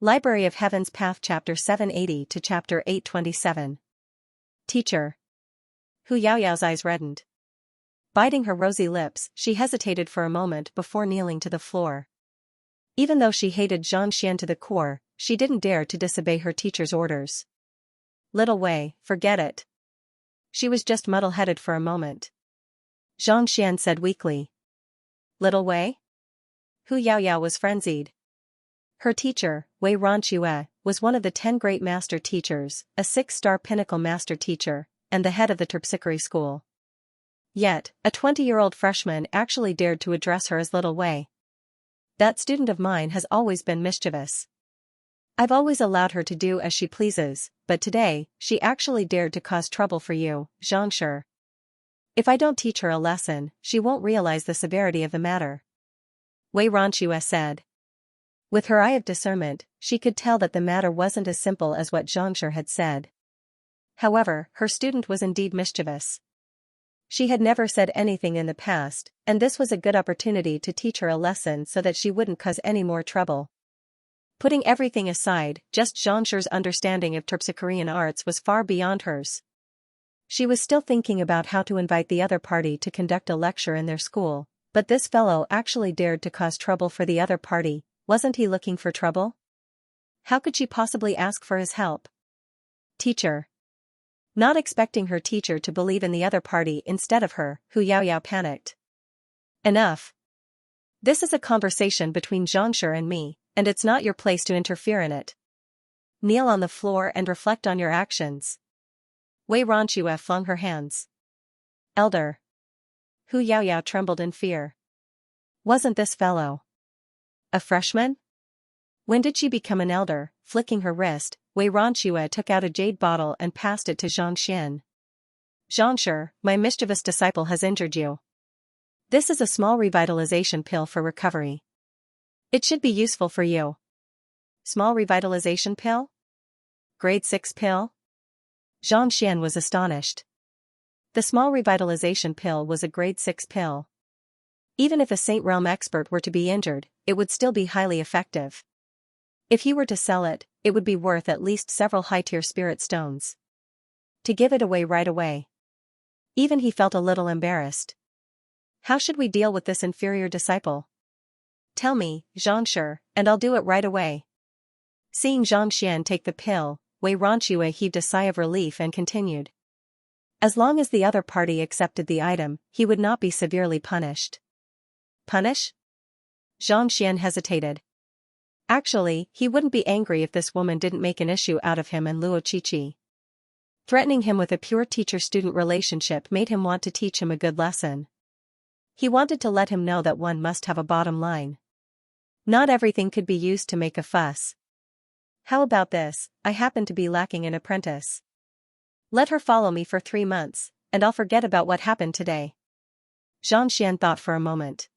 Library of Heaven's Path Chapter 780 to Chapter 827. Teacher. Hu Yaoyao's eyes reddened. Biting her rosy lips, she hesitated for a moment before kneeling to the floor. Even though she hated Xianxia to the core, she didn't dare to disobey her teacher's orders. Little Wei, forget it. She was just muddle-headed for a moment. Xianxia said weakly. Little Wei? Hu Yaoyao was frenzied. Her teacher, Wei Ronchue, was one of the 10 great master teachers, a 6-star pinnacle master teacher, and the head of the terpsichore school. Yet, a 20-year-old freshman actually dared to address her as Little Wei. That student of mine has always been mischievous. I've always allowed her to do as she pleases, but today, she actually dared to cause trouble for you, Xianxia. If I don't teach her a lesson, she won't realize the severity of the matter. Wei Ronchue said. With her eye of discernment, she could tell that the matter wasn't as simple as what Xianxia had said. However, her student was indeed mischievous. She had never said anything in the past, and this was a good opportunity to teach her a lesson so that she wouldn't cause any more trouble. Putting everything aside, just Xianxia's understanding of terpsichorean arts was far beyond hers. She was still thinking about how to invite the other party to conduct a lecture in their school, but this fellow actually dared to cause trouble for the other party. Wasn't he looking for trouble? How could she possibly ask for his help? Teacher. Not expecting her teacher to believe in the other party instead of her, Hu Yaoyao panicked. Enough. This is a conversation between Xianxia and me, and it's not your place to interfere in it. Kneel on the floor and reflect on your actions. Wei Ronchue flung her hands. Elder. Hu Yaoyao trembled in fear. Wasn't this fellow a freshman? When did she become an elder? Flicking her wrist, Wei Ronchue took out a jade bottle and passed it to Xianxia. Xianxia, my mischievous disciple has injured you. This is a small revitalization pill for recovery. It should be useful for you. Small revitalization pill? Grade 6 pill? Xianxia was astonished. The small revitalization pill was a grade 6 pill. Even if a Saint Realm expert were to be injured, it would still be highly effective. If he were to sell it, it would be worth at least several high-tier spirit stones. To give it away right away. Even he felt a little embarrassed. How should we deal with this inferior disciple? Tell me, Xianxia, and I'll do it right away. Seeing Xianxia take the pill, Wei Ronchue heaved a sigh of relief and continued. As long as the other party accepted the item, he would not be severely punished. Punish? Xianxia hesitated. Actually, he wouldn't be angry if this woman didn't make an issue out of him and Luo Qiqi. Threatening him with a pure teacher-student relationship made him want to teach him a good lesson. He wanted to let him know that one must have a bottom line. Not everything could be used to make a fuss. How about this? I happen to be lacking an apprentice. Let her follow me for 3 months, and I'll forget about what happened today. Xianxia thought for a moment.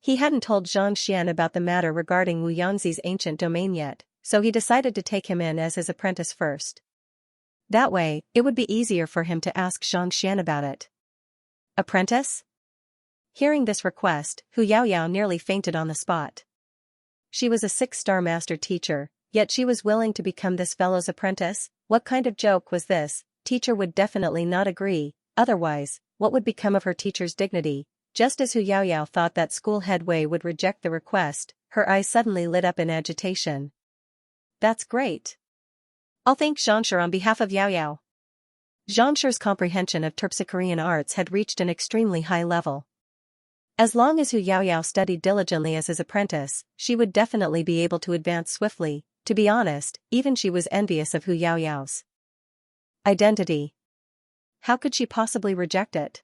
He hadn't told Xianxia about the matter regarding Wu Yanzi's ancient domain yet, so he decided to take him in as his apprentice first. That way, it would be easier for him to ask Xianxia about it. Apprentice? Hearing this request, Hu Yaoyao nearly fainted on the spot. She was a 6-star master teacher, yet she was willing to become this fellow's apprentice. What kind of joke was this? Teacher would definitely not agree, otherwise, what would become of her teacher's dignity? Just as Hu Yaoyao thought that school head Wei would reject the request, her eyes suddenly lit up in agitation. That's great. I'll thank Xianxia on behalf of Yaoyao. Xianxia's comprehension of terpsichorean arts had reached an extremely high level. As long as Hu Yaoyao studied diligently as his apprentice, she would definitely be able to advance swiftly. To be honest, even she was envious of Hu Yaoyao's identity. How could she possibly reject it?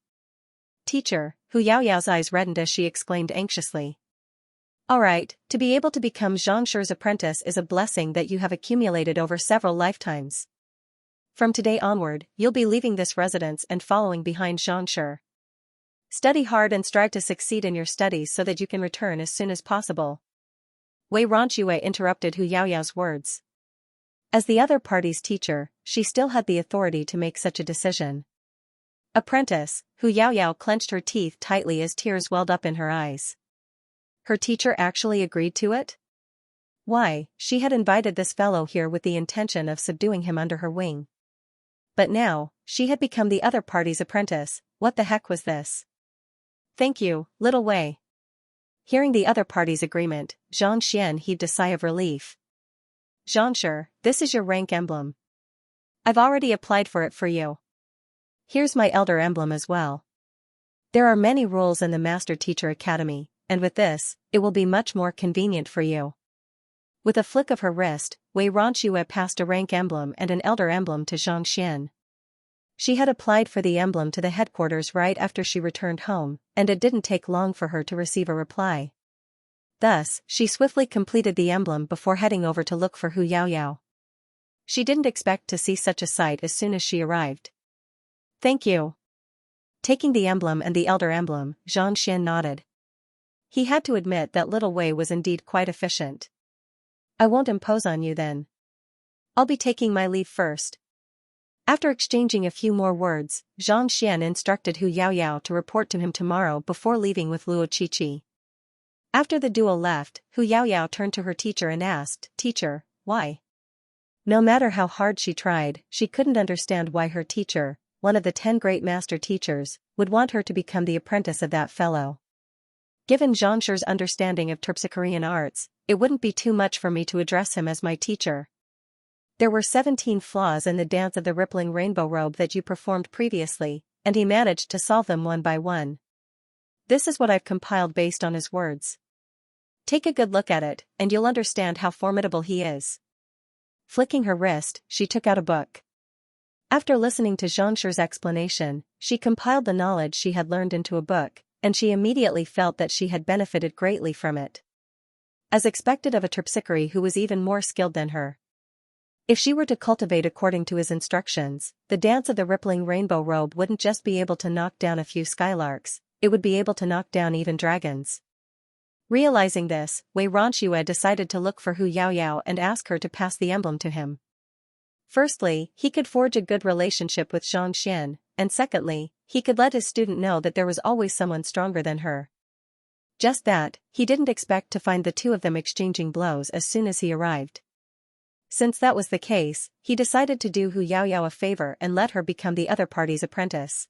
Teacher, Hu Yaoyao's eyes reddened as she exclaimed anxiously. All right, to be able to become Xianxia's apprentice is a blessing that you have accumulated over several lifetimes. From today onward, you'll be leaving this residence and following behind Xianxia. Study hard and strive to succeed in your studies so that you can return as soon as possible. Wei Ronchue interrupted Hu Yaoyao's words. As the other party's teacher, she still had the authority to make such a decision. Apprentice, Hu Yaoyao clenched her teeth tightly as tears welled up in her eyes. Her teacher actually agreed to it? Why, she had invited this fellow here with the intention of subduing him under her wing. But now, she had become the other party's apprentice. What the heck was this? Thank you, little Wei. Hearing the other party's agreement, Xianxia heaved a sigh of relief. Xianxia, this is your rank emblem. I've already applied for it for you. Here's my elder emblem as well. There are many rules in the Master Teacher Academy, and with this, it will be much more convenient for you. With a flick of her wrist, Wei Ronxue passed a rank emblem and an elder emblem to Xianxia. She had applied for the emblem to the headquarters right after she returned home, and it didn't take long for her to receive a reply. Thus, she swiftly completed the emblem before heading over to look for Hu Yaoyao. She didn't expect to see such a sight as soon as she arrived. Thank you. Taking the emblem and the elder emblem, Xianxia nodded. He had to admit that little Wei was indeed quite efficient. I won't impose on you then. I'll be taking my leave first. After exchanging a few more words, Xianxia instructed Hu Yaoyao to report to him tomorrow before leaving with Luo Qiqi. After the duo left, Hu Yaoyao turned to her teacher and asked, Teacher, why? No matter how hard she tried, she couldn't understand why her teacher, one of the 10 great master teachers, would want her to become the apprentice of that fellow. Given Xianxia's understanding of Terpsichorean arts, it wouldn't be too much for me to address him as my teacher. There were 17 flaws in the dance of the rippling rainbow robe that you performed previously, and he managed to solve them one by one. This is what I've compiled based on his words. Take a good look at it, and you'll understand how formidable he is. Flicking her wrist, she took out a book. After listening to Xianxia's explanation, she compiled the knowledge she had learned into a book, and she immediately felt that she had benefited greatly from it. As expected of a terpsichore who was even more skilled than her. If she were to cultivate according to his instructions, the dance of the rippling rainbow robe wouldn't just be able to knock down a few skylarks, it would be able to knock down even dragons. Realizing this, Wei Ronxue decided to look for Hu Yaoyao and ask her to pass the emblem to him. Firstly, he could forge a good relationship with Xianxia, and secondly, he could let his student know that there was always someone stronger than her. Just that, he didn't expect to find the two of them exchanging blows as soon as he arrived. Since that was the case, he decided to do Hu Yaoyao a favor and let her become the other party's apprentice.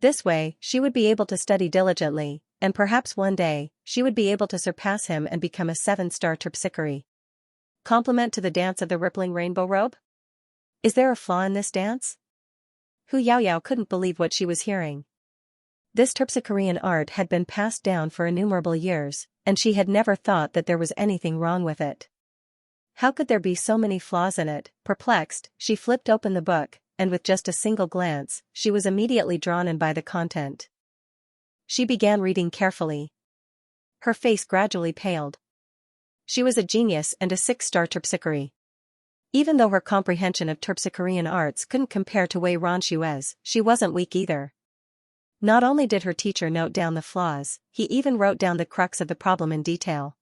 This way, she would be able to study diligently, and perhaps one day, she would be able to surpass him and become a 7-star terpsichore. Compliment to the dance of the rippling rainbow robe? Is there a flaw in this dance? Hu Yaoyao couldn't believe what she was hearing. This terpsichorean art had been passed down for innumerable years, and she had never thought that there was anything wrong with it. How could there be so many flaws in it? Perplexed, she flipped open the book, and with just a single glance, she was immediately drawn in by the content. She began reading carefully. Her face gradually paled. She was a genius and a 6-star terpsichore. Even though her comprehension of terpsichorean arts couldn't compare to Wei Ronxue's, she wasn't weak either. Not only did her teacher note down the flaws, he even wrote down the crux of the problem in detail.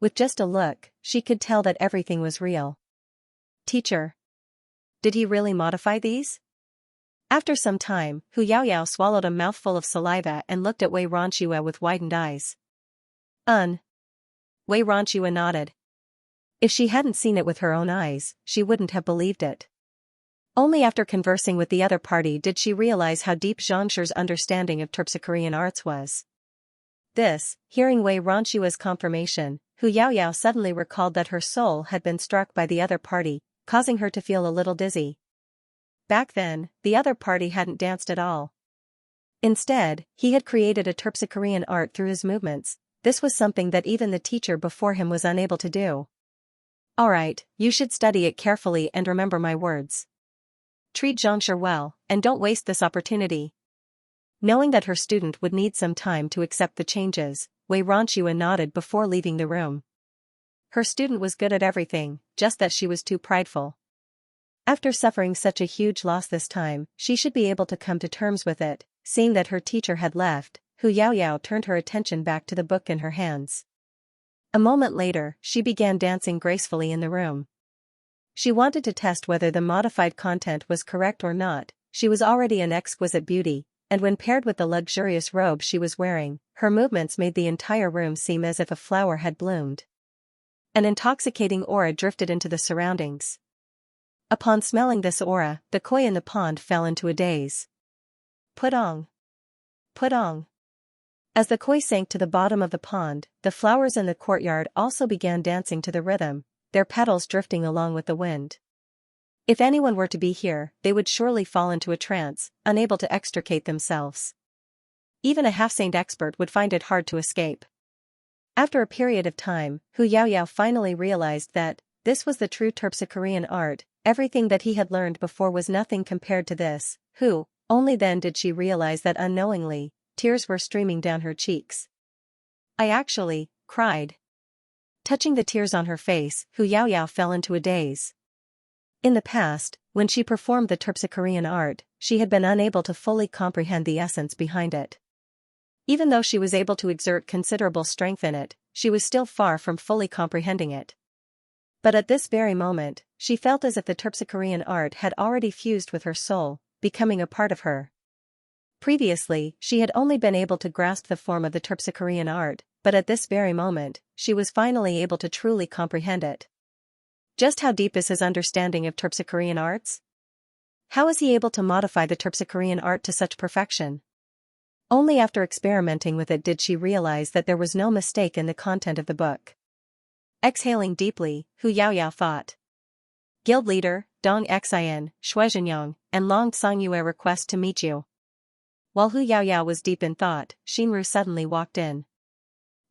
With just a look, she could tell that everything was real. Teacher. Did he really modify these? After some time, Hu Yaoyao swallowed a mouthful of saliva and looked at Wei Ronxue with widened eyes. Wei Ronxue nodded. If she hadn't seen it with her own eyes, she wouldn't have believed it. Only after conversing with the other party did she realize how deep Xianxia's understanding of terpsichorean arts was. Hearing Wei Ronxue's confirmation, Hu Yaoyao suddenly recalled that her soul had been struck by the other party, causing her to feel a little dizzy. Back then, the other party hadn't danced at all. Instead, he had created a terpsichorean art through his movements. This was something that even the teacher before him was unable to do. Alright, you should study it carefully and remember my words. Treat Xianxia well, and don't waste this opportunity. Knowing that her student would need some time to accept the changes, Wei Ronxue nodded before leaving the room. Her student was good at everything, just that she was too prideful. After suffering such a huge loss this time, she should be able to come to terms with it. Seeing that her teacher had left, Hu Yaoyao turned her attention back to the book in her hands. A moment later, she began dancing gracefully in the room. She wanted to test whether the modified content was correct or not. She was already an exquisite beauty, and when paired with the luxurious robe she was wearing, her movements made the entire room seem as if a flower had bloomed. An intoxicating aura drifted into the surroundings. Upon smelling this aura, the koi in the pond fell into a daze. Putong! Putong! As the koi sank to the bottom of the pond, the flowers in the courtyard also began dancing to the rhythm, their petals drifting along with the wind. If anyone were to be here, they would surely fall into a trance, unable to extricate themselves. Even a half-saint expert would find it hard to escape. After a period of time, Hu Yaoyao finally realized that this was the true Terpsichorean art. Everything that he had learned before was nothing compared to this. Only then did she realize that unknowingly, tears were streaming down her cheeks. I actually cried. Touching the tears on her face, Hu Yaoyao fell into a daze. In the past, when she performed the Terpsichorean art, she had been unable to fully comprehend the essence behind it. Even though she was able to exert considerable strength in it, she was still far from fully comprehending it. But at this very moment, she felt as if the Terpsichorean art had already fused with her soul, becoming a part of her. Previously, she had only been able to grasp the form of the Terpsichorean art, but at this very moment, she was finally able to truly comprehend it. Just how deep is his understanding of Terpsichorean arts? How is he able to modify the Terpsichorean art to such perfection? Only after experimenting with it did she realize that there was no mistake in the content of the book. Exhaling deeply, Hu Yaoyao thought. Guild leader, Dong Xian, Shuizhenyang, and Long Songyue request to meet you. While Hu Yaoyao was deep in thought, Xinru suddenly walked in.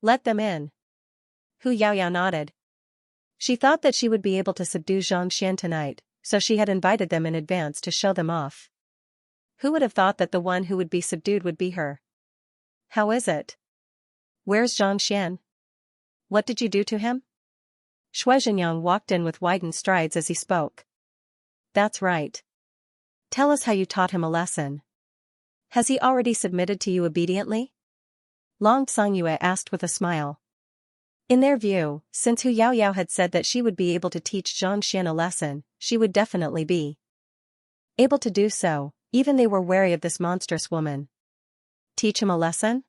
Let them in. Hu Yaoyao nodded. She thought that she would be able to subdue Xianxia tonight, so she had invited them in advance to show them off. Who would have thought that the one who would be subdued would be her? How is it? Where's Xianxia? What did you do to him? Shuizhenyang walked in with widened strides as he spoke. That's right. Tell us how you taught him a lesson. Has he already submitted to you obediently? Long Songyue asked with a smile. In their view, since Hu Yaoyao had said that she would be able to teach Xianxia a lesson, she would definitely be able to do so, even they were wary of this monstrous woman. Teach him a lesson?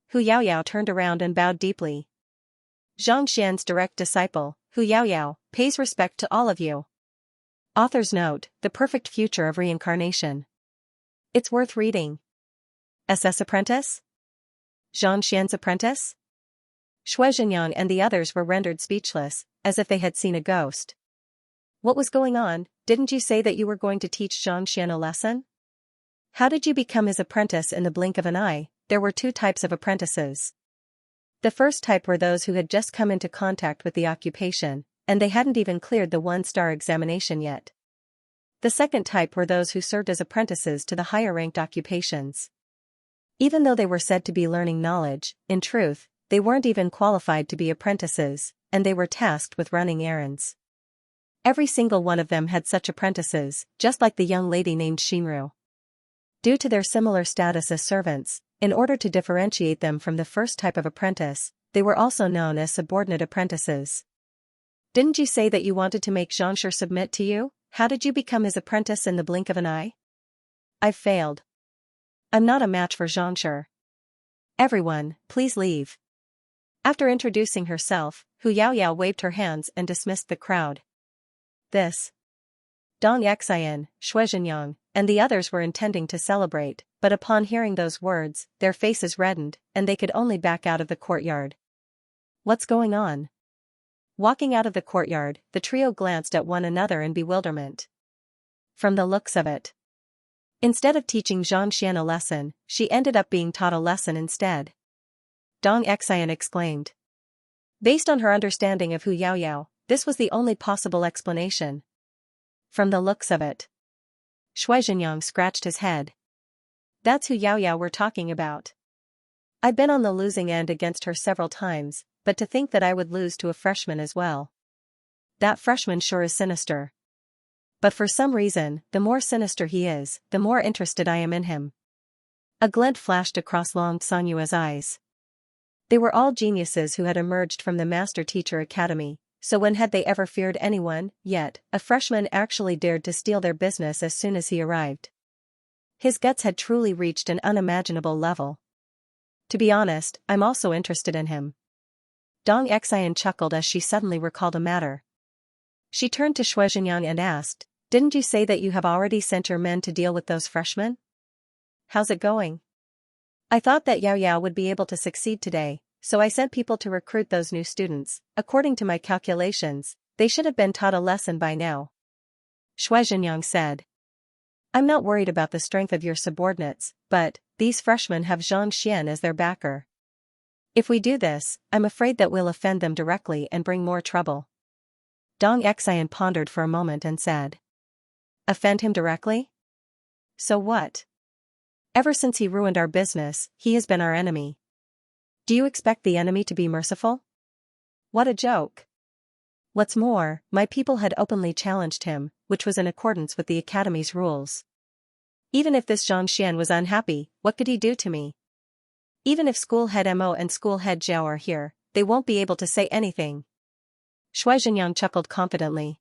Hu Yaoyao turned around and bowed deeply. Xianxian's direct disciple, Hu Yaoyao, pays respect to all of you. Author's note, The Perfect Future of Reincarnation. It's worth reading. SS apprentice? Xianxian's apprentice? Shuizhenyang and the others were rendered speechless, as if they had seen a ghost. What was going on? Didn't you say that you were going to teach Xianxia a lesson? How did you become his apprentice in the blink of an eye? There were two types of apprentices. The first type were those who had just come into contact with the occupation, and they hadn't even cleared the one-star examination yet. The second type were those who served as apprentices to the higher-ranked occupations. Even though they were said to be learning knowledge, in truth, they weren't even qualified to be apprentices, and they were tasked with running errands. Every single one of them had such apprentices, just like the young lady named Xinru. Due to their similar status as servants, in order to differentiate them from the first type of apprentice, they were also known as subordinate apprentices. Didn't you say that you wanted to make Xianxia submit to you? How did you become his apprentice in the blink of an eye? I've failed. I'm not a match for Xianxia. Everyone, please leave. After introducing herself, Hu Yaoyao waved her hands and dismissed the crowd. This. Dong Xian, Shuizhenyang, and the others were intending to celebrate, but upon hearing those words, their faces reddened, and they could only back out of the courtyard. What's going on? Walking out of the courtyard, the trio glanced at one another in bewilderment. From the looks of it. Instead of teaching Xianxia a lesson, she ended up being taught a lesson instead. Dong Xian exclaimed. Based on her understanding of Hu Yaoyao, this was the only possible explanation. From the looks of it. Shuizhenyang scratched his head. That's Hu Yaoyao we're talking about. I've been on the losing end against her several times, but to think that I would lose to a freshman as well. That freshman sure is sinister. But for some reason, the more sinister he is, the more interested I am in him. A glint flashed across Long Sanyue's eyes. They were all geniuses who had emerged from the Master Teacher Academy, so when had they ever feared anyone? Yet, a freshman actually dared to steal their business as soon as he arrived. His guts had truly reached an unimaginable level. To be honest, I'm also interested in him. Dong Xian chuckled as she suddenly recalled a matter. She turned to Xianxia and asked, "Didn't you say that you have already sent your men to deal with those freshmen? How's it going?" "I thought that Yao Yao would be able to succeed today, so I sent people to recruit those new students. According to my calculations, they should have been taught a lesson by now," Xianxia said. "I'm not worried about the strength of your subordinates, but these freshmen have Xianxia as their backer. If we do this, I'm afraid that we'll offend them directly and bring more trouble." Dong Xian pondered for a moment and said, "Offend him directly? So what? Ever since he ruined our business, he has been our enemy. Do you expect the enemy to be merciful? What a joke." What's more, my people had openly challenged him, which was in accordance with the academy's rules. Even if this Xianxian was unhappy, what could he do to me? Even if school head Mo and school head Zhao are here, they won't be able to say anything. Xianxia chuckled confidently.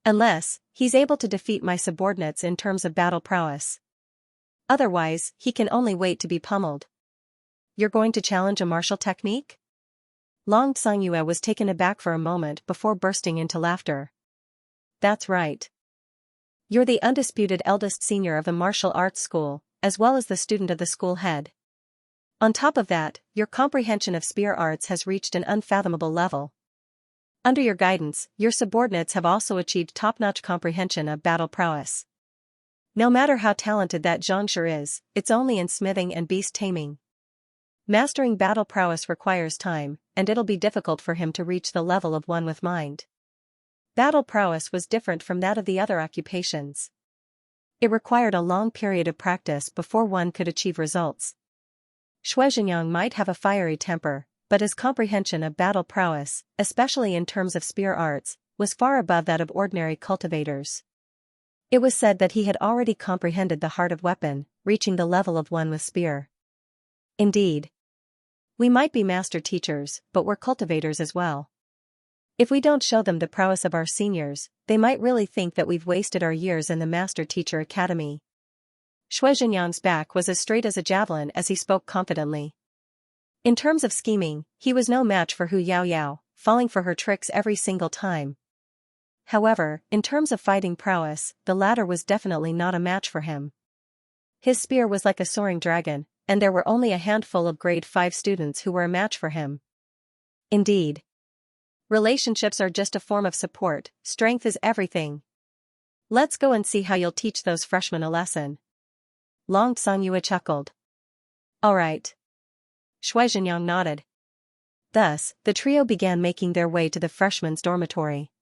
Unless he's able to defeat my subordinates in terms of battle prowess. Otherwise, he can only wait to be pummeled. You're going to challenge a martial technique? Long Xiangyue was taken aback for a moment before bursting into laughter. That's right. You're the undisputed eldest senior of the martial arts school, as well as the student of the school head. On top of that, your comprehension of spear arts has reached an unfathomable level. Under your guidance, your subordinates have also achieved top-notch comprehension of battle prowess. No matter how talented that Xianxia is, it's only in smithing and beast taming. Mastering battle prowess requires time, and it'll be difficult for him to reach the level of one with mind. Battle prowess was different from that of the other occupations. It required a long period of practice before one could achieve results. Xianxia might have a fiery temper, but his comprehension of battle prowess, especially in terms of spear arts, was far above that of ordinary cultivators. It was said that he had already comprehended the heart of weapon, reaching the level of one with spear. Indeed. We might be master teachers, but we're cultivators as well. If we don't show them the prowess of our seniors, they might really think that we've wasted our years in the Master Teacher Academy. Xianxia's back was as straight as a javelin as he spoke confidently. In terms of scheming, he was no match for Hu Yaoyao, falling for her tricks every single time. However, in terms of fighting prowess, the latter was definitely not a match for him. His spear was like a soaring dragon, and there were only a handful of grade 5 students who were a match for him. Indeed. Relationships are just a form of support, strength is everything. Let's go and see how you'll teach those freshmen a lesson. Long Xiangyue chuckled. Alright. Xianxia nodded. Thus, the trio began making their way to the freshmen's dormitory.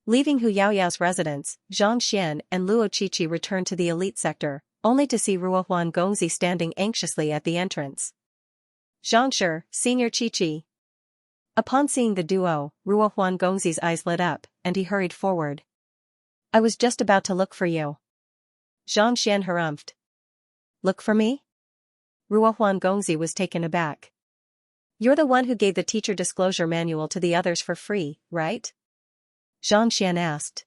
Leaving Hu Yaoyao's residence, Zhang Xian and Luo Qiqi returned to the elite sector, only to see Ruohuan Gongzi standing anxiously at the entrance. Zhangshi, Senior Qiqi. Upon seeing the duo, Ruohuan Gongzi's eyes lit up, and he hurried forward. I was just about to look for you. Zhang Xian harumphed. Look for me? Ruohuan Gongzi was taken aback. You're the one who gave the teacher disclosure manual to the others for free, right? Zhang Xian asked.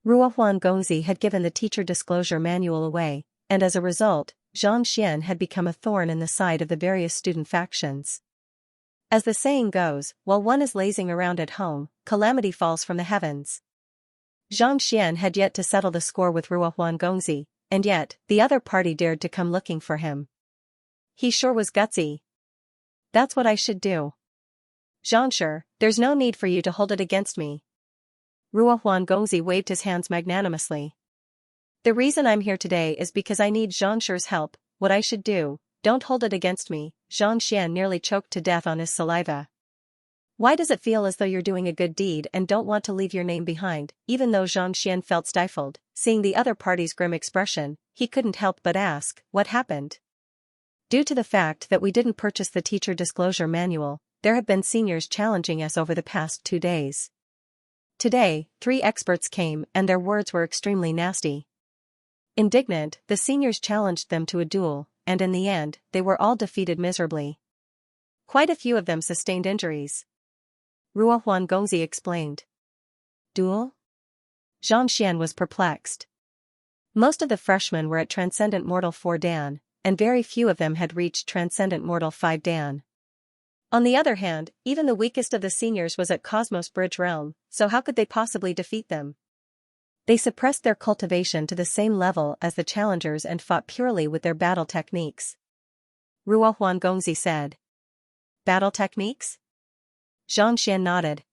Ruohuan Gongzi had given the teacher disclosure manual away, and as a result, Zhang Xian had become a thorn in the side of the various student factions. As the saying goes, while one is lazing around at home, calamity falls from the heavens. Zhang Xian had yet to settle the score with Ruohuan Gongzi, and yet, the other party dared to come looking for him. He sure was gutsy. That's what I should do. Zhangshi, there's no need for you to hold it against me. Ruohuan Gongzi waved his hands magnanimously. The reason I'm here today is because I need Zhangshi's help. What I should do, don't hold it against me. Zhang Xian nearly choked to death on his saliva. Why does it feel as though you're doing a good deed and don't want to leave your name behind? Even though Zhang Xian felt stifled, seeing the other party's grim expression, he couldn't help but ask, what happened? Due to the fact that we didn't purchase the teacher disclosure manual, there have been seniors challenging us over the past 2 days. Today, 3 experts came and their words were extremely nasty. Indignant, the seniors challenged them to a duel, and in the end, they were all defeated miserably. Quite a few of them sustained injuries. Ruohuan Gongzi explained. Duel? Zhang Xian was perplexed. Most of the freshmen were at Transcendent Mortal 4 Dan, and very few of them had reached Transcendent Mortal 5 Dan. On the other hand, even the weakest of the seniors was at Cosmos Bridge Realm, so how could they possibly defeat them? They suppressed their cultivation to the same level as the challengers and fought purely with their battle techniques. Ruo Huangongzi said. Battle techniques? Xianxia nodded.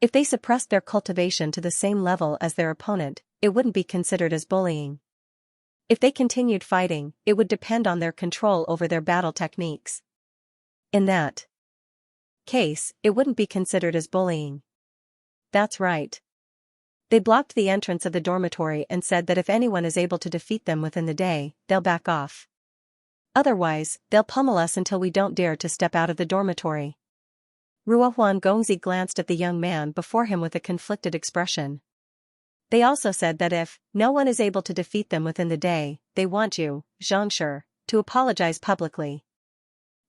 If they suppressed their cultivation to the same level as their opponent, it wouldn't be considered as bullying. If they continued fighting, it would depend on their control over their battle techniques. In that case, it wouldn't be considered as bullying. That's right. They blocked the entrance of the dormitory and said that if anyone is able to defeat them within the day, they'll back off. Otherwise, they'll pummel us until we don't dare to step out of the dormitory. Ruo Huangongzi glanced at the young man before him with a conflicted expression. They also said that if no one is able to defeat them within the day, they want you, Xianxia, to apologize publicly.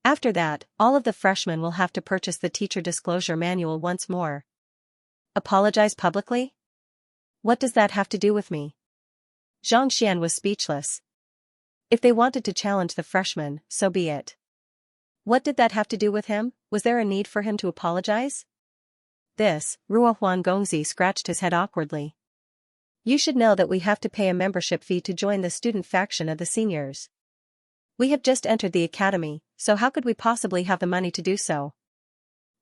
After that, all of the freshmen will have to purchase the teacher disclosure manual once more. Apologize publicly? What does that have to do with me? Zhang Xian was speechless. If they wanted to challenge the freshmen, so be it. What did that have to do with him? Was there a need for him to apologize? Ruo Huangongzi scratched his head awkwardly. You should know that we have to pay a membership fee to join the student faction of the seniors. We have just entered the academy, so how could we possibly have the money to do so?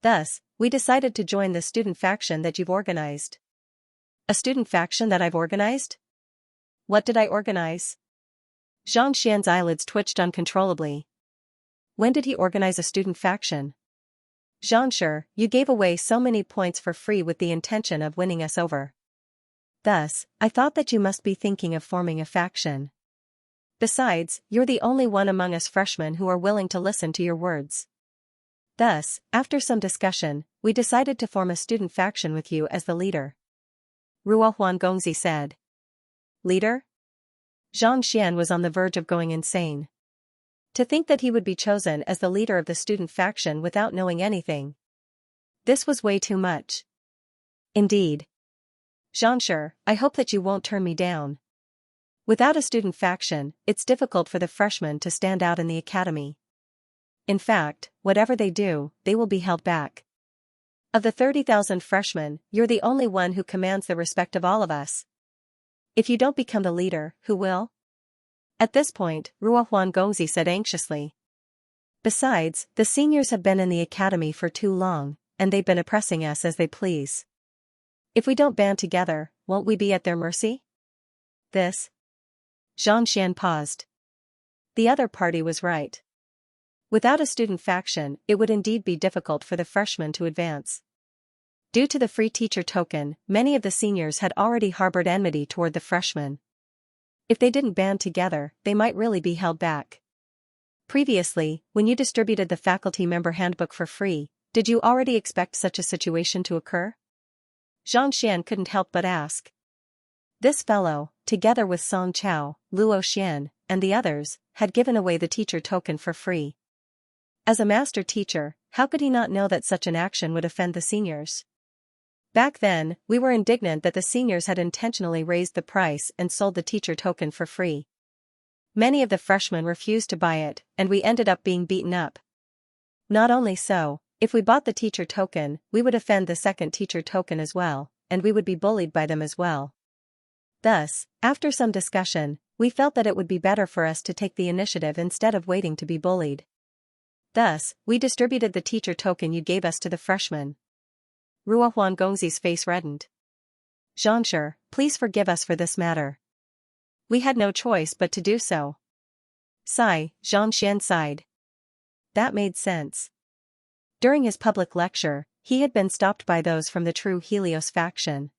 Thus, we decided to join the student faction that you've organized. A student faction that I've organized? What did I organize? Zhang Xian's eyelids twitched uncontrollably. When did he organize a student faction? Xianxia, you gave away so many points for free with the intention of winning us over. Thus, I thought that you must be thinking of forming a faction. Besides, you're the only one among us freshmen who are willing to listen to your words. Thus, after some discussion, we decided to form a student faction with you as the leader. Ruo Huangongzi said. Leader? Zhang Xian was on the verge of going insane. To think that he would be chosen as the leader of the student faction without knowing anything. This was way too much. Indeed. Xianxia, I hope that you won't turn me down. Without a student faction, it's difficult for the freshmen to stand out in the academy. In fact, whatever they do, they will be held back. Of the 30,000 freshmen, you're the only one who commands the respect of all of us. If you don't become the leader, who will? At this point, Ruo Huangongzi said anxiously. Besides, the seniors have been in the academy for too long, and they've been oppressing us as they please. If we don't band together, won't we be at their mercy? Zhang Xian paused. The other party was right. Without a student faction, it would indeed be difficult for the freshmen to advance. Due to the free teacher token, many of the seniors had already harbored enmity toward the freshmen. If they didn't band together, they might really be held back. Previously, when you distributed the faculty member handbook for free, did you already expect such a situation to occur? Zhang Xian couldn't help but ask. This fellow, together with Song Chao, Luo Xian, and the others, had given away the teacher token for free. As a master teacher, how could he not know that such an action would offend the seniors? Back then, we were indignant that the seniors had intentionally raised the price and sold the teacher token for free. Many of the freshmen refused to buy it, and we ended up being beaten up. Not only so, if we bought the teacher token, we would offend the second teacher token as well, and we would be bullied by them as well. Thus, after some discussion, we felt that it would be better for us to take the initiative instead of waiting to be bullied. Thus, we distributed the teacher token you gave us to the freshmen. Ruo Huangongzi's face reddened. Xianxia, please forgive us for this matter. We had no choice but to do so. Zhang Xian sighed. That made sense. During his public lecture, he had been stopped by those from the true Helios faction.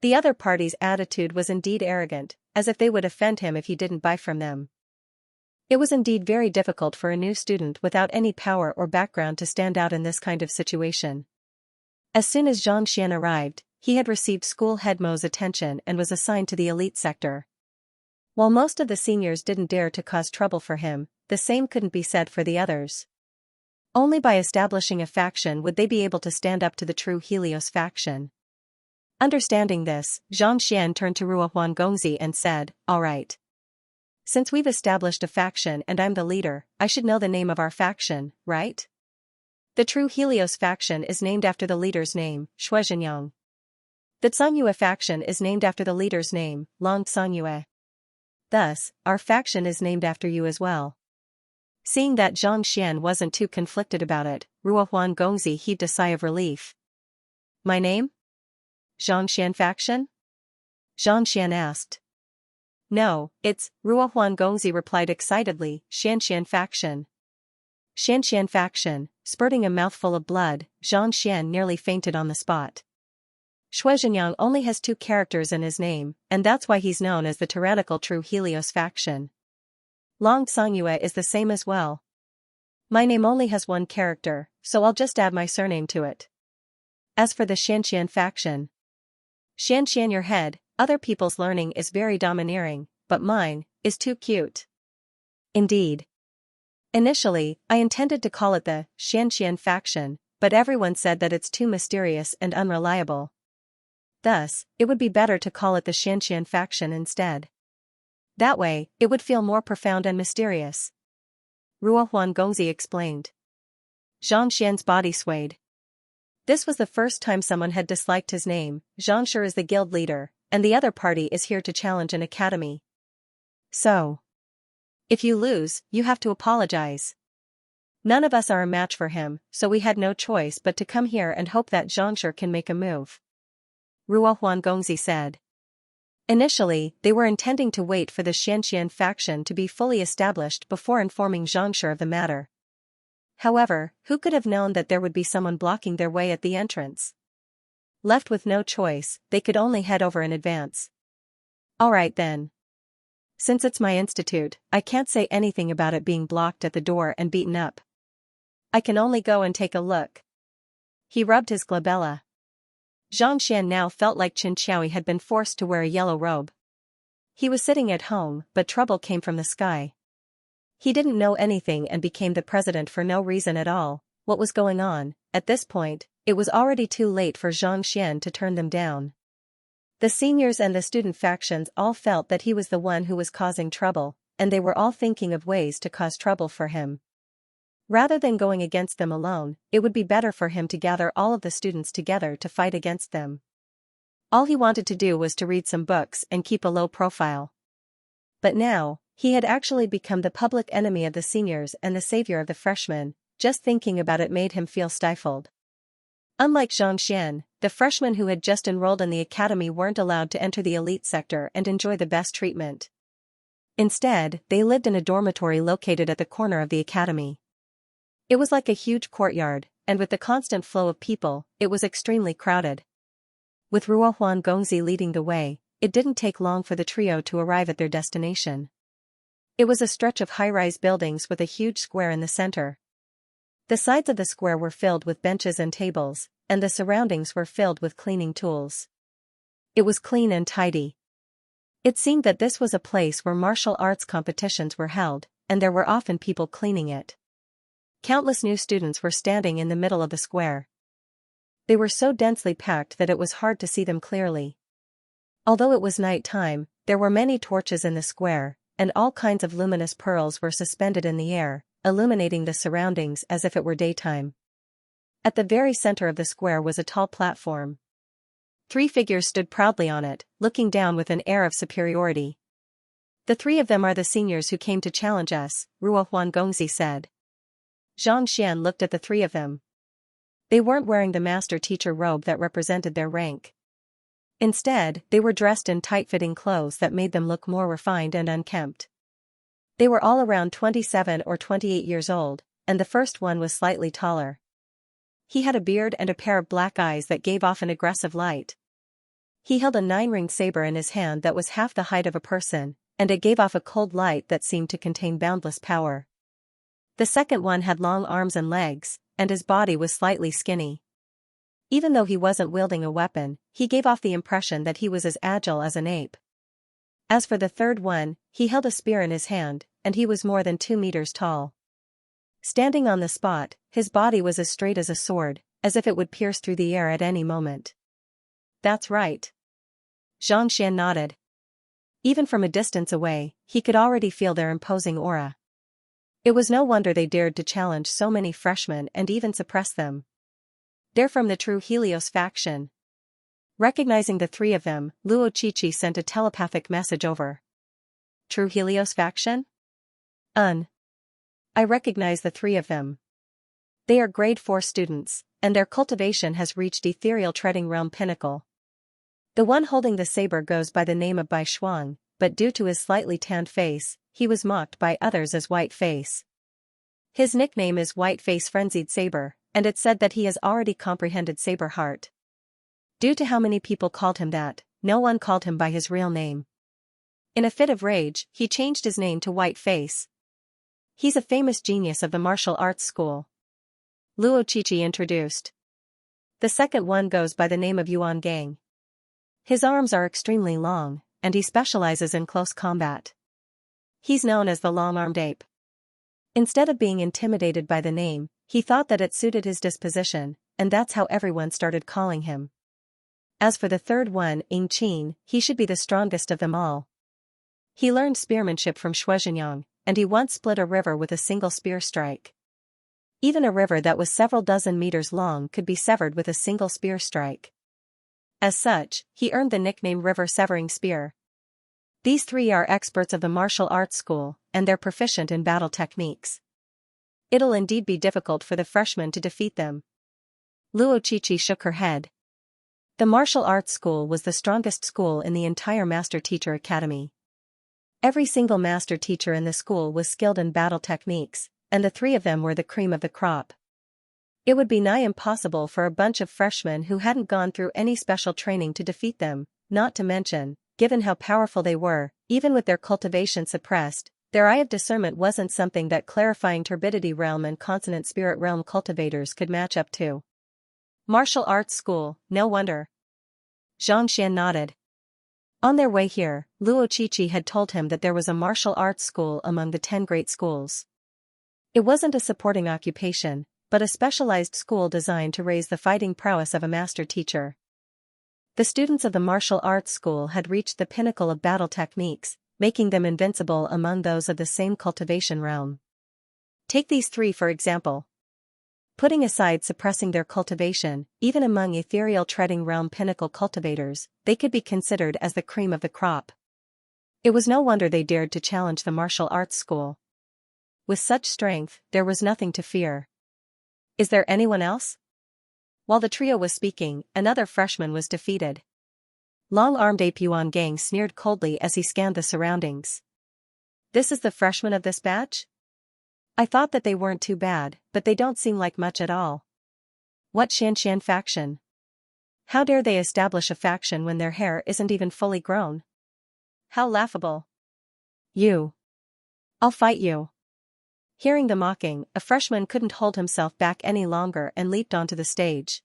The other party's attitude was indeed arrogant, as if they would offend him if he didn't buy from them. It was indeed very difficult for a new student without any power or background to stand out in this kind of situation. As soon as Zhang Xian arrived, he had received school head Mo's attention and was assigned to the elite sector. While most of the seniors didn't dare to cause trouble for him, the same couldn't be said for the others. Only by establishing a faction would they be able to stand up to the true Helios faction. Understanding this, Zhang Xian turned to Ruo Huangongzi and said, "All right. Since we've established a faction and I'm the leader, I should know the name of our faction, right?" The true Helios faction is named after the leader's name, Xianxia. The Xianxia faction is named after the leader's name, Long Xianxia. Thus, our faction is named after you as well. Seeing that Zhang Xian wasn't too conflicted about it, Ruohuan Gongzi heaved a sigh of relief. My name? Zhang Xian faction? Zhang Xian asked. No, it's, Ruohuan Gongzi replied excitedly, Xianxian faction. Xianxian faction, spurting a mouthful of blood, Zhang Xian nearly fainted on the spot. Xianxia only has 2 characters in his name, and that's why he's known as the tyrannical true Helios faction. Long Xianxia is the same as well. My name only has 1 character, so I'll just add my surname to it. As for the Xianxian faction. Xianxian your head, other people's learning is very domineering, but mine is too cute. Indeed. Initially, I intended to call it the Xianxian faction, but everyone said that it's too mysterious and unreliable. Thus, it would be better to call it the Xianxian faction instead. That way, it would feel more profound and mysterious. Ruohuan Gongzi explained. Zhang Xian's body swayed. This was the first time someone had disliked his name. Xianxia is the guild leader, and the other party is here to challenge an academy. So, if you lose, you have to apologize. None of us are a match for him, so we had no choice but to come here and hope that Xianxia can make a move. Ruohuan Gongzi said. Initially, they were intending to wait for the Xianxian faction to be fully established before informing Xianxia of the matter. However, who could have known that there would be someone blocking their way at the entrance? Left with no choice, they could only head over in advance. Alright then. Since it's my institute, I can't say anything about it being blocked at the door and beaten up. I can only go and take a look. He rubbed his glabella. Zhang Xian now felt like Qin Qiaoyi had been forced to wear a yellow robe. He was sitting at home, but trouble came from the sky. He didn't know anything and became the president for no reason at all. What was going on? At this point, it was already too late for Zhang Xian to turn them down. The seniors and the student factions all felt that he was the one who was causing trouble, and they were all thinking of ways to cause trouble for him. Rather than going against them alone, it would be better for him to gather all of the students together to fight against them. All he wanted to do was to read some books and keep a low profile. But now, he had actually become the public enemy of the seniors and the savior of the freshmen. Just thinking about it made him feel stifled. Unlike Zhang Xian, the freshmen who had just enrolled in the academy weren't allowed to enter the elite sector and enjoy the best treatment. Instead, they lived in a dormitory located at the corner of the academy. It was like a huge courtyard, and with the constant flow of people, it was extremely crowded. With Ruohuan Gongzi leading the way, it didn't take long for the trio to arrive at their destination. It was a stretch of high-rise buildings with a huge square in the center. The sides of the square were filled with benches and tables, and the surroundings were filled with cleaning tools. It was clean and tidy. It seemed that this was a place where martial arts competitions were held, and there were often people cleaning it. Countless new students were standing in the middle of the square. They were so densely packed that it was hard to see them clearly. Although it was night time, there were many torches in the square, and all kinds of luminous pearls were suspended in the air, illuminating the surroundings as if it were daytime. At the very center of the square was a tall platform. 3 figures stood proudly on it, looking down with an air of superiority. The 3 of them are the seniors who came to challenge us, Ruohuan Gongzi said. Zhang Xian looked at the 3 of them. They weren't wearing the master-teacher robe that represented their rank. Instead, they were dressed in tight-fitting clothes that made them look more refined and unkempt. They were all around 27 or 28 years old, and the first one was slightly taller. He had a beard and a pair of black eyes that gave off an aggressive light. He held a 9-ring saber in his hand that was half the height of a person, and it gave off a cold light that seemed to contain boundless power. The second one had long arms and legs, and his body was slightly skinny. Even though he wasn't wielding a weapon, he gave off the impression that he was as agile as an ape. As for the third one, he held a spear in his hand, and he was more than 2 meters tall. Standing on the spot, his body was as straight as a sword, as if it would pierce through the air at any moment. That's right. Zhang Xian nodded. Even from a distance away, he could already feel their imposing aura. It was no wonder they dared to challenge so many freshmen and even suppress them. They're from the True Helios faction. Recognizing the three of them, Luo Qiqi sent a telepathic message over. True Helios faction? I recognize the three of them. They are grade 4 students, and their cultivation has reached ethereal treading realm pinnacle. The one holding the saber goes by the name of Bai Shuang, but due to his slightly tanned face, he was mocked by others as White Face. His nickname is White Face Frenzied Saber, and it's said that he has already comprehended Saber Heart. Due to how many people called him that, no one called him by his real name. In a fit of rage, he changed his name to White Face. He's a famous genius of the martial arts school. Luo Qiqi introduced. The second one goes by the name of Yuan Gang. His arms are extremely long, and he specializes in close combat. He's known as the long-armed ape. Instead of being intimidated by the name, he thought that it suited his disposition, and that's how everyone started calling him. As for the third one, Ying Qin, he should be the strongest of them all. He learned spearmanship from Shuozhenyang, and he once split a river with a single spear strike. Even a river that was several dozen meters long could be severed with a single spear strike. As such, he earned the nickname River Severing Spear. These three are experts of the martial arts school, and they're proficient in battle techniques. It'll indeed be difficult for the freshmen to defeat them. Luo Qiqi shook her head. The martial arts school was the strongest school in the entire Master Teacher Academy. Every single master teacher in the school was skilled in battle techniques, and the three of them were the cream of the crop. It would be nigh impossible for a bunch of freshmen who hadn't gone through any special training to defeat them, not to mention, given how powerful they were, even with their cultivation suppressed, their eye of discernment wasn't something that clarifying turbidity realm and consonant spirit realm cultivators could match up to. Martial arts school, no wonder. Xianxia nodded. On their way here, Luo Qiqi had told him that there was a martial arts school among the 10 great schools. It wasn't a supporting occupation, but a specialized school designed to raise the fighting prowess of a master teacher. The students of the martial arts school had reached the pinnacle of battle techniques, making them invincible among those of the same cultivation realm. Take these three for example. Putting aside suppressing their cultivation, even among ethereal treading realm pinnacle cultivators, they could be considered as the cream of the crop. It was no wonder they dared to challenge the martial arts school. With such strength, there was nothing to fear. Is there anyone else? While the trio was speaking, another freshman was defeated. Long-armed ape Yuan Gang sneered coldly as he scanned the surroundings. This is the freshman of this batch? I thought that they weren't too bad, but they don't seem like much at all. What Xianxia faction? How dare they establish a faction when their hair isn't even fully grown? How laughable. You. I'll fight you. Hearing the mocking, a freshman couldn't hold himself back any longer and leaped onto the stage.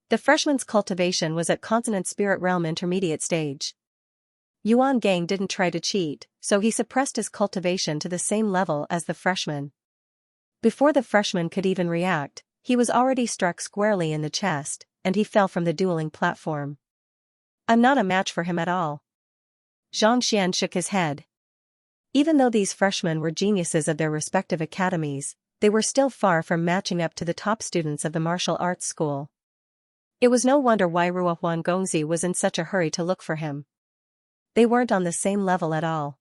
The freshman's cultivation was at consonant spirit realm intermediate stage. Yuan Gang didn't try to cheat, so he suppressed his cultivation to the same level as the freshman. Before the freshman could even react, he was already struck squarely in the chest, and he fell from the dueling platform. I'm not a match for him at all. Xianxia shook his head. Even though these freshmen were geniuses of their respective academies, they were still far from matching up to the top students of the martial arts school. It was no wonder why Ruohuan Gongzi was in such a hurry to look for him. They weren't on the same level at all.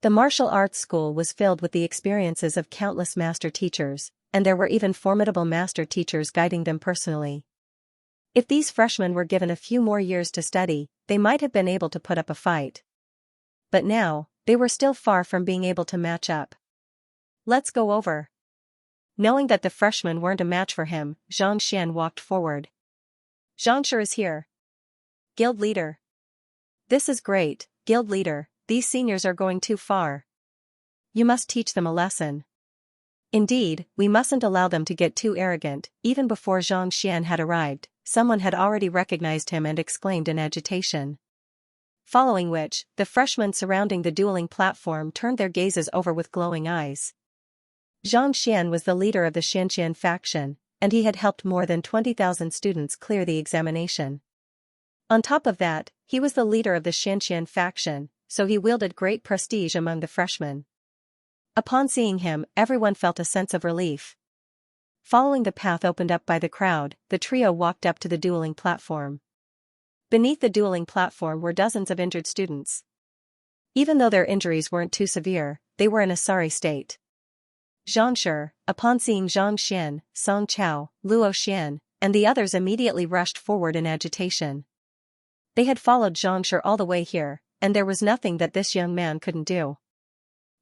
The martial arts school was filled with the experiences of countless master teachers, and there were even formidable master teachers guiding them personally. If these freshmen were given a few more years to study, they might have been able to put up a fight. But now, they were still far from being able to match up. Let's go over. Knowing that the freshmen weren't a match for him, Xianxia walked forward. Xianxia is here. Guild leader. This is great, guild leader, these seniors are going too far. You must teach them a lesson. Indeed, we mustn't allow them to get too arrogant. Even before Xianxia had arrived, someone had already recognized him and exclaimed in agitation. Following which, the freshmen surrounding the dueling platform turned their gazes over with glowing eyes. Xianxia was the leader of the Xianxia faction, and he had helped more than 20,000 students clear the examination. On top of that, he was the leader of the Xianxia faction, so he wielded great prestige among the freshmen. Upon seeing him, everyone felt a sense of relief. Following the path opened up by the crowd, the trio walked up to the dueling platform. Beneath the dueling platform were dozens of injured students. Even though their injuries weren't too severe, they were in a sorry state. Xianxia, upon seeing Zhang Xian, Song Chao, Luo Xian, and the others immediately rushed forward in agitation. They had followed Xianxia all the way here, and there was nothing that this young man couldn't do.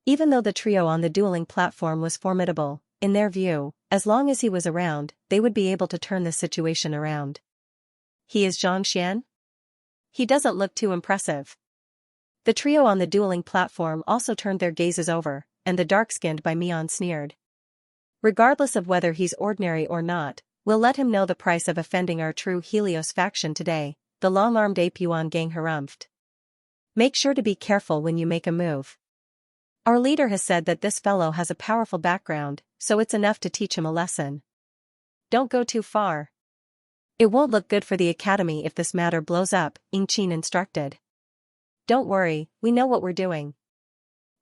Even though the trio on the dueling platform was formidable, in their view, as long as he was around, they would be able to turn the situation around. He is Zhang Xian? He doesn't look too impressive. The trio on the dueling platform also turned their gazes over, and the dark-skinned Bai Mian sneered. Regardless of whether he's ordinary or not, we'll let him know the price of offending our true Helios faction today, the long-armed ape Yuan gang harumphed. Make sure to be careful when you make a move. Our leader has said that this fellow has a powerful background, so it's enough to teach him a lesson. Don't go too far. It won't look good for the academy if this matter blows up, Yingqin instructed. Don't worry, we know what we're doing.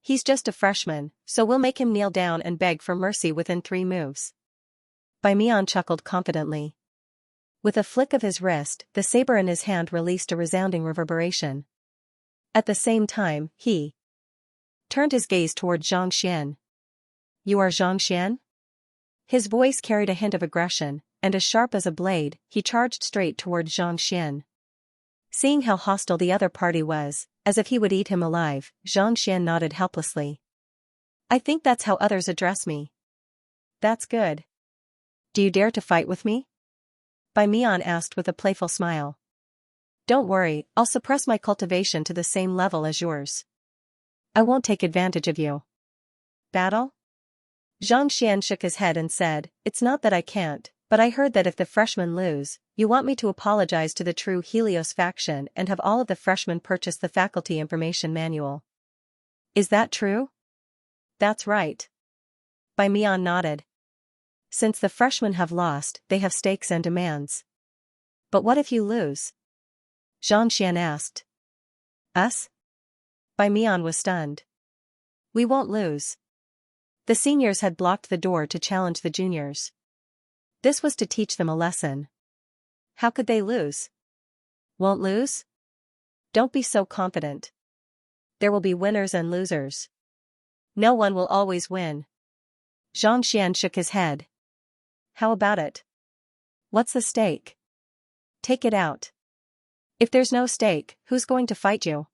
He's just a freshman, so we'll make him kneel down and beg for mercy within 3 moves. Bai Mian chuckled confidently. With a flick of his wrist, the saber in his hand released a resounding reverberation. At the same time, he turned his gaze toward Zhang Xian. You are Zhang Xian? His voice carried a hint of aggression, and as sharp as a blade, he charged straight toward Zhang Xian. Seeing how hostile the other party was, as if he would eat him alive, Zhang Xian nodded helplessly. I think that's how others address me. That's good. Do you dare to fight with me? Bai Mian asked with a playful smile. Don't worry, I'll suppress my cultivation to the same level as yours. I won't take advantage of you. Battle? Zhang Xian shook his head and said, It's not that I can't, but I heard that if the freshmen lose, you want me to apologize to the true Helios faction and have all of the freshmen purchase the faculty information manual. Is that true? That's right. Bai Mian nodded. Since the freshmen have lost, they have stakes and demands. But what if you lose? Zhang Xian asked. Us? Bai Mian was stunned. We won't lose. The seniors had blocked the door to challenge the juniors. This was to teach them a lesson. How could they lose? Won't lose? Don't be so confident. There will be winners and losers. No one will always win. Zhang Xian shook his head. How about it? What's the stake? Take it out. If there's no stake, who's going to fight you?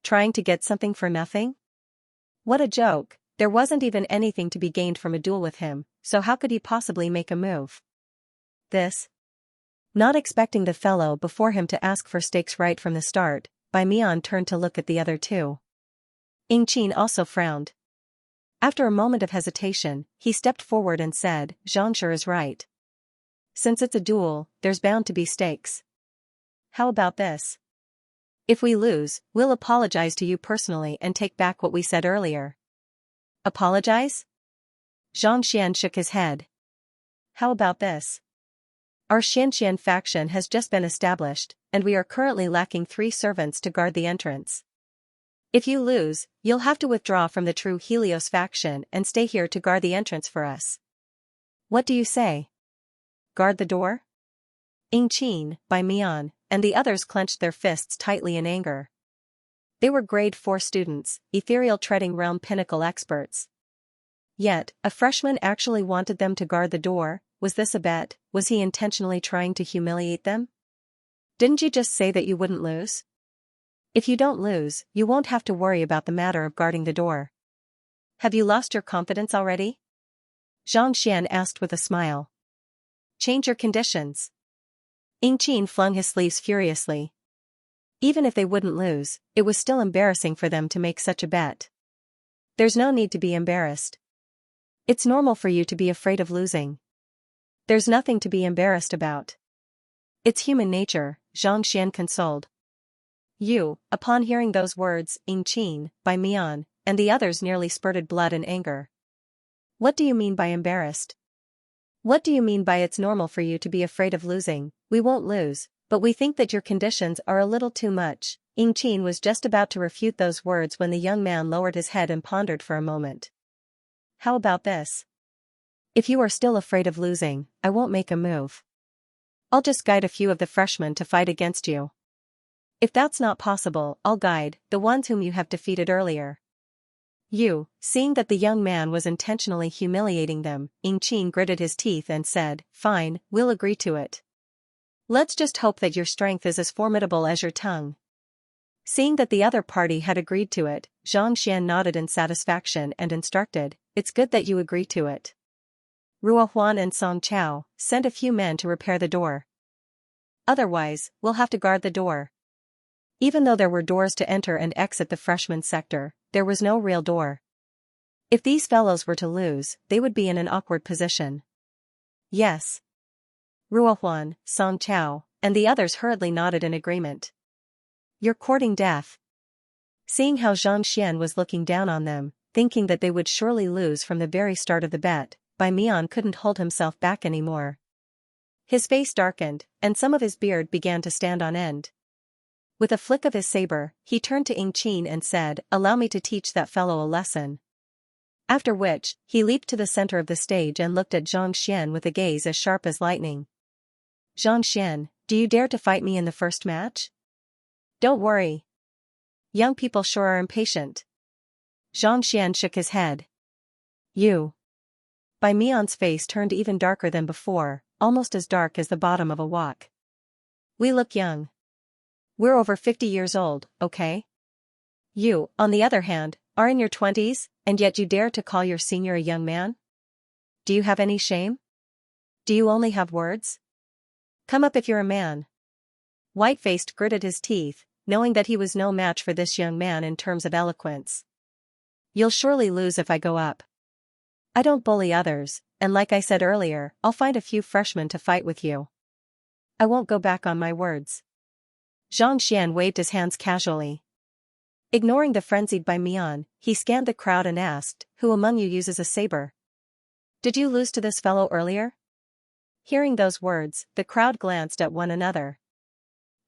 Trying to get something for nothing? What a joke, there wasn't even anything to be gained from a duel with him, so how could he possibly make a move? This? Not expecting the fellow before him to ask for stakes right from the start, Bai Mian turned to look at the other two. Yingqin also frowned. After a moment of hesitation, he stepped forward and said, Xianxia is right. Since it's a duel, there's bound to be stakes. How about this? If we lose, we'll apologize to you personally and take back what we said earlier. Apologize? Zhang Xian shook his head. How about this? Our Xianxia faction has just been established, and we are currently lacking 3 servants to guard the entrance. If you lose, you'll have to withdraw from the true Helios faction and stay here to guard the entrance for us. What do you say? Guard the door? Yingqin, Bai Mian, and the others clenched their fists tightly in anger. They were grade 4 students, ethereal treading realm pinnacle experts. Yet, a freshman actually wanted them to guard the door. Was this a bet? Was he intentionally trying to humiliate them? Didn't you just say that you wouldn't lose? If you don't lose, you won't have to worry about the matter of guarding the door. Have you lost your confidence already? Zhang Xian asked with a smile. Change your conditions. Yingqin flung his sleeves furiously. Even if they wouldn't lose, it was still embarrassing for them to make such a bet. There's no need to be embarrassed. It's normal for you to be afraid of losing. There's nothing to be embarrassed about. It's human nature, Zhang Xian consoled. You, upon hearing those words, Yingqin, Bai Mian, and the others nearly spurted blood in anger. What do you mean by embarrassed? What do you mean by it's normal for you to be afraid of losing? We won't lose, but we think that your conditions are a little too much. Yingqin was just about to refute those words when the young man lowered his head and pondered for a moment. how about this? If you are still afraid of losing, I won't make a move. I'll just guide a few of the freshmen to fight against you. If that's not possible, I'll guide the ones whom you have defeated earlier. Seeing that the young man was intentionally humiliating them, Xianxia gritted his teeth and said, "Fine, we'll agree to it. Let's just hope that your strength is as formidable as your tongue." Seeing that the other party had agreed to it, Xianxia nodded in satisfaction and instructed, "It's good that you agree to it. Ruohuan and Song Chao, send a few men to repair the door. Otherwise, we'll have to guard the door." Even though there were doors to enter and exit the freshman sector, there was no real door. If these fellows were to lose, they would be in an awkward position. Yes. Ruohuan, Song Chao, and the others hurriedly nodded in agreement. "You're courting death." Seeing how Xianxia was looking down on them, thinking that they would surely lose from the very start of the bet, Bai Mian couldn't hold himself back anymore. His face darkened, and some of his beard began to stand on end. With a flick of his saber, he turned to Xianxia and said, "Allow me to teach that fellow a lesson." After which, he leaped to the center of the stage and looked at Xianxia with a gaze as sharp as lightning. "Xianxia, do you dare to fight me in the first match?" "Don't worry. Young people sure are impatient." Xianxia shook his head. "You." Bai Mian's face turned even darker than before, almost as dark as the bottom of a wok. "We look young. We're over 50 years old, okay? You, on the other hand, are in your 20s, and yet you dare to call your senior a young man? Do you have any shame? Do you only have words? Come up if you're a man." White-faced gritted his teeth, knowing that he was no match for this young man in terms of eloquence. "You'll surely lose if I go up. I don't bully others, and like I said earlier, I'll find a few freshmen to fight with you. I won't go back on my words." Xianxia waved his hands casually. Ignoring the frenzied Bai Mian, he scanned the crowd and asked, "Who among you uses a saber? Did you lose to this fellow earlier?" Hearing those words, the crowd glanced at one another.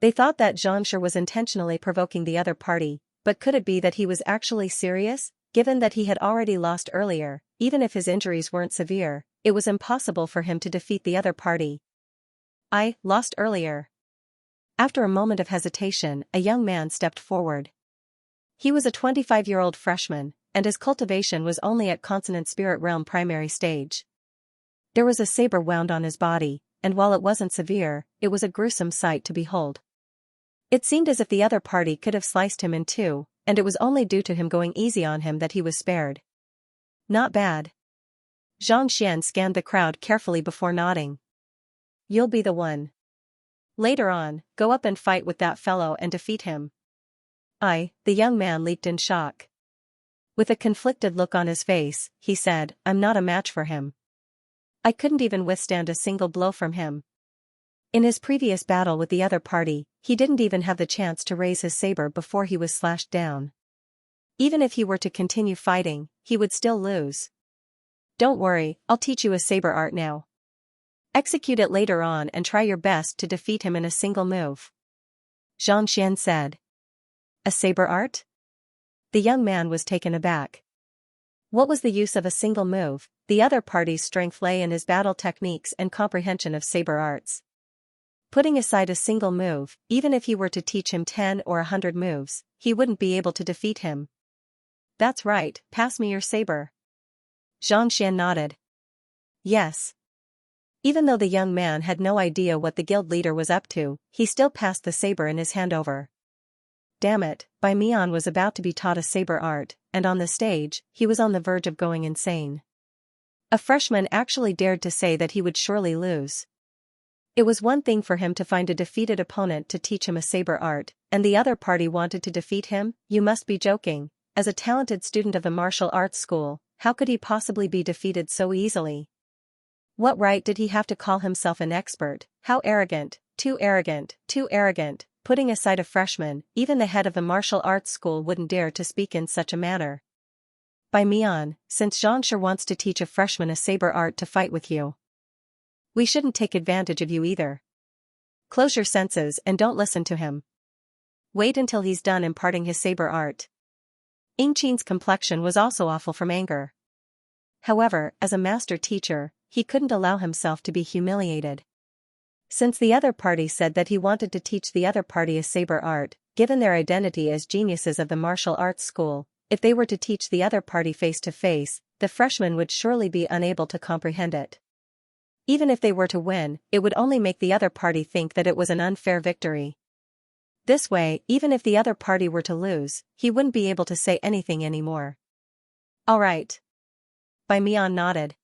They thought that Xianxia was intentionally provoking the other party, but could it be that he was actually serious? Given that he had already lost earlier, even if his injuries weren't severe, it was impossible for him to defeat the other party. "I lost earlier." After a moment of hesitation, a young man stepped forward. He was a 25-year-old freshman, and his cultivation was only at Consonant Spirit Realm primary stage. There was a saber wound on his body, and while it wasn't severe, it was a gruesome sight to behold. It seemed as if the other party could have sliced him in two, and it was only due to him going easy on him that he was spared. "Not bad." Xianxia scanned the crowd carefully before nodding. "You'll be the one. Later on, go up and fight with that fellow and defeat him." The young man leaped in shock. With a conflicted look on his face, he said, "I'm not a match for him. I couldn't even withstand a single blow from him. In his previous battle with the other party, he didn't even have the chance to raise his saber before he was slashed down. Even if he were to continue fighting, he would still lose. Don't worry, I'll teach you a saber art now. Execute it later on and try your best to defeat him in a single move." Xianxia said. "A saber art?" The young man was taken aback. What was the use of a single move? The other party's strength lay in his battle techniques and comprehension of saber arts. Putting aside a single move, even if he were to teach him 10 or 100 moves, he wouldn't be able to defeat him. "That's right, pass me your saber." Xianxia nodded. Yes. Even though the young man had no idea what the guild leader was up to, he still passed the saber in his hand over. Damn it, Bai Mian was about to be taught a saber art, and on the stage, he was on the verge of going insane. A freshman actually dared to say that he would surely lose. It was one thing for him to find a defeated opponent to teach him a saber art, and the other party wanted to defeat him? You must be joking. As a talented student of the martial arts school, how could he possibly be defeated so easily? What right did he have to call himself an expert? How arrogant, too arrogant, too arrogant. Putting aside a freshman, even the head of the martial arts school wouldn't dare to speak in such a manner. Bai Mian, since Xianxia wants to teach a freshman a saber art to fight with you, we shouldn't take advantage of you either. Close your senses and don't listen to him. Wait until he's done imparting his saber art. Xianxia's complexion was also awful from anger. However, as a master teacher, he couldn't allow himself to be humiliated. Since the other party said that he wanted to teach the other party a saber art, given their identity as geniuses of the martial arts school, if they were to teach the other party face to face, the freshmen would surely be unable to comprehend it. Even if they were to win, it would only make the other party think that it was an unfair victory. This way, even if the other party were to lose, he wouldn't be able to say anything anymore. All right. Bai Mian nodded.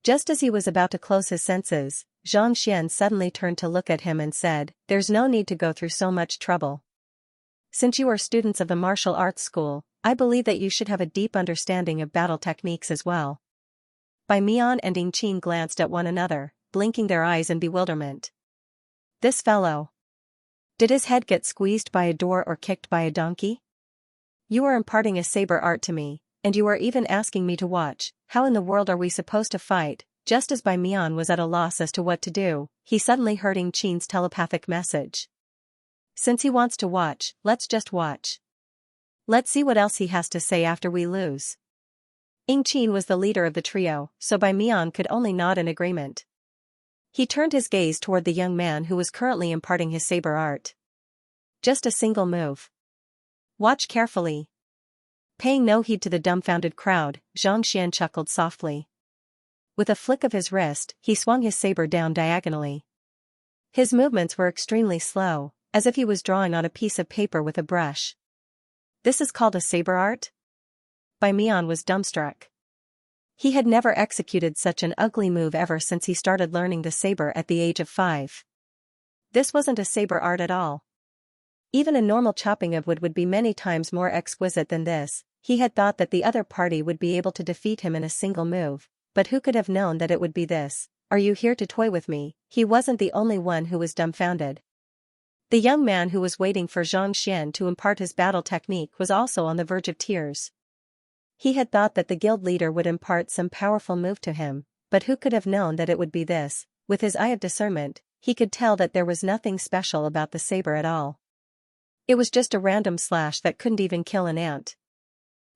Just as he was about to close his senses, Xianxia suddenly turned to look at him and said, "There's no need to go through so much trouble. Since you are students of the martial arts school, I believe that you should have a deep understanding of battle techniques as well." Bai Mian and Yingqin glanced at one another, blinking their eyes in bewilderment. This fellow. Did his head get squeezed by a door or kicked by a donkey? You are imparting a saber art to me, and you are even asking me to watch. How in the world are we supposed to fight? Just as Bai Mian was at a loss as to what to do, he suddenly heard Yingqin's telepathic message. Since he wants to watch, let's just watch. Let's see what else he has to say after we lose. Yingqin was the leader of the trio, so Bai Mian could only nod in agreement. He turned his gaze toward the young man who was currently imparting his saber art. Just a single move. Watch carefully. Paying no heed to the dumbfounded crowd, Xianxia chuckled softly. With a flick of his wrist, he swung his saber down diagonally. His movements were extremely slow, as if he was drawing on a piece of paper with a brush. This is called a saber art? Bai Mian was dumbstruck. He had never executed such an ugly move ever since he started learning the saber at the age of 5. This wasn't a saber art at all. Even a normal chopping of wood would be many times more exquisite than this. He had thought that the other party would be able to defeat him in a single move, but who could have known that it would be this? Are you here to toy with me? He wasn't the only one who was dumbfounded. The young man who was waiting for Xianxia to impart his battle technique was also on the verge of tears. He had thought that the guild leader would impart some powerful move to him, but who could have known that it would be this? With his eye of discernment, he could tell that there was nothing special about the saber at all. It was just a random slash that couldn't even kill an ant.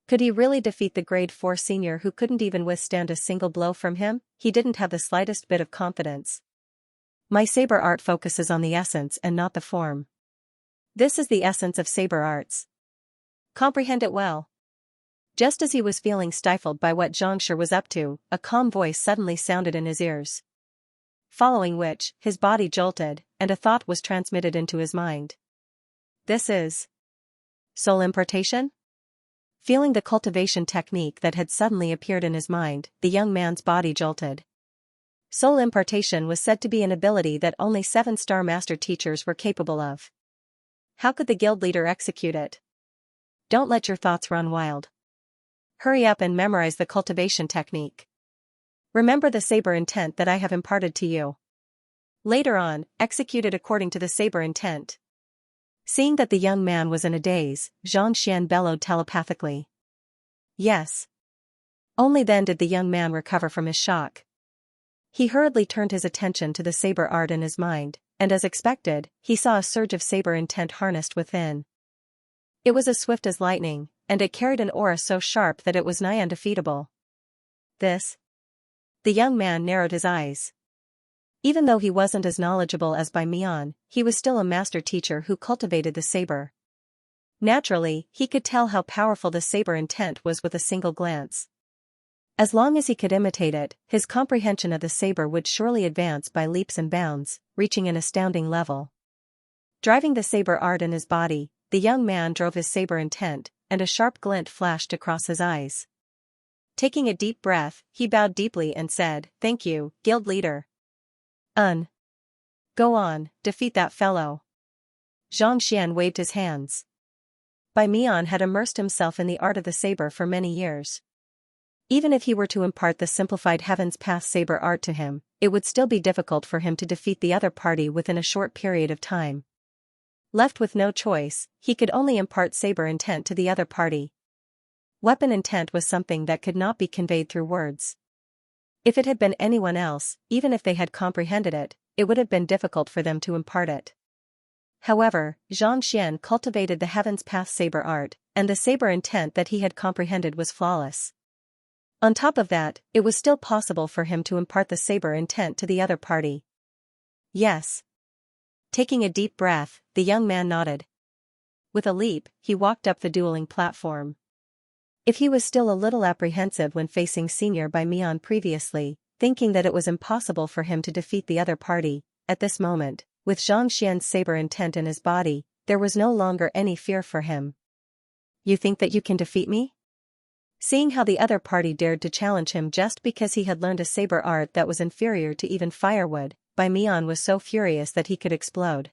Could he really defeat the grade 4 senior who couldn't even withstand a single blow from him? He didn't have the slightest bit of confidence. My saber art focuses on the essence and not the form. This is the essence of saber arts. Comprehend it well. Just as he was feeling stifled by what Xianxia was up to, a calm voice suddenly sounded in his ears. Following which, his body jolted, and a thought was transmitted into his mind. This is soul impartation? Feeling the cultivation technique that had suddenly appeared in his mind, the young man's body jolted. Soul impartation was said to be an ability that only 7-star master teachers were capable of. How could the guild leader execute it? Don't let your thoughts run wild. Hurry up and memorize the cultivation technique. Remember the saber intent that I have imparted to you. Later on, execute it according to the saber intent. Seeing that the young man was in a daze, Xianxia bellowed telepathically. Yes. Only then did the young man recover from his shock. He hurriedly turned his attention to the saber art in his mind, and as expected, he saw a surge of saber intent harnessed within. It was as swift as lightning, and it carried an aura so sharp that it was nigh undefeatable. This? The young man narrowed his eyes. Even though he wasn't as knowledgeable as Bai Mian, he was still a master teacher who cultivated the saber. Naturally, he could tell how powerful the saber intent was with a single glance. As long as he could imitate it, his comprehension of the saber would surely advance by leaps and bounds, reaching an astounding level. Driving the saber art in his body, the young man drove his saber intent, and a sharp glint flashed across his eyes. Taking a deep breath, he bowed deeply and said, "Thank you, guild leader." Go on, defeat that fellow. Xianxia waved his hands. Bai Mian had immersed himself in the art of the saber for many years. Even if he were to impart the simplified Heaven's Path saber art to him, it would still be difficult for him to defeat the other party within a short period of time. Left with no choice, he could only impart saber intent to the other party. Weapon intent was something that could not be conveyed through words. If it had been anyone else, even if they had comprehended it, it would have been difficult for them to impart it. However, Xianxia cultivated the Heaven's Path saber art, and the saber intent that he had comprehended was flawless. On top of that, it was still possible for him to impart the saber intent to the other party. Yes. Taking a deep breath, the young man nodded. With a leap, he walked up the dueling platform. If he was still a little apprehensive when facing Senior by Mian previously, thinking that it was impossible for him to defeat the other party, at this moment, with Xianxia's saber intent in his body, there was no longer any fear for him. You think that you can defeat me? Seeing how the other party dared to challenge him just because he had learned a saber art that was inferior to even firewood, Bai Mian was so furious that he could explode.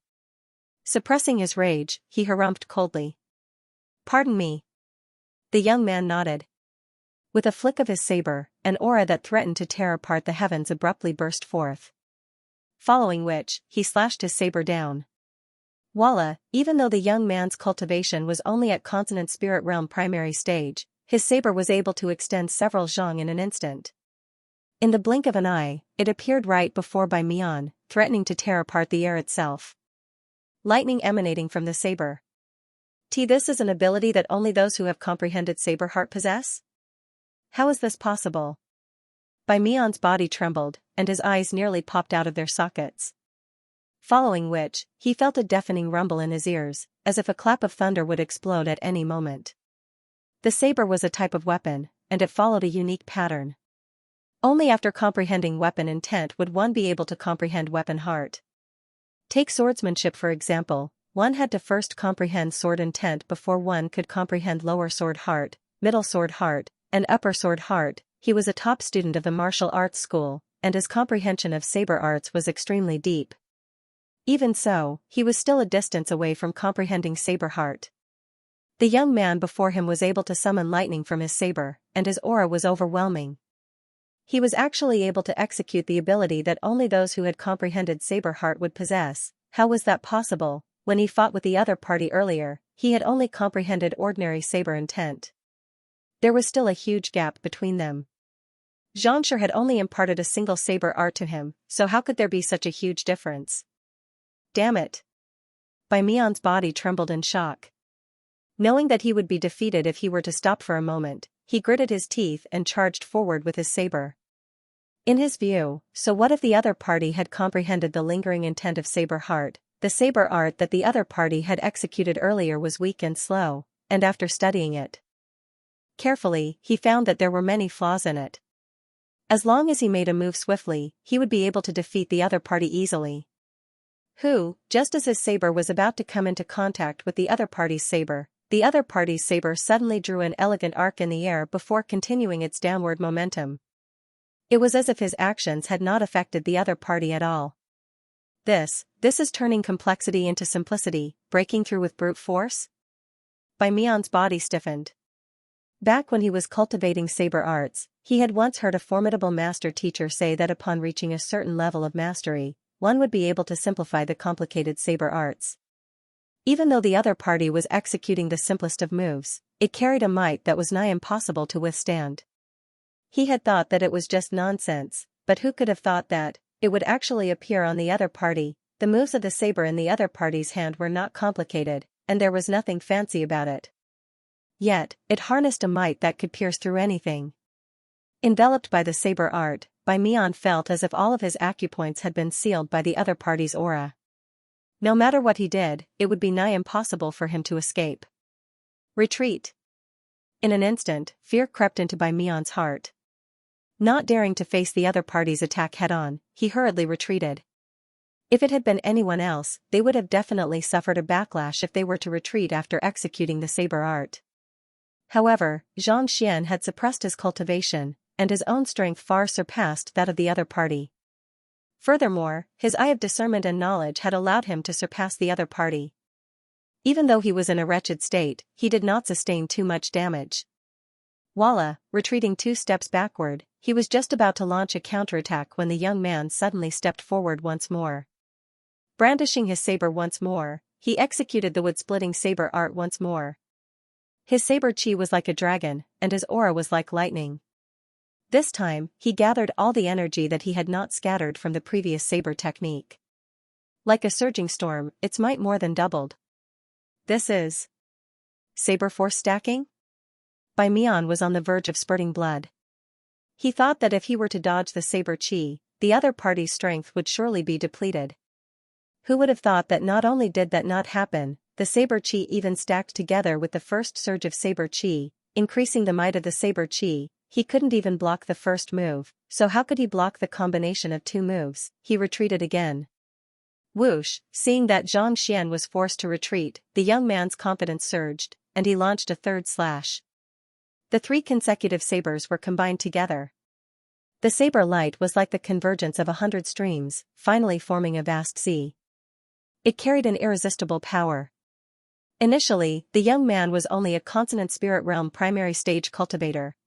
Suppressing his rage, he harumphed coldly. Pardon me. The young man nodded. With a flick of his saber, an aura that threatened to tear apart the heavens abruptly burst forth. Following which, he slashed his saber down. Voila, even though the young man's cultivation was only at consonant spirit realm primary stage, his saber was able to extend several zhang in an instant. In the blink of an eye, it appeared right before Bai Mian, threatening to tear apart the air itself. Lightning emanating from the saber. This is an ability that only those who have comprehended saber heart possess? How is this possible? Bai Mian's body trembled, and his eyes nearly popped out of their sockets. Following which, he felt a deafening rumble in his ears, as if a clap of thunder would explode at any moment. The saber was a type of weapon, and it followed a unique pattern. Only after comprehending weapon intent would one be able to comprehend weapon heart. Take swordsmanship for example, one had to first comprehend sword intent before one could comprehend lower sword heart, middle sword heart, and upper sword heart. He was a top student of the martial arts school, and his comprehension of saber arts was extremely deep. Even so, he was still a distance away from comprehending saber heart. The young man before him was able to summon lightning from his saber, and his aura was overwhelming. He was actually able to execute the ability that only those who had comprehended saber heart would possess. How was that possible? When he fought with the other party earlier, he had only comprehended ordinary saber intent. There was still a huge gap between them. Xianxia had only imparted a single saber art to him, so how could there be such a huge difference? Damn it! Bai Mian's body trembled in shock. Knowing that he would be defeated if he were to stop for a moment, he gritted his teeth and charged forward with his saber. In his view, so what if the other party had comprehended the lingering intent of saber heart? The saber art that the other party had executed earlier was weak and slow, and after studying it carefully, he found that there were many flaws in it. As long as he made a move swiftly, he would be able to defeat the other party easily. Just as his saber was about to come into contact with the other party's saber suddenly drew an elegant arc in the air before continuing its downward momentum. It was as if his actions had not affected the other party at all. This is turning complexity into simplicity, breaking through with brute force? Bai Mian's body stiffened. Back when he was cultivating saber arts, he had once heard a formidable master teacher say that upon reaching a certain level of mastery, one would be able to simplify the complicated saber arts. Even though the other party was executing the simplest of moves, it carried a might that was nigh impossible to withstand. He had thought that it was just nonsense, but who could have thought that it would actually appear on the other party? The moves of the saber in the other party's hand were not complicated, and there was nothing fancy about it. Yet, it harnessed a might that could pierce through anything. Enveloped by the saber art, Bai Mian felt as if all of his acupoints had been sealed by the other party's aura. No matter what he did, it would be nigh impossible for him to escape. Retreat. In an instant, fear crept into Bai Mian's heart. Not daring to face the other party's attack head-on, he hurriedly retreated. If it had been anyone else, they would have definitely suffered a backlash if they were to retreat after executing the saber art. However, Xianxia had suppressed his cultivation, and his own strength far surpassed that of the other party. Furthermore, his eye of discernment and knowledge had allowed him to surpass the other party. Even though he was in a wretched state, he did not sustain too much damage. Voila, retreating 2 steps backward, he was just about to launch a counterattack when the young man suddenly stepped forward once more. Brandishing his saber once more, he executed the wood-splitting saber art once more. His saber chi was like a dragon, and his aura was like lightning. This time, he gathered all the energy that he had not scattered from the previous saber technique. Like a surging storm, its might more than doubled. This is saber force stacking? Bai Mian was on the verge of spurting blood. He thought that if he were to dodge the saber chi, the other party's strength would surely be depleted. Who would have thought that not only did that not happen, the saber chi even stacked together with the first surge of saber chi, increasing the might of the saber chi. He couldn't even block the first move, so how could he block the combination of two moves? He retreated again. Whoosh, seeing that Xianxia was forced to retreat, the young man's confidence surged, and he launched a third slash. The 3 consecutive sabers were combined together. The saber light was like the convergence of 100 streams, finally forming a vast sea. It carried an irresistible power. Initially, the young man was only a consonant spirit realm primary stage cultivator.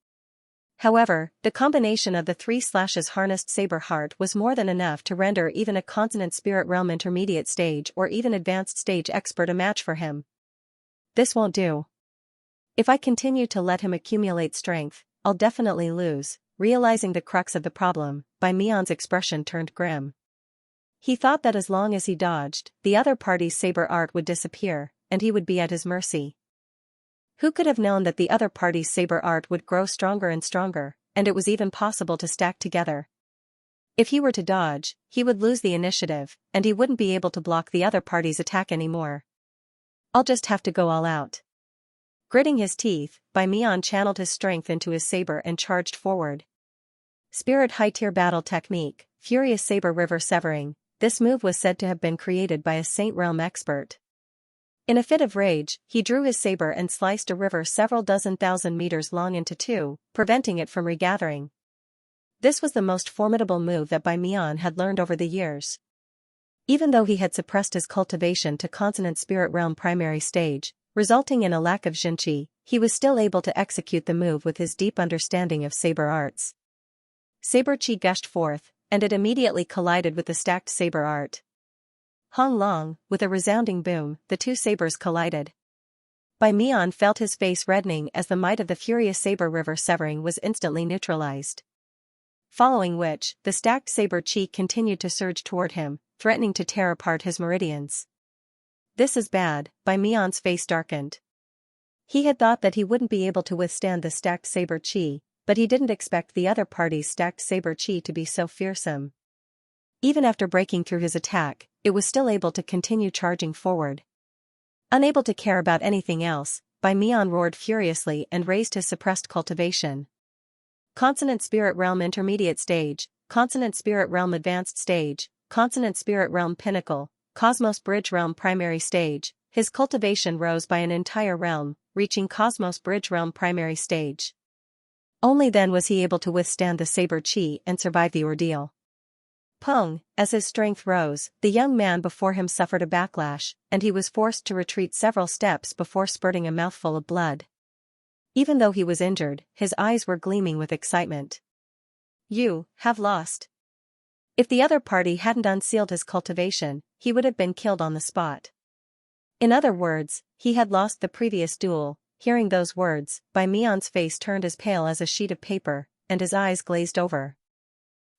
However, the combination of the 3 slashes harnessed saber heart was more than enough to render even a consonant spirit realm intermediate stage or even advanced stage expert a match for him. This won't do. If I continue to let him accumulate strength, I'll definitely lose. Realizing the crux of the problem, Bai Mian's expression turned grim. He thought that as long as he dodged, the other party's saber art would disappear, and he would be at his mercy. Who could have known that the other party's saber art would grow stronger and stronger, and it was even possible to stack together? If he were to dodge, he would lose the initiative, and he wouldn't be able to block the other party's attack anymore. I'll just have to go all out. Gritting his teeth, Bai Mian channeled his strength into his saber and charged forward. Spirit High-Tier Battle Technique, Furious Saber River Severing. This move was said to have been created by a Saint Realm expert. In a fit of rage, he drew his saber and sliced a river several dozen thousand meters long into 2, preventing it from regathering. This was the most formidable move that Bai Mian had learned over the years. Even though he had suppressed his cultivation to consonant spirit realm primary stage, resulting in a lack of Xianxia, he was still able to execute the move with his deep understanding of saber arts. Saber chi gushed forth, and it immediately collided with the stacked saber art. Hong long, with a resounding boom, the 2 sabers collided. Bai Mian felt his face reddening as the might of the furious saber river severing was instantly neutralized. Following which, the stacked saber chi continued to surge toward him, threatening to tear apart his meridians. This is bad. Bai Mian's face darkened. He had thought that he wouldn't be able to withstand the stacked saber chi, but he didn't expect the other party's stacked saber chi to be so fearsome. Even after breaking through his attack, it was still able to continue charging forward. Unable to care about anything else, Bai Mian roared furiously and raised his suppressed cultivation. Consonant Spirit Realm Intermediate Stage, Consonant Spirit Realm Advanced Stage, Consonant Spirit Realm Pinnacle, Cosmos Bridge Realm Primary Stage. His cultivation rose by an entire realm, reaching Cosmos Bridge Realm Primary Stage. Only then was he able to withstand the saber chi and survive the ordeal. Pung, as his strength rose, the young man before him suffered a backlash, and he was forced to retreat several steps before spurting a mouthful of blood. Even though he was injured, his eyes were gleaming with excitement. You have lost. If the other party hadn't unsealed his cultivation, he would have been killed on the spot. In other words, he had lost the previous duel. Hearing those words, Bai Mian's face turned as pale as a sheet of paper, and his eyes glazed over.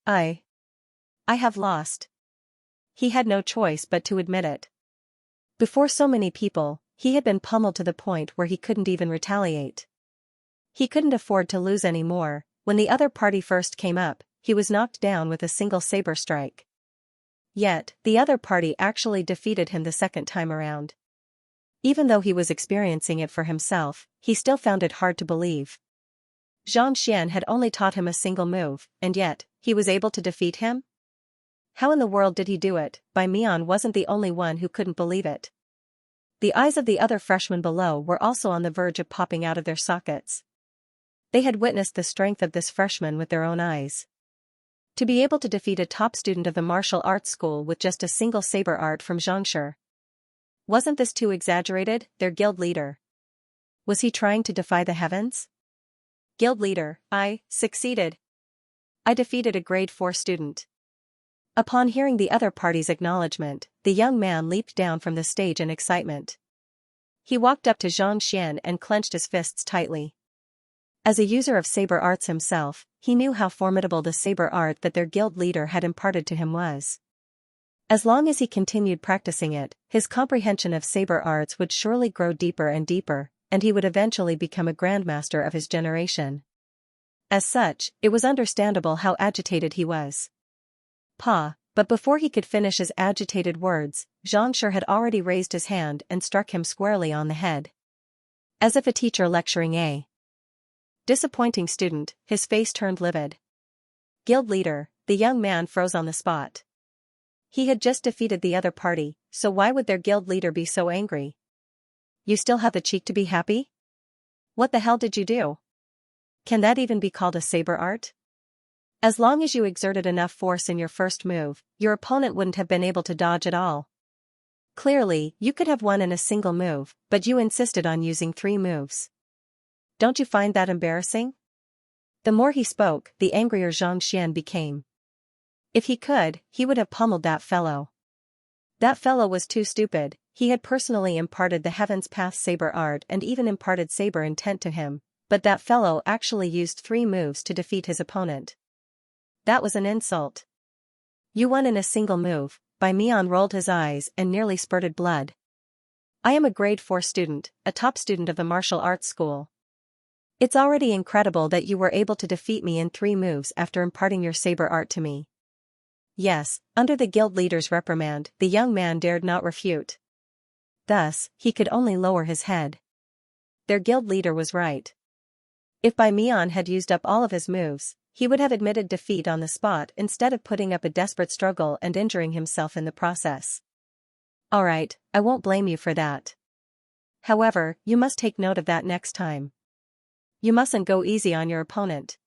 I have lost. He had no choice but to admit it. Before so many people, he had been pummeled to the point where he couldn't even retaliate. He couldn't afford to lose any more. When the other party first came up, he was knocked down with a single saber strike. Yet, the other party actually defeated him the second time around. Even though he was experiencing it for himself, he still found it hard to believe. Xianxia had only taught him a single move, and yet, he was able to defeat him? How in the world did he do it? Bai Mian wasn't the only one who couldn't believe it. The eyes of the other freshmen below were also on the verge of popping out of their sockets. They had witnessed the strength of this freshman with their own eyes. To be able to defeat a top student of the martial arts school with just a single saber art from Xianxia. Wasn't this too exaggerated? Their guild leader. Was he trying to defy the heavens? Guild leader, I succeeded. I defeated a grade 4 student. Upon hearing the other party's acknowledgement, the young man leaped down from the stage in excitement. He walked up to Xianxia and clenched his fists tightly. As a user of saber arts himself, he knew how formidable the saber art that their guild leader had imparted to him was. As long as he continued practicing it, his comprehension of saber arts would surely grow deeper and deeper, and he would eventually become a grandmaster of his generation. As such, it was understandable how agitated he was. But before he could finish his agitated words, Xianxia had already raised his hand and struck him squarely on the head. As if a teacher lecturing a disappointing student, his face turned livid. Guild leader, the young man froze on the spot. He had just defeated the other party, so why would their guild leader be so angry? You still have the cheek to be happy? What the hell did you do? Can that even be called a saber art? As long as you exerted enough force in your first move, your opponent wouldn't have been able to dodge at all. Clearly, you could have won in a single move, but you insisted on using 3 moves. Don't you find that embarrassing? The more he spoke, the angrier Xianxia became. If he could, he would have pummeled that fellow. That fellow was too stupid. He had personally imparted the Heaven's Path saber art and even imparted saber intent to him, but that fellow actually used 3 moves to defeat his opponent. That was an insult. You won in a single move. Bai Mian rolled his eyes and nearly spurted blood. I am a grade 4 student, a top student of the martial arts school. It's already incredible that you were able to defeat me in 3 moves after imparting your saber art to me. Yes, under the guild leader's reprimand, the young man dared not refute. Thus, he could only lower his head. Their guild leader was right. If Bai Mian had used up all of his moves, he would have admitted defeat on the spot instead of putting up a desperate struggle and injuring himself in the process. Alright, I won't blame you for that. However, you must take note of that next time. You mustn't go easy on your opponent.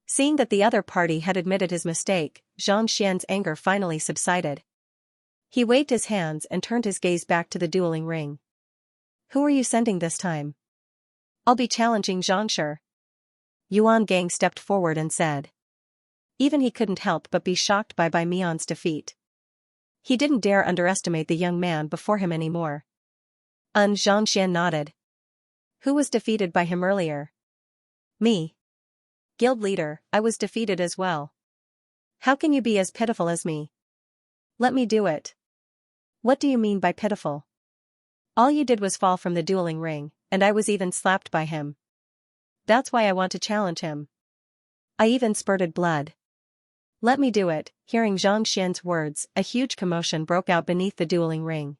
Seeing that the other party had admitted his mistake, Xianxia's anger finally subsided. He waved his hands and turned his gaze back to the dueling ring. Who are you sending this time? I'll be challenging Xianxia. Yuan Gang stepped forward and said. Even he couldn't help but be shocked by Bai Mian's defeat. He didn't dare underestimate the young man before him anymore. Xianxia nodded. Who was defeated by him earlier? Me. Guild leader, I was defeated as well. How can you be as pitiful as me? Let me do it. What do you mean by pitiful? All you did was fall from the dueling ring, and I was even slapped by him. That's why I want to challenge him. I even spurted blood. Let me do it. Hearing Xianxia's words, a huge commotion broke out beneath the dueling ring.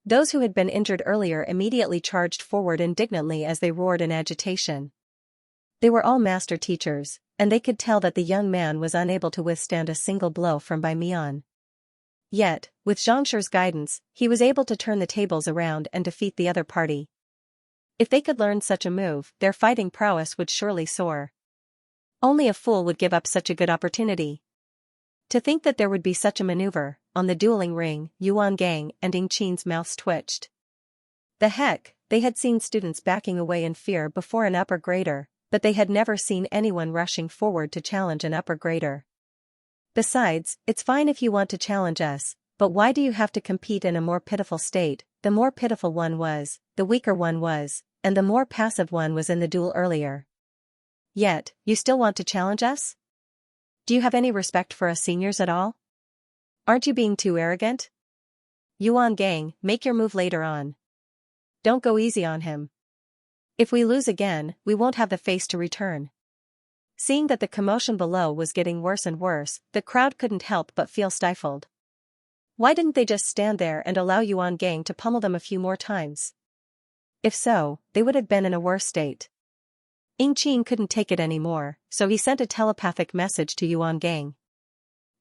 Those who had been injured earlier immediately charged forward indignantly as they roared in agitation. They were all master teachers, and they could tell that the young man was unable to withstand a single blow from Bai Mian. Yet, with Xianxia's guidance, he was able to turn the tables around and defeat the other party. If they could learn such a move, their fighting prowess would surely soar. Only a fool would give up such a good opportunity. To think that there would be such a maneuver, on the dueling ring, Yuan Gang and Ying Qin's mouths twitched. The heck, they had seen students backing away in fear before an upper grader, but they had never seen anyone rushing forward to challenge an upper grader. Besides, it's fine if you want to challenge us, but why do you have to compete in a more pitiful state? The more pitiful one was, the weaker one was, and the more passive one was in the duel earlier. Yet, you still want to challenge us? Do you have any respect for us seniors at all? Aren't you being too arrogant? Yuan Gang, make your move later on. Don't go easy on him. If we lose again, we won't have the face to return. Seeing that the commotion below was getting worse and worse, the crowd couldn't help but feel stifled. Why didn't they just stand there and allow Yuan Gang to pummel them a few more times? If so, they would have been in a worse state. Ying Qin couldn't take it anymore, so he sent a telepathic message to Yuan Gang.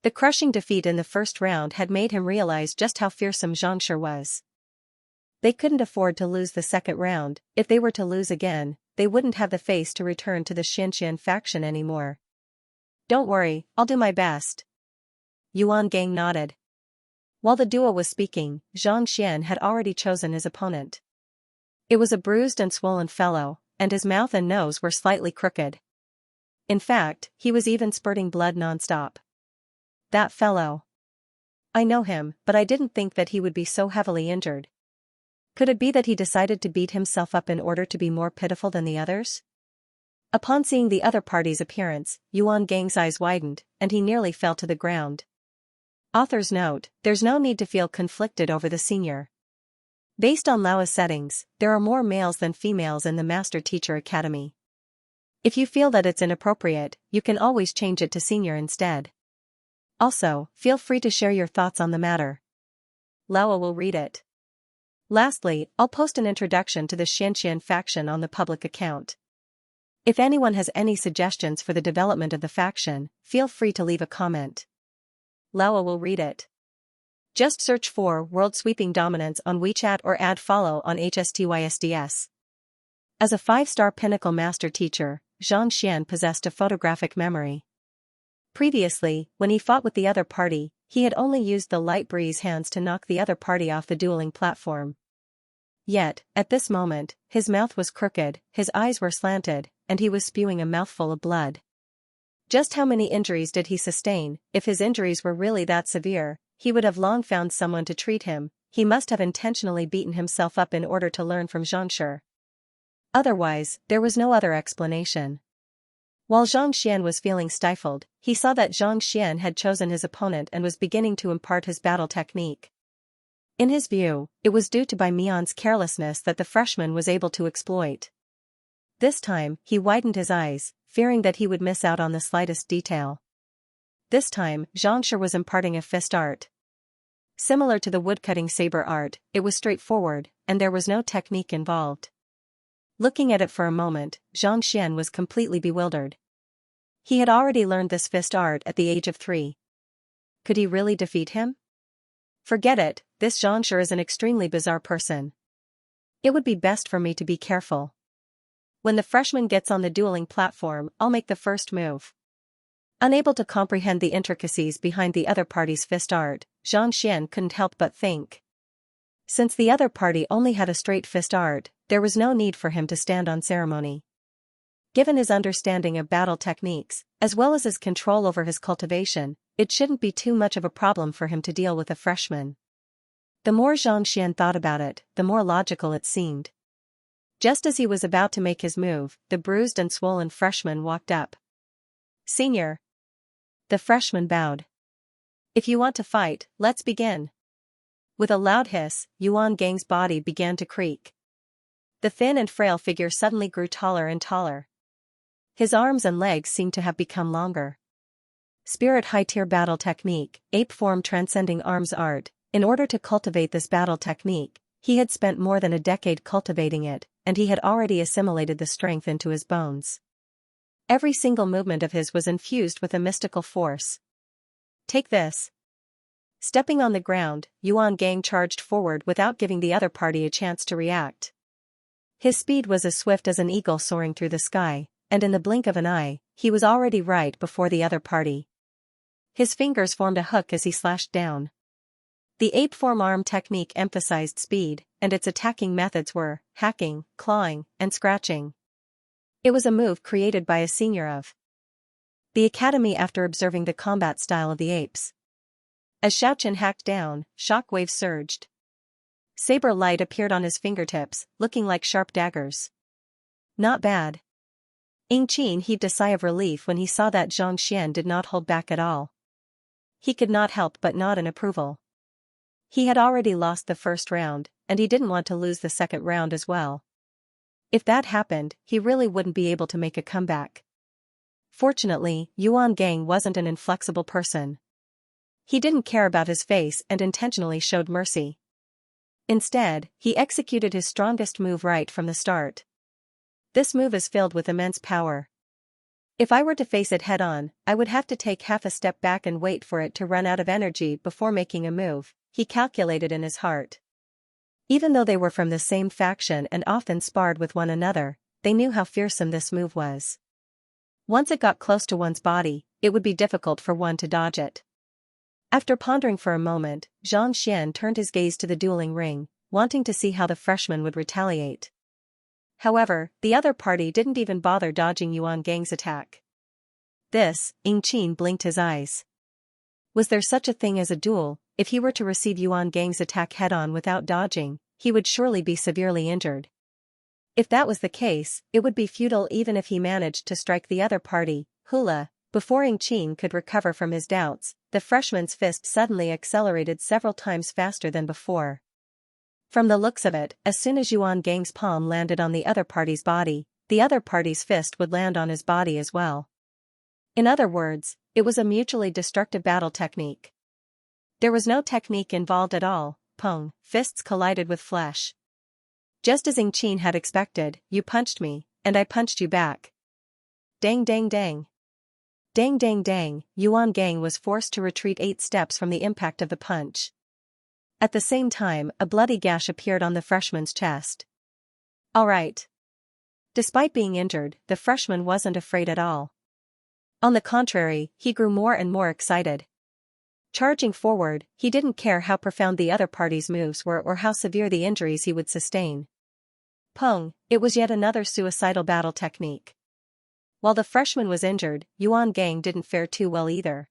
The crushing defeat in the first round had made him realize just how fearsome Xianxia was. They couldn't afford to lose the second round. If they were to lose again, they wouldn't have the face to return to the Xianxia faction anymore. Don't worry, I'll do my best. Yuan Gang nodded. While the duo was speaking, Xianxia had already chosen his opponent. It was a bruised and swollen fellow, and his mouth and nose were slightly crooked. In fact, he was even spurting blood non-stop. That fellow. I know him, but I didn't think that he would be so heavily injured. Could it be that he decided to beat himself up in order to be more pitiful than the others? Upon seeing the other party's appearance, Yuan Gang's eyes widened, and he nearly fell to the ground. Author's note: there's no need to feel conflicted over the senior. Based on Lao's settings, there are more males than females in the Master Teacher Academy. If you feel that it's inappropriate, you can always change it to senior instead. Also, feel free to share your thoughts on the matter. Laowa will read it. Lastly, I'll post an introduction to the Xianxia faction on the public account. If anyone has any suggestions for the development of the faction, feel free to leave a comment. Laowa will read it. Just search for World Sweeping Dominance on WeChat or add follow on HSTYSDS. As a 5-star pinnacle master teacher, Xianxia possessed a photographic memory. Previously, when he fought with the other party, he had only used the light breeze hands to knock the other party off the dueling platform. Yet, at this moment, his mouth was crooked, his eyes were slanted, and he was spewing a mouthful of blood. Just how many injuries did he sustain? If his injuries were really that severe, he would have long found someone to treat him. He must have intentionally beaten himself up in order to learn from Xianxia. Otherwise, there was no other explanation. While Xianxia was feeling stifled, he saw that Xianxia had chosen his opponent and was beginning to impart his battle technique. In his view, it was due to Bai Mian's carelessness that the freshman was able to exploit. This time, he widened his eyes, fearing that he would miss out on the slightest detail. This time, Xianxia was imparting a fist art. Similar to the woodcutting saber art, it was straightforward, and there was no technique involved. Looking at it for a moment, Xianxia was completely bewildered. He had already learned this fist art at the age of 3. Could he really defeat him? Forget it, this Xianxia is an extremely bizarre person. It would be best for me to be careful. When the freshman gets on the dueling platform, I'll make the first move. Unable to comprehend the intricacies behind the other party's fist art, Xianxia couldn't help but think. Since the other party only had a straight fist art, there was no need for him to stand on ceremony. Given his understanding of battle techniques, as well as his control over his cultivation, it shouldn't be too much of a problem for him to deal with a freshman. The more Xianxia thought about it, the more logical it seemed. Just as he was about to make his move, the bruised and swollen freshman walked up. "Senior." The freshman bowed. "If you want to fight, let's begin." With a loud hiss, Yuan Gang's body began to creak. The thin and frail figure suddenly grew taller and taller. His arms and legs seemed to have become longer. Spirit high-tier battle technique, ape form transcending arms art. In order to cultivate this battle technique, he had spent more than a decade cultivating it, and he had already assimilated the strength into his bones. Every single movement of his was infused with a mystical force. "Take this." Stepping on the ground, Yuan Gang charged forward without giving the other party a chance to react. His speed was as swift as an eagle soaring through the sky, and in the blink of an eye, he was already right before the other party. His fingers formed a hook as he slashed down. The ape form arm technique emphasized speed, and its attacking methods were hacking, clawing, and scratching. It was a move created by a senior of the academy after observing the combat style of the apes. As Xiaoqian hacked down, shock waves surged. Saber light appeared on his fingertips, looking like sharp daggers. Not bad. Yingqin heaved a sigh of relief when he saw that Xianxia did not hold back at all. He could not help but nod in approval. He had already lost the first round, and he didn't want to lose the second round as well. If that happened, he really wouldn't be able to make a comeback. Fortunately, Yuan Gang wasn't an inflexible person. He didn't care about his face and intentionally showed mercy. Instead, he executed his strongest move right from the start. This move is filled with immense power. If I were to face it head-on, I would have to take half a step back and wait for it to run out of energy before making a move, he calculated in his heart. Even though they were from the same faction and often sparred with one another, they knew how fearsome this move was. Once it got close to one's body, it would be difficult for one to dodge it. After pondering for a moment, Xianxia turned his gaze to the dueling ring, wanting to see how the freshman would retaliate. However, the other party didn't even bother dodging Yuan Gang's attack. Yingqin blinked his eyes. Was there such a thing as a duel? If he were to receive Yuan Gang's attack head-on without dodging, he would surely be severely injured. If that was the case, it would be futile even if he managed to strike the other party. Hula. Before Yingqin could recover from his doubts, the freshman's fist suddenly accelerated several times faster than before. From the looks of it, as soon as Yuan Gang's palm landed on the other party's body, the other party's fist would land on his body as well. In other words, it was a mutually destructive battle technique. There was no technique involved at all. Pong, fists collided with flesh. Just as Xianxia had expected, you punched me, and I punched you back. Dang dang dang. Dang dang dang, Yuan Gang was forced to retreat 8 steps from the impact of the punch. At the same time, a bloody gash appeared on the freshman's chest. All right. Despite being injured, the freshman wasn't afraid at all. On the contrary, he grew more and more excited. Charging forward, he didn't care how profound the other party's moves were or how severe the injuries he would sustain. Pong, it was yet another suicidal battle technique. While the freshman was injured, Yuan Gang didn't fare too well either.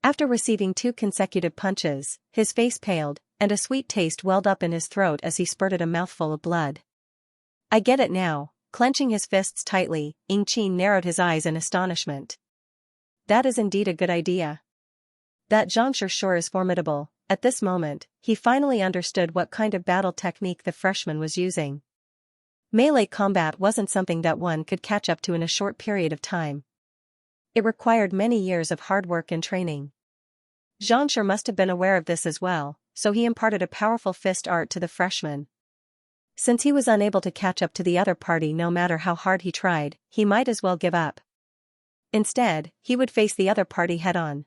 After receiving 2 consecutive punches, his face paled, and a sweet taste welled up in his throat as he spurted a mouthful of blood. I get it now. Clenching his fists tightly, Xianxia narrowed his eyes in astonishment. That is indeed a good idea. That Xianxia sure is formidable. At this moment, he finally understood what kind of battle technique the freshman was using. Melee combat wasn't something that one could catch up to in a short period of time. It required many years of hard work and training. Xianxia must have been aware of this as well, so he imparted a powerful fist art to the freshman. Since he was unable to catch up to the other party no matter how hard he tried, he might as well give up. Instead, he would face the other party head-on.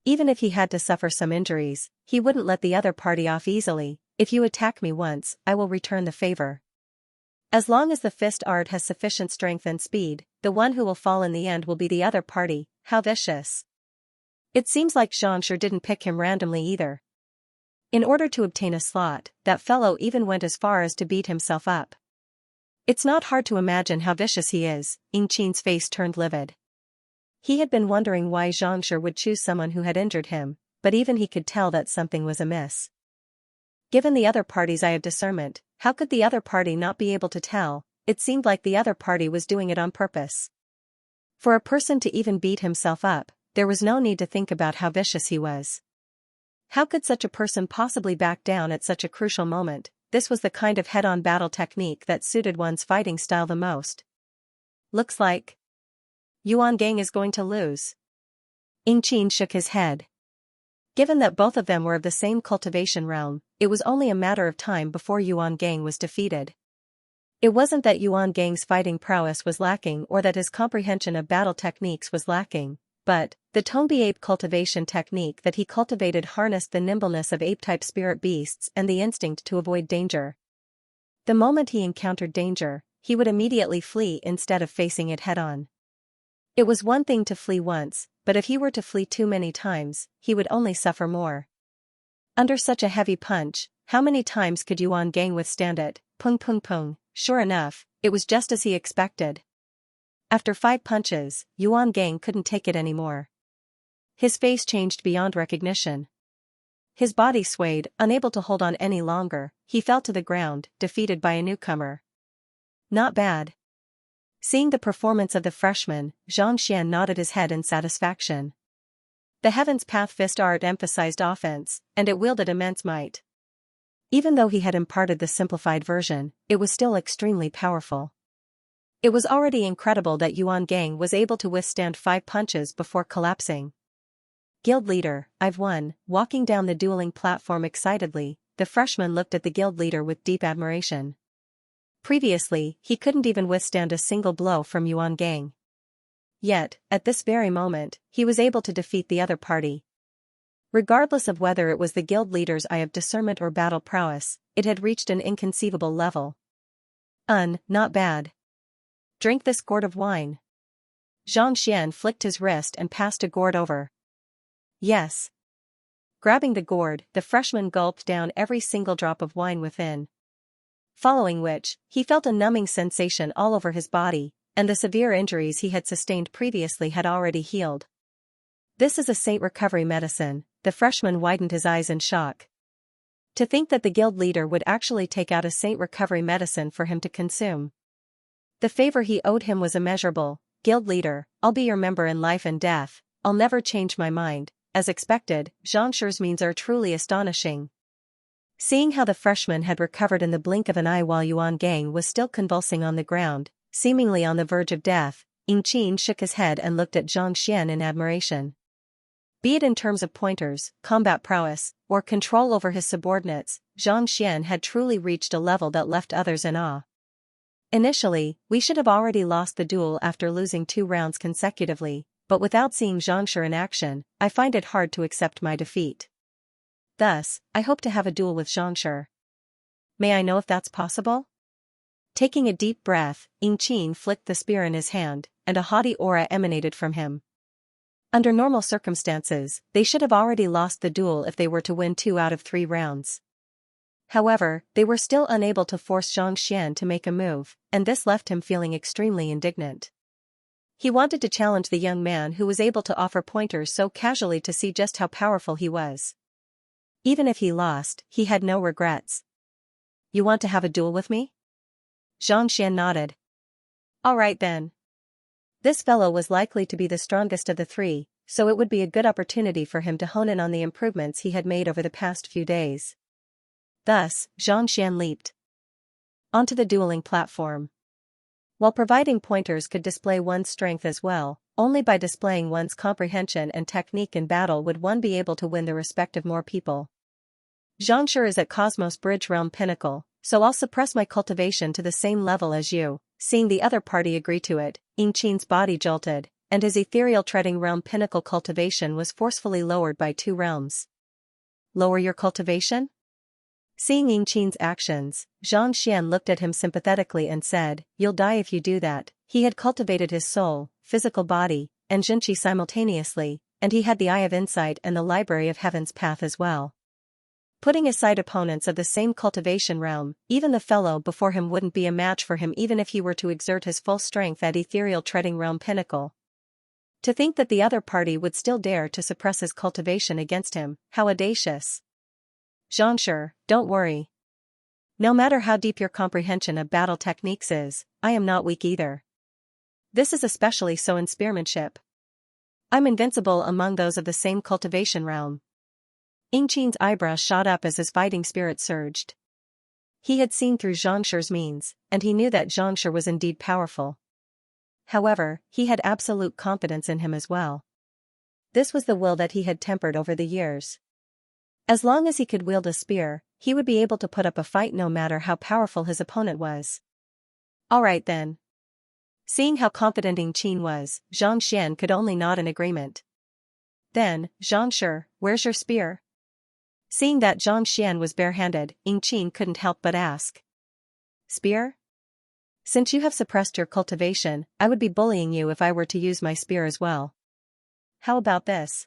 Even if he had to suffer some injuries, he wouldn't let the other party off easily. If you attack me once, I will return the favor. As long as the fist art has sufficient strength and speed, the one who will fall in the end will be the other party. How vicious. It seems like Xianxia didn't pick him randomly either. In order to obtain a slot, that fellow even went as far as to beat himself up. It's not hard to imagine how vicious he is. Xianxia's face turned livid. He had been wondering why Xianxia would choose someone who had injured him, but even he could tell that something was amiss. Given the other party's eye of discernment, how could the other party not be able to tell? It seemed like the other party was doing it on purpose. For a person to even beat himself up, there was no need to think about how vicious he was. How could such a person possibly back down at such a crucial moment? This was the kind of head-on battle technique that suited one's fighting style the most. Looks like Yuan Gang is going to lose. Xianxia shook his head. Given that both of them were of the same cultivation realm, it was only a matter of time before Yuan Gang was defeated. It wasn't that Yuan Gang's fighting prowess was lacking or that his comprehension of battle techniques was lacking, but the Tongbi ape cultivation technique that he cultivated harnessed the nimbleness of ape-type spirit beasts and the instinct to avoid danger. The moment he encountered danger, he would immediately flee instead of facing it head-on. It was one thing to flee once, but if he were to flee too many times, he would only suffer more. Under such a heavy punch, how many times could Yuan Gang withstand it? Pung pung pung. Sure enough, it was just as he expected. After 5 punches, Yuan Gang couldn't take it anymore. His face changed beyond recognition. His body swayed, unable to hold on any longer. He fell to the ground, defeated by a newcomer. Not bad. Seeing the performance of the freshman, Xianxia nodded his head in satisfaction. The Heaven's Path fist art emphasized offense, and it wielded immense might. Even though he had imparted the simplified version, it was still extremely powerful. It was already incredible that Yuan Gang was able to withstand 5 punches before collapsing. Guild leader, I've won. Walking down the dueling platform excitedly, the freshman looked at the guild leader with deep admiration. Previously, he couldn't even withstand a single blow from Yuan Gang. Yet, at this very moment, he was able to defeat the other party. Regardless of whether it was the guild leader's eye of discernment or battle prowess, it had reached an inconceivable level. Not bad. Drink this gourd of wine. Xianxia flicked his wrist and passed a gourd over. Yes. Grabbing the gourd, the freshman gulped down every single drop of wine within. Following which, he felt a numbing sensation all over his body, and the severe injuries he had sustained previously had already healed. This is a saint recovery medicine. The freshman widened his eyes in shock. To think that the guild leader would actually take out a saint recovery medicine for him to consume. The favor he owed him was immeasurable. Guild leader, I'll be your member in life and death. I'll never change my mind. As expected, Xianxia's means are truly astonishing. Seeing how the freshman had recovered in the blink of an eye while Yuan Gang was still convulsing on the ground, seemingly on the verge of death, Yingqin shook his head and looked at Xianxia in admiration. Be it in terms of pointers, combat prowess, or control over his subordinates, Xianxia had truly reached a level that left others in awe. Initially, we should have already lost the duel after losing 2 rounds consecutively, but without seeing Xianxia in action, I find it hard to accept my defeat. Thus, I hope to have a duel with Xianxia. May I know if that's possible? Taking a deep breath, Yingqin flicked the spear in his hand, and a haughty aura emanated from him. Under normal circumstances, they should have already lost the duel if they were to win 2 out of 3 rounds. However, they were still unable to force Xianxia to make a move, and this left him feeling extremely indignant. He wanted to challenge the young man who was able to offer pointers so casually to see just how powerful he was. Even if he lost, he had no regrets. You want to have a duel with me? Xianxia nodded. All right then. This fellow was likely to be the strongest of the 3, so it would be a good opportunity for him to hone in on the improvements he had made over the past few days. Thus, Xianxia leaped onto the dueling platform. While providing pointers could display one's strength as well, only by displaying one's comprehension and technique in battle would one be able to win the respect of more people. Xianxia is at Cosmos Bridge Realm Pinnacle, so I'll suppress my cultivation to the same level as you. Seeing the other party agree to it, Yingqin's body jolted, and his ethereal treading realm pinnacle cultivation was forcefully lowered by 2 realms. Lower your cultivation? Seeing Yingqin's actions, Xianxia looked at him sympathetically and said, You'll die if you do that. He had cultivated his soul, physical body, and Jinqi simultaneously, and he had the Eye of Insight and the Library of Heaven's Path as well. Putting aside opponents of the same cultivation realm, even the fellow before him wouldn't be a match for him even if he were to exert his full strength at ethereal treading realm pinnacle. To think that the other party would still dare to suppress his cultivation against him, how audacious. Xianxia, don't worry. No matter how deep your comprehension of battle techniques is, I am not weak either. This is especially so in spearmanship. I'm invincible among those of the same cultivation realm. Yingqin's eyebrows shot up as his fighting spirit surged. He had seen through Xianxia's means, and he knew that Xianxia was indeed powerful. However, he had absolute confidence in him as well. This was the will that he had tempered over the years. As long as he could wield a spear, he would be able to put up a fight no matter how powerful his opponent was. All right then. Seeing how confident Yingqin was, Xianxia could only nod in agreement. Then, Xianxia, where's your spear? Seeing that Xianxia was barehanded, Yingqin couldn't help but ask. Spear? Since you have suppressed your cultivation, I would be bullying you if I were to use my spear as well. How about this?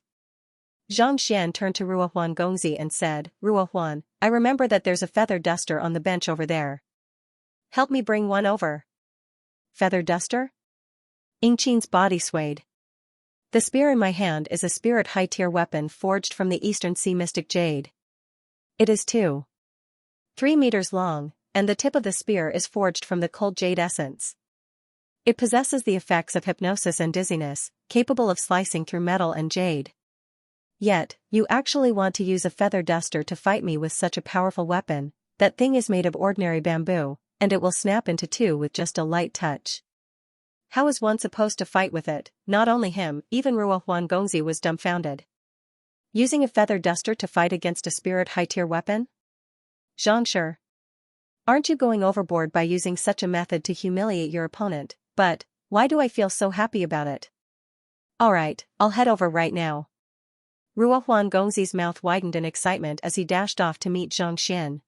Xianxia turned to Ruohuan Gongzi and said, Ruohuan, I remember that there's a feather duster on the bench over there. Help me bring one over. Feather duster? Yingqin's body swayed. The spear in my hand is a spirit high-tier weapon forged from the Eastern Sea mystic jade. It is 3 meters long, and the tip of the spear is forged from the cold jade essence. It possesses the effects of hypnosis and dizziness, capable of slicing through metal and jade. Yet, you actually want to use a feather duster to fight me with such a powerful weapon. That thing is made of ordinary bamboo, and it will snap into 2 with just a light touch. How is one supposed to fight with it? Not only him, even Ruohuan Gongzi was dumbfounded. Using a feather duster to fight against a spirit high-tier weapon? Xianxia. Aren't you going overboard by using such a method to humiliate your opponent? But, why do I feel so happy about it? Alright, I'll head over right now. Ruohuan Gongzi's mouth widened in excitement as he dashed off to meet Xianxia.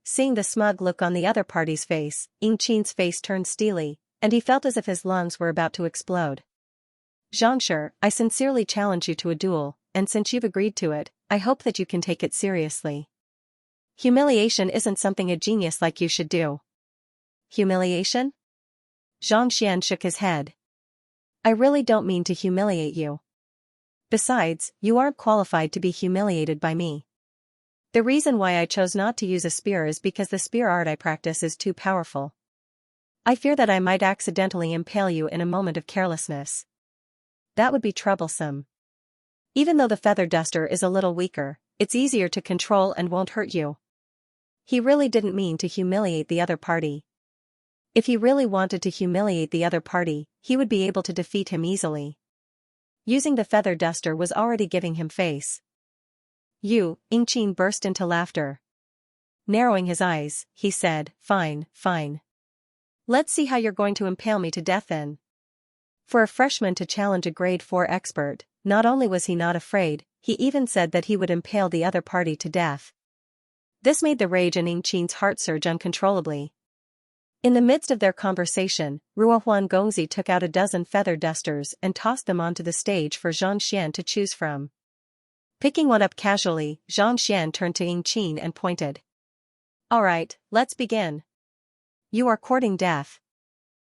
Seeing the smug look on the other party's face, Yingqin's face turned steely, and he felt as if his lungs were about to explode. Xianxia, I sincerely challenge you to a duel, and since you've agreed to it, I hope that you can take it seriously. Humiliation isn't something a genius like you should do. Humiliation? Xianxia shook his head. I really don't mean to humiliate you. Besides, you aren't qualified to be humiliated by me. The reason why I chose not to use a spear is because the spear art I practice is too powerful. I fear that I might accidentally impale you in a moment of carelessness. That would be troublesome. Even though the feather duster is a little weaker, it's easier to control and won't hurt you. He really didn't mean to humiliate the other party. If he really wanted to humiliate the other party, he would be able to defeat him easily. Using the feather duster was already giving him face. Yingqin burst into laughter. Narrowing his eyes, he said, "Fine, fine. Let's see how you're going to impale me to death then." For a freshman to challenge a grade 4 expert, not only was he not afraid, he even said that he would impale the other party to death. This made the rage in Yingqin's heart surge uncontrollably. In the midst of their conversation, Ruohuan Gongzi took out a dozen feather dusters and tossed them onto the stage for Xianxia to choose from. Picking one up casually, Xianxia turned to Yingqin and pointed. "All right, let's begin. You are courting death."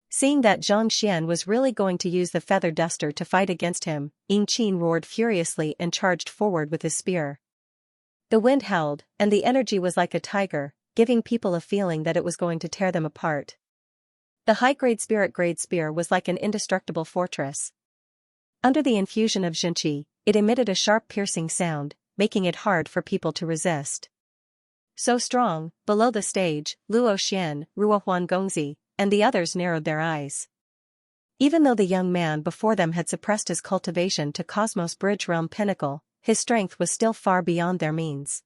Seeing that Xianxia was really going to use the feather duster to fight against him, Yingqin roared furiously and charged forward with his spear. The wind howled, and the energy was like a tiger, giving people a feeling that it was going to tear them apart. The high-grade spirit-grade spear was like an indestructible fortress. Under the infusion of Xianxia, it emitted a sharp piercing sound, making it hard for people to resist. So strong, below the stage, Luo Xian, Ruohuan Gongzi, and the others narrowed their eyes. Even though the young man before them had suppressed his cultivation to Cosmos Bridge Realm Pinnacle, his strength was still far beyond their means.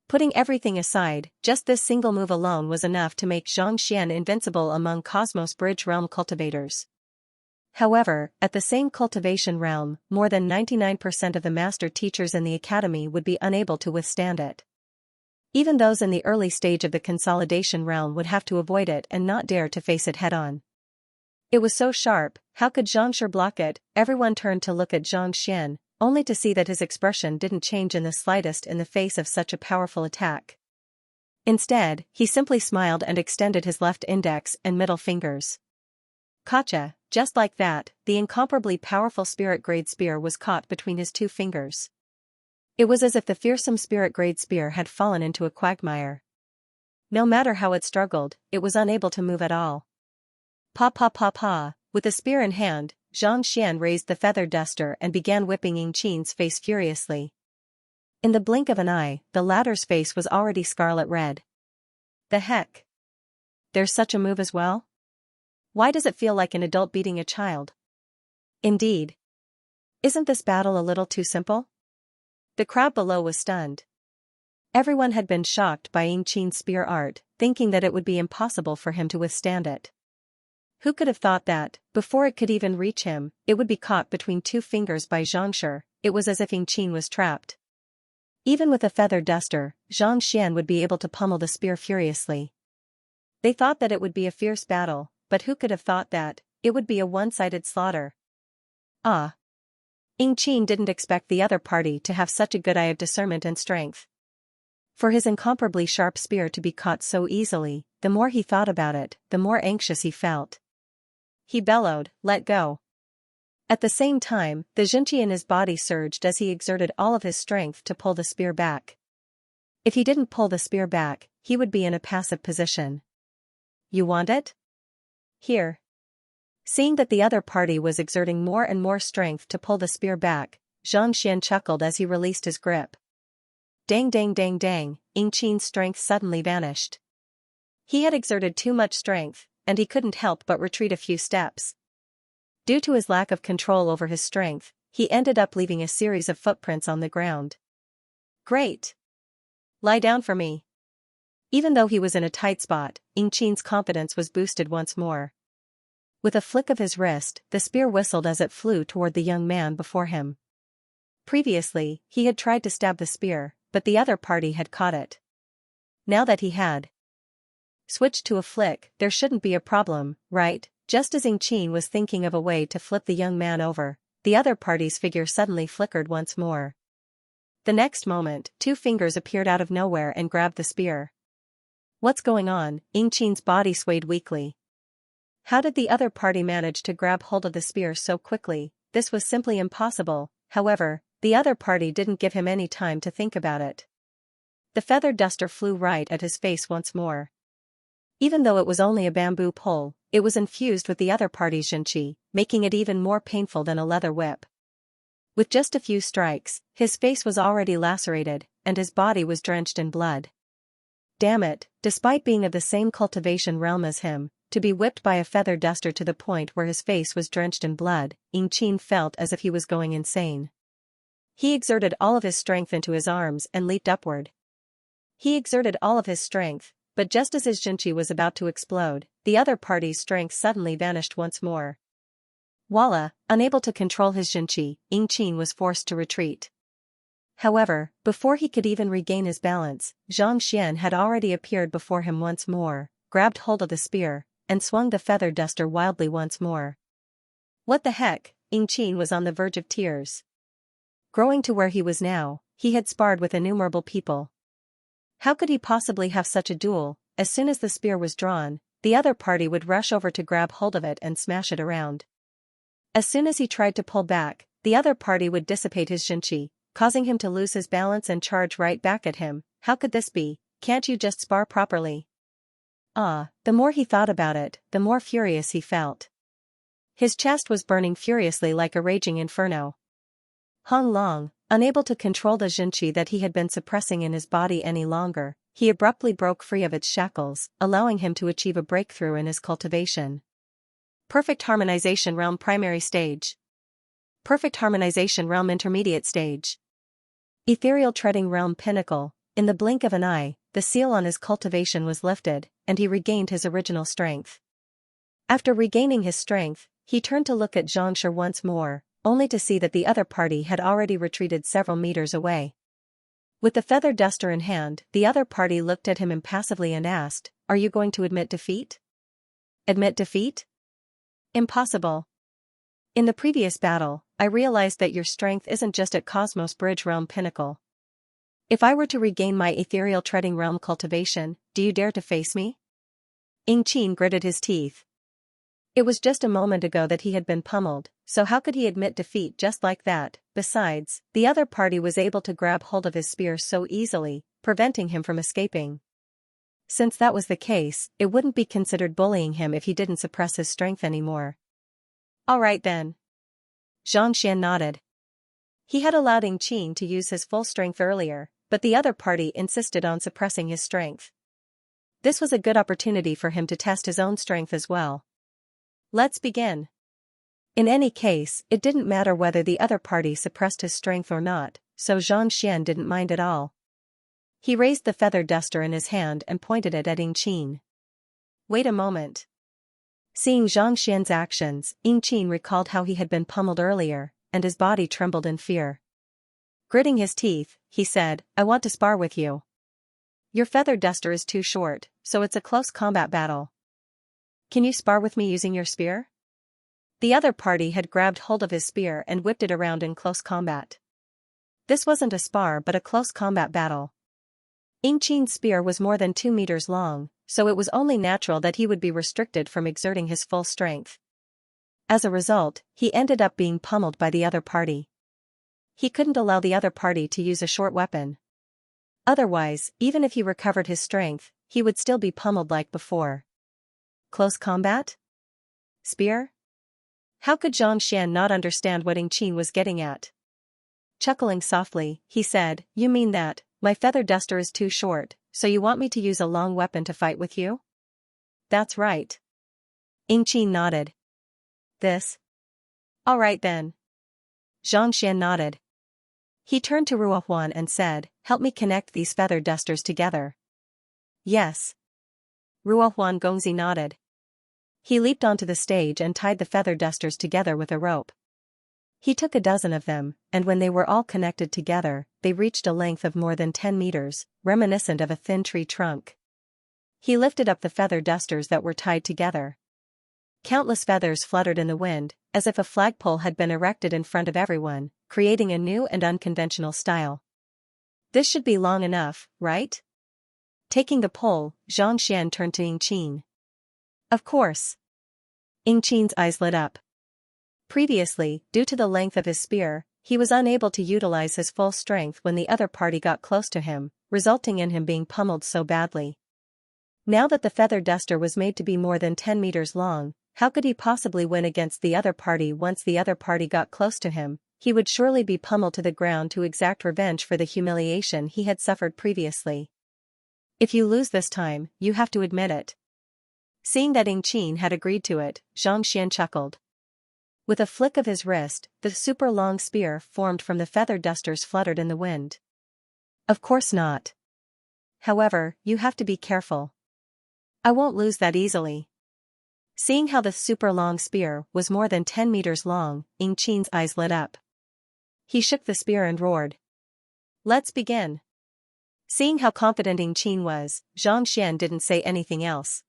Putting everything aside, just this single move alone was enough to make Xianxia invincible among Cosmos Bridge Realm cultivators. However, at the same cultivation realm, more than 99% of the master teachers in the academy would be unable to withstand it. Even those in the early stage of the consolidation realm would have to avoid it and not dare to face it head-on. It was so sharp, how could Xianxia block it? Everyone turned to look at Xianxia, only to see that his expression didn't change in the slightest in the face of such a powerful attack. Instead, he simply smiled and extended his left index and middle fingers. Gotcha, just like that, the incomparably powerful spirit-grade spear was caught between his two fingers. It was as if the fearsome spirit-grade spear had fallen into a quagmire. No matter how it struggled, it was unable to move at all. Pa pa pa pa, with the spear in hand, Xianxia raised the feather duster and began whipping Yingqin's face furiously. In the blink of an eye, the latter's face was already scarlet red. The heck? There's such a move as well? Why does it feel like an adult beating a child? Indeed. Isn't this battle a little too simple? The crowd below was stunned. Everyone had been shocked by Yingqin's spear art, thinking that it would be impossible for him to withstand it. Who could have thought that, before it could even reach him, it would be caught between two fingers by Xianxia? It was as if Yingqin was trapped. Even with a feather duster, Xianxia would be able to pummel the spear furiously. They thought that it would be a fierce battle, but who could have thought that it would be a one-sided slaughter? Ah! Yingqin didn't expect the other party to have such a good eye of discernment and strength. For his incomparably sharp spear to be caught so easily, the more he thought about it, the more anxious he felt. He bellowed, "Let go." At the same time, the Xianxia in his body surged as he exerted all of his strength to pull the spear back. If he didn't pull the spear back, he would be in a passive position. "You want it? Here." Seeing that the other party was exerting more and more strength to pull the spear back, Xianxia chuckled as he released his grip. Dang dang dang dang, Yingqin's strength suddenly vanished. He had exerted too much strength, and he couldn't help but retreat a few steps. Due to his lack of control over his strength, he ended up leaving a series of footprints on the ground. "Great! Lie down for me." Even though he was in a tight spot, Yingqin's confidence was boosted once more. With a flick of his wrist, the spear whistled as it flew toward the young man before him. Previously, he had tried to stab the spear, but the other party had caught it. Now that he had switched to a flick, there shouldn't be a problem, right? Just as Yingqin was thinking of a way to flip the young man over, the other party's figure suddenly flickered once more. The next moment, two fingers appeared out of nowhere and grabbed the spear. What's going on? Yingqin's body swayed weakly. How did the other party manage to grab hold of the spear so quickly? This was simply impossible. However, the other party didn't give him any time to think about it. The feather duster flew right at his face once more. Even though it was only a bamboo pole, it was infused with the other party's Xianxia, making it even more painful than a leather whip. With just a few strikes, his face was already lacerated, and his body was drenched in blood. Damn it, despite being of the same cultivation realm as him, to be whipped by a feather duster to the point where his face was drenched in blood, Xianxia felt as if he was going insane. He exerted all of his strength into his arms and leaped upward. He exerted all of his strength, but just as his Xianxia was about to explode, the other party's strength suddenly vanished once more. Voila, unable to control his Xianxia, Xianxia was forced to retreat. However, before he could even regain his balance, Xianxia had already appeared before him once more, grabbed hold of the spear, and swung the feather duster wildly once more. What the heck? Xianxia was on the verge of tears. Growing to where he was now, he had sparred with innumerable people. How could he possibly have such a duel? As soon as the spear was drawn, the other party would rush over to grab hold of it and smash it around. As soon as he tried to pull back, the other party would dissipate his Xianxia, causing him to lose his balance and charge right back at him. How could this be? Can't you just spar properly? The more he thought about it, the more furious he felt. His chest was burning furiously like a raging inferno. Hong Long, unable to control the Xianxia that he had been suppressing in his body any longer, he abruptly broke free of its shackles, allowing him to achieve a breakthrough in his cultivation. Perfect Harmonization Realm Primary Stage. Perfect Harmonization Realm Intermediate Stage. Ethereal Treading Realm Pinnacle. In the blink of an eye, the seal on his cultivation was lifted, and he regained his original strength. After regaining his strength, he turned to look at Xianxia once more, only to see that the other party had already retreated several meters away. With the feather duster in hand, the other party looked at him impassively and asked, "Are you going to admit defeat?" Admit defeat? Impossible. In the previous battle, I realized that your strength isn't just at Cosmos Bridge Realm Pinnacle. If I were to regain my ethereal treading realm cultivation, do you dare to face me? Xianxia gritted his teeth. It was just a moment ago that he had been pummeled, so how could he admit defeat just like that? Besides, the other party was able to grab hold of his spear so easily, preventing him from escaping. Since that was the case, it wouldn't be considered bullying him if he didn't suppress his strength anymore. All right then. Xianxia nodded. He had allowed Xianxia to use his full strength earlier, but the other party insisted on suppressing his strength. This was a good opportunity for him to test his own strength as well. Let's begin. In any case, it didn't matter whether the other party suppressed his strength or not, so Xianxia didn't mind at all. He raised the feather duster in his hand and pointed it at Xianxia. Wait a moment. Seeing Xianxia's actions, Xianxia recalled how he had been pummeled earlier, and his body trembled in fear. Gritting his teeth, he said, "I want to spar with you. Your feather duster is too short, so it's a close combat battle. Can you spar with me using your spear?" The other party had grabbed hold of his spear and whipped it around in close combat. This wasn't a spar but a close combat battle. Xianxia's spear was more than 2 meters long, so it was only natural that he would be restricted from exerting his full strength. As a result, he ended up being pummeled by the other party. He couldn't allow the other party to use a short weapon. Otherwise, even if he recovered his strength, he would still be pummeled like before. Close combat? Spear? How could Xianxia not understand what Xianxia was getting at? Chuckling softly, he said, "You mean that, my feather duster is too short, so you want me to use a long weapon to fight with you?" "That's right." Xianxia nodded. "This? All right then." Xianxia nodded. He turned to Ruohuan and said, "Help me connect these feather dusters together." "Yes." Ruohuan Gongzi nodded. He leaped onto the stage and tied the feather dusters together with a rope. He took a dozen of them, and when they were all connected together, they reached a length of more than 10 meters, reminiscent of a thin tree trunk. He lifted up the feather dusters that were tied together. Countless feathers fluttered in the wind, as if a flagpole had been erected in front of everyone, creating a new and unconventional style. "This should be long enough, right?" Taking the pole, Xianxia turned to Xianxia. "Of course." Xianxia's eyes lit up. Previously, due to the length of his spear, he was unable to utilize his full strength when the other party got close to him, resulting in him being pummeled so badly. Now that the feather duster was made to be more than 10 meters long, how could he possibly win against the other party? Once the other party got close to him, he would surely be pummeled to the ground to exact revenge for the humiliation he had suffered previously. "If you lose this time, you have to admit it." Seeing that Qin had agreed to it, Xianxia chuckled. With a flick of his wrist, the super-long spear formed from the feather dusters fluttered in the wind. Of course not. However, you have to be careful. I won't lose that easily. Seeing how the super-long spear was more than 10 meters long, Qin's eyes lit up. He shook the spear and roared. Let's begin. Seeing how confident Qin was, Xianxia didn't say anything else.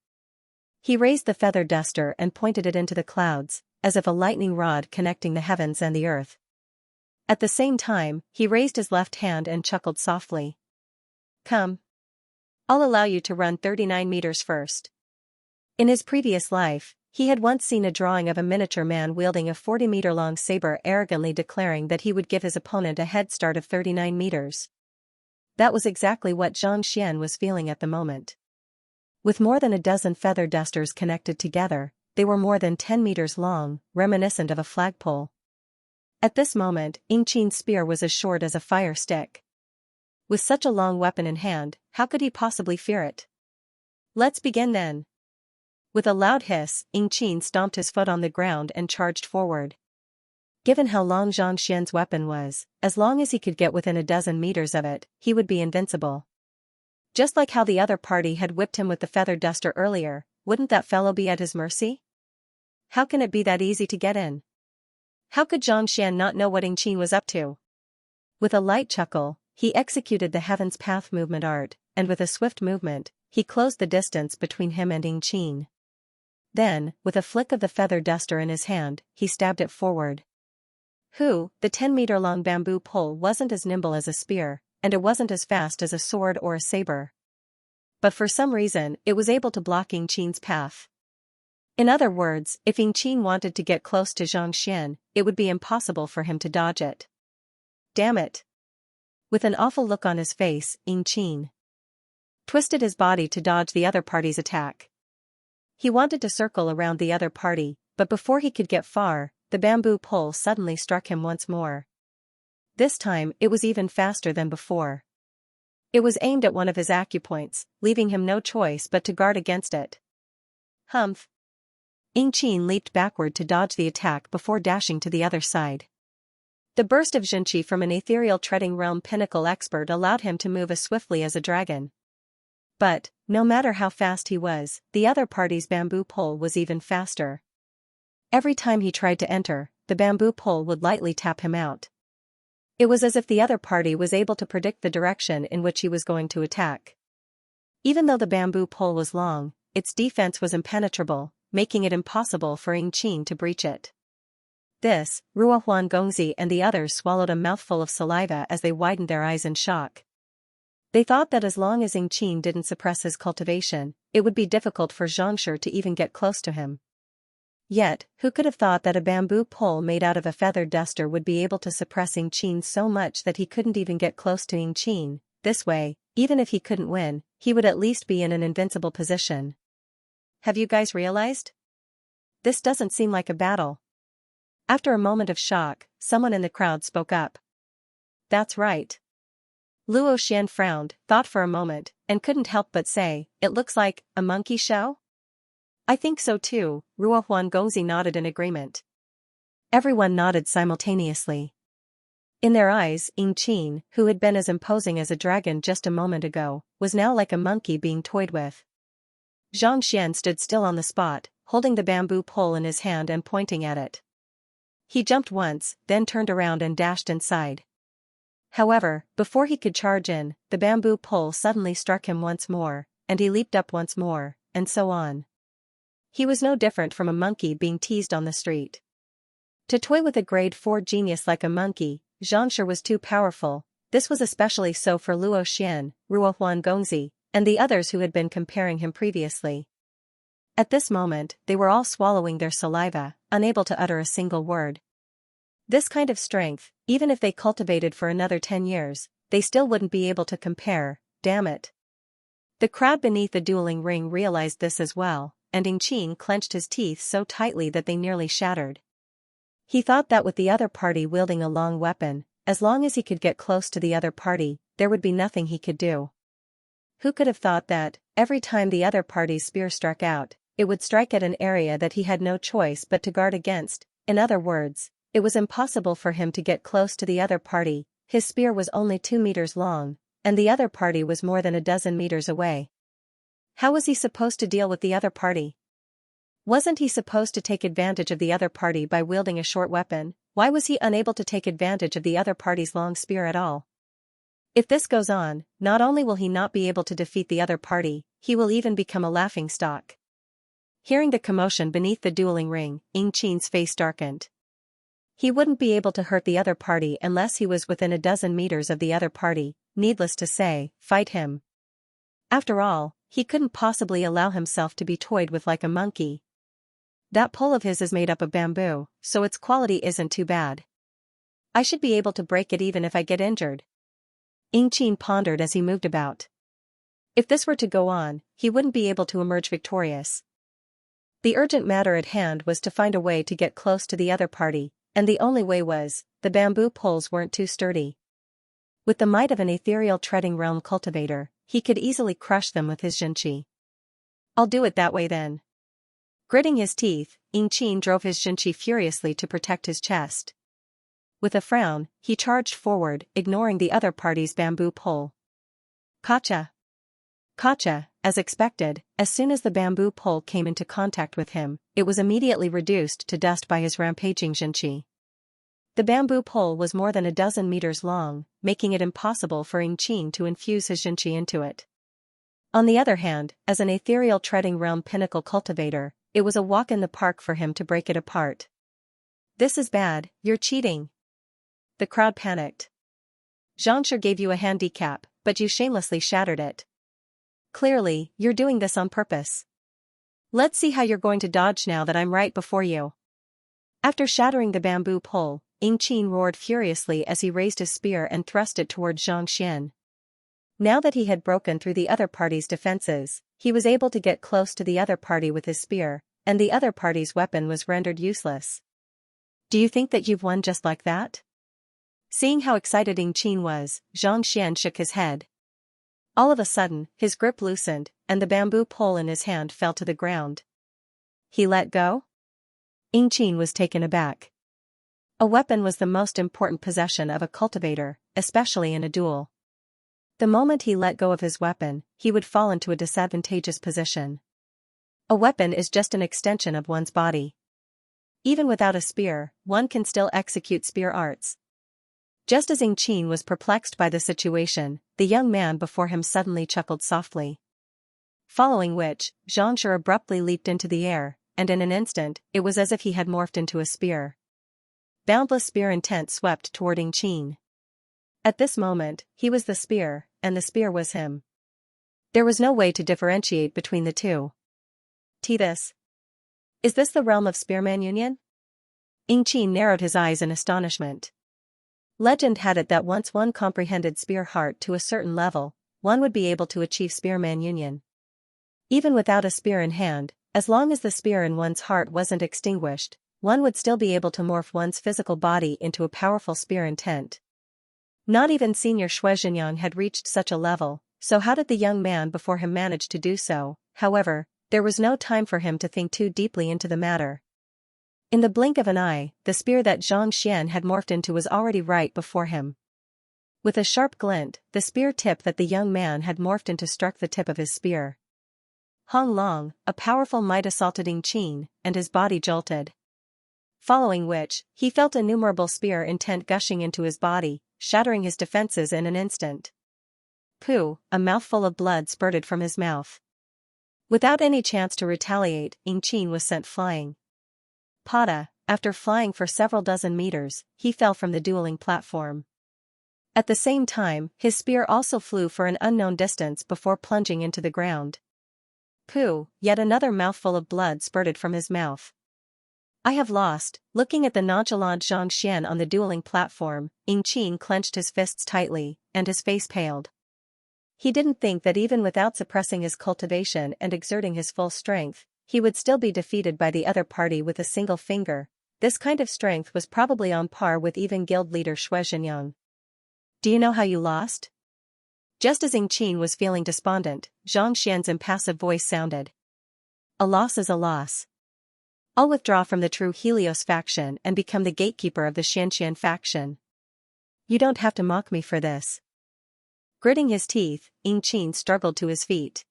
He raised the feather duster and pointed it into the clouds, as if a lightning rod connecting the heavens and the earth. At the same time, he raised his left hand and chuckled softly. Come. I'll allow you to run 39 meters first. In his previous life, he had once seen a drawing of a miniature man wielding a 40-meter-long saber arrogantly declaring that he would give his opponent a head start of 39 meters. That was exactly what Xianxia was feeling at the moment. With more than a dozen feather dusters connected together, they were more than 10 meters long, reminiscent of a flagpole. At this moment, Qin's spear was as short as a fire stick. With such a long weapon in hand, how could he possibly fear it? Let's begin then. With a loud hiss, Qin stomped his foot on the ground and charged forward. Given how long Xianxia's weapon was, as long as he could get within a dozen meters of it, he would be invincible. Just like how the other party had whipped him with the feather duster earlier, wouldn't that fellow be at his mercy? How can it be that easy to get in? How could Xianxia not know what Qin was up to? With a light chuckle, he executed the Heaven's Path movement art, and with a swift movement, he closed the distance between him and Qin. Then, with a flick of the feather duster in his hand, he stabbed it forward. The 10-meter-long bamboo pole wasn't as nimble as a spear, and it wasn't as fast as a sword or a saber. But for some reason, it was able to block Qin's path. In other words, if Qin wanted to get close to Xianxia, it would be impossible for him to dodge it. Damn it! With an awful look on his face, Qin twisted his body to dodge the other party's attack. He wanted to circle around the other party, but before he could get far, the bamboo pole suddenly struck him once more. This time, it was even faster than before. It was aimed at one of his acupoints, leaving him no choice but to guard against it. Humph! Qin leaped backward to dodge the attack before dashing to the other side. The burst of Xianxia from an ethereal treading realm pinnacle expert allowed him to move as swiftly as a dragon. But, no matter how fast he was, the other party's bamboo pole was even faster. Every time he tried to enter, the bamboo pole would lightly tap him out. It was as if the other party was able to predict the direction in which he was going to attack. Even though the bamboo pole was long, its defense was impenetrable, making it impossible for Qin to breach it. This, Ruohuan Gongzi and the others swallowed a mouthful of saliva as they widened their eyes in shock. They thought that as long as Qin didn't suppress his cultivation, it would be difficult for Xianxia to even get close to him. Yet, who could have thought that a bamboo pole made out of a feather duster would be able to suppress Qin so much that he couldn't even get close to Qin? This way, even if he couldn't win, he would at least be in an invincible position. Have you guys realized? This doesn't seem like a battle. After a moment of shock, someone in the crowd spoke up. That's right. Luo Xian frowned, thought for a moment, and couldn't help but say, it looks like a monkey show? I think so too, Ruohuan Gongzi nodded in agreement. Everyone nodded simultaneously. In their eyes, Qin, who had been as imposing as a dragon just a moment ago, was now like a monkey being toyed with. Xianxia stood still on the spot, holding the bamboo pole in his hand and pointing at it. He jumped once, then turned around and dashed inside. However, before he could charge in, the bamboo pole suddenly struck him once more, and he leaped up once more, and so on. He was no different from a monkey being teased on the street. To toy with a grade 4 genius like a monkey, Xianxia was too powerful. This was especially so for Luo Xian, Ruohuan Gongzi, and the others who had been comparing him previously. At this moment, they were all swallowing their saliva, unable to utter a single word. This kind of strength, even if they cultivated for another 10 years, they still wouldn't be able to compare, damn it. The crowd beneath the dueling ring realized this as well, and Qin clenched his teeth so tightly that they nearly shattered. He thought that with the other party wielding a long weapon, as long as he could get close to the other party, there would be nothing he could do. Who could have thought that, every time the other party's spear struck out, it would strike at an area that he had no choice but to guard against. In other words, it was impossible for him to get close to the other party. His spear was only 2 meters long, and the other party was more than a dozen meters away. How was he supposed to deal with the other party? Wasn't he supposed to take advantage of the other party by wielding a short weapon? Why was he unable to take advantage of the other party's long spear at all? If this goes on, not only will he not be able to defeat the other party, he will even become a laughingstock. Hearing the commotion beneath the dueling ring, Xianxia's face darkened. He wouldn't be able to hurt the other party unless he was within a dozen meters of the other party, needless to say, fight him. After all, he couldn't possibly allow himself to be toyed with like a monkey. That pole of his is made up of bamboo, so its quality isn't too bad. I should be able to break it even if I get injured. Xianxia pondered as he moved about. If this were to go on, he wouldn't be able to emerge victorious. The urgent matter at hand was to find a way to get close to the other party, and the only way was, the bamboo poles weren't too sturdy. With the might of an ethereal treading realm cultivator, he could easily crush them with his Xianxia. I'll do it that way then. Gritting his teeth, Xianxia drove his Xianxia furiously to protect his chest. With a frown, he charged forward, ignoring the other party's bamboo pole. Gotcha! Gotcha! As expected, as soon as the bamboo pole came into contact with him, it was immediately reduced to dust by his rampaging Xianxia. The bamboo pole was more than a dozen meters long, making it impossible for Xianxia to infuse his Xianxia into it. On the other hand, as an ethereal treading realm pinnacle cultivator, it was a walk in the park for him to break it apart. This is bad, you're cheating. The crowd panicked. Xianxia gave you a handicap, but you shamelessly shattered it. Clearly, you're doing this on purpose. Let's see how you're going to dodge now that I'm right before you. After shattering the bamboo pole, Xianxia roared furiously as he raised his spear and thrust it toward Xianxia. Now that he had broken through the other party's defenses, he was able to get close to the other party with his spear, and the other party's weapon was rendered useless. Do you think that you've won just like that? Seeing how excited Xianxia was, Xianxia shook his head. All of a sudden, his grip loosened, and the bamboo pole in his hand fell to the ground. He let go? Xianxia was taken aback. A weapon was the most important possession of a cultivator, especially in a duel. The moment he let go of his weapon, he would fall into a disadvantageous position. A weapon is just an extension of one's body. Even without a spear, one can still execute spear arts. Just as Xianxia was perplexed by the situation, the young man before him suddenly chuckled softly. Following which, Xianxia abruptly leaped into the air, and in an instant, it was as if he had morphed into a spear. Boundless spear intent swept toward Xianxia. At this moment, he was the spear, and the spear was him. There was no way to differentiate between the two. This. Is this the realm of spearman union? Xianxia narrowed his eyes in astonishment. Legend had it that once one comprehended spear heart to a certain level, one would be able to achieve spearman union. Even without a spear in hand, as long as the spear in one's heart wasn't extinguished, one would still be able to morph one's physical body into a powerful spear intent. Not even Senior Shuizhenyang had reached such a level, so how did the young man before him manage to do so? However, there was no time for him to think too deeply into the matter. In the blink of an eye, the spear that Xianxia had morphed into was already right before him. With a sharp glint, the spear tip that the young man had morphed into struck the tip of his spear. Hong Long, a powerful might assaulted Xianxia, and his body jolted. Following which, he felt innumerable spear intent gushing into his body, shattering his defenses in an instant. Pooh, a mouthful of blood spurted from his mouth. Without any chance to retaliate, Xianxia was sent flying. Pada, after flying for several dozen meters, he fell from the dueling platform. At the same time, his spear also flew for an unknown distance before plunging into the ground. Pooh, yet another mouthful of blood spurted from his mouth. I have lost. Looking at the nonchalant Xianxia on the dueling platform, Xianxia clenched his fists tightly, and his face paled. He didn't think that even without suppressing his cultivation and exerting his full strength, he would still be defeated by the other party with a single finger. This kind of strength was probably on par with even guild leader Shuizhenyang. Do you know how you lost? Just as Xianxia was feeling despondent, Zhang Xian's impassive voice sounded. a loss is a loss. I'll withdraw from the true Helios faction and become the gatekeeper of the Xianxia faction. You don't have to mock me for this. Gritting his teeth, Qin struggled to his feet.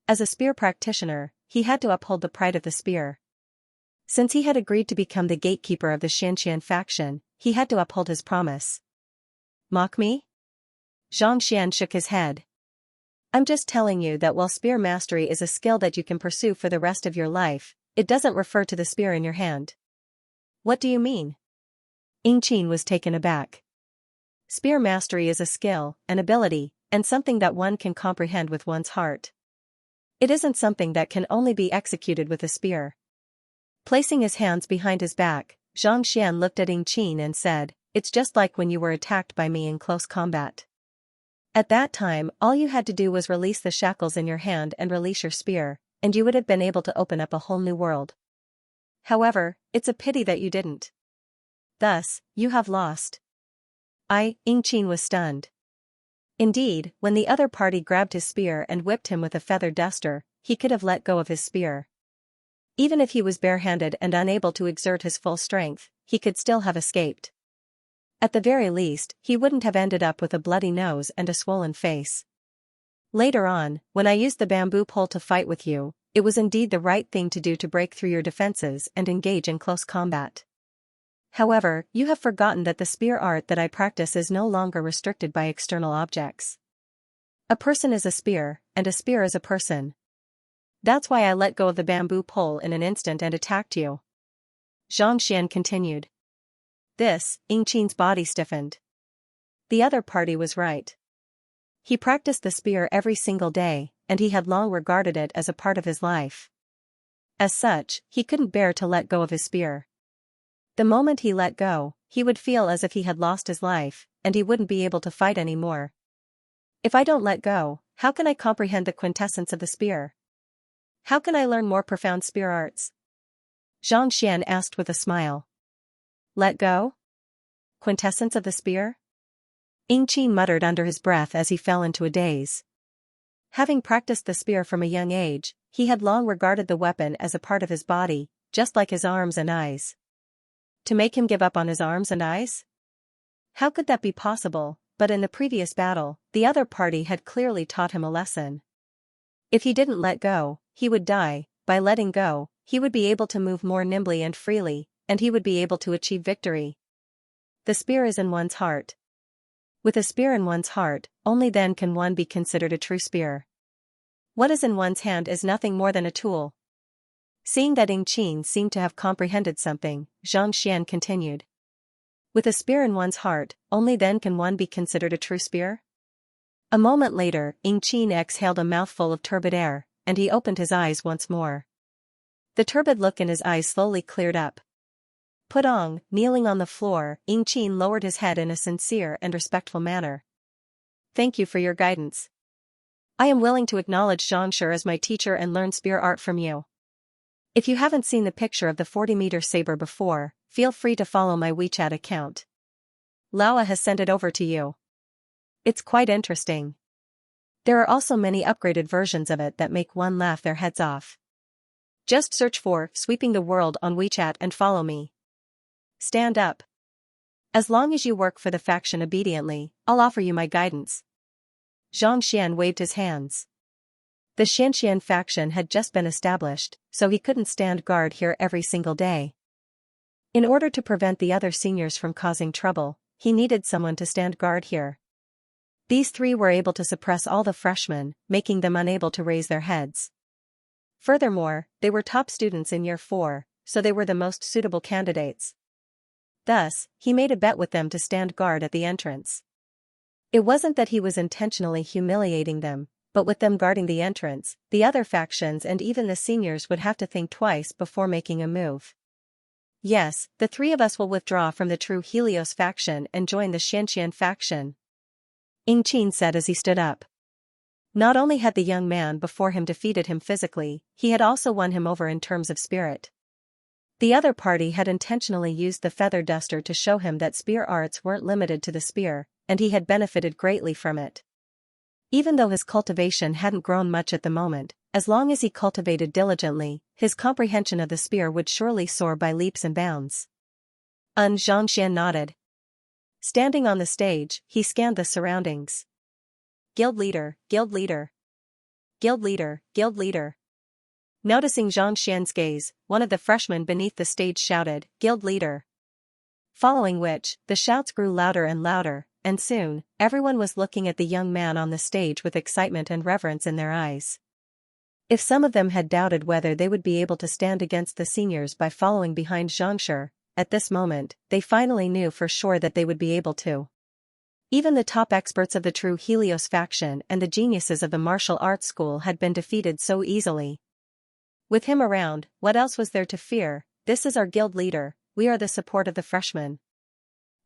As a spear practitioner, he had to uphold the pride of the spear. Since he had agreed to become the gatekeeper of the Xianxia faction, he had to uphold his promise. Mock me? Xianxia shook his head. I'm just telling you that while spear mastery is a skill that you can pursue for the rest of your life, it doesn't refer to the spear in your hand. What do you mean? Qin was taken aback. Spear mastery is a skill, an ability, and something that one can comprehend with one's heart. It isn't something that can only be executed with a spear. Placing his hands behind his back, Xianxia looked at Qin and said, "It's just like when you were attacked by me in close combat. At that time, all you had to do was release the shackles in your hand and release your spear, and you would have been able to open up a whole new world. However, it's a pity that you didn't. Thus, you have lost." Qin was stunned. Indeed, when the other party grabbed his spear and whipped him with a feather duster, he could have let go of his spear. Even if he was barehanded and unable to exert his full strength, he could still have escaped. At the very least, he wouldn't have ended up with a bloody nose and a swollen face. Later on, when I used the bamboo pole to fight with you, it was indeed the right thing to do to break through your defenses and engage in close combat. However, you have forgotten that the spear art that I practice is no longer restricted by external objects. A person is a spear, and a spear is a person. That's why I let go of the bamboo pole in an instant and attacked you. Xianxia continued. This, Qin's body stiffened. The other party was right. He practiced the spear every single day, and he had long regarded it as a part of his life. As such, he couldn't bear to let go of his spear. The moment he let go, he would feel as if he had lost his life, and he wouldn't be able to fight anymore. If I don't let go, how can I comprehend the quintessence of the spear? How can I learn more profound spear arts? Xianxia asked with a smile. Let go? Quintessence of the spear? Qin muttered under his breath as he fell into a daze. Having practiced the spear from a young age, he had long regarded the weapon as a part of his body, just like his arms and eyes. To make him give up on his arms and eyes? How could that be possible? But in the previous battle, the other party had clearly taught him a lesson. If he didn't let go, he would die. By letting go, he would be able to move more nimbly and freely, and he would be able to achieve victory. The spear is in one's heart. With a spear in one's heart, only then can one be considered a true spear. What is in one's hand is nothing more than a tool. Seeing that Qin seemed to have comprehended something, Xianxia continued. With a spear in one's heart, only then can one be considered a true spear? A moment later, Qin exhaled a mouthful of turbid air, and he opened his eyes once more. The turbid look in his eyes slowly cleared up. Pudong, kneeling on the floor, Qin lowered his head in a sincere and respectful manner. Thank you for your guidance. I am willing to acknowledge Xianxia as my teacher and learn spear art from you. If you haven't seen the picture of the 40-meter saber before, feel free to follow my WeChat account. Laowa has sent it over to you. It's quite interesting. There are also many upgraded versions of it that make one laugh their heads off. Just search for Sweeping the World on WeChat and follow me. Stand up. As long as you work for the faction obediently, I'll offer you my guidance. Xianxia waved his hands. The Xianxia faction had just been established, so he couldn't stand guard here every single day. In order to prevent the other seniors from causing trouble, he needed someone to stand guard here. These three were able to suppress all the freshmen, making them unable to raise their heads. Furthermore, they were top students in year 4, so they were the most suitable candidates. Thus, he made a bet with them to stand guard at the entrance. It wasn't that he was intentionally humiliating them, but with them guarding the entrance, the other factions and even the seniors would have to think twice before making a move. Yes, the three of us will withdraw from the true Helios faction and join the Xianxia faction. Qin said as he stood up. Not only had the young man before him defeated him physically, he had also won him over in terms of spirit. The other party had intentionally used the feather duster to show him that spear arts weren't limited to the spear, and he had benefited greatly from it. Even though his cultivation hadn't grown much at the moment, as long as he cultivated diligently, his comprehension of the spear would surely soar by leaps and bounds. Xianxia nodded. Standing on the stage, he scanned the surroundings. Guild leader, guild leader. Guild leader, guild leader. Noticing Xianxian's gaze, one of the freshmen beneath the stage shouted, "Guild leader." Following which, the shouts grew louder and louder, and soon, everyone was looking at the young man on the stage with excitement and reverence in their eyes. If some of them had doubted whether they would be able to stand against the seniors by following behind Xianxia, at this moment, they finally knew for sure that they would be able to. Even the top experts of the true Helios faction and the geniuses of the martial arts school had been defeated so easily. With him around, what else was there to fear? This is our guild leader, we are the support of the freshmen.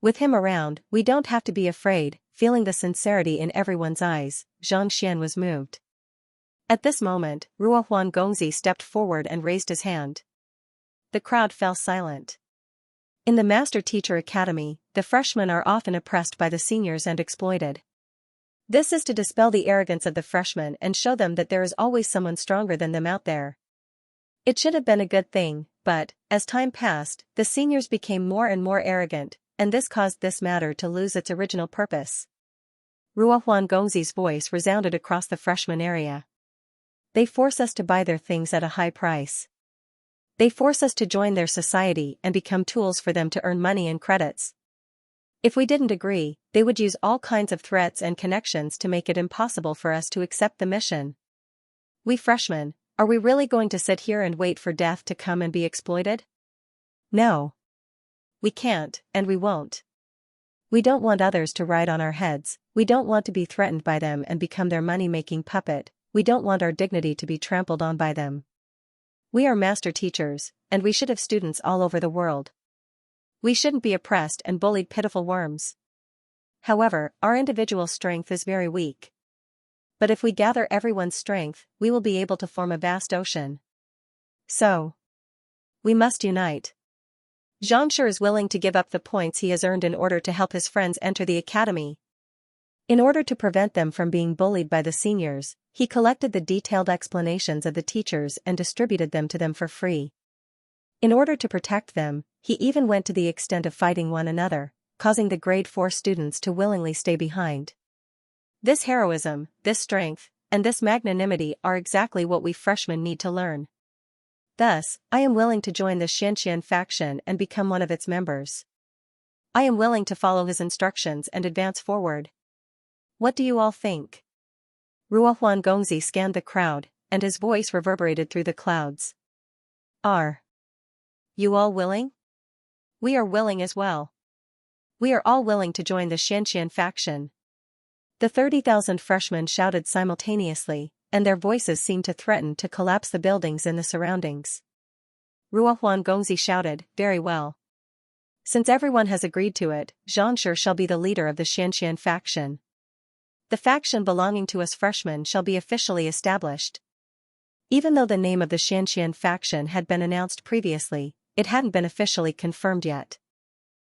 With him around, we don't have to be afraid. Feeling the sincerity in everyone's eyes, Xianxian was moved. At this moment, Ruohuan Gongzi stepped forward and raised his hand. The crowd fell silent. In the Master Teacher Academy, the freshmen are often oppressed by the seniors and exploited. This is to dispel the arrogance of the freshmen and show them that there is always someone stronger than them out there. It should have been a good thing, but, as time passed, the seniors became more and more arrogant, and this caused this matter to lose its original purpose. Ruohuan Gongzi's voice resounded across the freshman area. They force us to buy their things at a high price. They force us to join their society and become tools for them to earn money and credits. If we didn't agree, they would use all kinds of threats and connections to make it impossible for us to accept the mission. We freshmen, are we really going to sit here and wait for death to come and be exploited? No. We can't, and we won't. We don't want others to ride on our heads, we don't want to be threatened by them and become their money-making puppet, we don't want our dignity to be trampled on by them. We are master teachers, and we should have students all over the world. We shouldn't be oppressed and bullied pitiful worms. However, our individual strength is very weak. But if we gather everyone's strength, we will be able to form a vast ocean. So, we must unite. Xianxia is willing to give up the points he has earned in order to help his friends enter the academy. In order to prevent them from being bullied by the seniors, he collected the detailed explanations of the teachers and distributed them to them for free. In order to protect them, he even went to the extent of fighting one another, causing the grade 4 students to willingly stay behind. This heroism, this strength, and this magnanimity are exactly what we freshmen need to learn. Thus, I am willing to join the Xianxia faction and become one of its members. I am willing to follow his instructions and advance forward. What do you all think? Ruohuan Gongzi scanned the crowd, and his voice reverberated through the clouds. Are you all willing? We are willing as well. We are all willing to join the Xianxia faction. The 30,000 freshmen shouted simultaneously, and their voices seemed to threaten to collapse the buildings in the surroundings. Ruohuan Gongzi shouted, "Very well. Since everyone has agreed to it, Xianxia shall be the leader of the Xianxia faction. The faction belonging to us freshmen shall be officially established." Even though the name of the Xianxia faction had been announced previously, it hadn't been officially confirmed yet.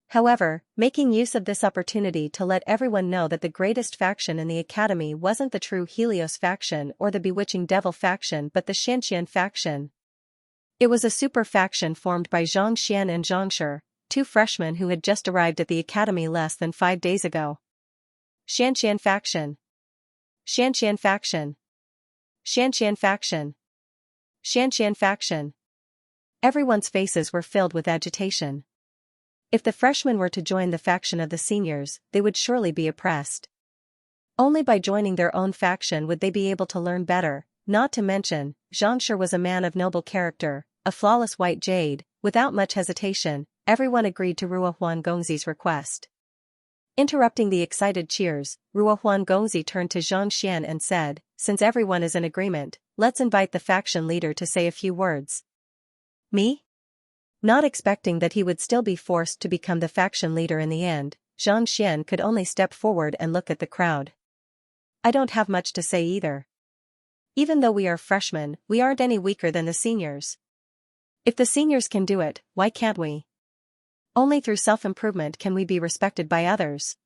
However, making use of this opportunity to let everyone know that the greatest faction in the academy wasn't the true Helios faction or the bewitching devil faction but the Xianxia faction. It was a super faction formed by Xianxian and Xianxia, two freshmen who had just arrived at the academy less than 5 days ago. Xianxia faction. Xianxia faction. Xianxia faction. Xianxia faction. Everyone's faces were filled with agitation. If the freshmen were to join the faction of the seniors, they would surely be oppressed. Only by joining their own faction would they be able to learn better, not to mention, Xianxia was a man of noble character, a flawless white jade. Without much hesitation, everyone agreed to Ruohuan Gongzi's request. Interrupting the excited cheers, Ruohuan Gongzi turned to Xianxian and said, "Since everyone is in agreement, let's invite the faction leader to say a few words." Me? Not expecting that he would still be forced to become the faction leader in the end, Xianxian could only step forward and look at the crowd. I don't have much to say either. Even though we are freshmen, we aren't any weaker than the seniors. If the seniors can do it, why can't we? Only through self-improvement can we be respected by others.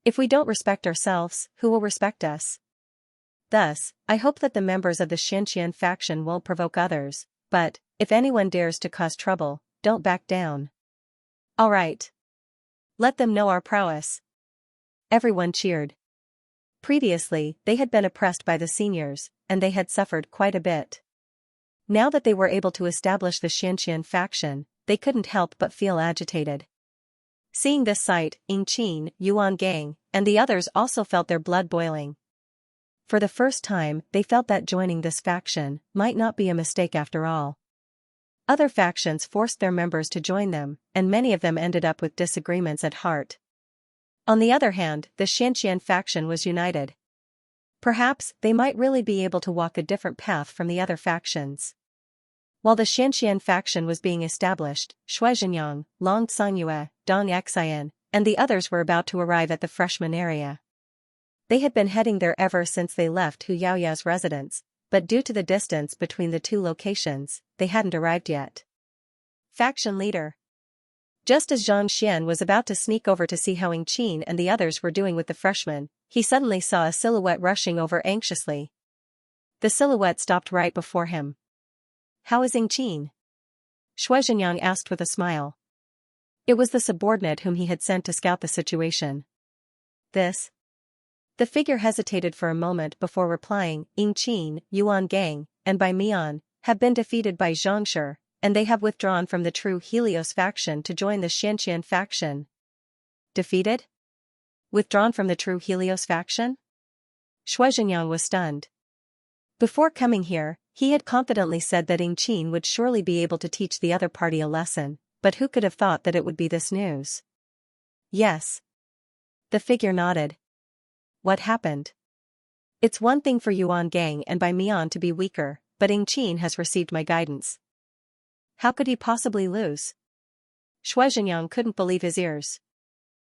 If we don't respect ourselves, who will respect us? Thus, I hope that the members of the Xianxia faction won't provoke others, but, if anyone dares to cause trouble, don't back down. All right. Let them know our prowess. Everyone cheered. Previously, they had been oppressed by the seniors, and they had suffered quite a bit. Now that they were able to establish the Xianxia faction, they couldn't help but feel agitated. Seeing this sight, Yingqin, Yuan Gang, and the others also felt their blood boiling. For the first time, they felt that joining this faction might not be a mistake after all. Other factions forced their members to join them, and many of them ended up with disagreements at heart. On the other hand, the Xianxia faction was united. Perhaps they might really be able to walk a different path from the other factions. While the Xianxia faction was being established, Xianxia, Long Xiangyue, Dong Xian, and the others were about to arrive at the freshman area. They had been heading there ever since they left Hu Yaoyao's residence, but due to the distance between the two locations, they hadn't arrived yet. Faction leader. Just as Zhang Xian was about to sneak over to see how Yingqin and the others were doing with the freshmen, he suddenly saw a silhouette rushing over anxiously. The silhouette stopped right before him. How is Yingqin? Xianxia asked with a smile. It was the subordinate whom he had sent to scout the situation. This? The figure hesitated for a moment before replying. Yingqin, Yuan Gang, and Bai Mian, have been defeated by Xianxia, and they have withdrawn from the true Helios faction to join the Xianxia faction. Defeated? Withdrawn from the true Helios faction? Xianxia was stunned. Before coming here, he had confidently said that Yingqin would surely be able to teach the other party a lesson, but who could have thought that it would be this news? Yes. The figure nodded. What happened? It's one thing for Yuan Gang and Bai Mian to be weaker, but Yingqin has received my guidance. How could he possibly lose? Xianxia couldn't believe his ears.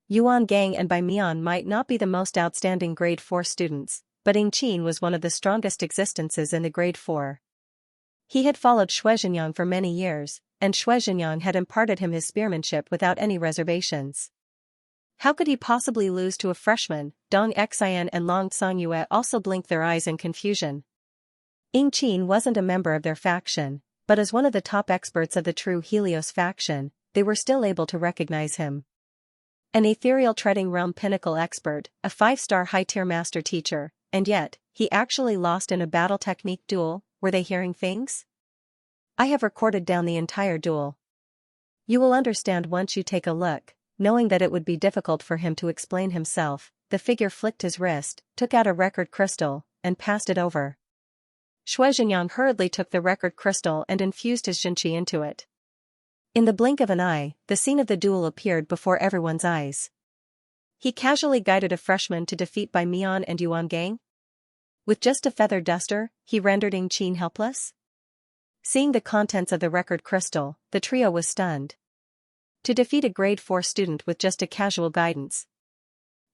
Yuan Gang and Bai Mian might not be the most outstanding grade 4 students, but Yingqin was one of the strongest existences in the grade 4. He had followed Xianxia for many years, and Xianxia had imparted him his spearmanship without any reservations. How could he possibly lose to a freshman? Dong Xian and Long Xiangyue also blinked their eyes in confusion. Yingqin wasn't a member of their faction, but as one of the top experts of the true Helios faction, they were still able to recognize him. An ethereal treading realm pinnacle expert, a 5-star high-tier master teacher, and yet, he actually lost in a battle technique duel. Were they hearing things? I have recorded down the entire duel. You will understand once you take a look. Knowing that it would be difficult for him to explain himself, the figure flicked his wrist, took out a record crystal, and passed it over. Xianxia hurriedly took the record crystal and infused his Xinqi into it. In the blink of an eye, the scene of the duel appeared before everyone's eyes. He casually guided a freshman to defeat Bai Mian and Yuan Gang. With just a feather duster, he rendered Yingqin helpless. Seeing the contents of the record crystal, the trio was stunned. To defeat a grade 4 student with just a casual guidance.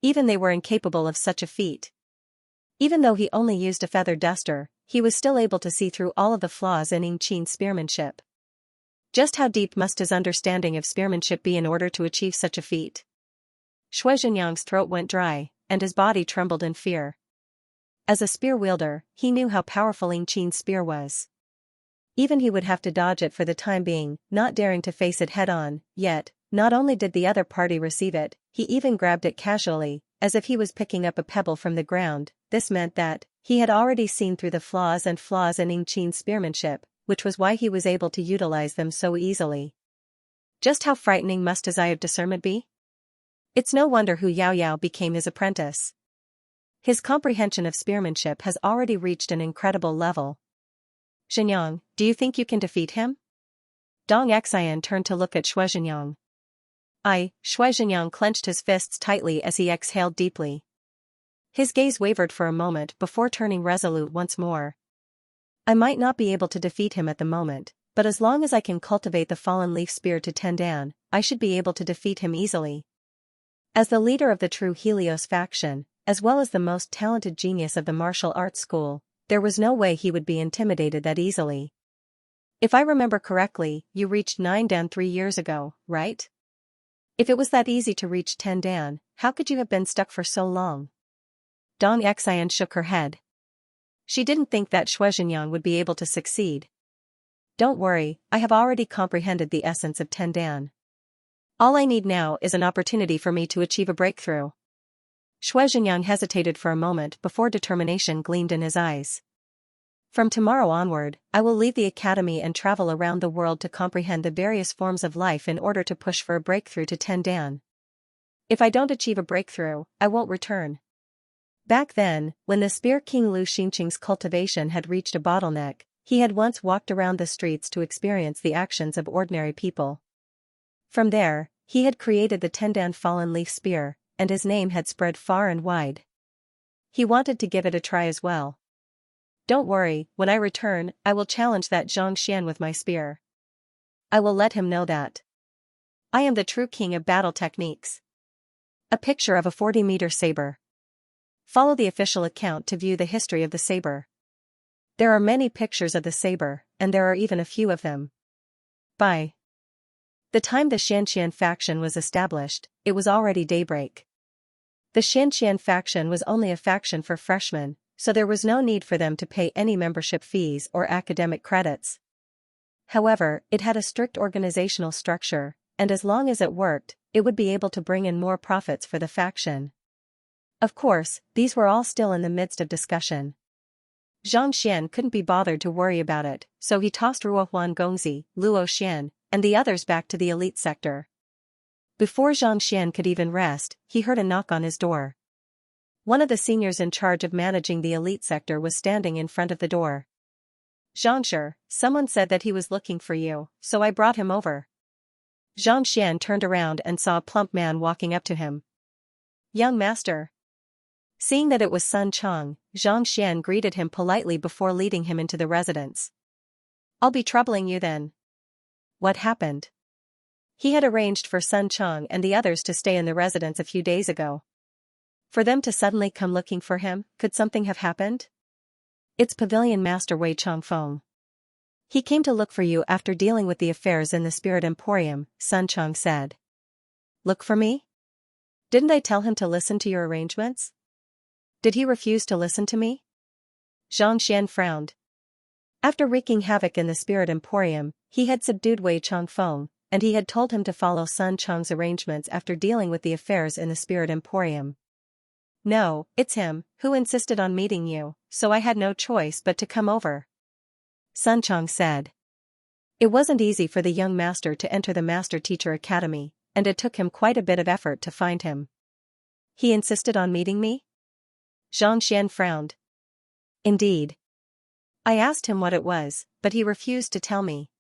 Even they were incapable of such a feat. Even though he only used a feather duster, he was still able to see through all of the flaws in Yingqin's spearmanship. Just how deep must his understanding of spearmanship be in order to achieve such a feat? Xianxia's throat went dry, and his body trembled in fear. As a spear wielder, he knew how powerful Yingqin's spear was. Even he would have to dodge it for the time being, not daring to face it head-on, yet, not only did the other party receive it, he even grabbed it casually, as if he was picking up a pebble from the ground. This meant that, he had already seen through the flaws in Yingqin's spearmanship, which was why he was able to utilize them so easily. Just how frightening must his eye of discernment be? It's no wonder Hu Yaoyao became his apprentice. His comprehension of spearmanship has already reached an incredible level. Xianxia, do you think you can defeat him? Dong Xian turned to look at Xianxia. Xianxia clenched his fists tightly as he exhaled deeply. His gaze wavered for a moment before turning resolute once more. I might not be able to defeat him at the moment, but as long as I can cultivate the fallen leaf spear to 10 dan, I should be able to defeat him easily. As the leader of the true Helios faction, as well as the most talented genius of the martial arts school, there was no way he would be intimidated that easily. If I remember correctly, you reached 9 dan 3 years ago, right? If it was that easy to reach 10 dan, how could you have been stuck for so long? Dong Xian shook her head. She didn't think that Xianxia would be able to succeed. Don't worry, I have already comprehended the essence of Tendan. All I need now is an opportunity for me to achieve a breakthrough. Xianxia hesitated for a moment before determination gleamed in his eyes. From tomorrow onward, I will leave the academy and travel around the world to comprehend the various forms of life in order to push for a breakthrough to Tendan. If I don't achieve a breakthrough, I won't return. Back then, when the Spear King Lu Xingqing's cultivation had reached a bottleneck, he had once walked around the streets to experience the actions of ordinary people. From there, he had created the Tendan Fallen Leaf Spear, and his name had spread far and wide. He wanted to give it a try as well. Don't worry, when I return, I will challenge that Xianxia with my spear. I will let him know that I am the true king of battle techniques. A picture of a 40-meter saber. Follow the official account to view the history of the saber. There are many pictures of the saber, and there are even a few of them. By the time the Xianxia faction was established, it was already daybreak. The Xianxia faction was only a faction for freshmen, so there was no need for them to pay any membership fees or academic credits. However, it had a strict organizational structure, and as long as it worked, it would be able to bring in more profits for the faction. Of course, these were all still in the midst of discussion. Xianxia couldn't be bothered to worry about it, so he tossed Ruohuan Gongzi, Luo Xian, and the others back to the elite sector. Before Xianxia could even rest, he heard a knock on his door. One of the seniors in charge of managing the elite sector was standing in front of the door. Xianxia, someone said that he was looking for you, so I brought him over. Xianxia turned around and saw a plump man walking up to him. Young master. Seeing that it was Sun Chang, Xianxia greeted him politely before leading him into the residence. I'll be troubling you then. What happened? He had arranged for Sun Chang and the others to stay in the residence a few days ago. For them to suddenly come looking for him, could something have happened? It's Pavilion Master Wei Changfeng. He came to look for you after dealing with the affairs in the Spirit Emporium, Sun Chang said. Look for me? Didn't I tell him to listen to your arrangements? Did he refuse to listen to me? Xianxia frowned. After wreaking havoc in the Spirit Emporium, he had subdued Wei Changfeng, and he had told him to follow Sun Chang's arrangements after dealing with the affairs in the Spirit Emporium. No, it's him, who insisted on meeting you, so I had no choice but to come over. Sun Chang said. It wasn't easy for the young master to enter the Master Teacher Academy, and it took him quite a bit of effort to find him. He insisted on meeting me? Xianxia frowned. Indeed. I asked him what it was, but he refused to tell me.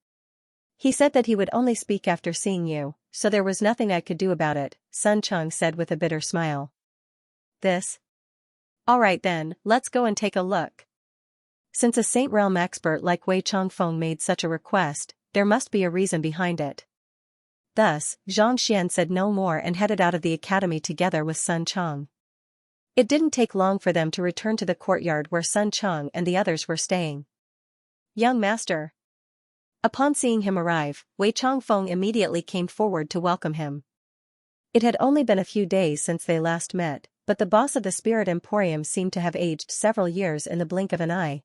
He said that he would only speak after seeing you, so there was nothing I could do about it, Sun Chang said with a bitter smile. This? All right then, let's go and take a look. Since a Saint Realm expert like Wei Changfeng made such a request, there must be a reason behind it. Thus, Xianxia said no more and headed out of the academy together with Sun Chang. It didn't take long for them to return to the courtyard where Sun Chang and the others were staying. Young master. Upon seeing him arrive, Wei Changfeng immediately came forward to welcome him. It had only been a few days since they last met, but the boss of the Spirit Emporium seemed to have aged several years in the blink of an eye.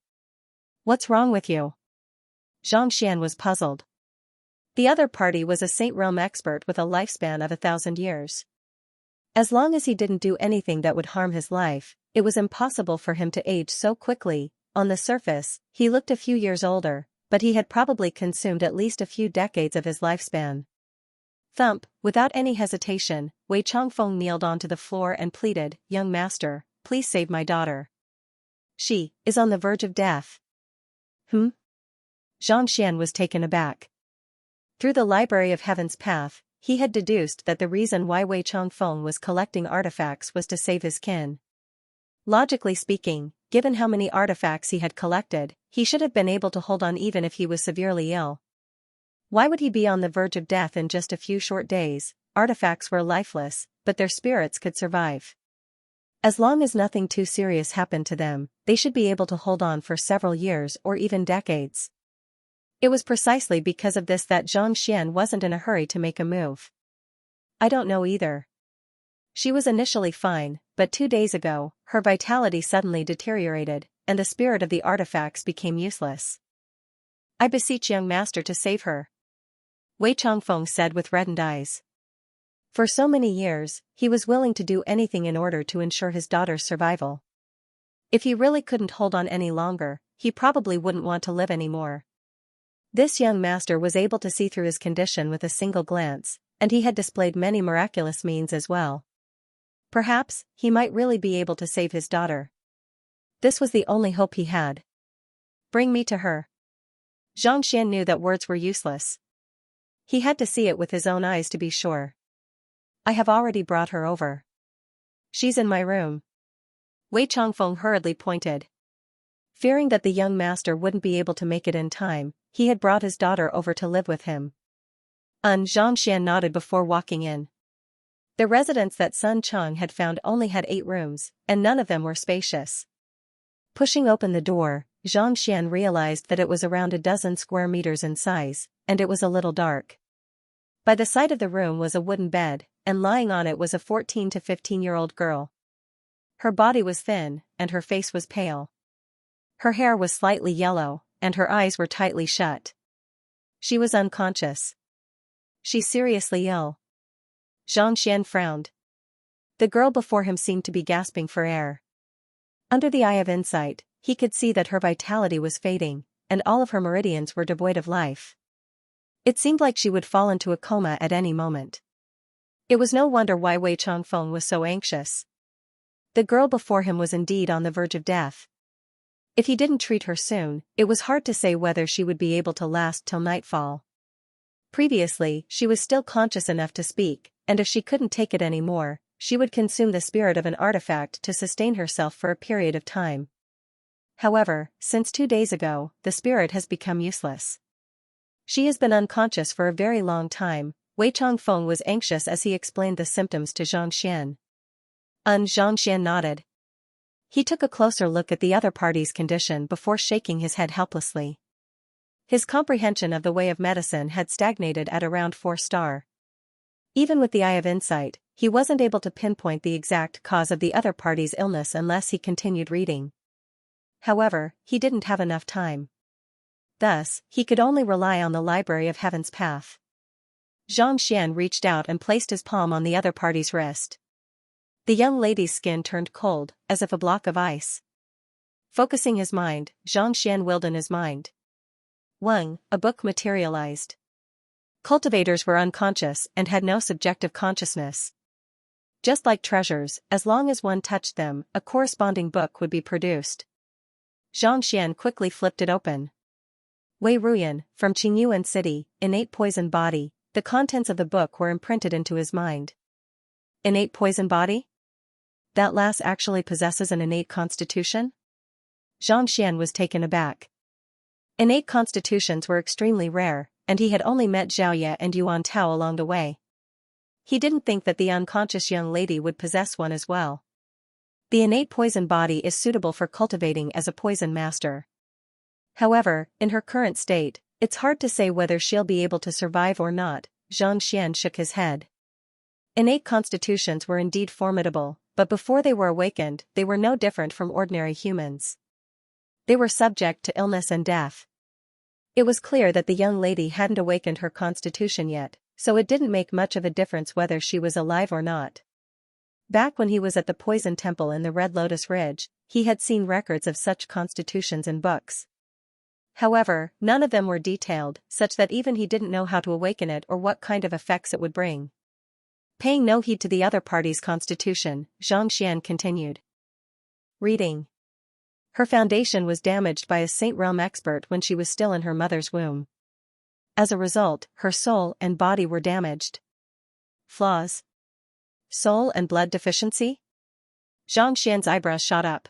What's wrong with you? Xianxia was puzzled. The other party was a Saint Realm expert with a lifespan of 1,000 years. As long as he didn't do anything that would harm his life, it was impossible for him to age so quickly. On the surface, he looked a few years older, but he had probably consumed at least a few decades of his lifespan. Thump, without any hesitation, Wei Changfeng kneeled onto the floor and pleaded, Young master, please save my daughter. She is on the verge of death. Xianxia was taken aback. Through the Library of Heaven's path, he had deduced that the reason why Wei Changfeng was collecting artifacts was to save his kin. Logically speaking, given how many artifacts he had collected, he should have been able to hold on even if he was severely ill. Why would he be on the verge of death in just a few short days? Artifacts were lifeless, but their spirits could survive. As long as nothing too serious happened to them, they should be able to hold on for several years or even decades. It was precisely because of this that Xianxia wasn't in a hurry to make a move. I don't know either. She was initially fine, but 2 days ago, her vitality suddenly deteriorated, and the spirit of the artifacts became useless. "I beseech young master to save her," Wei Changfeng said with reddened eyes. For so many years, he was willing to do anything in order to ensure his daughter's survival. If he really couldn't hold on any longer, he probably wouldn't want to live anymore. This young master was able to see through his condition with a single glance, and he had displayed many miraculous means as well. Perhaps, he might really be able to save his daughter. This was the only hope he had. "Bring me to her." Xianxia knew that words were useless. He had to see it with his own eyes to be sure. "I have already brought her over. She's in my room." Wei Changfeng hurriedly pointed. Fearing that the young master wouldn't be able to make it in time, he had brought his daughter over to live with him. Xianxia nodded before walking in. The residence that Sun Cheng had found only had 8 rooms, and none of them were spacious. Pushing open the door, Xianxian realized that it was around a dozen square meters in size, and it was a little dark. By the side of the room was a wooden bed, and lying on it was a 14 to 15-year-old girl. Her body was thin, and her face was pale. Her hair was slightly yellow, and her eyes were tightly shut. She was unconscious. "She's seriously ill." Xianxian frowned. The girl before him seemed to be gasping for air. Under the eye of insight, he could see that her vitality was fading, and all of her meridians were devoid of life. It seemed like she would fall into a coma at any moment. It was no wonder why Wei Changfeng was so anxious. The girl before him was indeed on the verge of death. If he didn't treat her soon, it was hard to say whether she would be able to last till nightfall. Previously, she was still conscious enough to speak, and if she couldn't take it anymore, she would consume the spirit of an artifact to sustain herself for a period of time. However, since 2 days ago, the spirit has become useless. She has been unconscious for a very long time. Wei Changfeng was anxious as he explained the symptoms to Xianxian. Xianxian nodded. He took a closer look at the other party's condition before shaking his head helplessly. His comprehension of the way of medicine had stagnated at around 4-star. Even with the eye of insight, he wasn't able to pinpoint the exact cause of the other party's illness unless he continued reading. However, he didn't have enough time. Thus, he could only rely on the Library of Heaven's Path. Xianxian reached out and placed his palm on the other party's wrist. The young lady's skin turned cold, as if a block of ice. Focusing his mind, Xianxian willed in his mind. A book materialized. Cultivators were unconscious and had no subjective consciousness. Just like treasures, as long as one touched them, a corresponding book would be produced. Xianxian quickly flipped it open. Wei Ruyan, from Qingyuan City, innate poison body. The contents of the book were imprinted into his mind. Innate poison body? That lass actually possesses an innate constitution? Xianxian was taken aback. Innate constitutions were extremely rare, and he had only met Xiaoye and Yuan Tao along the way. He didn't think that the unconscious young lady would possess one as well. The innate poison body is suitable for cultivating as a poison master. However, in her current state, it's hard to say whether she'll be able to survive or not. Xianxian shook his head. Innate constitutions were indeed formidable, but before they were awakened, they were no different from ordinary humans. They were subject to illness and death. It was clear that the young lady hadn't awakened her constitution yet, so it didn't make much of a difference whether she was alive or not. Back when he was at the Poison Temple in the Red Lotus Ridge, he had seen records of such constitutions in books. However, none of them were detailed, such that even he didn't know how to awaken it or what kind of effects it would bring. Paying no heed to the other party's constitution, Xianxian continued reading. Her foundation was damaged by a Saint Realm expert when she was still in her mother's womb. As a result, her soul and body were damaged. Flaws? Soul and blood deficiency? Xianxian's eyebrows shot up.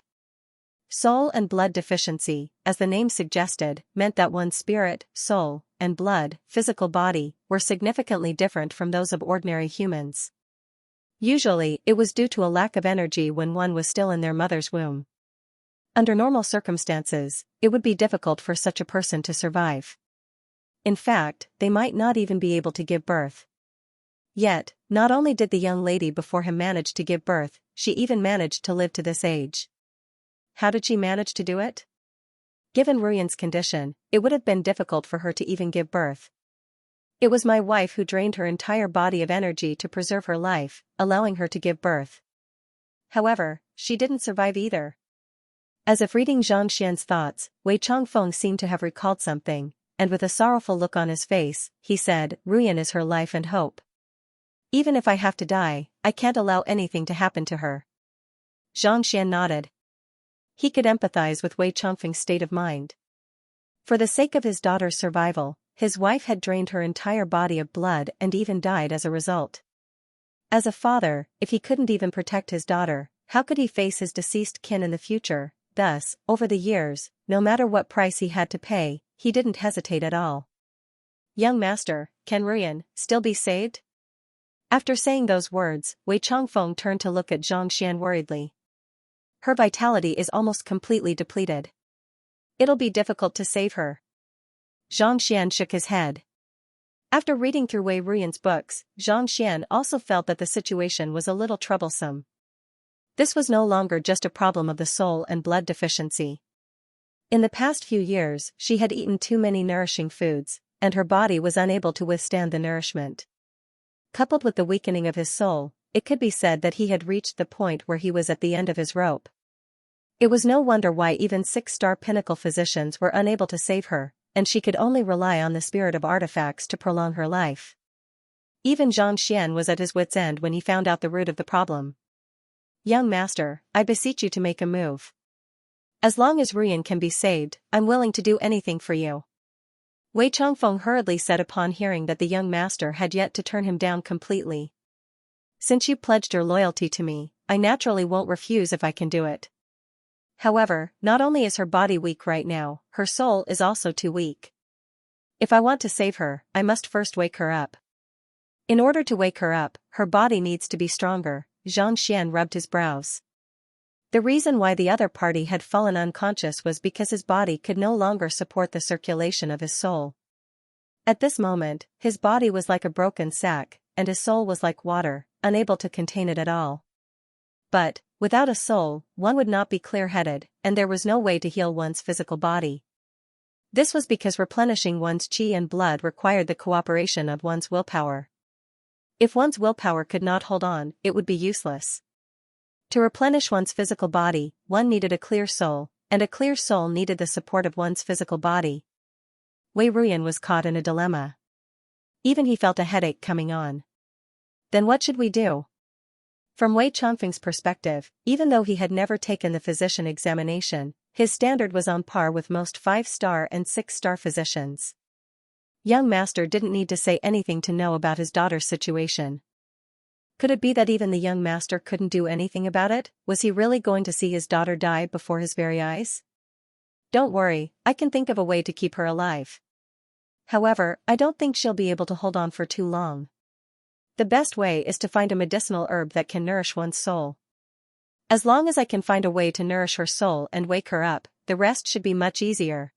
Soul and blood deficiency, as the name suggested, meant that one's spirit, soul, and blood, physical body, were significantly different from those of ordinary humans. Usually, it was due to a lack of energy when one was still in their mother's womb. Under normal circumstances, it would be difficult for such a person to survive. In fact, they might not even be able to give birth. Yet, not only did the young lady before him manage to give birth, she even managed to live to this age. how did she manage to do it? Given Ruyan's condition, it would have been difficult for her to even give birth. It was my wife who drained her entire body of energy to preserve her life, allowing her to give birth. However, she didn't survive either. As if reading Xianxia's thoughts, Wei Changfeng seemed to have recalled something, and with a sorrowful look on his face, he said, Ruyan is her life and hope. Even if I have to die, I can't allow anything to happen to her. Xianxia nodded. He could empathize with Wei Changfeng's state of mind. For the sake of his daughter's survival, his wife had drained her entire body of blood and even died as a result. As a father, if he couldn't even protect his daughter, how could he face his deceased kin in the future? Thus, over the years, no matter what price he had to pay, he didn't hesitate at all. Young master, can Ruyan still be saved? After saying those words, Wei Changfeng turned to look at Xianxia worriedly. Her vitality is almost completely depleted. It'll be difficult to save her. Xianxia shook his head. After reading through Wei Ruyan's books, Xianxia also felt that the situation was a little troublesome. This was no longer just a problem of the soul and blood deficiency. In the past few years, she had eaten too many nourishing foods, and her body was unable to withstand the nourishment. Coupled with the weakening of his soul, it could be said that he had reached the point where he was at the end of his rope. It was no wonder why even 6-star pinnacle physicians were unable to save her, and she could only rely on the spirit of artifacts to prolong her life. Even Xianxia was at his wits' end when he found out the root of the problem. Young master, I beseech you to make a move. As long as Ruyan can be saved, I'm willing to do anything for you. Wei Changfeng hurriedly said upon hearing that the young master had yet to turn him down completely. Since you pledged your loyalty to me, I naturally won't refuse if I can do it. However, not only is her body weak right now, her soul is also too weak. If I want to save her, I must first wake her up. In order to wake her up, her body needs to be stronger. Xianxia rubbed his brows. The reason why the other party had fallen unconscious was because his body could no longer support the circulation of his soul. At this moment, his body was like a broken sack, and his soul was like water, unable to contain it at all. But, without a soul, one would not be clear-headed, and there was no way to heal one's physical body. This was because replenishing one's qi and blood required the cooperation of one's willpower. If one's willpower could not hold on, it would be useless. To replenish one's physical body, one needed a clear soul, and a clear soul needed the support of one's physical body. Wei Ruyan was caught in a dilemma. Even he felt a headache coming on. Then what should we do? From Wei Changfeng's perspective, even though he had never taken the physician examination, his standard was on par with most 5-star and 6-star physicians. Young master didn't need to say anything to know about his daughter's situation. Could it be that even the young master couldn't do anything about it? Was he really going to see his daughter die before his very eyes? Don't worry, I can think of a way to keep her alive. However, I don't think she'll be able to hold on for too long. The best way is to find a medicinal herb that can nourish one's soul. As long as I can find a way to nourish her soul and wake her up, the rest should be much easier.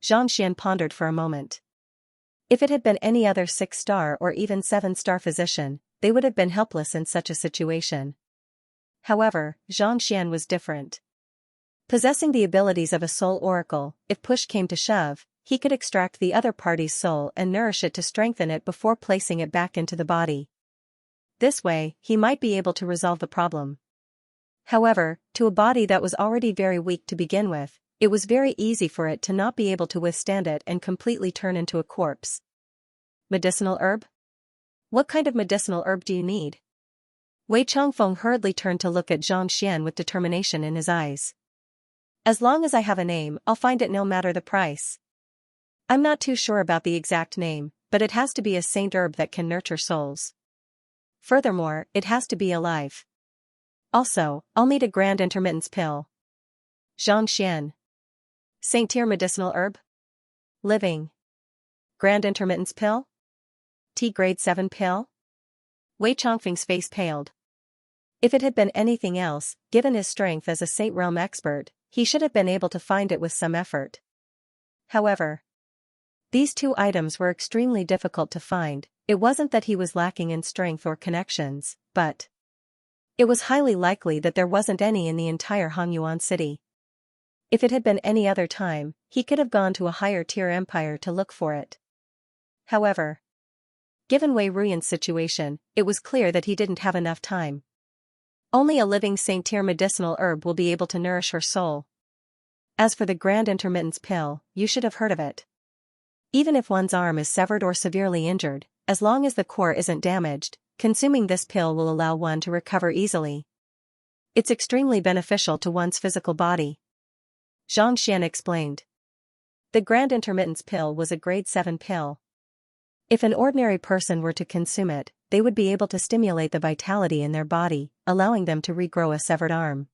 Xianxia pondered for a moment. If it had been any other 6-star or even 7-star physician, they would have been helpless in such a situation. However, Xianxia was different. Possessing the abilities of a soul oracle, if push came to shove, he could extract the other party's soul and nourish it to strengthen it before placing it back into the body. This way, he might be able to resolve the problem. However, to a body that was already very weak to begin with, it was very easy for it to not be able to withstand it and completely turn into a corpse. Medicinal herb? What kind of medicinal herb do you need? Wei Changfeng hurriedly turned to look at Xianxia with determination in his eyes. As long as I have a name, I'll find it no matter the price. I'm not too sure about the exact name, but it has to be a saint herb that can nurture souls. Furthermore, it has to be alive. Also, I'll need a grand intermittence pill. Xianxia. Saint tier medicinal herb? Living. Grand intermittence pill? T grade 7 pill? Wei Changfeng's face paled. If it had been anything else, given his strength as a Saint realm expert, he should have been able to find it with some effort. However, these two items were extremely difficult to find. It wasn't that he was lacking in strength or connections, but it was highly likely that there wasn't any in the entire Hongyuan city. If it had been any other time, he could have gone to a higher-tier empire to look for it. However, given Wei Ruyan's situation, it was clear that he didn't have enough time. Only a living saint-tier medicinal herb will be able to nourish her soul. As for the Grand Intermittence Pill, you should have heard of it. Even if one's arm is severed or severely injured, as long as the core isn't damaged, consuming this pill will allow one to recover easily. It's extremely beneficial to one's physical body. Xianxia explained. The Grand Intermittence Pill was a grade 7 pill. If an ordinary person were to consume it, they would be able to stimulate the vitality in their body, allowing them to regrow a severed arm.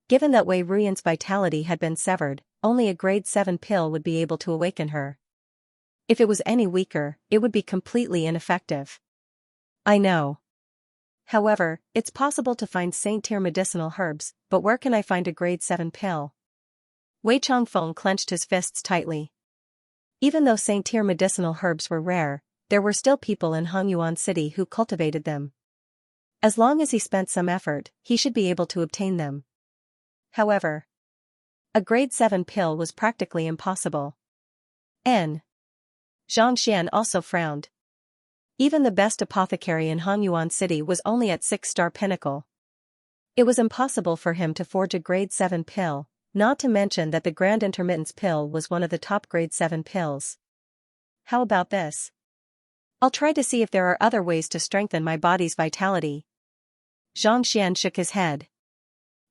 Given that Wei Ruyan's vitality had been severed, only a grade 7 pill would be able to awaken her. If it was any weaker, it would be completely ineffective. I know. However, it's possible to find saint-tier medicinal herbs, but where can I find a grade 7 pill? Wei Changfeng clenched his fists tightly. Even though saint-tier medicinal herbs were rare, there were still people in Hongyuan City who cultivated them. As long as he spent some effort, he should be able to obtain them. However, a grade 7 pill was practically impossible. Xianxia also frowned. Even the best apothecary in Hongyuan City was only at 6-star pinnacle. It was impossible for him to forge a grade 7 pill, not to mention that the Grand Intermittence Pill was one of the top grade 7 pills. How about this? I'll try to see if there are other ways to strengthen my body's vitality. Xianxia shook his head.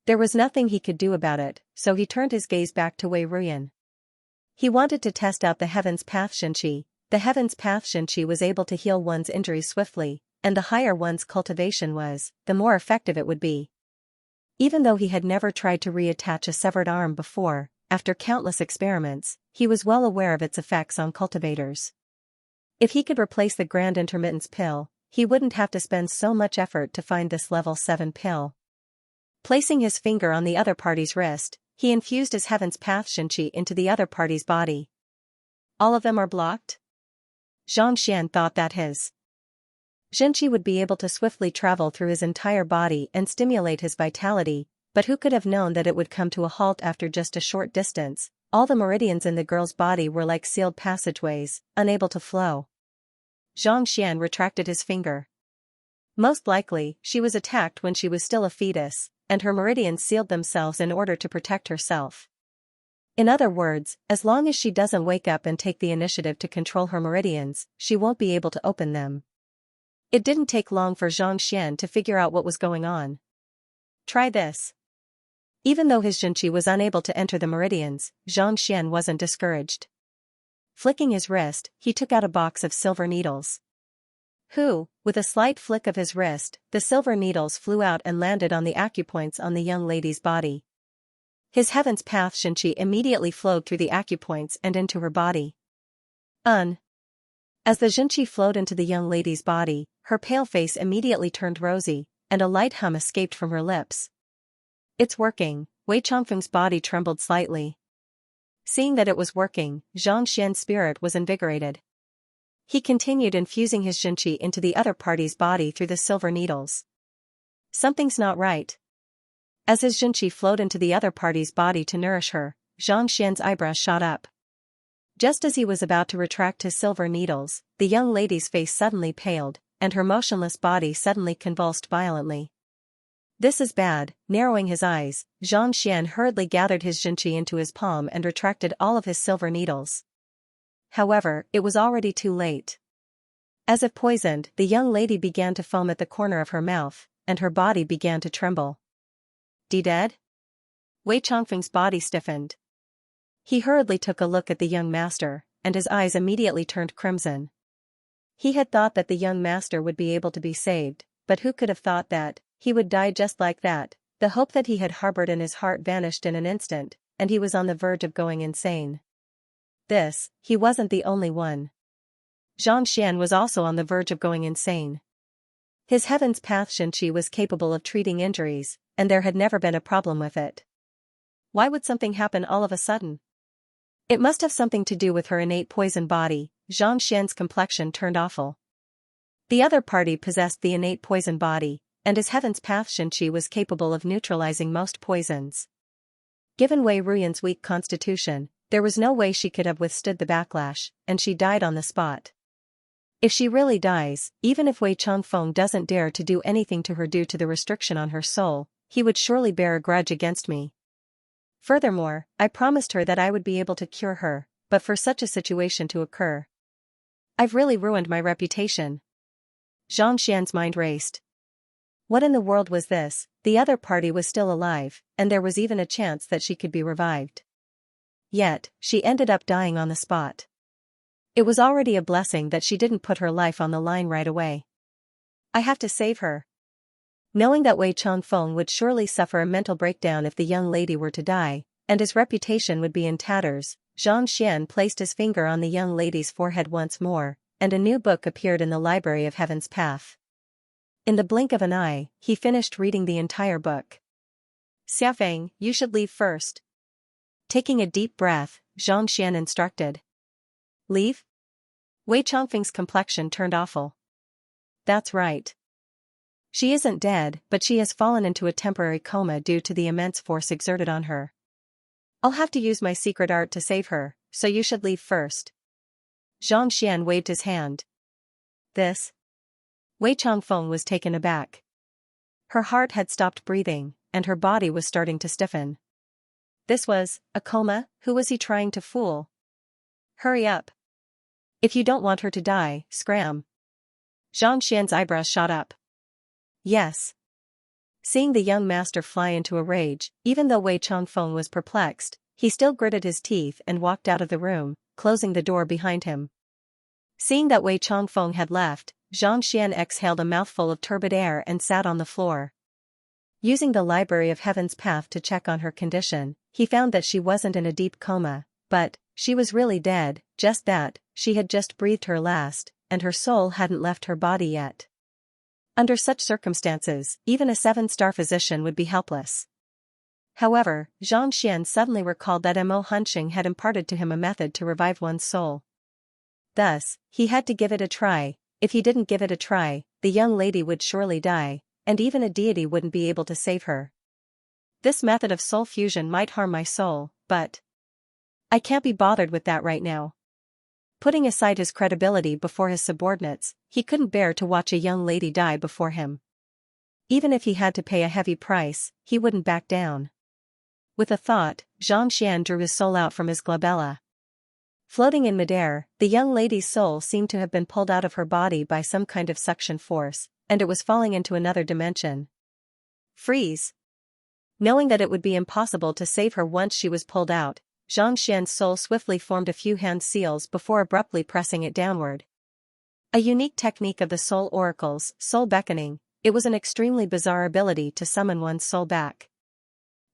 There was nothing he could do about it, so he turned his gaze back to Wei Ruyan. He wanted to test out the Heaven's Path Xianxia. The Heaven's Path Xianxia was able to heal one's injuries swiftly, and the higher one's cultivation was, the more effective it would be. Even though he had never tried to reattach a severed arm before, after countless experiments, he was well aware of its effects on cultivators. If he could replace the Grand Intermittence Pill, he wouldn't have to spend so much effort to find this level 7 pill. Placing his finger on the other party's wrist, he infused his Heaven's Path Xianxia into the other party's body. All of them are blocked? Xianxia thought that his Xianxia would be able to swiftly travel through his entire body and stimulate his vitality, but who could have known that it would come to a halt after just a short distance? All the meridians in the girl's body were like sealed passageways, unable to flow. Xianxia retracted his finger. Most likely, she was attacked when she was still a fetus, and her meridians sealed themselves in order to protect herself. In other words, as long as she doesn't wake up and take the initiative to control her meridians, she won't be able to open them. It didn't take long for Xianxia to figure out what was going on. Try this. Even though his Xianxia was unable to enter the meridians, Xianxia wasn't discouraged. Flicking his wrist, he took out a box of silver needles. With a slight flick of his wrist, the silver needles flew out and landed on the acupoints on the young lady's body. His Heaven's Path Xianxia immediately flowed through the acupoints and into her body. As the Xianxia flowed into the young lady's body, her pale face immediately turned rosy, and a light hum escaped from her lips. It's working. Wei Changfeng's body trembled slightly. Seeing that it was working, Xianxia's spirit was invigorated. He continued infusing his Xianxia into the other party's body through the silver needles. Something's not right. As his Xianxia flowed into the other party's body to nourish her, Xianxia's eyebrows shot up. Just as he was about to retract his silver needles, the young lady's face suddenly paled, and her motionless body suddenly convulsed violently. This is bad. Narrowing his eyes, Xianxia hurriedly gathered his Xianxia into his palm and retracted all of his silver needles. However, it was already too late. As if poisoned, the young lady began to foam at the corner of her mouth, and her body began to tremble. Dead? Wei Changfeng's body stiffened. He hurriedly took a look at the young master, and his eyes immediately turned crimson. He had thought that the young master would be able to be saved, but who could have thought that he would die just like that? The hope that he had harbored in his heart vanished in an instant, and he was on the verge of going insane. He wasn't the only one. Xianxia was also on the verge of going insane. His Heaven's Path Xianxia was capable of treating injuries, and there had never been a problem with it. Why would something happen all of a sudden? It must have something to do with her innate poison body. Xianxia's complexion turned awful. The other party possessed the innate poison body, and his Heaven's Path Xianxia was capable of neutralizing most poisons. Given Wei Ruyan's weak constitution, there was no way she could have withstood the backlash, and she died on the spot. If she really dies, even if Wei Changfeng doesn't dare to do anything to her due to the restriction on her soul, he would surely bear a grudge against me. Furthermore, I promised her that I would be able to cure her, but for such a situation to occur, I've really ruined my reputation. Xianxia's mind raced. What in the world was this? The other party was still alive, and there was even a chance that she could be revived. Yet, she ended up dying on the spot. It was already a blessing that she didn't put her life on the line right away. I have to save her. Knowing that Wei Changfeng would surely suffer a mental breakdown if the young lady were to die, and his reputation would be in tatters, Xianxia placed his finger on the young lady's forehead once more, and a new book appeared in the Library of Heaven's Path. In the blink of an eye, he finished reading the entire book. Xiafeng, you should leave first. Taking a deep breath, Xianxia instructed. Leave? Wei Changfeng's complexion turned awful. That's right. She isn't dead, but she has fallen into a temporary coma due to the immense force exerted on her. I'll have to use my secret art to save her, so you should leave first. Xianxia waved his hand. This? Wei Changfeng was taken aback. Her heart had stopped breathing, and her body was starting to stiffen. This was a coma? Who was he trying to fool? Hurry up. If you don't want her to die, scram. Xianxia's eyebrows shot up. Yes. Seeing the young master fly into a rage, even though Wei Changfeng was perplexed, he still gritted his teeth and walked out of the room, closing the door behind him. Seeing that Wei Changfeng had left, Xianxia exhaled a mouthful of turbid air and sat on the floor. Using the Library of Heaven's Path to check on her condition, he found that she wasn't in a deep coma, but she was really dead, just that, she had just breathed her last, and her soul hadn't left her body yet. Under such circumstances, even a 7-star physician would be helpless. However, Xianxia suddenly recalled that Mo Hunxing had imparted to him a method to revive one's soul. Thus, he had to give it a try. If he didn't give it a try, the young lady would surely die, and even a deity wouldn't be able to save her. This method of soul fusion might harm my soul, but I can't be bothered with that right now. Putting aside his credibility before his subordinates, he couldn't bear to watch a young lady die before him. Even if he had to pay a heavy price, he wouldn't back down. With a thought, Xianxia drew his soul out from his glabella. Floating in midair, the young lady's soul seemed to have been pulled out of her body by some kind of suction force, and it was falling into another dimension. Freeze! Knowing that it would be impossible to save her once she was pulled out, Xianxia's soul swiftly formed a few hand seals before abruptly pressing it downward. A unique technique of the soul oracles, soul beckoning, it was an extremely bizarre ability to summon one's soul back.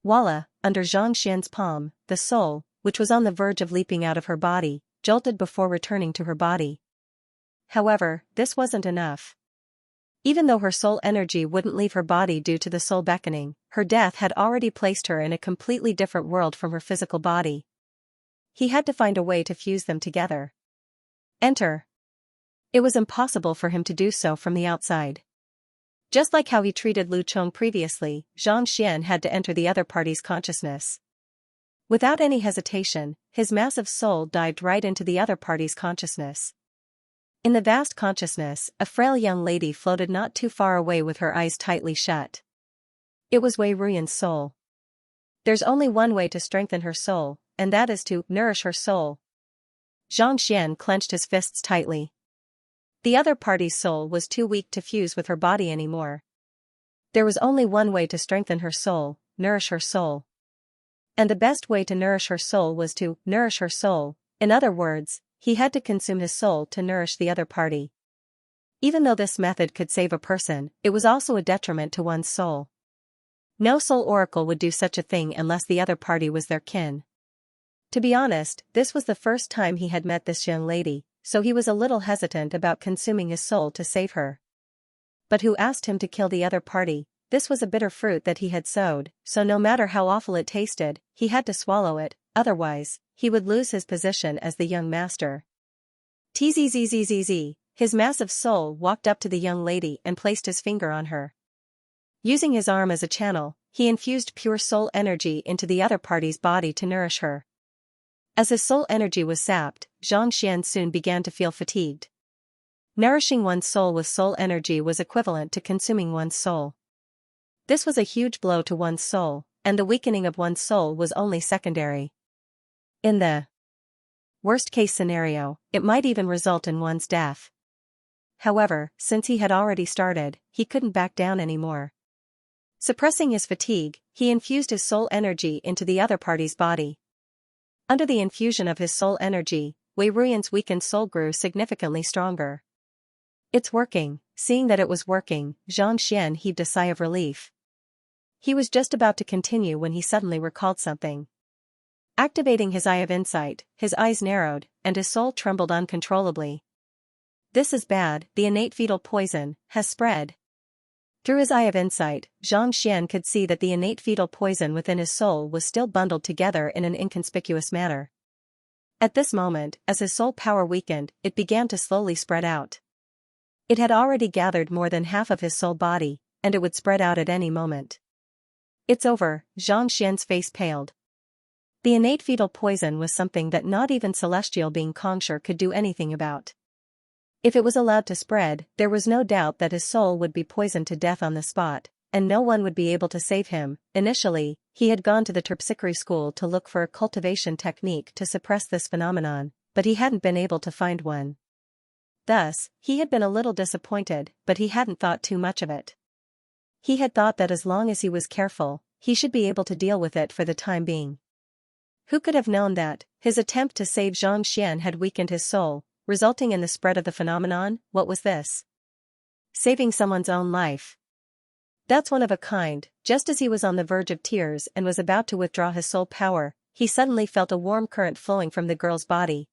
Voila, under Xianxia's palm, the soul, which was on the verge of leaping out of her body, jolted before returning to her body. However, this wasn't enough. Even though her soul energy wouldn't leave her body due to the soul beckoning, her death had already placed her in a completely different world from her physical body. He had to find a way to fuse them together. Enter. It was impossible for him to do so from the outside. Just like how he treated Lu Chong previously, Xianxia had to enter the other party's consciousness. Without any hesitation, his massive soul dived right into the other party's consciousness. In the vast consciousness, a frail young lady floated not too far away with her eyes tightly shut. It was Wei Ruyan's soul. There's only one way to strengthen her soul, and that is to nourish her soul. Xianxia clenched his fists tightly. The other party's soul was too weak to fuse with her body anymore. There was only one way to strengthen her soul, nourish her soul. And the best way to nourish her soul was to nourish her soul. In other words, he had to consume his soul to nourish the other party. Even though this method could save a person, it was also a detriment to one's soul. No soul oracle would do such a thing unless the other party was their kin. To be honest, this was the first time he had met this young lady, so he was a little hesitant about consuming his soul to save her. But who asked him to kill the other party? This was a bitter fruit that he had sowed, so no matter how awful it tasted, he had to swallow it, otherwise, he would lose his position as the young master. Tzzzzzz, his massive soul walked up to the young lady and placed his finger on her. Using his arm as a channel, he infused pure soul energy into the other party's body to nourish her. As his soul energy was sapped, Xianxia soon began to feel fatigued. Nourishing one's soul with soul energy was equivalent to consuming one's soul. This was a huge blow to one's soul, and the weakening of one's soul was only secondary. In the worst-case scenario, it might even result in one's death. However, since he had already started, he couldn't back down anymore. Suppressing his fatigue, he infused his soul energy into the other party's body. Under the infusion of his soul energy, Wei Ruyan's weakened soul grew significantly stronger. It's working. Seeing that it was working, Xianxia heaved a sigh of relief. He was just about to continue when he suddenly recalled something. Activating his eye of insight, his eyes narrowed, and his soul trembled uncontrollably. This is bad, the innate fetal poison has spread. Through his eye of insight, Xianxia could see that the innate fetal poison within his soul was still bundled together in an inconspicuous manner. At this moment, as his soul power weakened, it began to slowly spread out. It had already gathered more than half of his soul body, and it would spread out at any moment. It's over, Xianxia's face paled. The innate fetal poison was something that not even celestial being Kongsher could do anything about. If it was allowed to spread, there was no doubt that his soul would be poisoned to death on the spot, and no one would be able to save him. Initially, he had gone to the terpsichore school to look for a cultivation technique to suppress this phenomenon, but he hadn't been able to find one. Thus, he had been a little disappointed, but he hadn't thought too much of it. He had thought that as long as he was careful, he should be able to deal with it for the time being. Who could have known that his attempt to save Xianxia had weakened his soul, resulting in the spread of the phenomenon? What was this? Saving someone's own life. That's one of a kind. Just as he was on the verge of tears and was about to withdraw his soul power, he suddenly felt a warm current flowing from the girl's body.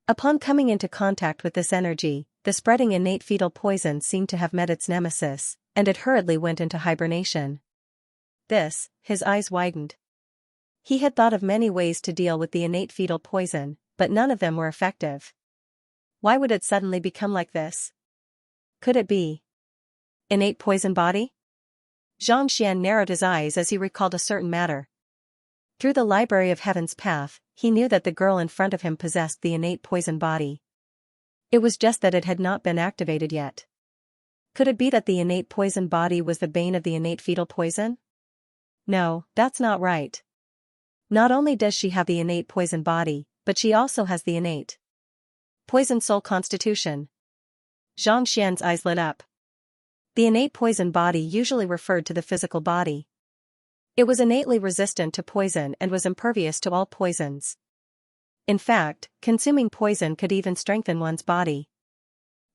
Upon coming into contact with this energy, the spreading innate fetal poison seemed to have met its nemesis, and it hurriedly went into hibernation. His eyes widened. He had thought of many ways to deal with the innate fetal poison, but none of them were effective. Why would it suddenly become like this? Could it be innate poison body? Xianxia narrowed his eyes as he recalled a certain matter. Through the library of Heaven's Path, he knew that the girl in front of him possessed the innate poison body. It was just that it had not been activated yet. Could it be that the innate poison body was the bane of the innate fetal poison? No, that's not right. Not only does she have the innate poison body, but she also has the innate poison soul constitution. Xianxia's eyes lit up. The innate poison body usually referred to the physical body. It was innately resistant to poison and was impervious to all poisons. In fact, consuming poison could even strengthen one's body.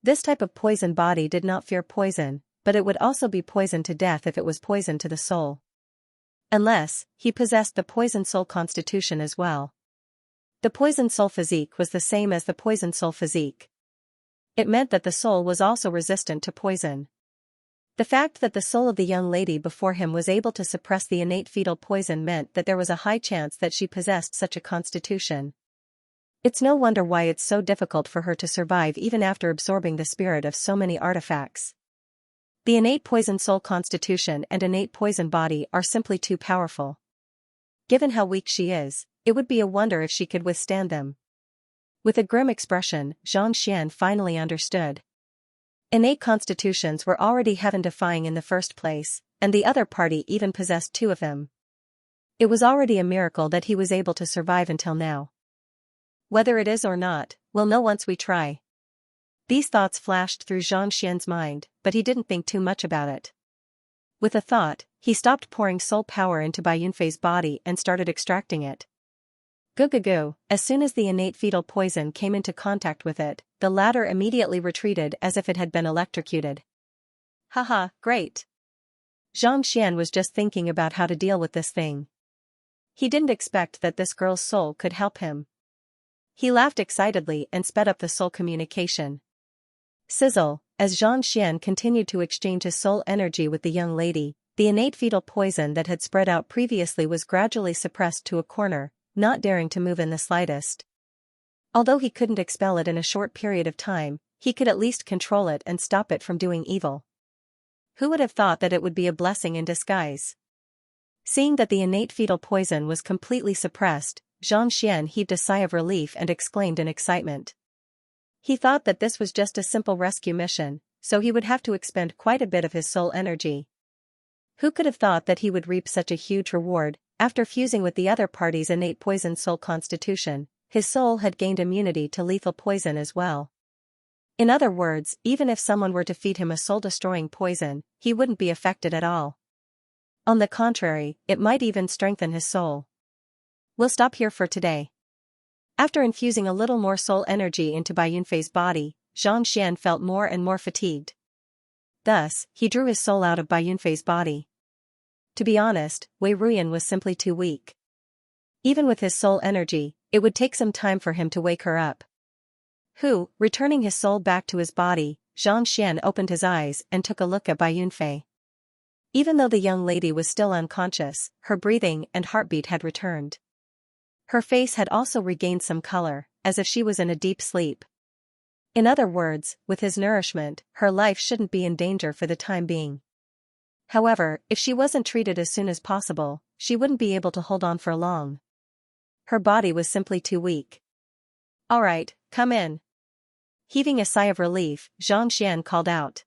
This type of poison body did not fear poison, but it would also be poisoned to death if it was poison to the soul. Unless, he possessed the poison soul constitution as well. The poison soul physique was the same as the poison soul physique. It meant that the soul was also resistant to poison. The fact that the soul of the young lady before him was able to suppress the innate fetal poison meant that there was a high chance that she possessed such a constitution. It's no wonder why it's so difficult for her to survive even after absorbing the spirit of so many artifacts. The innate poison soul constitution and innate poison body are simply too powerful. Given how weak she is, it would be a wonder if she could withstand them. With a grim expression, Xianxia finally understood. Innate constitutions were already heaven-defying in the first place, and the other party even possessed two of them. It was already a miracle that he was able to survive until now. Whether it is or not, we'll know once we try. These thoughts flashed through Xianxia's mind, but he didn't think too much about it. With a thought, he stopped pouring soul power into Bai Yunfei's body and started extracting it. Goo. As soon as the innate fetal poison came into contact with it, the latter immediately retreated as if it had been electrocuted. Haha, great. Xianxia was just thinking about how to deal with this thing. He didn't expect that this girl's soul could help him. He laughed excitedly and sped up the soul communication. Sizzle, as Xianxia continued to exchange his soul energy with the young lady, the innate fetal poison that had spread out previously was gradually suppressed to a corner, not daring to move in the slightest. Although he couldn't expel it in a short period of time, he could at least control it and stop it from doing evil. Who would have thought that it would be a blessing in disguise? Seeing that the innate fetal poison was completely suppressed, Xianxia heaved a sigh of relief and exclaimed in excitement. He thought that this was just a simple rescue mission, so he would have to expend quite a bit of his soul energy. Who could have thought that he would reap such a huge reward? After fusing with the other party's innate poison soul constitution, his soul had gained immunity to lethal poison as well. In other words, even if someone were to feed him a soul-destroying poison, he wouldn't be affected at all. On the contrary, it might even strengthen his soul. We'll stop here for today. After infusing a little more soul energy into Bai Yunfei's body, Xianxia felt more and more fatigued. Thus, he drew his soul out of Bai Yunfei's body. To be honest, Wei Ruyan was simply too weak. Even with his soul energy, it would take some time for him to wake her up. Returning his soul back to his body, Xianxia opened his eyes and took a look at Bai Yunfei. Even though the young lady was still unconscious, her breathing and heartbeat had returned. Her face had also regained some color, as if she was in a deep sleep. In other words, with his nourishment, her life shouldn't be in danger for the time being. However, if she wasn't treated as soon as possible, she wouldn't be able to hold on for long. Her body was simply too weak. "All right, come in." Heaving a sigh of relief, Xianxia called out.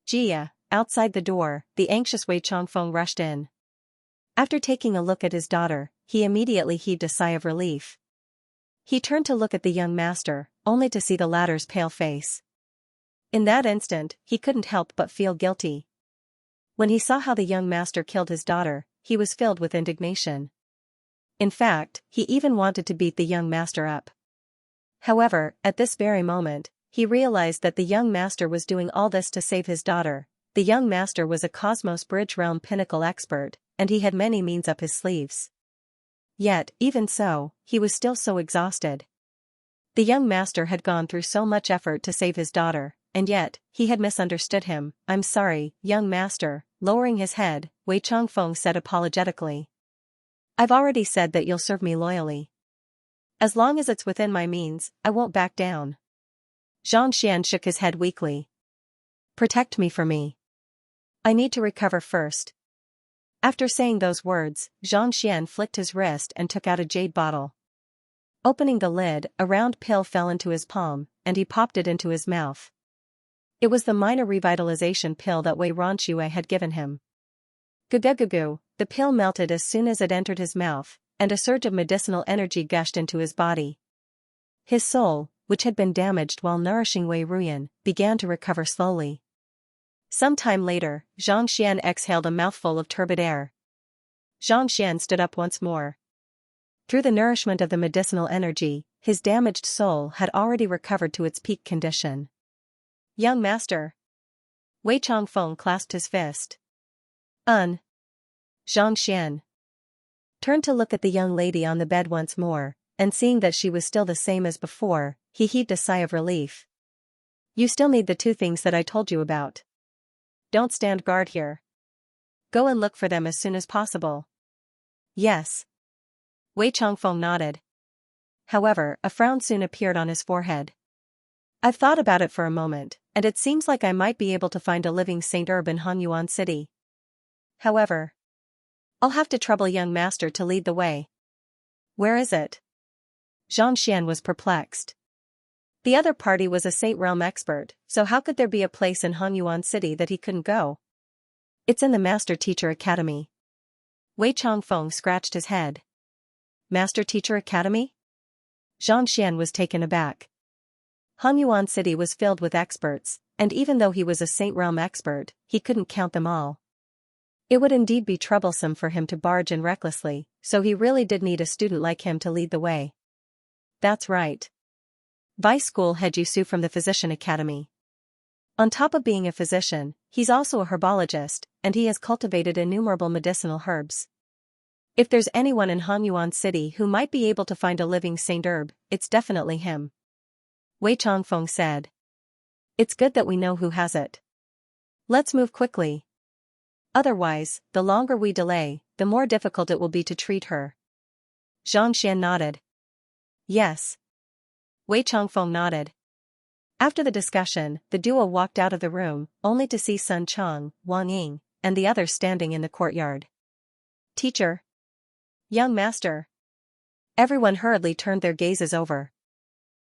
"Jia." Outside the door, the anxious Wei Changfeng rushed in. After taking a look at his daughter, he immediately heaved a sigh of relief. He turned to look at the young master, only to see the latter's pale face. In that instant, he couldn't help but feel guilty. When he saw how the young master killed his daughter, he was filled with indignation. In fact, he even wanted to beat the young master up. However, at this very moment, he realized that the young master was doing all this to save his daughter. The young master was a Cosmos Bridge Realm pinnacle expert, and he had many means up his sleeves. Yet, even so, he was still so exhausted. The young master had gone through so much effort to save his daughter, and yet, he had misunderstood him. "I'm sorry, young master." Lowering his head, Wei Changfeng said apologetically. "I've already said that you'll serve me loyally. As long as it's within my means, I won't back down." Xianxia shook his head weakly. "Protect me for me. I need to recover first." After saying those words, Xianxia flicked his wrist and took out a jade bottle. Opening the lid, a round pill fell into his palm, and he popped it into his mouth. It was the minor revitalization pill that Wei Ronxue had given him. Gugugugu, the pill melted as soon as it entered his mouth, and a surge of medicinal energy gushed into his body. His soul, which had been damaged while nourishing Wei Ruyan, began to recover slowly. Some time later, Xianxia exhaled a mouthful of turbid air. Xianxia stood up once more. Through the nourishment of the medicinal energy, his damaged soul had already recovered to its peak condition. "Young master." Wei Changfeng clasped his fist. Xianxia turned to look at the young lady on the bed once more, and seeing that she was still the same as before, he heaved a sigh of relief. "You still need the two things that I told you about. Don't stand guard here. Go and look for them as soon as possible." "Yes." Wei Changfeng nodded. However, a frown soon appeared on his forehead. "I've thought about it for a moment, and it seems like I might be able to find a living Saint Herb in Hanyuan City. However, I'll have to trouble young master to lead the way." "Where is it?" Xianxia was perplexed. The other party was a Saint Realm expert, so how could there be a place in Hanyuan City that he couldn't go? "It's in the Master Teacher Academy." Wei Changfeng scratched his head. "Master Teacher Academy?" Xianxia was taken aback. Hanyuan City was filled with experts, and even though he was a Saint Realm expert, he couldn't count them all. It would indeed be troublesome for him to barge in recklessly, so he really did need a student like him to lead the way. "That's right. Vice School Head Yusu from the Physician Academy. On top of being a physician, he's also a herbologist, and he has cultivated innumerable medicinal herbs. If there's anyone in Hanyuan City who might be able to find a living Saint Herb, it's definitely him." Wei Changfeng said. "It's good that we know who has it. Let's move quickly. Otherwise, the longer we delay, the more difficult it will be to treat her." Xianxia nodded. "Yes." Wei Changfeng nodded. After the discussion, the duo walked out of the room, only to see Sun Chang, Wang Ying, and the others standing in the courtyard. Teacher. Young master. Everyone hurriedly turned their gazes over.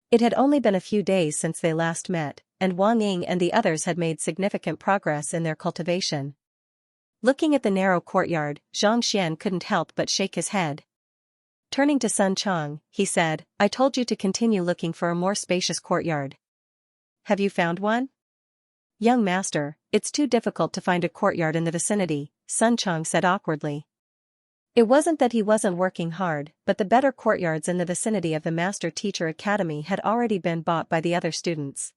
It had only been a few days since they last met, and Wang Ying and the others had made significant progress in their cultivation. Looking at the narrow courtyard, Xianxia couldn't help but shake his head. Turning to Sun Chang, he said, I told you to continue looking for a more spacious courtyard. Have you found one? Young master, it's too difficult to find a courtyard in the vicinity, Sun Chang said awkwardly. It wasn't that he wasn't working hard, but the better courtyards in the vicinity of the Master Teacher Academy had already been bought by the other students.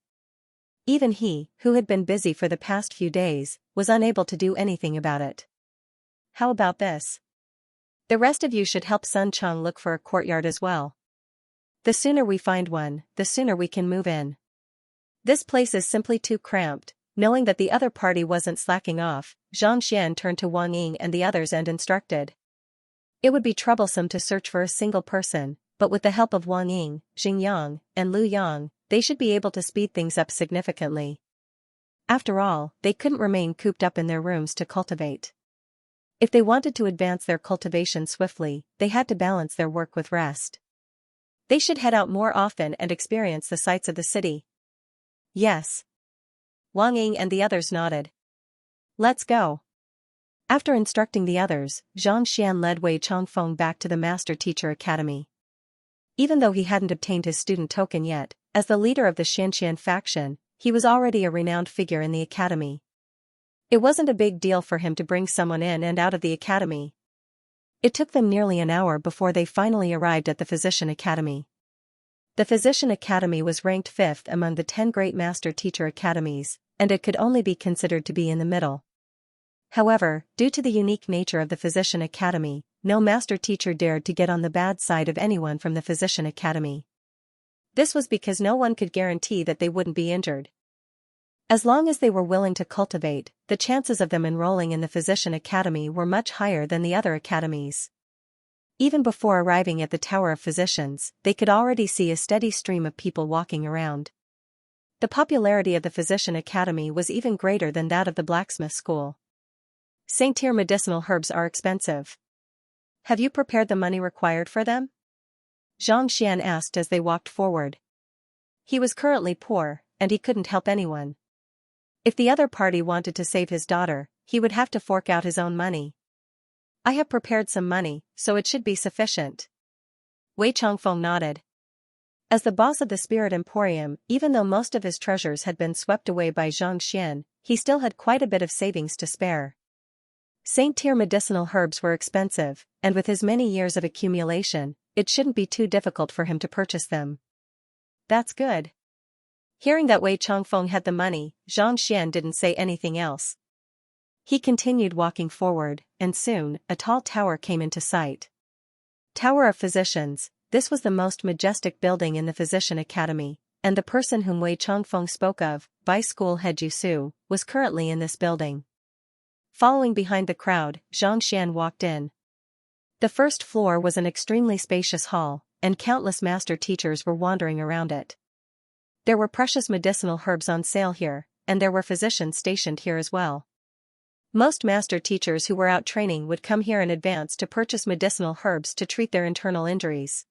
Even he, who had been busy for the past few days, was unable to do anything about it. How about this? The rest of you should help Sun Chang look for a courtyard as well. The sooner we find one, the sooner we can move in. This place is simply too cramped. Knowing that the other party wasn't slacking off, Xianxia turned to Wang Ying and the others and instructed. It would be troublesome to search for a single person, but with the help of Wang Ying, Xingyang, and Lu Yang, they should be able to speed things up significantly. After all, they couldn't remain cooped up in their rooms to cultivate. If they wanted to advance their cultivation swiftly, they had to balance their work with rest. They should head out more often and experience the sights of the city. Yes. Wang Ying and the others nodded. Let's go. After instructing the others, Xianxia led Wei Changfeng back to the Master Teacher Academy. Even though he hadn't obtained his student token yet, as the leader of the Xianxia faction, he was already a renowned figure in the academy. It wasn't a big deal for him to bring someone in and out of the academy. It took them nearly an hour before they finally arrived at the Physician Academy. The Physician Academy was ranked 5th among the 10 great Master Teacher Academies, and it could only be considered to be in the middle. However, due to the unique nature of the Physician Academy, no master teacher dared to get on the bad side of anyone from the Physician Academy. This was because no one could guarantee that they wouldn't be injured. As long as they were willing to cultivate, the chances of them enrolling in the Physician Academy were much higher than the other academies. Even before arriving at the Tower of Physicians, they could already see a steady stream of people walking around. The popularity of the Physician Academy was even greater than that of the blacksmith school. Saint-tier medicinal herbs are expensive. Have you prepared the money required for them? Xianxia asked as they walked forward. He was currently poor, and he couldn't help anyone. If the other party wanted to save his daughter, he would have to fork out his own money. I have prepared some money, so it should be sufficient. Wei Changfeng nodded. As the boss of the Spirit Emporium, even though most of his treasures had been swept away by Xianxia, he still had quite a bit of savings to spare. Saint-tier medicinal herbs were expensive, and with his many years of accumulation, it shouldn't be too difficult for him to purchase them. That's good. Hearing that Wei Changfeng had the money, Xianxia didn't say anything else. He continued walking forward, and soon, a tall tower came into sight. Tower of Physicians, this was the most majestic building in the Physician Academy, and the person whom Wei Changfeng spoke of, Vice School Head Yusu, was currently in this building. Following behind the crowd, Xianxia walked in. The first floor was an extremely spacious hall, and countless master teachers were wandering around it. There were precious medicinal herbs on sale here, and there were physicians stationed here as well. Most master teachers who were out training would come here in advance to purchase medicinal herbs to treat their internal injuries.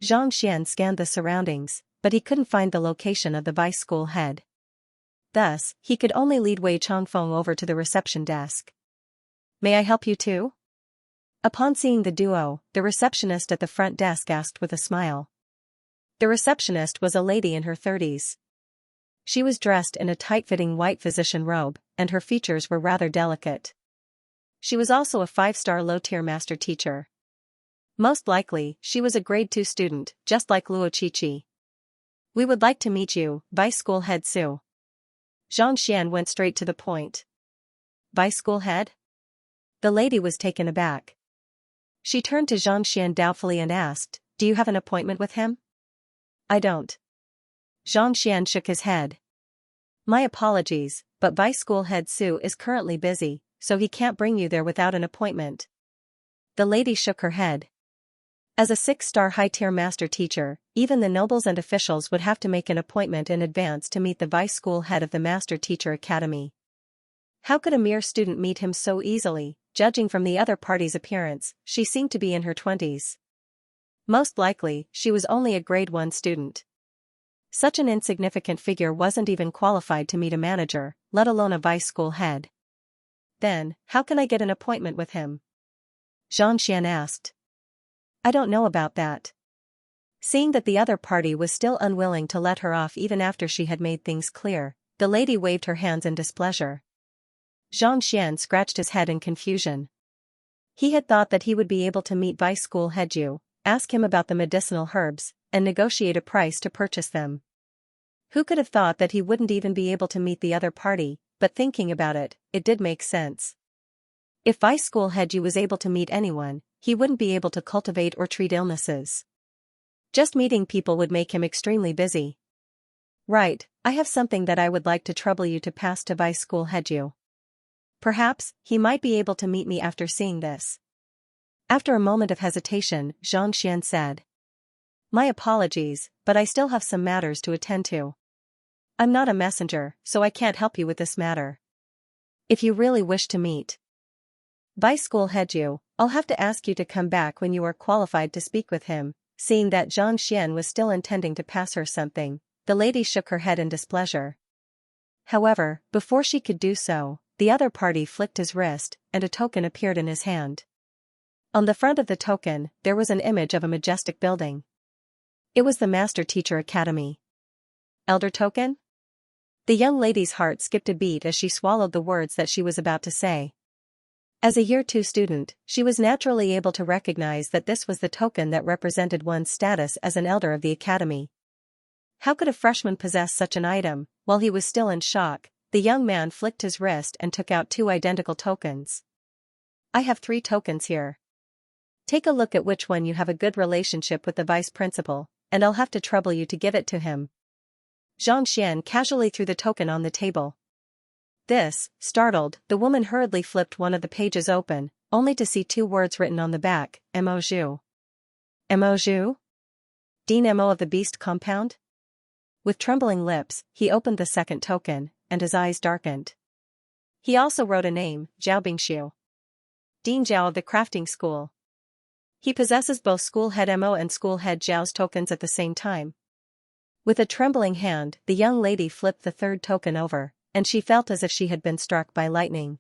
Xianxia scanned the surroundings, but he couldn't find the location of the vice school head. Thus, he could only lead Wei Changfeng over to the reception desk. May I help you too? Upon seeing the duo, the receptionist at the front desk asked with a smile. The receptionist was a lady in her 30s. She was dressed in a tight-fitting white physician robe, and her features were rather delicate. She was also a 5-star low-tier master teacher. Most likely, she was a grade 2 student, just like Luo Qiqi. We would like to meet you, Vice School Head Su. Xianxia went straight to the point. Vice School Head? The lady was taken aback. She turned to Xianxia doubtfully and asked, Do you have an appointment with him? I don't. Xianxia shook his head. My apologies, but Vice School Head Su is currently busy, so he can't bring you there without an appointment. The lady shook her head. As a 6-star high-tier master teacher, even the nobles and officials would have to make an appointment in advance to meet the vice school head of the Master Teacher Academy. How could a mere student meet him so easily? judging from the other party's appearance, she seemed to be in her 20s. Most likely, she was only a grade 1 student. Such an insignificant figure wasn't even qualified to meet a manager, let alone a vice school head. Then, how can I get an appointment with him? Xianxia asked. I don't know about that. Seeing that the other party was still unwilling to let her off even after she had made things clear, the lady waved her hands in displeasure. Xianxia scratched his head in confusion. He had thought that he would be able to meet vice school head Yu, ask him about the medicinal herbs, and negotiate a price to purchase them. Who could have thought that he wouldn't even be able to meet the other party, but thinking about it, it did make sense. If vice school head Yu was able to meet anyone, he wouldn't be able to cultivate or treat illnesses. Just meeting people would make him extremely busy. Right, I have something that I would like to trouble you to pass to vice school head Yu. Perhaps, he might be able to meet me after seeing this. After a moment of hesitation, Xianxia said. My apologies, but I still have some matters to attend to. I'm not a messenger, so I can't help you with this matter. If you really wish to meet vice school head Yu, I'll have to ask you to come back when you are qualified to speak with him. Seeing that Xianxia was still intending to pass her something, the lady shook her head in displeasure. However, before she could do so, the other party flicked his wrist, and a token appeared in his hand. On the front of the token, there was an image of a majestic building. It was the Master Teacher Academy. Elder token? The young lady's heart skipped a beat as she swallowed the words that she was about to say. As a Year 2 student, she was naturally able to recognize that this was the token that represented one's status as an elder of the academy. How could a freshman possess such an item? While he was still in shock, the young man flicked his wrist and took out 2 identical tokens. I have 3 tokens here. Take a look at which one you have a good relationship with the vice principal, and I'll have to trouble you to give it to him. Xianxia casually threw the token on the table. This, startled, the woman hurriedly flipped one of the pages open, only to see 2 words written on the back, Mo Zhu. Mo Zhu? Dean Mo of the Beast Compound? With trembling lips, he opened the second token, and his eyes darkened. He also wrote a name, Zhao Bingxiu. Dean Zhao of the Crafting School. He possesses both School Head Mo and School Head Zhao's tokens at the same time. With a trembling hand, the young lady flipped the 3rd token over, and she felt as if she had been struck by lightning.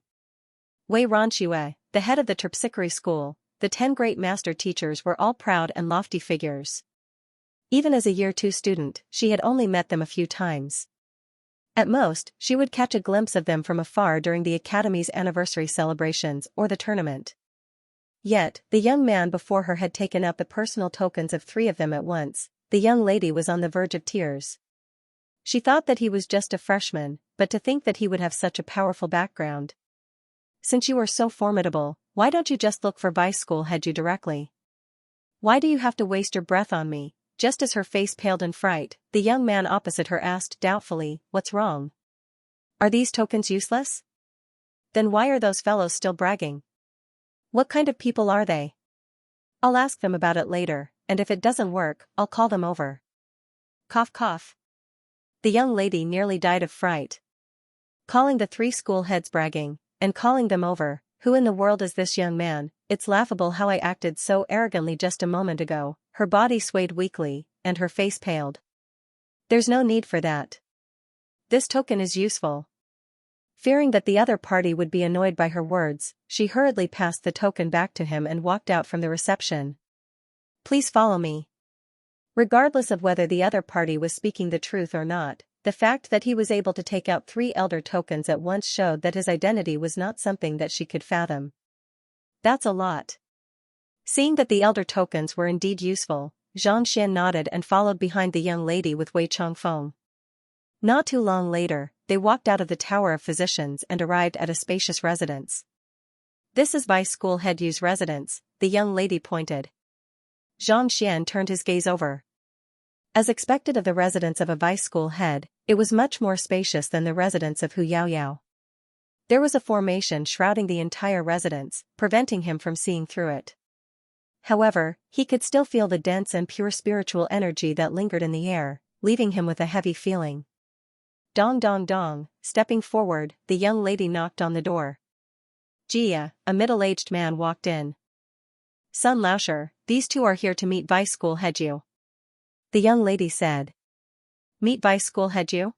Wei Ronxue, the head of the Terpsichore School, the 10 great master teachers were all proud and lofty figures. Even as a Year 2 student, she had only met them a few times. At most, she would catch a glimpse of them from afar during the Academy's anniversary celebrations or the tournament. Yet, the young man before her had taken out the personal tokens of 3 of them at once. The young lady was on the verge of tears. She thought that he was just a freshman, but to think that he would have such a powerful background. Since you are so formidable, why don't you just look for vice school head Yu directly? Why do you have to waste your breath on me? Just as her face paled in fright, the young man opposite her asked doubtfully, what's wrong? Are these tokens useless? Then why are those fellows still bragging? What kind of people are they? I'll ask them about it later, and if it doesn't work, I'll call them over. Cough cough. The young lady nearly died of fright. Calling the 3 school heads bragging, and calling them over, who in the world is this young man? It's laughable how I acted so arrogantly just a moment ago. Her body swayed weakly, and her face paled. There's no need for that. This token is useful. Fearing that the other party would be annoyed by her words, she hurriedly passed the token back to him and walked out from the reception. Please follow me. Regardless of whether the other party was speaking the truth or not, the fact that he was able to take out 3 elder tokens at once showed that his identity was not something that she could fathom. That's a lot. Seeing that the elder tokens were indeed useful, Xianxia nodded and followed behind the young lady with Wei Chongfeng. Not too long later, they walked out of the Tower of Physicians and arrived at a spacious residence. This is Vice School Head Yu's residence, the young lady pointed. Xianxia turned his gaze over. As expected of the residence of a vice school head, it was much more spacious than the residence of Hu Yaoyao. There was a formation shrouding the entire residence, preventing him from seeing through it. However, he could still feel the dense and pure spiritual energy that lingered in the air, leaving him with a heavy feeling. Dong dong dong, stepping forward, the young lady knocked on the door. Jia, a middle-aged man walked in. Sun Laosher, these two are here to meet Vice School Head Yu. The young lady said. Meet Vice School Head Yu?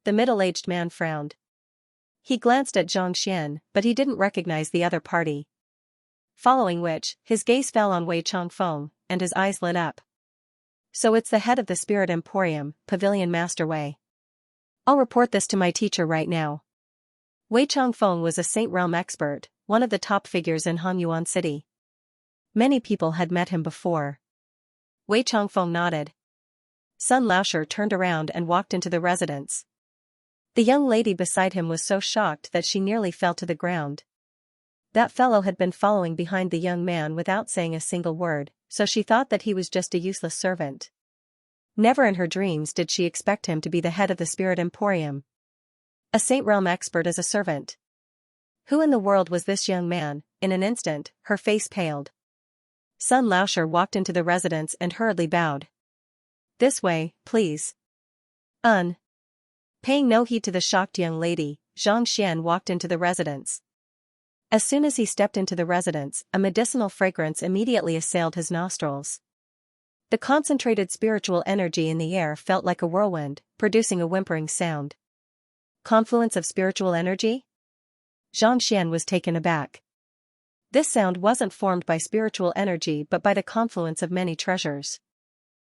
The middle-aged man frowned. He glanced at Xianxia, but he didn't recognize the other party. Following which, his gaze fell on Wei Changfeng, and his eyes lit up. So it's the head of the Spirit Emporium, Pavilion Master Wei. I'll report this to my teacher right now. Wei Changfeng was a Saint Realm expert, one of the top figures in Hanyuan City. Many people had met him before. Wei Changfeng nodded. Sun Laosher turned around and walked into the residence. The young lady beside him was so shocked that she nearly fell to the ground. That fellow had been following behind the young man without saying a single word, so she thought that he was just a useless servant. Never in her dreams did she expect him to be the head of the Spirit Emporium. A Saint Realm expert as a servant. Who in the world was this young man? In an instant, her face paled. Sun Laosher walked into the residence and hurriedly bowed. This way, please. Paying no heed to the shocked young lady, Xianxia walked into the residence. As soon as he stepped into the residence, a medicinal fragrance immediately assailed his nostrils. The concentrated spiritual energy in the air felt like a whirlwind, producing a whimpering sound. Confluence of spiritual energy? Xianxia was taken aback. This sound wasn't formed by spiritual energy but by the confluence of many treasures.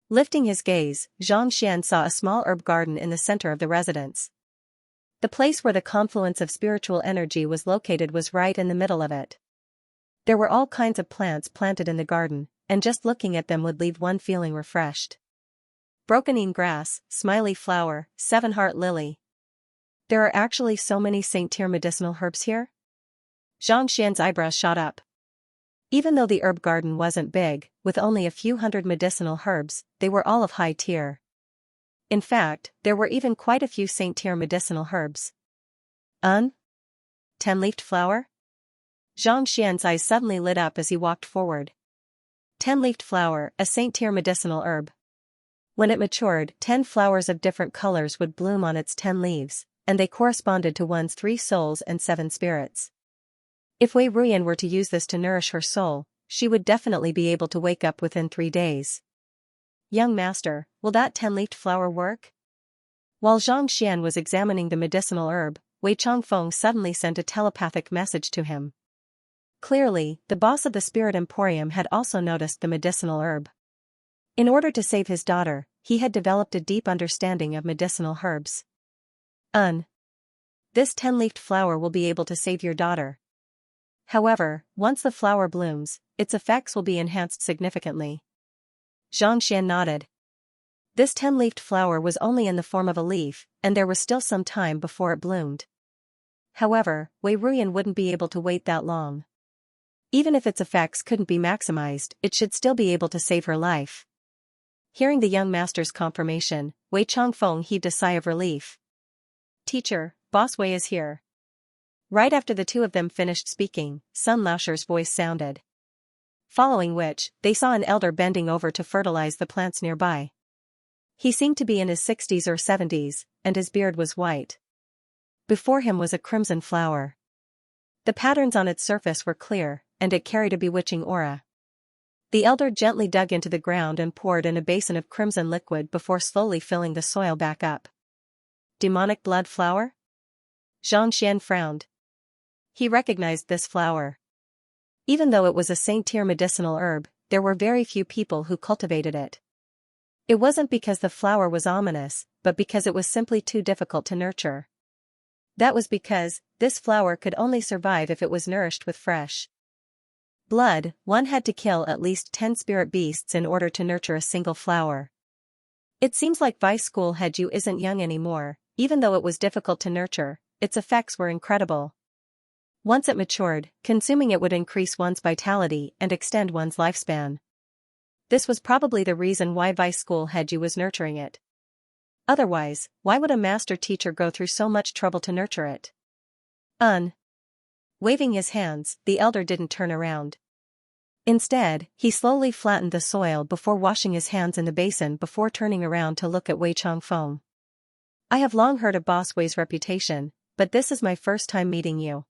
Lifting his gaze, Xianxia saw a small herb garden in the center of the residence. The place where the confluence of spiritual energy was located was right in the middle of it. There were all kinds of plants planted in the garden, and just looking at them would leave one feeling refreshed. Brokenine grass, smiley flower, seven-heart lily. There are actually so many Saint Tier medicinal herbs here? Xianxia's eyebrows shot up. Even though the herb garden wasn't big, with only a few hundred medicinal herbs, they were all of high tier. In fact, there were even quite a few Saint Tier medicinal herbs. 10-leafed flower? Xianxia's eyes suddenly lit up as he walked forward. 10-leafed flower, a Saint Tier medicinal herb. When it matured, 10 flowers of different colors would bloom on its 10 leaves, and they corresponded to one's 3 souls and 7 spirits. If Wei Ruyan were to use this to nourish her soul, she would definitely be able to wake up within 3 days. Young master, will that 10-leafed flower work? While Xianxia was examining the medicinal herb, Wei Changfeng suddenly sent a telepathic message to him. Clearly, the boss of the Spirit Emporium had also noticed the medicinal herb. In order to save his daughter, he had developed a deep understanding of medicinal herbs. This 10-leafed flower will be able to save your daughter. However, once the flower blooms, its effects will be enhanced significantly. Xianxia nodded. This 10-leafed flower was only in the form of a leaf, and there was still some time before it bloomed. However, Wei Ruyan wouldn't be able to wait that long. Even if its effects couldn't be maximized, it should still be able to save her life. Hearing the young master's confirmation, Wei Changfeng heaved a sigh of relief. Teacher, Boss Wei is here. Right after the two of them finished speaking, Sun Laosher's voice sounded. Following which, they saw an elder bending over to fertilize the plants nearby. He seemed to be in his 60s or 70s, and his beard was white. Before him was a crimson flower. The patterns on its surface were clear, and it carried a bewitching aura. The elder gently dug into the ground and poured in a basin of crimson liquid before slowly filling the soil back up. Demonic blood flower? Xianxia frowned. He recognized this flower. Even though it was a Saint Tier medicinal herb, there were very few people who cultivated it. It wasn't because the flower was ominous, but because it was simply too difficult to nurture. That was because, this flower could only survive if it was nourished with fresh blood. One had to kill at least 10 spirit beasts in order to nurture a single flower. It seems like Vice School Head Yu isn't young anymore. Even though it was difficult to nurture, its effects were incredible. Once it matured, consuming it would increase one's vitality and extend one's lifespan. This was probably the reason why Vice School Head Yu was nurturing it. Otherwise, why would a master teacher go through so much trouble to nurture it? Waving his hands, the elder didn't turn around. Instead, he slowly flattened the soil before washing his hands in the basin before turning around to look at Wei Changfeng. I have long heard of Boss Wei's reputation, but this is my first time meeting you.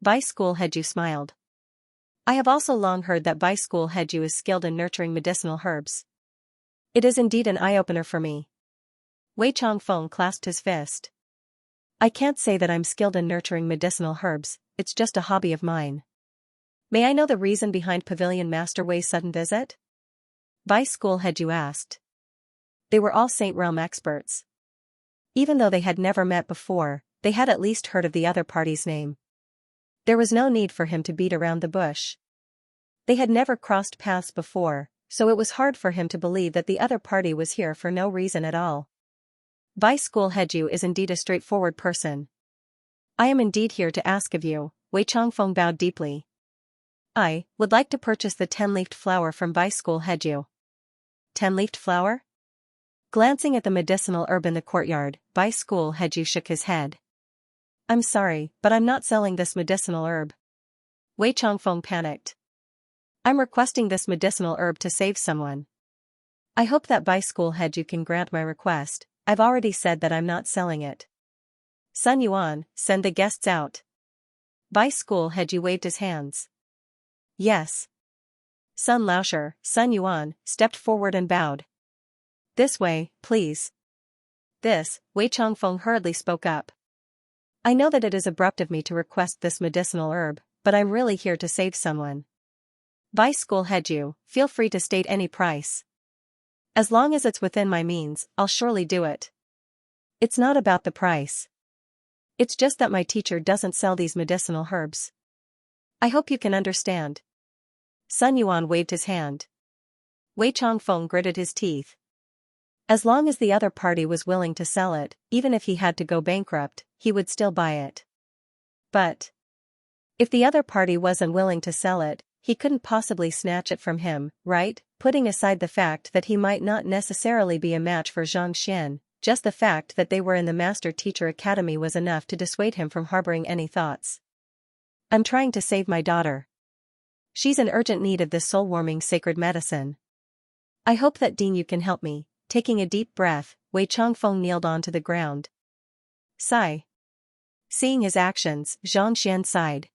Vice School Heju smiled. I have also long heard that Vice School Heju is skilled in nurturing medicinal herbs. It is indeed an eye-opener for me. Wei Changfeng clasped his fist. I can't say that I'm skilled in nurturing medicinal herbs, it's just a hobby of mine. May I know the reason behind Pavilion Master Wei's sudden visit? Vice School Heju asked. They were all Saint Realm experts. Even though they had never met before, they had at least heard of the other party's name. There was no need for him to beat around the bush. They had never crossed paths before, so it was hard for him to believe that the other party was here for no reason at all. Vice School Heju is indeed a straightforward person. I am indeed here to ask of you, Wei Changfeng bowed deeply. I would like to purchase the 10-leafed flower from Vice School Heju. 10-leafed flower? Glancing at the medicinal herb in the courtyard, Vice School Heju shook his head. I'm sorry, but I'm not selling this medicinal herb. Wei Changfeng panicked. I'm requesting this medicinal herb to save someone. I hope that Vice School Heju can grant my request. I've already said that I'm not selling it. Sun Yuan, send the guests out. Vice School Heju waved his hands. Yes. Sun Laosher, Sun Yuan, stepped forward and bowed. This way, please. This, Wei Changfeng hurriedly spoke up. I know that it is abrupt of me to request this medicinal herb, but I'm really here to save someone. Vice School Heju, feel free to state any price. As long as it's within my means, I'll surely do it. It's not about the price. It's just that my teacher doesn't sell these medicinal herbs. I hope you can understand. Sun Yuan waved his hand. Wei Changfeng gritted his teeth. As long as the other party was willing to sell it, even if he had to go bankrupt, he would still buy it. But if the other party wasn't willing to sell it, he couldn't possibly snatch it from him, right? Putting aside the fact that he might not necessarily be a match for Xianxia, just the fact that they were in the Master Teacher Academy was enough to dissuade him from harboring any thoughts. I'm trying to save my daughter. She's in urgent need of this soul-warming sacred medicine. I hope that Dean you can help me. Taking a deep breath, Wei Changfeng kneeled onto the ground. Sigh. Seeing his actions, Xianxia sighed.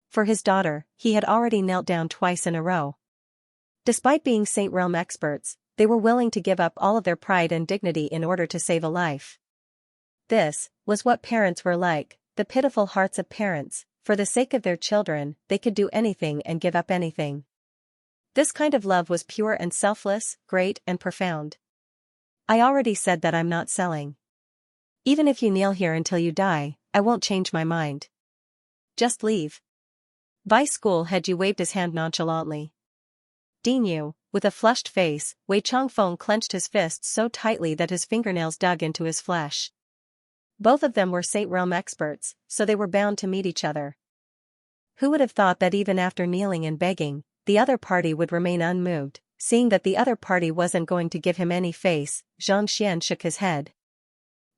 For his daughter, he had already knelt down twice in a row. Despite being Saint Realm experts, they were willing to give up all of their pride and dignity in order to save a life. This was what parents were like, the pitiful hearts of parents. For the sake of their children, they could do anything and give up anything. This kind of love was pure and selfless, great and profound. I already said that I'm not selling. Even if you kneel here until you die, I won't change my mind. Just leave. Vice School Heju waved his hand nonchalantly. Dean Yu, with a flushed face, Wei Changfeng clenched his fists so tightly that his fingernails dug into his flesh. Both of them were Saint Realm experts, so they were bound to meet each other. Who would have thought that even after kneeling and begging, the other party would remain unmoved? Seeing that the other party wasn't going to give him any face, Xianxia shook his head.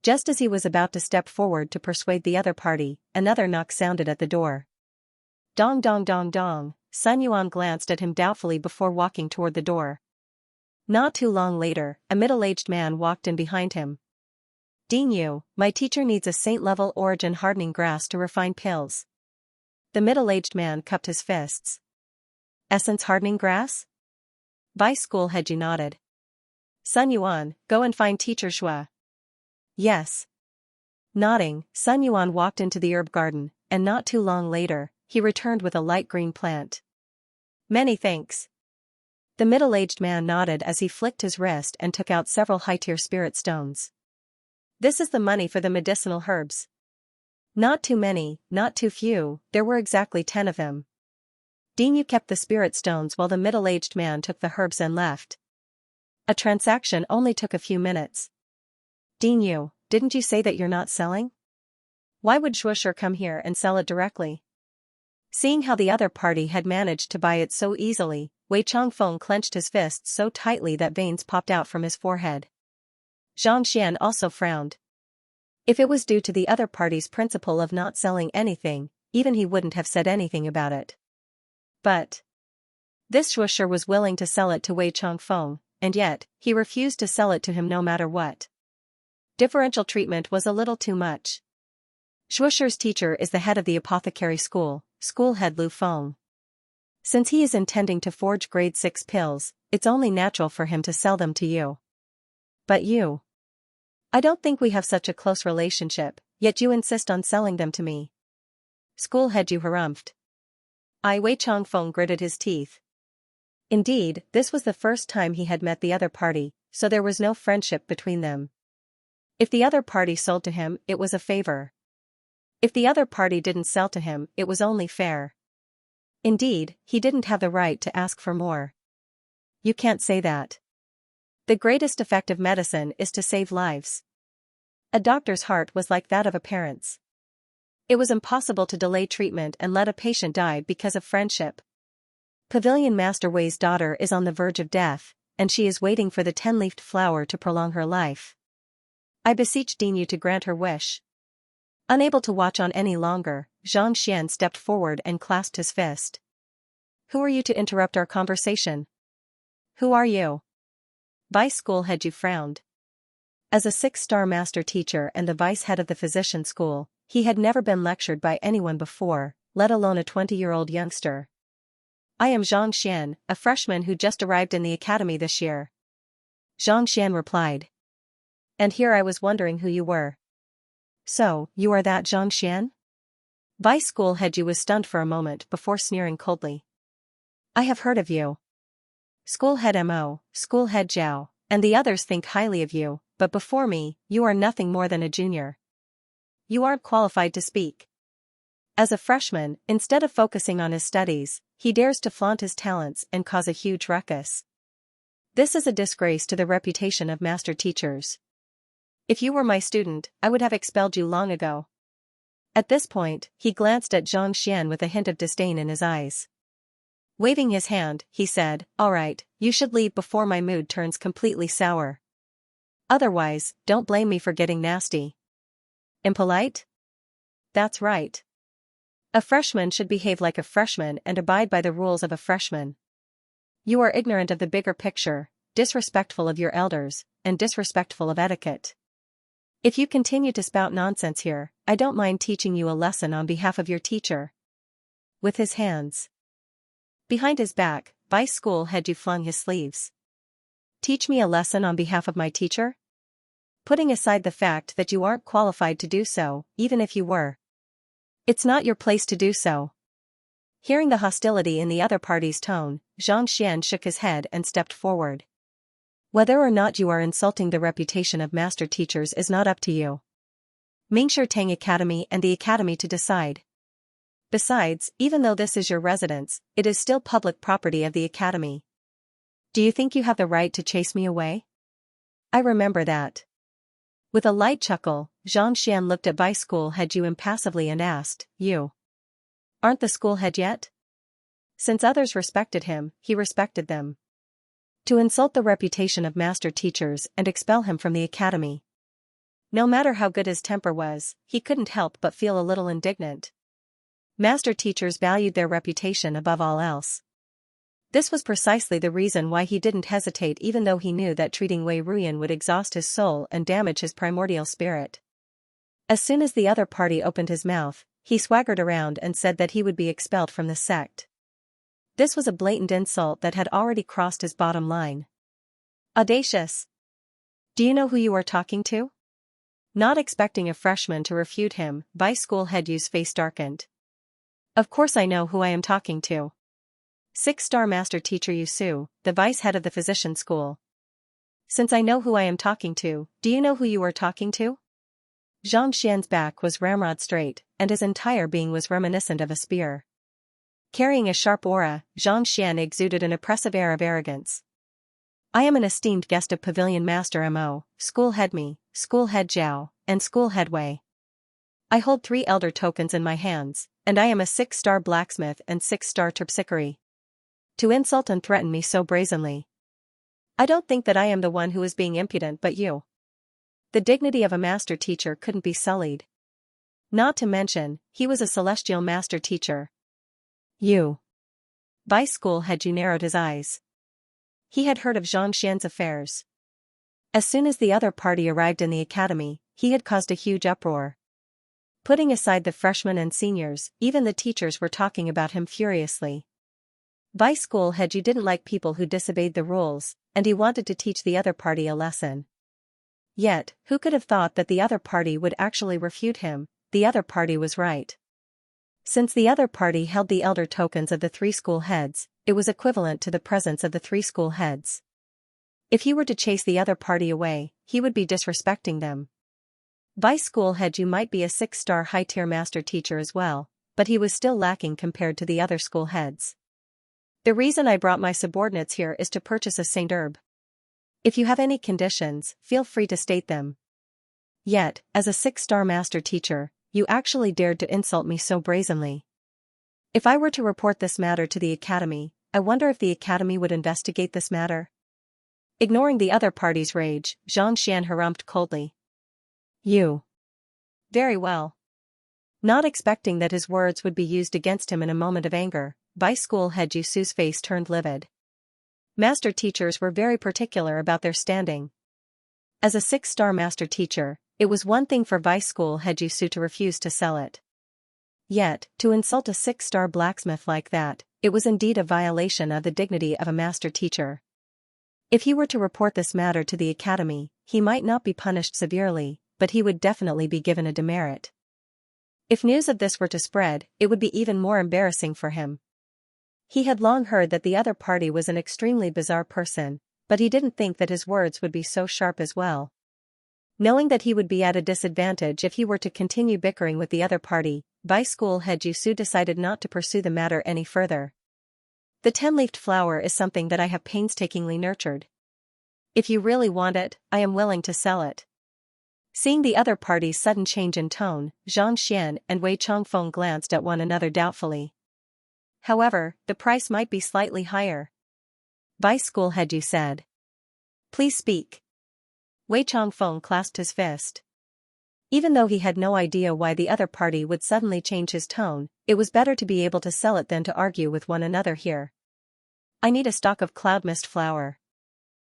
Just as he was about to step forward to persuade the other party, another knock sounded at the door. Dong dong dong dong, Sun Yuan glanced at him doubtfully before walking toward the door. Not too long later, a middle-aged man walked in behind him. Dean Yu, my teacher needs a saint-level origin hardening grass to refine pills. The middle-aged man cupped his fists. Essence hardening grass? Vice School Heju nodded. Sun Yuan, go and find Teacher Xue. Yes. Nodding, Sun Yuan walked into the herb garden, and not too long later, he returned with a light green plant. Many thanks. The middle-aged man nodded as he flicked his wrist and took out several high-tier spirit stones. This is the money for the medicinal herbs. Not too many, not too few, there were exactly 10 of them. Dean Yu kept the spirit stones while the middle-aged man took the herbs and left. A transaction only took a few minutes. Dean Yu, didn't you say that you're not selling? Why would Shuosher come here and sell it directly? Seeing how the other party had managed to buy it so easily, Wei Changfeng clenched his fists so tightly that veins popped out from his forehead. Xianxia also frowned. If it was due to the other party's principle of not selling anything, even he wouldn't have said anything about it. But this Shuosher was willing to sell it to Wei Changfeng, and yet, he refused to sell it to him no matter what. Differential treatment was a little too much. Shuosher's teacher is the head of the apothecary school, school head Lu Feng. Since he is intending to forge grade 6 pills, it's only natural for him to sell them to you. But you. I don't think we have such a close relationship, yet you insist on selling them to me. School head Yu harumphed. Wei Changfeng gritted his teeth. Indeed, this was the first time he had met the other party, so there was no friendship between them. If the other party sold to him, it was a favor. If the other party didn't sell to him, it was only fair. Indeed, he didn't have the right to ask for more. You can't say that. The greatest effect of medicine is to save lives. A doctor's heart was like that of a parent's. It was impossible to delay treatment and let a patient die because of friendship. Pavilion Master Wei's daughter is on the verge of death, and she is waiting for the 10-leafed flower to prolong her life. I beseech Dean Yu to grant her wish. Unable to watch on any longer, Xianxia stepped forward and clasped his fist. Who are you to interrupt our conversation? Who are you? Vice School Head Yu frowned. As a 6-star master teacher and the vice head of the physician school, he had never been lectured by anyone before, let alone a 20-year-old youngster. I am Xianxia, a freshman who just arrived in the academy this year. Xianxia replied. And here I was wondering who you were. So, you are that Xianxia? Vice School Head Yu was stunned for a moment before sneering coldly. I have heard of you. School Head Mo, School Head Zhao, and the others think highly of you, but before me, you are nothing more than a junior. You aren't qualified to speak. As a freshman, instead of focusing on his studies, he dares to flaunt his talents and cause a huge ruckus. This is a disgrace to the reputation of master teachers. If you were my student, I would have expelled you long ago. At this point, he glanced at Xianxia with a hint of disdain in his eyes. Waving his hand, he said, All right, you should leave before my mood turns completely sour. Otherwise, don't blame me for getting nasty. Impolite? That's right. A freshman should behave like a freshman and abide by the rules of a freshman. You are ignorant of the bigger picture, disrespectful of your elders, and disrespectful of etiquette. If you continue to spout nonsense here, I don't mind teaching you a lesson on behalf of your teacher. With his hands behind his back, Vice School Head Yu flung his sleeves. Teach me a lesson on behalf of my teacher? Putting aside the fact that you aren't qualified to do so, even if you were. It's not your place to do so. Hearing the hostility in the other party's tone, Xianxia shook his head and stepped forward. Whether or not you are insulting the reputation of master teachers is not up to you. Mingshi Tang Academy and the Academy to decide. Besides, even though this is your residence, it is still public property of the Academy. Do you think you have the right to chase me away? I remember that. With a light chuckle, Xianxia looked at Vice School Head Yu impassively and asked, You aren't the school head yet? Since others respected him, he respected them. To insult the reputation of master teachers and expel him from the academy. No matter how good his temper was, he couldn't help but feel a little indignant. Master teachers valued their reputation above all else. This was precisely the reason why he didn't hesitate, even though he knew that treating Wei Ruyan would exhaust his soul and damage his primordial spirit. As soon as the other party opened his mouth, he swaggered around and said that he would be expelled from the sect. This was a blatant insult that had already crossed his bottom line. Audacious! Do you know who you are talking to? Not expecting a freshman to refute him, Vice School Head Yu's face darkened. Of course I know who I am talking to. 6-star Master Teacher Yu Su, the vice head of the physician school. Since I know who I am talking to, do you know who you are talking to? Xianxia's back was ramrod straight, and his entire being was reminiscent of a spear. Carrying a sharp aura, Xianxia exuded an oppressive air of arrogance. I am an esteemed guest of Pavilion Master Mo, School Head Mi, School Head Zhao, and School Head Wei. I hold 3 elder tokens in my hands, and I am a 6-star blacksmith and 6-star terpsichore. To insult and threaten me so brazenly. I don't think that I am the one who is being impudent but you. The dignity of a master teacher couldn't be sullied. Not to mention, he was a celestial master teacher. You. Vice School Head Yu narrowed his eyes. He had heard of Xianxia's affairs. As soon as the other party arrived in the academy, he had caused a huge uproar. Putting aside the freshmen and seniors, even the teachers were talking about him furiously. Vice School Head Yu didn't like people who disobeyed the rules, and he wanted to teach the other party a lesson. Yet, who could have thought that the other party would actually refute him? The other party was right. Since the other party held the elder tokens of the 3 school heads, it was equivalent to the presence of the 3 school heads. If he were to chase the other party away, he would be disrespecting them. Vice School Head Yu might be a 6-star high-tier master teacher as well, but he was still lacking compared to the other school heads. The reason I brought my subordinates here is to purchase a Saint Herb. If you have any conditions, feel free to state them. Yet, as a 6-star master teacher, you actually dared to insult me so brazenly. If I were to report this matter to the academy, I wonder if the academy would investigate this matter. Ignoring the other party's rage, Xianxia harumphed coldly. You. Very well. Not expecting that his words would be used against him in a moment of anger, Vice School Head Yu's face turned livid. Master teachers were very particular about their standing. As a 6-star master teacher, it was one thing for Vice School Head Yu to refuse to sell it. Yet, to insult a 6-star blacksmith like that, it was indeed a violation of the dignity of a master teacher. If he were to report this matter to the academy, he might not be punished severely, but he would definitely be given a demerit. If news of this were to spread, it would be even more embarrassing for him. He had long heard that the other party was an extremely bizarre person, but he didn't think that his words would be so sharp as well. Knowing that he would be at a disadvantage if he were to continue bickering with the other party, Vice School Head Yu decided not to pursue the matter any further. The 10-leafed flower is something that I have painstakingly nurtured. If you really want it, I am willing to sell it. Seeing the other party's sudden change in tone, Xianxia and Wei Changfeng glanced at one another doubtfully. However, the price might be slightly higher. Vice School Head Yu said. Please speak. Wei Changfeng clasped his fist. Even though he had no idea why the other party would suddenly change his tone, it was better to be able to sell it than to argue with one another here. I need a stock of cloud mist flower.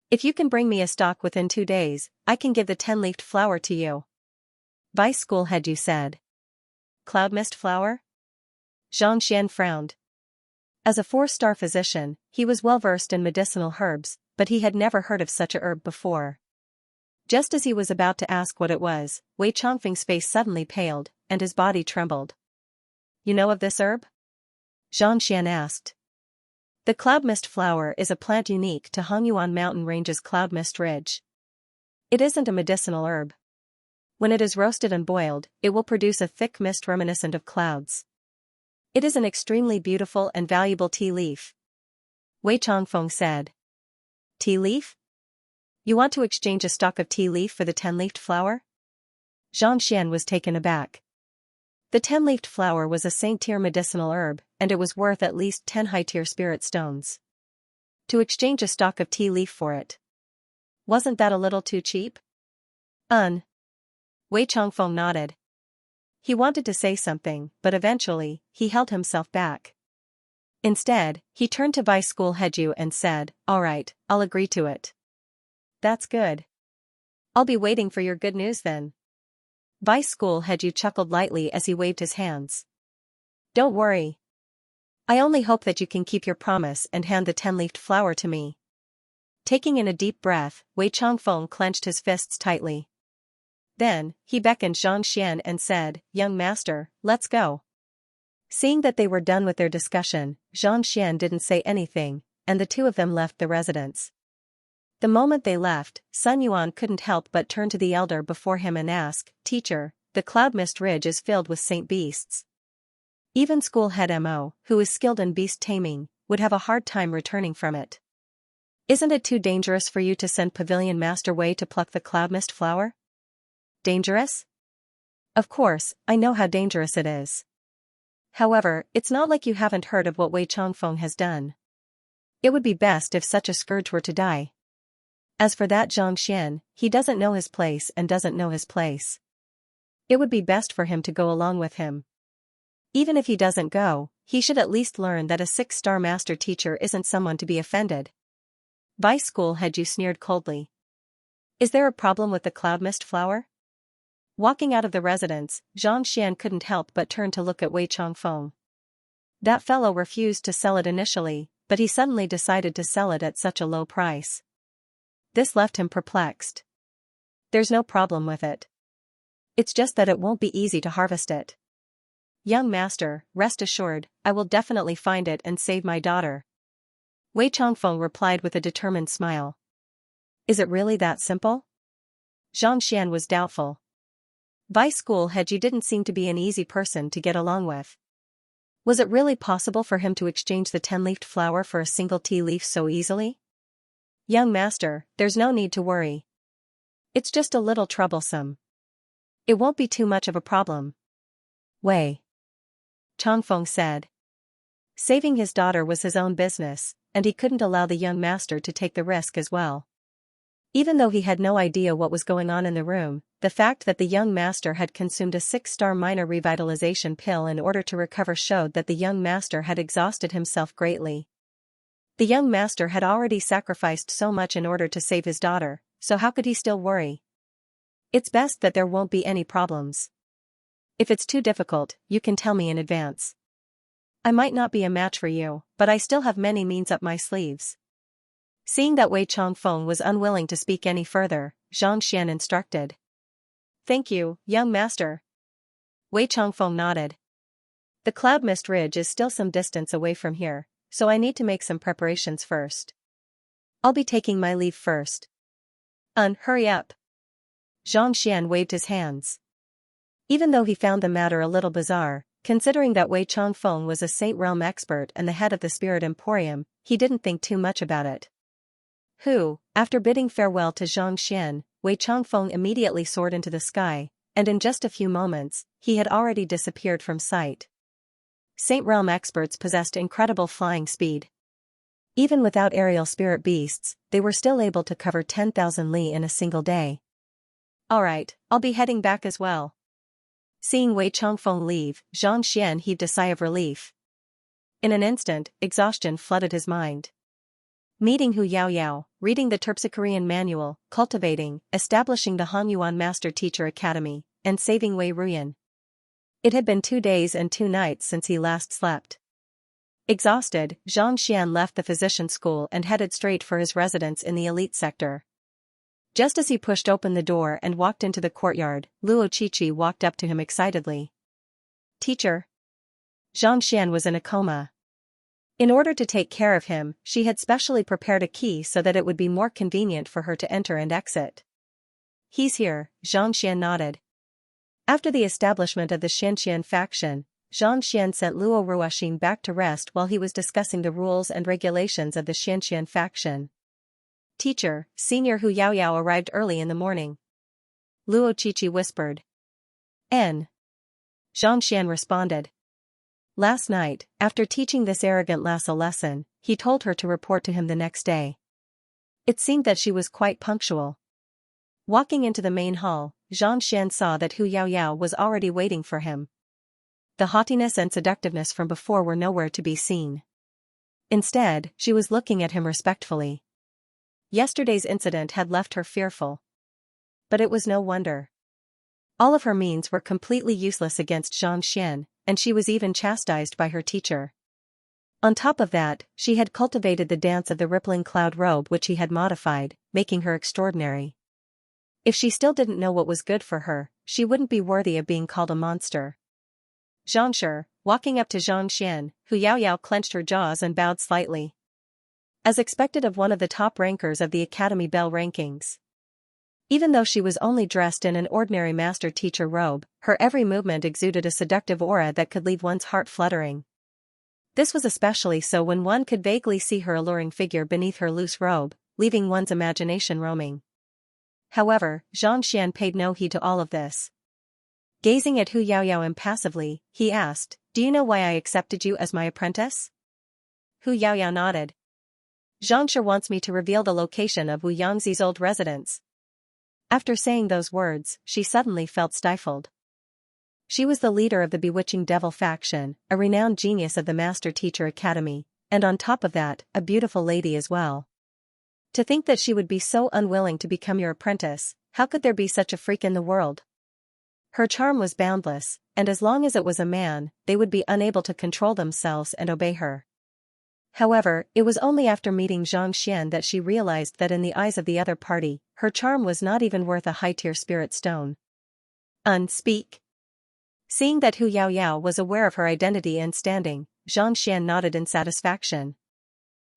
If you can bring me a stock within 2 days, I can give the 10-leafed flower to you. Vice School Head Yu said. Cloud mist flower? Xianxia frowned. As a 4-star physician, he was well versed in medicinal herbs, but he had never heard of such a herb before. Just as he was about to ask what it was, Wei Changfeng's face suddenly paled, and his body trembled. You know of this herb? Xianxia asked. The cloud mist flower is a plant unique to Hongyuan Mountain Range's Cloud Mist Ridge. It isn't a medicinal herb. When it is roasted and boiled, it will produce a thick mist reminiscent of clouds. It is an extremely beautiful and valuable tea leaf. Wei Changfeng said. Tea leaf? You want to exchange a stalk of tea leaf for the 10-leafed flower? Xianxia was taken aback. The 10-leafed flower was a saint-tier medicinal herb, and it was worth at least 10 high-tier spirit stones. To exchange a stalk of tea leaf for it. Wasn't that a little too cheap? Wei Changfeng nodded. He wanted to say something, but eventually, he held himself back. Instead, he turned to Vice School Head Yu and said, All right, I'll agree to it. That's good. I'll be waiting for your good news then. Vice School Head Yu chuckled lightly as he waved his hands. Don't worry. I only hope that you can keep your promise and hand the 10-leafed flower to me. Taking in a deep breath, Wei Changfeng clenched his fists tightly. Then, he beckoned Xianxia and said, Young master, let's go. Seeing that they were done with their discussion, Xianxia didn't say anything, and the two of them left the residence. The moment they left, Sun Yuan couldn't help but turn to the elder before him and ask, Teacher, the Cloud Mist Ridge is filled with saint beasts. Even School Head Mo, who is skilled in beast taming, would have a hard time returning from it. Isn't it too dangerous for you to send Pavilion Master Wei to pluck the Cloud Mist flower? Dangerous? Of course, I know how dangerous it is. However, it's not like you haven't heard of what Wei Changfeng has done. It would be best if such a scourge were to die. As for that Xianxia, he doesn't know his place and doesn't know his place. It would be best for him to go along with him. Even if he doesn't go, he should at least learn that a 6-star master teacher isn't someone to be offended. Vice School Head Yu sneered coldly. Is there a problem with the cloud mist flower? Walking out of the residence, Xianxia couldn't help but turn to look at Wei Changfeng. That fellow refused to sell it initially, but he suddenly decided to sell it at such a low price. This left him perplexed. There's no problem with it. It's just that it won't be easy to harvest it. Young master, rest assured, I will definitely find it and save my daughter. Wei Changfeng replied with a determined smile. Is it really that simple? Xianxia was doubtful. Vice school head, you didn't seem to be an easy person to get along with. Was it really possible for him to exchange the 10-leafed flower for a single tea leaf so easily? Young master, there's no need to worry. It's just a little troublesome. It won't be too much of a problem. Wei Changfeng said. Saving his daughter was his own business, and he couldn't allow the young master to take the risk as well. Even though he had no idea what was going on in the room, the fact that the young master had consumed a 6-star minor revitalization pill in order to recover showed that the young master had exhausted himself greatly. The young master had already sacrificed so much in order to save his daughter, so how could he still worry? It's best that there won't be any problems. If it's too difficult, you can tell me in advance. I might not be a match for you, but I still have many means up my sleeves. Seeing that Wei Changfeng was unwilling to speak any further, Xianxia instructed. Thank you, young master. Wei Changfeng nodded. The cloud mist ridge is still some distance away from here, so I need to make some preparations first. I'll be taking my leave first. Hurry up. Xianxia waved his hands. Even though he found the matter a little bizarre, considering that Wei Changfeng was a Saint Realm expert and the head of the Spirit Emporium, he didn't think too much about it. After bidding farewell to Xianxia, Wei Changfeng immediately soared into the sky, and in just a few moments, he had already disappeared from sight. Saint Realm experts possessed incredible flying speed. Even without aerial spirit beasts, they were still able to cover 10,000 li in a single day. Alright, I'll be heading back as well. Seeing Wei Changfeng leave, Xianxia heaved a sigh of relief. In an instant, exhaustion flooded his mind. Meeting Hu Yaoyao, reading the Terpsichorean manual, cultivating, establishing the Hanyuan Master Teacher Academy, and saving Wei Ruyan. It had been 2 days and 2 nights since he last slept. Exhausted, Xianxia left the physician school and headed straight for his residence in the elite sector. Just as he pushed open the door and walked into the courtyard, Luo Qiqi walked up to him excitedly. Teacher. Xianxia was in a coma. In order to take care of him, she had specially prepared a key so that it would be more convenient for her to enter and exit. He's here, Xianxia nodded. After the establishment of the Xianxian faction, Xianxia sent Luo Ruoxin back to rest while he was discussing the rules and regulations of the Xianxian faction. Teacher, Senior Hu Yaoyao arrived early in the morning. Luo Qiqi whispered. N. Xianxia responded. Last night, after teaching this arrogant lass a lesson, he told her to report to him the next day. It seemed that she was quite punctual. Walking into the main hall, Xianxia saw that Hu Yaoyao was already waiting for him. The haughtiness and seductiveness from before were nowhere to be seen. Instead, she was looking at him respectfully. Yesterday's incident had left her fearful. But it was no wonder. All of her means were completely useless against Xianxia, and she was even chastised by her teacher. On top of that, she had cultivated the dance of the rippling cloud robe which he had modified, making her extraordinary. If she still didn't know what was good for her, she wouldn't be worthy of being called a monster. Zhangshi, walking up to Xianxia, Hu Yaoyao clenched her jaws and bowed slightly. As expected of one of the top rankers of the Academy Bell rankings. Even though she was only dressed in an ordinary master teacher robe, her every movement exuded a seductive aura that could leave one's heart fluttering. This was especially so when one could vaguely see her alluring figure beneath her loose robe, leaving one's imagination roaming. However, Xianxia paid no heed to all of this. Gazing at Hu Yaoyao impassively, he asked, "Do you know why I accepted you as my apprentice?" Hu Yaoyao nodded. Zhangshi wants me to reveal the location of Wu Yangzi's old residence. After saying those words, she suddenly felt stifled. She was the leader of the bewitching devil faction, a renowned genius of the Master Teacher Academy, and on top of that, a beautiful lady as well. To think that she would be so unwilling to become your apprentice, how could there be such a freak in the world? Her charm was boundless, and as long as it was a man, they would be unable to control themselves and obey her. However, it was only after meeting Xianxia that she realized that in the eyes of the other party, her charm was not even worth a high-tier spirit stone. Speak. Seeing that Hu Yaoyao was aware of her identity and standing, Xianxia nodded in satisfaction.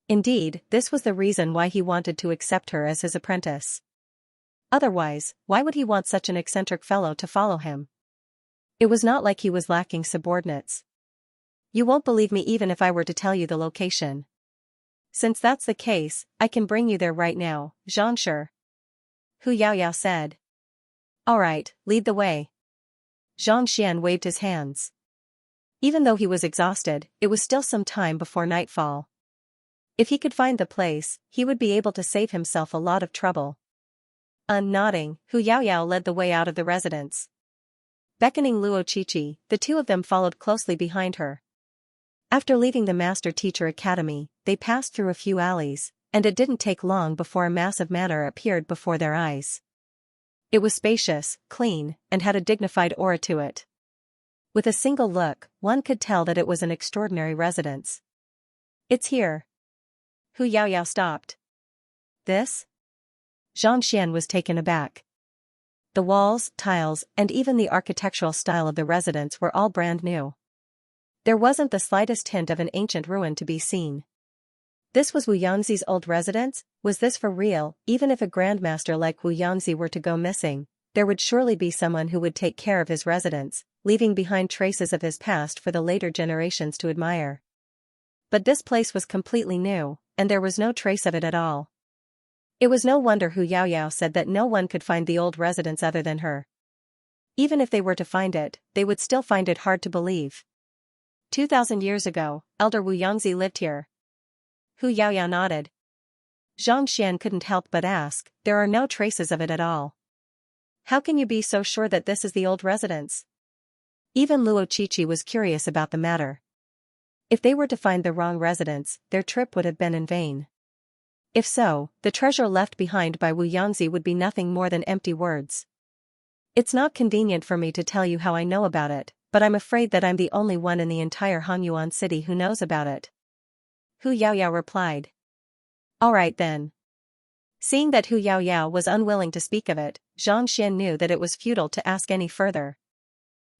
Indeed, this was the reason why he wanted to accept her as his apprentice. Otherwise, why would he want such an eccentric fellow to follow him? It was not like he was lacking subordinates. You won't believe me even if I were to tell you the location. Since that's the case, I can bring you there right now, Xianxia. Hu Yaoyao said. Alright, lead the way. Xianxian waved his hands. Even though he was exhausted, it was still some time before nightfall. If he could find the place, he would be able to save himself a lot of trouble. Nodding, Hu Yaoyao led the way out of the residence. Beckoning Luo Qiqi, the two of them followed closely behind her. After leaving the Master Teacher Academy, they passed through a few alleys, and it didn't take long before a massive manor appeared before their eyes. It was spacious, clean, and had a dignified aura to it. With a single look, one could tell that it was an extraordinary residence. It's here. Hu Yaoyao stopped. This? Xianxian was taken aback. The walls, tiles, and even the architectural style of the residence were all brand new. There wasn't the slightest hint of an ancient ruin to be seen. This was Wu Yanzi's old residence? Was this for real? Even if a grandmaster like Wu Yanzi were to go missing, there would surely be someone who would take care of his residence, leaving behind traces of his past for the later generations to admire. But this place was completely new, and there was no trace of it at all. It was no wonder Hu Yaoyao said that no one could find the old residence other than her. Even if they were to find it, they would still find it hard to believe. 2,000 years ago, Elder Wu Yangzi lived here. Hu Yaoyao nodded. Xianxian couldn't help but ask, there are no traces of it at all. How can you be so sure that this is the old residence? Even Luo Qiqi was curious about the matter. If they were to find the wrong residence, their trip would have been in vain. If so, the treasure left behind by Wu Yangzi would be nothing more than empty words. It's not convenient for me to tell you how I know about it, but I'm afraid that I'm the only one in the entire Hongyuan city who knows about it. Hu Yaoyao replied. Alright then. Seeing that Hu Yaoyao was unwilling to speak of it, Xianxian knew that it was futile to ask any further.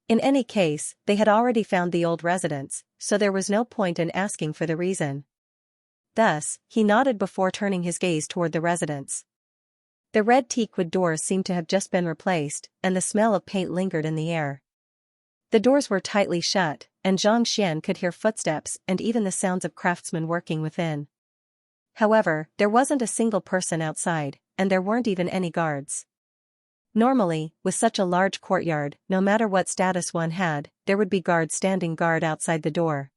In any case, they had already found the old residence, so there was no point in asking for the reason. Thus, he nodded before turning his gaze toward the residence. The red teakwood doors seemed to have just been replaced, and the smell of paint lingered in the air. The doors were tightly shut, and Xianxian could hear footsteps and even the sounds of craftsmen working within. However, there wasn't a single person outside, and there weren't even any guards. Normally, with such a large courtyard, no matter what status one had, there would be guards standing guard outside the door.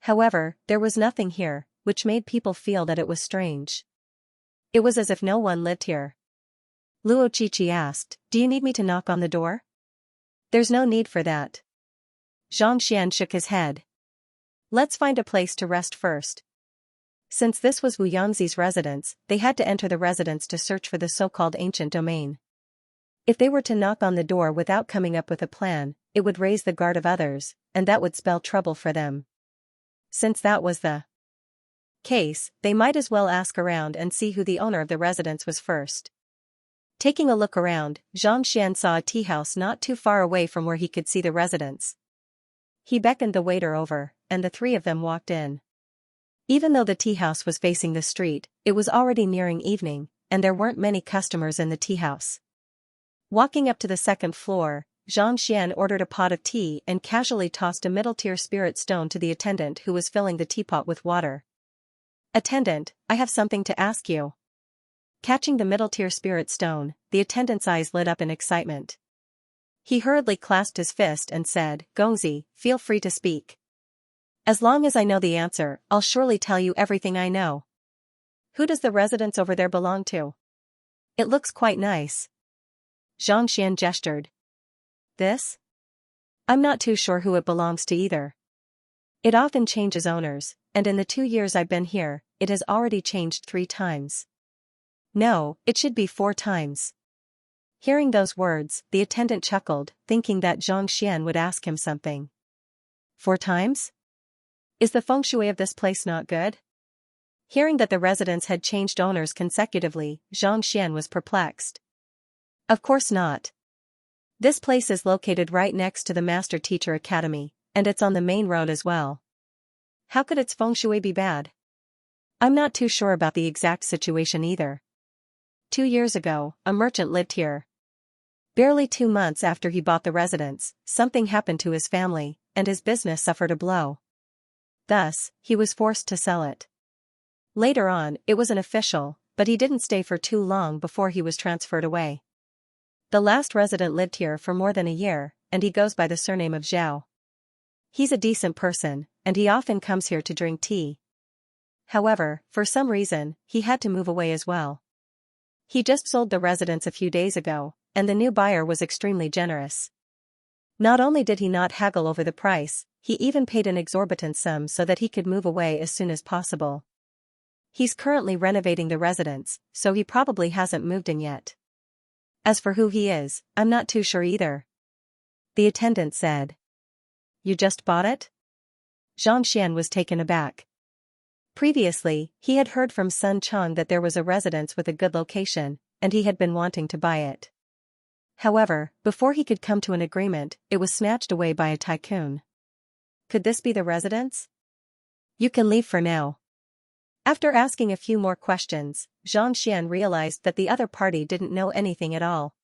However, there was nothing here, which made people feel that it was strange. It was as if no one lived here. Luo Qiqi asked, "Do you need me to knock on the door?" "There's no need for that." Xianxian shook his head. "Let's find a place to rest first." Since this was Wu Yanzi's residence, they had to enter the residence to search for the so-called ancient domain. If they were to knock on the door without coming up with a plan, it would raise the guard of others, and that would spell trouble for them. Since that was the case, they might as well ask around and see who the owner of the residence was first. Taking a look around, Xianxian saw a tea house not too far away from where he could see the residence. He beckoned the waiter over, and the three of them walked in. Even though the tea house was facing the street, it was already nearing evening, and there weren't many customers in the tea house. Walking up to the second floor, Xianxian ordered a pot of tea and casually tossed a middle-tier spirit stone to the attendant who was filling the teapot with water. "Attendant, I have something to ask you." Catching the middle-tier spirit stone, the attendant's eyes lit up in excitement. He hurriedly clasped his fist and said, "Gongzi, feel free to speak. As long as I know the answer, I'll surely tell you everything I know." "Who does the residence over there belong to? It looks quite nice." Xianxian gestured. "This? I'm not too sure who it belongs to either. It often changes owners, and in the 2 years I've been here, it has already changed 3 times. No, it should be 4 times." Hearing those words, the attendant chuckled, thinking that Xianxia would ask him something. 4 times? Is the feng shui of this place not good? Hearing that the residence had changed owners consecutively, Xianxia was perplexed. Of course not. This place is located right next to the Master Teacher Academy, and it's on the main road as well. How could its feng shui be bad? I'm not too sure about the exact situation either. 2 years ago, a merchant lived here. Barely 2 months after he bought the residence, something happened to his family, and his business suffered a blow. Thus, he was forced to sell it. Later on, it was an official, but he didn't stay for too long before he was transferred away. The last resident lived here for more than a year, and he goes by the surname of Zhao. He's a decent person, and he often comes here to drink tea. However, for some reason, he had to move away as well. He just sold the residence a few days ago, and the new buyer was extremely generous. Not only did he not haggle over the price, he even paid an exorbitant sum so that he could move away as soon as possible. He's currently renovating the residence, so he probably hasn't moved in yet. As for who he is, I'm not too sure either. The attendant said. You just bought it? Xianxia was taken aback. Previously, he had heard from Sun Chang that there was a residence with a good location, and he had been wanting to buy it. However, before he could come to an agreement, it was snatched away by a tycoon. Could this be the residence? You can leave for now. After asking a few more questions, Xianxia realized that the other party didn't know anything at all.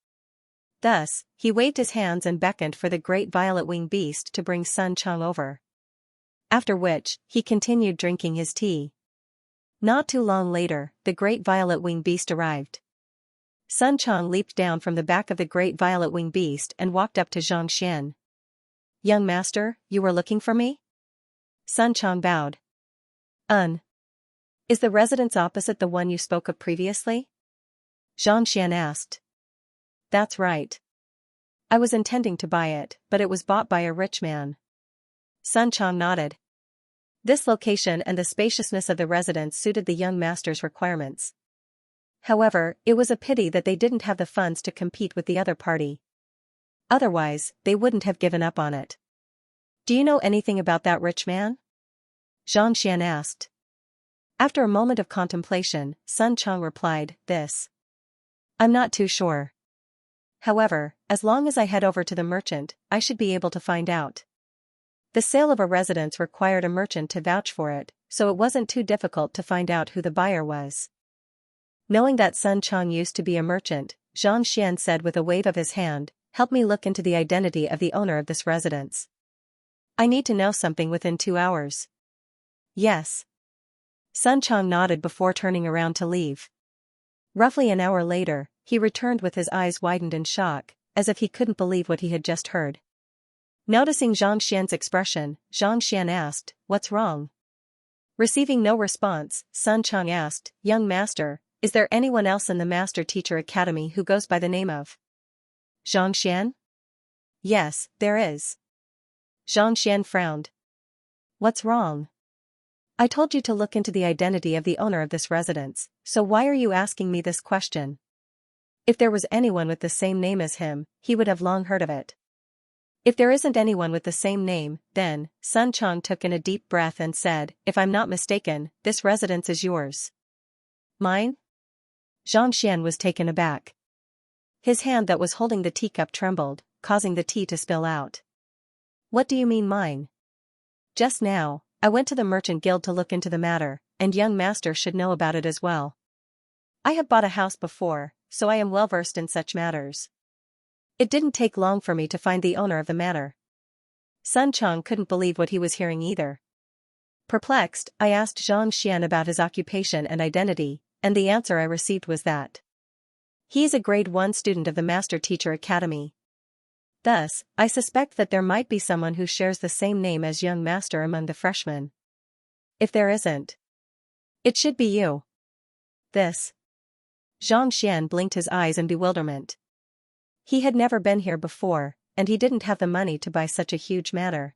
Thus, he waved his hands and beckoned for the great violet-winged beast to bring Sun Chang over. After which, he continued drinking his tea. Not too long later, the great violet-winged beast arrived. Sun Chang leaped down from the back of the great violet-winged beast and walked up to Xianxia. Young master, you were looking for me? Sun Chang bowed. Is the residence opposite the one you spoke of previously? Xianxia asked. That's right. I was intending to buy it, but it was bought by a rich man. Sun Chang nodded. This location and the spaciousness of the residence suited the young master's requirements. However, it was a pity that they didn't have the funds to compete with the other party. Otherwise, they wouldn't have given up on it. Do you know anything about that rich man? Xianxia asked. After a moment of contemplation, Sun Chang replied, I'm not too sure. However, as long as I head over to the merchant, I should be able to find out. The sale of a residence required a merchant to vouch for it, so it wasn't too difficult to find out who the buyer was. Knowing that Sun Chang used to be a merchant, Xianxia said with a wave of his hand, help me look into the identity of the owner of this residence. I need to know something within 2 hours. Yes. Sun Chang nodded before turning around to leave. Roughly an hour later, he returned with his eyes widened in shock, as if he couldn't believe what he had just heard. Noticing Xianxia's expression, Xianxia asked, What's wrong? Receiving no response, Sun Chang asked, Young master, is there anyone else in the Master Teacher Academy who goes by the name of Xianxia? Yes, there is. Xianxia frowned. What's wrong? I told you to look into the identity of the owner of this residence, so why are you asking me this question? If there was anyone with the same name as him, he would have long heard of it. If there isn't anyone with the same name, then, Sun Chang took in a deep breath and said, If I'm not mistaken, this residence is yours. Mine? Xianxia was taken aback. His hand that was holding the teacup trembled, causing the tea to spill out. What do you mean mine? Just now, I went to the merchant guild to look into the matter, and young master should know about it as well. I have bought a house before, so I am well versed in such matters. It didn't take long for me to find the owner of the matter. Sun Chang couldn't believe what he was hearing either. Perplexed, I asked Xianxia about his occupation and identity, and the answer I received was that he is a grade 1 student of the Master Teacher Academy. Thus, I suspect that there might be someone who shares the same name as young master among the freshmen. If there isn't, it should be you. Xianxia blinked his eyes in bewilderment. He had never been here before, and he didn't have the money to buy such a huge matter.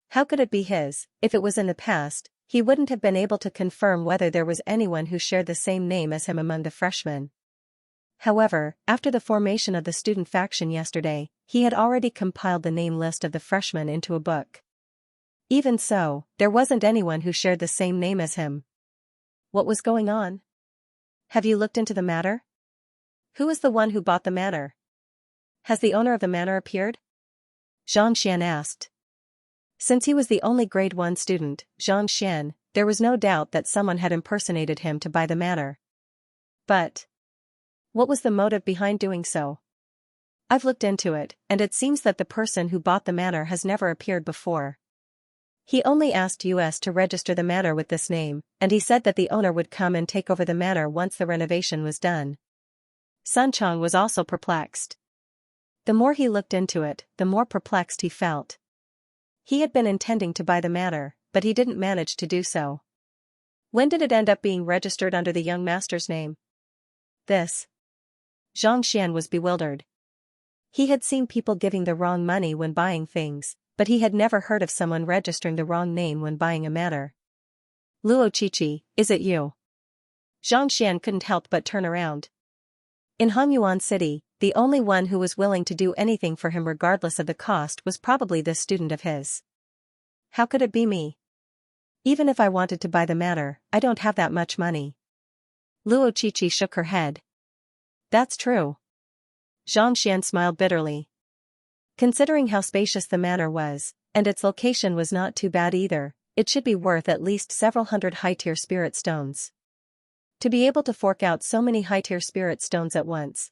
How could it be his? If it was in the past, he wouldn't have been able to confirm whether there was anyone who shared the same name as him among the freshmen. However, after the formation of the student faction yesterday, he had already compiled the name list of the freshmen into a book. Even so, there wasn't anyone who shared the same name as him. What was going on? Have you looked into the matter? Who is the one who bought the manor? Has the owner of the manor appeared? Xianxia asked. Since he was the only grade 1 student, Xianxia, there was no doubt that someone had impersonated him to buy the manor. But what was the motive behind doing so? I've looked into it, and it seems that the person who bought the manor has never appeared before. He only asked us to register the manor with this name, and he said that the owner would come and take over the manor once the renovation was done. Sun Chang was also perplexed. The more he looked into it, the more perplexed he felt. He had been intending to buy the manor, but he didn't manage to do so. When did it end up being registered under the young master's name? This. Xianxia was bewildered. He had seen people giving the wrong money when buying things, but he had never heard of someone registering the wrong name when buying a manor. Luo Qiqi, is it you? Xianxia couldn't help but turn around. In Hongyuan City, the only one who was willing to do anything for him regardless of the cost was probably this student of his. How could it be me? Even if I wanted to buy the manor, I don't have that much money. Luo Qiqi shook her head. That's true. Xianxia smiled bitterly. Considering how spacious the manor was, and its location was not too bad either, it should be worth at least several hundred high-tier spirit stones. To be able to fork out so many high-tier spirit stones at once.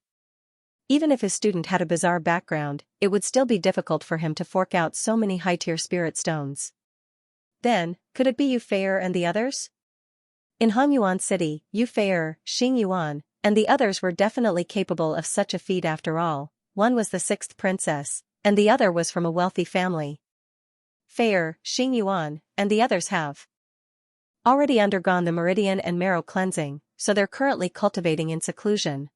Even if his student had a bizarre background, it would still be difficult for him to fork out so many high-tier spirit stones. Then, could it be Yu Feier and the others? In Hongyuan City, Yu Feier, Xing Yuan, and the others were definitely capable of such a feat after all. One was the 6th princess, and the other was from a wealthy family. Feier, Xing Yuan, and the others have already undergone the meridian and marrow cleansing, so they're currently cultivating in seclusion.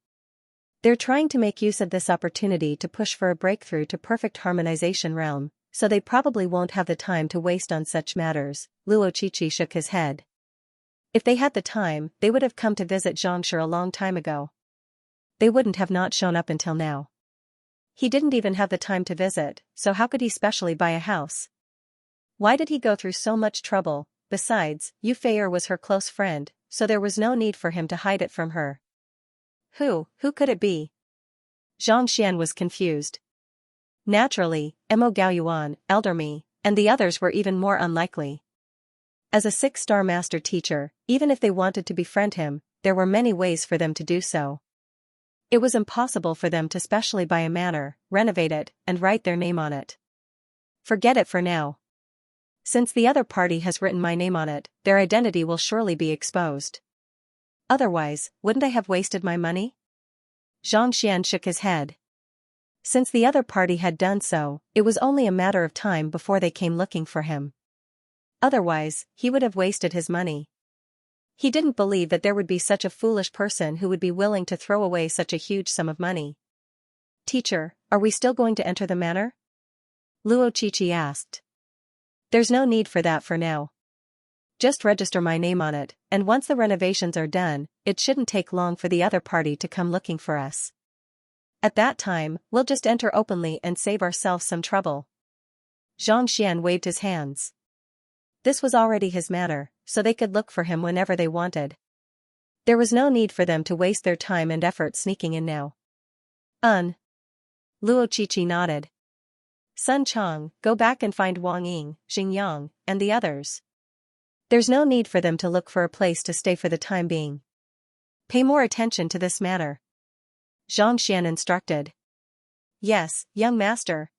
They're trying to make use of this opportunity to push for a breakthrough to perfect harmonization realm, so they probably won't have the time to waste on such matters. Luo Qiqi shook his head. If they had the time, they would have come to visit Xianxia a long time ago. They wouldn't have not shown up until now. He didn't even have the time to visit, so how could he specially buy a house? Why did he go through so much trouble? Besides, Yu Feier was her close friend, so there was no need for him to hide it from her. Who could it be? Xianxia was confused. Naturally, Mo Gaoyuan, Elder Mi, and the others were even more unlikely. As a 6-star master teacher, even if they wanted to befriend him, there were many ways for them to do so. It was impossible for them to specially buy a manor, renovate it, and write their name on it. Forget it for now. Since the other party has written my name on it, their identity will surely be exposed. Otherwise, wouldn't I have wasted my money? Xianxia shook his head. Since the other party had done so, it was only a matter of time before they came looking for him. Otherwise, he would have wasted his money. He didn't believe that there would be such a foolish person who would be willing to throw away such a huge sum of money. Teacher, are we still going to enter the manor? Luo Qiqi asked. There's no need for that for now. Just register my name on it, and once the renovations are done, it shouldn't take long for the other party to come looking for us. At that time, we'll just enter openly and save ourselves some trouble. Xianxia waved his hands. This was already his manor, so they could look for him whenever they wanted. There was no need for them to waste their time and effort sneaking in now. Luo Qiqi nodded. Sun Chang, go back and find Wang Ying, Xingyang, and the others. There's no need for them to look for a place to stay for the time being. Pay more attention to this matter. Xianxia instructed. Yes, young master.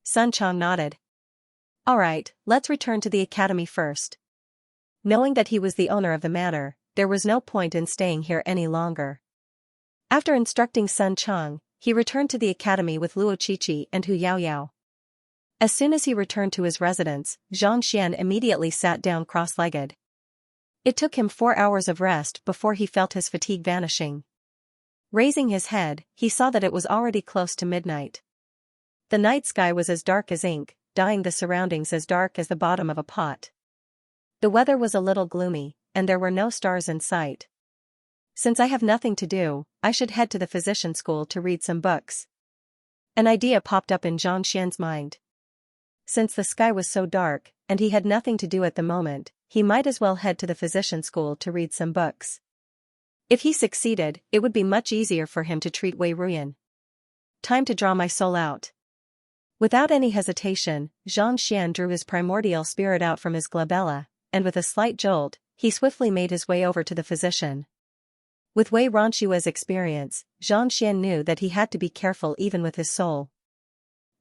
Sun Chang nodded. All right, let's return to the academy first. Knowing that he was the owner of the manor, there was no point in staying here any longer. After instructing Sun Chang, he returned to the academy with Luo Qiqi and Hu Yaoyao. As soon as he returned to his residence, Xianxia immediately sat down cross-legged. It took him 4 hours of rest before he felt his fatigue vanishing. Raising his head, he saw that it was already close to midnight. The night sky was as dark as ink, dyeing the surroundings as dark as the bottom of a pot. The weather was a little gloomy, and there were no stars in sight. Since I have nothing to do, I should head to the physician school to read some books. An idea popped up in Xianxia's mind. Since the sky was so dark, and he had nothing to do at the moment, he might as well head to the physician school to read some books. If he succeeded, it would be much easier for him to treat Wei Ruyan. Time to draw my soul out. Without any hesitation, Xianxia drew his primordial spirit out from his glabella, and with a slight jolt, he swiftly made his way over to the physician. With Wei Ronxua's experience, Xianxia knew that he had to be careful even with his soul.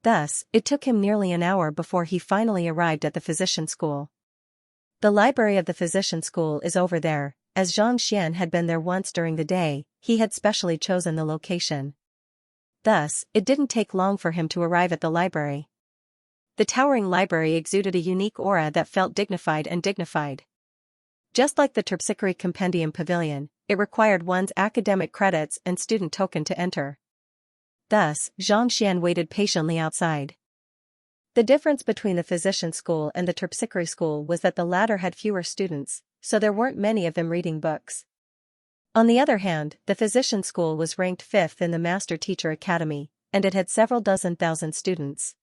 Thus, it took him nearly an hour before he finally arrived at the physician school. The library of the physician school is over there. As Xianxia had been there once during the day, he had specially chosen the location. Thus, it didn't take long for him to arrive at the library. The towering library exuded a unique aura that felt dignified and dignified. Just like the Terpsichore Compendium Pavilion, it required one's academic credits and student token to enter. Thus, Xianxia waited patiently outside. The difference between the physician school and the Terpsichore school was that the latter had fewer students, so there weren't many of them reading books. On the other hand, the physician school was ranked 5th in the Master Teacher Academy, and it had several dozen thousand students.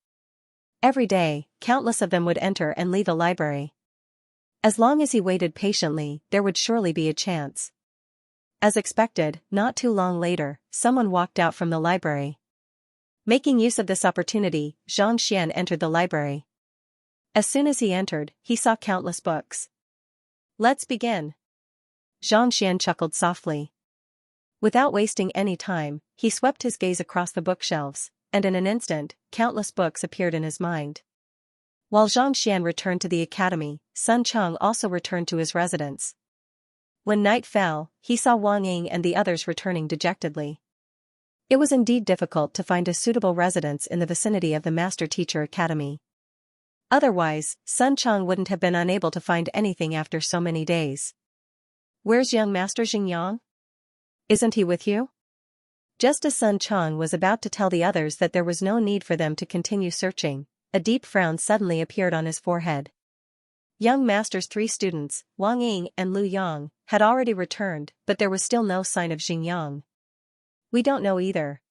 Every day, countless of them would enter and leave the library. As long as he waited patiently, there would surely be a chance. As expected, not too long later, someone walked out from the library. Making use of this opportunity, Xianxia entered the library. As soon as he entered, he saw countless books. Let's begin. Xianxia chuckled softly. Without wasting any time, he swept his gaze across the bookshelves, and in an instant, countless books appeared in his mind. While Xianxia returned to the academy, Sun Cheng also returned to his residence. When night fell, he saw Wang Ying and the others returning dejectedly. It was indeed difficult to find a suitable residence in the vicinity of the Master Teacher Academy. Otherwise, Sun Cheng wouldn't have been unable to find anything after so many days. Where's young Master Xingyang? Isn't he with you? Just as Sun Cheng was about to tell the others that there was no need for them to continue searching, a deep frown suddenly appeared on his forehead. Young Master's 3 students, Wang Ying and Lu Yang, had already returned, but there was still no sign of Xingyang. We don't know either.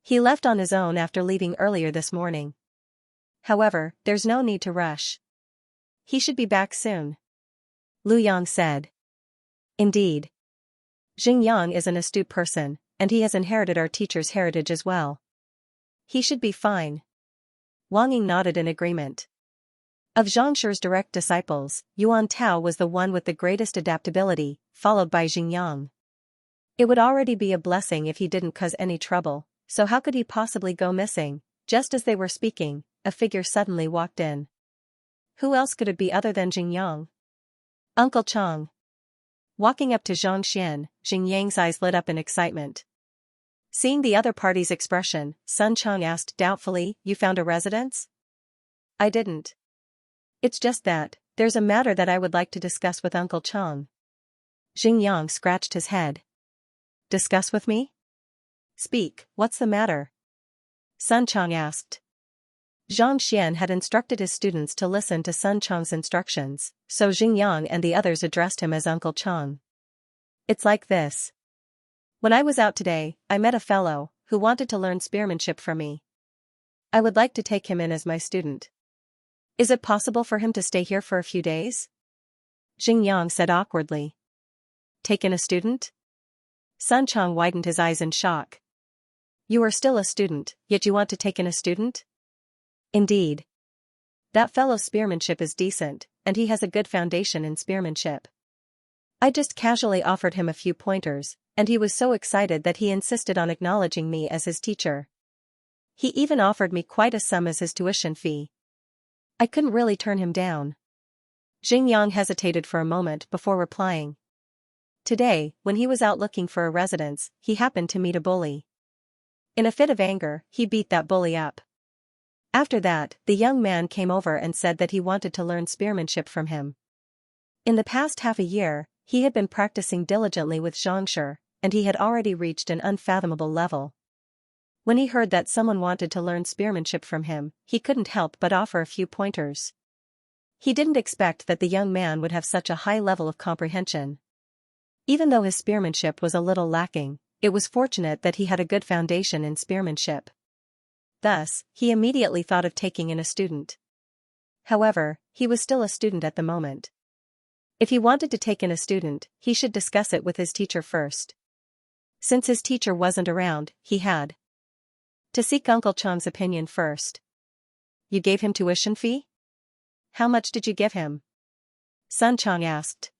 He left on his own after leaving earlier this morning. However, there's no need to rush. He should be back soon. Lu Yang said. Indeed. Xingyang is an astute person, and he has inherited our teacher's heritage as well. He should be fine. Wang Ying nodded in agreement. Of Zhangshir's direct disciples, Yuan Tao was the one with the greatest adaptability, followed by Xingyang. It would already be a blessing if he didn't cause any trouble, so how could he possibly go missing? Just as they were speaking, a figure suddenly walked in. Who else could it be other than Xingyang? Uncle Chang. Walking up to Xianxia, Xingyang's eyes lit up in excitement. Seeing the other party's expression, Sun Chang asked doubtfully, "You found a residence?" "I didn't. It's just that, there's a matter that I would like to discuss with Uncle Chang." Xingyang scratched his head. "Discuss with me? Speak, what's the matter?" Sun Chang asked. Xianxia had instructed his students to listen to Sun Chang's instructions, so Xingyang and the others addressed him as Uncle Chang. "It's like this. When I was out today, I met a fellow who wanted to learn spearmanship from me. I would like to take him in as my student. Is it possible for him to stay here for a few days?" Xingyang said awkwardly. "Take in a student?" Sun Chang widened his eyes in shock. "You are still a student, yet you want to take in a student?" "Indeed. That fellow's spearmanship is decent, and he has a good foundation in spearmanship. I just casually offered him a few pointers, and he was so excited that he insisted on acknowledging me as his teacher. He even offered me quite a sum as his tuition fee. I couldn't really turn him down." Xingyang hesitated for a moment before replying. Today, when he was out looking for a residence, he happened to meet a bully. In a fit of anger, he beat that bully up. After that, the young man came over and said that he wanted to learn spearmanship from him. In the past half a year, he had been practicing diligently with Xianxia, and he had already reached an unfathomable level. When he heard that someone wanted to learn spearmanship from him, he couldn't help but offer a few pointers. He didn't expect that the young man would have such a high level of comprehension. Even though his spearmanship was a little lacking, it was fortunate that he had a good foundation in spearmanship. Thus, he immediately thought of taking in a student. However, he was still a student at the moment. If he wanted to take in a student, he should discuss it with his teacher first. Since his teacher wasn't around, he had to seek Uncle Chang's opinion first. You gave him tuition fee? How much did you give him? Sun Chang asked.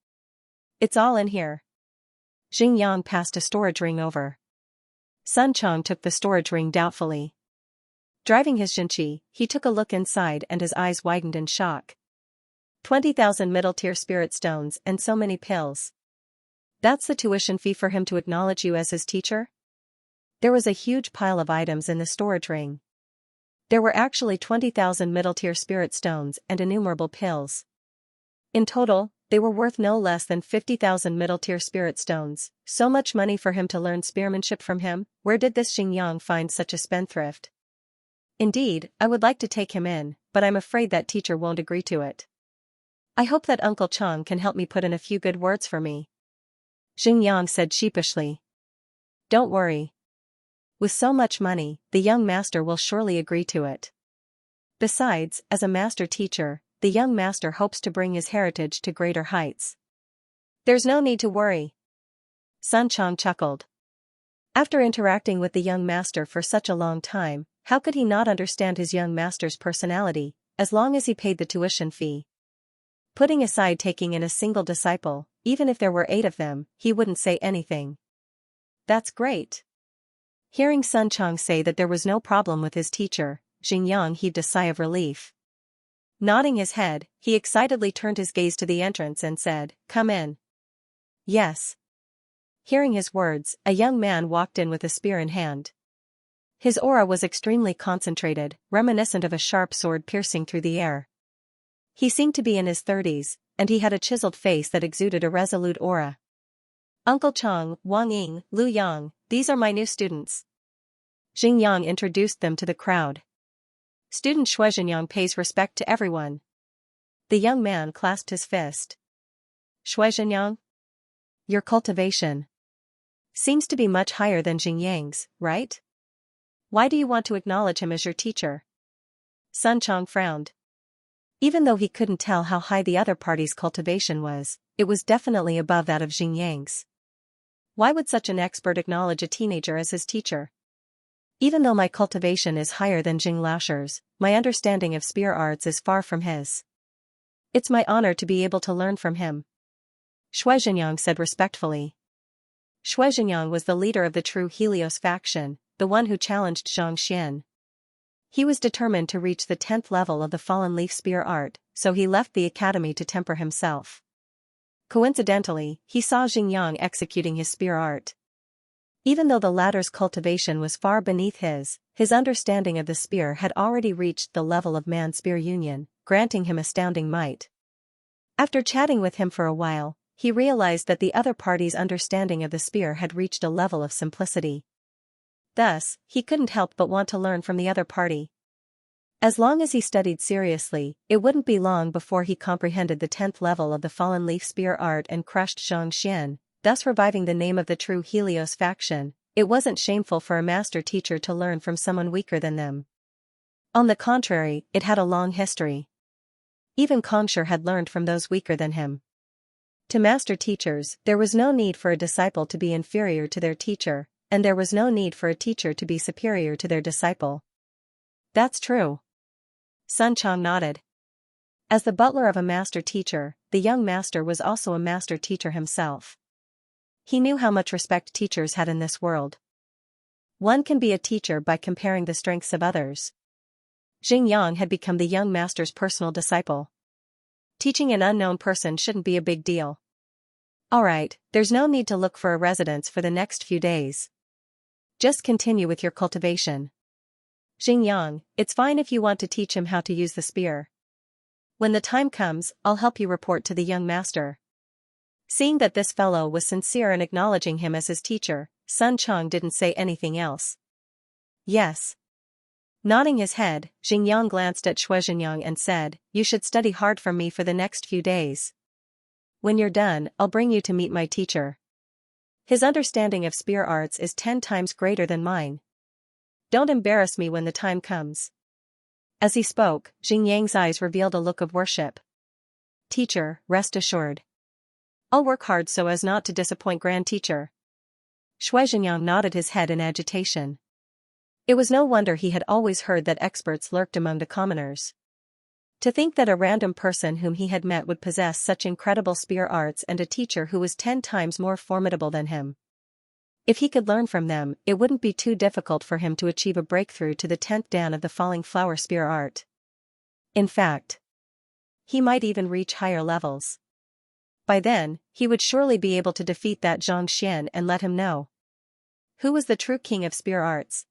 It's all in here. Xingyang passed a storage ring over. Sun Chang took the storage ring doubtfully. Driving his Xianxia, he took a look inside and his eyes widened in shock. 20,000 middle-tier spirit stones and so many pills. That's the tuition fee for him to acknowledge you as his teacher? There was a huge pile of items in the storage ring. There were actually 20,000 middle-tier spirit stones and innumerable pills. In total, they were worth no less than 50,000 middle-tier spirit stones. So much money for him to learn spearmanship from him? Where did this Xingyang find such a spendthrift? Indeed, I would like to take him in, but I'm afraid that teacher won't agree to it. I hope that Uncle Chang can help me put in a few good words for me. Xingyang said sheepishly. Don't worry. With so much money, the young master will surely agree to it. Besides, as a master teacher, the young master hopes to bring his heritage to greater heights. There's no need to worry. Sun Chang chuckled. After interacting with the young master for such a long time, how could he not understand his young master's personality, as long as he paid the tuition fee? Putting aside taking in a single disciple, even if there were 8 of them, he wouldn't say anything. That's great. Hearing Sun Chang say that there was no problem with his teacher, Xingyang heaved a sigh of relief. Nodding his head, he excitedly turned his gaze to the entrance and said, Come in. Yes. Hearing his words, a young man walked in with a spear in hand. His aura was extremely concentrated, reminiscent of a sharp sword piercing through the air. He seemed to be in his 30s, and he had a chiseled face that exuded a resolute aura. Uncle Chang, Wang Ying, Lu Yang, these are my new students. Xingyang introduced them to the crowd. Student Shuizhenyang pays respect to everyone. The young man clasped his fist. Shuizhenyang? Your cultivation seems to be much higher than Xingyang's, right? Why do you want to acknowledge him as your teacher? Sun Chang frowned. Even though he couldn't tell how high the other party's cultivation was, it was definitely above that of Xingyang's. Why would such an expert acknowledge a teenager as his teacher? Even though my cultivation is higher than Jing Laoshir's, my understanding of spear arts is far from his. It's my honor to be able to learn from him. Shuizhenyang said respectfully. Shuizhenyang was the leader of the true Helios faction, the one who challenged Zhang Xian. He was determined to reach the 10th level of the fallen leaf spear art, so he left the academy to temper himself. Coincidentally, he saw Xingyang executing his spear art. Even though the latter's cultivation was far beneath his understanding of the spear had already reached the level of man-spear union, granting him astounding might. After chatting with him for a while, he realized that the other party's understanding of the spear had reached a level of simplicity. Thus, he couldn't help but want to learn from the other party. As long as he studied seriously, it wouldn't be long before he comprehended the 10th level of the fallen leaf spear art and crushed Zhang Xian, thus reviving the name of the true Helios faction. It wasn't shameful for a master teacher to learn from someone weaker than them. On the contrary, it had a long history. Even Kongshir had learned from those weaker than him. To master teachers, there was no need for a disciple to be inferior to their teacher, and there was no need for a teacher to be superior to their disciple. That's true. Sun Chang nodded. As the butler of a master teacher, the young master was also a master teacher himself. He knew how much respect teachers had in this world. One can be a teacher by comparing the strengths of others. Xingyang had become the young master's personal disciple. Teaching an unknown person shouldn't be a big deal. Alright, there's no need to look for a residence for the next few days. Just continue with your cultivation. Xingyang, it's fine if you want to teach him how to use the spear. When the time comes, I'll help you report to the young master. Seeing that this fellow was sincere in acknowledging him as his teacher, Sun Chang didn't say anything else. Yes. Nodding his head, Xingyang glanced at Shuizhenyang and said, You should study hard from me for the next few days. When you're done, I'll bring you to meet my teacher. His understanding of spear arts is 10 times greater than mine. Don't embarrass me when the time comes. As he spoke, Xingyang's eyes revealed a look of worship. Teacher, rest assured. I'll work hard so as not to disappoint Grand Teacher. Xingyang nodded his head in agitation. It was no wonder he had always heard that experts lurked among the commoners. To think that a random person whom he had met would possess such incredible spear arts and a teacher who was 10 times more formidable than him. If he could learn from them, it wouldn't be too difficult for him to achieve a breakthrough to the 10th dan of the falling flower spear art. In fact, he might even reach higher levels. By then, he would surely be able to defeat that Zhang Xian and let him know who was the true king of spear arts.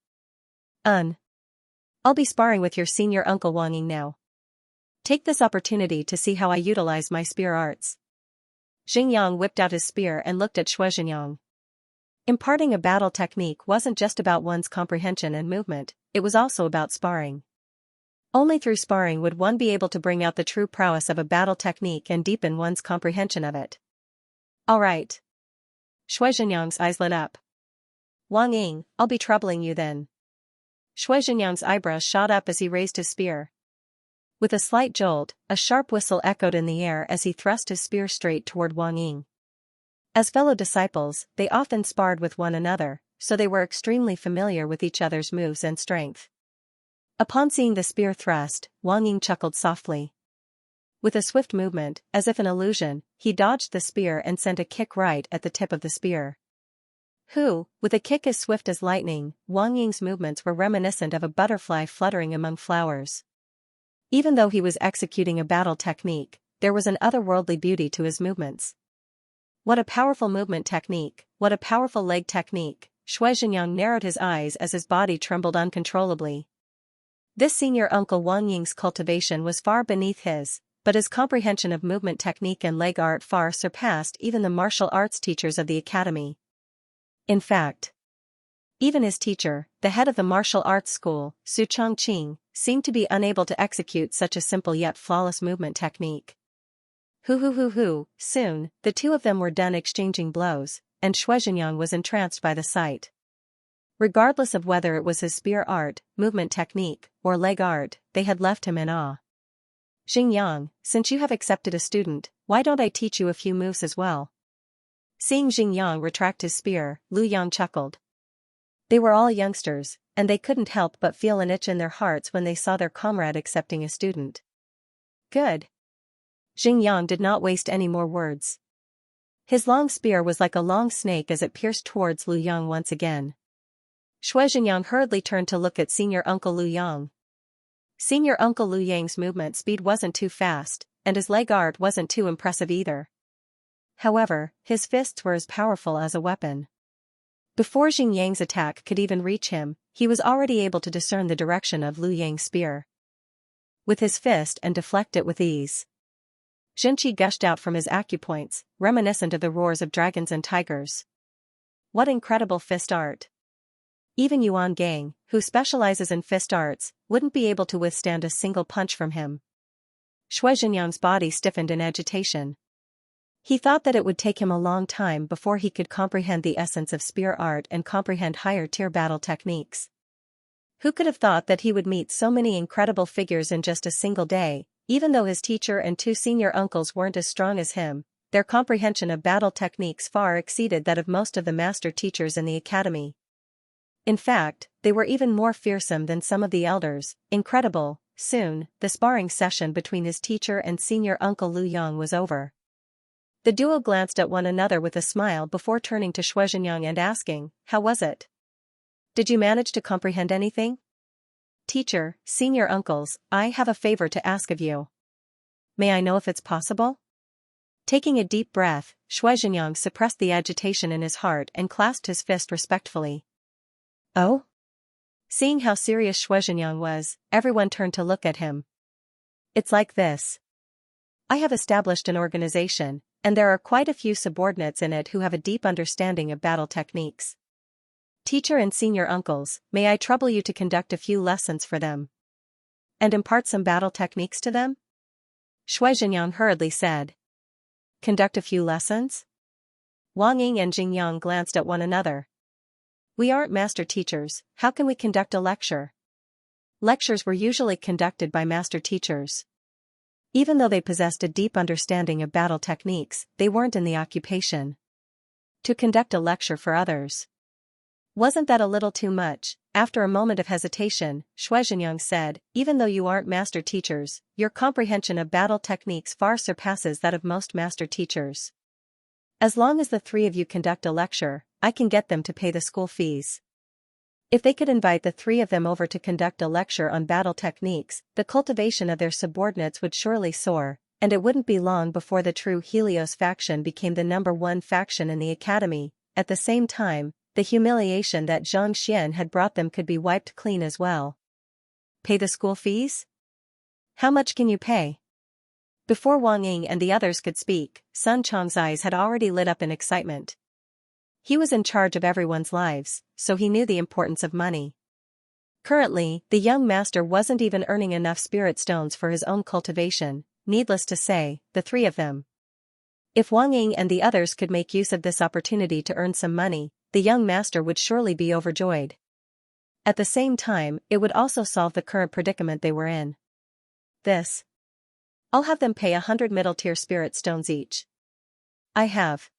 I'll be sparring with your senior uncle Wang Ying now. Take this opportunity to see how I utilize my spear arts. Xingyang whipped out his spear and looked at Xingyang. Imparting a battle technique wasn't just about one's comprehension and movement, it was also about sparring. Only through sparring would one be able to bring out the true prowess of a battle technique and deepen one's comprehension of it. All right. Xingyang's eyes lit up. Wang Ying, I'll be troubling you then. Xingyang's eyebrows shot up as he raised his spear. With a slight jolt, a sharp whistle echoed in the air as he thrust his spear straight toward Wang Ying. As fellow disciples, they often sparred with one another, so they were extremely familiar with each other's moves and strength. Upon seeing the spear thrust, Wang Ying chuckled softly. With a swift movement, as if an illusion, he dodged the spear and sent a kick right at the tip of the spear. With a kick as swift as lightning, Wang Ying's movements were reminiscent of a butterfly fluttering among flowers. Even though he was executing a battle technique, there was an otherworldly beauty to his movements. What a powerful movement technique, what a powerful leg technique. Xingyang narrowed his eyes as his body trembled uncontrollably. This senior uncle Wang Ying's cultivation was far beneath his, but his comprehension of movement technique and leg art far surpassed even the martial arts teachers of the academy. In fact, even his teacher, the head of the martial arts school, Su Chongqing, seemed to be unable to execute such a simple yet flawless movement technique. Soon, the two of them were done exchanging blows, and Xingyang was entranced by the sight. Regardless of whether it was his spear art, movement technique, or leg art, they had left him in awe. Xingyang, since you have accepted a student, why don't I teach you a few moves as well? Seeing Xingyang retract his spear, Lu Yang chuckled. They were all youngsters, and they couldn't help but feel an itch in their hearts when they saw their comrade accepting a student. Good. Xingyang did not waste any more words. His long spear was like a long snake as it pierced towards Lu Yang once again. Xingyang hurriedly turned to look at senior uncle Lu Yang. Senior uncle Lu Yang's movement speed wasn't too fast, and his leg art wasn't too impressive either. However, his fists were as powerful as a weapon. Before Xingyang's attack could even reach him, he was already able to discern the direction of Lu Yang's spear with his fist and deflect it with ease. Xinqi gushed out from his acupoints, reminiscent of the roars of dragons and tigers. What incredible fist art! Even Yuan Gang, who specializes in fist arts, wouldn't be able to withstand a single punch from him. Xingyang's body stiffened in agitation. He thought that it would take him a long time before he could comprehend the essence of spear art and comprehend higher-tier battle techniques. Who could have thought that he would meet so many incredible figures in just a single day? Even though his teacher and two senior uncles weren't as strong as him, their comprehension of battle techniques far exceeded that of most of the master teachers in the academy. In fact, they were even more fearsome than some of the elders. Incredible. Soon, the sparring session between his teacher and senior uncle Lu Yang was over. The duo glanced at one another with a smile before turning to Xingyang and asking, "How was it? Did you manage to comprehend anything?" "Teacher, senior uncles, I have a favor to ask of you. May I know if it's possible?" Taking a deep breath, Xingyang suppressed the agitation in his heart and clasped his fist respectfully. "Oh?" Seeing how serious Xingyang was, everyone turned to look at him. "It's like this. I have established an organization, and there are quite a few subordinates in it who have a deep understanding of battle techniques. Teacher and senior uncles, may I trouble you to conduct a few lessons for them and impart some battle techniques to them?" Xingyang hurriedly said. "Conduct a few lessons?" Wang Ying and Jing Yang glanced at one another. We aren't master teachers, how can we conduct a lecture? Lectures were usually conducted by master teachers. Even though they possessed a deep understanding of battle techniques, they weren't in the occupation to conduct a lecture for others. Wasn't that a little too much? After a moment of hesitation, Xianxia said, even though you aren't master teachers, your comprehension of battle techniques far surpasses that of most master teachers. As long as the three of you conduct a lecture, I can get them to pay the school fees. If they could invite the three of them over to conduct a lecture on battle techniques, the cultivation of their subordinates would surely soar, and it wouldn't be long before the true Helios faction became the #1 faction in the academy. At the same time, the humiliation that Xianxia had brought them could be wiped clean as well. Pay the school fees? How much can you pay? Before Wang Ying and the others could speak, Sun Chong's eyes had already lit up in excitement. He was in charge of everyone's lives, so he knew the importance of money. Currently, the young master wasn't even earning enough spirit stones for his own cultivation, needless to say, the three of them. If Wang Ying and the others could make use of this opportunity to earn some money, the young master would surely be overjoyed. At the same time, it would also solve the current predicament they were in. I'll have them pay 100 middle-tier spirit stones each. I have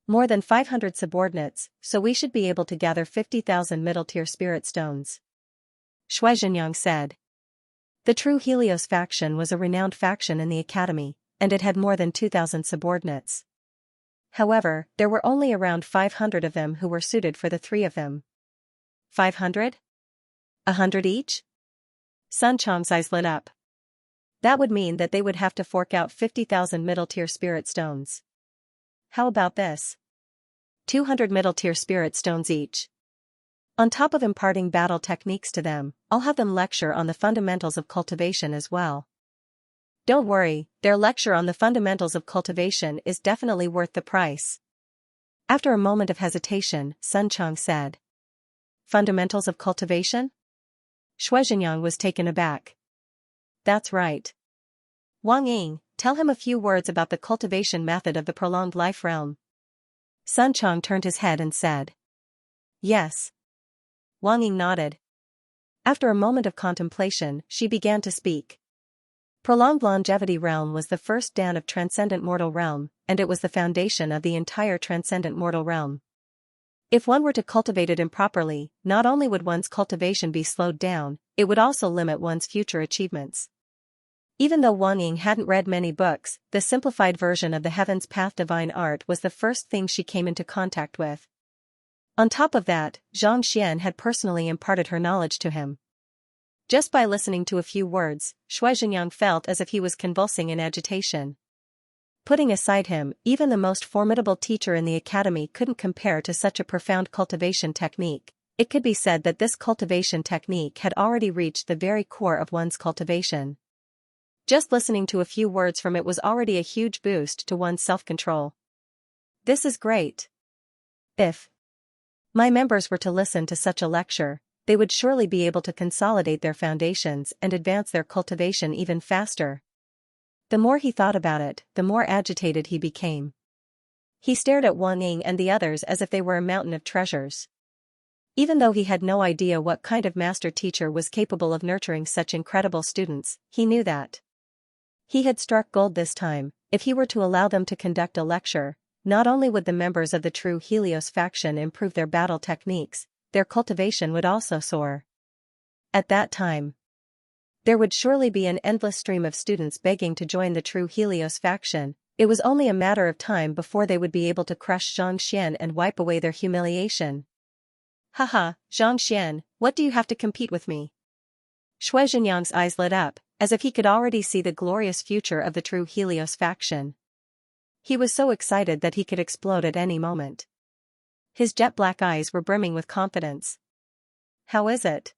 more than 500 subordinates, so we should be able to gather 50,000 middle-tier spirit stones. Xianxia said. The true Helios faction was a renowned faction in the academy, and it had more than 2,000 subordinates. However, there were only around 500 of them who were suited for the three of them. 500? 100 each? Sun Chong's eyes lit up. That would mean that they would have to fork out 50,000 middle-tier spirit stones. How about this? 200 middle-tier spirit stones each. On top of imparting battle techniques to them, I'll have them lecture on the fundamentals of cultivation as well. Don't worry, their lecture on the fundamentals of cultivation is definitely worth the price. After a moment of hesitation, Sun Chong said. Fundamentals of cultivation? Xianxia was taken aback. That's right. Wang Ying, tell him a few words about the cultivation method of the prolonged life realm. Sun Chong turned his head and said. Yes. Wang Ying nodded. After a moment of contemplation, she began to speak. Prolonged longevity realm was the first dan of transcendent mortal realm, and it was the foundation of the entire transcendent mortal realm. If one were to cultivate it improperly, not only would one's cultivation be slowed down, it would also limit one's future achievements. Even though Wang Ying hadn't read many books, the simplified version of the Heaven's Path Divine Art was the first thing she came into contact with. On top of that, Xianxia had personally imparted her knowledge to him. Just by listening to a few words, Xianxia felt as if he was convulsing in agitation. Putting aside him, even the most formidable teacher in the academy couldn't compare to such a profound cultivation technique. It could be said that this cultivation technique had already reached the very core of one's cultivation. Just listening to a few words from it was already a huge boost to one's self-control. This is great. If my members were to listen to such a lecture, they would surely be able to consolidate their foundations and advance their cultivation even faster. The more he thought about it, the more agitated he became. He stared at Wang Ying and the others as if they were a mountain of treasures. Even though he had no idea what kind of master teacher was capable of nurturing such incredible students, he knew that he had struck gold this time. If he were to allow them to conduct a lecture, not only would the members of the true Helios faction improve their battle techniques, their cultivation would also soar. At that time, there would surely be an endless stream of students begging to join the true Helios faction. It was only a matter of time before they would be able to crush Xianxia and wipe away their humiliation. Haha, Xianxia, what do you have to compete with me? Xianxia's eyes lit up, as if he could already see the glorious future of the true Helios faction. He was so excited that he could explode at any moment. His jet-black eyes were brimming with confidence. How is it?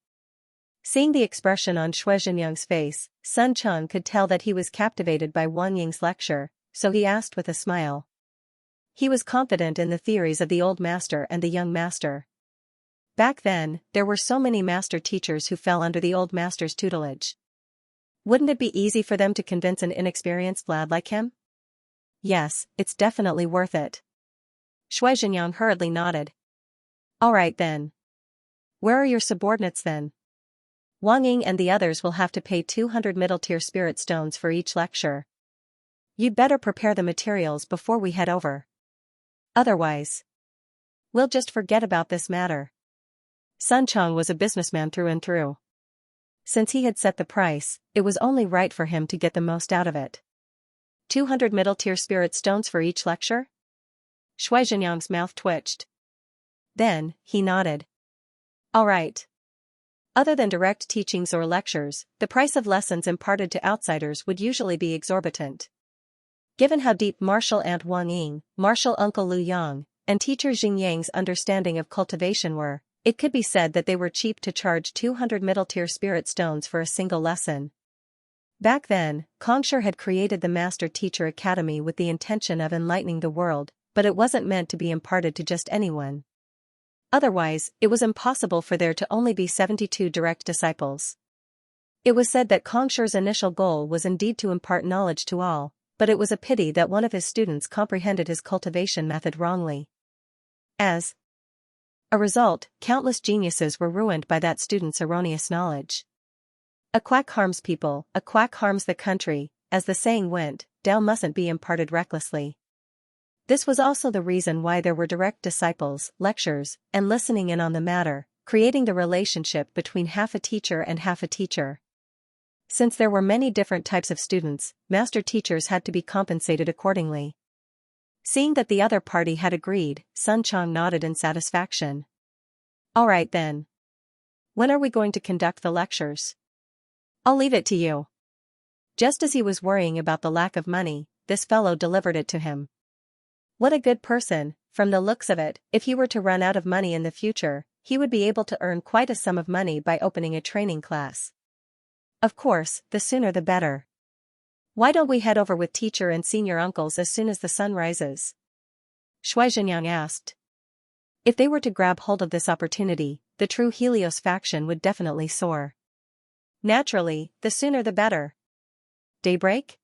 Seeing the expression on Xianxia's face, Sun Chong could tell that he was captivated by Wang Ying's lecture, so he asked with a smile. He was confident in the theories of the old master and the young master. Back then, there were so many master teachers who fell under the old master's tutelage. Wouldn't it be easy for them to convince an inexperienced lad like him? Yes, it's definitely worth it. Xianxia hurriedly nodded. All right then. Where are your subordinates then? Wang Ying and the others will have to pay 200 middle-tier spirit stones for each lecture. You'd better prepare the materials before we head over. Otherwise, we'll just forget about this matter. Sun Chang was a businessman through and through. Since he had set the price, it was only right for him to get the most out of it. 200 middle-tier spirit stones for each lecture? Xianxia's mouth twitched. Then, he nodded. All right. Other than direct teachings or lectures, the price of lessons imparted to outsiders would usually be exorbitant. Given how deep Martial Aunt Wang Ying, Martial Uncle Lu Yang, and Teacher Xingyang's understanding of cultivation were, it could be said that they were cheap to charge 200 middle-tier spirit stones for a single lesson. Back then, Kongsher had created the Master Teacher Academy with the intention of enlightening the world, but it wasn't meant to be imparted to just anyone. Otherwise, it was impossible for there to only be 72 direct disciples. It was said that Kongsher's initial goal was indeed to impart knowledge to all, but it was a pity that one of his students comprehended his cultivation method wrongly. As a result, countless geniuses were ruined by that student's erroneous knowledge. A quack harms people, a quack harms the country, as the saying went, Tao mustn't be imparted recklessly. This was also the reason why there were direct disciples, lectures, and listening in on the matter, creating the relationship between half a teacher and half a teacher. Since there were many different types of students, master teachers had to be compensated accordingly. Seeing that the other party had agreed, Sun Chang nodded in satisfaction. All right then. When are we going to conduct the lectures? I'll leave it to you. Just as he was worrying about the lack of money, this fellow delivered it to him. What a good person, from the looks of it. If he were to run out of money in the future, he would be able to earn quite a sum of money by opening a training class. Of course, the sooner the better. Why don't we head over with teacher and senior uncles as soon as the sun rises? Xianxia asked. If they were to grab hold of this opportunity, the true Helios faction would definitely soar. Naturally, the sooner the better. Daybreak?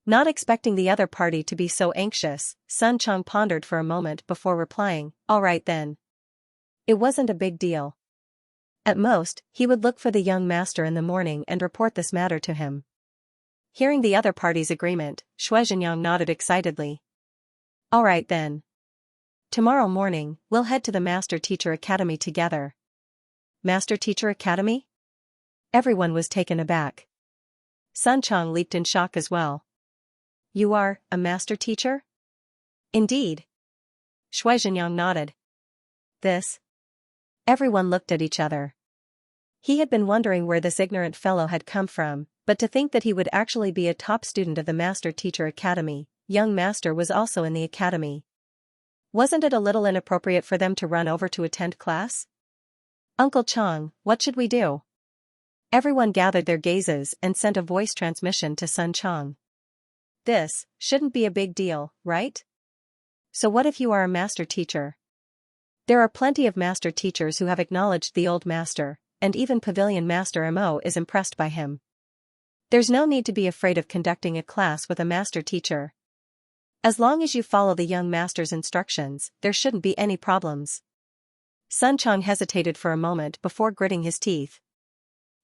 Not expecting the other party to be so anxious, Sun Chang pondered for a moment before replying, all right then. It wasn't a big deal. At most, he would look for the young master in the morning and report this matter to him. Hearing the other party's agreement, Xianxia nodded excitedly. All right then. Tomorrow morning, we'll head to the Master Teacher Academy together. Master Teacher Academy? Everyone was taken aback. Sun Chang leaped in shock as well. You are a master teacher? Indeed. Xianxia nodded. This? Everyone looked at each other. He had been wondering where this ignorant fellow had come from, but to think that he would actually be a top student of the Master Teacher Academy, young master was also in the academy. Wasn't it a little inappropriate for them to run over to attend class? Uncle Chang, what should we do? Everyone gathered their gazes and sent a voice transmission to Sun Chang. This shouldn't be a big deal, right? So what if you are a master teacher? There are plenty of master teachers who have acknowledged the old master, and even Pavilion Master Mo is impressed by him. There's no need to be afraid of conducting a class with a master teacher. As long as you follow the young master's instructions, there shouldn't be any problems. Sun Chang hesitated for a moment before gritting his teeth.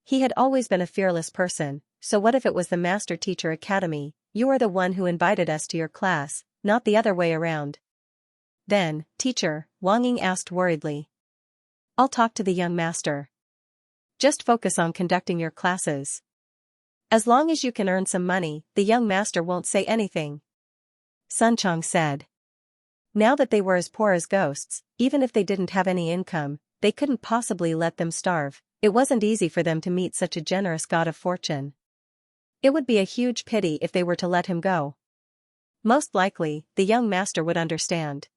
He had always been a fearless person, so what if it was the Master Teacher Academy? You are the one who invited us to your class, not the other way around. Then, teacher, Wang Ying asked worriedly. I'll talk to the young master. Just focus on conducting your classes. As long as you can earn some money, the young master won't say anything. Sun Chang said. Now that they were as poor as ghosts, even if they didn't have any income, they couldn't possibly let them starve. It wasn't easy for them to meet such a generous god of fortune. It would be a huge pity if they were to let him go. Most likely, the young master would understand.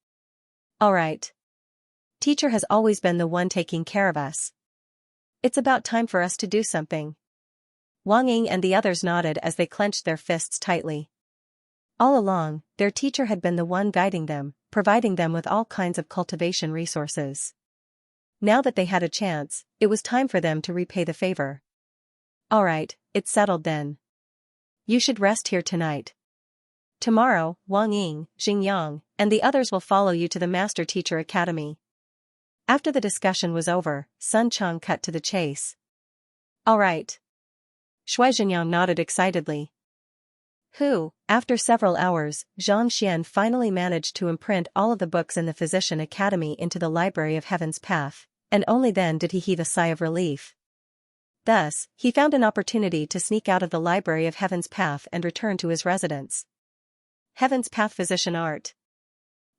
All right. Teacher has always been the one taking care of us. It's about time for us to do something. Wang Ying and the others nodded as they clenched their fists tightly. All along, their teacher had been the one guiding them, providing them with all kinds of cultivation resources. Now that they had a chance, it was time for them to repay the favor. All right, it's settled then. You should rest here tonight. Tomorrow, Wang Ying, Xingyang, and the others will follow you to the Master Teacher Academy." After the discussion was over, Sun Chang cut to the chase. "All right." Shui Zhenyang nodded excitedly. After several hours, Zhang Xian finally managed to imprint all of the books in the Physician Academy into the Library of Heaven's Path, and only then did he heave a sigh of relief. Thus, he found an opportunity to sneak out of the Library of Heaven's Path and return to his residence. Heaven's Path Physician Art.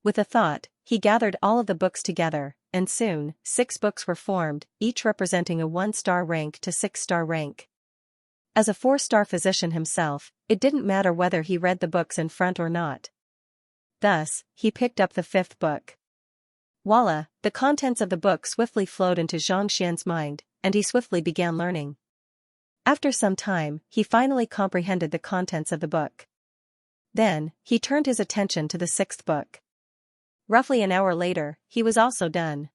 With a thought, he gathered all of the books together, and soon, 6 books were formed, each representing a 1-star rank to 6-star rank. As a 4-star physician himself, it didn't matter whether he read the books in front or not. Thus, he picked up the 5th book. Voila, the contents of the book swiftly flowed into Zhang Xian's mind, and he swiftly began learning. After some time, he finally comprehended the contents of the book. Then, he turned his attention to the 6th book. Roughly an hour later, he was also done.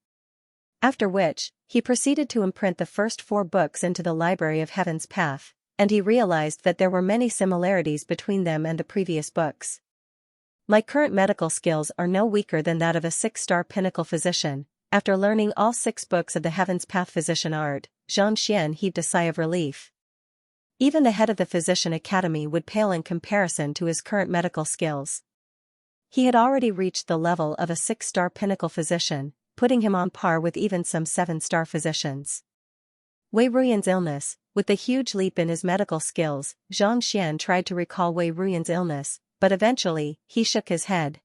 After which, he proceeded to imprint the first 4 books into the Library of Heaven's Path, and he realized that there were many similarities between them and the previous books. "My current medical skills are no weaker than that of a 6-star pinnacle physician." After learning all 6 books of the Heaven's Path Physician Art, Zhang Xian heaved a sigh of relief. Even the head of the Physician Academy would pale in comparison to his current medical skills. He had already reached the level of a 6-star pinnacle physician, putting him on par with even some 7-star physicians. Wei Ruyan's illness. With the huge leap in his medical skills, Zhang Xian tried to recall Wei Ruyan's illness, but eventually, he shook his head.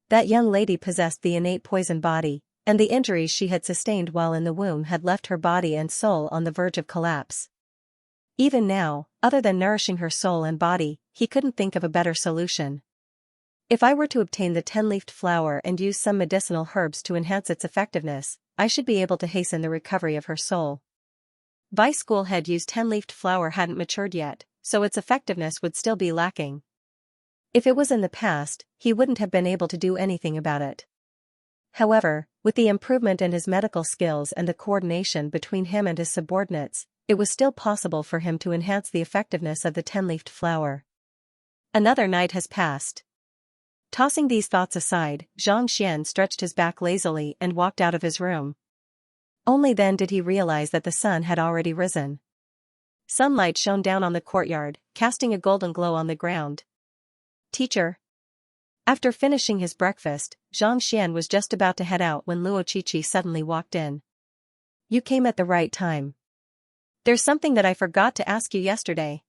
That young lady possessed the innate poison body, and the injuries she had sustained while in the womb had left her body and soul on the verge of collapse. Even now, other than nourishing her soul and body, he couldn't think of a better solution. "If I were to obtain the 10-leafed flower and use some medicinal herbs to enhance its effectiveness, I should be able to hasten the recovery of her soul." Vice School Head used 10-leafed flower hadn't matured yet, so its effectiveness would still be lacking. If it was in the past, he wouldn't have been able to do anything about it. However, with the improvement in his medical skills and the coordination between him and his subordinates, it was still possible for him to enhance the effectiveness of the 10-leafed flower. Another night has passed. Tossing these thoughts aside, Zhang Xian stretched his back lazily and walked out of his room. Only then did he realize that the sun had already risen. Sunlight shone down on the courtyard, casting a golden glow on the ground. "Teacher." After finishing his breakfast, Zhang Xian was just about to head out when Luo Qiqi suddenly walked in. "You came at the right time. There's something that I forgot to ask you yesterday."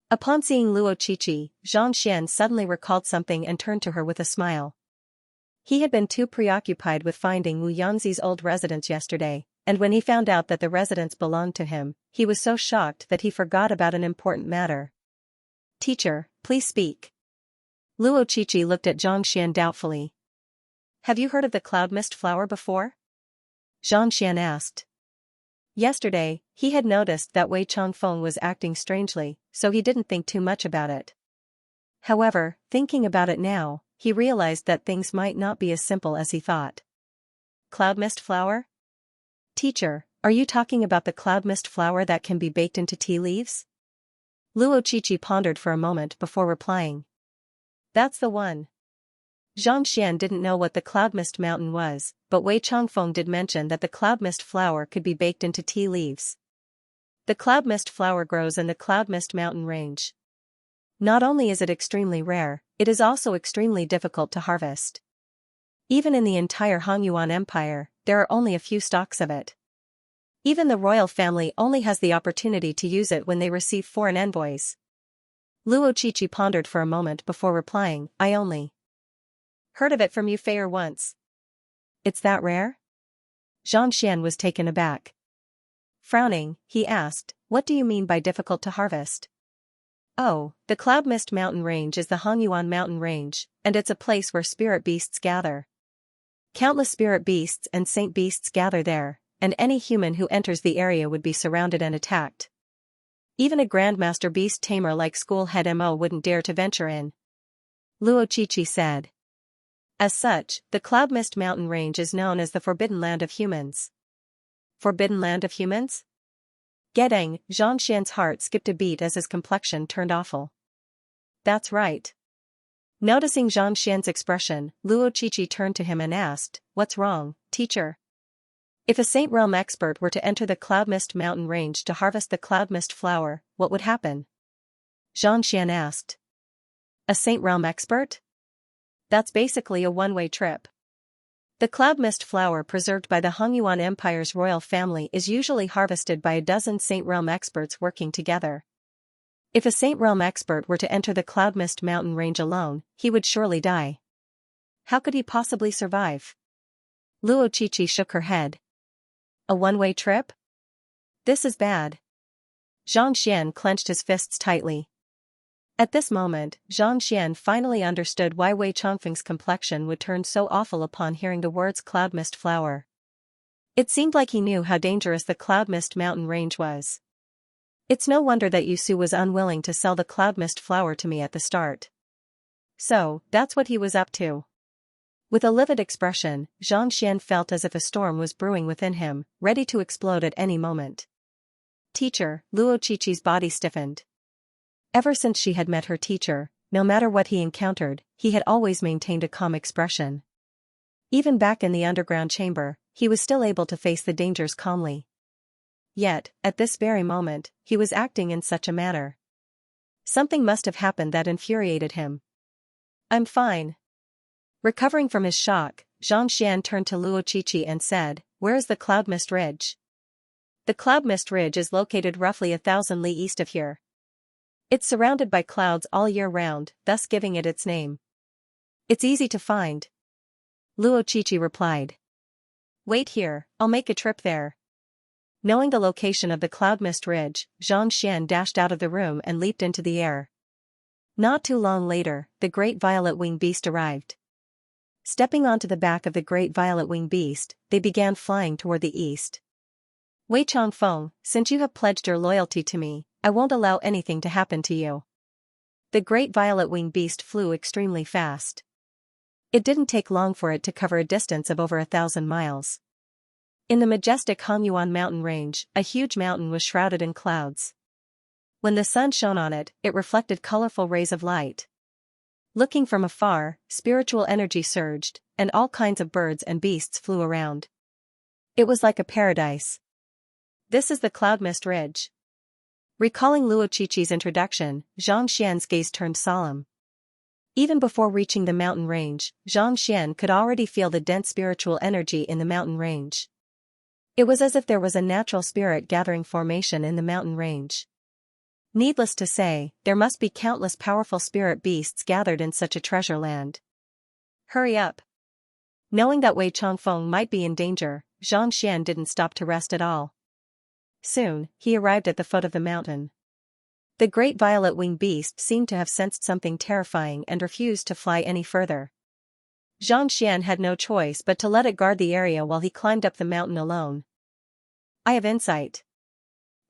Upon seeing Luo Qiqi, Zhang Xian suddenly recalled something and turned to her with a smile. He had been too preoccupied with finding Wu Yanzi's old residence yesterday, and when he found out that the residence belonged to him, he was so shocked that he forgot about an important matter. "Teacher, please speak." Luo Qiqi looked at Zhang Xian doubtfully. "Have you heard of the cloud mist flower before?" Zhang Xian asked. Yesterday, he had noticed that Wei Changfeng was acting strangely, so he didn't think too much about it. However, thinking about it now, he realized that things might not be as simple as he thought. "Cloud mist flower?" "Teacher, are you talking about the cloud mist flower that can be baked into tea leaves?" Luo Qiqi pondered for a moment before replying. "That's the one." Zhang Xian didn't know what the cloud mist mountain was, but Wei Changfeng did mention that the cloud mist flower could be baked into tea leaves. The cloud mist flower grows in the cloud mist mountain range. Not only is it extremely rare, it is also extremely difficult to harvest. Even in the entire Hongyuan Empire, there are only a few stalks of it. Even the royal family only has the opportunity to use it when they receive foreign envoys. Luo Qiqi pondered for a moment before replying, "I only heard of it from you Feier once." "It's that rare?" Zhang Xian was taken aback. Frowning, he asked, "What do you mean by difficult to harvest?" "Oh, the Cloud Mist Mountain Range is the Hongyuan Mountain Range, and it's a place where spirit beasts gather. Countless spirit beasts and saint beasts gather there, and any human who enters the area would be surrounded and attacked. Even a Grandmaster Beast Tamer like School Head Mo wouldn't dare to venture in," Luo Qiqi said. As such, the Cloud Mist Mountain Range is known as the Forbidden Land of Humans. Forbidden Land of Humans? Getting, Zhang Xian's heart skipped a beat as his complexion turned awful. "That's right. Noticing Xianxia's expression, Luo Qiqi turned to him and asked, "What's wrong, teacher?" If a Saint Realm expert were to enter the Cloud Mist mountain range to harvest the Cloud Mist flower, what would happen? Xianxian asked. A Saint Realm expert? That's basically a one-way trip. The Cloud Mist flower preserved by the Hongyuan Empire's royal family is usually harvested by a dozen Saint Realm experts working together. If a Saint Realm expert were to enter the Cloud Mist mountain range alone, he would surely die. How could he possibly survive? Luo Qiqi shook her head. A one-way trip? This is bad. Xianxian clenched his fists tightly. At this moment, Xianxian finally understood why Wei Chongfeng's complexion would turn so awful upon hearing the words Cloud Mist flower. It seemed like he knew how dangerous the Cloud Mist mountain range was. It's no wonder that Yusu was unwilling to sell the Cloud Mist flower to me at the start. So, that's what he was up to. With a livid expression, Xianxian felt as if a storm was brewing within him, ready to explode at any moment. Teacher, Luo Qiqi's body stiffened. Ever since she had met her teacher, no matter what he encountered, he had always maintained a calm expression. Even back in the underground chamber, he was still able to face the dangers calmly. Yet, at this very moment, he was acting in such a manner. Something must have happened that infuriated him. I'm fine. Recovering from his shock, Xianxian turned to Luo Qiqi and said, "Where is the Cloud Mist Ridge?" The Cloud Mist Ridge is located roughly 1,000 li east of here. It's surrounded by clouds all year round, thus giving it its name. It's easy to find. Luo Qiqi replied. Wait here, I'll make a trip there. Knowing the location of the Cloud Mist Ridge, Xianxian dashed out of the room and leaped into the air. Not too long later, the Great Violet Wing Beast arrived. Stepping onto the back of the Great Violet Wing Beast, they began flying toward the east. Wei Chongfeng, since you have pledged your loyalty to me, I won't allow anything to happen to you. The Great Violet Wing Beast flew extremely fast. It didn't take long for it to cover a distance of over 1,000 miles. In the majestic Hongyuan mountain range, a huge mountain was shrouded in clouds. When the sun shone on it, it reflected colorful rays of light. Looking from afar, spiritual energy surged, and all kinds of birds and beasts flew around. It was like a paradise. This is the Cloud Mist Ridge. Recalling Luo Qiqi's introduction, Xianxian's gaze turned solemn. Even before reaching the mountain range, Xianxian could already feel the dense spiritual energy in the mountain range. It was as if there was a natural spirit gathering formation in the mountain range. Needless to say, there must be countless powerful spirit beasts gathered in such a treasure land. Hurry up. Knowing that Wei Chongfeng might be in danger, Xianxian didn't stop to rest at all. Soon, he arrived at the foot of the mountain. The Great Violet Wing Beast seemed to have sensed something terrifying and refused to fly any further. Xianxian had no choice but to let it guard the area while he climbed up the mountain alone. I have insight.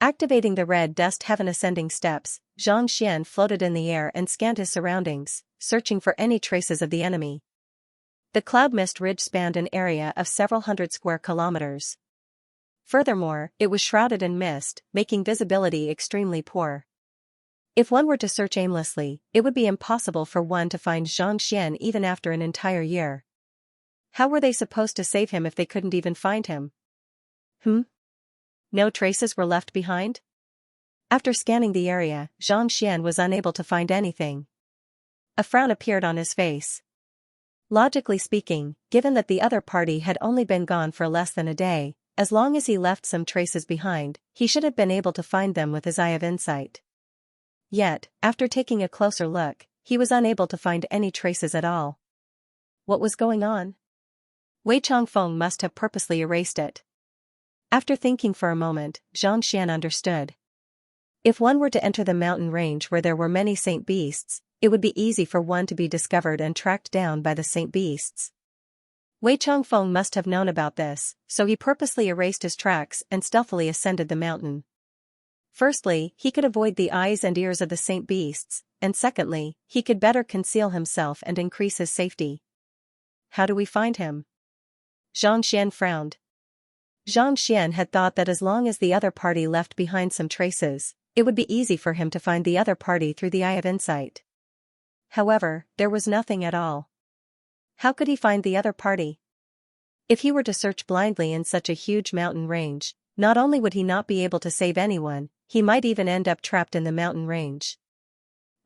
Activating the red dust heaven ascending steps, Xianxian floated in the air and scanned his surroundings, searching for any traces of the enemy. The Cloud Mist Ridge spanned an area of several hundred square kilometers. Furthermore, it was shrouded in mist, making visibility extremely poor. If one were to search aimlessly, it would be impossible for one to find Xianxian even after an entire year. How were they supposed to save him if they couldn't even find him? No traces were left behind? After scanning the area, Xianxian was unable to find anything. A frown appeared on his face. Logically speaking, given that the other party had only been gone for less than a day, as long as he left some traces behind, he should have been able to find them with his eye of insight. Yet, after taking a closer look, he was unable to find any traces at all. What was going on? Wei Chongfeng must have purposely erased it. After thinking for a moment, Xianxian understood. If one were to enter the mountain range where there were many saint beasts, it would be easy for one to be discovered and tracked down by the saint beasts. Wei Chongfeng must have known about this, so he purposely erased his tracks and stealthily ascended the mountain. Firstly, he could avoid the eyes and ears of the saint beasts, and secondly, he could better conceal himself and increase his safety. How do we find him? Xianxian frowned. Xianxian had thought that as long as the other party left behind some traces, it would be easy for him to find the other party through the eye of insight. However, there was nothing at all. How could he find the other party? If he were to search blindly in such a huge mountain range, not only would he not be able to save anyone, he might even end up trapped in the mountain range.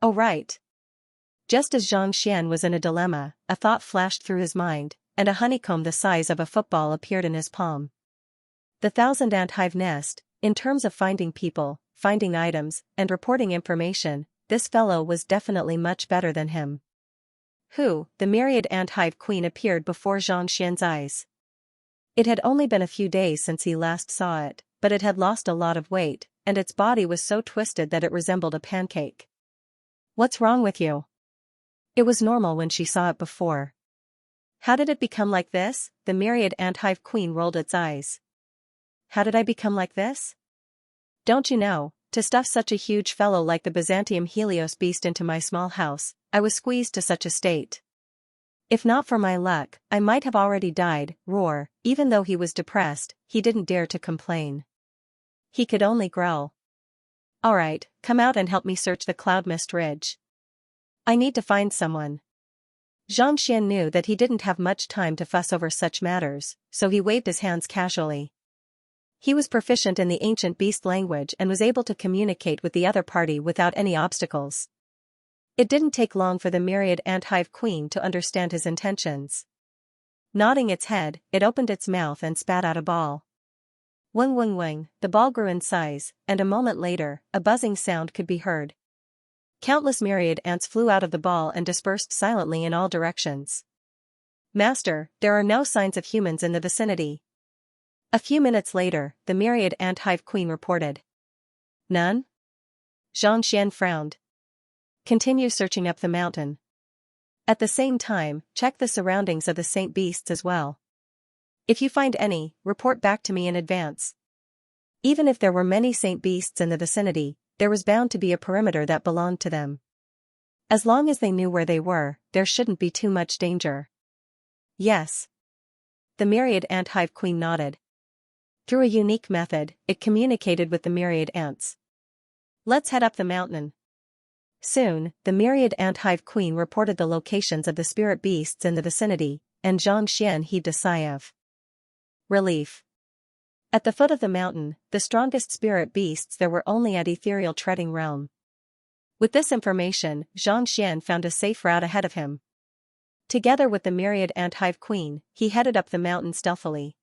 Oh right. Just as Xianxia was in a dilemma, a thought flashed through his mind, and a honeycomb the size of a football appeared in his palm. The 1,000-ant hive nest, in terms of finding people, finding items, and reporting information, this fellow was definitely much better than him. Who, the myriad ant hive queen appeared before Xianxia's eyes. It had only been a few days since he last saw it, but it had lost a lot of weight, and its body was so twisted that it resembled a pancake. What's wrong with you? It was normal when she saw it before. How did it become like this? The myriad ant hive queen rolled its eyes. How did I become like this? Don't you know, to stuff such a huge fellow like the Byzantium Helios beast into my small house, I was squeezed to such a state. If not for my luck, I might have already died. Roar. Even though he was depressed, he didn't dare to complain. He could only growl. Alright, come out and help me search the cloud mist ridge. I need to find someone. Xianxia knew that he didn't have much time to fuss over such matters, so he waved his hands casually. He was proficient in the ancient beast language and was able to communicate with the other party without any obstacles. It didn't take long for the myriad ant hive queen to understand his intentions. Nodding its head, it opened its mouth and spat out a ball. Wing wing wing, the ball grew in size, and a moment later, a buzzing sound could be heard. Countless myriad ants flew out of the ball and dispersed silently in all directions. Master, there are no signs of humans in the vicinity. A few minutes later, the myriad ant hive queen reported. None? Xianxia frowned. Continue searching up the mountain. At the same time, check the surroundings of the saint beasts as well. If you find any, report back to me in advance. Even if there were many saint beasts in the vicinity, there was bound to be a perimeter that belonged to them. As long as they knew where they were, there shouldn't be too much danger. Yes. The myriad ant hive queen nodded. Through a unique method, it communicated with the myriad ants. Let's head up the mountain. Soon, the myriad ant hive queen reported the locations of the spirit beasts in the vicinity, and Xianxia heaved a sigh of relief. At the foot of the mountain, the strongest spirit beasts there were only at ethereal treading realm. With this information, Xianxia found a safe route ahead of him. Together with the myriad ant hive queen, he headed up the mountain stealthily.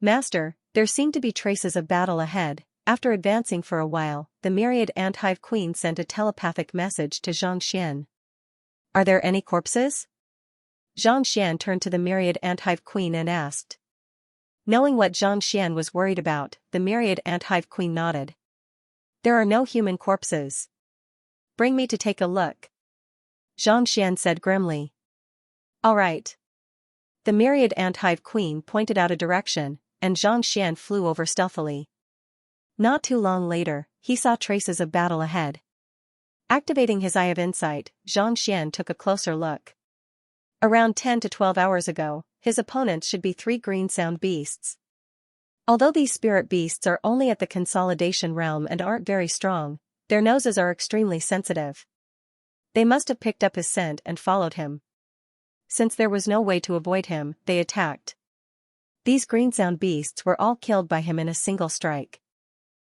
Master, there seemed to be traces of battle ahead. After advancing for a while, the myriad ant hive queen sent a telepathic message to Xianxia. Are there any corpses? Xianxia turned to the myriad ant hive queen and asked. Knowing what Xianxia was worried about, the myriad ant hive queen nodded. There are no human corpses. Bring me to take a look. Xianxia said grimly. All right. The myriad ant hive queen pointed out a direction, and Xianxia flew over stealthily. Not too long later, he saw traces of battle ahead. Activating his eye of insight, Xianxia took a closer look. Around 10 to 12 hours ago, his opponents should be 3 green sound beasts. Although these spirit beasts are only at the consolidation realm and aren't very strong, their noses are extremely sensitive. They must have picked up his scent and followed him. Since there was no way to avoid him, they attacked. These green sound beasts were all killed by him in a single strike.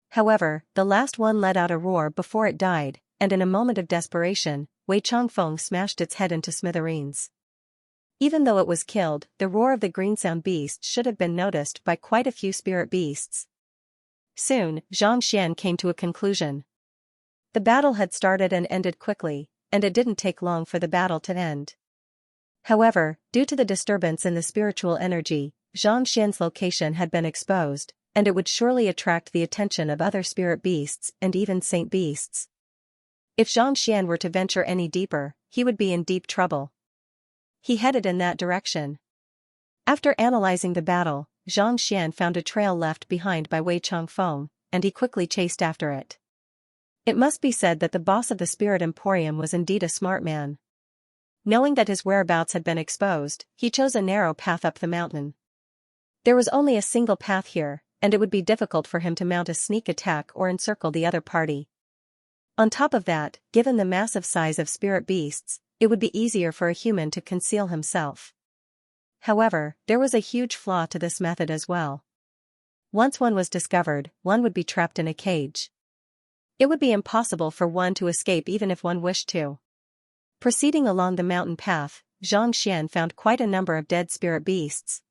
However, the last one let out a roar before it died, and in a moment of desperation, Wei Changfeng smashed its head into smithereens. Even though it was killed, the roar of the green sound beast should have been noticed by quite a few spirit beasts. Soon, Xianxia came to a conclusion. The battle had started and ended quickly, and it didn't take long for the battle to end. However, due to the disturbance in the spiritual energy, Xianxia's location had been exposed, and it would surely attract the attention of other spirit beasts and even saint beasts. If Xianxia were to venture any deeper, he would be in deep trouble. He headed in that direction. After analyzing the battle, Xianxia found a trail left behind by Wei Changfeng, and he quickly chased after it. It must be said that the boss of the Spirit Emporium was indeed a smart man. Knowing that his whereabouts had been exposed, he chose a narrow path up the mountain. There was only a single path here, and it would be difficult for him to mount a sneak attack or encircle the other party. On top of that, given the massive size of spirit beasts, it would be easier for a human to conceal himself. However, there was a huge flaw to this method as well. Once one was discovered, one would be trapped in a cage. It would be impossible for one to escape even if one wished to. Proceeding along the mountain path, Xianxia found quite a number of dead spirit beasts.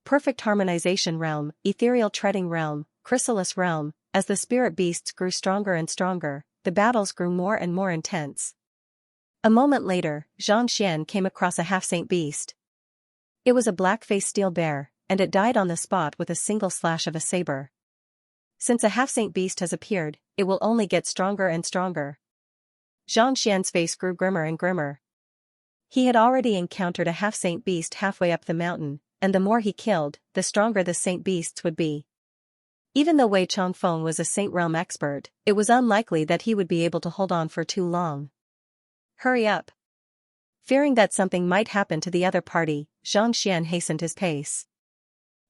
Perfect harmonization realm, ethereal treading realm, chrysalis realm. As the spirit beasts grew stronger and stronger, the battles grew more and more intense. A moment later, Xianxia came across a half-saint beast. It was a black-faced steel bear, and it died on the spot with a single slash of a saber. Since a half-saint beast has appeared, it will only get stronger and stronger. Xianxia's face grew grimmer and grimmer. He had already encountered a half-saint beast halfway up the mountain, and the more he killed, the stronger the saint beasts would be. Even though Wei Changfeng was a saint realm expert, it was unlikely that he would be able to hold on for too long. Hurry up! Fearing that something might happen to the other party, Xianxia hastened his pace.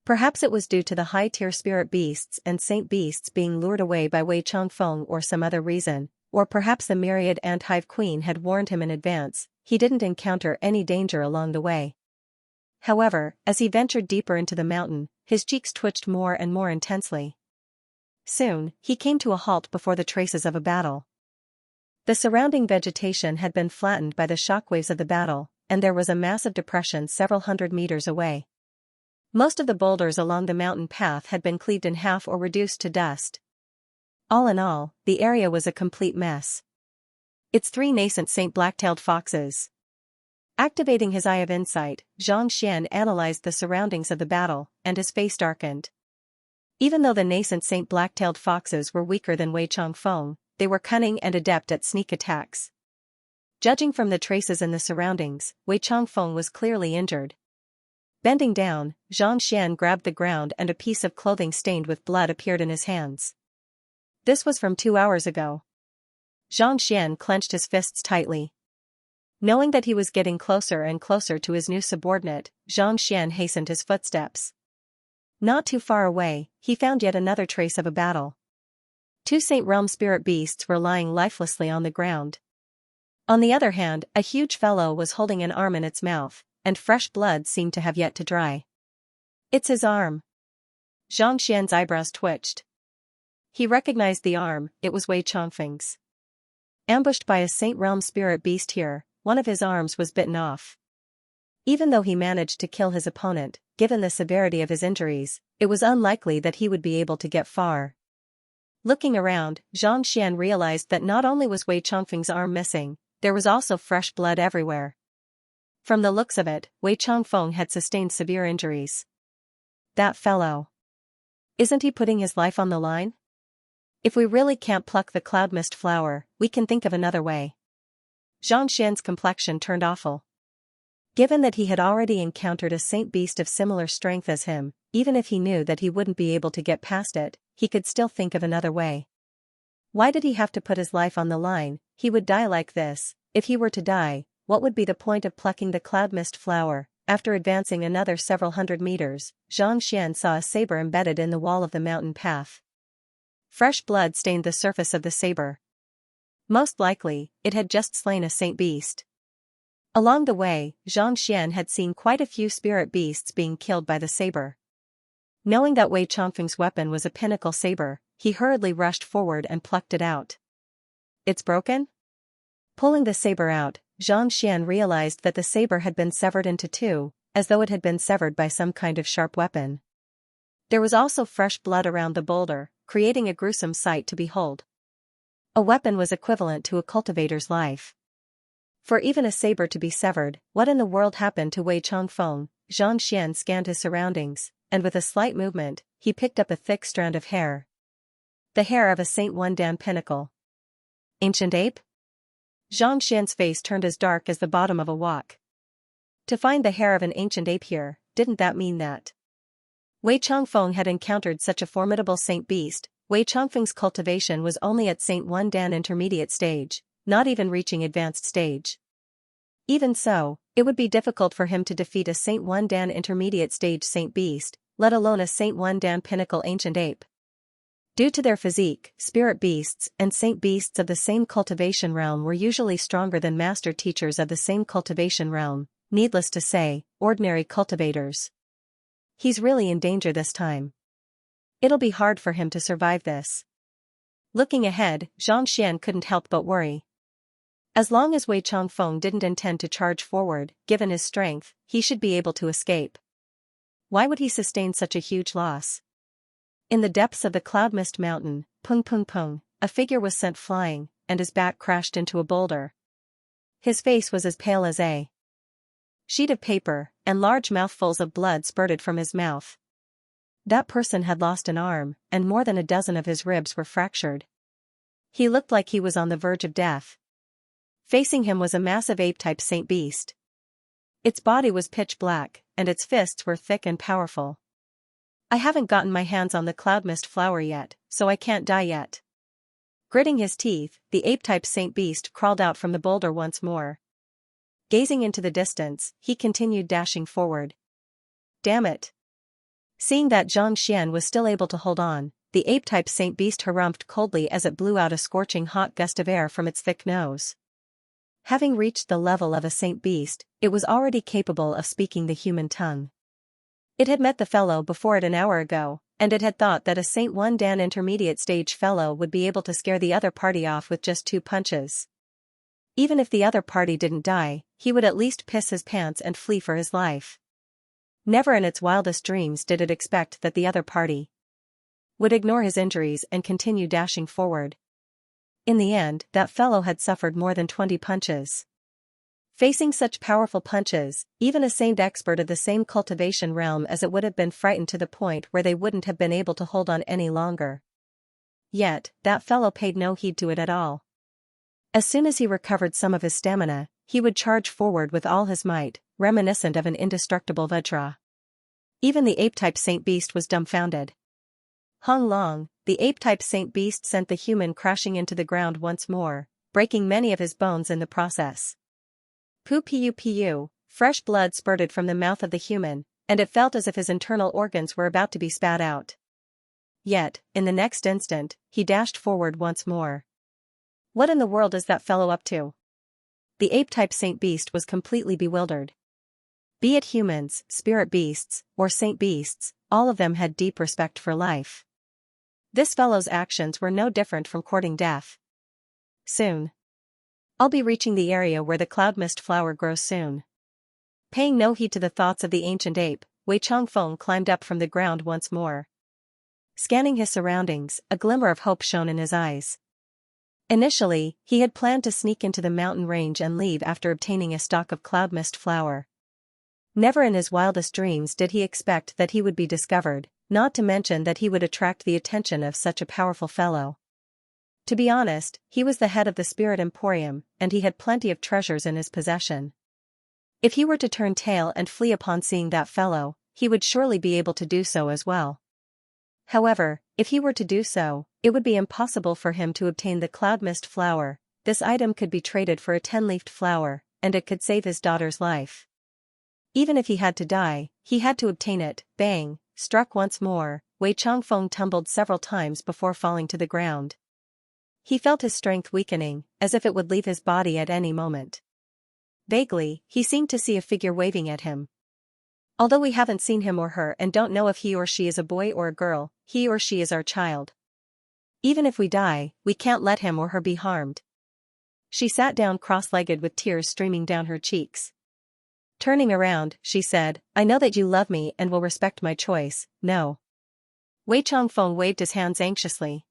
Perhaps it was due to the high-tier spirit beasts and saint beasts being lured away by Wei Changfeng or some other reason, or perhaps the myriad ant hive queen had warned him in advance. He didn't encounter any danger along the way. However, as he ventured deeper into the mountain, his cheeks twitched more and more intensely. Soon, he came to a halt before the traces of a battle. The surrounding vegetation had been flattened by the shockwaves of the battle, and there was a massive depression several hundred meters away. Most of the boulders along the mountain path had been cleaved in half or reduced to dust. All in all, the area was a complete mess. It's 3 nascent Saint black-tailed foxes. Activating his eye of insight, Xianxia analyzed the surroundings of the battle, and his face darkened. Even though the nascent Saint black-tailed foxes were weaker than Wei Changfeng, they were cunning and adept at sneak attacks. Judging from the traces in the surroundings, Wei Changfeng was clearly injured. Bending down, Xianxia grabbed the ground and a piece of clothing stained with blood appeared in his hands. This was from 2 hours ago. Xianxia clenched his fists tightly. Knowing that he was getting closer and closer to his new subordinate, Xianxia hastened his footsteps. Not too far away, he found yet another trace of a battle. 2 Saint Realm spirit beasts were lying lifelessly on the ground. On the other hand, a huge fellow was holding an arm in its mouth, and fresh blood seemed to have yet to dry. It's his arm. Xianxia's eyebrows twitched. He recognized the arm, it was Wei Changfeng's. Ambushed by a Saint Realm spirit beast here, one of his arms was bitten off. Even though he managed to kill his opponent, given the severity of his injuries, it was unlikely that he would be able to get far. Looking around, Xianxia realized that not only was Wei Changfeng's arm missing, there was also fresh blood everywhere. From the looks of it, Wei Changfeng had sustained severe injuries. That fellow. Isn't he putting his life on the line? If we really can't pluck the cloud mist flower, we can think of another way. Xianxia's complexion turned awful. Given that he had already encountered a saint beast of similar strength as him, even if he knew that he wouldn't be able to get past it, he could still think of another way. Why did he have to put his life on the line? He would die like this. If he were to die, what would be the point of plucking the cloud mist flower? After advancing another several hundred meters, Xianxia saw a saber embedded in the wall of the mountain path. Fresh blood stained the surface of the saber. Most likely, it had just slain a saint beast. Along the way, Xianxia had seen quite a few spirit beasts being killed by the saber. Knowing that Wei Changfeng's weapon was a pinnacle saber, he hurriedly rushed forward and plucked it out. It's broken? Pulling the saber out, Xianxia realized that the saber had been severed into 2, as though it had been severed by some kind of sharp weapon. There was also fresh blood around the boulder, creating a gruesome sight to behold. A weapon was equivalent to a cultivator's life. For even a saber to be severed, what in the world happened to Wei Changfeng? Xianxia scanned his surroundings, and with a slight movement, he picked up a thick strand of hair. The hair of a Saint One-Dan pinnacle. Ancient ape? Xianxia's face turned as dark as the bottom of a wok. To find the hair of an ancient ape here, didn't that mean that Wei Changfeng had encountered such a formidable saint beast? Wei Changfeng's cultivation was only at Saint One-Dan intermediate stage, not even reaching advanced stage. Even so, it would be difficult for him to defeat a Saint One-Dan intermediate stage saint beast, let alone a Saint One-Dan pinnacle ancient ape. Due to their physique, spirit beasts and saint beasts of the same cultivation realm were usually stronger than master teachers of the same cultivation realm, needless to say, ordinary cultivators. He's really in danger this time. It'll be hard for him to survive this. Looking ahead, Xianxia couldn't help but worry. As long as Wei Changfeng didn't intend to charge forward, given his strength, he should be able to escape. Why would he sustain such a huge loss? In the depths of the cloud mist mountain, pung pung pung, a figure was sent flying, and his back crashed into a boulder. His face was as pale as a sheet of paper, and large mouthfuls of blood spurted from his mouth. That person had lost an arm, and more than a dozen of his ribs were fractured. He looked like he was on the verge of death. Facing him was a massive ape-type saint beast. Its body was pitch black, and its fists were thick and powerful. I haven't gotten my hands on the cloud mist flower yet, so I can't die yet. Gritting his teeth, the ape-type saint beast crawled out from the boulder once more. Gazing into the distance, he continued dashing forward. Damn it! Seeing that Zhang Xian was still able to hold on, the ape-type saint beast harumphed coldly as it blew out a scorching hot gust of air from its thick nose. Having reached the level of a saint beast, it was already capable of speaking the human tongue. It had met the fellow before it an hour ago, and it had thought that a Saint 1 Dan intermediate stage fellow would be able to scare the other party off with just 2 punches. Even if the other party didn't die, he would at least piss his pants and flee for his life. Never in its wildest dreams did it expect that the other party would ignore his injuries and continue dashing forward. In the end, that fellow had suffered more than 20 punches. Facing such powerful punches, even a saint expert of the same cultivation realm as it would have been frightened to the point where they wouldn't have been able to hold on any longer. Yet, that fellow paid no heed to it at all. As soon as he recovered some of his stamina, he would charge forward with all his might, reminiscent of an indestructible Vajra. Even the ape-type saint beast was dumbfounded. Hong Long, the ape-type saint beast sent the human crashing into the ground once more, breaking many of his bones in the process. Pu, fresh blood spurted from the mouth of the human, and it felt as if his internal organs were about to be spat out. Yet, in the next instant, he dashed forward once more. What in the world is that fellow up to? The ape-type saint beast was completely bewildered. Be it humans, spirit beasts, or saint beasts, all of them had deep respect for life. This fellow's actions were no different from courting death. Soon. I'll be reaching the area where the cloud mist flower grows soon. Paying no heed to the thoughts of the ancient ape, Wei Changfeng climbed up from the ground once more. Scanning his surroundings, a glimmer of hope shone in his eyes. Initially, he had planned to sneak into the mountain range and leave after obtaining a stalk of cloud mist flower. Never in his wildest dreams did he expect that he would be discovered, not to mention that he would attract the attention of such a powerful fellow. To be honest, he was the head of the Spirit Emporium, and he had plenty of treasures in his possession. If he were to turn tail and flee upon seeing that fellow, he would surely be able to do so as well. However, if he were to do so, it would be impossible for him to obtain the cloud mist flower. This item could be traded for a 10-leafed flower, and it could save his daughter's life. Even if he had to die, he had to obtain it. Bang! Struck once more, Wei Changfeng tumbled several times before falling to the ground. He felt his strength weakening, as if it would leave his body at any moment. Vaguely, he seemed to see a figure waving at him. Although we haven't seen him or her and don't know if he or she is a boy or a girl, he or she is our child. Even if we die, we can't let him or her be harmed. She sat down cross-legged with tears streaming down her cheeks. Turning around, she said, I know that you love me and will respect my choice. No. Wei Changfeng waved his hands anxiously.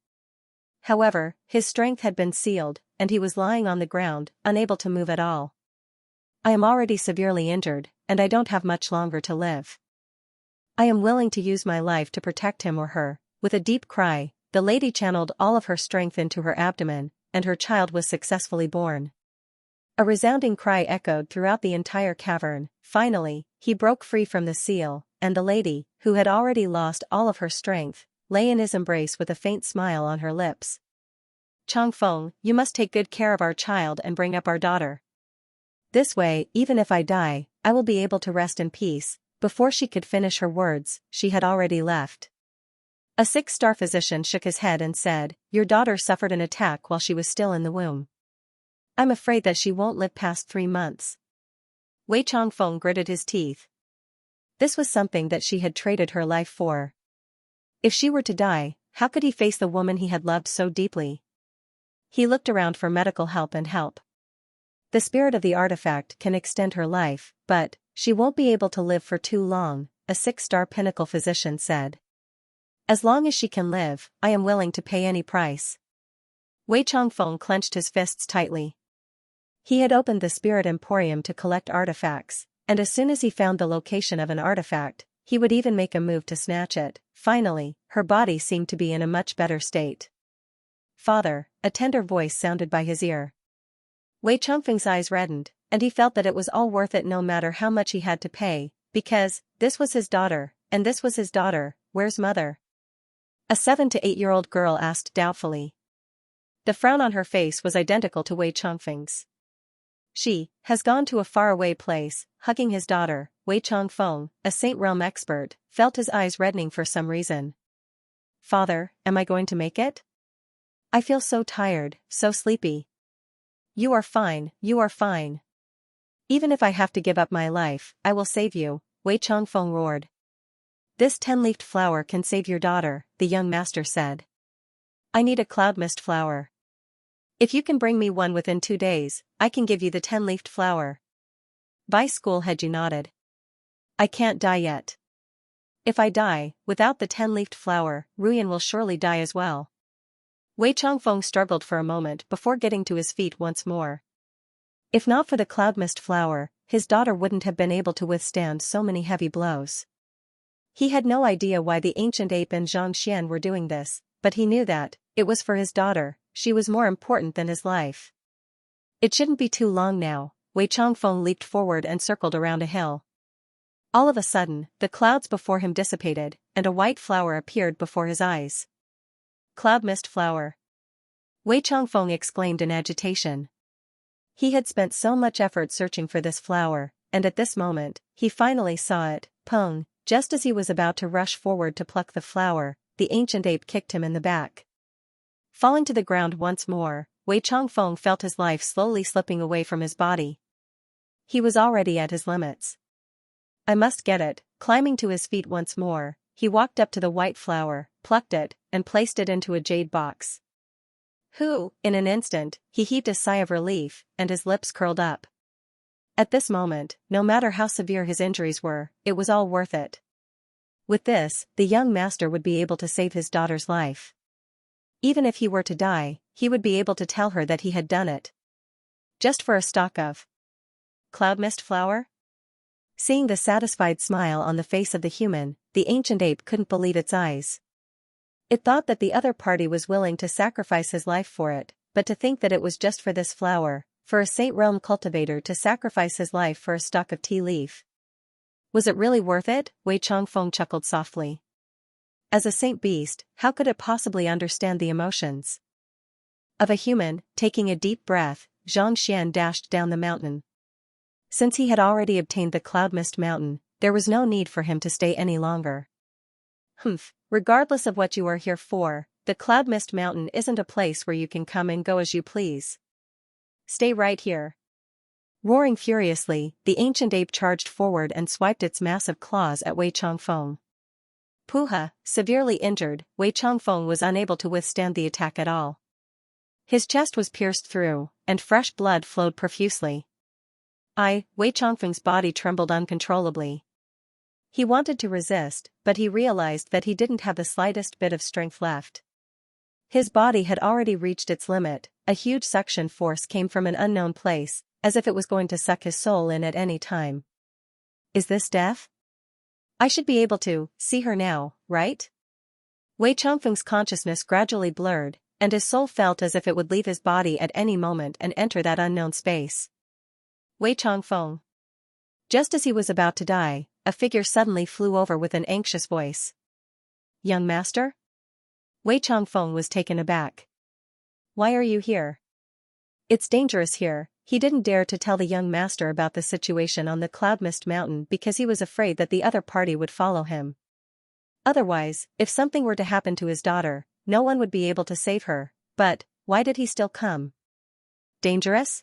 However, his strength had been sealed, and he was lying on the ground, unable to move at all. I am already severely injured, and I don't have much longer to live. I am willing to use my life to protect him or her. With a deep cry, the lady channeled all of her strength into her abdomen, and her child was successfully born. A resounding cry echoed throughout the entire cavern. Finally, he broke free from the seal, and the lady, who had already lost all of her strength, lay in his embrace with a faint smile on her lips. Changfeng, you must take good care of our child and bring up our daughter. This way, even if I die, I will be able to rest in peace. Before she could finish her words, she had already left. A six-star physician shook his head and said, "Your daughter suffered an attack while she was still in the womb. I'm afraid that she won't live past 3 months." Wei Changfeng gritted his teeth. This was something that she had traded her life for. If she were to die, how could he face the woman he had loved so deeply? He looked around for medical help and help. The spirit of the artifact can extend her life, but she won't be able to live for too long, a six-star pinnacle physician said. As long as she can live, I am willing to pay any price. Wei Changfeng clenched his fists tightly. He had opened the Spirit Emporium to collect artifacts, and as soon as he found the location of an artifact, he would even make a move to snatch it. Finally, her body seemed to be in a much better state. "Father," a tender voice sounded by his ear. Wei Changfeng's eyes reddened, and he felt that it was all worth it no matter how much he had to pay, because this was his daughter, and this was his daughter. "Where's mother?" A 7 to 8-year-old girl asked doubtfully. The frown on her face was identical to Wei Changfeng's. "She has gone to a faraway place," hugging his daughter. Wei Changfeng, a Saint Realm expert, felt his eyes reddening for some reason. "Father, am I going to make it? I feel so tired, so sleepy." "You are fine, you are fine. Even if I have to give up my life, I will save you," Wei Changfeng roared. "This 10-leafed flower can save your daughter," the young master said. "I need a cloud mist flower. If you can bring me one within 2 days, I can give you the 10-leafed flower." Vice School Headji nodded. "I can't die yet. If I die, without the 10-leafed flower, Ruyan will surely die as well." Wei Changfeng struggled for a moment before getting to his feet once more. If not for the cloud mist flower, his daughter wouldn't have been able to withstand so many heavy blows. He had no idea why the ancient ape and Xianxia were doing this, but he knew that it was for his daughter. She was more important than his life. It shouldn't be too long now. Wei Changfeng leaped forward and circled around a hill. All of a sudden, the clouds before him dissipated, and a white flower appeared before his eyes. "Cloud mist flower!" Wei Changfeng exclaimed in agitation. He had spent so much effort searching for this flower, and at this moment, he finally saw it. Peng! Just as he was about to rush forward to pluck the flower, the ancient ape kicked him in the back. Falling to the ground once more, Wei Changfeng felt his life slowly slipping away from his body. He was already at his limits. "I must get it." Climbing to his feet once more, he walked up to the white flower, plucked it, and placed it into a jade box. In an instant, he heaved a sigh of relief, and his lips curled up. At this moment, no matter how severe his injuries were, it was all worth it. With this, the young master would be able to save his daughter's life. Even if he were to die, he would be able to tell her that he had done it. Just for a stalk of cloud mist flower? Seeing the satisfied smile on the face of the human, the ancient ape couldn't believe its eyes. It thought that the other party was willing to sacrifice his life for it, but to think that it was just for this flower, for a Saint Realm cultivator to sacrifice his life for a stalk of tea leaf. Was it really worth it? Wei Changfeng chuckled softly. As a saint beast, how could it possibly understand the emotions of a human? Taking a deep breath, Xianxia dashed down the mountain. Since he had already obtained the Cloud Mist Mountain, there was no need for him to stay any longer. Regardless of what you are here for, the Cloud Mist Mountain isn't a place where you can come and go as you please. Stay right here. Roaring furiously, the ancient ape charged forward and swiped its massive claws at Wei Changfeng. Puha, severely injured, Wei Changfeng was unable to withstand the attack at all. His chest was pierced through, and fresh blood flowed profusely. Wei Changfeng's body trembled uncontrollably. He wanted to resist, but he realized that he didn't have the slightest bit of strength left. His body had already reached its limit. A huge suction force came from an unknown place, as if it was going to suck his soul in at any time. Is this death? I should be able to see her now, right? Wei Changfeng's consciousness gradually blurred, and his soul felt as if it would leave his body at any moment and enter that unknown space. Wei Changfeng. Just as he was about to die, a figure suddenly flew over with an anxious voice. Young master? Wei Changfeng was taken aback. Why are you here? It's dangerous here. He didn't dare to tell the young master about the situation on the Cloud Mist Mountain because he was afraid that the other party would follow him. Otherwise, if something were to happen to his daughter, no one would be able to save her. But, why did he still come? Dangerous?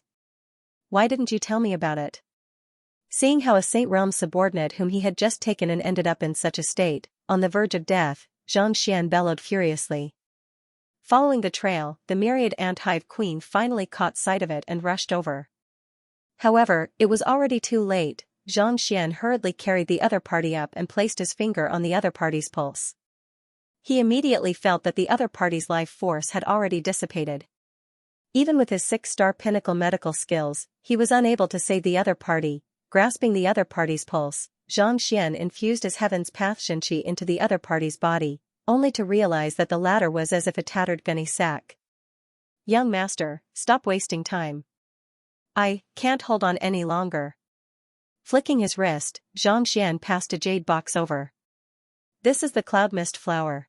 Why didn't you tell me about it? Seeing how a Saint Realm's subordinate whom he had just taken in ended up in such a state, on the verge of death, Xianxia bellowed furiously. Following the trail, the myriad ant hive queen finally caught sight of it and rushed over. However, it was already too late. Xianxia hurriedly carried the other party up and placed his finger on the other party's pulse. He immediately felt that the other party's life force had already dissipated. Even with his 6-star pinnacle medical skills, he was unable to save the other party. Grasping the other party's pulse, Xianxia infused his heaven's path Xianxia into the other party's body, only to realize that the latter was as if a tattered gunny sack. Young master, stop wasting time. I can't hold on any longer. Flicking his wrist, Xianxia passed a jade box over. This is the cloud mist flower.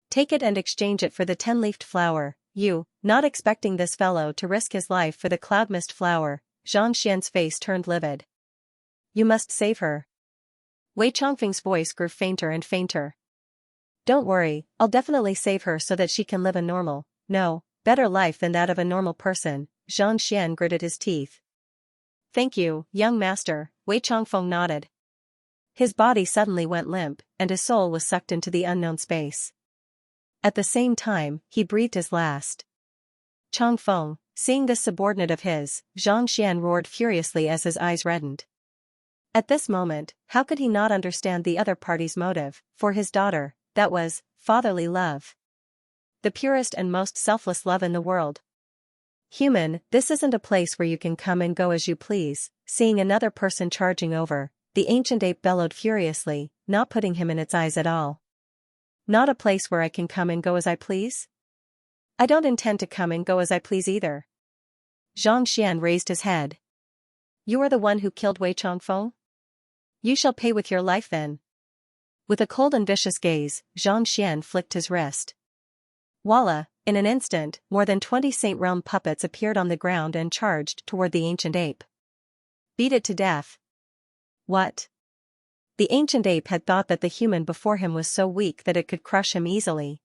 Take it and exchange it for the 10-leafed flower. You, not expecting this fellow to risk his life for the cloud mist flower. Xianxia's face turned livid. You must save her. Wei Chongfeng's voice grew fainter and fainter. Don't worry, I'll definitely save her so that she can live a normal, no, better life than that of a normal person. Xianxia gritted his teeth. Thank you, young master, Wei Chongfeng nodded. His body suddenly went limp, and his soul was sucked into the unknown space. At the same time, he breathed his last. Chongfeng, seeing this subordinate of his, Xianxia roared furiously as his eyes reddened. At this moment, how could he not understand the other party's motive? For his daughter, that was fatherly love. The purest and most selfless love in the world. Human, this isn't a place where you can come and go as you please. Seeing another person charging over, the ancient ape bellowed furiously, not putting him in its eyes at all. Not a place where I can come and go as I please? I don't intend to come and go as I please either. Xianxia raised his head. You are the one who killed Wei Chongfeng? You shall pay with your life then. With a cold and vicious gaze, Xianxia flicked his wrist. Voila, in an instant, more than 20 Saint Realm puppets appeared on the ground and charged toward the ancient ape. Beat it to death. What? The ancient ape had thought that the human before him was so weak that it could crush him easily.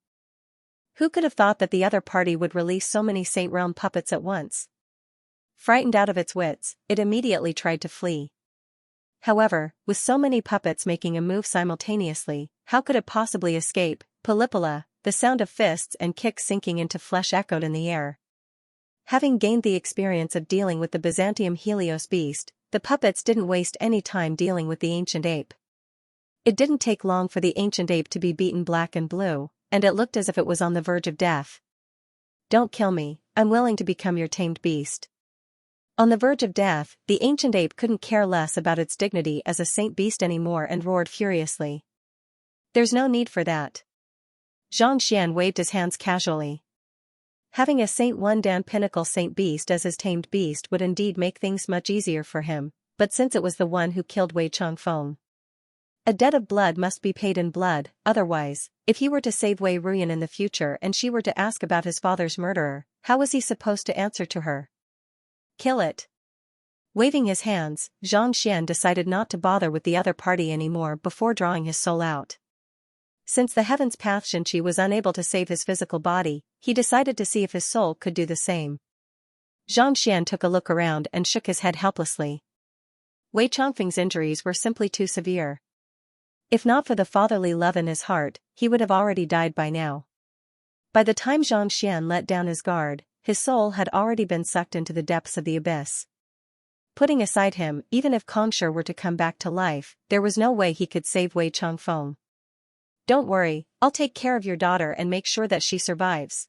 Who could have thought that the other party would release so many Saint Realm puppets at once? Frightened out of its wits, it immediately tried to flee. However, with so many puppets making a move simultaneously, how could it possibly escape? Palipala, the sound of fists and kicks sinking into flesh echoed in the air. Having gained the experience of dealing with the Byzantium Helios beast, the puppets didn't waste any time dealing with the ancient ape. It didn't take long for the ancient ape to be beaten black and blue, and it looked as if it was on the verge of death. Don't kill me, I'm willing to become your tamed beast. On the verge of death, the ancient ape couldn't care less about its dignity as a saint beast anymore and roared furiously. There's no need for that. Xianxia waved his hands casually. Having a Saint One Dan Pinnacle Saint Beast as his tamed beast would indeed make things much easier for him, but since it was the one who killed Wei Chongfeng, a debt of blood must be paid in blood. Otherwise, if he were to save Wei Ruyan in the future and she were to ask about his father's murderer, how was he supposed to answer to her? Kill it. Waving his hands, Xianxia decided not to bother with the other party anymore before drawing his soul out. Since the heaven's path Xianxia was unable to save his physical body, he decided to see if his soul could do the same. Xianxia took a look around and shook his head helplessly. Wei Chongfeng's injuries were simply too severe. If not for the fatherly love in his heart, he would have already died by now. By the time Xianxia let down his guard, his soul had already been sucked into the depths of the abyss. Putting aside him, even if Kongsher were to come back to life, there was no way he could save Wei Chongfeng. Don't worry, I'll take care of your daughter and make sure that she survives.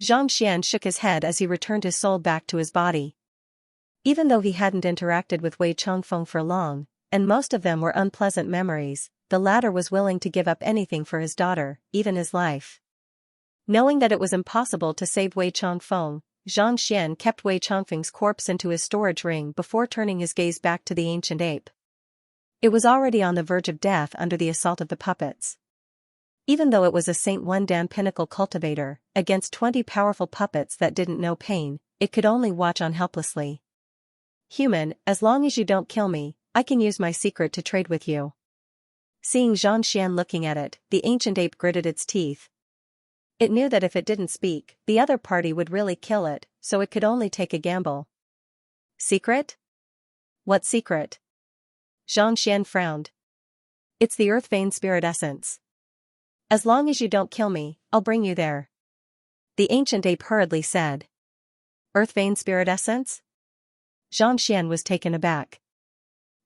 Xianxia shook his head as he returned his soul back to his body. Even though he hadn't interacted with Wei Chongfeng for long, and most of them were unpleasant memories, the latter was willing to give up anything for his daughter, even his life. Knowing that it was impossible to save Wei Chongfeng, Xianxia kept Wei Chongfeng's corpse into his storage ring before turning his gaze back to the ancient ape. It was already on the verge of death under the assault of the puppets. Even though it was a Saint One Dan Pinnacle cultivator, against 20 powerful puppets that didn't know pain, it could only watch on helplessly. Human, as long as you don't kill me, I can use my secret to trade with you. Seeing Xianxia looking at it, the ancient ape gritted its teeth. It knew that if it didn't speak, the other party would really kill it, so it could only take a gamble. Secret? What secret? Xianxia frowned. It's the earth vein spirit essence. As long as you don't kill me, I'll bring you there. The ancient ape hurriedly said. Earth vein spirit essence? Xianxia was taken aback.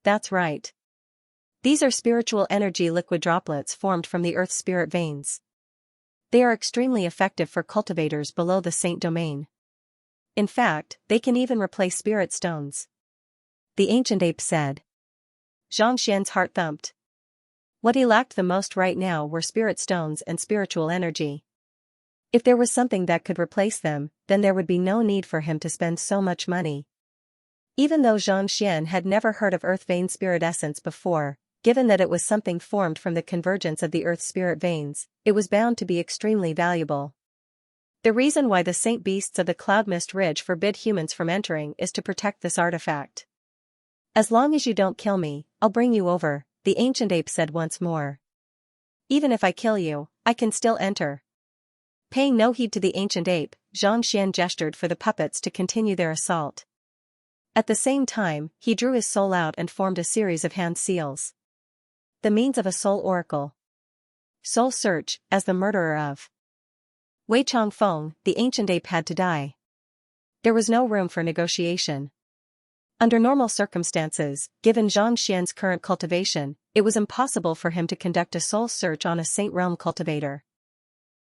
That's right. These are spiritual energy liquid droplets formed from the earth's spirit veins. They are extremely effective for cultivators below the saint domain. In fact, they can even replace spirit stones. The ancient ape said. Xianxia's heart thumped. What he lacked the most right now were spirit stones and spiritual energy. If there was something that could replace them, then there would be no need for him to spend so much money. Even though Xianxia had never heard of earth vein spirit essence before, given that it was something formed from the convergence of the earth's spirit veins, it was bound to be extremely valuable. The reason why the saint beasts of the Cloud Mist Ridge forbid humans from entering is to protect this artifact. As long as you don't kill me, I'll bring you over, the ancient ape said once more. Even if I kill you, I can still enter. Paying no heed to the ancient ape, Xianxia gestured for the puppets to continue their assault. At the same time, he drew his soul out and formed a series of hand seals. The means of a soul oracle. Soul search, as the murderer of Wei Changfeng, the ancient ape had to die. There was no room for negotiation. Under normal circumstances, given Xianxia's current cultivation, it was impossible for him to conduct a soul search on a Saint Realm cultivator.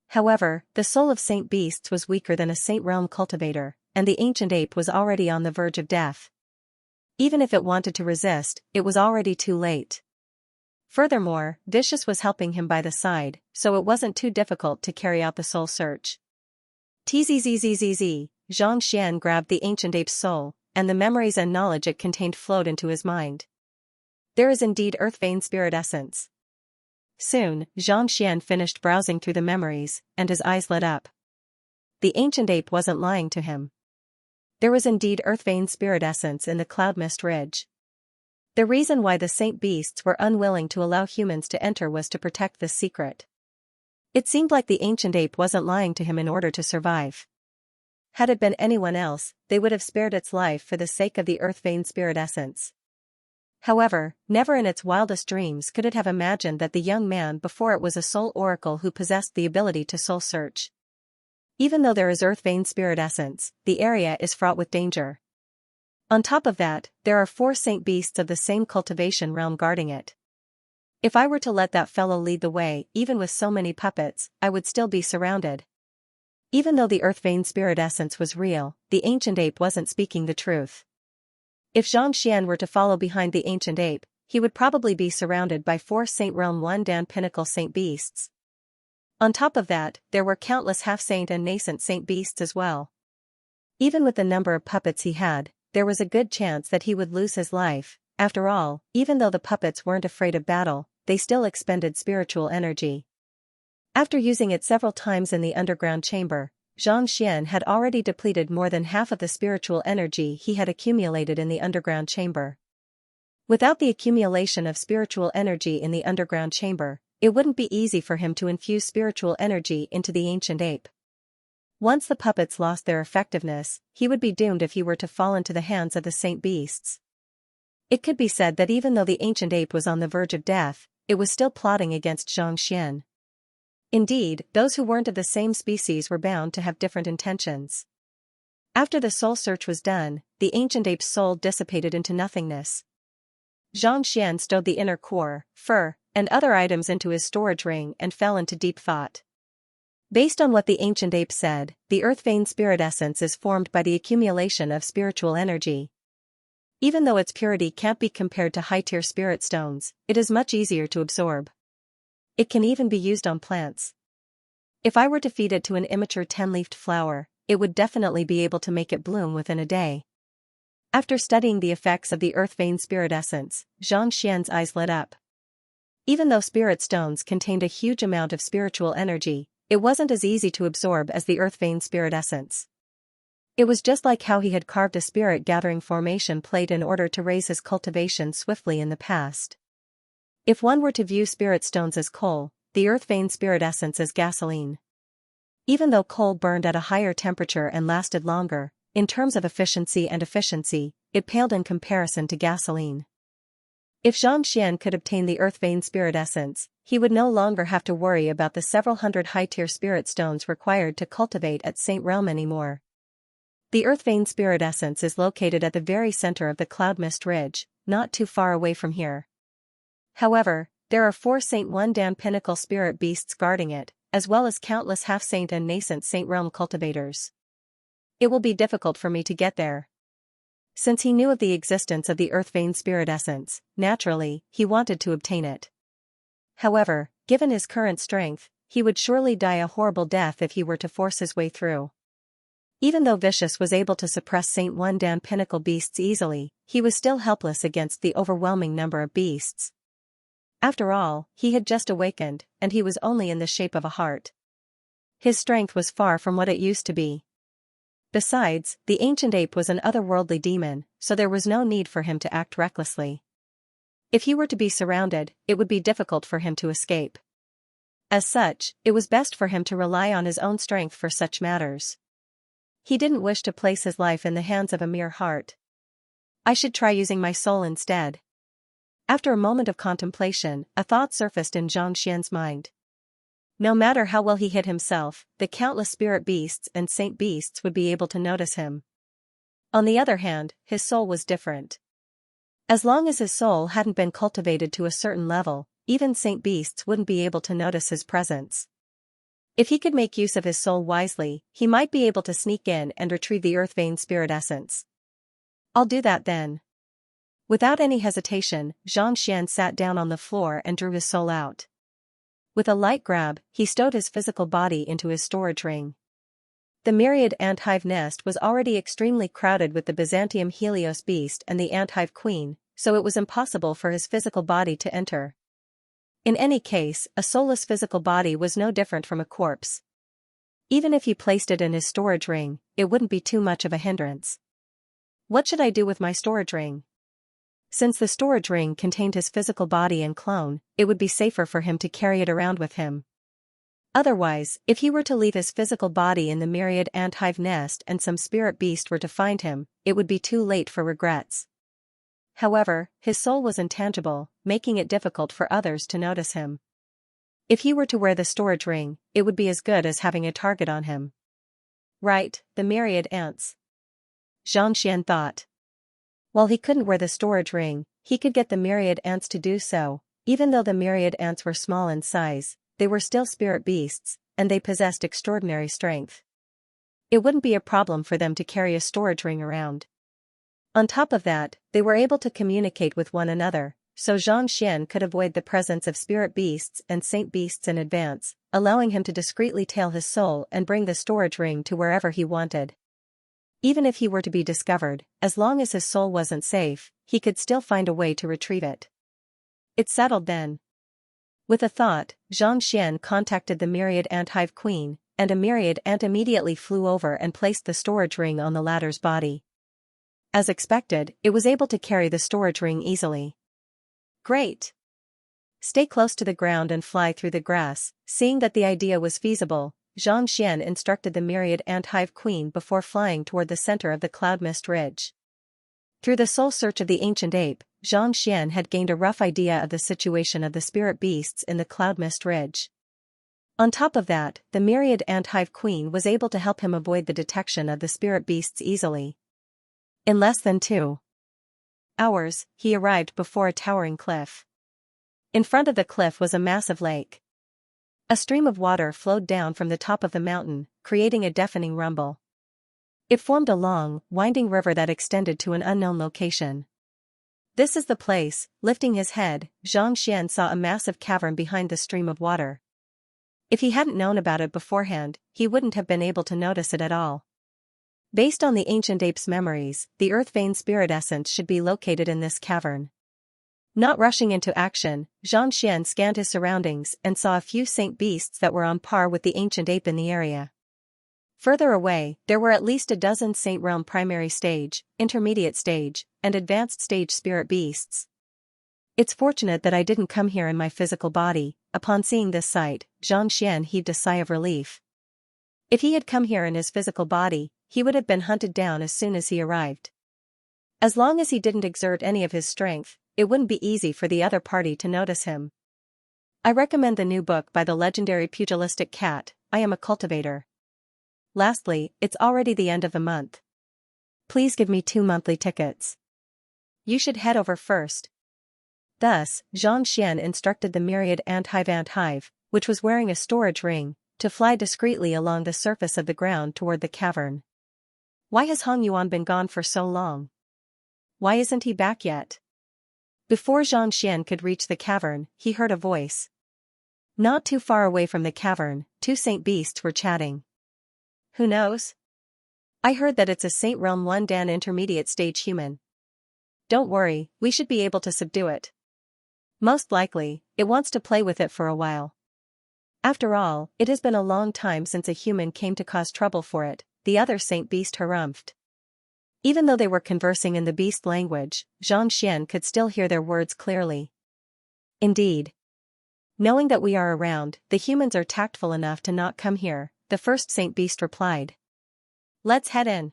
However, the soul of Saint Beasts was weaker than a Saint Realm cultivator, and the ancient ape was already on the verge of death. Even if it wanted to resist, it was already too late. Furthermore, Vicious was helping him by the side, so it wasn't too difficult to carry out the soul search. Tzzzzzz, Xianxia grabbed the ancient ape's soul, and the memories and knowledge it contained flowed into his mind. There is indeed earth vein spirit essence. Soon, Xianxia finished browsing through the memories, and his eyes lit up. The ancient ape wasn't lying to him. There was indeed earth vein spirit essence in the Cloud Mist Ridge. The reason why the saint beasts were unwilling to allow humans to enter was to protect this secret. It seemed like the ancient ape wasn't lying to him in order to survive. Had it been anyone else, they would have spared its life for the sake of the earth vein spirit essence. However, never in its wildest dreams could it have imagined that the young man before it was a soul oracle who possessed the ability to soul search. Even though there is earth vein spirit essence, the area is fraught with danger. On top of that, there are 4 saint beasts of the same cultivation realm guarding it. If I were to let that fellow lead the way, even with so many puppets, I would still be surrounded. Even though the earth vein spirit essence was real, the ancient ape wasn't speaking the truth. If Xianxia were to follow behind the ancient ape, he would probably be surrounded by 4 Saint Realm 1 Dan Pinnacle Saint Beasts. On top of that, there were countless half-saint and nascent saint beasts as well. Even with the number of puppets he had, there was a good chance that he would lose his life. After all, even though the puppets weren't afraid of battle, they still expended spiritual energy. After using it several times in the underground chamber, Xianxia had already depleted more than half of the spiritual energy he had accumulated in the underground chamber. Without the accumulation of spiritual energy in the underground chamber, it wouldn't be easy for him to infuse spiritual energy into the ancient ape. Once the puppets lost their effectiveness, he would be doomed if he were to fall into the hands of the saint beasts. It could be said that even though the ancient ape was on the verge of death, it was still plotting against Xianxia. Indeed, those who weren't of the same species were bound to have different intentions. After the soul search was done, the ancient ape's soul dissipated into nothingness. Xianxia stowed the inner core, fur, and other items into his storage ring and fell into deep thought. Based on what the ancient ape said, the earth vein spirit essence is formed by the accumulation of spiritual energy. Even though its purity can't be compared to high-tier spirit stones, it is much easier to absorb. It can even be used on plants. If I were to feed it to an immature 10-leafed flower, it would definitely be able to make it bloom within a day. After studying the effects of the earth vein spirit essence, Xianxia's eyes lit up. Even though spirit stones contained a huge amount of spiritual energy, it wasn't as easy to absorb as the earth vein spirit essence. It was just like how he had carved a spirit gathering formation plate in order to raise his cultivation swiftly in the past. If one were to view spirit stones as coal, the earth vein spirit essence as gasoline. Even though coal burned at a higher temperature and lasted longer, in terms of efficiency, it paled in comparison to gasoline. If Xianxia could obtain the earth vein spirit essence, he would no longer have to worry about the several hundred high-tier spirit stones required to cultivate at Saint Realm anymore. The earth vein spirit essence is located at the very center of the cloud mist ridge, not too far away from here. However, there are 4 Saint 1 Dan pinnacle spirit beasts guarding it, as well as countless half-saint and nascent Saint Realm cultivators. It will be difficult for me to get there. Since he knew of the existence of the earth vein spirit essence, naturally, he wanted to obtain it. However, given his current strength, he would surely die a horrible death if he were to force his way through. Even though Vicious was able to suppress Saint 1 Dan pinnacle beasts easily, he was still helpless against the overwhelming number of beasts. After all, he had just awakened, and he was only in the shape of a heart. His strength was far from what it used to be. Besides, the ancient ape was an otherworldly demon, so there was no need for him to act recklessly. If he were to be surrounded, it would be difficult for him to escape. As such, it was best for him to rely on his own strength for such matters. He didn't wish to place his life in the hands of a mere heart. I should try using my soul instead. After a moment of contemplation, a thought surfaced in Xianxia's mind. No matter how well he hid himself, the countless spirit beasts and saint beasts would be able to notice him. On the other hand, his soul was different. As long as his soul hadn't been cultivated to a certain level, even saint beasts wouldn't be able to notice his presence. If he could make use of his soul wisely, he might be able to sneak in and retrieve the earth vein spirit essence. I'll do that then. Without any hesitation, Xianxia sat down on the floor and drew his soul out. With a light grab, he stowed his physical body into his storage ring. The myriad ant-hive nest was already extremely crowded with the Byzantium Helios beast and the ant-hive queen, so it was impossible for his physical body to enter. In any case, a soulless physical body was no different from a corpse. Even if he placed it in his storage ring, it wouldn't be too much of a hindrance. What should I do with my storage ring? Since the storage ring contained his physical body and clone, it would be safer for him to carry it around with him. Otherwise, if he were to leave his physical body in the myriad ant-hive nest and some spirit beast were to find him, it would be too late for regrets. However, his soul was intangible, making it difficult for others to notice him. If he were to wear the storage ring, it would be as good as having a target on him. Right, the myriad ants. Xianxia thought. While he couldn't wear the storage ring, he could get the myriad ants to do so. Even though the myriad ants were small in size, they were still spirit beasts, and they possessed extraordinary strength. It wouldn't be a problem for them to carry a storage ring around. On top of that, they were able to communicate with one another, so Xianxia could avoid the presence of spirit beasts and saint beasts in advance, allowing him to discreetly tail his soul and bring the storage ring to wherever he wanted. Even if he were to be discovered, as long as his soul wasn't safe, he could still find a way to retrieve it. It's settled then. With a thought, Xianxia contacted the myriad ant-hive queen, and a myriad ant immediately flew over and placed the storage ring on the latter's body. As expected, it was able to carry the storage ring easily. Great! Stay close to the ground and fly through the grass. Seeing that the idea was feasible, Xianxia instructed the myriad ant-hive queen before flying toward the center of the cloud mist ridge. Through the soul search of the ancient ape, Xianxia had gained a rough idea of the situation of the spirit beasts in the cloud mist ridge. On top of that, the myriad ant-hive queen was able to help him avoid the detection of the spirit beasts easily. In less than 2 hours, he arrived before a towering cliff. In front of the cliff was a massive lake. A stream of water flowed down from the top of the mountain, creating a deafening rumble. It formed a long, winding river that extended to an unknown location. This is the place. Lifting his head, Xianxia saw a massive cavern behind the stream of water. If he hadn't known about it beforehand, he wouldn't have been able to notice it at all. Based on the ancient ape's memories, the earth vein spirit essence should be located in this cavern. Not rushing into action, Xianxia scanned his surroundings and saw a few saint beasts that were on par with the ancient ape in the area. Further away, there were at least a dozen Saint Realm primary stage, intermediate stage, and advanced stage spirit beasts. It's fortunate that I didn't come here in my physical body. Upon seeing this sight, Xianxia heaved a sigh of relief. If he had come here in his physical body, he would have been hunted down as soon as he arrived. As long as he didn't exert any of his strength, it wouldn't be easy for the other party to notice him. I recommend the new book by the legendary pugilistic cat, I Am a Cultivator. Lastly, it's already the end of the month. Please give me 2 monthly tickets. You should head over first. Thus, Xianxia instructed the myriad ant hive, which was wearing a storage ring, to fly discreetly along the surface of the ground toward the cavern. Why has Hong Yuan been gone for so long? Why isn't he back yet? Before Xianxia could reach the cavern, he heard a voice. Not too far away from the cavern, 2 saint beasts were chatting. Who knows? I heard that it's a Saint Realm 1 Dan intermediate stage human. Don't worry, we should be able to subdue it. Most likely, it wants to play with it for a while. After all, it has been a long time since a human came to cause trouble for it, the other saint beast harumphed. Even though they were conversing in the beast language, Xianxia could still hear their words clearly. Indeed. Knowing that we are around, the humans are tactful enough to not come here, the first saint beast replied. Let's head in.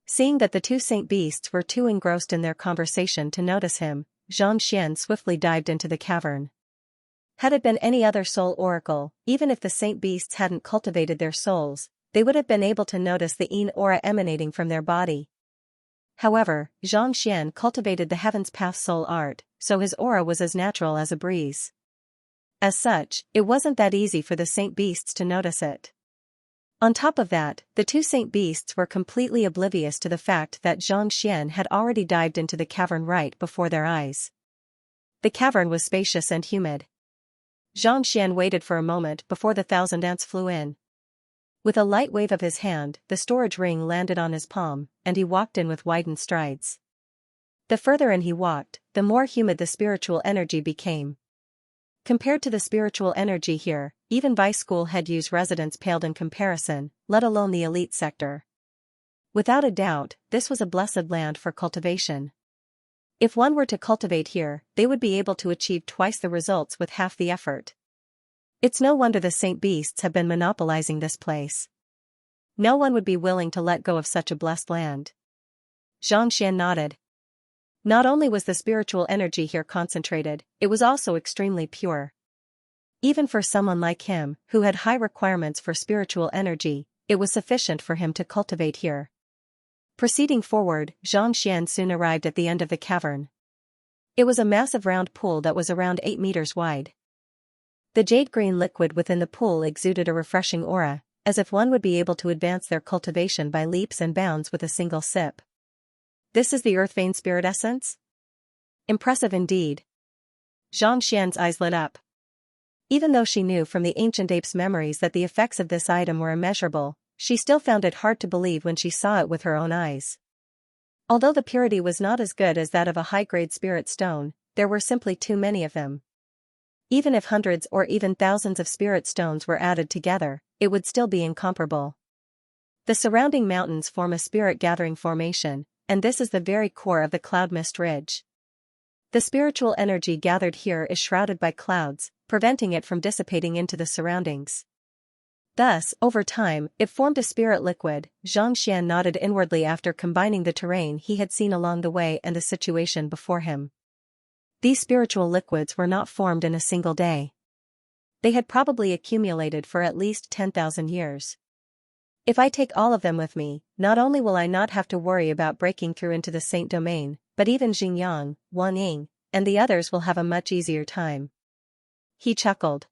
Seeing that the 2 saint beasts were too engrossed in their conversation to notice him, Xianxia swiftly dived into the cavern. Had it been any other soul oracle, even if the saint beasts hadn't cultivated their souls, they would have been able to notice the Yin aura emanating from their body. However, Xianxia cultivated the Heaven's Path soul art, so his aura was as natural as a breeze. As such, it wasn't that easy for the saint beasts to notice it. On top of that, the 2 saint beasts were completely oblivious to the fact that Xianxia had already dived into the cavern right before their eyes. The cavern was spacious and humid. Xianxia waited for a moment before the 1,000 ants flew in. With a light wave of his hand, the storage ring landed on his palm, and he walked in with widened strides. The further in he walked, the more humid the spiritual energy became. Compared to the spiritual energy here, even Vice School head use residents paled in comparison, let alone the elite sector. Without a doubt, this was a blessed land for cultivation. If one were to cultivate here, they would be able to achieve twice the results with half the effort. It's no wonder the saint beasts have been monopolizing this place. No one would be willing to let go of such a blessed land. Xianxia nodded. Not only was the spiritual energy here concentrated, it was also extremely pure. Even for someone like him, who had high requirements for spiritual energy, it was sufficient for him to cultivate here. Proceeding forward, Xianxia soon arrived at the end of the cavern. It was a massive round pool that was around 8 meters wide. The jade-green liquid within the pool exuded a refreshing aura, as if one would be able to advance their cultivation by leaps and bounds with a single sip. This is the Earth Vein Spirit Essence? Impressive indeed. Xianxia's eyes lit up. Even though she knew from the ancient ape's memories that the effects of this item were immeasurable, she still found it hard to believe when she saw it with her own eyes. Although the purity was not as good as that of a high-grade spirit stone, there were simply too many of them. Even if hundreds or even thousands of spirit stones were added together, it would still be incomparable. The surrounding mountains form a spirit gathering formation, and this is the very core of the cloud mist ridge. The spiritual energy gathered here is shrouded by clouds, preventing it from dissipating into the surroundings. Thus, over time, it formed a spirit liquid. Xianxia nodded inwardly after combining the terrain he had seen along the way and the situation before him. These spiritual liquids were not formed in a single day. They had probably accumulated for at least 10,000 years. If I take all of them with me, not only will I not have to worry about breaking through into the saint domain, but even Xingyang, Wang Ying, and the others will have a much easier time. He chuckled.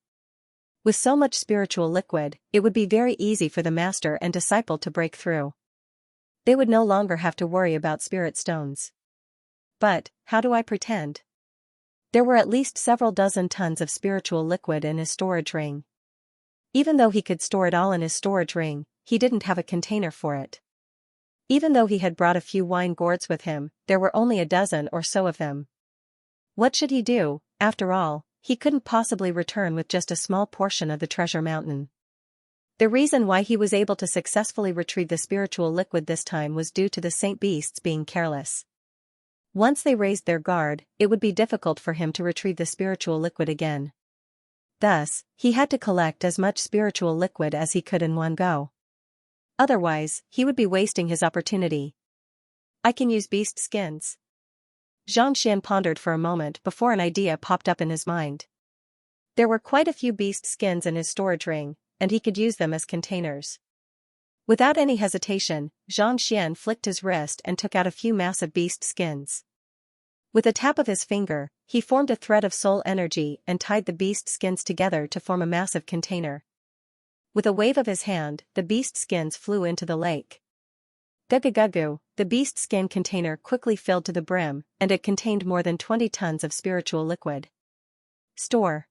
With so much spiritual liquid, it would be very easy for the master and disciple to break through. They would no longer have to worry about spirit stones. But, how do I pretend? There were at least several dozen tons of spiritual liquid in his storage ring. Even though he could store it all in his storage ring, he didn't have a container for it. Even though he had brought a few wine gourds with him, there were only a dozen or so of them. What should he do? After all, he couldn't possibly return with just a small portion of the treasure mountain. The reason why he was able to successfully retrieve the spiritual liquid this time was due to the saint beasts being careless. Once they raised their guard, it would be difficult for him to retrieve the spiritual liquid again. Thus, he had to collect as much spiritual liquid as he could in one go. Otherwise, he would be wasting his opportunity. I can use beast skins. Xianxia pondered for a moment before an idea popped up in his mind. There were quite a few beast skins in his storage ring, and he could use them as containers. Without any hesitation, Xianxia flicked his wrist and took out a few massive beast skins. With a tap of his finger, he formed a thread of soul energy and tied the beast skins together to form a massive container. With a wave of his hand, the beast skins flew into the lake. Gugu, the beast skin container quickly filled to the brim, and it contained more than 20 tons of spiritual liquid. Store.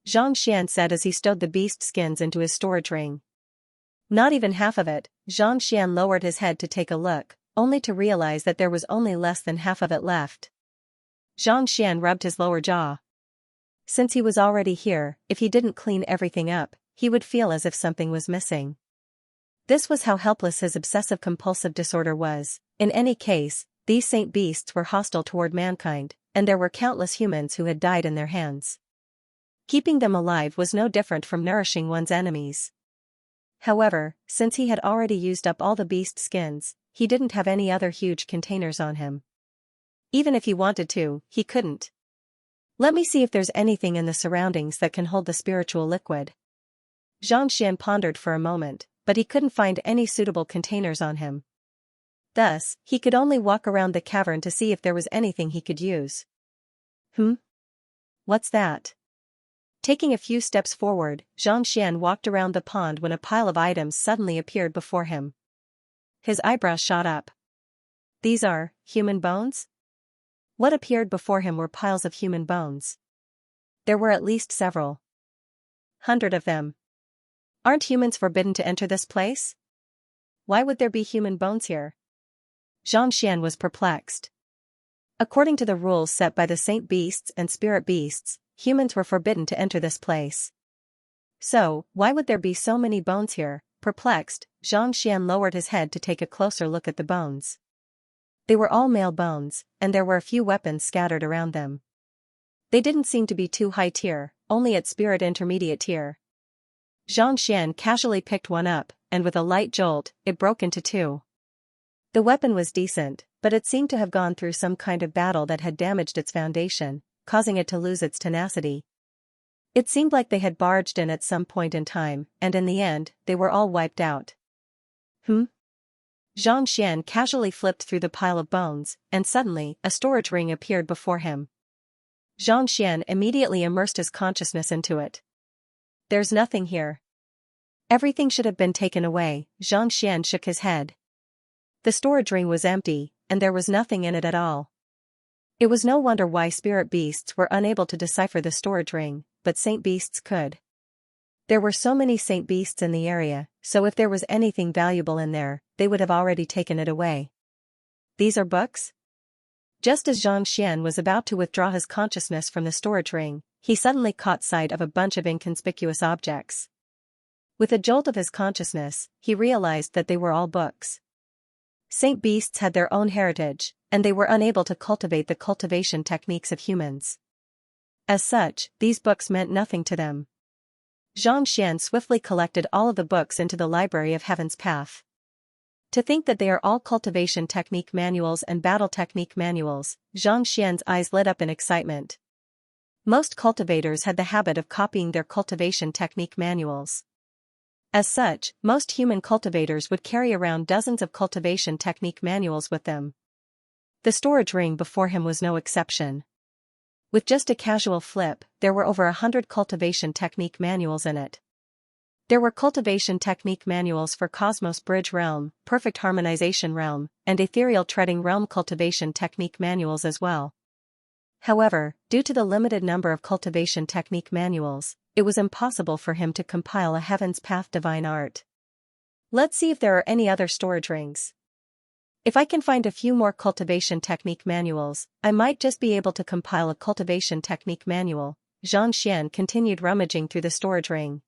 Xianxia said as he stowed the beast skins into his storage ring. Not even half of it. Xianxia lowered his head to take a look, only to realize that there was only less than half of it left. Xianxia rubbed his lower jaw. Since he was already here, if he didn't clean everything up, he would feel as if something was missing. This was how helpless his obsessive-compulsive disorder was. In any case, these saint beasts were hostile toward mankind, and there were countless humans who had died in their hands. Keeping them alive was no different from nourishing one's enemies. However, since he had already used up all the beast skins, he didn't have any other huge containers on him. Even if he wanted to, he couldn't. Let me see if there's anything in the surroundings that can hold the spiritual liquid. Xianxia pondered for a moment, but he couldn't find any suitable containers on him. Thus, he could only walk around the cavern to see if there was anything he could use. What's that? Taking a few steps forward, Xianxia walked around the pond when a pile of items suddenly appeared before him. His eyebrows shot up. These are human bones? What appeared before him were piles of human bones. There were at least several. 100 of them. Aren't humans forbidden to enter this place? Why would there be human bones here? Xianxia was perplexed. According to the rules set by the saint beasts and spirit beasts, humans were forbidden to enter this place. So, why would there be so many bones here? Perplexed, Xianxia lowered his head to take a closer look at the bones. They were all male bones, and there were a few weapons scattered around them. They didn't seem to be too high tier, only at spirit intermediate tier. Xianxia casually picked one up, and with a light jolt, it broke into two. The weapon was decent, but it seemed to have gone through some kind of battle that had damaged its foundation, causing it to lose its tenacity. It seemed like they had barged in at some point in time, and in the end, they were all wiped out. Xianxia casually flipped through the pile of bones, and suddenly, a storage ring appeared before him. Xianxia immediately immersed his consciousness into it. There's nothing here. Everything should have been taken away. Xianxia shook his head. The storage ring was empty, and there was nothing in it at all. It was no wonder why spirit beasts were unable to decipher the storage ring, but saint beasts could. There were so many saint beasts in the area, so if there was anything valuable in there, they would have already taken it away. These are books? Just as Xianxia was about to withdraw his consciousness from the storage ring, he suddenly caught sight of a bunch of inconspicuous objects. With a jolt of his consciousness, he realized that they were all books. Saint beasts had their own heritage, and they were unable to cultivate the cultivation techniques of humans. As such, these books meant nothing to them. Xianxia swiftly collected all of the books into the library of Heaven's Path. To think that they are all cultivation technique manuals and battle technique manuals, Xianxia's eyes lit up in excitement. Most cultivators had the habit of copying their cultivation technique manuals. As such, most human cultivators would carry around dozens of cultivation technique manuals with them. The storage ring before him was no exception. With just a casual flip, there were over 100 cultivation technique manuals in it. There were cultivation technique manuals for Cosmos Bridge Realm, Perfect Harmonization Realm, and Ethereal Treading Realm cultivation technique manuals as well. However, due to the limited number of cultivation technique manuals, it was impossible for him to compile a Heaven's Path divine art. Let's see if there are any other storage rings. If I can find a few more cultivation technique manuals, I might just be able to compile a cultivation technique manual. Xianxia continued rummaging through the storage ring.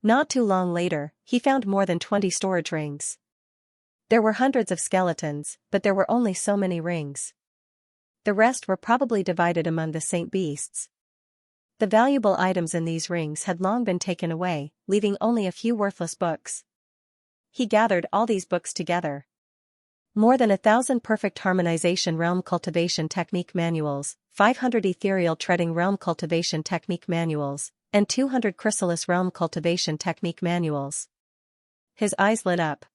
Not too long later, he found more than 20 storage rings. There were hundreds of skeletons, but there were only so many rings. The rest were probably divided among the saint beasts. The valuable items in these rings had long been taken away, leaving only a few worthless books. He gathered all these books together. More than 1,000 perfect harmonization realm cultivation technique manuals, 500 ethereal treading realm cultivation technique manuals, and 200 chrysalis realm cultivation technique manuals. His eyes lit up.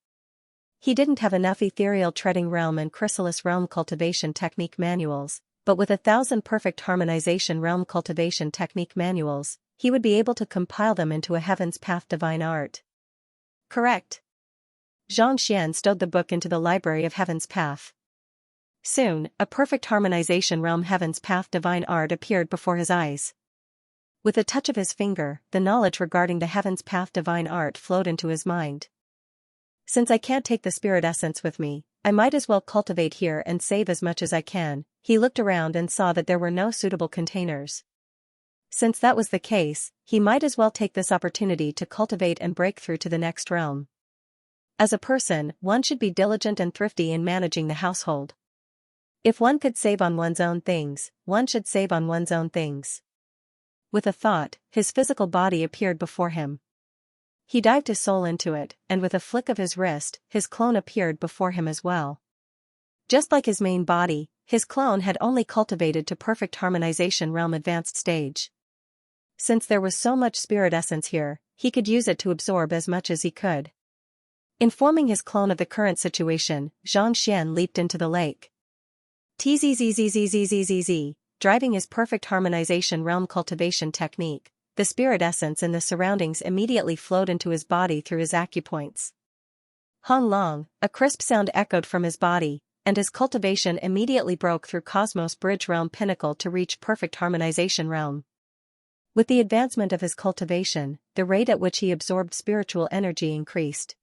He didn't have enough ethereal treading realm and chrysalis realm cultivation technique manuals, but with 1,000 perfect harmonization realm cultivation technique manuals, he would be able to compile them into a Heaven's Path divine art. Correct. Xianxia stowed the book into the library of Heaven's Path. Soon, a perfect harmonization realm Heaven's Path divine art appeared before his eyes. With a touch of his finger, the knowledge regarding the Heaven's Path divine art flowed into his mind. Since I can't take the spirit essence with me, I might as well cultivate here and save as much as I can. He looked around and saw that there were no suitable containers. Since that was the case, he might as well take this opportunity to cultivate and break through to the next realm. As a person, one should be diligent and thrifty in managing the household. If one could save on one's own things, one should save on one's own things. With a thought, his physical body appeared before him. He dived his soul into it, and with a flick of his wrist, his clone appeared before him as well. Just like his main body, his clone had only cultivated to perfect harmonization realm advanced stage. Since there was so much spirit essence here, he could use it to absorb as much as he could. Informing his clone of the current situation, Xianxia leaped into the lake. Tzzzzzzzzzzzz, driving his perfect harmonization realm cultivation technique, the spirit essence in the surroundings immediately flowed into his body through his acupoints. Hong long, a crisp sound echoed from his body, and his cultivation immediately broke through Cosmos Bridge realm pinnacle to reach perfect harmonization realm. With the advancement of his cultivation, the rate at which he absorbed spiritual energy increased.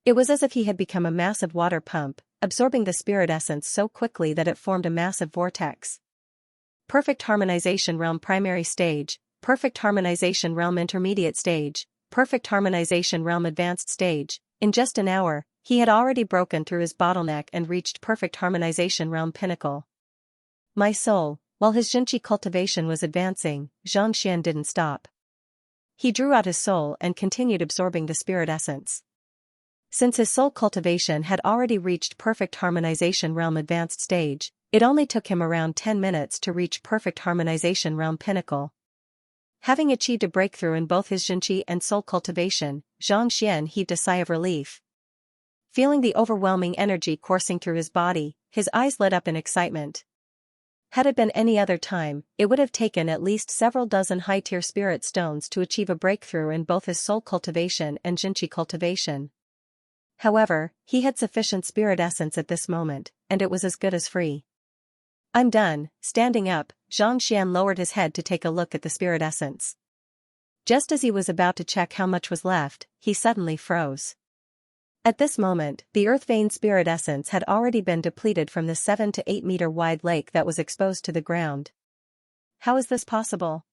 It was as if he had become a massive water pump, absorbing the spirit essence so quickly that it formed a massive vortex. Perfect harmonization realm primary stage, perfect harmonization realm intermediate stage, perfect harmonization realm advanced stage. In just an hour, he had already broken through his bottleneck and reached perfect harmonization realm pinnacle. My soul, while his Jinchi cultivation was advancing, Xianxia didn't stop. He drew out his soul and continued absorbing the spirit essence. Since his soul cultivation had already reached perfect harmonization realm advanced stage, it only took him around 10 minutes to reach perfect harmonization realm pinnacle. Having achieved a breakthrough in both his Jinchi and soul cultivation, Xianxia heaved a sigh of relief. Feeling the overwhelming energy coursing through his body, his eyes lit up in excitement. Had it been any other time, it would have taken at least several dozen high-tier spirit stones to achieve a breakthrough in both his soul cultivation and Jinchi cultivation. However, he had sufficient spirit essence at this moment, and it was as good as free. I'm done. Standing up, Xianxia lowered his head to take a look at the spirit essence. Just as he was about to check how much was left, he suddenly froze. At this moment, the earth vein spirit essence had already been depleted from the 7 to 8 meter wide lake that was exposed to the ground. How is this possible?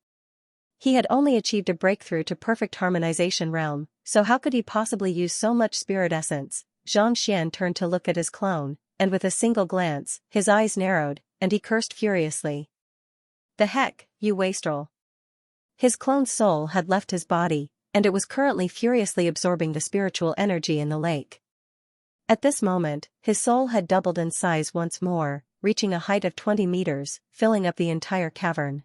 He had only achieved a breakthrough to perfect harmonization realm, so how could he possibly use so much spirit essence? Xianxia turned to look at his clone, and with a single glance, his eyes narrowed, and he cursed furiously. The heck, you wastrel! His clone's soul had left his body, and it was currently furiously absorbing the spiritual energy in the lake. At this moment, his soul had doubled in size once more, reaching a height of 20 meters, filling up the entire cavern.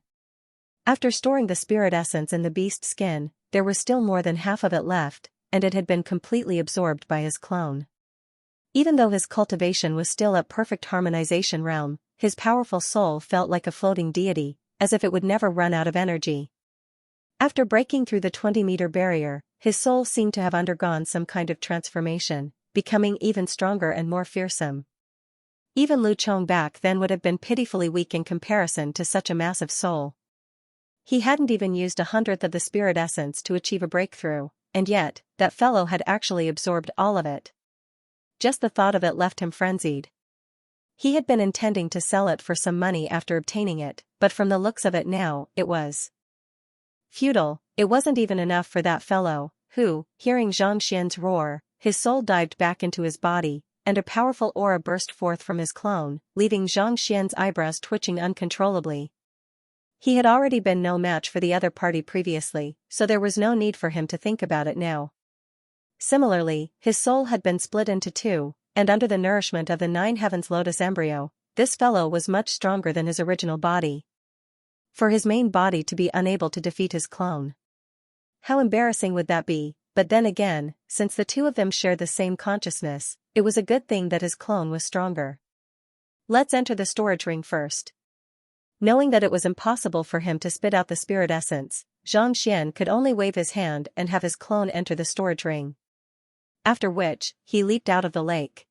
After storing the spirit essence in the beast skin, there was still more than half of it left, and it had been completely absorbed by his clone. Even though his cultivation was still at perfect harmonization realm, his powerful soul felt like a floating deity, as if it would never run out of energy. After breaking through the 20-meter barrier, his soul seemed to have undergone some kind of transformation, becoming even stronger and more fearsome. Even Lu Chong back then would have been pitifully weak in comparison to such a massive soul. He hadn't even used 1/100th of the spirit essence to achieve a breakthrough, and yet, that fellow had actually absorbed all of it. Just the thought of it left him frenzied. He had been intending to sell it for some money after obtaining it, but from the looks of it now, it was futile. It wasn't even enough for that fellow, who, hearing Xianxia's roar, his soul dived back into his body, and a powerful aura burst forth from his clone, leaving Xianxia's eyebrows twitching uncontrollably. He had already been no match for the other party previously, so there was no need for him to think about it now. Similarly, his soul had been split into two, and under the nourishment of the Nine Heavens Lotus embryo, this fellow was much stronger than his original body. For his main body to be unable to defeat his clone. How embarrassing would that be? But then again, since the two of them shared the same consciousness, it was a good thing that his clone was stronger. Let's enter the storage ring first. Knowing that it was impossible for him to spit out the spirit essence, Xianxia could only wave his hand and have his clone enter the storage ring. After which, he leaped out of the lake.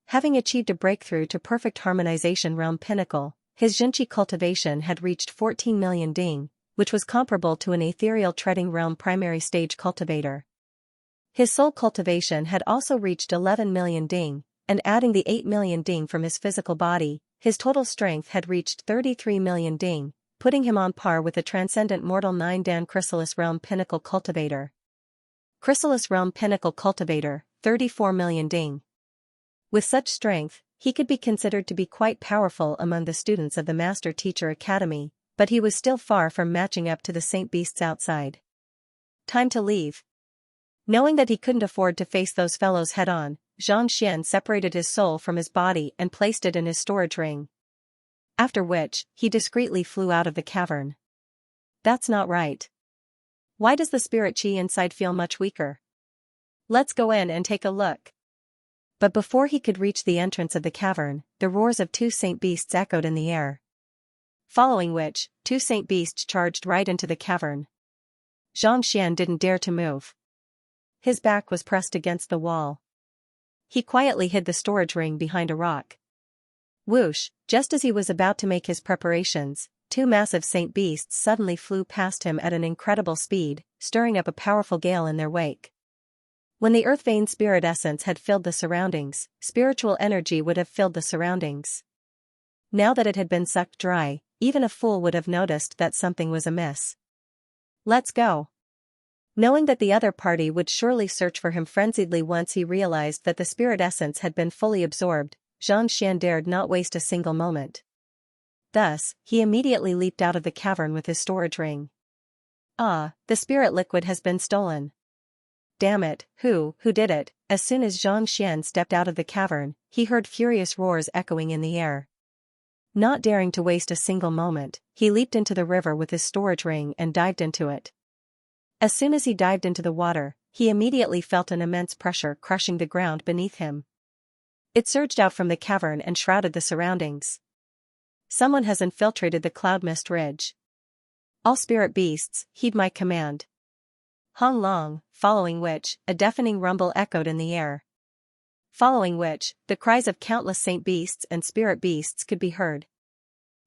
Having achieved a breakthrough to perfect harmonization realm pinnacle, his Xianxia cultivation had reached 14 million ding, which was comparable to an ethereal treading realm primary stage cultivator. His soul cultivation had also reached 11 million ding, and adding the 8 million ding from his physical body, his total strength had reached 33 million ding, putting him on par with the transcendent mortal 9 Dan Chrysalis realm pinnacle cultivator. Chrysalis realm pinnacle cultivator, 34 million ding. With such strength, he could be considered to be quite powerful among the students of the Master Teacher Academy, but he was still far from matching up to the Saint Beasts outside. Time to leave. Knowing that he couldn't afford to face those fellows head-on, Xianxia separated his soul from his body and placed it in his storage ring. After which, he discreetly flew out of the cavern. That's not right. Why does the spirit chi inside feel much weaker? Let's go in and take a look. But before he could reach the entrance of the cavern, the roars of two Saint Beasts echoed in the air. Following which, two Saint Beasts charged right into the cavern. Xianxia didn't dare to move. His back was pressed against the wall. He quietly hid the storage ring behind a rock. Whoosh, just as he was about to make his preparations, two massive Saint Beasts suddenly flew past him at an incredible speed, stirring up a powerful gale in their wake. When the earth vein spirit essence had filled the surroundings, spiritual energy would have filled the surroundings. Now that it had been sucked dry, even a fool would have noticed that something was amiss. Let's go. Knowing that the other party would surely search for him frenziedly once he realized that the spirit essence had been fully absorbed, Xianxia dared not waste a single moment. Thus, he immediately leaped out of the cavern with his storage ring. Ah, the spirit liquid has been stolen. Damn it, who did it? As soon as Xianxia stepped out of the cavern, he heard furious roars echoing in the air. Not daring to waste a single moment, he leaped into the river with his storage ring and dived into it. As soon as he dived into the water, he immediately felt an immense pressure crushing the ground beneath him. It surged out from the cavern and shrouded the surroundings. Someone has infiltrated the cloud mist ridge. All spirit beasts, heed my command. Hong long, following which, a deafening rumble echoed in the air. Following which, the cries of countless saint beasts and spirit beasts could be heard.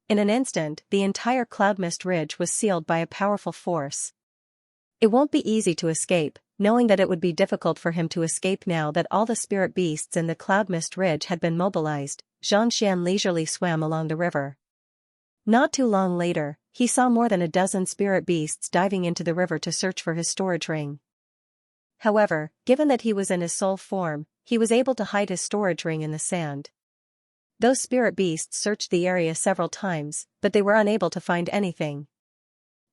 In an instant, the entire cloud mist ridge was sealed by a powerful force. It won't be easy to escape, knowing that it would be difficult for him to escape now that all the spirit beasts in the cloud mist ridge had been mobilized. Xianxia leisurely swam along the river. Not too long later, he saw more than a dozen spirit beasts diving into the river to search for his storage ring. However, given that he was in his soul form, he was able to hide his storage ring in the sand. Those spirit beasts searched the area several times, but they were unable to find anything.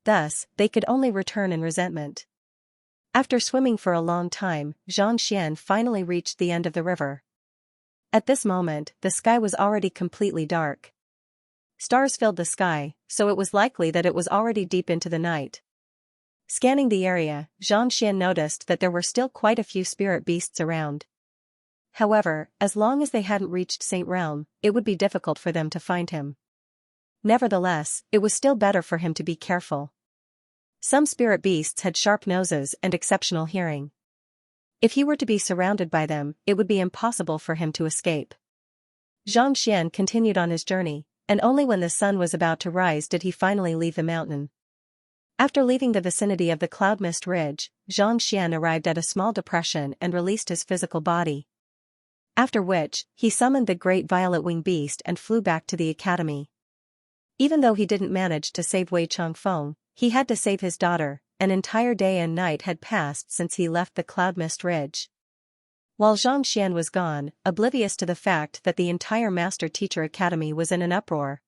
Thus, they could only return in resentment. After swimming for a long time, Xianxia finally reached the end of the river. At this moment, the sky was already completely dark. Stars filled the sky, so it was likely that it was already deep into the night. Scanning the area, Xianxia noticed that there were still quite a few spirit beasts around. However, as long as they hadn't reached Saint Realm, it would be difficult for them to find him. Nevertheless, it was still better for him to be careful. Some spirit beasts had sharp noses and exceptional hearing. If he were to be surrounded by them, it would be impossible for him to escape. Xianxia continued on his journey, and only when the sun was about to rise did he finally leave the mountain. After leaving the vicinity of the cloud mist ridge, Xianxia arrived at a small depression and released his physical body. After which, he summoned the great violet wing beast and flew back to the academy. Even though he didn't manage to save Wei Changfeng, he had to save his daughter. An entire day and night had passed since he left the cloud mist ridge. While Xianxia was gone, oblivious to the fact that the entire Master-Teacher Academy was in an uproar.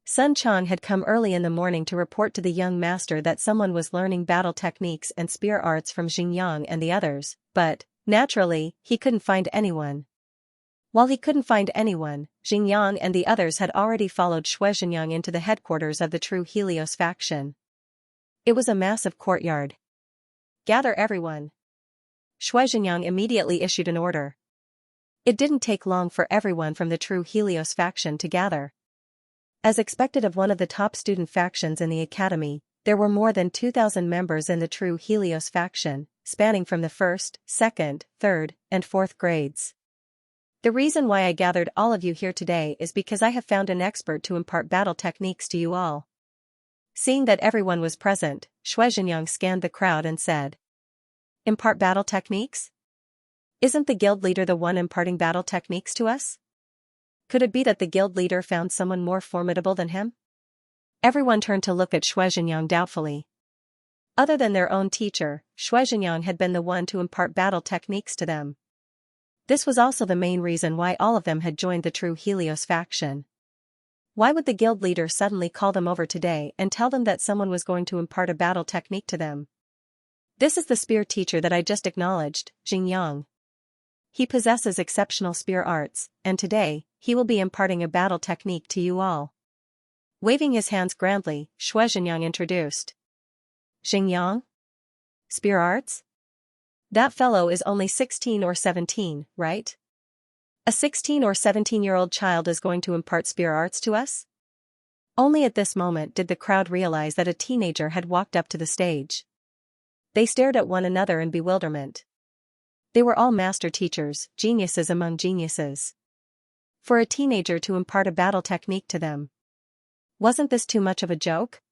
Sun Chang had come early in the morning to report to the young master that someone was learning battle techniques and spear arts from Xingyang and the others, but, naturally, he couldn't find anyone. While he couldn't find anyone, Xingyang and the others had already followed Xingyang into the headquarters of the True Helios faction. It was a massive courtyard. "Gather everyone." Xingyang immediately issued an order. It didn't take long for everyone from the True Helios faction to gather. As expected of one of the top student factions in the academy, there were more than 2,000 members in the True Helios faction, spanning from the 1st, 2nd, 3rd, and 4th grades. "The reason why I gathered all of you here today is because I have found an expert to impart battle techniques to you all." Seeing that everyone was present, Xingyang scanned the crowd and said, "Impart battle techniques? Isn't the guild leader the one imparting battle techniques to us? Could it be that the guild leader found someone more formidable than him?" Everyone turned to look at Xingyang doubtfully. Other than their own teacher, Xingyang had been the one to impart battle techniques to them. This was also the main reason why all of them had joined the True Helios faction. Why would the guild leader suddenly call them over today and tell them that someone was going to impart a battle technique to them? "This is the spear teacher that I just acknowledged, Xingyang. He possesses exceptional spear arts, and today, he will be imparting a battle technique to you all." Waving his hands grandly, Xingyang introduced. "Xingyang? Spear arts? That fellow is only 16 or 17, right? A 16 or 17-year-old child is going to impart spear arts to us?" Only at this moment did the crowd realize that a teenager had walked up to the stage. They stared at one another in bewilderment. They were all master teachers, geniuses among geniuses. For a teenager to impart a battle technique to them. Wasn't this too much of a joke?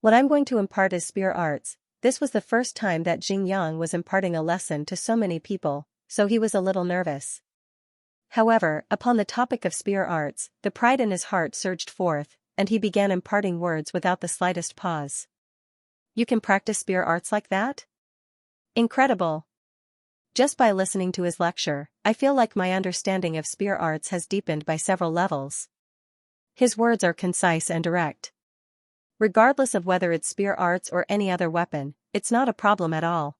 "What I'm going to impart is spear arts." This was the first time that Xingyang was imparting a lesson to so many people, so he was a little nervous. However, upon the topic of spear arts, the pride in his heart surged forth, and he began imparting words without the slightest pause. "You can practice spear arts like that? Incredible! Just by listening to his lecture, I feel like my understanding of spear arts has deepened by several levels." His words are concise and direct. Regardless of whether it's spear arts or any other weapon, it's not a problem at all.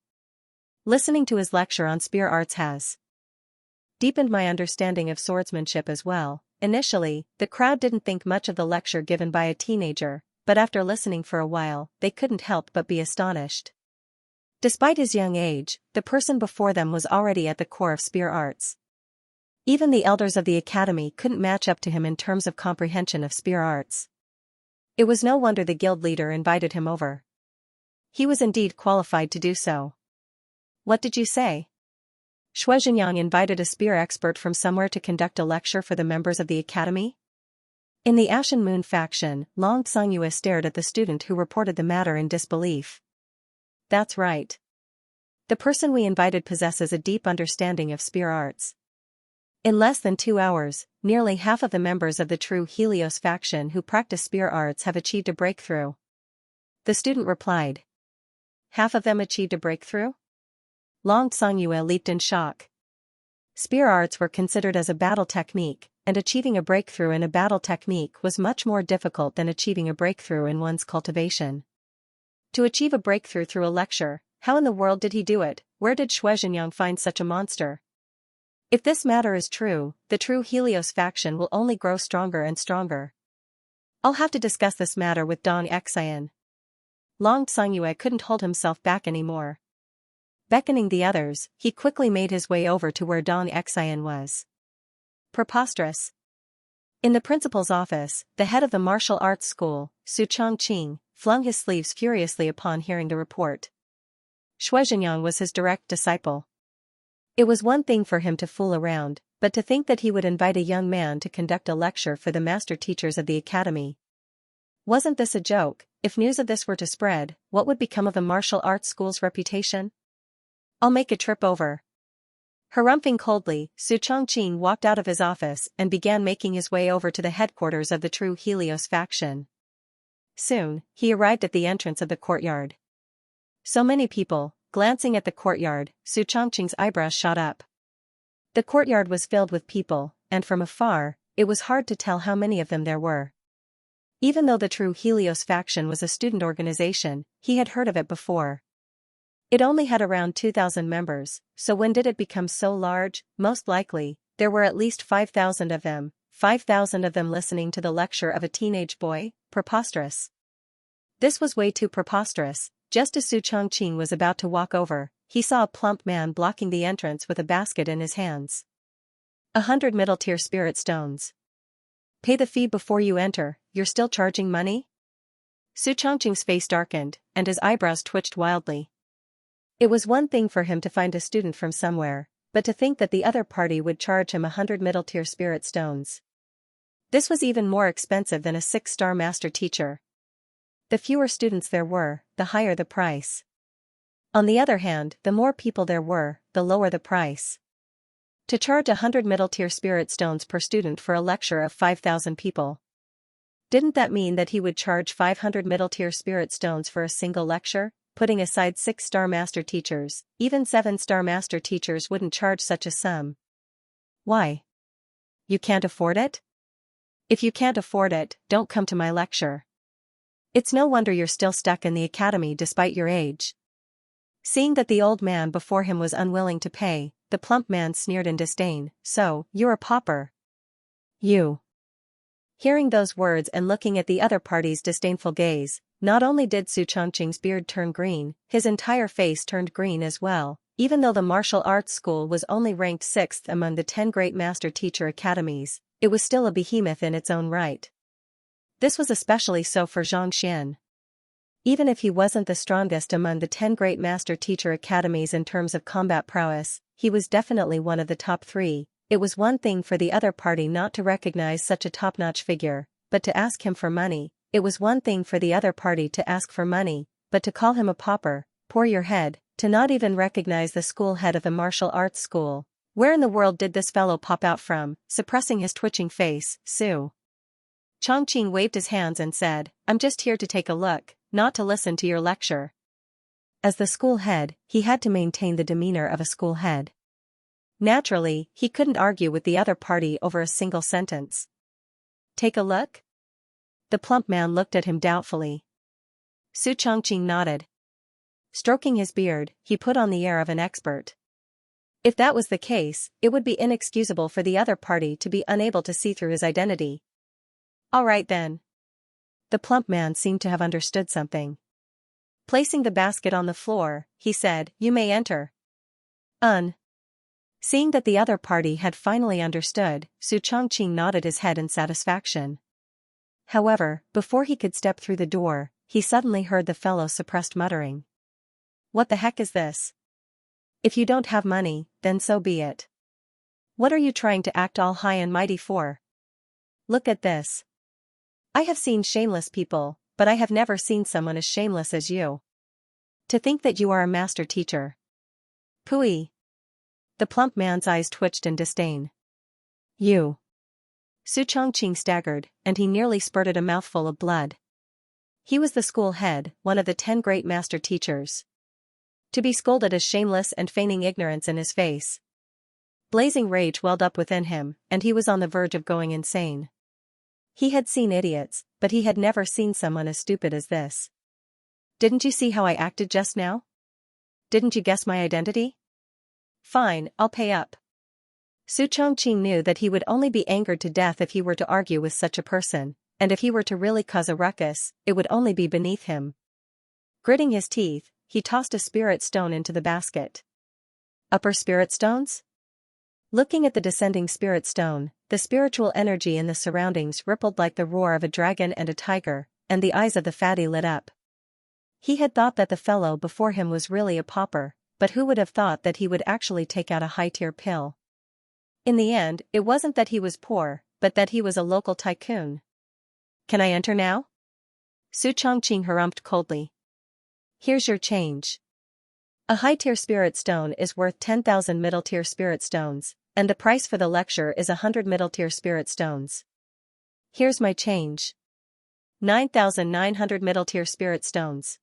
Listening to his lecture on spear arts has deepened my understanding of swordsmanship as well. Initially, the crowd didn't think much of the lecture given by a teenager, but after listening for a while, they couldn't help but be astonished. Despite his young age, the person before them was already at the core of spear arts. Even the elders of the academy couldn't match up to him in terms of comprehension of spear arts. It was no wonder the guild leader invited him over. He was indeed qualified to do so. "What did you say?" Xingyang invited a spear expert from somewhere to conduct a lecture for the members of the academy? In the Ashen Moon faction, Long Xianxia stared at the student who reported the matter in disbelief. "That's right. The person we invited possesses a deep understanding of spear arts. In less than 2 hours, nearly half of the members of the True Helios faction who practice spear arts have achieved a breakthrough." The student replied. "Half of them achieved a breakthrough?" Long Xianxia leaped in shock. Spear arts were considered as a battle technique, and achieving a breakthrough in a battle technique was much more difficult than achieving a breakthrough in one's cultivation. To achieve a breakthrough through a lecture, how in the world did he do it? Where did Xingyang find such a monster? If this matter is true, the True Helios faction will only grow stronger and stronger. I'll have to discuss this matter with Dong Xian. Long Xianxia couldn't hold himself back anymore. Beckoning the others, he quickly made his way over to where Dong Xian was. Preposterous. In the principal's office, the head of the martial arts school, Su Chongqing, flung his sleeves furiously upon hearing the report. Xingyang was his direct disciple. It was one thing for him to fool around, but to think that he would invite a young man to conduct a lecture for the master teachers of the academy. Wasn't this a joke? If news of this were to spread, what would become of the martial arts school's reputation? I'll make a trip over. Harumphing coldly, Su Chongqing walked out of his office and began making his way over to the headquarters of the True Helios faction. Soon, he arrived at the entrance of the courtyard. So many people. Glancing at the courtyard, Su Chongqing's eyebrows shot up. The courtyard was filled with people, and from afar, it was hard to tell how many of them there were. Even though the True Helios faction was a student organization, he had heard of it before. It only had around 2,000 members, so when did it become so large? Most likely, there were at least 5,000 of them, 5,000 of them listening to the lecture of a teenage boy? Preposterous. This was way too preposterous. Just as Su Chongqing was about to walk over, he saw a plump man blocking the entrance with a basket in his hands. 100 middle-tier spirit stones. Pay the fee before you enter, you're still charging money? Su Chongqing's face darkened, and his eyebrows twitched wildly. It was one thing for him to find a student from somewhere, but to think that the other party would charge him 100 middle-tier spirit stones. This was even more expensive than a 6-star master teacher. The fewer students there were, the higher the price. On the other hand, the more people there were, the lower the price. To charge 100 middle-tier spirit stones per student for a lecture of 5,000 people. Didn't that mean that he would charge 500 middle-tier spirit stones for a single lecture? Putting aside 6-star master teachers, even 7-star master teachers wouldn't charge such a sum. Why? You can't afford it? If you can't afford it, don't come to my lecture. It's no wonder you're still stuck in the academy despite your age. Seeing that the old man before him was unwilling to pay, the plump man sneered in disdain. So, you're a pauper. You. Hearing those words and looking at the other party's disdainful gaze, not only did Su Chongqing's beard turn green, his entire face turned green as well. Even though the martial arts school was only ranked 6th among the 10 great master teacher academies, it was still a behemoth in its own right. This was especially so for Xianxia. Even if he wasn't the strongest among the 10 great master teacher academies in terms of combat prowess, he was definitely one of the top 3. It was one thing for the other party not to recognize such a top-notch figure, but to ask him for money. It was one thing for the other party to ask for money, but to call him a pauper, poor your head, to not even recognize the school head of the martial arts school. Where in the world did this fellow pop out from? Suppressing his twitching face, Su Chongqing waved his hands and said, I'm just here to take a look, not to listen to your lecture. As the school head, he had to maintain the demeanor of a school head. Naturally, he couldn't argue with the other party over a single sentence. Take a look? The plump man looked at him doubtfully. Su Chongqing nodded. Stroking his beard, he put on the air of an expert. If that was the case, it would be inexcusable for the other party to be unable to see through his identity. All right then. The plump man seemed to have understood something. Placing the basket on the floor, he said, You may enter. Seeing that the other party had finally understood, Su Chongqing nodded his head in satisfaction. However, before he could step through the door, he suddenly heard the fellow's suppressed muttering. What the heck is this? If you don't have money, then so be it. What are you trying to act all high and mighty for? Look at this. I have seen shameless people, but I have never seen someone as shameless as you. To think that you are a master teacher. Pooey. The plump man's eyes twitched in disdain. You. Su Chongqing staggered, and he nearly spurted a mouthful of blood. He was the school head, one of the 10 great master teachers. To be scolded as shameless and feigning ignorance in his face. Blazing rage welled up within him, and he was on the verge of going insane. He had seen idiots, but he had never seen someone as stupid as this. Didn't you see how I acted just now? Didn't you guess my identity? Fine, I'll pay up. Su Chongqing knew that he would only be angered to death if he were to argue with such a person, and if he were to really cause a ruckus, it would only be beneath him. Gritting his teeth, he tossed a spirit stone into the basket. Upper spirit stones? Looking at the descending spirit stone, the spiritual energy in the surroundings rippled like the roar of a dragon and a tiger, and the eyes of the fatty lit up. He had thought that the fellow before him was really a pauper, but who would have thought that he would actually take out a high-tier pill? In the end, it wasn't that he was poor, but that he was a local tycoon. Can I enter now? Su Chongqing harumphed coldly. Here's your change. A high-tier spirit stone is worth 10,000 middle-tier spirit stones, and the price for the lecture is 100 middle-tier spirit stones. Here's my change. 9,900 middle-tier spirit stones.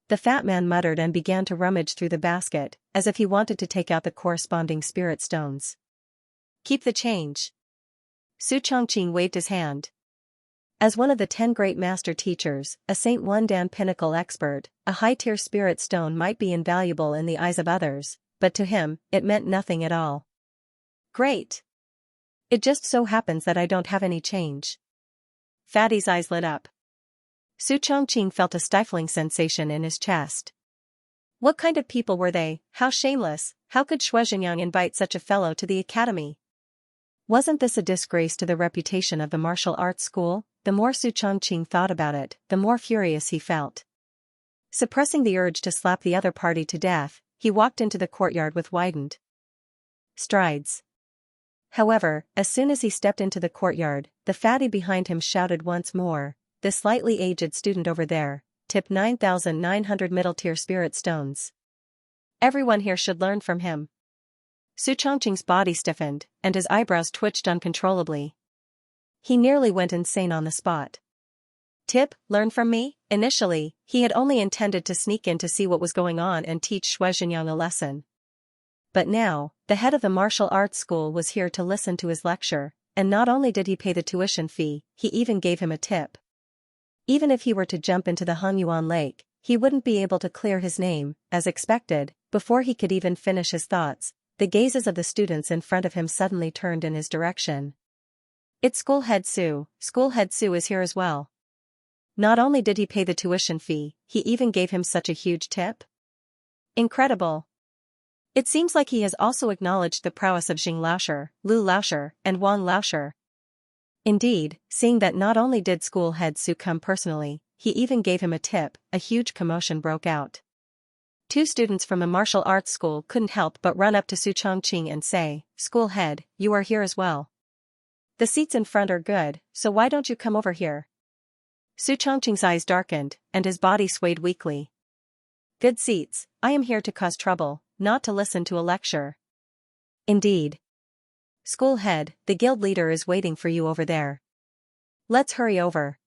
The fat man muttered and began to rummage through the basket, as if he wanted to take out the corresponding spirit stones. Keep the change. Su Chongqing waved his hand. As one of the 10 great master teachers, a Saint Wandan pinnacle expert, a high-tier spirit stone might be invaluable in the eyes of others, but to him, it meant nothing at all. Great. It just so happens that I don't have any change. Fatty's eyes lit up. Su Chongqing felt a stifling sensation in his chest. What kind of people were they? How shameless, how could Xianxia invite such a fellow to the academy? Wasn't this a disgrace to the reputation of the martial arts school? The more Su Chongqing thought about it, the more furious he felt. Suppressing the urge to slap the other party to death, he walked into the courtyard with widened strides. However, as soon as he stepped into the courtyard, the fatty behind him shouted once more, "The slightly aged student over there, tip 9,900 middle-tier spirit stones. Everyone here should learn from him." Su Chongqing's body stiffened, and his eyebrows twitched uncontrollably. He nearly went insane on the spot. Tip, learn from me? Initially, he had only intended to sneak in to see what was going on and teach Xianxia a lesson. But now, the head of the martial arts school was here to listen to his lecture, and not only did he pay the tuition fee, he even gave him a tip. Even if he were to jump into the Hongyuan Lake, he wouldn't be able to clear his name, as expected. Before he could even finish his thoughts, the gazes of the students in front of him suddenly turned in his direction. It's School Head Su. School Head Su is here as well. Not only did he pay the tuition fee, he even gave him such a huge tip. Incredible. It seems like he has also acknowledged the prowess of Xing Laosher, Lu Laosher, and Wang Laosher. Indeed, seeing that not only did School Head Su come personally, he even gave him a tip, a huge commotion broke out. 2 students from a martial arts school couldn't help but run up to Su Chongqing and say, "School head, you are here as well. The seats in front are good, so why don't you come over here?" Su Chongqing's eyes darkened, and his body swayed weakly. "Good seats, I am here to cause trouble, not to listen to a lecture." "Indeed. School head, the guild leader is waiting for you over there. Let's hurry over.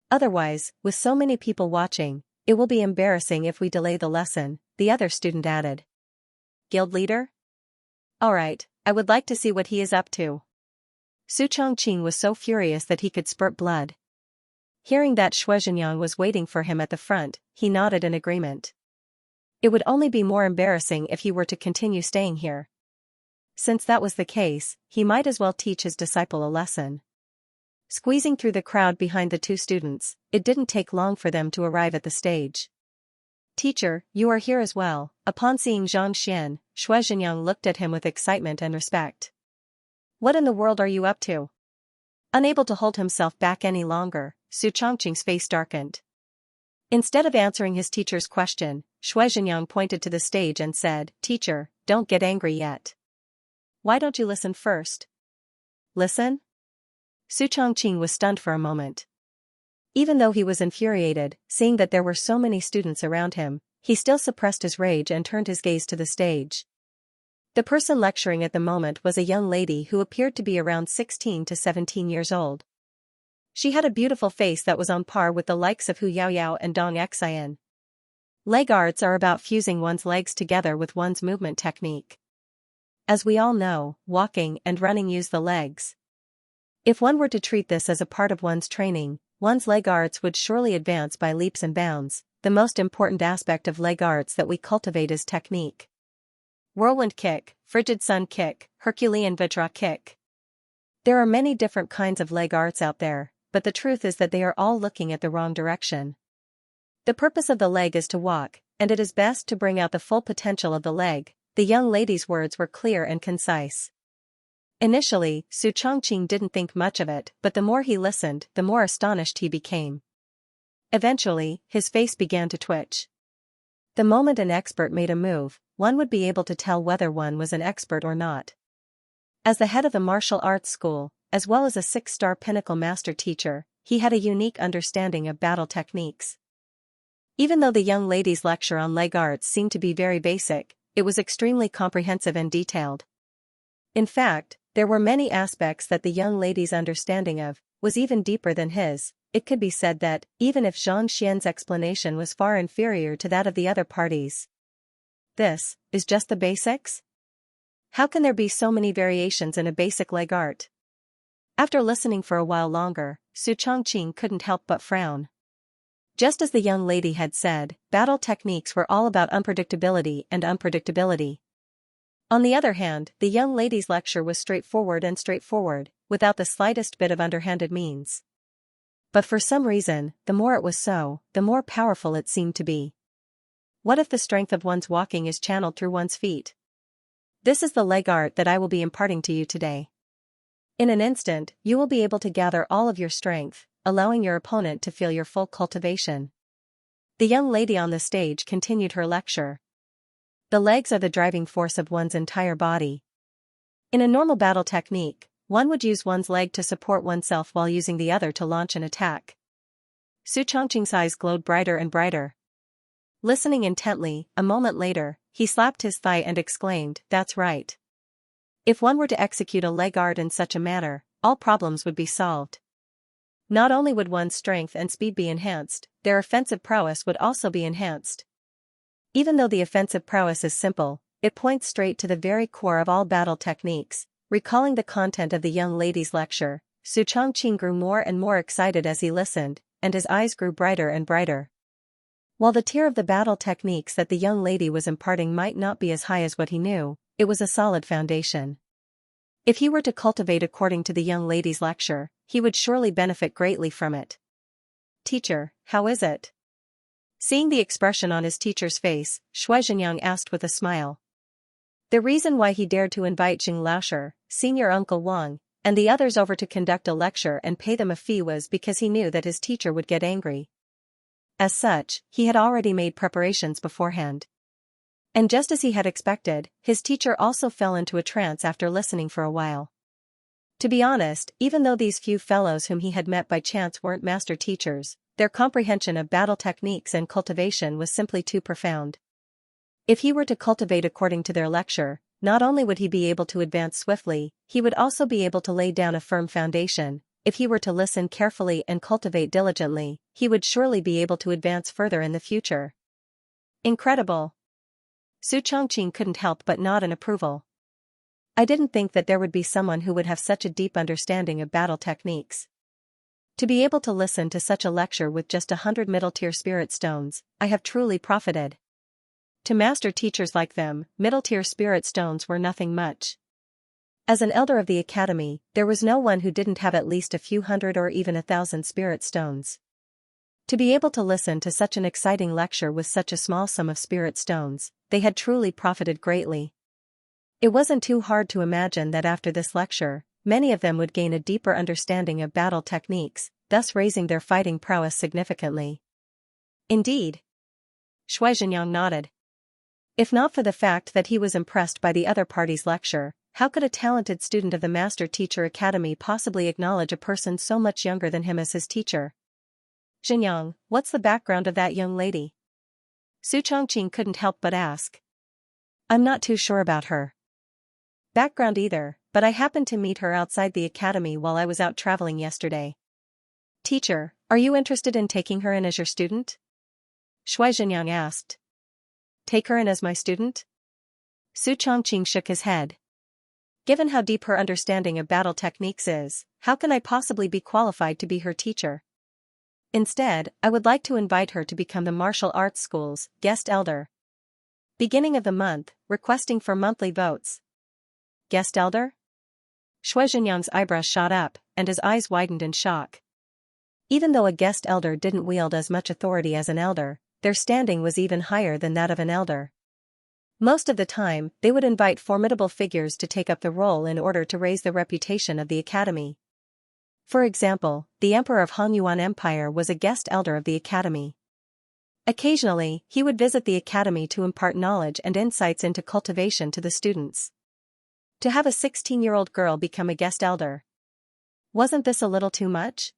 Otherwise, with so many people watching, it will be embarrassing if we delay the lesson," the other student added. "Guild leader? Alright, I would like to see what he is up to." Su Chongqing was so furious that he could spurt blood. Hearing that Xianxia was waiting for him at the front, he nodded in agreement. It would only be more embarrassing if he were to continue staying here. Since that was the case, he might as well teach his disciple a lesson. Squeezing through the crowd behind the 2 students, it didn't take long for them to arrive at the stage. "Teacher, you are here as well." Upon seeing Zhang Xian, Xianxia looked at him with excitement and respect. "What in the world are you up to?" Unable to hold himself back any longer, Su Chongqing's face darkened. Instead of answering his teacher's question, Xianxia pointed to the stage and said, "Teacher, don't get angry yet. Why don't you listen first?" "Listen?" Su Chongqing was stunned for a moment. Even though he was infuriated, seeing that there were so many students around him, he still suppressed his rage and turned his gaze to the stage. The person lecturing at the moment was a young lady who appeared to be around 16 to 17 years old. She had a beautiful face that was on par with the likes of Hu Yaoyao and Dong Xian. Leg arts are about fusing one's legs together with one's movement technique. As we all know, walking and running use the legs. If one were to treat this as a part of one's training, one's leg arts would surely advance by leaps and bounds. The most important aspect of leg arts that we cultivate is technique. Whirlwind kick, frigid sun kick, Herculean Vajra kick. There are many different kinds of leg arts out there, but the truth is that they are all looking at the wrong direction. The purpose of the leg is to walk, and it is best to bring out the full potential of the leg. The young lady's words were clear and concise. Initially, Su Chongqing didn't think much of it, but the more he listened, the more astonished he became. Eventually, his face began to twitch. The moment an expert made a move, one would be able to tell whether one was an expert or not. As the head of the martial arts school, as well as a 6-star pinnacle master teacher, he had a unique understanding of battle techniques. Even though the young lady's lecture on leg arts seemed to be very basic, it was extremely comprehensive and detailed. In fact, there were many aspects that the young lady's understanding of was even deeper than his. It could be said that, even if Zhang Xian's explanation was far inferior to that of the other parties, this is just the basics? How can there be so many variations in a basic leg art? After listening for a while longer, Su Chongqing couldn't help but frown. Just as the young lady had said, battle techniques were all about unpredictability and unpredictability. On the other hand, the young lady's lecture was straightforward, without the slightest bit of underhanded means. But for some reason, the more it was so, the more powerful it seemed to be. What if the strength of one's walking is channeled through one's feet? This is the leg art that I will be imparting to you today. In an instant, you will be able to gather all of your strength, allowing your opponent to feel your full cultivation. The young lady on the stage continued her lecture. The legs are the driving force of one's entire body. In a normal battle technique, one would use one's leg to support oneself while using the other to launch an attack. Su Chongqing's eyes glowed brighter and brighter. Listening intently, a moment later, he slapped his thigh and exclaimed, "That's right. If one were to execute a leg art in such a manner, all problems would be solved. Not only would one's strength and speed be enhanced, their offensive prowess would also be enhanced." Even though the offensive prowess is simple, it points straight to the very core of all battle techniques. Recalling the content of the young lady's lecture, Su Chongqing grew more and more excited as he listened, and his eyes grew brighter and brighter. While the tier of the battle techniques that the young lady was imparting might not be as high as what he knew, it was a solid foundation. If he were to cultivate according to the young lady's lecture, he would surely benefit greatly from it. "Teacher, how is it?" Seeing the expression on his teacher's face, Xianxia asked with a smile. The reason why he dared to invite Jing Laosher, senior Uncle Wang, and the others over to conduct a lecture and pay them a fee was because he knew that his teacher would get angry. As such, he had already made preparations beforehand. And just as he had expected, his teacher also fell into a trance after listening for a while. To be honest, even though these few fellows whom he had met by chance weren't master teachers, their comprehension of battle techniques and cultivation was simply too profound. If he were to cultivate according to their lecture, not only would he be able to advance swiftly, he would also be able to lay down a firm foundation. If he were to listen carefully and cultivate diligently, he would surely be able to advance further in the future. Incredible! Su Chongqing couldn't help but nod in approval. I didn't think that there would be someone who would have such a deep understanding of battle techniques. To be able to listen to such a lecture with just 100 middle-tier spirit stones, I have truly profited. To master teachers like them, middle-tier spirit stones were nothing much. As an elder of the academy, there was no one who didn't have at least a few hundred or even 1,000 spirit stones. To be able to listen to such an exciting lecture with such a small sum of spirit stones, they had truly profited greatly. It wasn't too hard to imagine that after this lecture, many of them would gain a deeper understanding of battle techniques, thus raising their fighting prowess significantly. Indeed. Xianxia nodded. If not for the fact that he was impressed by the other party's lecture, how could a talented student of the Master Teacher Academy possibly acknowledge a person so much younger than him as his teacher? "Xianxia, what's the background of that young lady?" Su Chongqing couldn't help but ask. "I'm not too sure about her background either, but I happened to meet her outside the academy while I was out traveling yesterday." "Teacher, are you interested in taking her in as your student?" Xianxia asked. "Take her in as my student?" Su Chongqing shook his head. "Given how deep her understanding of battle techniques is, how can I possibly be qualified to be her teacher? Instead, I would like to invite her to become the martial arts school's guest elder. Beginning of the month, requesting for monthly votes." "Guest elder?" Xianxia's eyebrows shot up, and his eyes widened in shock. Even though a guest elder didn't wield as much authority as an elder, their standing was even higher than that of an elder. Most of the time, they would invite formidable figures to take up the role in order to raise the reputation of the academy. For example, the Emperor of Han Empire was a guest elder of the academy. Occasionally, he would visit the academy to impart knowledge and insights into cultivation to the students. To have a 16-year-old girl become a guest elder. Wasn't this a little too much?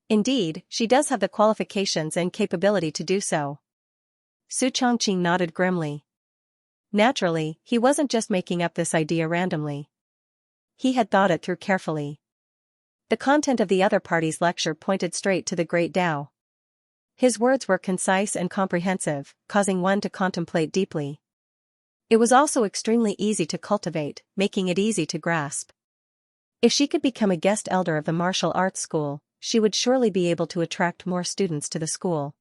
Indeed, she does have the qualifications and capability to do so. Su Chongqing nodded grimly. Naturally, he wasn't just making up this idea randomly. He had thought it through carefully. The content of the other party's lecture pointed straight to the Great Tao. His words were concise and comprehensive, causing one to contemplate deeply. It was also extremely easy to cultivate, making it easy to grasp. If she could become a guest elder of the martial arts school, she would surely be able to attract more students to the school.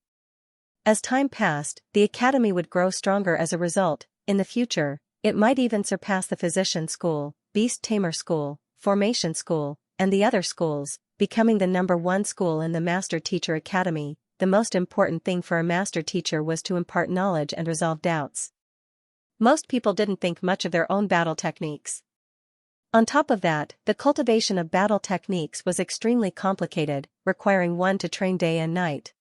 As time passed, the academy would grow stronger as a result. In the future, it might even surpass the physician school, beast tamer school, formation school, and the other schools, becoming the #1 school in the Master Teacher Academy. The most important thing for a master teacher was to impart knowledge and resolve doubts. Most people didn't think much of their own battle techniques. On top of that, the cultivation of battle techniques was extremely complicated, requiring one to train day and night.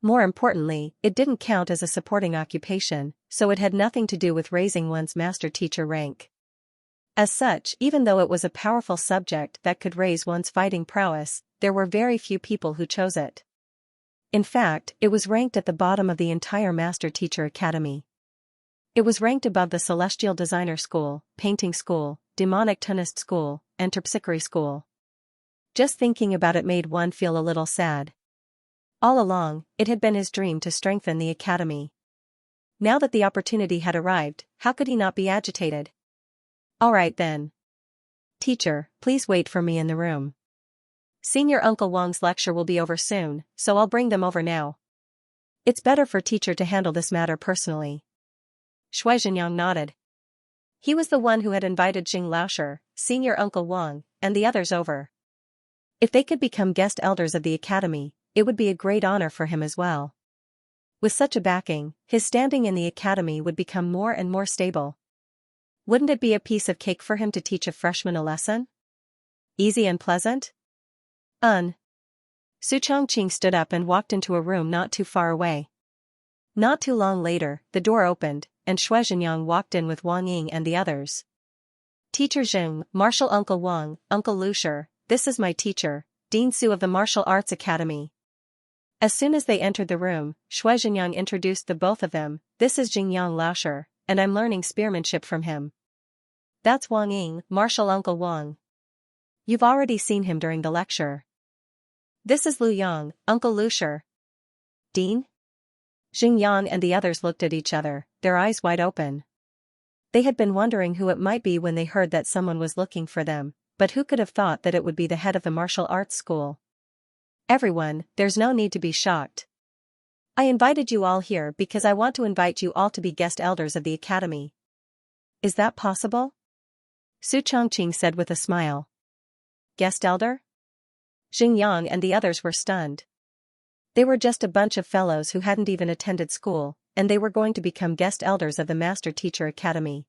More importantly, it didn't count as a supporting occupation, so it had nothing to do with raising one's master teacher rank. As such, even though it was a powerful subject that could raise one's fighting prowess, there were very few people who chose it. In fact, it was ranked at the bottom of the entire Master Teacher Academy. It was ranked above the Celestial Designer School, Painting School, Demonic Tunist School, and Terpsichore School. Just thinking about it made one feel a little sad. All along, it had been his dream to strengthen the academy. Now that the opportunity had arrived, how could he not be agitated? All right then. Teacher, please wait for me in the room. Senior Uncle Wang's lecture will be over soon, so I'll bring them over now. It's better for teacher to handle this matter personally. Shui Zhenyang nodded. He was the one who had invited Jing Laosher, Senior Uncle Wang, and the others over. If they could become guest elders of the academy, it would be a great honor for him as well. With such a backing, his standing in the academy would become more and more stable. Wouldn't it be a piece of cake for him to teach a freshman a lesson? Easy and pleasant? Su Chongqing stood up and walked into a room not too far away. Not too long later, the door opened, and Shui Zhenyang walked in with Wang Ying and the others. Teacher Zheng, Martial Uncle Wang, Uncle Lucier, this is my teacher, Dean Su of the Martial Arts Academy. As soon as they entered the room, Shui Zhenyang introduced the both of them. This is Jingyang Laosher, and I'm learning spearmanship from him. That's Wang Ying, Martial Uncle Wang. You've already seen him during the lecture. This is Lu Yang, Uncle Lucier. Dean? Xingyang and the others looked at each other, their eyes wide open. They had been wondering who it might be when they heard that someone was looking for them, but who could have thought that it would be the head of the martial arts school? Everyone, there's no need to be shocked. I invited you all here because I want to invite you all to be guest elders of the academy. Is that possible? Su Chongqing said with a smile. Guest elder? Xingyang and the others were stunned. They were just a bunch of fellows who hadn't even attended school, and they were going to become guest elders of the Master Teacher Academy.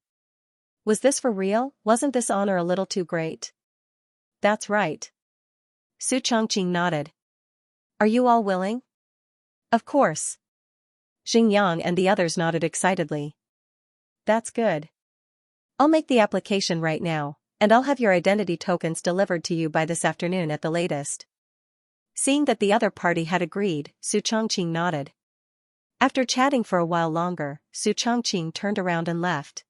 Was this for real? Wasn't this honor a little too great? That's right. Su Chongqing nodded. Are you all willing? Of course. Xingyang and the others nodded excitedly. That's good. I'll make the application right now, and I'll have your identity tokens delivered to you by this afternoon at the latest. Seeing that the other party had agreed, Su Chongqing nodded. After chatting for a while longer, Su Chongqing turned around and left.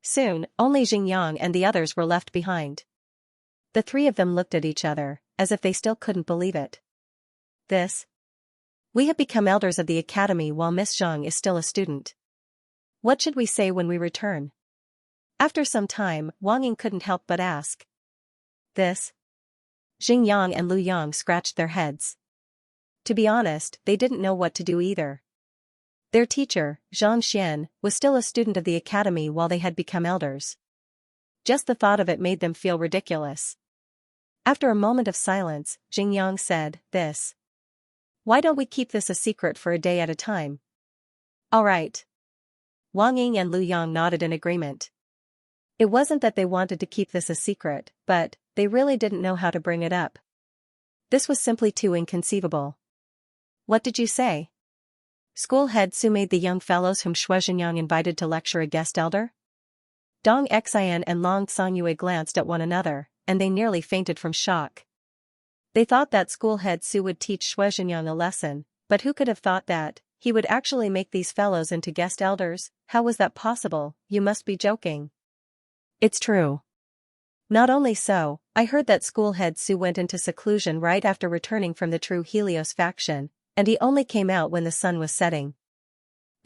Soon, only Xingyang and the others were left behind. The three of them looked at each other, as if they still couldn't believe it. We have become elders of the academy while Miss Zhang is still a student. What should we say when we return? After some time, Wang Ying couldn't help but ask. Xingyang and Lu Yang scratched their heads. To be honest, they didn't know what to do either. Their teacher, Zhang Xian, was still a student of the academy while they had become elders. Just the thought of it made them feel ridiculous. After a moment of silence, Xingyang said, Why don't we keep this a secret for a day at a time? All right. Wang Ying and Lu Yang nodded in agreement. It wasn't that they wanted to keep this a secret, but they really didn't know how to bring it up. This was simply too inconceivable. What did you say? School head Su made the young fellows whom Shui Zhenyang invited to lecture a guest elder? Dong Xian and Long Songyue glanced at one another, and they nearly fainted from shock. They thought that school head Su would teach Shui Zhenyang a lesson, but who could have thought that he would actually make these fellows into guest elders? How was that possible? You must be joking. It's true. Not only so, I heard that school head Su went into seclusion right after returning from the True Helios faction, and he only came out when the sun was setting.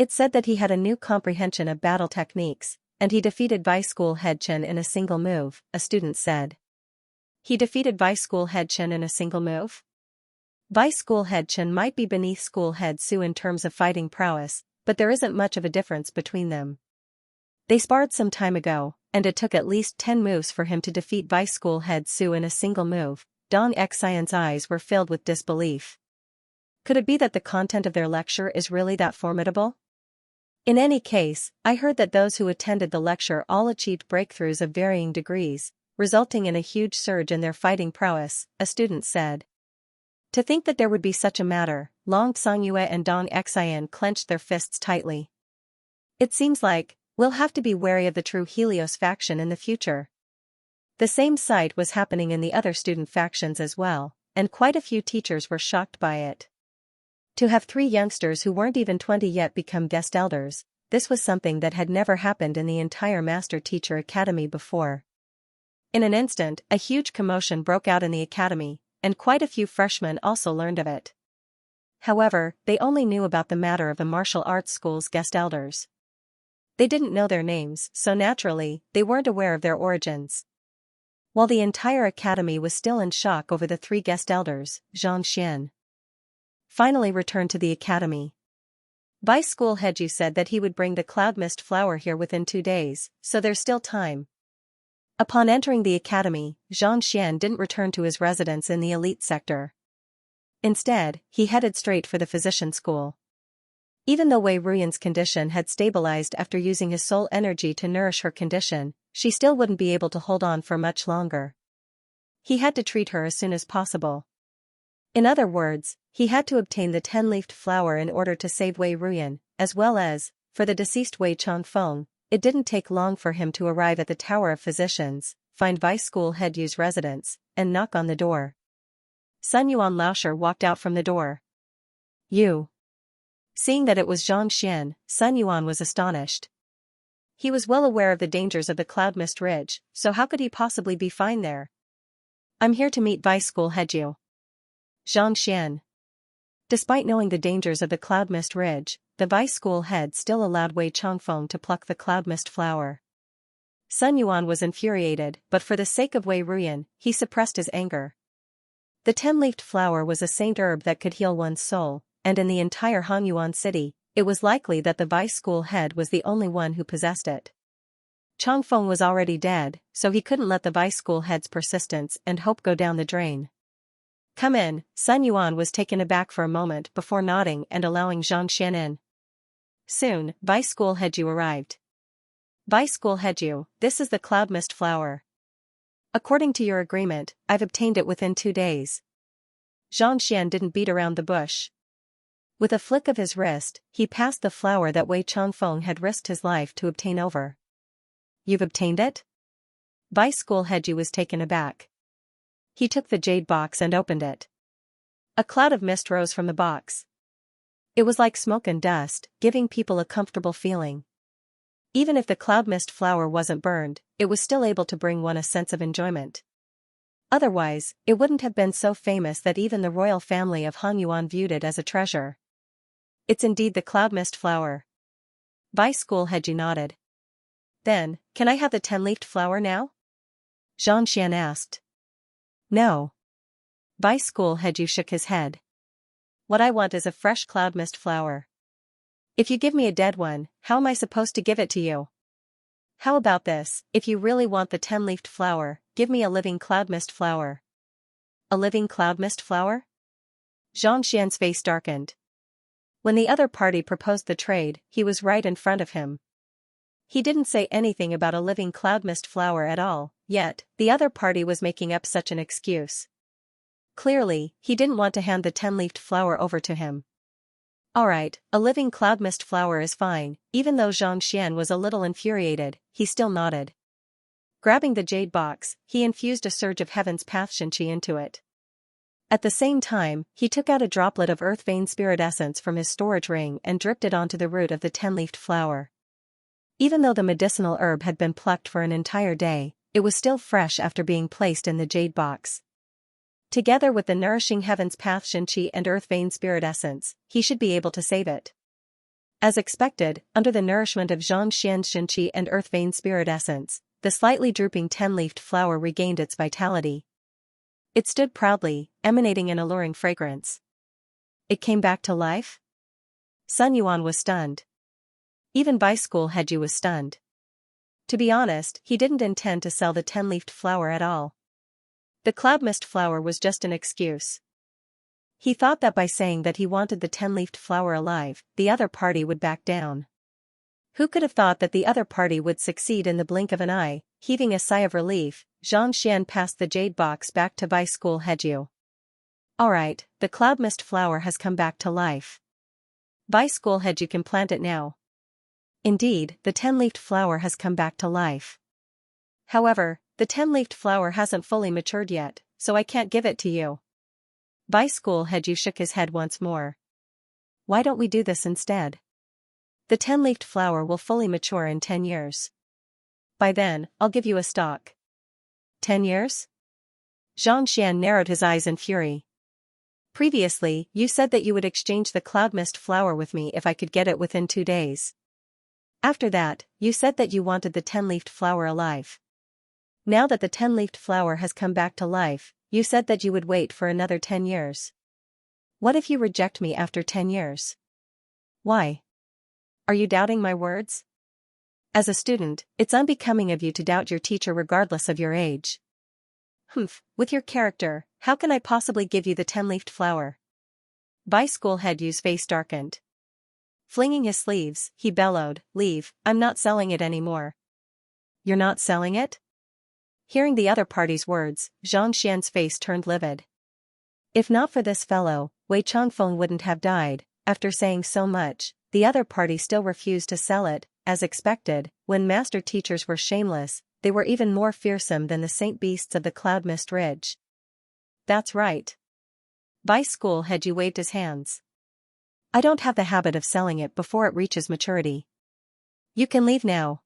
It said that he had a new comprehension of battle techniques, and he defeated Vice School Head Chen in a single move, a student said. He defeated Vice School Head Chen in a single move? Vice School Head Chen might be beneath School Head Su in terms of fighting prowess, but there isn't much of a difference between them. They sparred some time ago, and it took at least 10 moves for him to defeat Vice School Head Su in a single move. Dong Xian's eyes were filled with disbelief. Could it be that the content of their lecture is really that formidable? In any case, I heard that those who attended the lecture all achieved breakthroughs of varying degrees, resulting in a huge surge in their fighting prowess, a student said. To think that there would be such a matter, Long Xianxia and Dong Xian clenched their fists tightly. It seems like we'll have to be wary of the true Helios faction in the future. The same sight was happening in the other student factions as well, and quite a few teachers were shocked by it. To have 3 youngsters who weren't even 20 yet become guest elders, this was something that had never happened in the entire Master Teacher Academy before. In an instant, a huge commotion broke out in the academy, and quite a few freshmen also learned of it. However, they only knew about the matter of the martial arts school's guest elders. They didn't know their names, so naturally, they weren't aware of their origins. While the entire academy was still in shock over the 3 guest elders, Xianxia finally returned to the academy. Vice School Heju said that he would bring the cloud mist flower here within 2 days, so there's still time. Upon entering the academy, Xianxia didn't return to his residence in the elite sector. Instead, he headed straight for the physician school. Even though Wei Ruyan's condition had stabilized after using his soul energy to nourish her condition, she still wouldn't be able to hold on for much longer. He had to treat her as soon as possible. In other words, he had to obtain the 10-leafed flower in order to save Wei Ruyan, as well as, for the deceased Wei Changfeng. It didn't take long for him to arrive at the Tower of Physicians, find Vice School Head Yu's residence, and knock on the door. Sun Yuan Laosher walked out from the door. You. Seeing that it was Xianxia, Sun Yuan was astonished. He was well aware of the dangers of the Cloud Mist Ridge, so how could he possibly be fine there? I'm here to meet Vice School Head Yu. Xianxia. Despite knowing the dangers of the Cloud Mist Ridge, the Vice School Head still allowed Wei Changfeng to pluck the Cloud Mist flower. Sun Yuan was infuriated, but for the sake of Wei Ruyan, he suppressed his anger. The 10-leafed flower was a saint herb that could heal one's soul, and in the entire Hanyuan city, it was likely that the Vice School Head was the only one who possessed it. Changfeng was already dead, so he couldn't let the Vice School Head's persistence and hope go down the drain. Come in. Sun Yuan was taken aback for a moment before nodding and allowing Xianxia in. Soon, Vice School Head Yu arrived. Vice School Head Yu, this is the Cloud Mist flower. According to your agreement, I've obtained it within 2 days. Xianxia didn't beat around the bush. With a flick of his wrist, he passed the flower that Wei Changfeng had risked his life to obtain over. You've obtained it? Vice School Head Yu was taken aback. He took the jade box and opened it. A cloud of mist rose from the box. It was like smoke and dust, giving people a comfortable feeling. Even if the cloud mist flower wasn't burned, it was still able to bring one a sense of enjoyment. Otherwise, it wouldn't have been so famous that even the royal family of Hanyuan viewed it as a treasure. It's indeed the cloud mist flower. Vice School Head Yu nodded. Then, can I have the 10-leafed flower now? Xianxia asked. No. Vice School Head Yu shook his head. What I want is a fresh cloud mist flower. If you give me a dead one, how am I supposed to give it to you? How about this, if you really want the 10-leafed flower, give me a living cloud mist flower. A living cloud mist flower? Xianxian's face darkened. When the other party proposed the trade, he was right in front of him. He didn't say anything about a living cloud mist flower at all, yet, the other party was making up such an excuse. Clearly, he didn't want to hand the 10-leafed flower over to him. Alright, a living cloud mist flower is fine. Even though Xianxia was a little infuriated, he still nodded. Grabbing the jade box, he infused a surge of heaven's path Xianxia into it. At the same time, he took out a droplet of earth vein spirit essence from his storage ring and dripped it onto the root of the 10-leafed flower. Even though the medicinal herb had been plucked for an entire day, it was still fresh after being placed in the jade box. Together with the nourishing heaven's path Xianxia and earth vein spirit essence, he should be able to save it. As expected, under the nourishment of Xianxia and Earth Vein Spirit Essence, the slightly drooping 10-leafed flower regained its vitality. It stood proudly, emanating an alluring fragrance. It came back to life? Sun Yuan was stunned. Even Bai School Heju was stunned. To be honest, he didn't intend to sell the 10-leafed flower at all. The cloud mist flower was just an excuse. He thought that by saying that he wanted the 10-leafed flower alive, the other party would back down. Who could have thought that the other party would succeed in the blink of an eye? Heaving a sigh of relief, Xianxia passed the jade box back to Bai School Heju. Alright, the cloud mist flower has come back to life. Bai School Heju can plant it now. Indeed, the 10-leafed flower has come back to life. However, the 10-leafed flower hasn't fully matured yet, so I can't give it to you. Bai School Heju shook his head once more. Why don't we do this instead? The 10-leafed flower will fully mature in 10 years. By then, I'll give you a stalk. 10 years? Xianxia narrowed his eyes in fury. Previously, you said that you would exchange the cloud mist flower with me if I could get it within 2 days. After that, you said that you wanted the 10-leafed flower alive. Now that the 10-leafed flower has come back to life, you said that you would wait for another 10 years. What if you reject me after 10 years? Why? Are you doubting my words? As a student, it's unbecoming of you to doubt your teacher regardless of your age. Humph, with your character, how can I possibly give you the 10-leafed flower? Bai School Heju's face darkened. Flinging his sleeves, he bellowed, Leave, I'm not selling it anymore. You're not selling it? Hearing the other party's words, Xianxia's face turned livid. If not for this fellow, Wei Changfeng wouldn't have died. After saying so much, the other party still refused to sell it. As expected, when master teachers were shameless, they were even more fearsome than the saint beasts of the Cloud Mist Ridge. That's right. Bai School Heju waved his hands. I don't have the habit of selling it before it reaches maturity. You can leave now.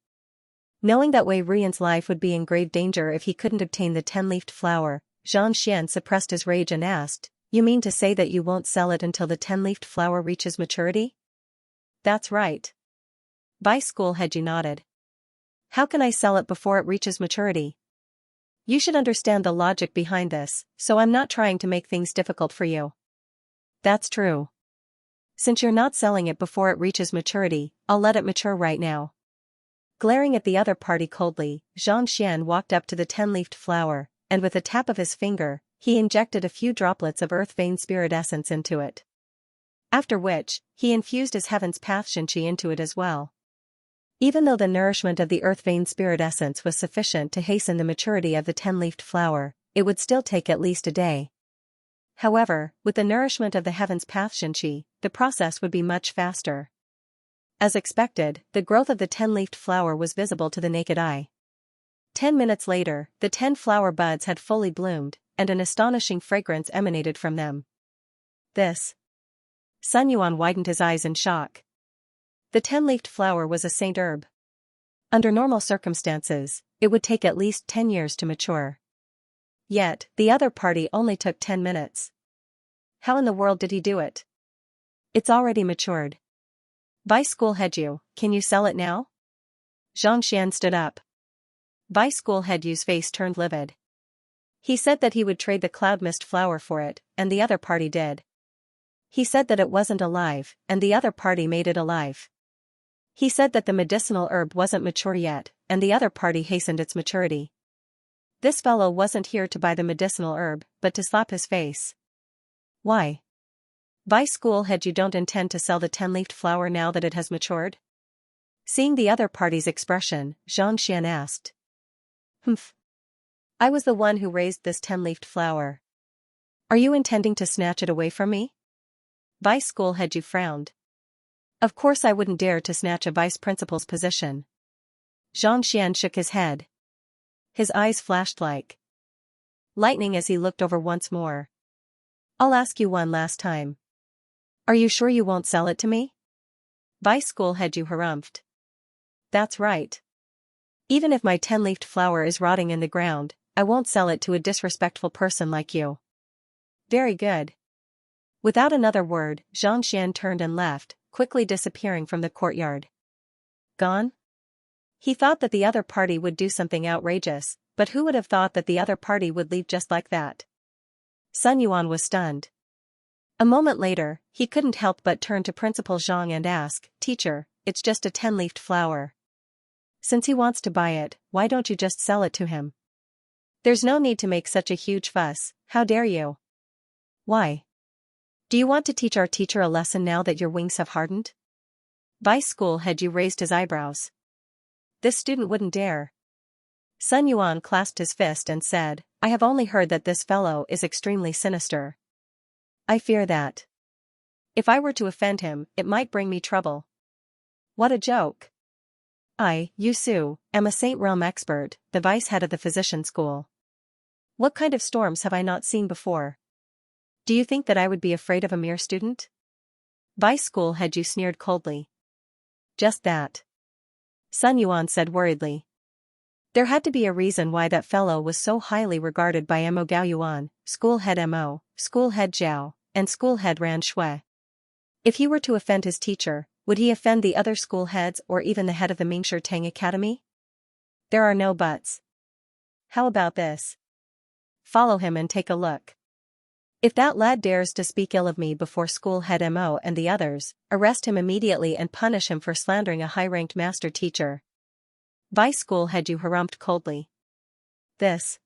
Knowing that Wei Rian's life would be in grave danger if he couldn't obtain the 10-leafed flower, Xianxia suppressed his rage and asked, You mean to say that you won't sell it until the 10-leafed flower reaches maturity? That's right. Bai School Heju nodded. How can I sell it before it reaches maturity? You should understand the logic behind this, so I'm not trying to make things difficult for you. That's true. Since you're not selling it before it reaches maturity, I'll let it mature right now. Glaring at the other party coldly, Xianxia walked up to the 10-leafed flower, and with a tap of his finger, he injected a few droplets of Earth Vein Spirit Essence into it. After which, he infused his Heaven's Path Xianxia into it as well. Even though the nourishment of the Earth Vein Spirit Essence was sufficient to hasten the maturity of the 10-leafed flower, it would still take at least a day. However, with the nourishment of the Heaven's Path Xianxia, the process would be much faster. As expected, the growth of the 10-leafed flower was visible to the naked eye. 10 minutes later, the 10 flower buds had fully bloomed, and an astonishing fragrance emanated from them. This. Sun Yuan widened his eyes in shock. The 10-leafed flower was a saint herb. Under normal circumstances, it would take at least 10 years to mature. Yet, the other party only took 10 minutes. How in the world did he do it? It's already matured. Bai School Heju, can you sell it now? Xianxia stood up. Bai School Heju's face turned livid. He said that he would trade the cloud mist flower for it, and the other party did. He said that it wasn't alive, and the other party made it alive. He said that the medicinal herb wasn't mature yet, and the other party hastened its maturity. This fellow wasn't here to buy the medicinal herb, but to slap his face. Why? Bai School Heju don't intend to sell the 10-leafed flower now that it has matured? Seeing the other party's expression, Xianxia asked. Humph. I was the one who raised this 10-leafed flower. Are you intending to snatch it away from me? Bai School Heju frowned. Of course I wouldn't dare to snatch a vice principal's position. Xianxia shook his head. His eyes flashed like lightning as he looked over once more. I'll ask you one last time. Are you sure you won't sell it to me? Bai School Heju harumphed. That's right. Even if my 10-leafed flower is rotting in the ground, I won't sell it to a disrespectful person like you. Very good. Without another word, Xianxia turned and left, quickly disappearing from the courtyard. Gone? He thought that the other party would do something outrageous, but who would have thought that the other party would leave just like that? Sun Yuan was stunned. A moment later, he couldn't help but turn to Principal Zhang and ask, "Teacher, it's just a 10-leafed flower. Since he wants to buy it, why don't you just sell it to him? There's no need to make such a huge fuss, how dare you? Why? Do you want to teach our teacher a lesson now that your wings have hardened?" Vice School Head Yu raised his eyebrows. This student wouldn't dare. Sun Yuan clasped his fist and said, "I have only heard that this fellow is extremely sinister. I fear that if I were to offend him, it might bring me trouble." What a joke. I, Yu Su, am a Saint Realm expert, the vice head of the physician school. What kind of storms have I not seen before? Do you think that I would be afraid of a mere student? Vice School Head Yu sneered coldly. Just that. Sun Yuan said worriedly. There had to be a reason why that fellow was so highly regarded by Mo Gao Yuan, School Head Mo, School Head Zhao, and School Head Ran Shui. If he were to offend his teacher, would he offend the other school heads or even the head of the Mingshi Tang Academy? There are no buts. How about this? Follow him and take a look. If that lad dares to speak ill of me before School Head Mo and the others, arrest him immediately and punish him for slandering a high-ranked master teacher. Vice School Head Yu harumphed coldly. This.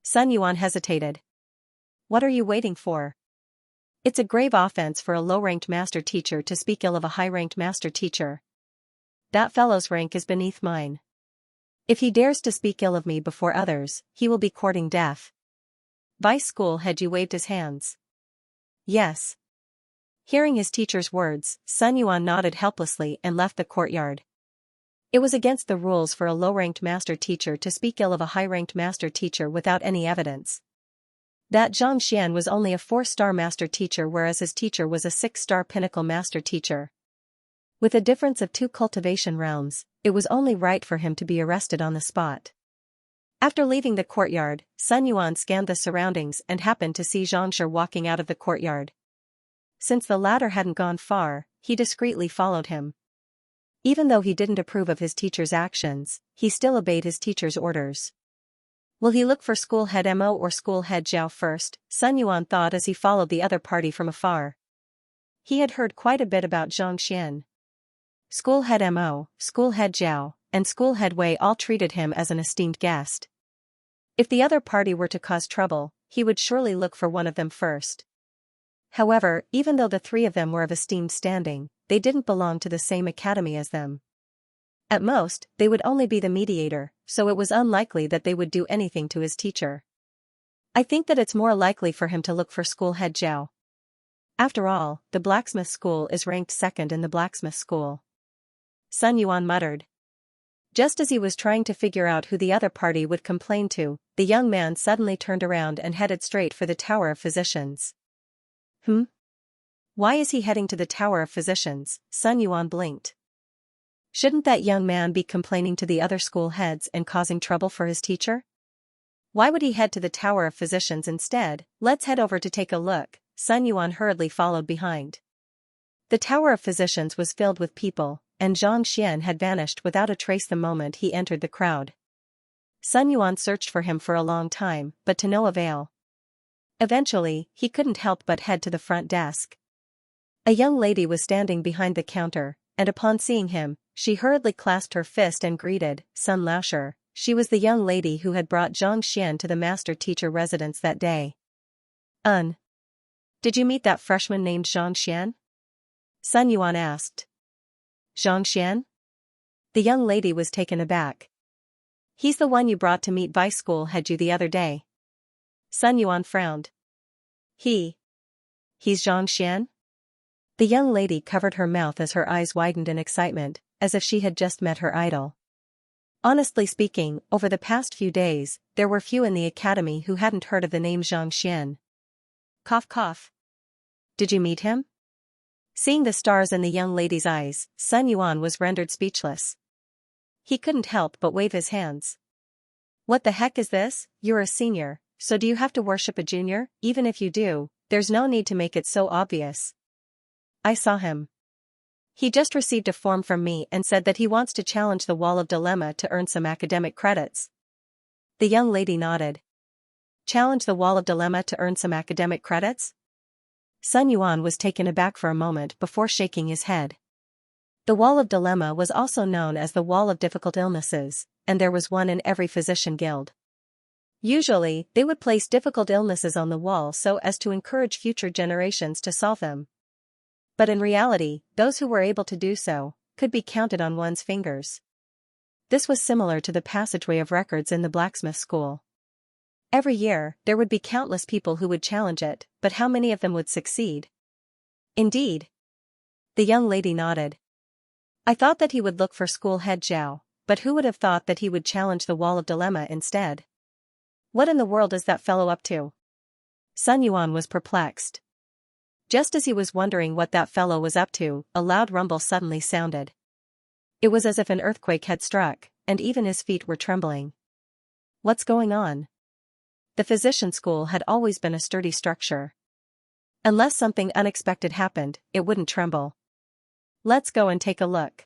Sun Yuan hesitated. What are you waiting for? It's a grave offense for a low-ranked master teacher to speak ill of a high-ranked master teacher. That fellow's rank is beneath mine. If he dares to speak ill of me before others, he will be courting death. Vice School Head Yu waved his hands. Yes. Hearing his teacher's words, Sun Yuan nodded helplessly and left the courtyard. It was against the rules for a low-ranked master teacher to speak ill of a high-ranked master teacher without any evidence. That Zhang Xian was only a 4-star master teacher whereas his teacher was a 6-star pinnacle master teacher. With a difference of 2 cultivation realms, it was only right for him to be arrested on the spot. After leaving the courtyard, Sun Yuan scanned the surroundings and happened to see Xianxia walking out of the courtyard. Since the latter hadn't gone far, he discreetly followed him. Even though he didn't approve of his teacher's actions, he still obeyed his teacher's orders. Will he look for School Head Mo or School Head Zhao first? Sun Yuan thought as he followed the other party from afar. He had heard quite a bit about Zhang Xian. School Head Mo, School Head Zhao, and School Head Wei all treated him as an esteemed guest. If the other party were to cause trouble, he would surely look for one of them first. However, even though the 3 of them were of esteemed standing, they didn't belong to the same academy as them. At most, they would only be the mediator, so it was unlikely that they would do anything to his teacher. I think that it's more likely for him to look for School Head Zhao. After all, the blacksmith school is ranked 2nd in the blacksmith school. Sun Yuan muttered. Just as he was trying to figure out who the other party would complain to, the young man suddenly turned around and headed straight for the Tower of Physicians. Why is he heading to the Tower of Physicians? Sun Yuan blinked. Shouldn't that young man be complaining to the other school heads and causing trouble for his teacher? Why would he head to the Tower of Physicians instead? Let's head over to take a look. Sun Yuan hurriedly followed behind. The Tower of Physicians was filled with people, and Zhang Xian had vanished without a trace the moment he entered the crowd. Sun Yuan searched for him for a long time, but to no avail. Eventually, he couldn't help but head to the front desk. A young lady was standing behind the counter, and upon seeing him, she hurriedly clasped her fist and greeted, Sun Laosher. She was the young lady who had brought Zhang Xian to the master teacher residence that day. Did you meet that freshman named Zhang Xian? Sun Yuan asked. Zhang Xian? The young lady was taken aback. He's the one you brought to meet Vice School Head Yu the other day. Sun Yuan frowned. He's Zhang Xian? The young lady covered her mouth as her eyes widened in excitement, as if she had just met her idol. Honestly speaking, over the past few days, there were few in the academy who hadn't heard of the name Zhang Xian. Cough cough. Did you meet him? Seeing the stars in the young lady's eyes, Sun Yuan was rendered speechless. He couldn't help but wave his hands. What the heck is this? You're a senior, so do you have to worship a junior? Even if you do, there's no need to make it so obvious. I saw him. He just received a form from me and said that he wants to challenge the wall of dilemma to earn some academic credits. The young lady nodded. Challenge the wall of dilemma to earn some academic credits? Sun Yuan was taken aback for a moment before shaking his head. The wall of dilemma was also known as the wall of difficult illnesses, and there was one in every physician guild. Usually, they would place difficult illnesses on the wall so as to encourage future generations to solve them. But in reality, those who were able to do so could be counted on one's fingers. This was similar to the passageway of records in the blacksmith school. Every year, there would be countless people who would challenge it, but how many of them would succeed? Indeed. The young lady nodded. I thought that he would look for school head Zhao, but who would have thought that he would challenge the wall of dilemma instead? What in the world is that fellow up to? Sun Yuan was perplexed. Just as he was wondering what that fellow was up to, a loud rumble suddenly sounded. It was as if an earthquake had struck, and even his feet were trembling. What's going on? The physician school had always been a sturdy structure. Unless something unexpected happened, it wouldn't tremble. Let's go and take a look.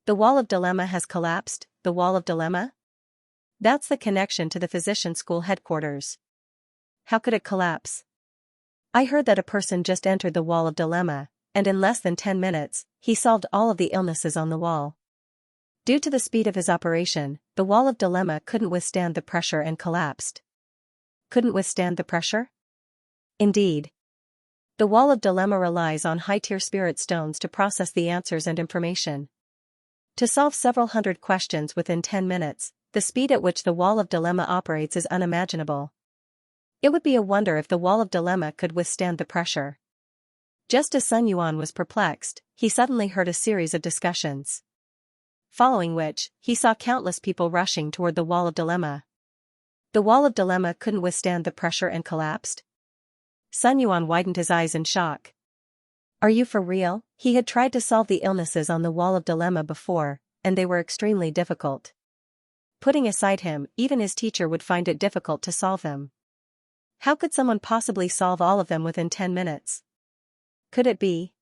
The wall of dilemma has collapsed. The wall of dilemma? That's the connection to the physician school headquarters. How could it collapse? I heard that a person just entered the wall of dilemma, and in less than 10 minutes, he solved all of the illnesses on the wall. Due to the speed of his operation, the wall of dilemma couldn't withstand the pressure and collapsed. Couldn't withstand the pressure? Indeed. The wall of dilemma relies on high-tier spirit stones to process the answers and information. To solve several hundred questions within 10 minutes, the speed at which the wall of dilemma operates is unimaginable. It would be a wonder if the wall of dilemma could withstand the pressure. Just as Sun Yuan was perplexed, he suddenly heard a series of discussions. Following which, he saw countless people rushing toward the wall of dilemma. The wall of dilemma couldn't withstand the pressure and collapsed? Sun Yuan widened his eyes in shock. Are you for real? He had tried to solve the illnesses on the wall of dilemma before, and they were extremely difficult. Putting aside him, even his teacher would find it difficult to solve them. How could someone possibly solve all of them within 10 minutes? Could it be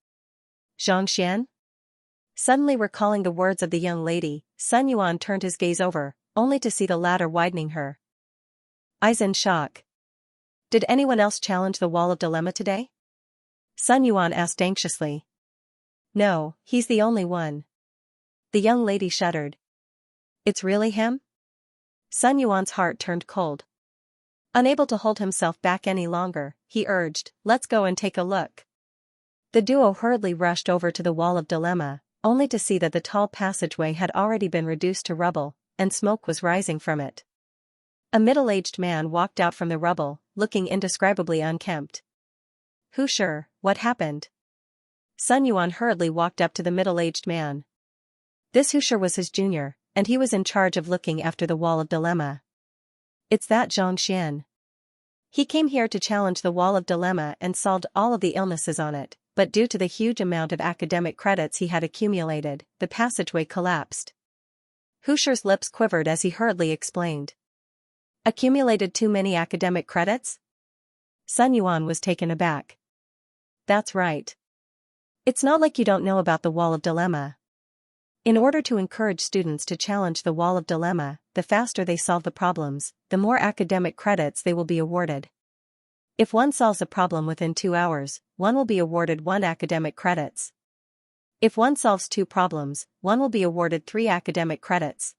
Xianxia? Suddenly recalling the words of the young lady, Sun Yuan turned his gaze over, only to see the latter widening her eyes in shock. Did anyone else challenge the wall of dilemma today? Sun Yuan asked anxiously. No, he's the only one. The young lady shuddered. It's really him? Sun Yuan's heart turned cold. Unable to hold himself back any longer, he urged, let's go and take a look. The duo hurriedly rushed over to the wall of dilemma, only to see that the tall passageway had already been reduced to rubble, and smoke was rising from it. A middle-aged man walked out from the rubble, looking indescribably unkempt. Sure, what happened? Sun Yuan hurriedly walked up to the middle-aged man. This sure was his junior, and he was in charge of looking after the wall of dilemma. It's that Xianxia. He came here to challenge the wall of dilemma and solved all of the illnesses on it, but due to the huge amount of academic credits he had accumulated, the passageway collapsed. Hushir's lips quivered as he hurriedly explained. Accumulated too many academic credits? Sun Yuan was taken aback. That's right. It's not like you don't know about the wall of dilemma. In order to encourage students to challenge the wall of dilemma, the faster they solve the problems, the more academic credits they will be awarded. If one solves a problem within 2 hours, one will be awarded 1 academic credits. If one solves 2 problems, one will be awarded 3 academic credits.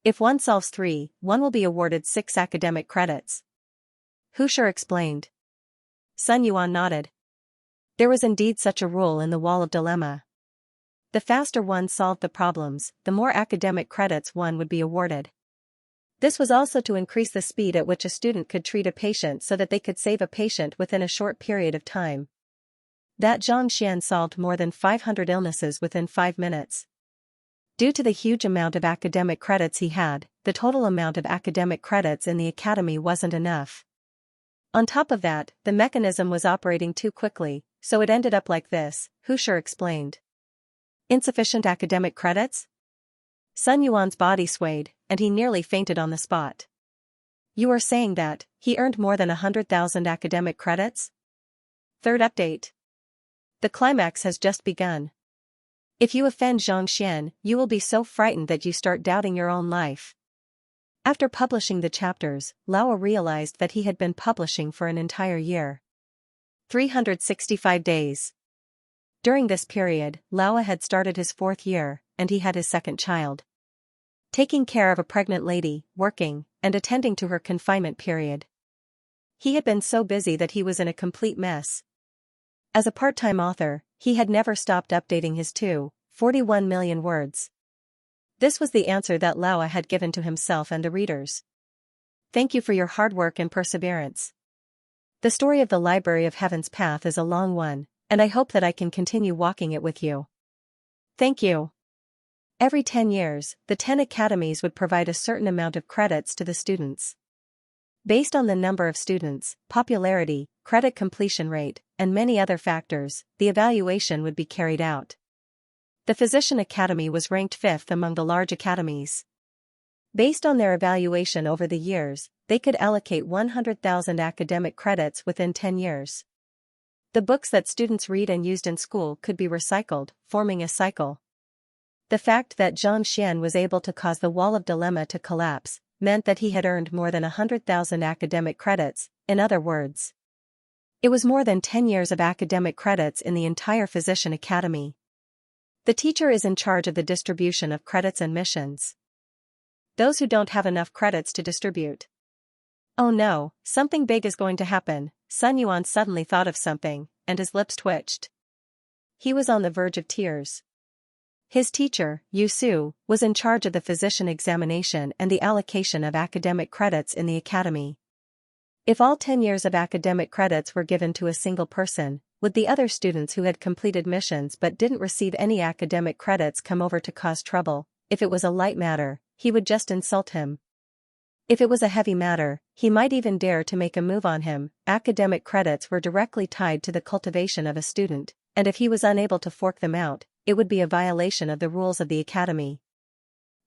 If one solves 3, one will be awarded 6 academic credits. Hushir explained. Sun Yuan nodded. There was indeed such a rule in the wall of dilemma. The faster one solved the problems, the more academic credits one would be awarded. This was also to increase the speed at which a student could treat a patient so that they could save a patient within a short period of time. That Xianxia solved more than 500 illnesses within 5 minutes. Due to the huge amount of academic credits he had, the total amount of academic credits in the academy wasn't enough. On top of that, the mechanism was operating too quickly, so it ended up like this, Hushir explained. Insufficient academic credits? Sun Yuan's body swayed, and he nearly fainted on the spot. You are saying that he earned more than 100,000 academic credits? Third update. The climax has just begun. If you offend Xianxia, you will be so frightened that you start doubting your own life. After publishing the chapters, Laowa realized that he had been publishing for an entire year. 365 days. During this period, Laowa had started his 4th year, and he had his 2nd child. Taking care of a pregnant lady, working, and attending to her confinement period. He had been so busy that he was in a complete mess. As a part-time author, he had never stopped updating his 41 million words. This was the answer that Laowa had given to himself and the readers. Thank you for your hard work and perseverance. The story of the Library of Heaven's Path is a long one, and I hope that I can continue walking it with you. Thank you. Every 10 years, the 10 academies would provide a certain amount of credits to the students. Based on the number of students, popularity, credit completion rate, and many other factors, the evaluation would be carried out. The Physician Academy was ranked 5th among the large academies. Based on their evaluation over the years, they could allocate 100,000 academic credits within 10 years. The books that students read and used in school could be recycled, forming a cycle. The fact that Xianxia was able to cause the wall of dilemma to collapse meant that he had earned more than 100,000 academic credits, in other words. It was more than 10 years of academic credits in the entire Physician Academy. The teacher is in charge of the distribution of credits and missions. Those who don't have enough credits to distribute. Oh no, something big is going to happen. Sun Yuan suddenly thought of something, and his lips twitched. He was on the verge of tears. His teacher, Yu Su, was in charge of the physician examination and the allocation of academic credits in the academy. If all 10 years of academic credits were given to a single person, would the other students who had completed missions but didn't receive any academic credits come over to cause trouble? If it was a light matter, he would just insult him. If it was a heavy matter, he might even dare to make a move on him. Academic credits were directly tied to the cultivation of a student, and if he was unable to fork them out, it would be a violation of the rules of the academy.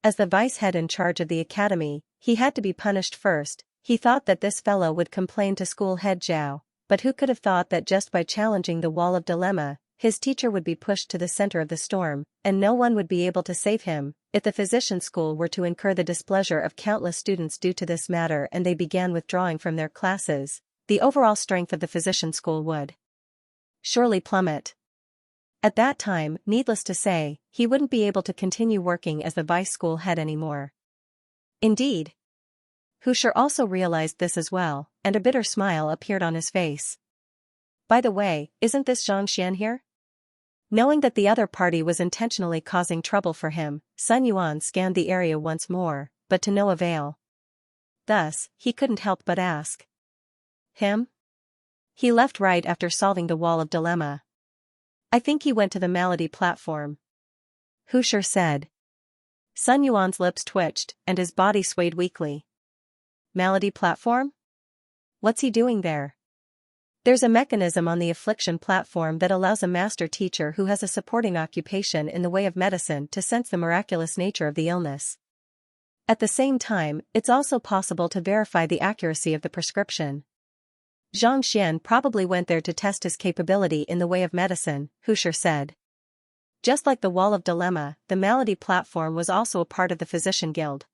As the vice head in charge of the academy, he had to be punished first. He thought that this fellow would complain to school head Zhao, but who could have thought that just by challenging the wall of dilemma, his teacher would be pushed to the center of the storm, and no one would be able to save him. If the physician school were to incur the displeasure of countless students due to this matter and they began withdrawing from their classes, the overall strength of the physician school would surely plummet. At that time, needless to say, he wouldn't be able to continue working as the vice school head anymore. Indeed. Husher also realized this as well, and a bitter smile appeared on his face. By the way, isn't this Xianxia here? Knowing that the other party was intentionally causing trouble for him, Sun Yuan scanned the area once more, but to no avail. Thus, he couldn't help but ask. Him? He left right after solving the wall of dilemma. I think he went to the malady platform. Husher said. Sun Yuan's lips twitched, and his body swayed weakly. Malady platform? What's he doing there? There's a mechanism on the affliction platform that allows a master teacher who has a supporting occupation in the way of medicine to sense the miraculous nature of the illness. At the same time, it's also possible to verify the accuracy of the prescription. Xianxia probably went there to test his capability in the way of medicine, Husher said. Just like the wall of dilemma, the malady platform was also a part of the physician guild.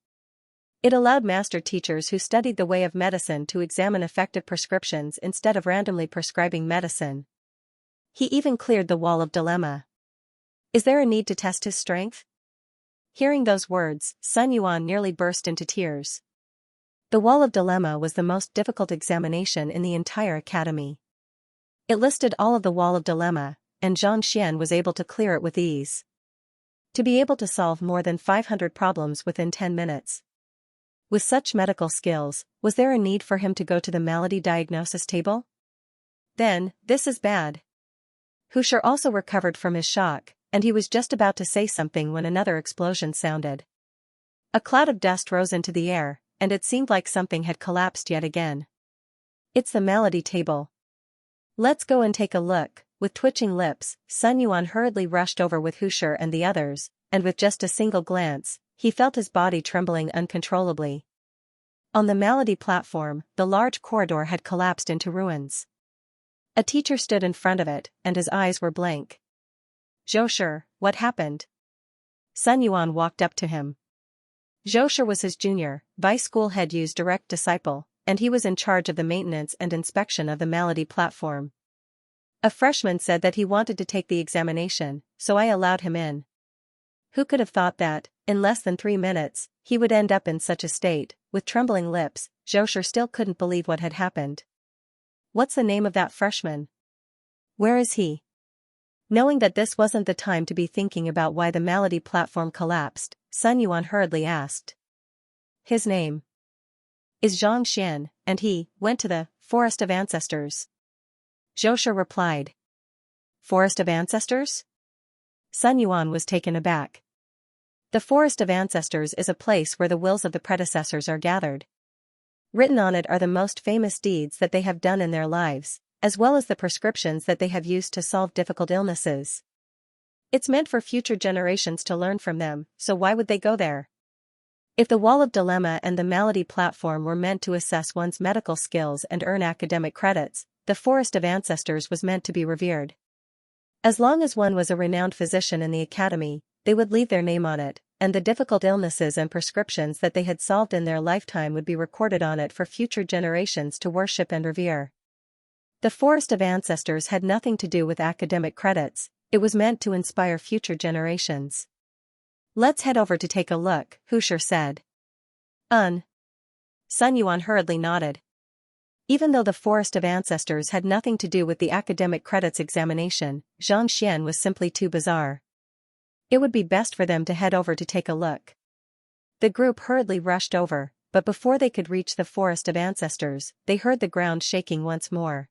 It allowed master teachers who studied the way of medicine to examine effective prescriptions instead of randomly prescribing medicine. He even cleared the wall of dilemma. Is there a need to test his strength? Hearing those words, Sun Yuan nearly burst into tears. The wall of dilemma was the most difficult examination in the entire academy. It listed all of the wall of dilemma, and Xianxia was able to clear it with ease. To be able to solve more than 500 problems within 10 minutes. With such medical skills, was there a need for him to go to the malady diagnosis table? Then, this is bad. Husher also recovered from his shock, and he was just about to say something when another explosion sounded. A cloud of dust rose into the air, and it seemed like something had collapsed yet again. It's the malady table. Let's go and take a look. With twitching lips, Sun Yuan hurriedly rushed over with Husher and the others, and with just a single glance, he felt his body trembling uncontrollably. On the malady platform, the large corridor had collapsed into ruins. A teacher stood in front of it, and his eyes were blank. Zhou, what happened? Sun Yuan walked up to him. Xianxia was his junior, vice school head Yu's direct disciple, and he was in charge of the maintenance and inspection of the malady platform. A freshman said that he wanted to take the examination, so I allowed him in. Who could have thought that, in less than 3 minutes, he would end up in such a state? With trembling lips, Xianxia still couldn't believe what had happened. What's the name of that freshman? Where is he? Knowing that this wasn't the time to be thinking about why the malady platform collapsed, Sun Yuan hurriedly asked. His name is Xianxia, and he went to the Forest of Ancestors. Xianxia replied. Forest of Ancestors? Sun Yuan was taken aback. The Forest of Ancestors is a place where the wills of the predecessors are gathered. Written on it are the most famous deeds that they have done in their lives, as well as the prescriptions that they have used to solve difficult illnesses. It's meant for future generations to learn from them, so why would they go there? If the Wall of Dilemma and the Malady platform were meant to assess one's medical skills and earn academic credits, the Forest of Ancestors was meant to be revered. As long as one was a renowned physician in the academy, they would leave their name on it, and the difficult illnesses and prescriptions that they had solved in their lifetime would be recorded on it for future generations to worship and revere. The Forest of Ancestors had nothing to do with academic credits, it was meant to inspire future generations. Let's head over to take a look, Xianxia said. Sun Yuan hurriedly nodded. Even though the Forest of Ancestors had nothing to do with the academic credits examination, Xianxia was simply too bizarre. It would be best for them to head over to take a look. The group hurriedly rushed over, but before they could reach the Forest of Ancestors, they heard the ground shaking once more.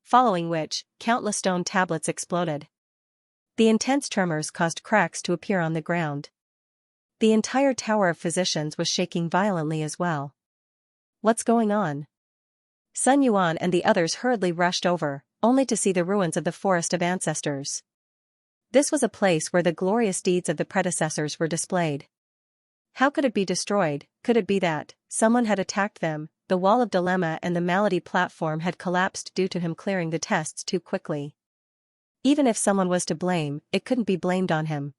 Following which, countless stone tablets exploded. The intense tremors caused cracks to appear on the ground. The entire Tower of Physicians was shaking violently as well. What's going on? Sun Yuan and the others hurriedly rushed over, only to see the ruins of the Forest of Ancestors. This was a place where the glorious deeds of the predecessors were displayed. How could it be destroyed? Could it be that someone had attacked them? The Wall of Dilemma and the Malady platform had collapsed due to him clearing the tests too quickly. Even if someone was to blame, it couldn't be blamed on him.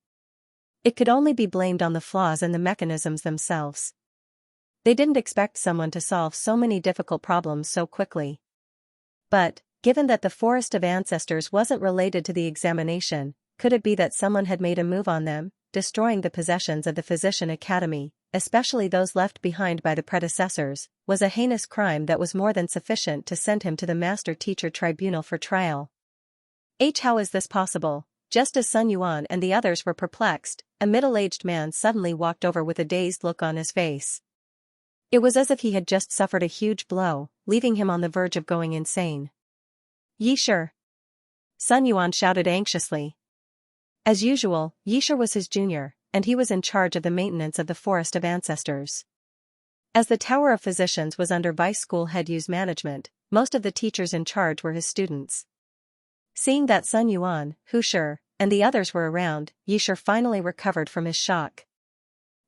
It could only be blamed on the flaws in the mechanisms themselves. They didn't expect someone to solve so many difficult problems so quickly. But, given that the Forest of Ancestors wasn't related to the examination, could it be that someone had made a move on them, destroying the possessions of the Physician Academy, especially those left behind by the predecessors, was a heinous crime that was more than sufficient to send him to the Master Teacher Tribunal for trial. How is this possible? Just as Sun Yuan and the others were perplexed, a middle-aged man suddenly walked over with a dazed look on his face. It was as if he had just suffered a huge blow, leaving him on the verge of going insane. Yixia! Sun Yuan shouted anxiously. As usual, Yixia was his junior, and he was in charge of the maintenance of the Forest of Ancestors. As the Tower of Physicians was under vice school head Yu's management, most of the teachers in charge were his students. Seeing that Sun Yuan, Xianxia, and the others were around, Yixia finally recovered from his shock.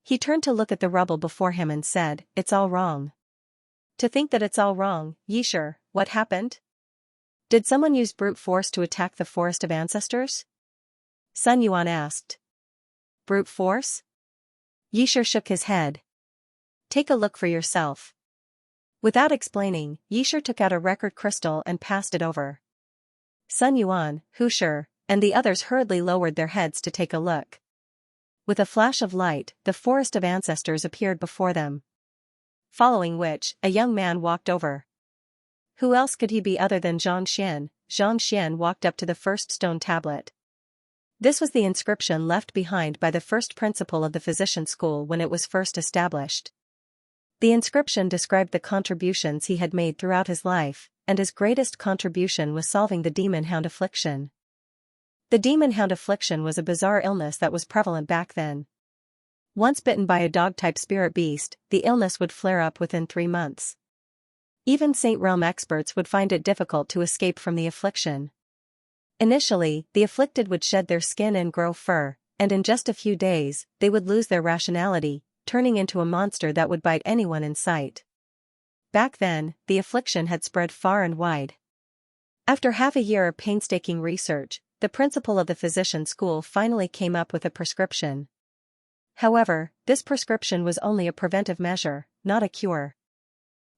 He turned to look at the rubble before him and said, "It's all wrong." To think that it's all wrong, Yixia, what happened? Did someone use brute force to attack the Forest of Ancestors? Sun Yuan asked. Brute force? Yixia shook his head. Take a look for yourself. Without explaining, Yixia took out a record crystal and passed it over. Sun Yuan, Xianxia, and the others hurriedly lowered their heads to take a look. With a flash of light, the Forest of Ancestors appeared before them. Following which, a young man walked over. Who else could he be other than Xianxia? Xianxia walked up to the first stone tablet. This was the inscription left behind by the first principal of the physician school when it was first established. The inscription described the contributions he had made throughout his life, and his greatest contribution was solving the demon hound affliction. The demon hound affliction was a bizarre illness that was prevalent back then. Once bitten by a dog-type spirit beast, the illness would flare up within 3 months. Even Saint Realm experts would find it difficult to escape from the affliction. Initially, the afflicted would shed their skin and grow fur, and in just a few days, they would lose their rationality, turning into a monster that would bite anyone in sight. Back then, the affliction had spread far and wide. After half a year of painstaking research, the principal of the physician school finally came up with a prescription. However, this prescription was only a preventive measure, not a cure.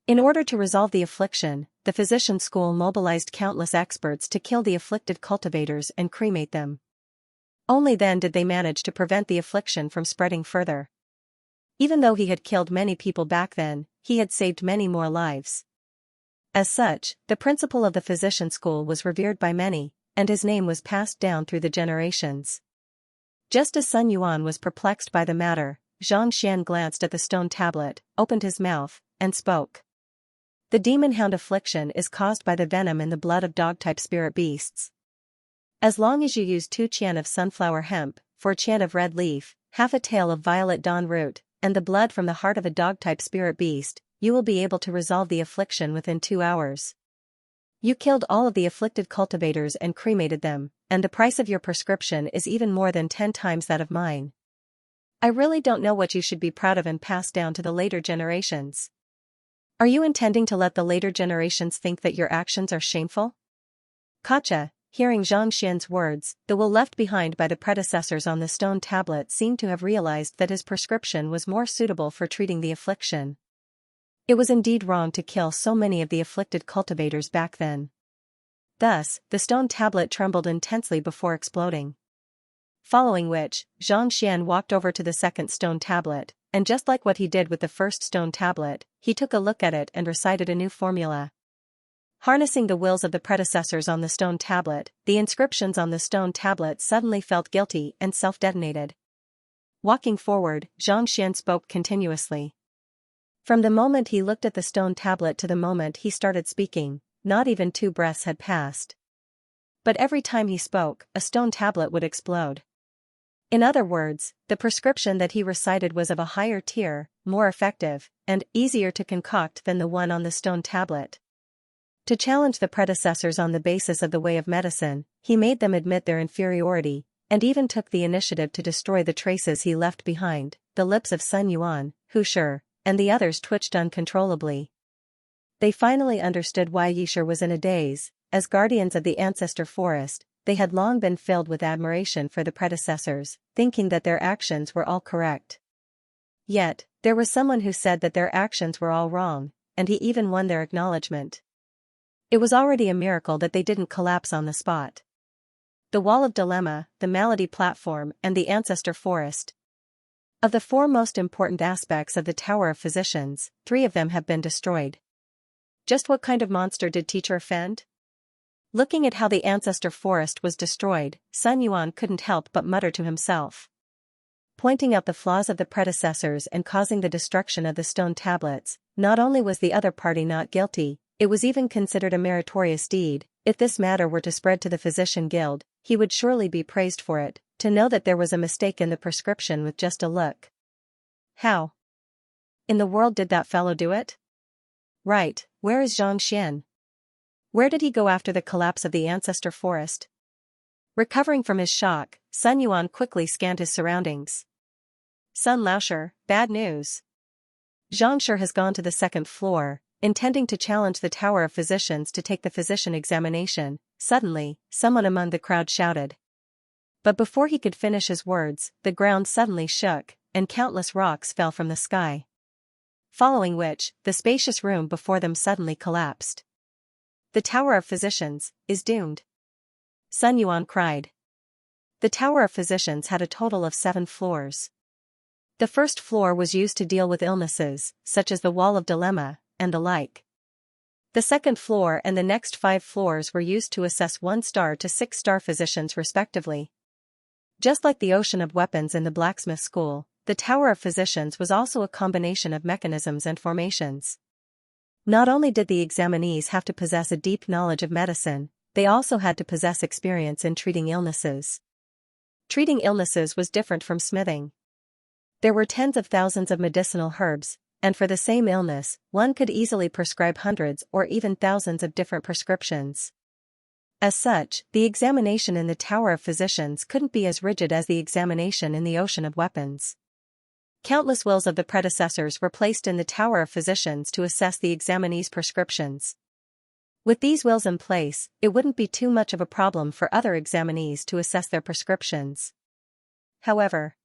In order to resolve the affliction, the physician school mobilized countless experts to kill the afflicted cultivators and cremate them. Only then did they manage to prevent the affliction from spreading further. Even though he had killed many people back then, he had saved many more lives. As such, the principal of the physician school was revered by many, and his name was passed down through the generations. Just as Sun Yuan was perplexed by the matter, Xianxia glanced at the stone tablet, opened his mouth, and spoke. The demon hound affliction is caused by the venom in the blood of dog-type spirit beasts. As long as you use 2 qian of sunflower hemp, 4 qian of red leaf, half a tael of violet dawn root, and the blood from the heart of a dog-type spirit beast, you will be able to resolve the affliction within 2 hours. You killed all of the afflicted cultivators and cremated them, and the price of your prescription is even more than 10 times that of mine. I really don't know what you should be proud of and pass down to the later generations. Are you intending to let the later generations think that your actions are shameful? Kacha, hearing Xianxia's words, the will left behind by the predecessors on the stone tablet seemed to have realized that his prescription was more suitable for treating the affliction. It was indeed wrong to kill so many of the afflicted cultivators back then. Thus, the stone tablet trembled intensely before exploding. Following which, Xianxia walked over to the second stone tablet, and just like what he did with the first stone tablet, he took a look at it and recited a new formula. Harnessing the wills of the predecessors on the stone tablet, the inscriptions on the stone tablet suddenly felt guilty and self-detonated. Walking forward, Xianxia spoke continuously. From the moment he looked at the stone tablet to the moment he started speaking, not even 2 breaths had passed. But every time he spoke, a stone tablet would explode. In other words, the prescription that he recited was of a higher tier, more effective, and easier to concoct than the one on the stone tablet. To challenge the predecessors on the basis of the way of medicine, he made them admit their inferiority, and even took the initiative to destroy the traces he left behind. The lips of Sun Yuan, Hushi, and the others twitched uncontrollably. They finally understood why Yishir was in a daze. As guardians of the ancestor forest, they had long been filled with admiration for the predecessors, thinking that their actions were all correct. Yet, there was someone who said that their actions were all wrong, and he even won their acknowledgement. It was already a miracle that they didn't collapse on the spot. The Wall of Dilemma, the Malady Platform, and the Ancestor Forest. Of the 4 most important aspects of the Tower of Physicians, 3 of them have been destroyed. Just what kind of monster did teacher offend? Looking at how the Ancestor Forest was destroyed, Sun Yuan couldn't help but mutter to himself. Pointing out the flaws of the predecessors and causing the destruction of the stone tablets, not only was the other party not guilty, it was even considered a meritorious deed. If this matter were to spread to the physician guild, he would surely be praised for it, to know that there was a mistake in the prescription with just a look. How in the world did that fellow do it? Right, where is Xianxia? Where did he go after the collapse of the Ancestor Forest? Recovering from his shock, Sun Yuan quickly scanned his surroundings. Sun Laoshi, bad news. Xianxia has gone to the 2nd floor, intending to challenge the Tower of Physicians to take the physician examination. Suddenly, someone among the crowd shouted. But before he could finish his words, the ground suddenly shook, and countless rocks fell from the sky. Following which, the spacious room before them suddenly collapsed. The Tower of Physicians is doomed. Sun Yuan cried. The Tower of Physicians had a total of 7 floors. The first floor was used to deal with illnesses, such as the Wall of Dilemma, and the like. The second floor and the next 5 floors were used to assess 1-star to 6-star physicians respectively. Just like the ocean of weapons in the blacksmith school, the Tower of Physicians was also a combination of mechanisms and formations. Not only did the examinees have to possess a deep knowledge of medicine, they also had to possess experience in treating illnesses. Treating illnesses was different from smithing. There were tens of thousands of medicinal herbs, and for the same illness, one could easily prescribe hundreds or even thousands of different prescriptions. As such, the examination in the Tower of Physicians couldn't be as rigid as the examination in the ocean of weapons. Countless wills of the predecessors were placed in the Tower of Physicians to assess the examinees' prescriptions. With these wills in place, it wouldn't be too much of a problem for other examinees to assess their prescriptions. However,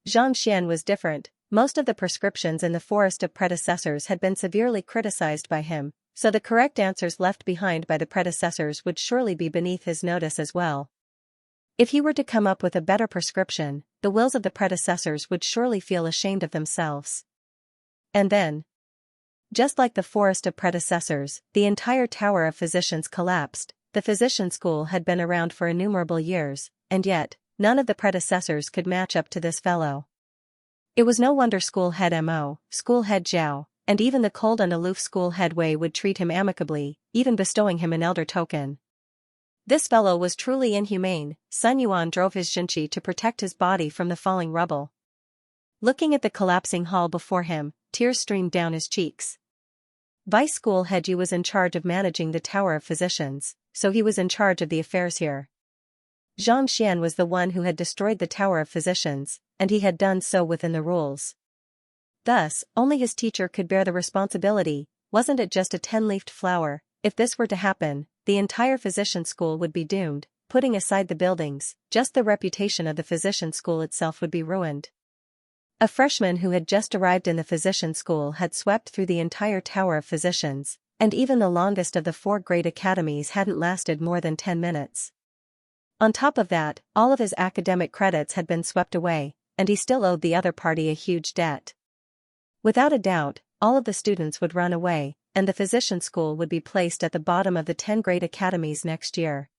Xianxia was different. Most of the prescriptions in the forest of predecessors had been severely criticized by him, so the correct answers left behind by the predecessors would surely be beneath his notice as well. If he were to come up with a better prescription, the wills of the predecessors would surely feel ashamed of themselves. And then, just like the forest of predecessors, the entire tower of physicians collapsed. The physician school had been around for innumerable years, and yet, none of the predecessors could match up to this fellow. It was no wonder school head Mo, school head Zhao, and even the cold and aloof school head Wei would treat him amicably, even bestowing him an elder token. This fellow was truly inhumane. Sun Yuan drove his Xianxia to protect his body from the falling rubble. Looking at the collapsing hall before him, tears streamed down his cheeks. Vice school head Yu was in charge of managing the tower of physicians, so he was in charge of the affairs here. Xianxia was the one who had destroyed the tower of physicians, and he had done so within the rules. Thus, only his teacher could bear the responsibility. Wasn't it just a 10-leafed flower? If this were to happen, the entire physician school would be doomed. Putting aside the buildings, just the reputation of the physician school itself would be ruined. A freshman who had just arrived in the physician school had swept through the entire tower of physicians, and even the longest of the 4 great academies hadn't lasted more than 10 minutes. On top of that, all of his academic credits had been swept away, and he still owed the other party a huge debt. Without a doubt, all of the students would run away, and the physician school would be placed at the bottom of the 10 great academies next year.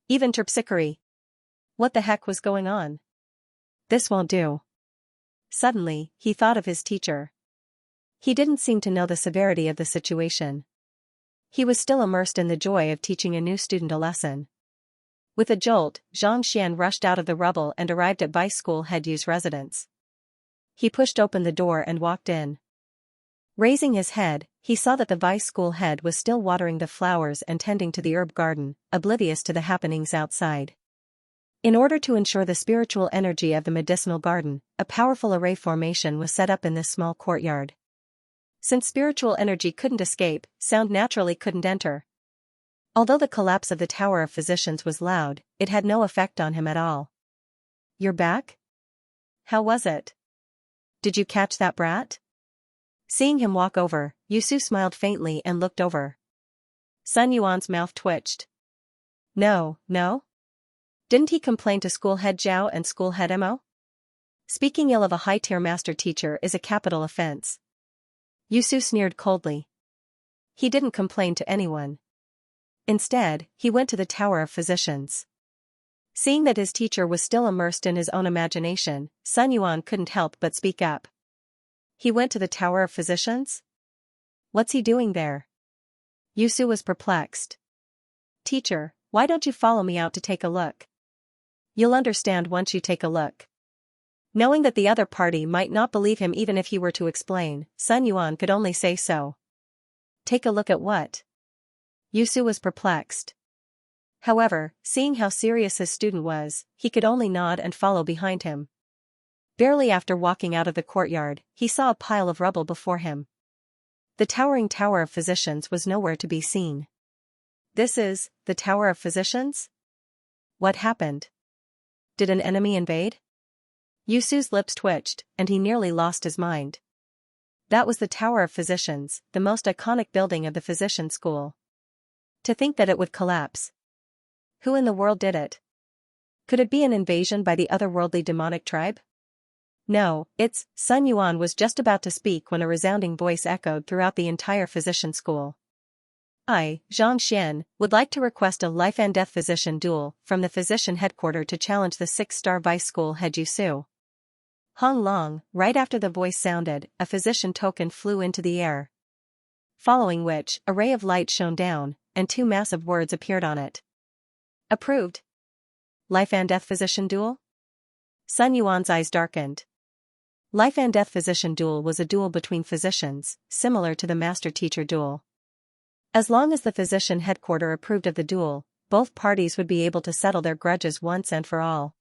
Even Terpsichore. What the heck was going on? This won't do. Suddenly, he thought of his teacher. He didn't seem to know the severity of the situation. He was still immersed in the joy of teaching a new student a lesson. With a jolt, Xianxia rushed out of the rubble and arrived at Vice School Head Yu's residence. He pushed open the door and walked in. Raising his head, he saw that the Vice School Head was still watering the flowers and tending to the herb garden, oblivious to the happenings outside. In order to ensure the spiritual energy of the medicinal garden, a powerful array formation was set up in this small courtyard. Since spiritual energy couldn't escape, sound naturally couldn't enter. Although the collapse of the Tower of Physicians was loud, it had no effect on him at all. "You're back? How was it? Did you catch that brat?" Seeing him walk over, Yusu smiled faintly and looked over. Sun Yuan's mouth twitched. No. Didn't he complain to school head Zhao and school head Mo? Speaking ill of a high-tier master teacher is a capital offense. Yusu sneered coldly. He didn't complain to anyone. Instead, he went to the Tower of Physicians. Seeing that his teacher was still immersed in his own imagination, Sun Yuan couldn't help but speak up. He went to the Tower of Physicians? What's he doing there? Yusu was perplexed. Teacher, why don't you follow me out to take a look? You'll understand once you take a look. Knowing that the other party might not believe him even if he were to explain, Sun Yuan could only say so. Take a look at what? Yusu was perplexed. However, seeing how serious his student was, he could only nod and follow behind him. Barely after walking out of the courtyard, he saw a pile of rubble before him. The towering Tower of Physicians was nowhere to be seen. This is the Tower of Physicians? What happened? Did an enemy invade? Yusu's lips twitched, and he nearly lost his mind. That was the Tower of Physicians, the most iconic building of the physician school. To think that it would collapse. Who in the world did it? Could it be an invasion by the otherworldly demonic tribe? No, it's... Sun Yuan was just about to speak when a resounding voice echoed throughout the entire physician school. I, Xianxia, would like to request a life and death physician duel from the physician headquarters to challenge the 6-star vice school head Yusu. Hong Long, right after the voice sounded, a physician token flew into the air. Following which, a ray of light shone down, and 2 massive words appeared on it. Approved. Life and death physician duel? Sun Yuan's eyes darkened. Life and death physician duel was a duel between physicians, similar to the master-teacher duel. As long as the physician headquarters approved of the duel, both parties would be able to settle their grudges once and for all.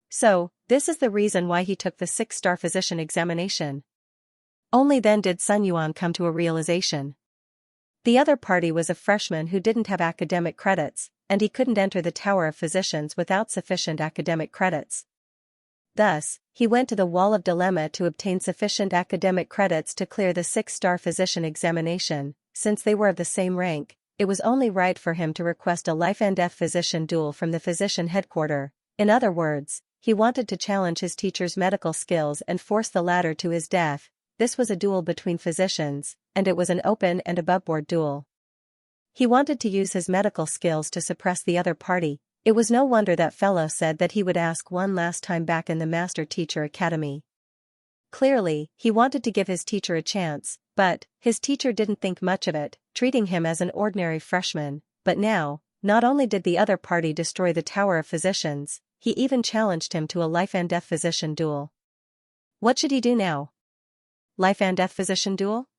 So, this is the reason why he took the 6-star physician examination. Only then did Sun Yuan come to a realization. The other party was a freshman who didn't have academic credits, and he couldn't enter the Tower of Physicians without sufficient academic credits. Thus, he went to the Wall of Dilemma to obtain sufficient academic credits to clear the 6-star physician examination. Since they were of the same rank, it was only right for him to request a life-and-death physician duel from the physician headquarters. In other words, he wanted to challenge his teacher's medical skills and force the latter to his death. This was a duel between physicians, and it was an open and aboveboard duel. He wanted to use his medical skills to suppress the other party. It was no wonder that fellow said that he would ask one last time back in the Master Teacher Academy. Clearly, he wanted to give his teacher a chance, but his teacher didn't think much of it, treating him as an ordinary freshman. But now, not only did the other party destroy the Tower of Physicians, he even challenged him to a life-and-death physician duel. What should he do now? Life-and-death physician duel?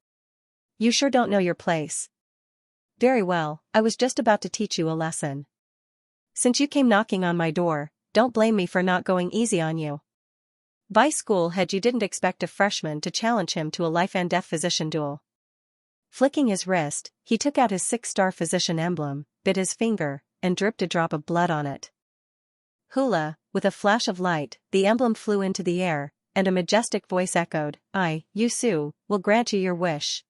You sure don't know your place. Very well, I was just about to teach you a lesson. Since you came knocking on my door, don't blame me for not going easy on you. Vice school head, you didn't expect a freshman to challenge him to a life-and-death physician duel. Flicking his wrist, he took out his 6-star physician emblem, bit his finger, and dripped a drop of blood on it. Hula, with a flash of light, the emblem flew into the air, and a majestic voice echoed, "I, Yu Su, will grant you your wish."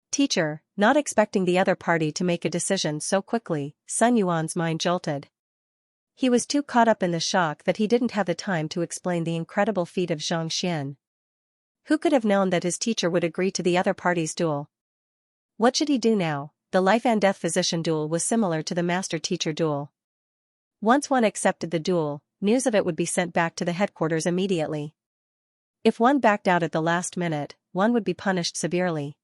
Teacher, not expecting the other party to make a decision so quickly, Sun Yuan's mind jolted. He was too caught up in the shock that he didn't have the time to explain the incredible feat of Xianxia. Who could have known that his teacher would agree to the other party's duel? What should he do now? The life-and-death physician duel was similar to the master-teacher duel. Once one accepted the duel, news of it would be sent back to the headquarters immediately. If one backed out at the last minute, one would be punished severely.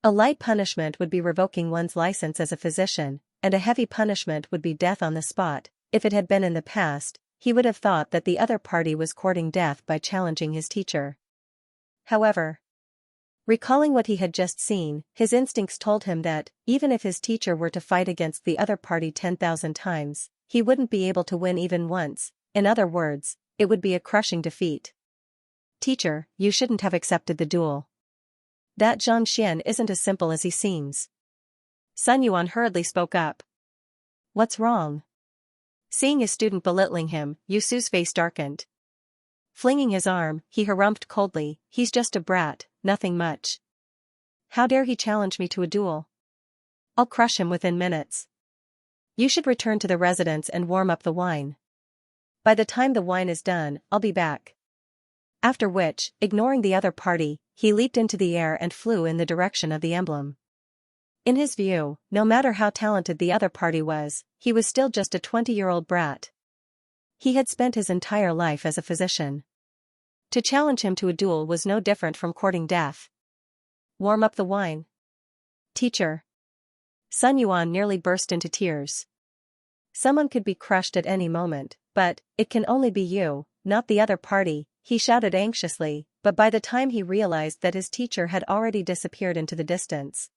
A light punishment would be revoking one's license as a physician, and a heavy punishment would be death on the spot. If it had been in the past, he would have thought that the other party was courting death by challenging his teacher. However, recalling what he had just seen, his instincts told him that, even if his teacher were to fight against the other party 10,000 times, he wouldn't be able to win even once. In other words, it would be a crushing defeat. Teacher, you shouldn't have accepted the duel. That Xianxia isn't as simple as he seems. Sun Yuan hurriedly spoke up. What's wrong? Seeing his student belittling him, Yu Su's face darkened. Flinging his arm, he harumphed coldly, "He's just a brat, nothing much. How dare he challenge me to a duel? I'll crush him within minutes. You should return to the residence and warm up the wine. By the time the wine is done, I'll be back." After which, ignoring the other party, he leaped into the air and flew in the direction of the emblem. In his view, no matter how talented the other party was, he was still just a 20-year-old brat. He had spent his entire life as a physician. To challenge him to a duel was no different from courting death. Warm up the wine. Teacher. Sun Yuan nearly burst into tears. Someone could be crushed at any moment, but it can only be you, not the other party, he shouted anxiously, but by the time he realized that his teacher had already disappeared into the distance.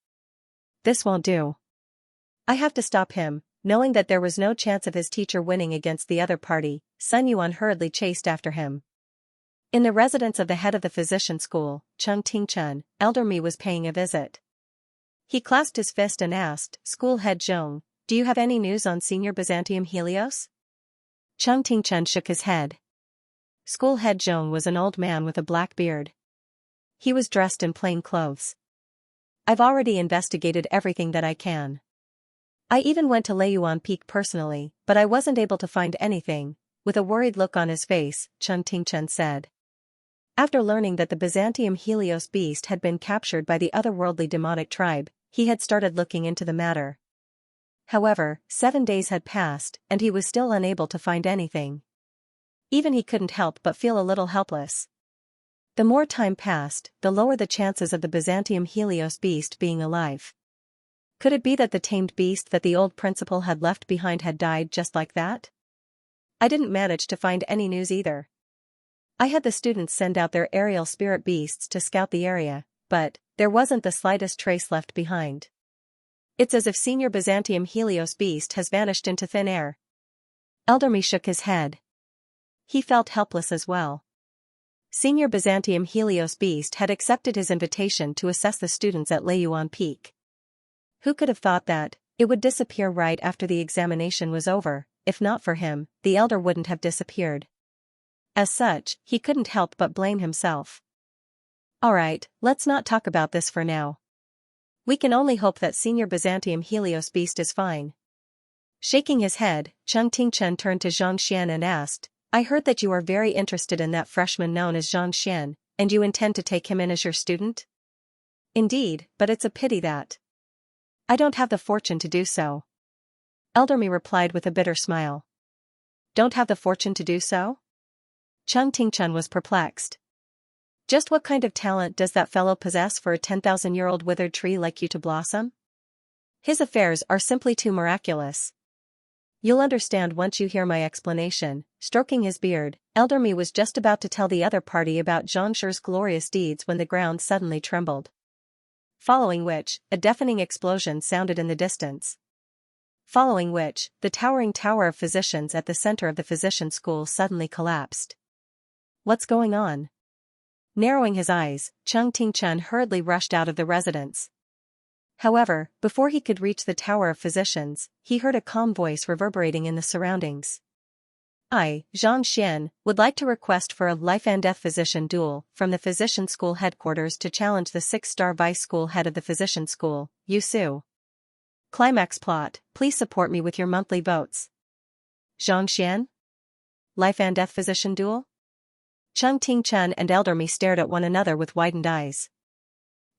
This won't do. I have to stop him. Knowing that there was no chance of his teacher winning against the other party, Sun Yuan hurriedly chased after him. In the residence of the head of the physician school, Cheng Tingchen, Elder Mi was paying a visit. He clasped his fist and asked, "School head Zhong, do you have any news on Senior Byzantium Helios?" Cheng Tingchen shook his head. School head Zhong was an old man with a black beard. He was dressed in plain clothes. "I've already investigated everything that I can. I even went to Leiyuan Peak personally, but I wasn't able to find anything," with a worried look on his face, Cheng Tingchen said. After learning that the Byzantium Helios beast had been captured by the otherworldly demonic tribe, he had started looking into the matter. However, 7 days had passed, and he was still unable to find anything. Even he couldn't help but feel a little helpless. The more time passed, the lower the chances of the Byzantium Helios beast being alive. Could it be that the tamed beast that the old principal had left behind had died just like that? I didn't manage to find any news either. I had the students send out their aerial spirit beasts to scout the area, but there wasn't the slightest trace left behind. It's as if Senior Byzantium Helios beast has vanished into thin air. Elder Mi shook his head. He felt helpless as well. Senior Byzantium Helios beast had accepted his invitation to assess the students at Leiyuan Peak. Who could have thought that it would disappear right after the examination was over? If not for him, the elder wouldn't have disappeared. As such, he couldn't help but blame himself. Alright, let's not talk about this for now. We can only hope that Senior Byzantium Helios Beast is fine. Shaking his head, Cheng Tingchen turned to Xianxia and asked, I heard that you are very interested in that freshman known as Xianxia, and you intend to take him in as your student? Indeed, but it's a pity that I don't have the fortune to do so. Elder Mi replied with a bitter smile. Don't have the fortune to do so? Cheng Tingchen was perplexed. Just what kind of talent does that fellow possess for a 10,000-year-old withered tree like you to blossom? His affairs are simply too miraculous. You'll understand once you hear my explanation. Stroking his beard, Elder Mi was just about to tell the other party about Xianxia's glorious deeds when the ground suddenly trembled. Following which, a deafening explosion sounded in the distance. Following which, the towering tower of physicians at the center of the physician school suddenly collapsed. What's going on? Narrowing his eyes, Cheng Tingchen hurriedly rushed out of the residence. However, before he could reach the tower of physicians, he heard a calm voice reverberating in the surroundings. I, Xianxia, would like to request for a life-and-death physician duel from the physician school headquarters to challenge the 6-star vice school head of the physician school, Yu Su. Climax plot, please support me with your monthly votes. Xianxia? Life-and-death physician duel? Cheng Tingchen and Elder Mi stared at one another with widened eyes.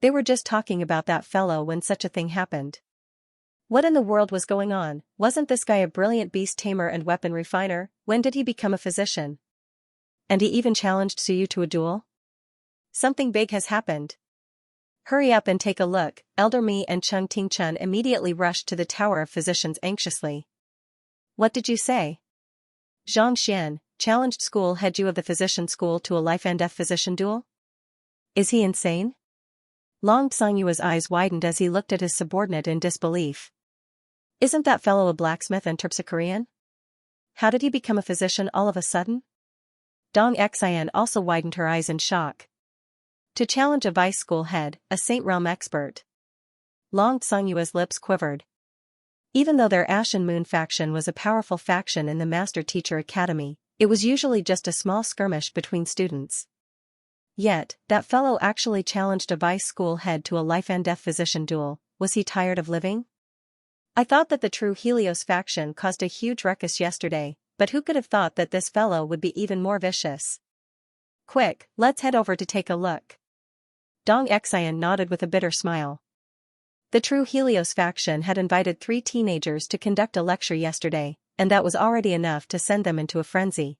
They were just talking about that fellow when such a thing happened. What in the world was going on? Wasn't this guy a brilliant beast tamer and weapon refiner? When did he become a physician? And he even challenged Suyu to a duel? Something big has happened. Hurry up and take a look. Elder Mi and Cheng Tingchen immediately rushed to the tower of physicians anxiously. What did you say? Xianxia challenged school head Yu of the physician school to a life-and-death physician duel? Is he insane? Long Xiangyue's eyes widened as he looked at his subordinate in disbelief. Isn't that fellow a blacksmith and terpsichorean? How did he become a physician all of a sudden? Dong Xian also widened her eyes in shock. To challenge a vice school head, a Saint Realm expert. Long Xiangyue's lips quivered. Even though their Ashen Moon faction was a powerful faction in the Master Teacher Academy, it was usually just a small skirmish between students. Yet, that fellow actually challenged a vice school head to a life-and-death physician duel. Was he tired of living? I thought that the true Helios faction caused a huge ruckus yesterday, but who could have thought that this fellow would be even more vicious? Quick, let's head over to take a look. Dong Xian nodded with a bitter smile. The true Helios faction had invited 3 teenagers to conduct a lecture yesterday, and that was already enough to send them into a frenzy.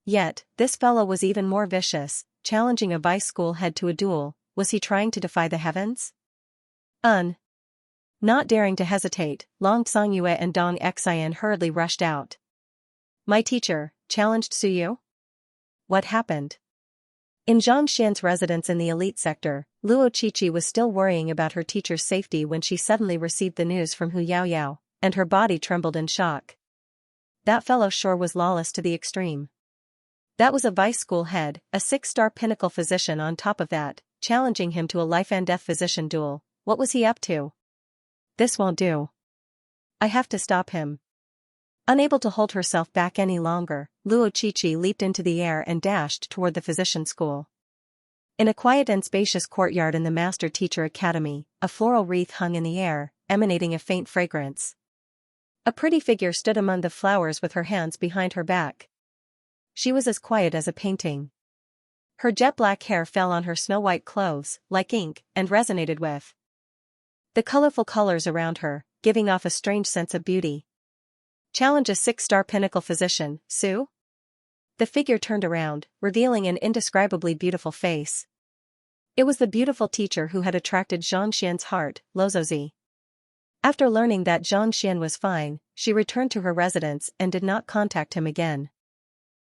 Yet, this fellow was even more vicious, challenging a vice school head to a duel. Was he trying to defy the heavens? Not daring to hesitate, Long Xiangyue and Dong Xian hurriedly rushed out. My teacher challenged Suyu? What happened? In Zhangxian's residence in the elite sector, Luo Qiqi was still worrying about her teacher's safety when she suddenly received the news from Hu Yaoyao, and her body trembled in shock. That fellow sure was lawless to the extreme. That was a vice school head, a 6-star pinnacle physician on top of that, challenging him to a life-and-death physician duel. What was he up to? This won't do. I have to stop him. Unable to hold herself back any longer, Luo Qiqi leaped into the air and dashed toward the physician school. In a quiet and spacious courtyard in the Master Teacher Academy, a floral wreath hung in the air, emanating a faint fragrance. A pretty figure stood among the flowers with her hands behind her back. She was as quiet as a painting. Her jet-black hair fell on her snow-white clothes, like ink, and resonated with the colorful colors around her, giving off a strange sense of beauty. Challenge a 6-star pinnacle physician, Sue? The figure turned around, revealing an indescribably beautiful face. It was the beautiful teacher who had attracted Zhangxian's heart, Lozozi. After learning that Zhangxian was fine, she returned to her residence and did not contact him again.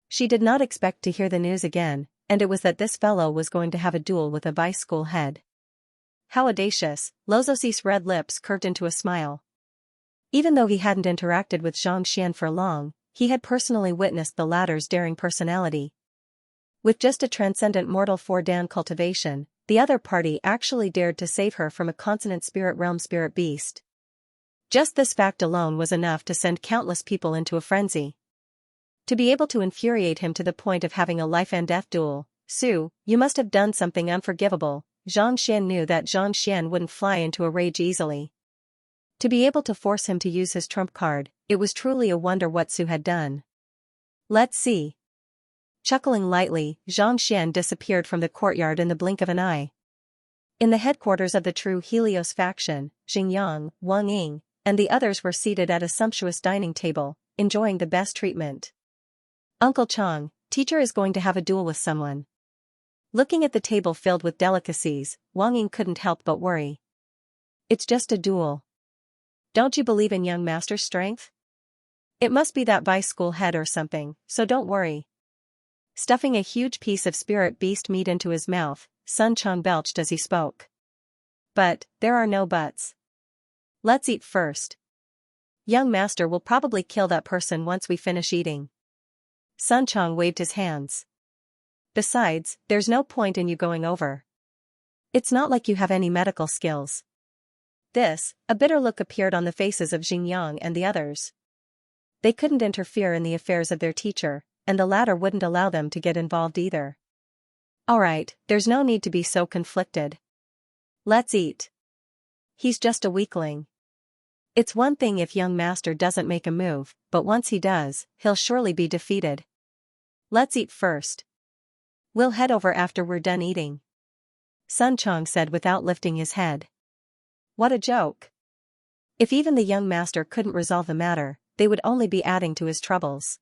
She did not expect to hear the news again, and it was that this fellow was going to have a duel with a vice school head. How audacious! Lozozi's red lips curved into a smile. Even though he hadn't interacted with Zhangxian for long, he had personally witnessed the latter's daring personality. With just a transcendent mortal for Dan cultivation, the other party actually dared to save her from a consonant spirit realm spirit beast. Just this fact alone was enough to send countless people into a frenzy. To be able to infuriate him to the point of having a life and death duel, Su, you must have done something unforgivable. Xianxia knew that Xianxia wouldn't fly into a rage easily. To be able to force him to use his trump card, it was truly a wonder what Su had done. Let's see. Chuckling lightly, Xianxia disappeared from the courtyard in the blink of an eye. In the headquarters of the true Helios faction, Xingyang, Wang Ying, and the others were seated at a sumptuous dining table, enjoying the best treatment. Uncle Chang, teacher is going to have a duel with someone. Looking at the table filled with delicacies, Wang Ying couldn't help but worry. It's just a duel. Don't you believe in young master's strength? It must be that vice school head or something, so don't worry. Stuffing a huge piece of spirit beast meat into his mouth, Sun Chang belched as he spoke. But, there are no buts. Let's eat first. Young master will probably kill that person once we finish eating. Sun Chang waved his hands. Besides, there's no point in you going over. It's not like you have any medical skills. A bitter look appeared on the faces of Xingyang and the others. They couldn't interfere in the affairs of their teacher, and the latter wouldn't allow them to get involved either. Alright, there's no need to be so conflicted. Let's eat. He's just a weakling. It's one thing if young master doesn't make a move, but once he does, he'll surely be defeated. Let's eat first. We'll head over after we're done eating. Sun Chang said without lifting his head. What a joke. If even the young master couldn't resolve the matter, they would only be adding to his troubles.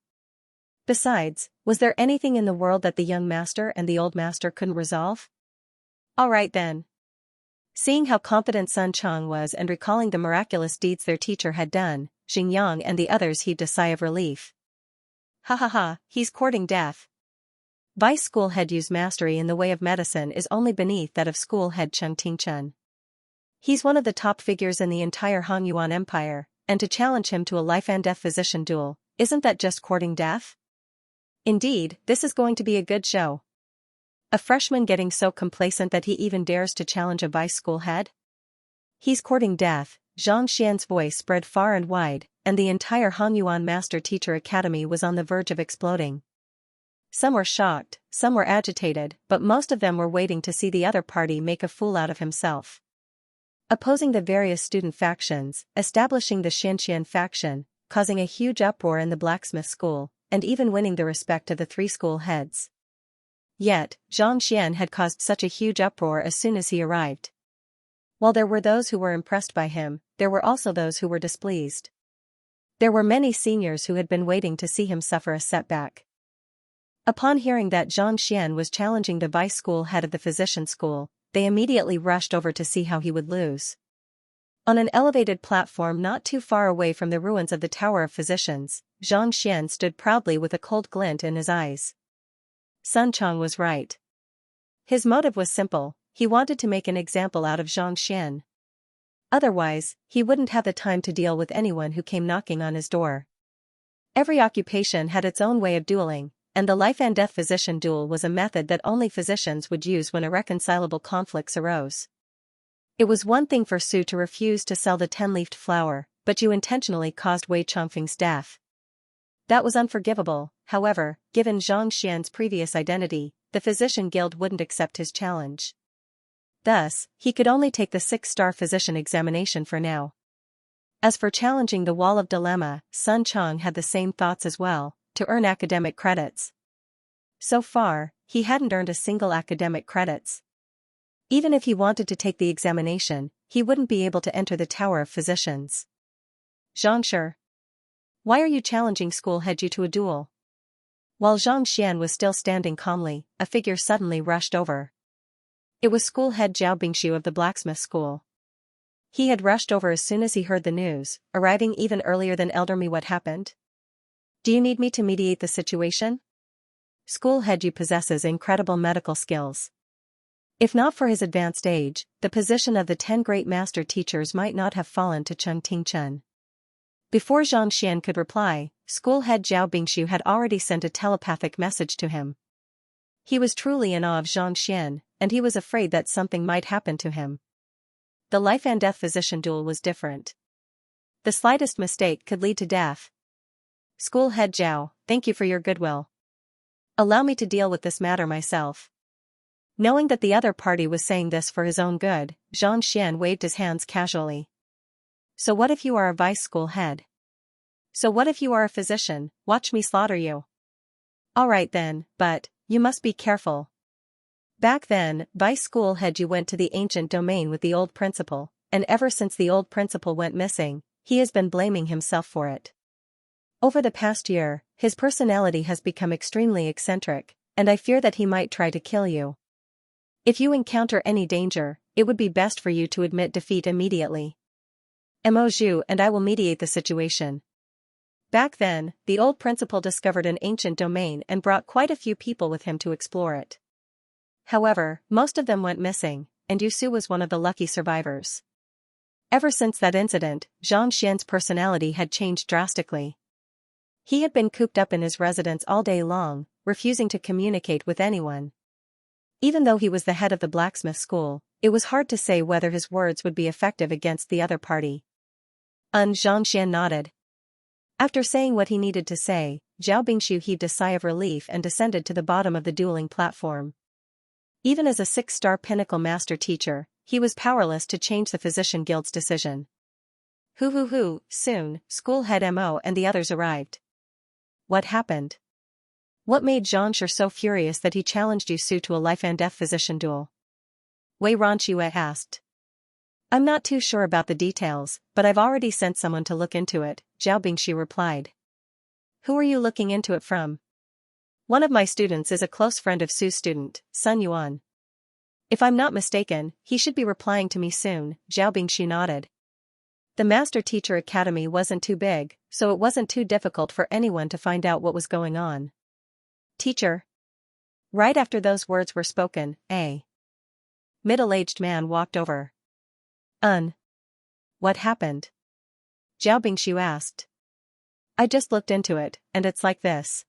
Besides, was there anything in the world that the young master and the old master couldn't resolve? Alright then. Seeing how confident Sun Chang was and recalling the miraculous deeds their teacher had done, Xingyang and the others heaved a sigh of relief. Ha ha ha, he's courting death. Vice school head Yu's mastery in the way of medicine is only beneath that of school head Cheng Tingchen. He's one of the top figures in the entire Han Yuan Empire, and to challenge him to a life and death physician duel, isn't that just courting death? Indeed, this is going to be a good show. A freshman getting so complacent that he even dares to challenge a vice school head? He's courting death. Zhang Xian's voice spread far and wide, and the entire Han Yuan Master Teacher Academy was on the verge of exploding. Some were shocked, some were agitated, but most of them were waiting to see the other party make a fool out of himself. Opposing the various student factions, establishing the Xianxia faction, causing a huge uproar in the blacksmith school, and even winning the respect of the three school heads. Yet, Zhang Xian had caused such a huge uproar as soon as he arrived. While there were those who were impressed by him, there were also those who were displeased. There were many seniors who had been waiting to see him suffer a setback. Upon hearing that Zhang Xian was challenging the vice school head of the physician school, they immediately rushed over to see how he would lose. On an elevated platform not too far away from the ruins of the Tower of Physicians, Zhang Xian stood proudly with a cold glint in his eyes. Sun Chang was right. His motive was simple, he wanted to make an example out of Zhang Xian. Otherwise, he wouldn't have the time to deal with anyone who came knocking on his door. Every occupation had its own way of dueling, and the life and death physician duel was a method that only physicians would use when irreconcilable conflicts arose. It was one thing for Su to refuse to sell the 10-leafed flower, but you intentionally caused Wei Chongfeng's death. That was unforgivable. However, given Zhang Xian's previous identity, the physician guild wouldn't accept his challenge. Thus, he could only take the 6-star physician examination for now. As for challenging the Wall of Dilemma, Sun Chang had the same thoughts as well, to earn academic credits. So far, he hadn't earned a single academic credits. Even if he wanted to take the examination, he wouldn't be able to enter the Tower of Physicians. Xianxia, why are you challenging school head Yu to a duel? While Zhang Xian was still standing calmly, a figure suddenly rushed over. It was school head Zhao Bingshu of the blacksmith school. He had rushed over as soon as he heard the news, arriving even earlier than Elder Mi. What happened? Do you need me to mediate the situation? School head Yu possesses incredible medical skills. If not for his advanced age, the position of the 10 great master teachers might not have fallen to Cheng Tingchen. Before Zhang Xian could reply, school head Zhao Bingshu had already sent a telepathic message to him. He was truly in awe of Xianxia, and he was afraid that something might happen to him. The life and death physician duel was different. The slightest mistake could lead to death. School head Zhao, thank you for your goodwill. Allow me to deal with this matter myself. Knowing that the other party was saying this for his own good, Xianxia waved his hands casually. So what if you are a vice school head? So what if you are a physician? Watch me slaughter you. Alright then, but you must be careful. Back then, vice school head Yu went to the ancient domain with the old principal, and ever since the old principal went missing, he has been blaming himself for it. Over the past year, his personality has become extremely eccentric, and I fear that he might try to kill you. If you encounter any danger, it would be best for you to admit defeat immediately. Mo Zhu and I will mediate the situation. Back then, the old principal discovered an ancient domain and brought quite a few people with him to explore it. However, most of them went missing, and Yusu was one of the lucky survivors. Ever since that incident, Xianxia's personality had changed drastically. He had been cooped up in his residence all day long, refusing to communicate with anyone. Even though he was the head of the blacksmith school, it was hard to say whether his words would be effective against the other party. Xianxia nodded. After saying what he needed to say, Zhao Bingshu heaved a sigh of relief and descended to the bottom of the dueling platform. Even as a 6-star pinnacle master teacher, he was powerless to change the physician guild's decision. Soon, school head Mo and the others arrived. What happened? What made Xianxia so furious that he challenged Yusu to a life-and-death physician duel? Wei Ronque asked. I'm not too sure about the details, but I've already sent someone to look into it, Zhao Bingxi replied. Who are you looking into it from? One of my students is a close friend of Su's student, Sun Yuan. If I'm not mistaken, he should be replying to me soon, Zhao Bingxi nodded. The Master Teacher Academy wasn't too big, so it wasn't too difficult for anyone to find out what was going on. Teacher. Right after those words were spoken, a middle-aged man walked over. What happened? Zhao Bingshu asked. I just looked into it, and it's like this.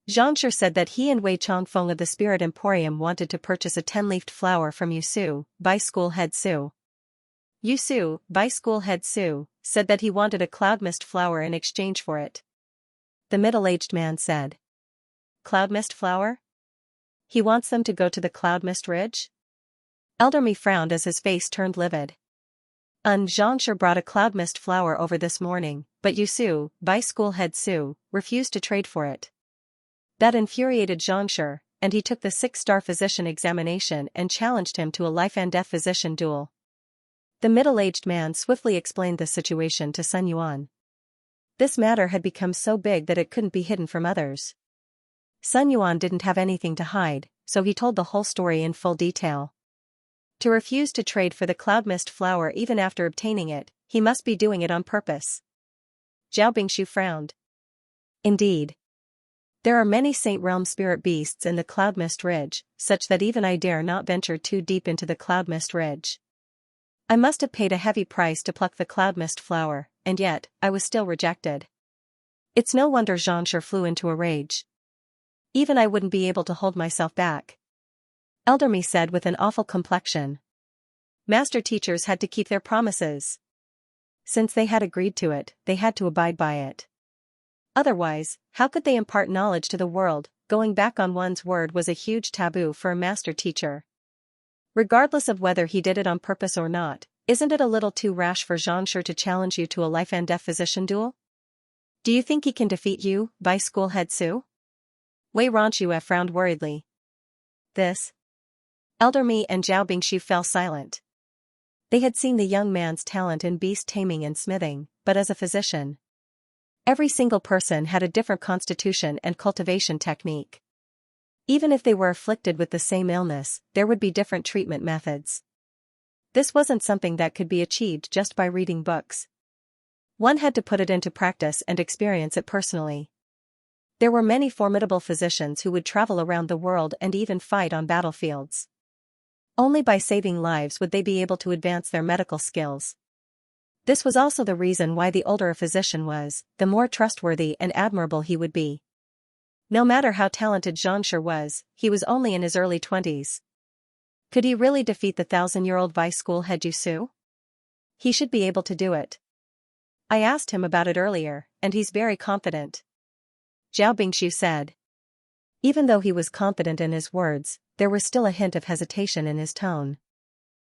Xianxia said that he and Wei Chongfeng of the Spirit Emporium wanted to purchase a 10-leafed flower from Yusu, by school head Su. Yusu, by school head Su, said that he wanted a cloud mist flower in exchange for it. The middle-aged man said. Cloud mist flower? He wants them to go to the cloud mist ridge? Elder Mi frowned as his face turned livid. Xianxia brought a cloud mist flower over this morning, but Yusu, by school head Su, refused to trade for it. That infuriated Xianxia, and he took the 6-star physician examination and challenged him to a life-and-death physician duel. The middle-aged man swiftly explained the situation to Sun Yuan. This matter had become so big that it couldn't be hidden from others. Sun Yuan didn't have anything to hide, so he told the whole story in full detail. To refuse to trade for the cloud mist flower even after obtaining it, he must be doing it on purpose. Zhao Bingshu frowned. Indeed. There are many Saint Realm spirit beasts in the Cloud Mist Ridge, such that even I dare not venture too deep into the Cloud Mist Ridge. I must have paid a heavy price to pluck the Cloud Mist flower, and yet, I was still rejected. It's no wonder Xianxia flew into a rage. Even I wouldn't be able to hold myself back. Elder Mi said with an awful complexion. Master teachers had to keep their promises. Since they had agreed to it, they had to abide by it. Otherwise, how could they impart knowledge to the world? Going back on one's word was a huge taboo for a master teacher. Regardless of whether he did it on purpose or not, isn't it a little too rash for Xianxia to challenge you to a life-and-death physician duel? Do you think he can defeat you, by school head Su? Wei Ronque frowned worriedly. This? Elder Mi and Zhao Bingshu fell silent. They had seen the young man's talent in beast taming and smithing, but as a physician, every single person had a different constitution and cultivation technique. Even if they were afflicted with the same illness, there would be different treatment methods. This wasn't something that could be achieved just by reading books. One had to put it into practice and experience it personally. There were many formidable physicians who would travel around the world and even fight on battlefields. Only by saving lives would they be able to advance their medical skills. This was also the reason why the older a physician was, the more trustworthy and admirable he would be. No matter how talented Xianxia was, he was only in his early 20s. Could he really defeat the 1,000-year-old vice school head Yusu? He should be able to do it. I asked him about it earlier, and he's very confident. Zhao Bingshu said. Even though he was confident in his words, there was still a hint of hesitation in his tone.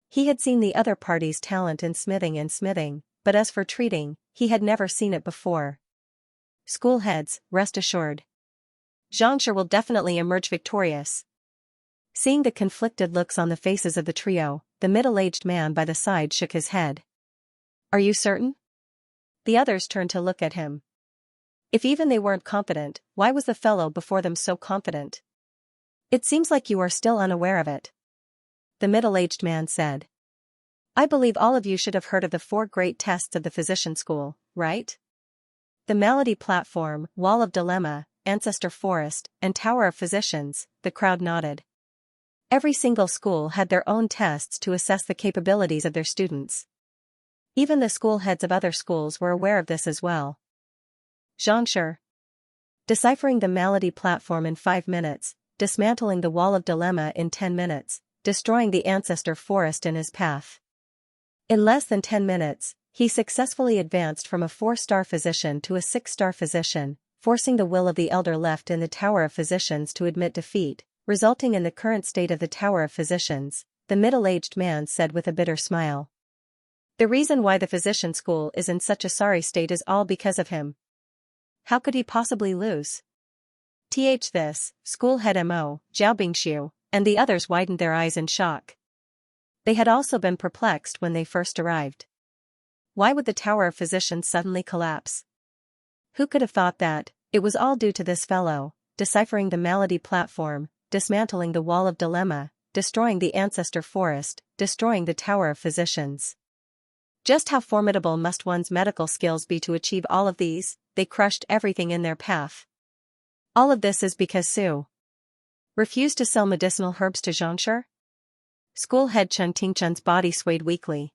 He had seen the other party's talent in smithing, but as for treating, he had never seen it before. School heads, rest assured. Xianxia will definitely emerge victorious. Seeing the conflicted looks on the faces of the trio, the middle-aged man by the side shook his head. Are you certain? The others turned to look at him. If even they weren't confident, why was the fellow before them so confident? It seems like you are still unaware of it. The middle-aged man said. I believe all of you should have heard of the 4 great tests of the physician school, right? The Malady Platform, Wall of Dilemma, Ancestor Forest, and Tower of Physicians. The crowd nodded. Every single school had their own tests to assess the capabilities of their students. Even the school heads of other schools were aware of this as well. Xianxia. Deciphering the Malady Platform in 5 minutes, dismantling the Wall of Dilemma in 10 minutes, destroying the Ancestor Forest in his path. In less than 10 minutes, he successfully advanced from a 4-star physician to a 6-star physician, forcing the will of the elder left in the Tower of Physicians to admit defeat, resulting in the current state of the Tower of Physicians, the middle-aged man said with a bitter smile. The reason why the physician school is in such a sorry state is all because of him. How could he possibly lose? This, school head Mo, Zhao Bingshu, and the others widened their eyes in shock. They had also been perplexed when they first arrived. Why would the Tower of Physicians suddenly collapse? Who could have thought that? It was all due to this fellow, deciphering the Malady Platform, dismantling the Wall of Dilemma, destroying the Ancestor Forest, destroying the Tower of Physicians. Just how formidable must one's medical skills be to achieve all of these? They crushed everything in their path. All of this is because Su refused to sell medicinal herbs to Xianxia? School head Chen Tingchen's body swayed weakly.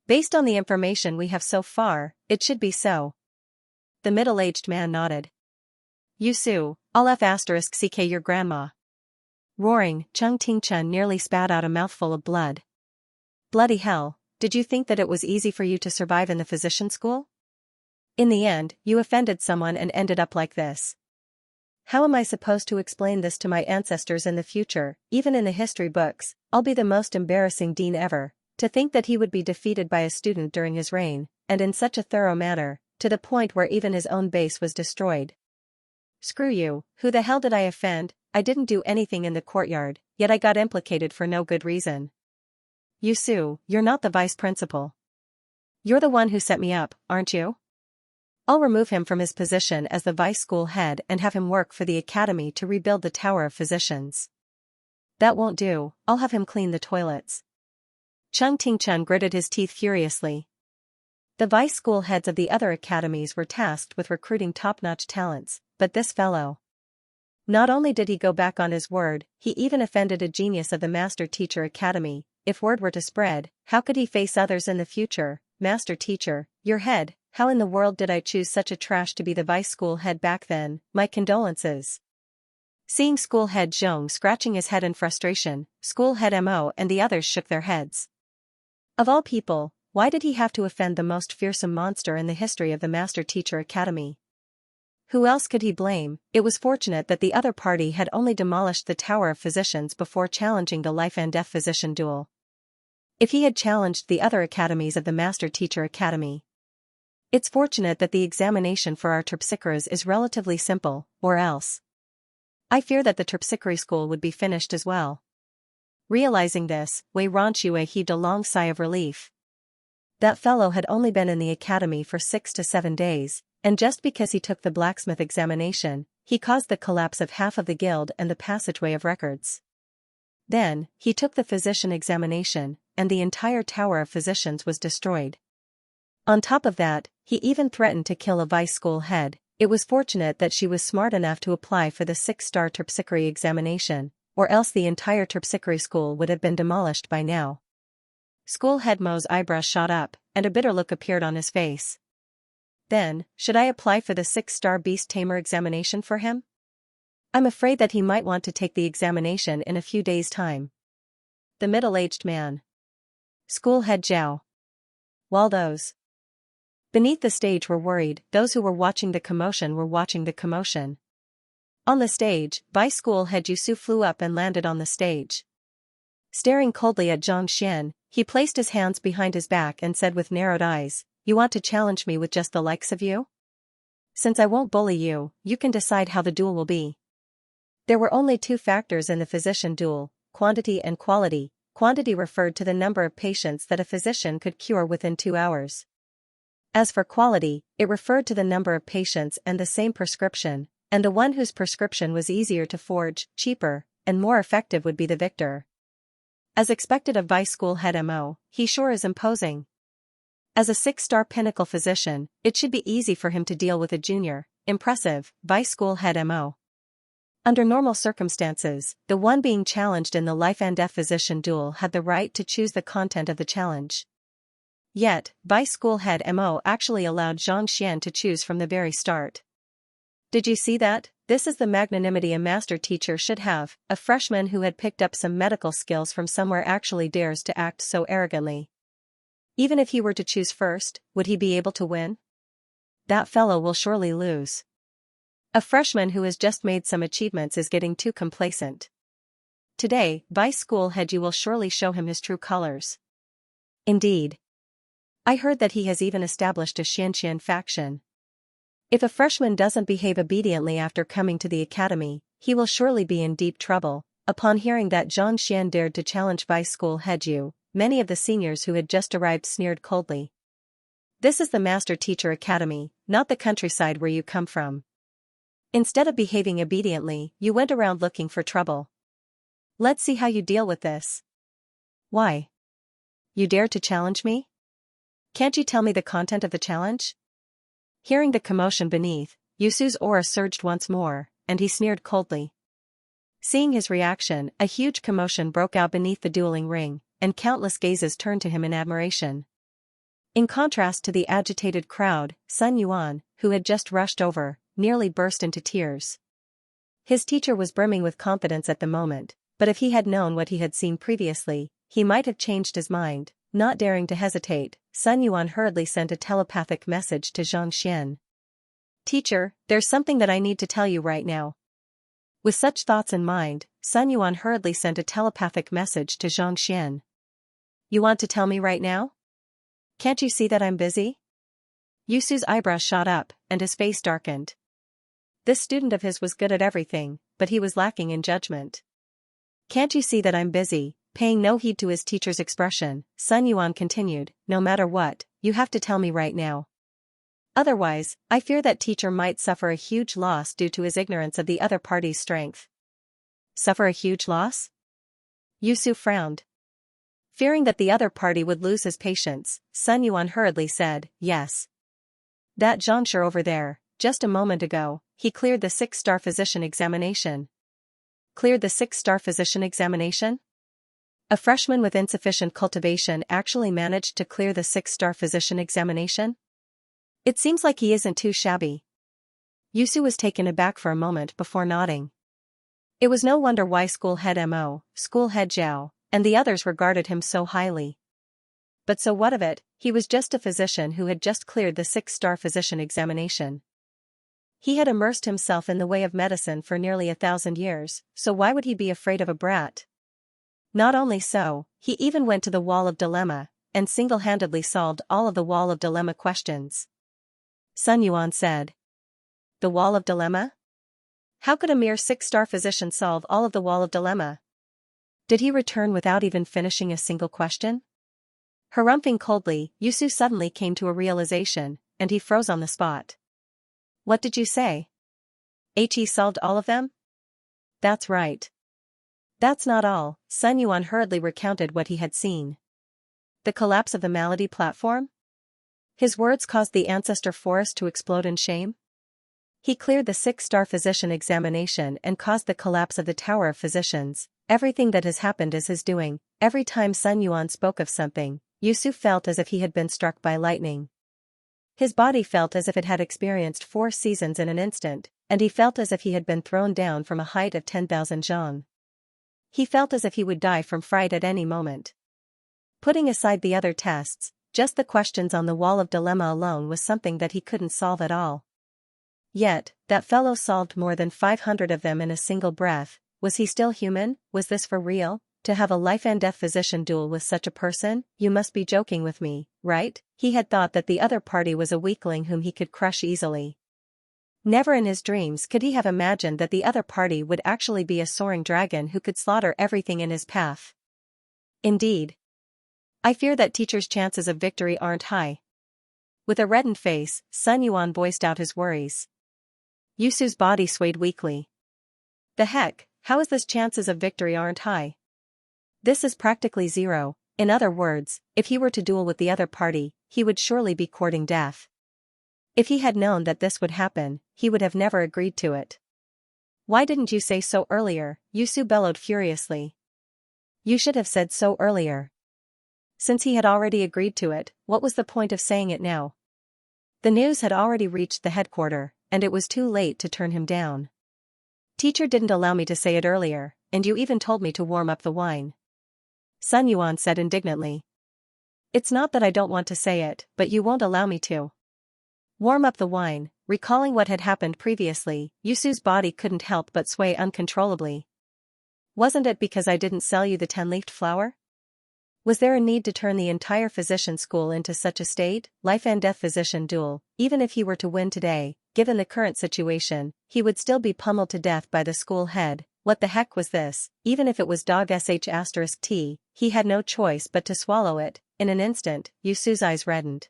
Based on the information we have so far, it should be so. The middle-aged man nodded. Yusu, I'll *CK your grandma. Roaring, Cheng Tingchen nearly spat out a mouthful of blood. Bloody hell, did you think that it was easy for you to survive in the physician school? In the end, you offended someone and ended up like this. How am I supposed to explain this to my ancestors in the future? Even in the history books, I'll be the most embarrassing dean ever. To think that he would be defeated by a student during his reign, and in such a thorough manner, to the point where even his own base was destroyed. Screw you, who the hell did I offend? I didn't do anything in the courtyard, yet I got implicated for no good reason. Yusu, you're not the vice principal. You're the one who set me up, aren't you? I'll remove him from his position as the vice school head and have him work for the academy to rebuild the Tower of Physicians. That won't do, I'll have him clean the toilets. Cheng Tingchen gritted his teeth furiously. The vice school heads of the other academies were tasked with recruiting top-notch talents, but this fellow. Not only did he go back on his word, he even offended a genius of the Master Teacher Academy. If word were to spread, how could he face others in the future? Master Teacher, your head, how in the world did I choose such a trash to be the vice school head back then? My condolences. Seeing school head Zhong scratching his head in frustration, school head Mo and the others shook their heads. Of all people, why did he have to offend the most fearsome monster in the history of the Master Teacher Academy? Who else could he blame? It was fortunate that the other party had only demolished the Tower of Physicians before challenging the life and death physician duel. If he had challenged the other academies of the Master Teacher Academy. It's fortunate that the examination for our terpsichorees is relatively simple, or else. I fear that the terpsichore school would be finished as well. Realizing this, Wei Ronxue heaved a long sigh of relief. That fellow had only been in the academy for 6 to 7 days, and just because he took the blacksmith examination, he caused the collapse of half of the guild and the passageway of records. Then, he took the physician examination, and the entire Tower of Physicians was destroyed. On top of that, he even threatened to kill a vice school head. It was fortunate that she was smart enough to apply for the 6-star terpsichore examination, or else the entire terpsichore school would have been demolished by now. School head Mo's eyebrows shot up, and a bitter look appeared on his face. Then, should I apply for the 6-star beast tamer examination for him? I'm afraid that he might want to take the examination in a few days' time. The middle-aged man. School head Zhao. While those beneath the stage were worried, those who were watching the commotion were watching the commotion. On the stage, Vice School head Yusu flew up and landed on the stage. Staring coldly at Xianxia, he placed his hands behind his back and said with narrowed eyes, "You want to challenge me with just the likes of you? Since I won't bully you, you can decide how the duel will be." There were only two factors in the physician duel, quantity and quality. Quantity referred to the number of patients that a physician could cure within 2 hours. As for quality, it referred to the number of patients and the same prescription, and the one whose prescription was easier to forge, cheaper, and more effective would be the victor. As expected of Vice School head Mo, he sure is imposing. As a 6-star pinnacle physician, it should be easy for him to deal with a junior, impressive, Vice School head Mo. Under normal circumstances, the one being challenged in the life and death physician duel had the right to choose the content of the challenge. Yet, Vice School head Mo actually allowed Xianxia to choose from the very start. Did you see that? This is the magnanimity a master teacher should have. A freshman who had picked up some medical skills from somewhere actually dares to act so arrogantly. Even if he were to choose first, would he be able to win? That fellow will surely lose. A freshman who has just made some achievements is getting too complacent. Today, Vice School head you will surely show him his true colors. Indeed. I heard that he has even established a Xianxia faction. If a freshman doesn't behave obediently after coming to the academy, he will surely be in deep trouble. Upon hearing that Xianxia dared to challenge Vice School head Yu, many of the seniors who had just arrived sneered coldly. This is the Master Teacher Academy, not the countryside where you come from. Instead of behaving obediently, you went around looking for trouble. Let's see how you deal with this. Why? You dare to challenge me? Can't you tell me the content of the challenge? Hearing the commotion beneath, Yusu's aura surged once more, and he sneered coldly. Seeing his reaction, a huge commotion broke out beneath the dueling ring, and countless gazes turned to him in admiration. In contrast to the agitated crowd, Sun Yuan, who had just rushed over, nearly burst into tears. His teacher was brimming with confidence at the moment, but if he had known what he had seen previously, he might have changed his mind. Not daring to hesitate, Sun Yuan hurriedly sent a telepathic message to Xianxia. "Teacher, there's something that I need to tell you right now." With such thoughts in mind, Sun Yuan hurriedly sent a telepathic message to Xianxia. "You want to tell me right now? Can't you see that I'm busy?" Yusu's eyebrows shot up, and his face darkened. This student of his was good at everything, but he was lacking in judgment. "Can't you see that I'm busy?" Paying no heed to his teacher's expression, Sun Yuan continued, "No matter what, you have to tell me right now. Otherwise, I fear that teacher might suffer a huge loss due to his ignorance of the other party's strength." Suffer a huge loss? Yusu frowned. Fearing that the other party would lose his patience, Sun Yuan hurriedly said, "Yes. That Xianxia over there, just a moment ago, he cleared the 6-star physician examination." Cleared the 6-star physician examination? A freshman with insufficient cultivation actually managed to clear the 6-star physician examination? It seems like he isn't too shabby. Yusu was taken aback for a moment before nodding. It was no wonder why school head Mo, school head Zhao, and the others regarded him so highly. But so what of it? He was just a physician who had just cleared the 6-star physician examination. He had immersed himself in the way of medicine for nearly 1,000 years, so why would he be afraid of a brat? Not only so, he even went to the Wall of Dilemma, and single-handedly solved all of the Wall of Dilemma questions. Sun Yuan said. The Wall of Dilemma? How could a mere 6-star physician solve all of the Wall of Dilemma? Did he return without even finishing a single question? Harumphing coldly, Yusu suddenly came to a realization, and he froze on the spot. What did you say? He solved all of them? That's right. That's not all, Sun Yuan hurriedly recounted what he had seen. The collapse of the malady platform? His words caused the ancestor forest to explode in shame? He cleared the 6-star physician examination and caused the collapse of the Tower of Physicians. Everything that has happened is his doing. Every time Sun Yuan spoke of something, Yusu felt as if he had been struck by lightning. His body felt as if it had experienced 4 seasons in an instant. and he felt as if he had been thrown down from a height of 10,000 zhang. He felt as if he would die from fright at any moment. Putting aside the other tests, just the questions on the wall of dilemma alone was something that he couldn't solve at all. Yet, that fellow solved more than 500 of them in a single breath. Was he still human? Was this for real? To have a life-and-death physician duel with such a person? You must be joking with me, right? He had thought that the other party was a weakling whom he could crush easily. Never in his dreams could he have imagined that the other party would actually be a soaring dragon who could slaughter everything in his path. Indeed. I fear that teacher's chances of victory aren't high. With a reddened face, Sun Yuan voiced out his worries. Yusu's body swayed weakly. The heck, how is this chances of victory aren't high? This is practically zero. In other words, if he were to duel with the other party, he would surely be courting death. If he had known that this would happen, he would have never agreed to it. Why didn't you say so earlier? Yusu bellowed furiously. You should have said so earlier. Since he had already agreed to it, what was the point of saying it now? The news had already reached the headquarters, and it was too late to turn him down. Teacher didn't allow me to say it earlier, and you even told me to warm up the wine. Sun Yuan said indignantly. It's not that I don't want to say it, but you won't allow me to. Warm up the wine. Recalling what had happened previously, Yusu's body couldn't help but sway uncontrollably. Wasn't it because I didn't sell you the 10-leafed flower? Was there a need to turn the entire physician school into such a state? Life and death physician duel. Even if he were to win today, given the current situation, he would still be pummeled to death by the school head. What the heck was this? Even if it was dog sh*t, he had no choice but to swallow it. In an instant, Yusu's eyes reddened.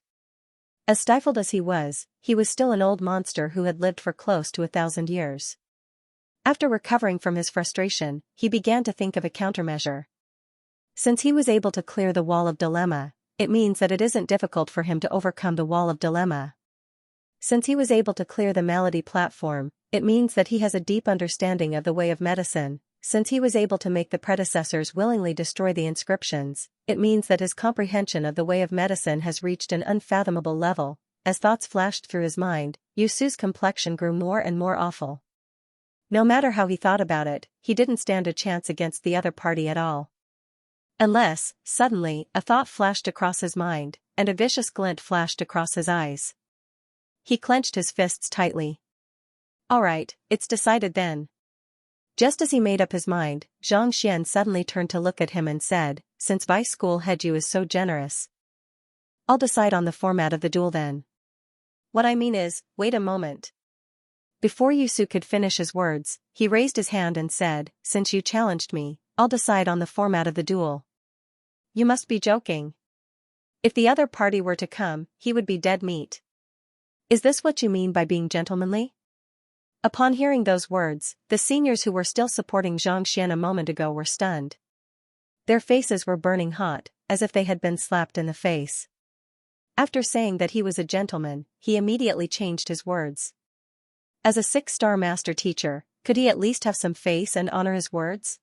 As stifled as he was still an old monster who had lived for close to 1,000 years. After recovering from his frustration, he began to think of a countermeasure. Since he was able to clear the wall of dilemma, it means that it isn't difficult for him to overcome the wall of dilemma. Since he was able to clear the malady platform, it means that he has a deep understanding of the way of medicine. Since he was able to make the predecessors willingly destroy the inscriptions, it means that his comprehension of the way of medicine has reached an unfathomable level. As thoughts flashed through his mind, Yusu's complexion grew more and more awful. No matter how he thought about it, he didn't stand a chance against the other party at all. Unless, suddenly, a thought flashed across his mind, and a vicious glint flashed across his eyes. He clenched his fists tightly. All right, it's decided then. Just as he made up his mind, Xianxia suddenly turned to look at him and said, since Vice School Head Yu is so generous, I'll decide on the format of the duel then. What I mean is, wait a moment. Before Yusu could finish his words, he raised his hand and said, since you challenged me, I'll decide on the format of the duel. You must be joking. If the other party were to come, he would be dead meat. Is this what you mean by being gentlemanly? Upon hearing those words, the seniors who were still supporting Xianxia a moment ago were stunned. Their faces were burning hot, as if they had been slapped in the face. After saying that he was a gentleman, he immediately changed his words. As a 6-star master teacher, could he at least have some face and honor his words?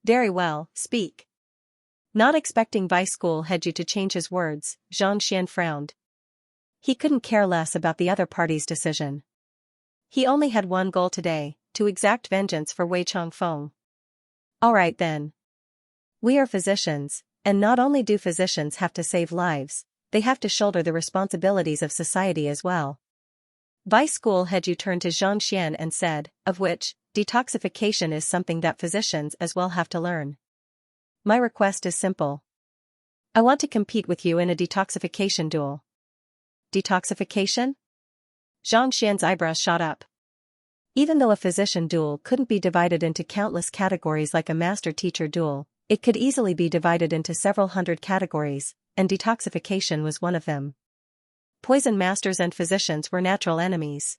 Very well, speak. Not expecting Vice School Head Yu to change his words, Xianxia frowned. He couldn't care less about the other party's decision. He only had one goal today, to exact vengeance for Wei Changfeng. Alright then. We are physicians, and not only do physicians have to save lives, they have to shoulder the responsibilities of society as well. Vice School Head Yu turned to Xianxia and said, of which, detoxification is something that physicians as well have to learn. My request is simple. I want to compete with you in a detoxification duel. Detoxification? Xianxia's eyebrows shot up. Even though a physician duel couldn't be divided into countless categories like a master-teacher duel, it could easily be divided into several hundred categories, and detoxification was one of them. Poison masters and physicians were natural enemies.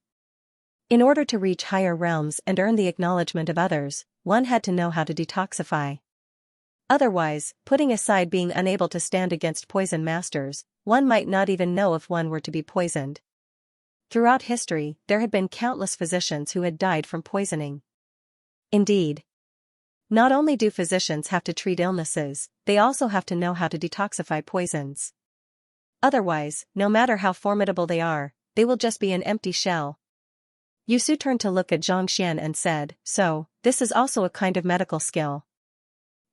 In order to reach higher realms and earn the acknowledgement of others, one had to know how to detoxify. Otherwise, putting aside being unable to stand against poison masters, one might not even know if one were to be poisoned. Throughout history, there had been countless physicians who had died from poisoning. Indeed. Not only do physicians have to treat illnesses, they also have to know how to detoxify poisons. Otherwise, no matter how formidable they are, they will just be an empty shell. Yusu turned to look at Xianxia and said, "So, this is also a kind of medical skill.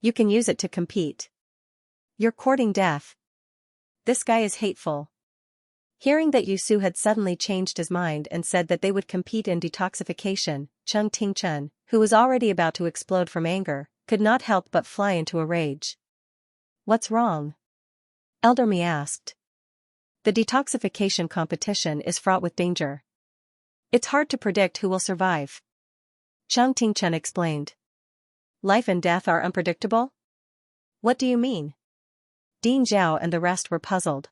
You can use it to compete. You're courting death. This guy is hateful." Hearing that Yusu had suddenly changed his mind and said that they would compete in detoxification, Cheng Tingchen, who was already about to explode from anger, could not help but fly into a rage. "What's wrong?" Elder Mi asked. "The detoxification competition is fraught with danger. It's hard to predict who will survive." Cheng Tingchen explained. "Life and death are unpredictable? What do you mean?" Ding Zhao and the rest were puzzled.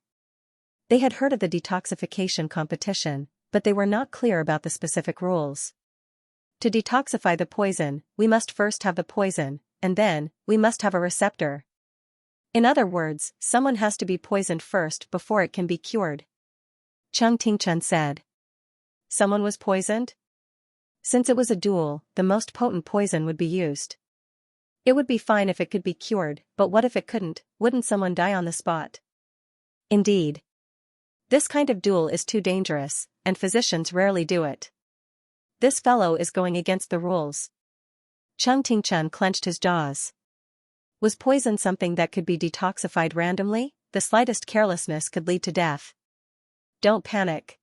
They had heard of the detoxification competition, but they were not clear about the specific rules. To detoxify the poison, we must first have the poison, and then, we must have a receptor. In other words, someone has to be poisoned first before it can be cured. Cheng Tingchen said. Someone was poisoned? Since it was a duel, the most potent poison would be used. It would be fine if it could be cured, but what if it couldn't? Wouldn't someone die on the spot? Indeed. This kind of duel is too dangerous, and physicians rarely do it. This fellow is going against the rules. Cheng Tingchen clenched his jaws. Was poison something that could be detoxified randomly? The slightest carelessness could lead to death. Don't panic.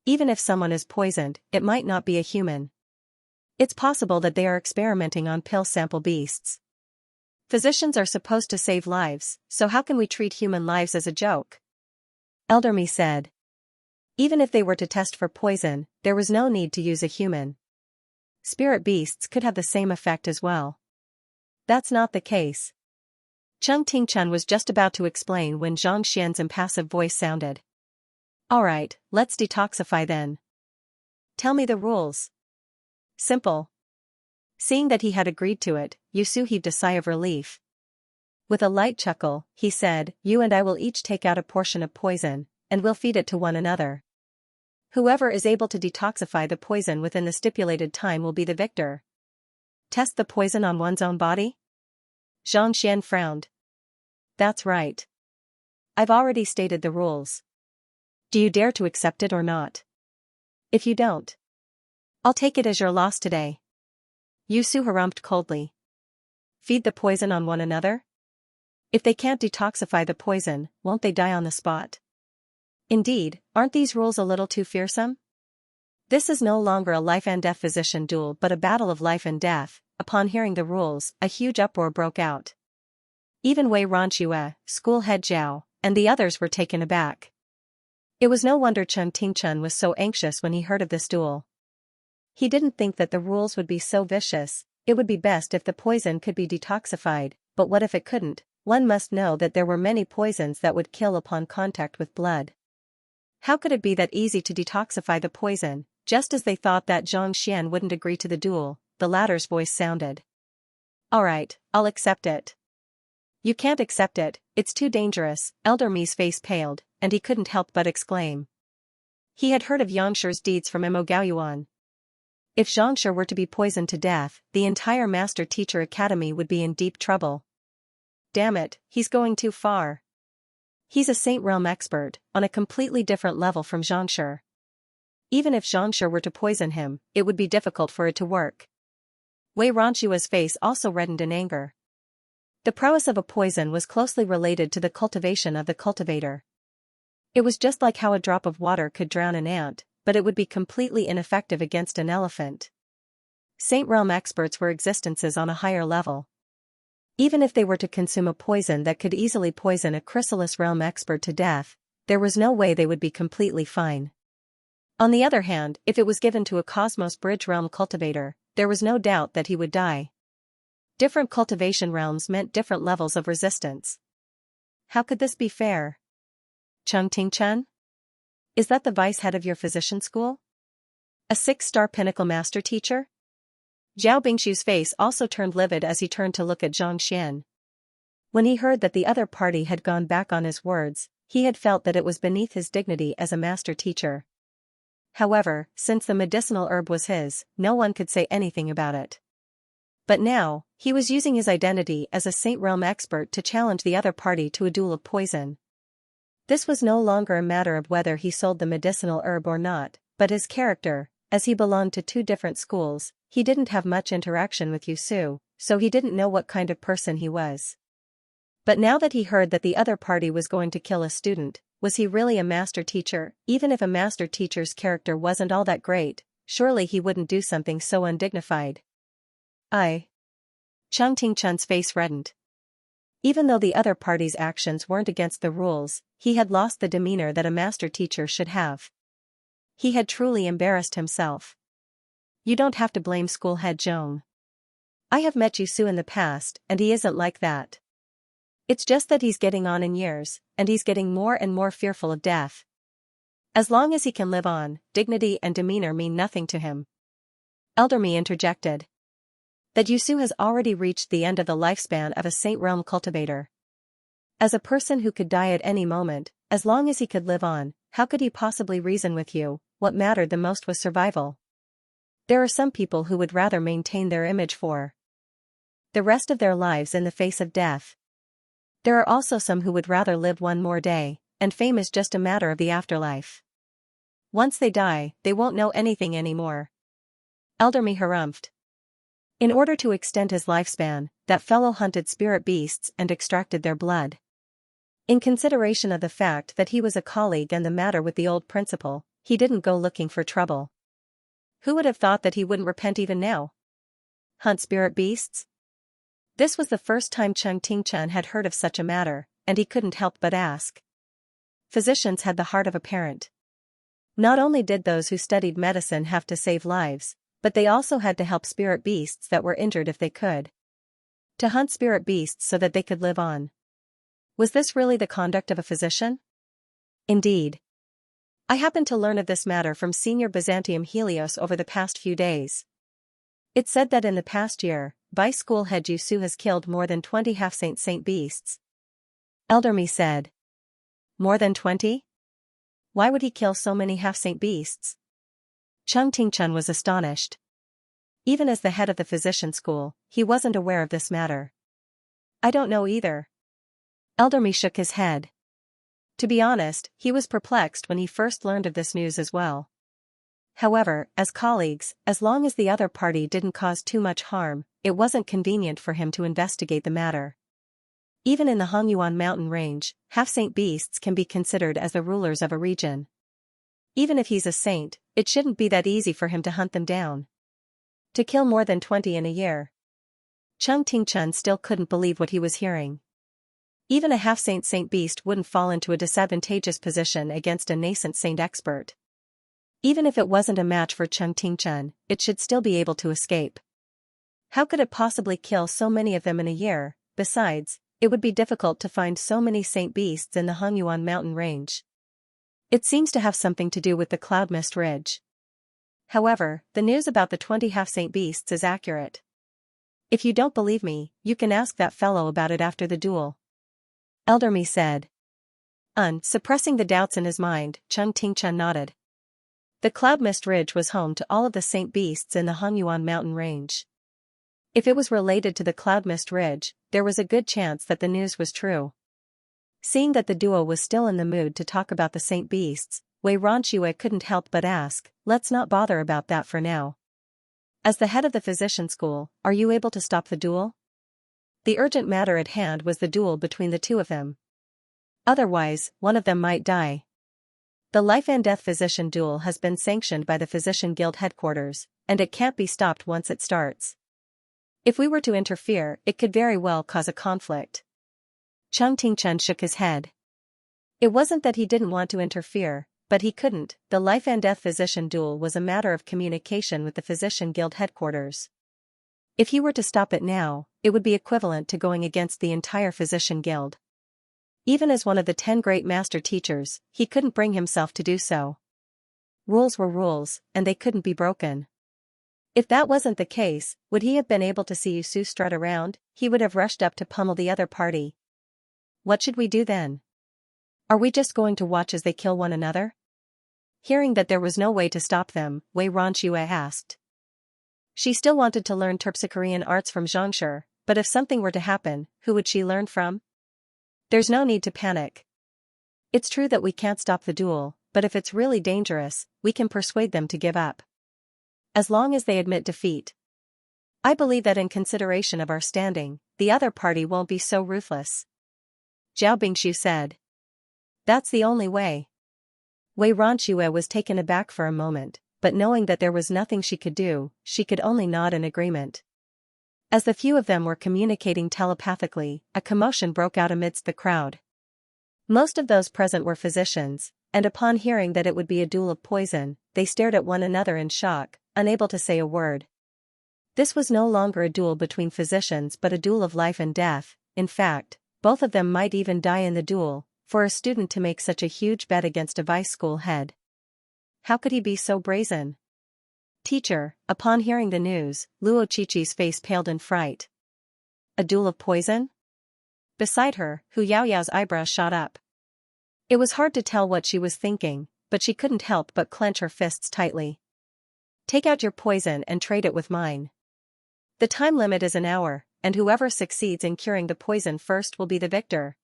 Even if someone is poisoned, it might not be a human. It's possible that they are experimenting on pill sample beasts. Physicians are supposed to save lives, so how can we treat human lives as a joke? Elder Mi said. Even if they were to test for poison, there was no need to use a human. Spirit beasts could have the same effect as well. That's not the case. Cheng Tingchen was just about to explain when Zhang Xian's impassive voice sounded. Alright, let's detoxify then. Tell me the rules. Simple. Seeing that he had agreed to it, Yusu heaved a sigh of relief. With a light chuckle, he said, You and I will each take out a portion of poison, and we'll feed it to one another. Whoever is able to detoxify the poison within the stipulated time will be the victor. Test the poison on one's own body? Zhang Xian frowned. That's right. I've already stated the rules. Do you dare to accept it or not? If you don't, I'll take it as your loss today. Yusu harumphed coldly. Feed the poison on one another? If they can't detoxify the poison, won't they die on the spot? Indeed, aren't these rules a little too fearsome? This is no longer a life and death physician duel but a battle of life and death. Upon hearing the rules, a huge uproar broke out. Even Wei Ronxue, school head Zhao, and the others were taken aback. It was no wonder Cheng Tingchen was so anxious when he heard of this duel. He didn't think that the rules would be so vicious. It would be best if the poison could be detoxified, but what if it couldn't? One must know that there were many poisons that would kill upon contact with blood. How could it be that easy to detoxify the poison? Just as they thought that Zhang Xian wouldn't agree to the duel, the latter's voice sounded. Alright, I'll accept it. You can't accept it, it's too dangerous. Elder Mi's face paled, and he couldn't help but exclaim. He had heard of Yangshi's deeds from Imo Gaoyuan. If Xianxia were to be poisoned to death, the entire Master Teacher Academy would be in deep trouble. Damn it, he's going too far. He's a Saint Realm expert, on a completely different level from Xianxia. Even if Xianxia were to poison him, it would be difficult for it to work. Wei Ronxue's face also reddened in anger. The prowess of a poison was closely related to the cultivation of the cultivator. It was just like how a drop of water could drown an ant, but it would be completely ineffective against an elephant. Saint Realm experts were existences on a higher level. Even if they were to consume a poison that could easily poison a Chrysalis Realm expert to death, there was no way they would be completely fine. On the other hand, if it was given to a Cosmos Bridge Realm cultivator, there was no doubt that he would die. Different cultivation realms meant different levels of resistance. How could this be fair? Cheng Tingchen? Is that the vice head of your physician school? A 6-star pinnacle master teacher? Zhao Bingshu's face also turned livid as he turned to look at Zhang Xian. When he heard that the other party had gone back on his words, he had felt that it was beneath his dignity as a master teacher. However, since the medicinal herb was his, no one could say anything about it. But now, he was using his identity as a Saint Realm expert to challenge the other party to a duel of poison. This was no longer a matter of whether he sold the medicinal herb or not, but his character, as he belonged to two different schools, he didn't have much interaction with Yusu, so he didn't know what kind of person he was. But now that he heard that the other party was going to kill a student, was he really a master teacher? Even if a master teacher's character wasn't all that great, surely he wouldn't do something so undignified. Chang Tingchun's face reddened. Even though the other party's actions weren't against the rules, he had lost the demeanor that a master teacher should have. He had truly embarrassed himself. You don't have to blame school head Zhong. I have met Yusu in the past, and he isn't like that. It's just that he's getting on in years, and he's getting more and more fearful of death. As long as he can live on, dignity and demeanor mean nothing to him. Elder Mi interjected. That Yusu has already reached the end of the lifespan of a Saint Realm cultivator. As a person who could die at any moment, as long as he could live on, how could he possibly reason with you? What mattered the most was survival. There are some people who would rather maintain their image for the rest of their lives in the face of death. There are also some who would rather live one more day, and fame is just a matter of the afterlife. Once they die, they won't know anything anymore. Elder Mi harumphed. In order to extend his lifespan, that fellow hunted spirit beasts and extracted their blood. In consideration of the fact that he was a colleague and the matter with the old principal, he didn't go looking for trouble. Who would have thought that he wouldn't repent even now? Hunt spirit beasts? This was the first time Chang Tingchun had heard of such a matter, and he couldn't help but ask. Physicians had the heart of a parent. Not only did those who studied medicine have to save lives, but they also had to help spirit beasts that were injured if they could. To hunt spirit beasts so that they could live on. Was this really the conduct of a physician? Indeed. I happened to learn of this matter from Senior Byzantium Helios over the past few days. It said that in the past year, Vice School Head Yusu has killed more than 20 half-saint beasts. Elder Mi said. More than 20? Why would he kill so many half-saint beasts? Chang Tingchun was astonished. Even as the head of the physician school, he wasn't aware of this matter. I don't know either. Elder Mi shook his head. To be honest, he was perplexed when he first learned of this news as well. However, as colleagues, as long as the other party didn't cause too much harm, it wasn't convenient for him to investigate the matter. Even in the Hongyuan mountain range, half-saint beasts can be considered as the rulers of a region. Even if he's a saint, it shouldn't be that easy for him to hunt them down. To kill more than 20 in a year. Chang Tingchun still couldn't believe what he was hearing. Even a half-saint beast wouldn't fall into a disadvantageous position against a nascent saint expert. Even if it wasn't a match for Chang Tingchun, it should still be able to escape. How could it possibly kill so many of them in a year? Besides, it would be difficult to find so many saint beasts in the Hongyuan mountain range. It seems to have something to do with the Cloud Mist Ridge. However, the news about the 20 half-saint beasts is accurate. If you don't believe me, you can ask that fellow about it after the duel. Elder Mi said. Suppressing the doubts in his mind, Chang Tingchun nodded. The Cloud Mist Ridge was home to all of the saint beasts in the Hongyuan mountain range. If it was related to the Cloud Mist Ridge, there was a good chance that the news was true. Seeing that the duo was still in the mood to talk about the saint beasts, Wei Ronshue couldn't help but ask, let's not bother about that for now. As the head of the physician school, are you able to stop the duel? The urgent matter at hand was the duel between the two of them. Otherwise, one of them might die. The life and death physician duel has been sanctioned by the Physician Guild headquarters, and it can't be stopped once it starts. If we were to interfere, it could very well cause a conflict. Chang Tingchun shook his head. It wasn't that he didn't want to interfere, but he couldn't. The life and death physician duel was a matter of communication with the Physician Guild headquarters. If he were to stop it now, it would be equivalent to going against the entire Physician Guild. Even as one of the 10 great master teachers, he couldn't bring himself to do so. Rules were rules, and they couldn't be broken. If that wasn't the case, would he have been able to see Yusu strut around? He would have rushed up to pummel the other party. What should we do then? Are we just going to watch as they kill one another? Hearing that there was no way to stop them, Wei Ronshue asked. She still wanted to learn Terpsichorean arts from Xianxia, but if something were to happen, who would she learn from? There's no need to panic. It's true that we can't stop the duel, but if it's really dangerous, we can persuade them to give up. as long as they admit defeat. I believe that in consideration of our standing, the other party won't be so ruthless. Zhao Bingshu said. That's the only way. Wei Ronxue was taken aback for a moment, but knowing that there was nothing she could do, she could only nod in agreement. As the few of them were communicating telepathically, a commotion broke out amidst the crowd. Most of those present were physicians, and upon hearing that it would be a duel of poison, they stared at one another in shock, unable to say a word. This was no longer a duel between physicians but a duel of life and death. In fact, both of them might even die in the duel, for a student to make such a huge bet against a vice school head. How could he be so brazen? Teacher, upon hearing the news, Luo Qiqi's face paled in fright. A duel of poison? Beside her, Hu Yaoyao's eyebrows shot up. It was hard to tell what she was thinking, but she couldn't help but clench her fists tightly. Take out your poison and trade it with mine. The time limit is an hour, and whoever succeeds in curing the poison first will be the victor.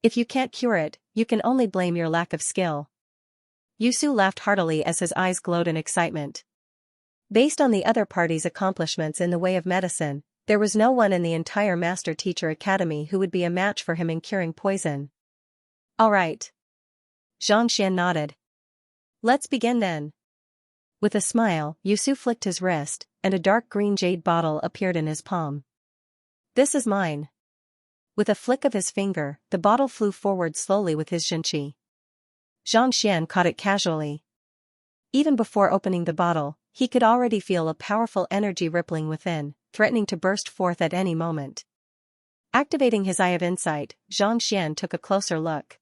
If you can't cure it, you can only blame your lack of skill. Yusu laughed heartily as his eyes glowed in excitement. Based on the other party's accomplishments in the way of medicine, there was no one in the entire Master Teacher Academy who would be a match for him in curing poison. All right. Xianxia nodded. Let's begin then. With a smile, Yusu flicked his wrist, and a dark green jade bottle appeared in his palm. This is mine. With a flick of his finger, the bottle flew forward slowly with his Xianxia. Zhang Xian caught it casually. Even before opening the bottle, he could already feel a powerful energy rippling within, threatening to burst forth at any moment. Activating his eye of insight, Zhang Xian took a closer look.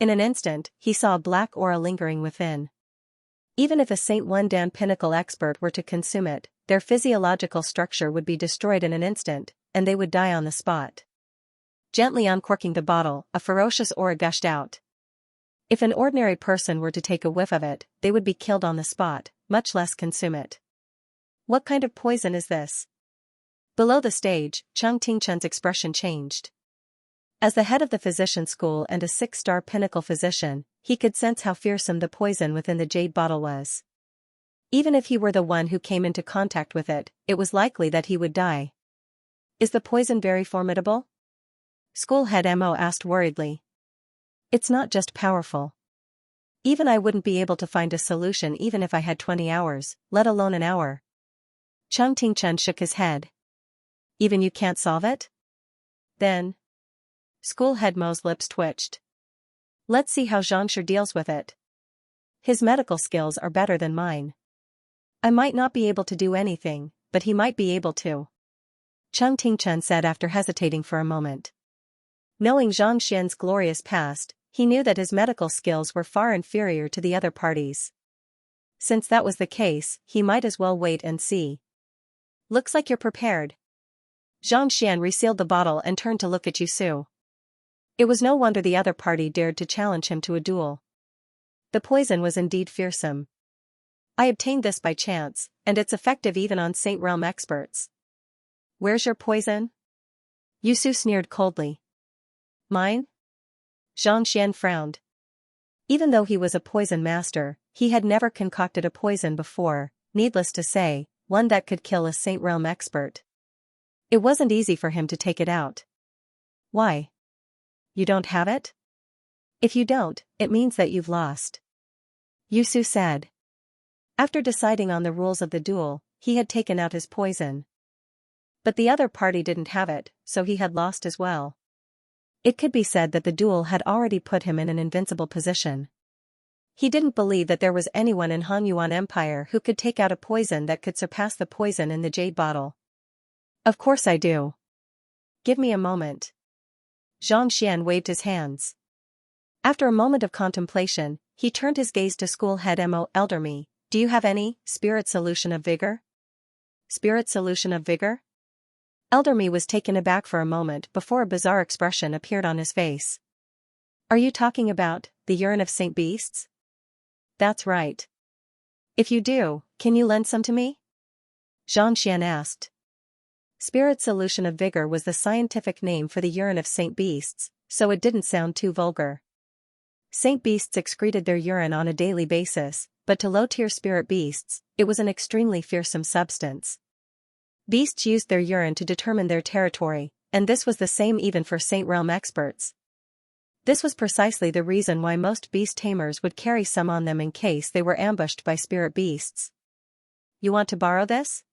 In an instant, he saw a black aura lingering within. Even if a Saint Wendan pinnacle expert were to consume it, their physiological structure would be destroyed in an instant, and they would die on the spot. Gently uncorking the bottle, a ferocious aura gushed out. If an ordinary person were to take a whiff of it, they would be killed on the spot, much less consume it. What kind of poison is this? Below the stage, Cheng Tingchen's expression changed. As the head of the physician school and a 6-star pinnacle physician, he could sense how fearsome the poison within the jade bottle was. Even if he were the one who came into contact with it, it was likely that he would die. Is the poison very formidable? School head Mo asked worriedly. It's not just powerful. Even I wouldn't be able to find a solution even if I had 20 hours, let alone an hour. Cheng Tingchen shook his head. Even you can't solve it? Then. School head Mo's lips twitched. Let's see how Xianxia deals with it. His medical skills are better than mine. I might not be able to do anything, but he might be able to. Cheng Tingchen said after hesitating for a moment. Knowing Zhang Xian's glorious past, he knew that his medical skills were far inferior to the other parties. Since that was the case, he might as well wait and see. Looks like you're prepared. Zhang Xian resealed the bottle and turned to look at Yusu. It was no wonder the other party dared to challenge him to a duel. The poison was indeed fearsome. I obtained this by chance, and it's effective even on Saint Realm experts. Where's your poison? Yusu sneered coldly. Mine? Zhang Xian frowned. Even though he was a poison master, he had never concocted a poison before, needless to say, one that could kill a Saint Realm expert. It wasn't easy for him to take it out. Why? You don't have it? If you don't, it means that you've lost. Yusu said. After deciding on the rules of the duel, he had taken out his poison. But the other party didn't have it, so he had lost as well. It could be said that the duel had already put him in an invincible position. He didn't believe that there was anyone in Han Yuan Empire who could take out a poison that could surpass the poison in the jade bottle. Of course I do. Give me a moment. Zhang Xian waved his hands. After a moment of contemplation, he turned his gaze to school head Mo. Elder me, do you have any spirit solution of vigor? Spirit solution of vigor? Elder me was taken aback for a moment before a bizarre expression appeared on his face. Are you talking about the urine of Saint Beasts? That's right. If you do, can you lend some to me? Zhang Xian asked. Spirit solution of vigor was the scientific name for the urine of Saint Beasts, so it didn't sound too vulgar. Saint Beasts excreted their urine on a daily basis, but to low-tier spirit beasts, it was an extremely fearsome substance. Beasts used their urine to determine their territory, and this was the same even for Saint Realm experts. This was precisely the reason why most beast tamers would carry some on them in case they were ambushed by spirit beasts. You want to borrow this?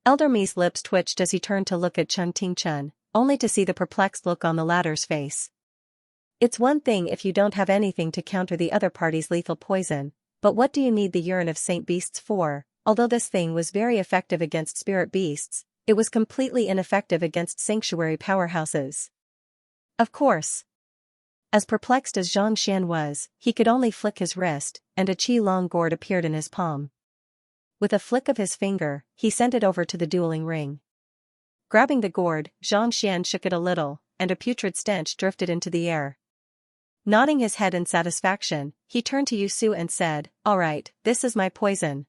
Elder Mi's lips twitched as he turned to look at Chun Ting Chun, only to see the perplexed look on the latter's face. It's one thing if you don't have anything to counter the other party's lethal poison, but what do you need the urine of saint beasts for? Although this thing was very effective against spirit beasts, it was completely ineffective against sanctuary powerhouses. Of course. As perplexed as Xianxia was, he could only flick his wrist, and a qi-long gourd appeared in his palm. With a flick of his finger, he sent it over to the dueling ring. Grabbing the gourd, Xianxia shook it a little, and a putrid stench drifted into the air. Nodding his head in satisfaction, he turned to Yusu and said, "All right, this is my poison."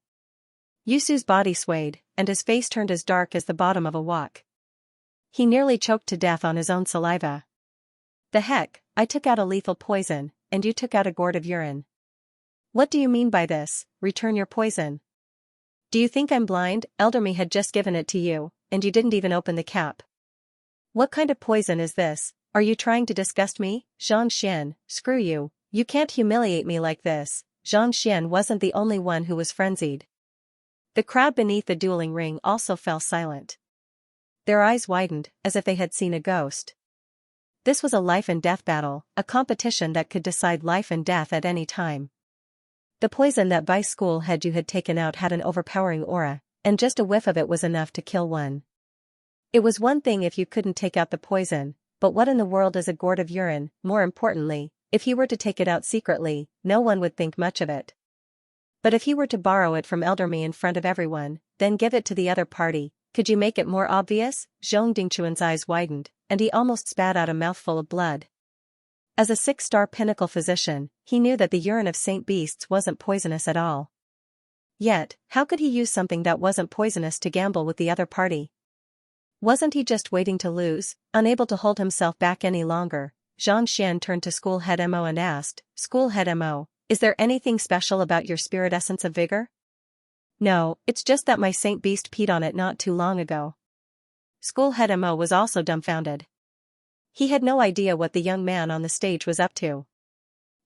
Yusu's body swayed, and his face turned as dark as the bottom of a wok. He nearly choked to death on his own saliva. The heck, I took out a lethal poison, and you took out a gourd of urine. What do you mean by this? Return your poison. Do you think I'm blind? Elder Mi had just given it to you, and you didn't even open the cap. What kind of poison is this? Are you trying to disgust me? Xianxia, screw you, you can't humiliate me like this. Xianxia wasn't the only one who was frenzied. The crowd beneath the dueling ring also fell silent. Their eyes widened, as if they had seen a ghost. This was a life and death battle, a competition that could decide life and death at any time. The poison that Vice School head you had taken out had an overpowering aura, and just a whiff of it was enough to kill one. It was one thing if you couldn't take out the poison, but what in the world is a gourd of urine? More importantly, if he were to take it out secretly, no one would think much of it. But if he were to borrow it from Elder Mi in front of everyone, then give it to the other party, could you make it more obvious? Zhong Dingchuan's eyes widened, and he almost spat out a mouthful of blood. As a 6-star pinnacle physician, he knew that the urine of saint beasts wasn't poisonous at all. Yet, how could he use something that wasn't poisonous to gamble with the other party? Wasn't he just waiting to lose? Unable to hold himself back any longer, Xianxia turned to School Head Mo and asked, "School Head Mo, is there anything special about your spirit essence of vigor?" "No, it's just that my saint beast peed on it not too long ago." School Head Mo was also dumbfounded. He had no idea what the young man on the stage was up to.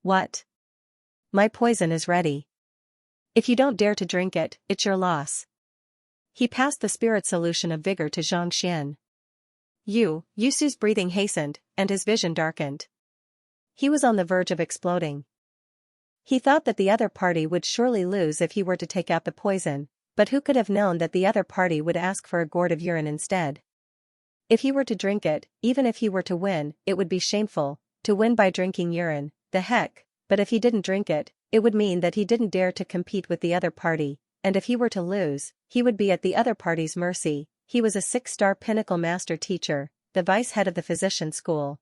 "What? My poison is ready. If you don't dare to drink it, it's your loss." He passed the spirit solution of vigor to Xianxia. Yusu's breathing hastened, and his vision darkened. He was on the verge of exploding. He thought that the other party would surely lose if he were to take out the poison, but who could have known that the other party would ask for a gourd of urine instead? If he were to drink it, even if he were to win, it would be shameful, to win by drinking urine, the heck, but if he didn't drink it, it would mean that he didn't dare to compete with the other party, and if he were to lose, he would be at the other party's mercy. He was a 6-star pinnacle master teacher, the vice head of the physician school.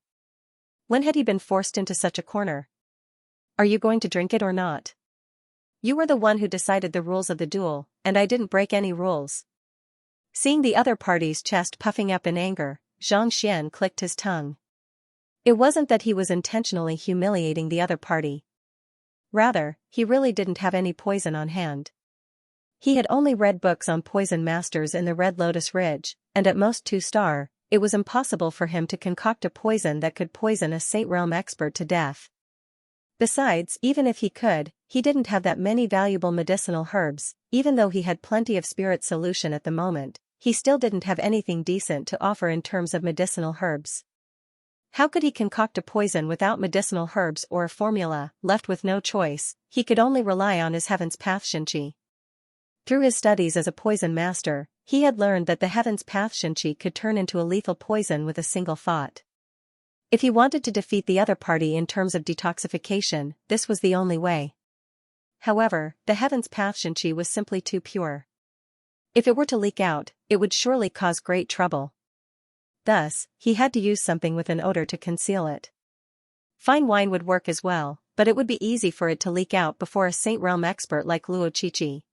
When had he been forced into such a corner? "Are you going to drink it or not? You were the one who decided the rules of the duel, and I didn't break any rules." Seeing the other party's chest puffing up in anger, Xianxia clicked his tongue. It wasn't that he was intentionally humiliating the other party. Rather, he really didn't have any poison on hand. He had only read books on poison masters in the Red Lotus Ridge, and at most 2-star, it was impossible for him to concoct a poison that could poison a Saint Realm expert to death. Besides, even if he could, he didn't have that many valuable medicinal herbs. Even though he had plenty of spirit solution at the moment, he still didn't have anything decent to offer in terms of medicinal herbs. How could he concoct a poison without medicinal herbs or a formula? Left with no choice, he could only rely on his Heaven's Path Xianxia. Through his studies as a poison master, he had learned that the Heaven's Path Xianxia could turn into a lethal poison with a single thought. If he wanted to defeat the other party in terms of detoxification, this was the only way. However, the Heaven's Path Xianxia was simply too pure. If it were to leak out, it would surely cause great trouble. Thus, he had to use something with an odor to conceal it. Fine wine would work as well, but it would be easy for it to leak out before a Saint Realm expert like Luo Qiqi.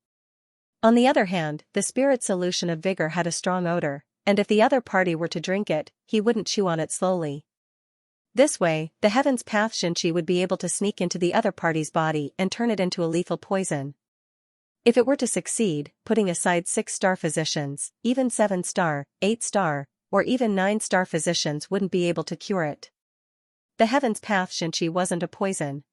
On the other hand, the spirit solution of vigor had a strong odor, and if the other party were to drink it, he wouldn't chew on it slowly. This way, the heaven's path Xianxia would be able to sneak into the other party's body and turn it into a lethal poison. If it were to succeed, putting aside 6-star physicians, even 7-star, 8-star, or even 9-star physicians wouldn't be able to cure it. The heaven's path Xianxia wasn't a poison.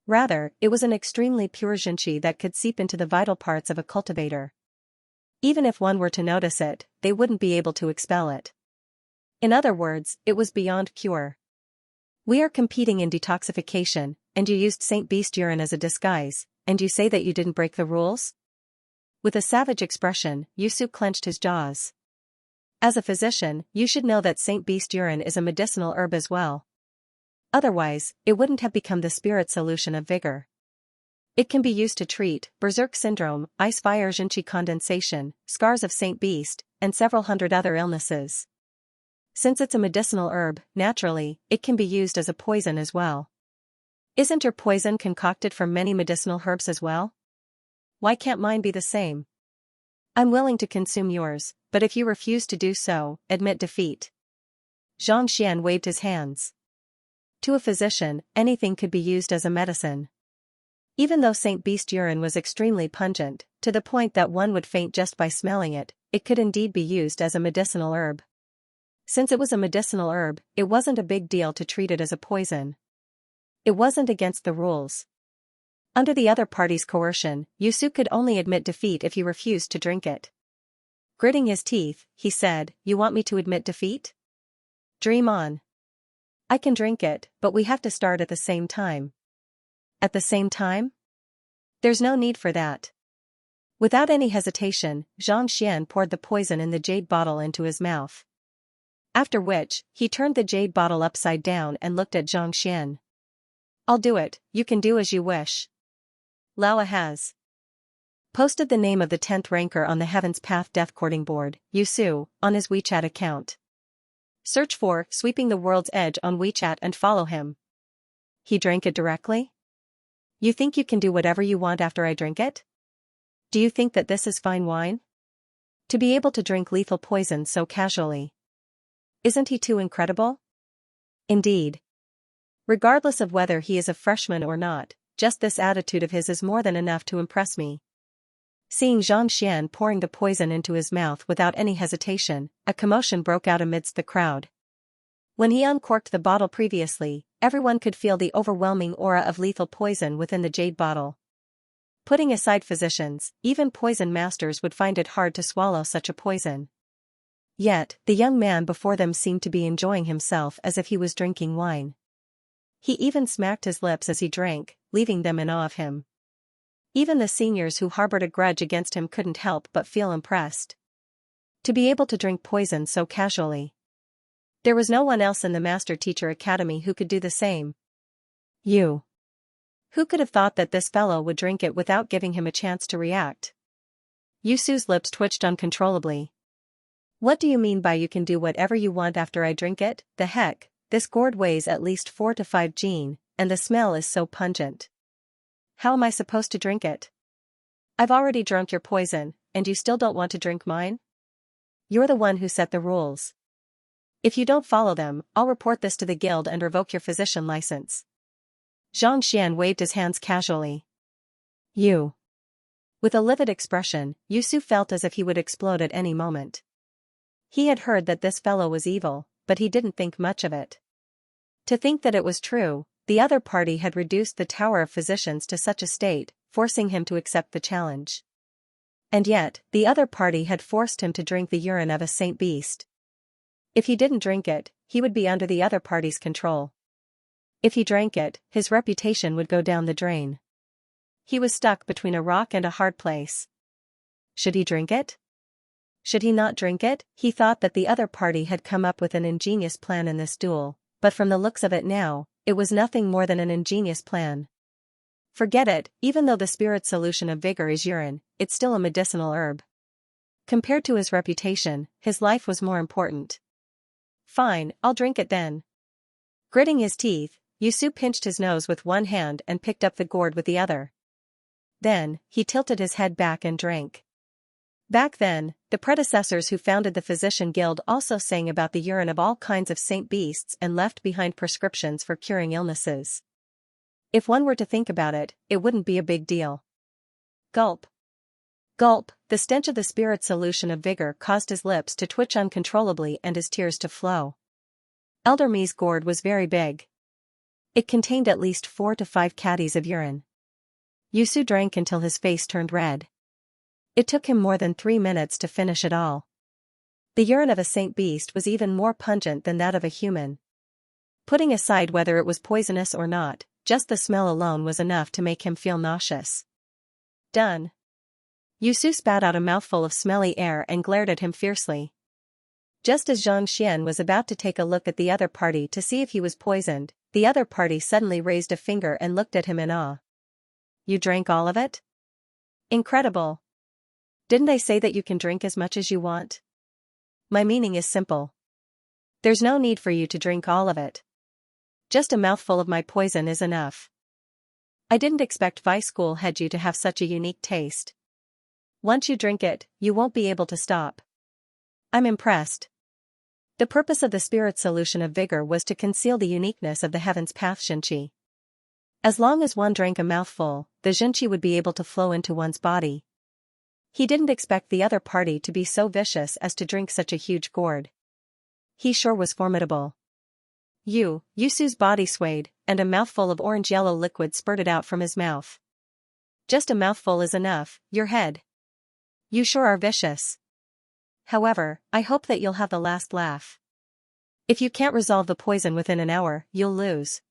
Rather, it was an extremely pure Xianxia that could seep into the vital parts of a cultivator. Even if one were to notice it, they wouldn't be able to expel it. In other words, it was beyond cure. We are competing in detoxification, and you used Saint Beast urine as a disguise, and you say that you didn't break the rules? With a savage expression, Yusu clenched his jaws. As a physician, you should know that Saint Beast urine is a medicinal herb as well. Otherwise, it wouldn't have become the spirit solution of vigor. It can be used to treat berserk syndrome, ice fire Xianxia condensation, scars of Saint Beast, and several hundred other illnesses. Since it's a medicinal herb, naturally, it can be used as a poison as well. Isn't your poison concocted from many medicinal herbs as well? Why can't mine be the same? I'm willing to consume yours, but if you refuse to do so, admit defeat. Xianxia waved his hands. To a physician, anything could be used as a medicine. Even though Saint Beast urine was extremely pungent, to the point that one would faint just by smelling it, it could indeed be used as a medicinal herb. Since it was a medicinal herb, it wasn't a big deal to treat it as a poison. It wasn't against the rules. Under the other party's coercion, Yusu could only admit defeat if he refused to drink it. Gritting his teeth, he said, "You want me to admit defeat? Dream on. I can drink it, but we have to start at the same time." At the same time? There's no need for that. Without any hesitation, Xianxia poured the poison in the jade bottle into his mouth. After which, he turned the jade bottle upside down and looked at Xianxia. "I'll do it, you can do as you wish." Laowa has posted the name of the 10th ranker on the Heaven's Path death courting board, Yusu, on his WeChat account. Search for Sweeping the World's Edge on WeChat and follow him. He drank it directly? You think you can do whatever you want after I drink it? Do you think that this is fine wine? To be able to drink lethal poison so casually. Isn't he too incredible? Indeed. Regardless of whether he is a freshman or not, just this attitude of his is more than enough to impress me. Seeing Xianxia pouring the poison into his mouth without any hesitation, a commotion broke out amidst the crowd. When he uncorked the bottle previously, everyone could feel the overwhelming aura of lethal poison within the jade bottle. Putting aside physicians, even poison masters would find it hard to swallow such a poison. Yet, the young man before them seemed to be enjoying himself as if he was drinking wine. He even smacked his lips as he drank, leaving them in awe of him. Even the seniors who harbored a grudge against him couldn't help but feel impressed. To be able to drink poison so casually. There was no one else in the Master Teacher Academy who could do the same. You. Who could have thought that this fellow would drink it without giving him a chance to react? Yusu's lips twitched uncontrollably. What do you mean by you can do whatever you want after I drink it? The heck, this gourd weighs at least 4 to 5 gene, and the smell is so pungent. How am I supposed to drink it? I've already drunk your poison, and you still don't want to drink mine? You're the one who set the rules. If you don't follow them, I'll report this to the guild and revoke your physician license. Xianxia waved his hands casually. You. With a livid expression, Yusu felt as if he would explode at any moment. He had heard that this fellow was evil, but he didn't think much of it. To think that it was true, the other party had reduced the Tower of Physicians to such a state, forcing him to accept the challenge. And yet, the other party had forced him to drink the urine of a Saint Beast. If he didn't drink it, he would be under the other party's control. If he drank it, his reputation would go down the drain. He was stuck between a rock and a hard place. Should he drink it? Should he not drink it? He thought that the other party had come up with an ingenious plan in this duel, but from the looks of it now, it was nothing more than an ingenious plan. Forget it, even though the spirit solution of vigor is urine, it's still a medicinal herb. Compared to his reputation, his life was more important. Fine, I'll drink it then. Gritting his teeth, Yusu pinched his nose with one hand and picked up the gourd with the other. Then, he tilted his head back and drank. Back then, the predecessors who founded the Physician Guild also sang about the urine of all kinds of saint beasts and left behind prescriptions for curing illnesses. If one were to think about it, it wouldn't be a big deal. Gulp. Gulp, the stench of the spirit solution of vigor caused his lips to twitch uncontrollably and his tears to flow. Elder Me's gourd was very big. It contained at least 4 to 5 caddies of urine. Yusu drank until his face turned red. It took him more than 3 minutes to finish it all. The urine of a saint beast was even more pungent than that of a human. Putting aside whether it was poisonous or not, just the smell alone was enough to make him feel nauseous. Done. Yusu spat out a mouthful of smelly air and glared at him fiercely. Just as Xianxia was about to take a look at the other party to see if he was poisoned, the other party suddenly raised a finger and looked at him in awe. You drank all of it? Incredible. Didn't I say that you can drink as much as you want? My meaning is simple. There's no need for you to drink all of it. Just a mouthful of my poison is enough. I didn't expect Vice School Head you to have such a unique taste. Once you drink it, you won't be able to stop. I'm impressed. The purpose of the spirit solution of vigor was to conceal the uniqueness of the heaven's path Xianxia. As long as one drank a mouthful, the Xianxia would be able to flow into one's body. He didn't expect the other party to be so vicious as to drink such a huge gourd. He sure was formidable. Yusu's body swayed, and a mouthful of orange-yellow liquid spurted out from his mouth. Just a mouthful is enough, your head. You sure are vicious. However, I hope that you'll have the last laugh. If you can't resolve the poison within an hour, you'll lose.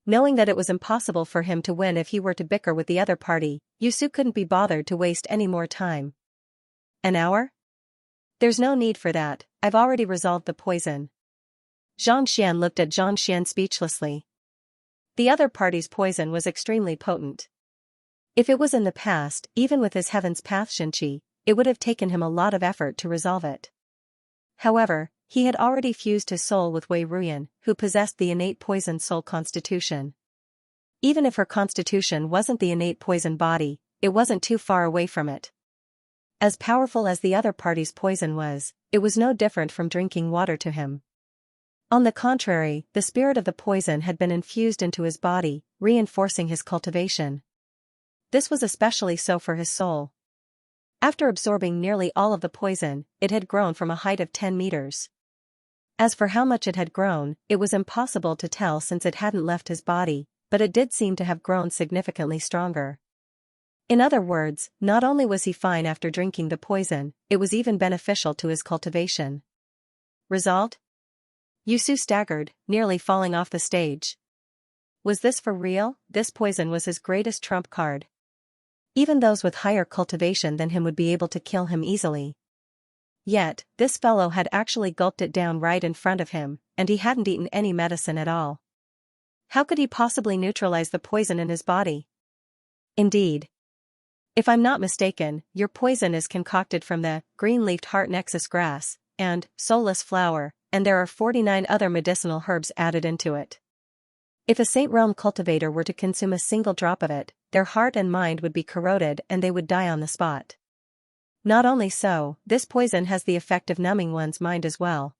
Knowing that it was impossible for him to win if he were to bicker with the other party, Yusu couldn't be bothered to waste any more time. An hour? There's no need for that, I've already resolved the poison. Xianxia looked at Xianxia speechlessly. The other party's poison was extremely potent. If it was in the past, even with his heaven's path Xianxia, it would have taken him a lot of effort to resolve it. However, he had already fused his soul with Wei Ruyan, who possessed the innate poison soul constitution. Even if her constitution wasn't the innate poison body, it wasn't too far away from it. As powerful as the other party's poison was, it was no different from drinking water to him. On the contrary, the spirit of the poison had been infused into his body, reinforcing his cultivation. This was especially so for his soul. After absorbing nearly all of the poison, it had grown from a height of 10 meters. As for how much it had grown, it was impossible to tell since it hadn't left his body, but it did seem to have grown significantly stronger. In other words, not only was he fine after drinking the poison, it was even beneficial to his cultivation. Result? Yusu staggered, nearly falling off the stage. Was this for real? This poison was his greatest trump card. Even those with higher cultivation than him would be able to kill him easily. Yet, this fellow had actually gulped it down right in front of him, and he hadn't eaten any medicine at all. How could he possibly neutralize the poison in his body? Indeed. If I'm not mistaken, your poison is concocted from the green-leafed heart nexus grass and soulless flower, and there are 49 other medicinal herbs added into it. If a Saint Realm cultivator were to consume a single drop of it, their heart and mind would be corroded and they would die on the spot. Not only so, this poison has the effect of numbing one's mind as well.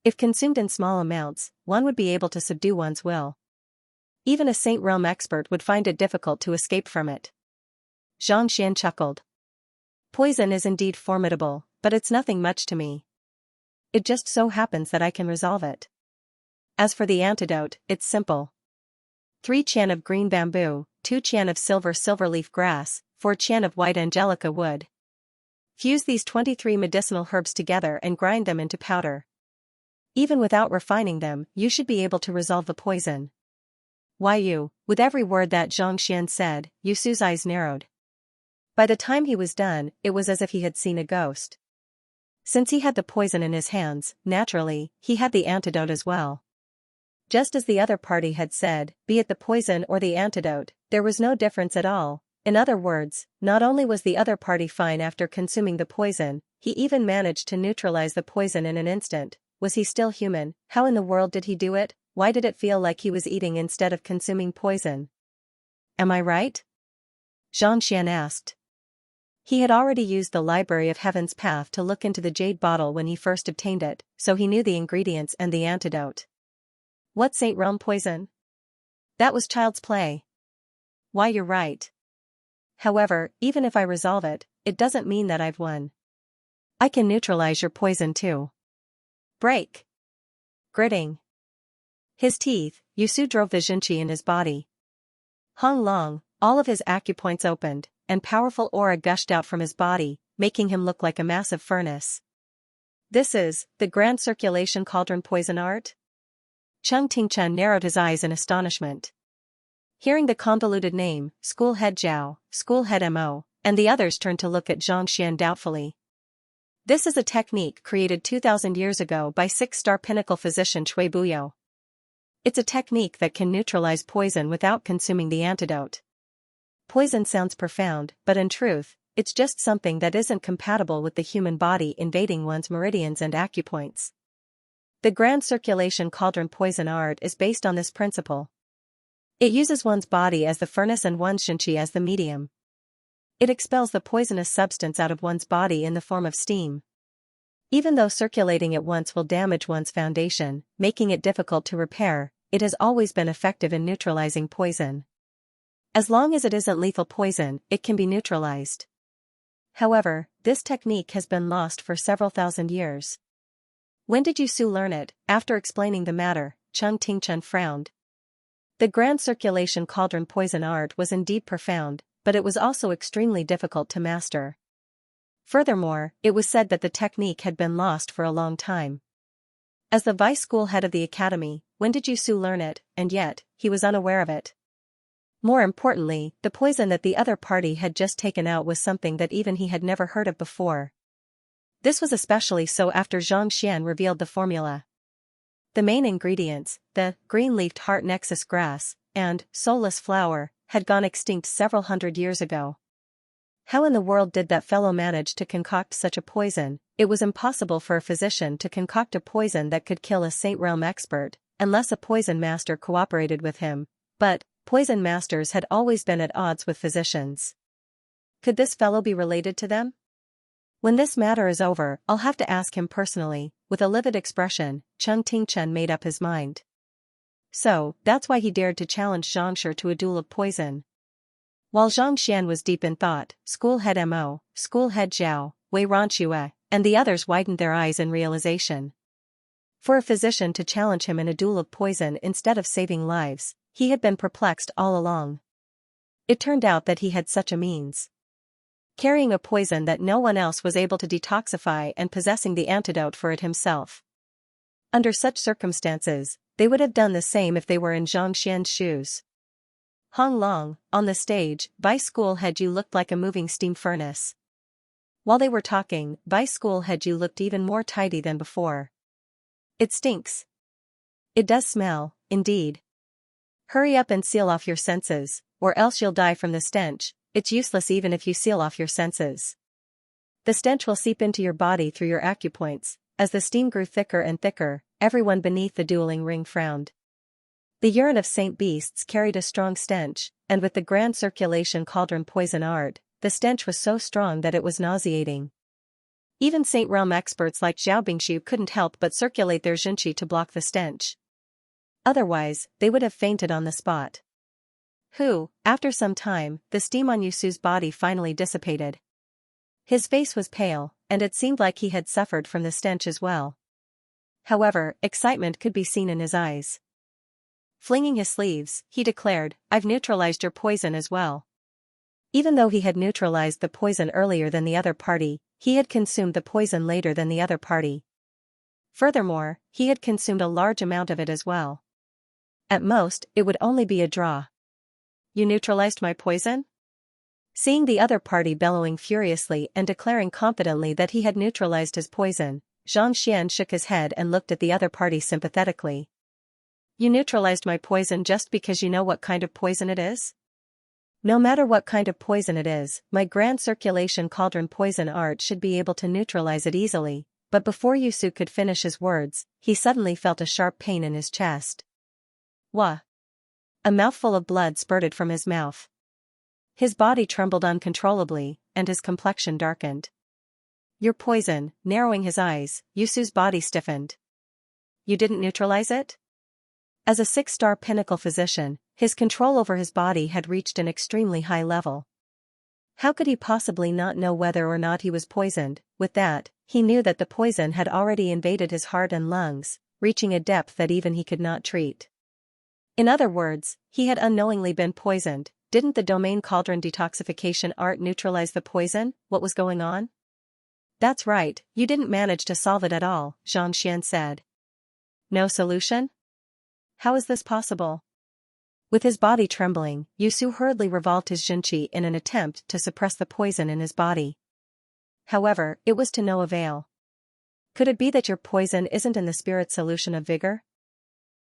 If consumed in small amounts, one would be able to subdue one's will. Even a Saint Realm expert would find it difficult to escape from it. Xianxia chuckled. Poison is indeed formidable, but it's nothing much to me. It just so happens that I can resolve it. As for the antidote, it's simple. 3 chan of green bamboo, 2 chan of silverleaf grass, 4 chan of white angelica wood. Fuse these 23 medicinal herbs together and grind them into powder. Even without refining them, you should be able to resolve the poison. With every word that Xianxia said, Yusu's eyes narrowed. By the time he was done, it was as if he had seen a ghost. Since he had the poison in his hands, naturally, he had the antidote as well. Just as the other party had said, be it the poison or the antidote, there was no difference at all. In other words, not only was the other party fine after consuming the poison, he even managed to neutralize the poison in an instant. Was he still human? How in the world did he do it? Why did it feel like he was eating instead of consuming poison? Am I right? Xianxia asked. He had already used the Library of Heaven's path to look into the jade bottle when he first obtained it, so he knew the ingredients and the antidote. What Saint Realm poison? That was child's play. Why, you're right. However, even if I resolve it, it doesn't mean that I've won. I can neutralize your poison too. Break. Gritting his teeth, Yusu drove the Xianxia in his body. Hung Long, all of his acupoints opened, and powerful aura gushed out from his body, making him look like a massive furnace. This is the Grand Circulation Cauldron poison art? Cheng Tingchen narrowed his eyes in astonishment. Hearing the convoluted name, School Head Zhao, School Head Mo, and the others turned to look at Xianxia doubtfully. This is a technique created 2,000 years ago by six-star pinnacle physician Cui Buyo. It's a technique that can neutralize poison without consuming the antidote. Poison sounds profound, but in truth, it's just something that isn't compatible with the human body invading one's meridians and acupoints. The Grand Circulation Cauldron poison art is based on this principle. It uses one's body as the furnace and one's Xianxia as the medium. It expels the poisonous substance out of one's body in the form of steam. Even though circulating it once will damage one's foundation, making it difficult to repair, it has always been effective in neutralizing poison. As long as it isn't lethal poison, it can be neutralized. However, this technique has been lost for several thousand years. When did Yusu learn it? After explaining the matter, Cheng Tingchen frowned. The Grand Circulation Cauldron poison art was indeed profound, but it was also extremely difficult to master. Furthermore, it was said that the technique had been lost for a long time. As the vice school head of the academy, when did Yusu learn it, and yet, he was unaware of it? More importantly, the poison that the other party had just taken out was something that even he had never heard of before. This was especially so after Xianxia revealed the formula. The main ingredients, the green-leafed heart nexus grass, and soulless flower, had gone extinct several hundred years ago. How in the world did that fellow manage to concoct such a poison? It was impossible for a physician to concoct a poison that could kill a Saint Realm expert, unless a poison master cooperated with him, but poison masters had always been at odds with physicians. Could this fellow be related to them? When this matter is over, I'll have to ask him personally. With a livid expression, Cheng Tingchen made up his mind. So, that's why he dared to challenge Xianxia to a duel of poison. While Xianxia was deep in thought, School Head Mo, School Head Zhao, Wei Ranxue, and the others widened their eyes in realization. For a physician to challenge him in a duel of poison instead of saving lives, he had been perplexed all along. It turned out that he had such a means. Carrying a poison that no one else was able to detoxify and possessing the antidote for it himself. Under such circumstances, they would have done the same if they were in Xianxia's shoes. Hong Long, on the stage, Vice School Head Yu looked like a moving steam furnace. While they were talking, Vice School Head Yu looked even more tidy than before. It stinks. It does smell, indeed. Hurry up and seal off your senses, or else you'll die from the stench. It's useless even if you seal off your senses. The stench will seep into your body through your acupoints. As the steam grew thicker and thicker, everyone beneath the dueling ring frowned. The urine of Saint Beasts carried a strong stench, and with the Grand Circulation Cauldron poison art, the stench was so strong that it was nauseating. Even Saint Realm experts like Zhao Bingshu couldn't help but circulate their Xianxia to block the stench. Otherwise, they would have fainted on the spot. After some time, the steam on Yusu's body finally dissipated. His face was pale, and it seemed like he had suffered from the stench as well. However, excitement could be seen in his eyes. Flinging his sleeves, he declared, "I've neutralized your poison as well." Even though he had neutralized the poison earlier than the other party, he had consumed the poison later than the other party. Furthermore, he had consumed a large amount of it as well. At most, it would only be a draw. "You neutralized my poison?" Seeing the other party bellowing furiously and declaring confidently that he had neutralized his poison, Xianxia shook his head and looked at the other party sympathetically. "You neutralized my poison just because you know what kind of poison it is?" "No matter what kind of poison it is, my Grand Circulation Cauldron poison art should be able to neutralize it easily." But before Yusu could finish his words, he suddenly felt a sharp pain in his chest. Wah! A mouthful of blood spurted from his mouth. His body trembled uncontrollably, and his complexion darkened. "Your poison," narrowing his eyes, Yusu's body stiffened. "You didn't neutralize it?" As a 6-star pinnacle physician, his control over his body had reached an extremely high level. How could he possibly not know whether or not he was poisoned? With that, he knew that the poison had already invaded his heart and lungs, reaching a depth that even he could not treat. In other words, he had unknowingly been poisoned. Didn't the domain cauldron detoxification art neutralize the poison? What was going on? "That's right, you didn't manage to solve it at all," Xianxia said. "No solution? How is this possible?" With his body trembling, Yusu hurriedly revolved his Xinqi in an attempt to suppress the poison in his body. However, it was to no avail. "Could it be that your poison isn't in the spirit solution of vigor?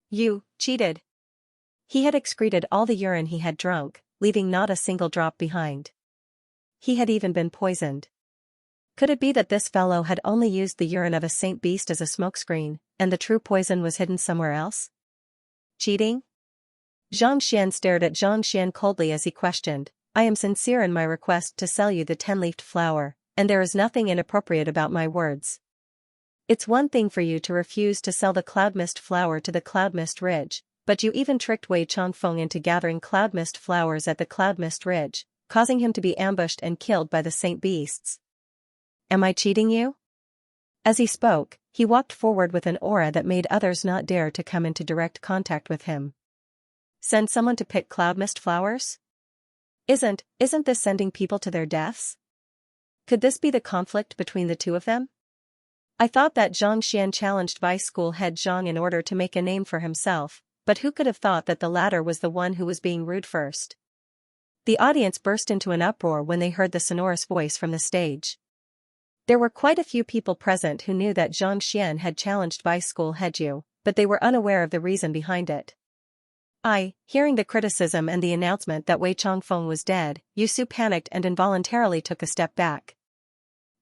You cheated." He had excreted all the urine he had drunk, leaving not a single drop behind. He had even been poisoned. Could it be that this fellow had only used the urine of a saint beast as a smokescreen, and the true poison was hidden somewhere else? Cheating? Xianxia stared at Xianxia coldly as he questioned, "I am sincere in my request to sell you the 10-leafed flower, and there is nothing inappropriate about my words. It's one thing for you to refuse to sell the cloud mist flower to the cloud mist ridge, but you even tricked Wei Changfeng into gathering cloud mist flowers at the cloud mist ridge, causing him to be ambushed and killed by the saint beasts. Am I cheating you?" As he spoke, he walked forward with an aura that made others not dare to come into direct contact with him. "Send someone to pick cloud mist flowers? Isn't this sending people to their deaths? Could this be the conflict between the two of them? I thought that Zhang Xian challenged Vice School head Zhang in order to make a name for himself, but who could have thought that the latter was the one who was being rude first?" The audience burst into an uproar when they heard the sonorous voice from the stage. There were quite a few people present who knew that Zhang Xian had challenged Vice School head Yu, but they were unaware of the reason behind it. Hearing the criticism and the announcement that Wei Changfeng was dead, Yusu panicked and involuntarily took a step back.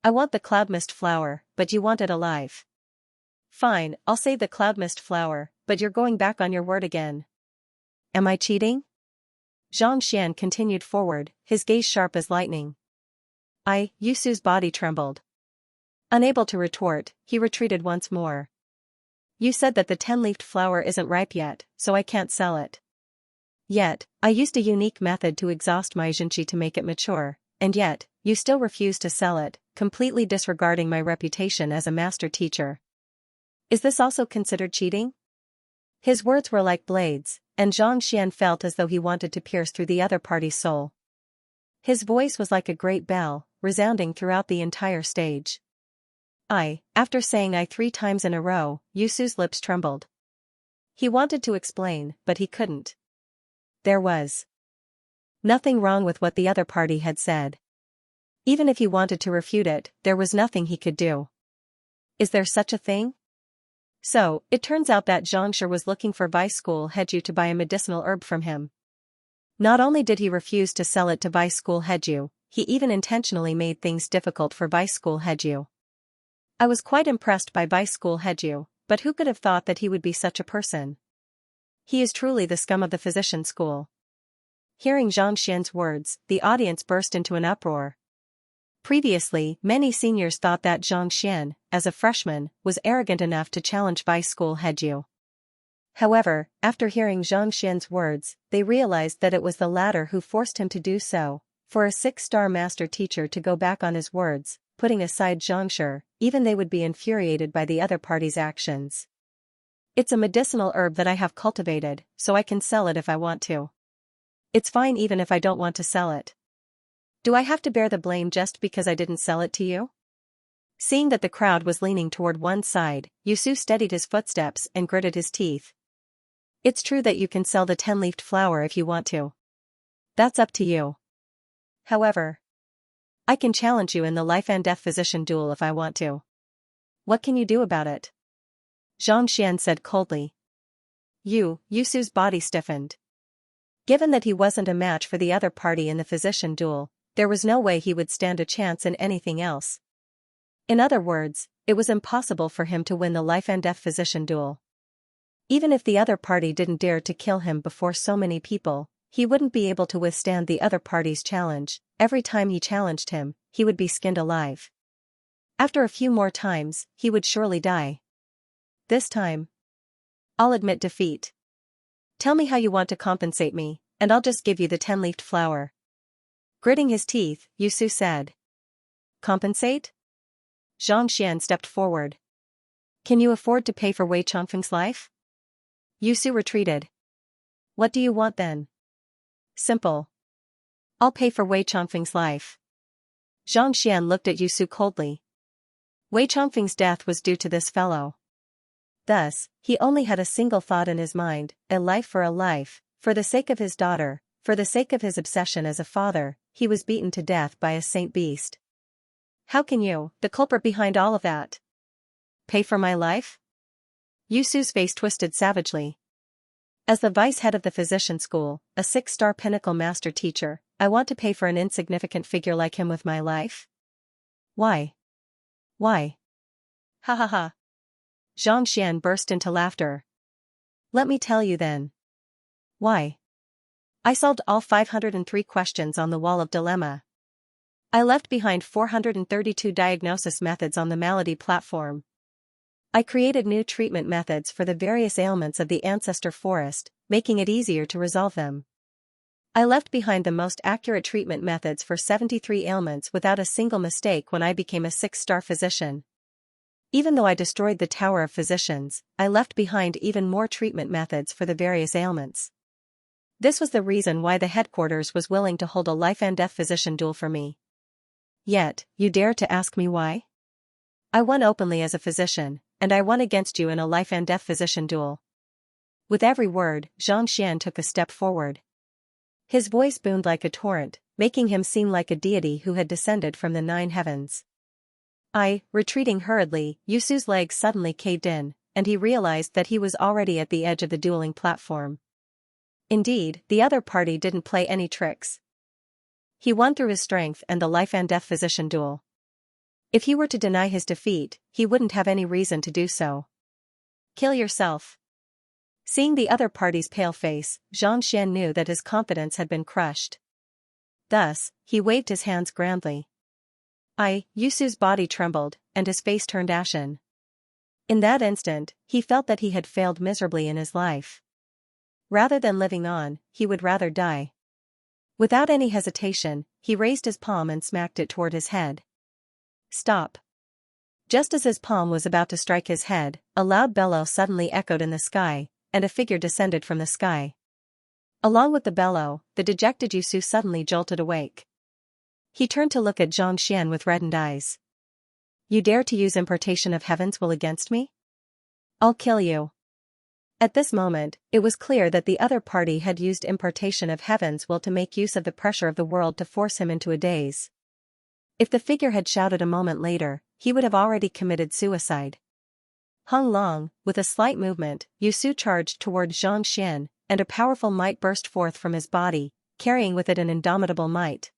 "I want the cloud mist flower, but you want it alive." "Fine, I'll save the cloud mist flower, but you're going back on your word again." "Am I cheating?" Zhang Xian continued forward, his gaze sharp as lightning. Yusu's body trembled. Unable to retort, he retreated once more. "You said that the 10-leafed flower isn't ripe yet, so I can't sell it. Yet, I used a unique method to exhaust my Xinqi to make it mature, and yet, you still refuse to sell it, completely disregarding my reputation as a master teacher. Is this also considered cheating?" His words were like blades, and Zhang Xian felt as though he wanted to pierce through the other party's soul. His voice was like a great bell, resounding throughout the entire stage. After saying "I" 3 times in a row, Yusu's lips trembled. He wanted to explain, but he couldn't. There was nothing wrong with what the other party had said. Even if he wanted to refute it, there was nothing he could do. Is there such a thing? So, it turns out that Xianxia was looking for Vice School head Yu to buy a medicinal herb from him. Not only did he refuse to sell it to Vice School head Yu, he even intentionally made things difficult for Vice School head Yu. I was quite impressed by Vice School head Yu, but who could have thought that he would be such a person? He is truly the scum of the physician school. Hearing Zhang Xian's words, the audience burst into an uproar. Previously, many seniors thought that Zhang Xian, as a freshman, was arrogant enough to challenge Vice School head Yu. However, after hearing Zhang Xian's words, they realized that it was the latter who forced him to do so. For a 6-star master teacher to go back on his words, putting aside Xianxia, even they would be infuriated by the other party's actions. "It's a medicinal herb that I have cultivated, so I can sell it if I want to. It's fine even if I don't want to sell it. Do I have to bear the blame just because I didn't sell it to you?" Seeing that the crowd was leaning toward one side, Yusu steadied his footsteps and gritted his teeth. "It's true that you can sell the 10-leafed flower if you want to. That's up to you. However, I can challenge you in the life and death physician duel if I want to. What can you do about it?" Zhang Xian said coldly. Yusu's body stiffened. Given that he wasn't a match for the other party in the physician duel, there was no way he would stand a chance in anything else. In other words, it was impossible for him to win the life and death physician duel. Even if the other party didn't dare to kill him before so many people, He wouldn't be able to withstand the other party's challenge. Every time he challenged him, he would be skinned alive. After a few more times, he would surely die. This time, I'll admit defeat. Tell me how you want to compensate me, and I'll just give you the 10-leafed flower. Gritting his teeth, Yusu said. Compensate? Xianxia stepped forward. Can you afford to pay for Wei Changfeng's life? Yusu retreated. What do you want then? Simple. I'll pay for Wei Changfeng's life. Xianxia looked at Yusu coldly. Wei Changfeng's death was due to this fellow. Thus, he only had a single thought in his mind, a life, for the sake of his daughter, for the sake of his obsession as a father. He was beaten to death by a saint beast. How can you, the culprit behind all of that, pay for my life? Yusu's face twisted savagely. As the vice head of the physician school, a 6-star pinnacle master teacher, I want to pay for an insignificant figure like him with my life? Why? Why? Ha ha ha. Xianxia burst into laughter. Let me tell you then. Why? I solved all 503 questions on the wall of dilemma. I left behind 432 diagnosis methods on the malady platform. I created new treatment methods for the various ailments of the ancestor forest, making it easier to resolve them. I left behind the most accurate treatment methods for 73 ailments without a single mistake when I became a 6-star physician. Even though I destroyed the Tower of Physicians, I left behind even more treatment methods for the various ailments. This was the reason why the headquarters was willing to hold a life-and-death physician duel for me. Yet, you dare to ask me why? I won openly as a physician, and I won against you in a life-and-death physician duel. With every word, Xianxia took a step forward. His voice boomed like a torrent, making him seem like a deity who had descended from the 9 heavens. Retreating hurriedly, Yusu's legs suddenly caved in, and he realized that he was already at the edge of the dueling platform. Indeed, the other party didn't play any tricks. He won through his strength and the life-and-death physician duel. If he were to deny his defeat, he wouldn't have any reason to do so. Kill yourself. Seeing the other party's pale face, Xianxia knew that his confidence had been crushed. Thus, he waved his hands grandly. Yusu's body trembled, and his face turned ashen. In that instant, he felt that he had failed miserably in his life. Rather than living on, he would rather die. Without any hesitation, he raised his palm and smacked it toward his head. Stop. Just as his palm was about to strike his head, a loud bellow suddenly echoed in the sky, and a figure descended from the sky. Along with the bellow, the dejected Yusu suddenly jolted awake. He turned to look at Xianxia with reddened eyes. You dare to use importation of heaven's will against me? I'll kill you. At this moment, it was clear that the other party had used importation of heaven's will to make use of the pressure of the world to force him into a daze. If the figure had shouted a moment later, he would have already committed suicide. Hung Long, with a slight movement, Yusu charged toward Xianxia, and a powerful might burst forth from his body, carrying with it an indomitable might.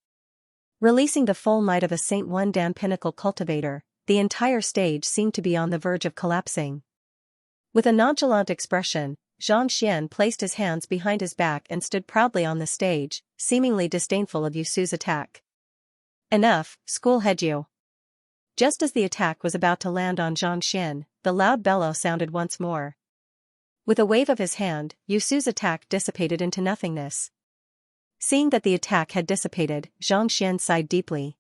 Releasing the full might of a Saint One Dan pinnacle cultivator, the entire stage seemed to be on the verge of collapsing. With a nonchalant expression, Xianxia placed his hands behind his back and stood proudly on the stage, seemingly disdainful of Yusu's attack. Enough, schoolhead you. Just as the attack was about to land on Xianxia, the loud bellow sounded once more. With a wave of his hand, Yusu's attack dissipated into nothingness. Seeing that the attack had dissipated, Xianxia sighed deeply.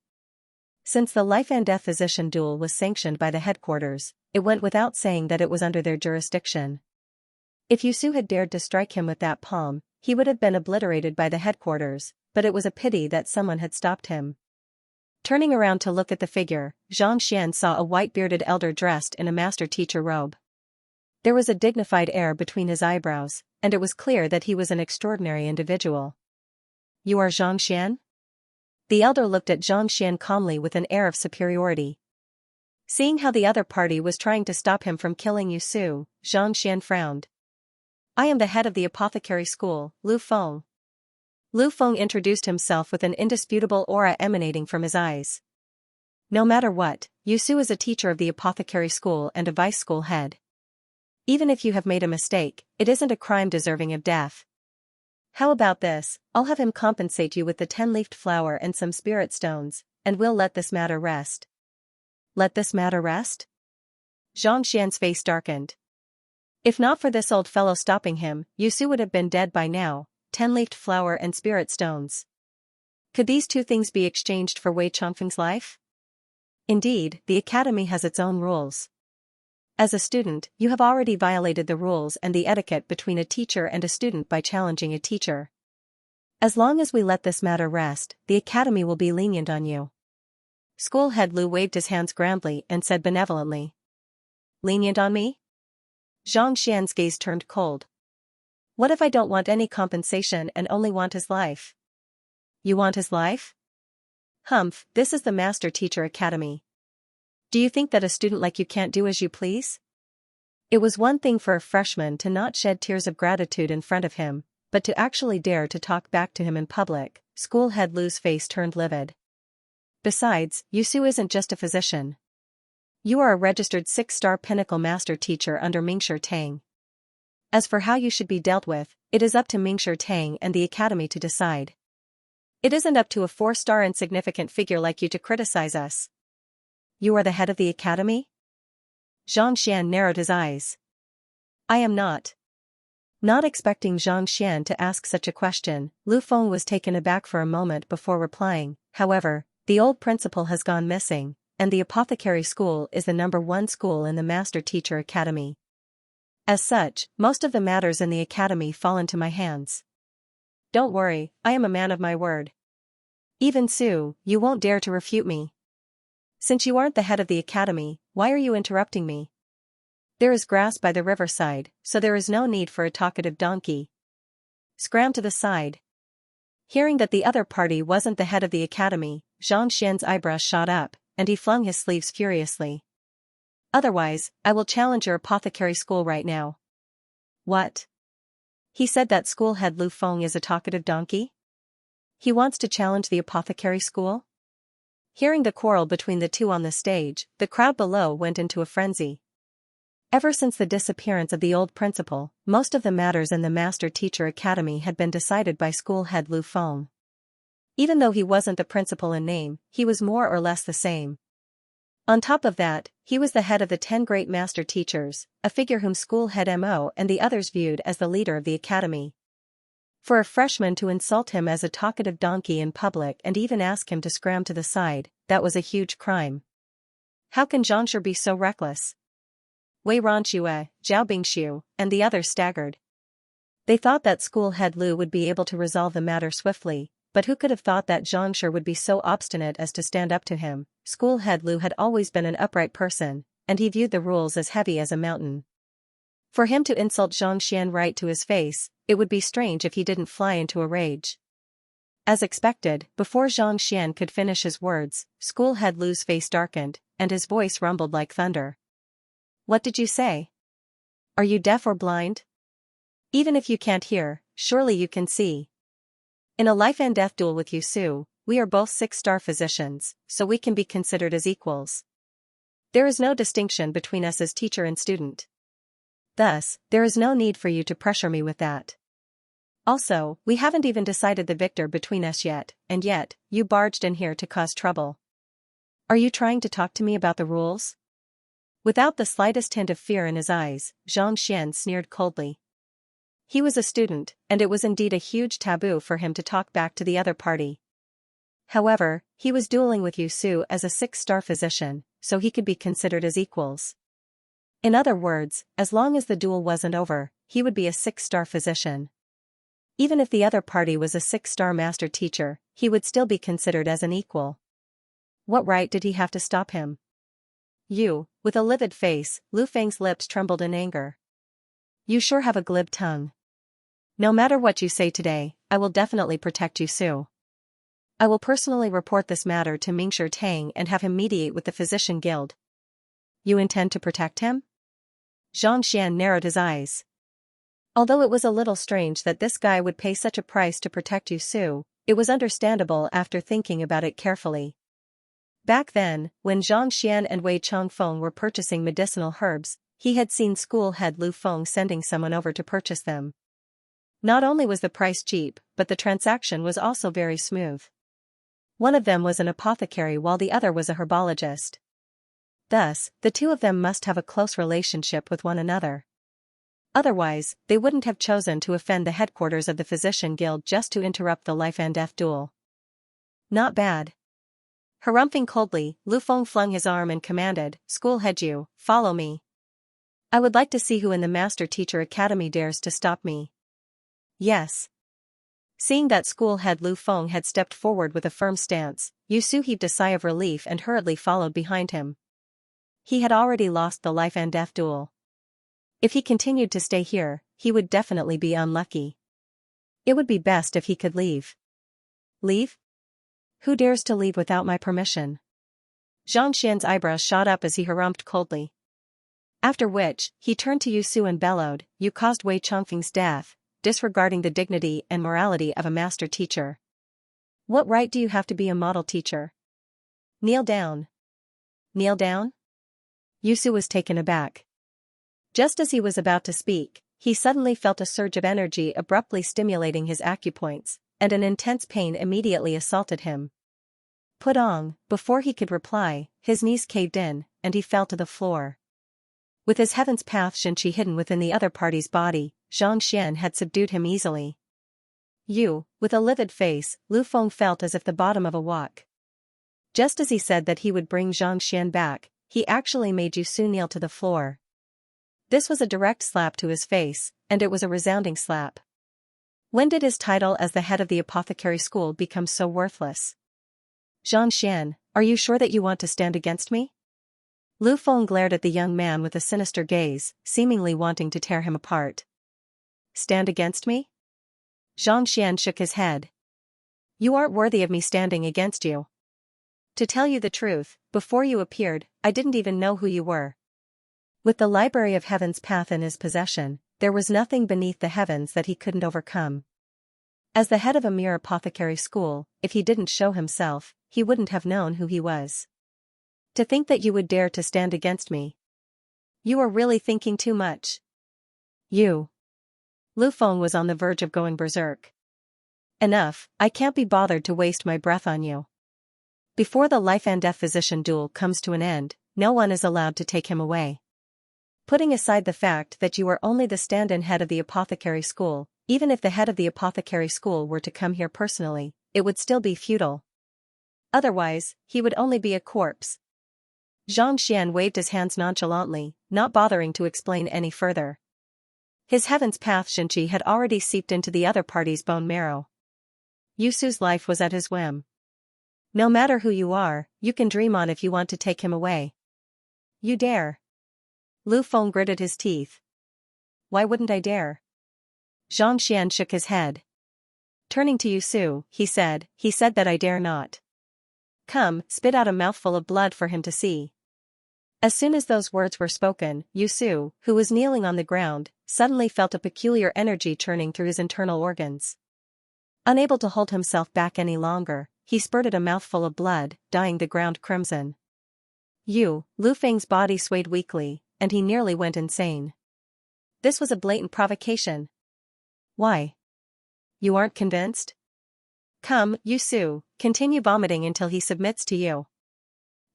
Since the life-and-death physician duel was sanctioned by the headquarters, it went without saying that it was under their jurisdiction. If Yusu had dared to strike him with that palm, he would have been obliterated by the headquarters, but it was a pity that someone had stopped him. Turning around to look at the figure, Xianxia saw a white-bearded elder dressed in a master-teacher robe. There was a dignified air between his eyebrows, and it was clear that he was an extraordinary individual. You are Xianxia? The elder looked at Xianxia calmly with an air of superiority. Seeing how the other party was trying to stop him from killing Yusu, Xianxia frowned. I am the head of the apothecary school, Lu Feng. Lu Feng introduced himself with an indisputable aura emanating from his eyes. No matter what, Yusu is a teacher of the apothecary school and a vice school head. Even if you have made a mistake, it isn't a crime deserving of death. How about this? I'll have him compensate you with the 10-leafed flower and some spirit stones, and we'll let this matter rest. Let this matter rest? Xianxian's face darkened. If not for this old fellow stopping him, Yusu would have been dead by now. 10-leafed flower and spirit stones. Could these two things be exchanged for Wei Changfeng's life? Indeed, the academy has its own rules. As a student, you have already violated the rules and the etiquette between a teacher and a student by challenging a teacher. As long as we let this matter rest, the academy will be lenient on you. School head Lu waved his hands grandly and said benevolently. Lenient on me? Zhang Xian's gaze turned cold. What if I don't want any compensation and only want his life? You want his life? Humph, this is the Master Teacher Academy. Do you think that a student like you can't do as you please? It was one thing for a freshman to not shed tears of gratitude in front of him, but to actually dare to talk back to him in public. School head Lu's face turned livid. Besides, Yusu isn't just a physician. You are a registered 6-star pinnacle master teacher under Mingshi Tang. As for how you should be dealt with, it is up to Mingshi Tang and the academy to decide. It isn't up to a 4-star insignificant figure like you to criticize us. You are the head of the academy? Zhang Xian narrowed his eyes. I am not. Not expecting Zhang Xian to ask such a question, Lu Feng was taken aback for a moment before replying. However, the old principal has gone missing, and the apothecary school is the #1 school in the Master Teacher Academy. As such, most of the matters in the academy fall into my hands. Don't worry, I am a man of my word. Even Su, you won't dare to refute me. Since you aren't the head of the academy, why are you interrupting me? There is grass by the riverside, so there is no need for a talkative donkey. Scram to the side. Hearing that the other party wasn't the head of the academy, Zhang Xian's eyebrows shot up, and he flung his sleeves furiously. Otherwise, I will challenge your apothecary school right now. What? He said that school head Lu Feng is a talkative donkey? He wants to challenge the apothecary school? Hearing the quarrel between the two on the stage, the crowd below went into a frenzy. Ever since the disappearance of the old principal, most of the matters in the Master Teacher Academy had been decided by school head Lu Feng. Even though he wasn't the principal in name, he was more or less the same. On top of that, he was the head of the 10 great master teachers, a figure whom school head Mo and the others viewed as the leader of the academy. For a freshman to insult him as a talkative donkey in public and even ask him to scram to the side, that was a huge crime. How can Zhangshi be so reckless? Wei Ronxue, Zhao Bingxiu, and the others staggered. They thought that school head Lu would be able to resolve the matter swiftly, but who could have thought that Zhangshi would be so obstinate as to stand up to him? School head Lu had always been an upright person, and he viewed the rules as heavy as a mountain. For him to insult Zhang Xian right to his face, it would be strange if he didn't fly into a rage. As expected, before Zhang Xian could finish his words, school head Lu's face darkened, and his voice rumbled like thunder. What did you say? Are you deaf or blind? Even if you can't hear, surely you can see. In a life and death duel with Yusu, we are both 6-star physicians, so we can be considered as equals. There is no distinction between us as teacher and student. Thus, there is no need for you to pressure me with that. Also, we haven't even decided the victor between us yet, and yet, you barged in here to cause trouble. Are you trying to talk to me about the rules? Without the slightest hint of fear in his eyes, Zhang Xian sneered coldly. He was a student, and it was indeed a huge taboo for him to talk back to the other party. However, he was dueling with Yusu as a 6-star physician, so he could be considered as equals. In other words, as long as the duel wasn't over, he would be a 6-star physician. Even if the other party was a 6-star master teacher, he would still be considered as an equal. What right did he have to stop him? You, with a livid face, Lu Feng's lips trembled in anger. You sure have a glib tongue. No matter what you say today, I will definitely protect Yusu. I will personally report this matter to Mingshi Tang and have him mediate with the Physician Guild. You intend to protect him? Zhang Xian narrowed his eyes. Although it was a little strange that this guy would pay such a price to protect Yusu, it was understandable after thinking about it carefully. Back then, when Zhang Xian and Wei Changfeng were purchasing medicinal herbs, he had seen school head Lu Feng sending someone over to purchase them. Not only was the price cheap, but the transaction was also very smooth. One of them was an apothecary while the other was a herbologist. Thus, the two of them must have a close relationship with one another. Otherwise, they wouldn't have chosen to offend the headquarters of the Physician Guild just to interrupt the life and death duel. Not bad. Harumphing coldly, Lu Feng flung his arm and commanded, "School head you, follow me. I would like to see who in the Master Teacher Academy dares to stop me." Yes. Seeing that school head Lu Feng had stepped forward with a firm stance, Yu Su heaved a sigh of relief and hurriedly followed behind him. He had already lost the life and death duel. If he continued to stay here, he would definitely be unlucky. It would be best if he could leave. Leave? Who dares to leave without my permission? Xianxia's eyebrows shot up as he harumphed coldly. After which, he turned to Yu Su and bellowed, "You caused Wei Chongfeng's death, disregarding the dignity and morality of a master teacher. What right do you have to be a model teacher? Kneel down." Kneel down? Yu Su was taken aback. Just as he was about to speak, he suddenly felt a surge of energy abruptly stimulating his acupoints, and an intense pain immediately assaulted him. Putong, before he could reply, his knees caved in, and he fell to the floor. With his heaven's path Xianxia hidden within the other party's body, Xianxia had subdued him easily. With a livid face, Lu Feng felt as if the bottom of a wok. Just as he said that he would bring Xianxia back, he actually made Yu Su kneel to the floor. This was a direct slap to his face, and it was a resounding slap. When did his title as the head of the apothecary school become so worthless? "Xianxia, are you sure that you want to stand against me?" Lu Feng glared at the young man with a sinister gaze, seemingly wanting to tear him apart. "Stand against me?" Xianxia shook his head. "You aren't worthy of me standing against you. To tell you the truth, before you appeared, I didn't even know who you were." With the Library of Heaven's path in his possession, there was nothing beneath the heavens that he couldn't overcome. As the head of a mere apothecary school, if he didn't show himself, he wouldn't have known who he was. To think that you would dare to stand against me. You are really thinking too much. You. Lu Feng was on the verge of going berserk. Enough, I can't be bothered to waste my breath on you. Before the life and death physician duel comes to an end, no one is allowed to take him away. Putting aside the fact that you are only the stand-in head of the apothecary school, even if the head of the apothecary school were to come here personally, it would still be futile. Otherwise, he would only be a corpse. Xianxia waved his hands nonchalantly, not bothering to explain any further. His heaven's path Xianxia had already seeped into the other party's bone marrow. Yu Su's life was at his whim. No matter who you are, you can dream on if you want to take him away. You dare. Lu Feng gritted his teeth. Why wouldn't I dare? Xianxia shook his head. Turning to Yu Su, he said that I dare not. Come, spit out a mouthful of blood for him to see. As soon as those words were spoken, Yu Su, who was kneeling on the ground, suddenly felt a peculiar energy churning through his internal organs. Unable to hold himself back any longer, he spurted a mouthful of blood, dyeing the ground crimson. Lu Feng's body swayed weakly, and he nearly went insane. This was a blatant provocation. Why? You aren't convinced? Come, Yu Su, continue vomiting until he submits to you.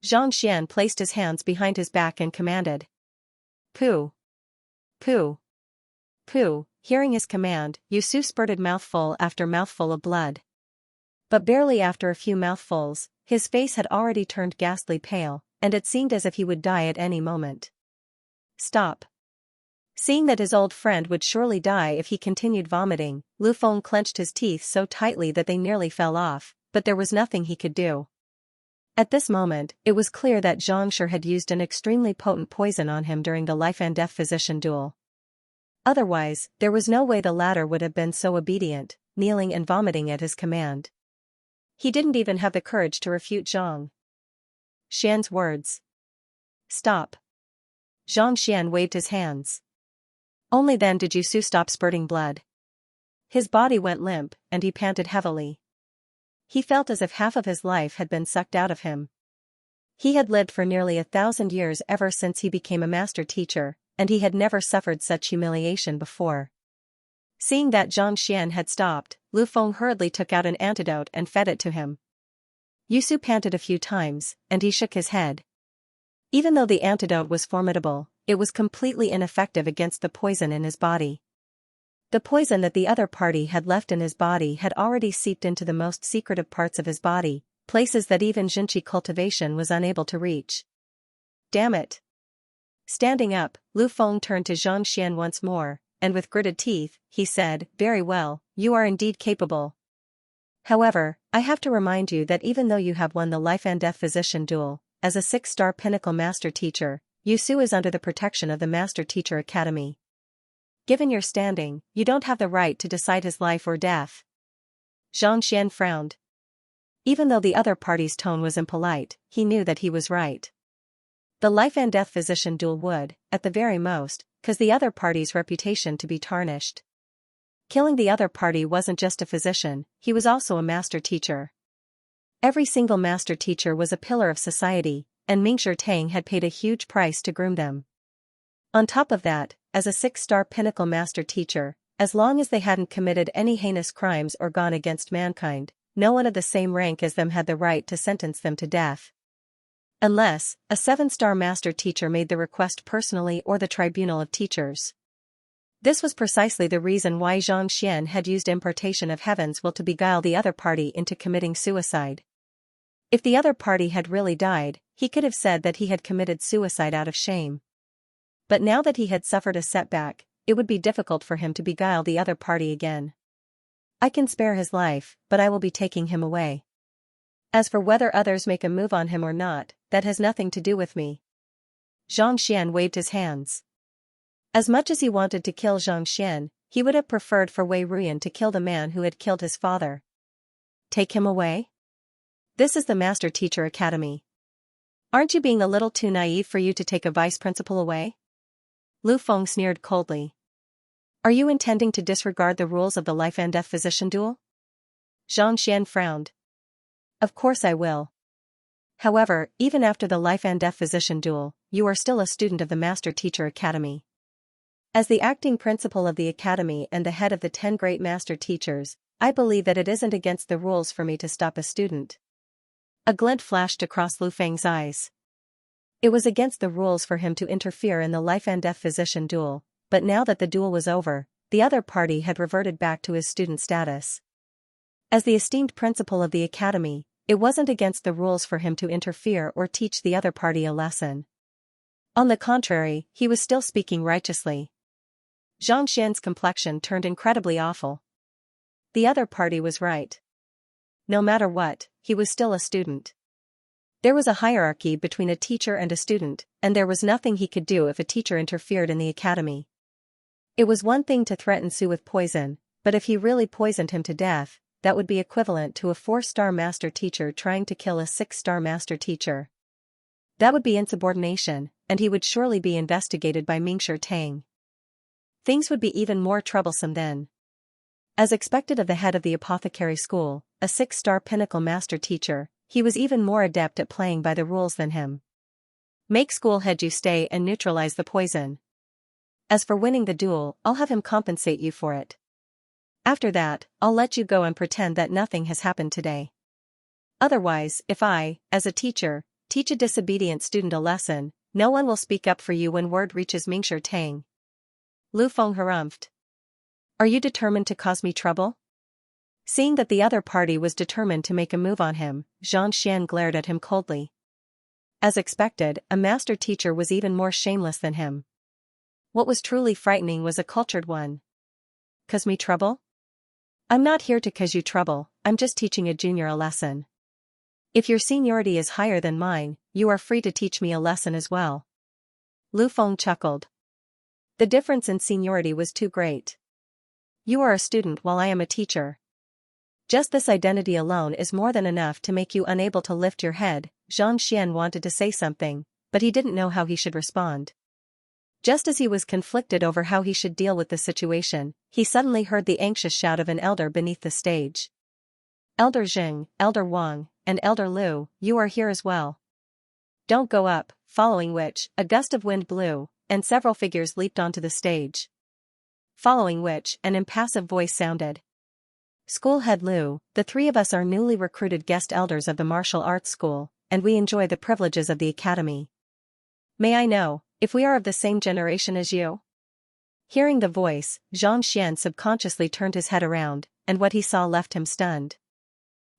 Xianxia placed his hands behind his back and commanded. Pooh. Pooh. Pooh. Hearing his command, Yu Su spurted mouthful after mouthful of blood. But barely after a few mouthfuls, his face had already turned ghastly pale, and it seemed as if he would die at any moment. Stop. Seeing that his old friend would surely die if he continued vomiting, Lu Feng clenched his teeth so tightly that they nearly fell off, but there was nothing he could do. At this moment, it was clear that Xianxia had used an extremely potent poison on him during the life and death physician duel. Otherwise, there was no way the latter would have been so obedient, kneeling and vomiting at his command. He didn't even have the courage to refute Xian's words. Stop. Xianxia waved his hands. Only then did Yu Su stop spurting blood. His body went limp, and he panted heavily. He felt as if half of his life had been sucked out of him. He had lived for nearly 1,000 years ever since he became a master teacher, and he had never suffered such humiliation before. Seeing that Xianxia had stopped, Lu Feng hurriedly took out an antidote and fed it to him. Yusu panted a few times, and he shook his head. Even though the antidote was formidable, it was completely ineffective against the poison in his body. The poison that the other party had left in his body had already seeped into the most secretive parts of his body, places that even Xianxia cultivation was unable to reach. Damn it! Standing up, Lu Feng turned to Xianxia once more, and with gritted teeth, he said, "Very well, you are indeed capable. However, I have to remind you that even though you have won the life and death physician duel, as a 6-star pinnacle master teacher, Yusu is under the protection of the Master Teacher Academy. Given your standing, you don't have the right to decide his life or death." Xianxia frowned. Even though the other party's tone was impolite, he knew that he was right. The life and death physician duel would, at the very most, cause the other party's reputation to be tarnished. Killing the other party wasn't just a physician, he was also a master teacher. Every single master teacher was a pillar of society, and Mingshi Tang had paid a huge price to groom them. On top of that, as a 6-star pinnacle master teacher, as long as they hadn't committed any heinous crimes or gone against mankind, no one of the same rank as them had the right to sentence them to death. Unless, a 7-star master teacher made the request personally or the tribunal of teachers. This was precisely the reason why Xianxia had used impartation of heaven's will to beguile the other party into committing suicide. If the other party had really died, he could have said that he had committed suicide out of shame. But now that he had suffered a setback, it would be difficult for him to beguile the other party again. "I can spare his life, but I will be taking him away. As for whether others make a move on him or not, that has nothing to do with me." Xianxia waved his hands. As much as he wanted to kill Xianxia, he would have preferred for Wei Ruyan to kill the man who had killed his father. Take him away? This is the Master Teacher Academy. Aren't you being a little too naive for you to take a vice principal away? Lu Feng sneered coldly. Are you intending to disregard the rules of the life and death physician duel? Xianxia frowned. Of course I will. However, even after the life and death physician duel, you are still a student of the Master Teacher Academy. As the acting principal of the academy and the head of the 10 great master teachers, I believe that it isn't against the rules for me to stop a student. A glint flashed across Lu Feng's eyes. It was against the rules for him to interfere in the life and death physician duel, but now that the duel was over, the other party had reverted back to his student status. As the esteemed principal of the academy, it wasn't against the rules for him to interfere or teach the other party a lesson. On the contrary, he was still speaking righteously. Xianxia's complexion turned incredibly awful. The other party was right. No matter what, he was still a student. There was a hierarchy between a teacher and a student, and there was nothing he could do if a teacher interfered in the academy. It was one thing to threaten Su with poison, but if he really poisoned him to death, that would be equivalent to a 4-star master teacher trying to kill a 6-star master teacher. That would be insubordination, and he would surely be investigated by Mingshi Tang. Things would be even more troublesome then. As expected of the head of the apothecary school, a 6-star pinnacle master teacher, he was even more adept at playing by the rules than him. Make school head you stay and neutralize the poison. As for winning the duel, I'll have him compensate you for it. After that, I'll let you go and pretend that nothing has happened today. Otherwise, if I, as a teacher, teach a disobedient student a lesson, no one will speak up for you when word reaches Mingshi Tang. Lu Feng harumphed. Are you determined to cause me trouble? Seeing that the other party was determined to make a move on him, Xianxia glared at him coldly. As expected, a master teacher was even more shameless than him. What was truly frightening was a cultured one. Cause me trouble? I'm not here to cause you trouble, I'm just teaching a junior a lesson. If your seniority is higher than mine, you are free to teach me a lesson as well. Lu Feng chuckled. The difference in seniority was too great. You are a student while I am a teacher. Just this identity alone is more than enough to make you unable to lift your head. Xianxia wanted to say something, but he didn't know how he should respond. Just as he was conflicted over how he should deal with the situation, he suddenly heard the anxious shout of an elder beneath the stage. Elder Jing, Elder Wang, and Elder Liu, you are here as well. Don't go up, following which, a gust of wind blew, and several figures leaped onto the stage. following which an impassive voice sounded. School head Lu, the three of us are newly recruited guest elders of the martial arts school, and we enjoy the privileges of the academy. May I know if we are of the same generation as you? Hearing the voice, Xianxia subconsciously turned his head around, and what he saw left him stunned.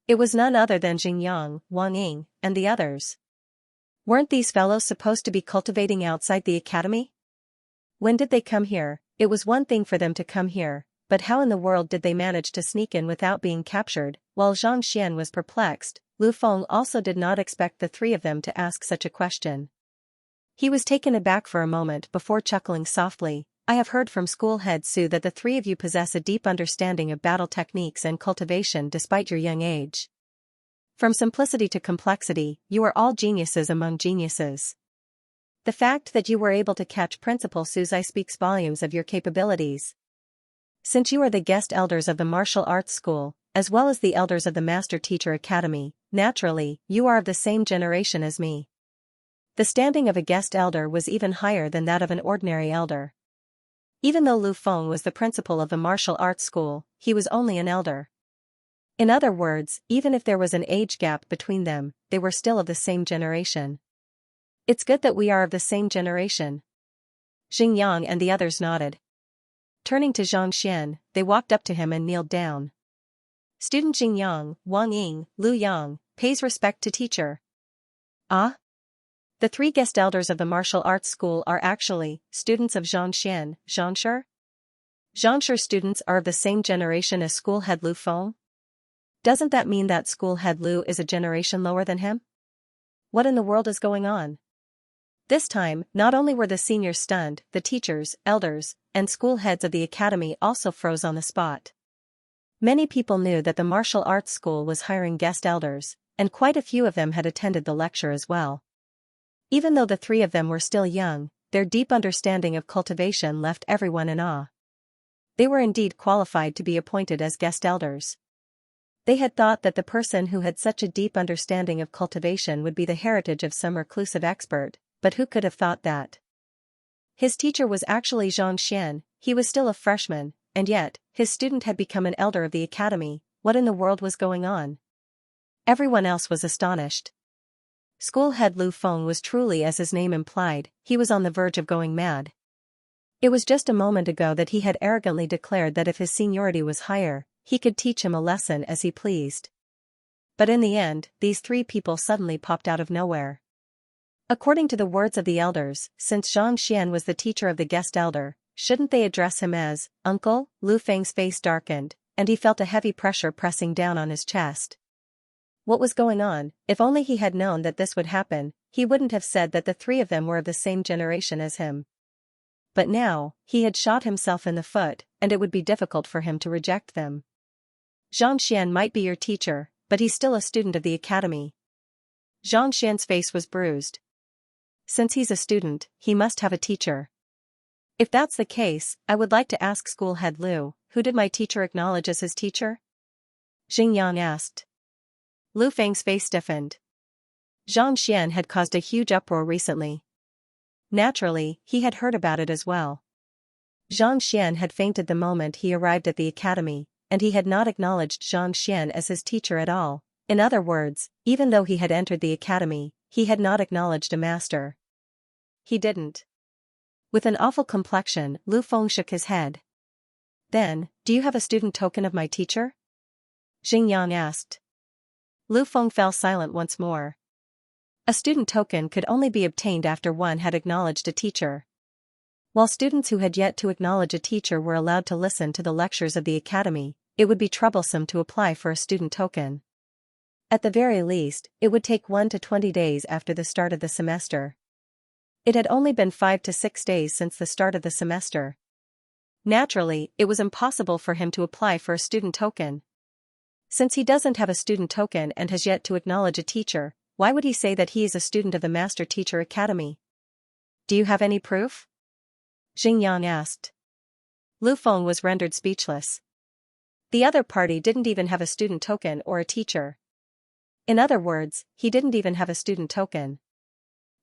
It was none other than Xingyang, Wang Ying, and the others. Weren't these fellows supposed to be cultivating outside the academy? When did they come here? It was one thing for them to come here, but how in the world did they manage to sneak in without being captured? While Zhang Xian was perplexed, Lu Feng also did not expect the three of them to ask such a question. He was taken aback for a moment before chuckling softly. I have heard from school head Su that the three of you possess a deep understanding of battle techniques and cultivation despite your young age. From simplicity to complexity, you are all geniuses among geniuses. The fact that you were able to catch Principal Su's eye speaks volumes of your capabilities. Since you are the guest elders of the martial arts school, as well as the elders of the Master Teacher Academy, naturally, you are of the same generation as me. The standing of a guest elder was even higher than that of an ordinary elder. Even though Lu Feng was the principal of the martial arts school, he was only an elder. In other words, even if there was an age gap between them, they were still of the same generation. It's good that we are of the same generation. Xingyang and the others nodded. Turning to Zhang Xian, they walked up to him and kneeled down. Student Xingyang, Wang Ying, Lu Yang, pays respect to teacher. Ah? The three guest elders of the martial arts school are actually students of Zhang Xian, Xianxia? Xianxia students are of the same generation as school head Lu Feng? Doesn't that mean that school head Lu is a generation lower than him? What in the world is going on? This time, not only were the seniors stunned, the teachers, elders, and school heads of the academy also froze on the spot. Many people knew that the martial arts school was hiring guest elders, and quite a few of them had attended the lecture as well. Even though the three of them were still young, their deep understanding of cultivation left everyone in awe. They were indeed qualified to be appointed as guest elders. They had thought that the person who had such a deep understanding of cultivation would be the heritage of some reclusive expert, but who could have thought that? His teacher was actually Zhang Xian. He was still a freshman, and yet, his student had become an elder of the academy. What in the world was going on? Everyone else was astonished. School head Lu Feng was truly as his name implied, he was on the verge of going mad. It was just a moment ago that he had arrogantly declared that if his seniority was higher, he could teach him a lesson as he pleased. But in the end, these three people suddenly popped out of nowhere. According to the words of the elders, since Zhang Xian was the teacher of the guest elder, shouldn't they address him as Uncle? Lu Feng's face darkened, and he felt a heavy pressure pressing down on his chest. What was going on? If only he had known that this would happen, he wouldn't have said that the three of them were of the same generation as him. But now, he had shot himself in the foot, and it would be difficult for him to reject them. Zhang Xian might be your teacher, but he's still a student of the academy. Zhang Xian's face was bruised. Since he's a student, he must have a teacher. If that's the case, I would like to ask school head Lu, who did my teacher acknowledge as his teacher? Xingyang asked. Lu Feng's face stiffened. Zhang Xian had caused a huge uproar recently. Naturally, he had heard about it as well. Zhang Xian had fainted the moment he arrived at the academy, and he had not acknowledged Zhang Xian as his teacher at all. In other words, even though he had entered the academy, he had not acknowledged a master. He didn't. With an awful complexion, Lu Feng shook his head. Then, do you have a student token of my teacher? Xingyang asked. Lu Feng fell silent once more. A student token could only be obtained after one had acknowledged a teacher. While students who had yet to acknowledge a teacher were allowed to listen to the lectures of the academy, it would be troublesome to apply for a student token. At the very least, it would take 1 to 20 days after the start of the semester. It had only been 5 to 6 days since the start of the semester. Naturally, it was impossible for him to apply for a student token. Since he doesn't have a student token and has yet to acknowledge a teacher, why would he say that he is a student of the Master Teacher Academy? Do you have any proof? Xingyang asked. Lu Feng was rendered speechless. The other party didn't even have a student token or a teacher. In other words, he didn't even have a student token.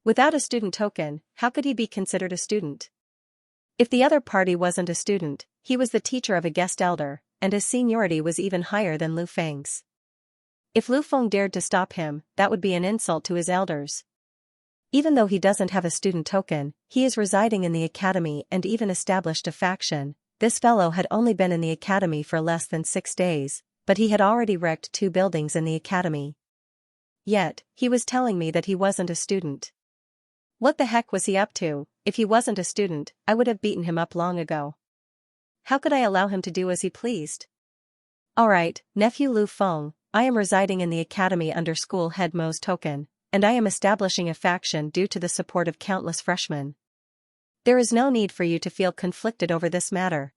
Without a student token, how could he be considered a student? If the other party wasn't a student, he was the teacher of a guest elder, and his seniority was even higher than Lu Feng's. If Lu Feng dared to stop him, that would be an insult to his elders. Even though he doesn't have a student token, he is residing in the academy and even established a faction. This fellow had only been in the academy for less than 6 days, but he had already wrecked 2 buildings in the academy. Yet, he was telling me that he wasn't a student. What the heck was he up to? If he wasn't a student, I would have beaten him up long ago. How could I allow him to do as he pleased? Alright, nephew Lu Feng, I am residing in the academy under school head Mo's token, and I am establishing a faction due to the support of countless freshmen. There is no need for you to feel conflicted over this matter.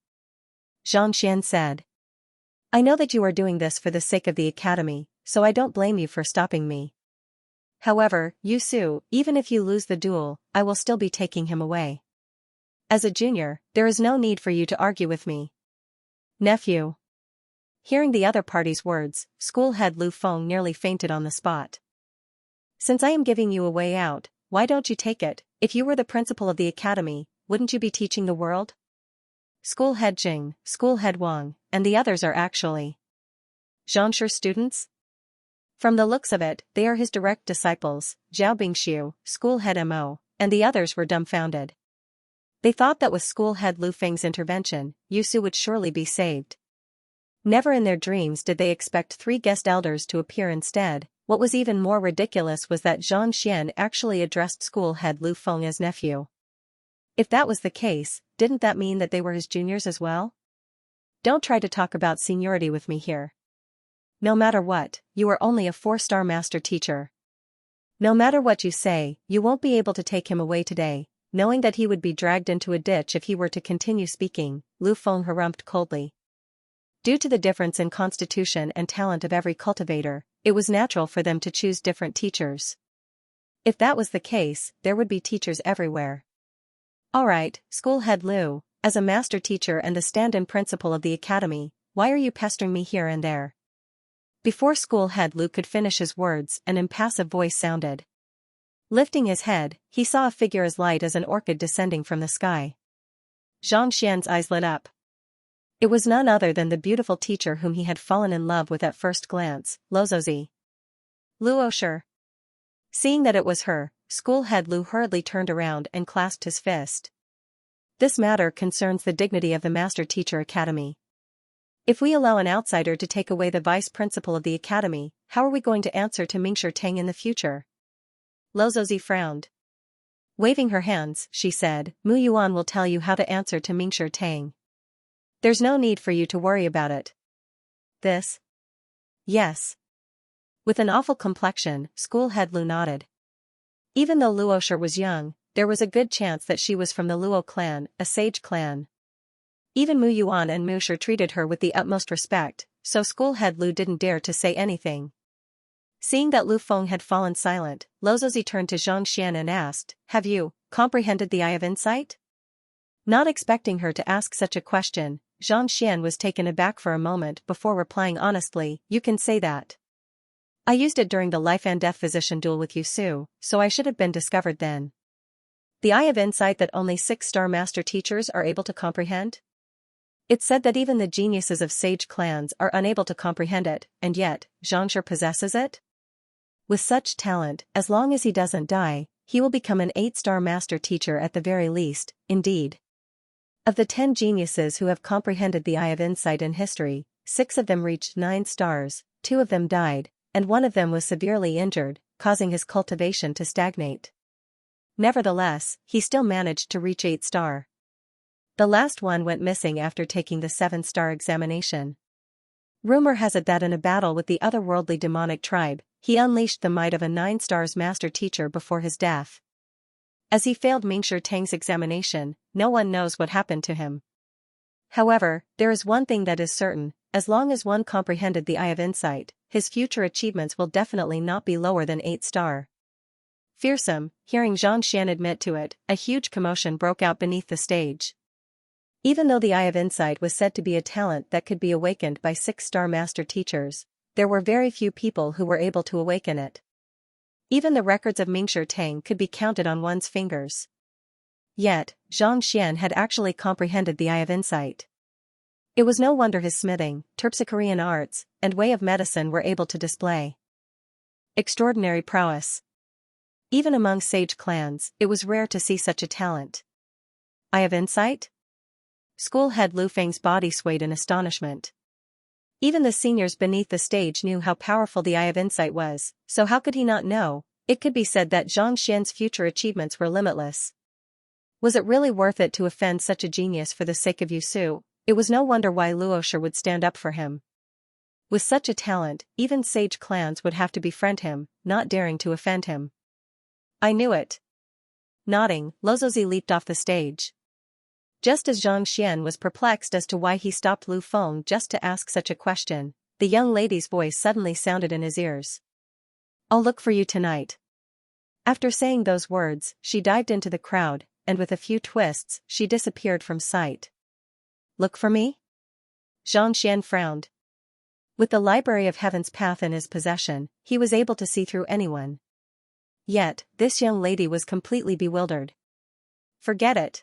Xianxia said. I know that you are doing this for the sake of the academy, so I don't blame you for stopping me. However, Yu Su, even if you lose the duel, I will still be taking him away. As a junior, there is no need for you to argue with me. Nephew. Hearing the other party's words, school head Lu Feng nearly fainted on the spot. Since I am giving you a way out, why don't you take it? If you were the principal of the academy, wouldn't you be teaching the world? School head Jing, school head Wang, and the others are actually Xianxia students? From the looks of it, they are his direct disciples. Zhao Bingxiu, school head Mo, and the others were dumbfounded. They thought that with school head Lu Feng's intervention, Yu Su would surely be saved. Never in their dreams did they expect 3 guest elders to appear instead. What was even more ridiculous was that Xianxia actually addressed school head Lu Feng as nephew. If that was the case, didn't that mean that they were his juniors as well? Don't try to talk about seniority with me here. No matter what, you are only a 4-star master teacher. No matter what you say, you won't be able to take him away today. Knowing that he would be dragged into a ditch if he were to continue speaking, Lu Feng harumphed coldly. Due to the difference in constitution and talent of every cultivator, it was natural for them to choose different teachers. If that was the case, there would be teachers everywhere. Alright, school head Lu, as a master teacher and the stand-in principal of the academy, why are you pestering me here and there? Before school head Lu could finish his words, an impassive voice sounded. Lifting his head, he saw a figure as light as an orchid descending from the sky. Xianxia's eyes lit up. It was none other than the beautiful teacher whom he had fallen in love with at first glance, Luozi. Luosher. Seeing that it was her, school head Lu hurriedly turned around and clasped his fist. This matter concerns the dignity of the Master Teacher Academy. If we allow an outsider to take away the vice principal of the academy, how are we going to answer to Mingshi Tang in the future? Luozi frowned. Waving her hands, she said, Mu Yuan will tell you how to answer to Mingshi Tang. There's no need for you to worry about it. This? Yes. With an awful complexion, school head Lu nodded. Even though Luosher was young, there was a good chance that she was from the Luo clan, a sage clan. Even Mu Yuan and Mu Shi treated her with the utmost respect, so school head Lu didn't dare to say anything. Seeing that Lu Feng had fallen silent, Luozi turned to Xianxia and asked, Have you comprehended the Eye of Insight? Not expecting her to ask such a question, Xianxia was taken aback for a moment before replying honestly, You can say that. I used it during the life and death physician duel with Yu Su, so I should have been discovered then. The Eye of Insight that only 6-star master teachers are able to comprehend? It's said that even the geniuses of sage clans are unable to comprehend it, and yet, Xianxia possesses it? With such talent, as long as he doesn't die, he will become an 8-star master teacher at the very least, indeed. Of the 10 geniuses who have comprehended the Eye of Insight in history, 6 of them reached 9 stars, 2 of them died, and 1 of them was severely injured, causing his cultivation to stagnate. Nevertheless, he still managed to reach 8-star. The last one went missing after taking the 7-star examination. Rumor has it that in a battle with the otherworldly demonic tribe, he unleashed the might of a 9-stars master teacher before his death. As he failed Mingshi Tang's examination, no one knows what happened to him. However, there is one thing that is certain, as long as one comprehended the Eye of Insight, his future achievements will definitely not be lower than 8-star. Fearsome, hearing Xianxia admit to it, a huge commotion broke out beneath the stage. Even though the Eye of Insight was said to be a talent that could be awakened by 6-star master teachers, there were very few people who were able to awaken it. Even the records of Mingshi Tang could be counted on one's fingers. Yet, Xianxia had actually comprehended the eye of insight. It was no wonder his smithing, terpsichorean arts, and way of medicine were able to display extraordinary prowess. Even among sage clans, it was rare to see such a talent. Eye of insight? School head Lu Feng's body swayed in astonishment. Even the seniors beneath the stage knew how powerful the eye of insight was, so how could he not know? It could be said that Zhang Xian's future achievements were limitless. Was it really worth it to offend such a genius for the sake of Yusu? It was no wonder why Luosher would stand up for him. With such a talent, even sage clans would have to befriend him, not daring to offend him. I knew it. Nodding, Lozozi leaped off the stage. Just as Zhang Xian was perplexed as to why he stopped Lu Feng just to ask such a question, the young lady's voice suddenly sounded in his ears. I'll look for you tonight. After saying those words, she dived into the crowd, and with a few twists, she disappeared from sight. Look for me? Zhang Xian frowned. With the Library of Heaven's Path in his possession, he was able to see through anyone. Yet, this young lady was completely bewildered. Forget it.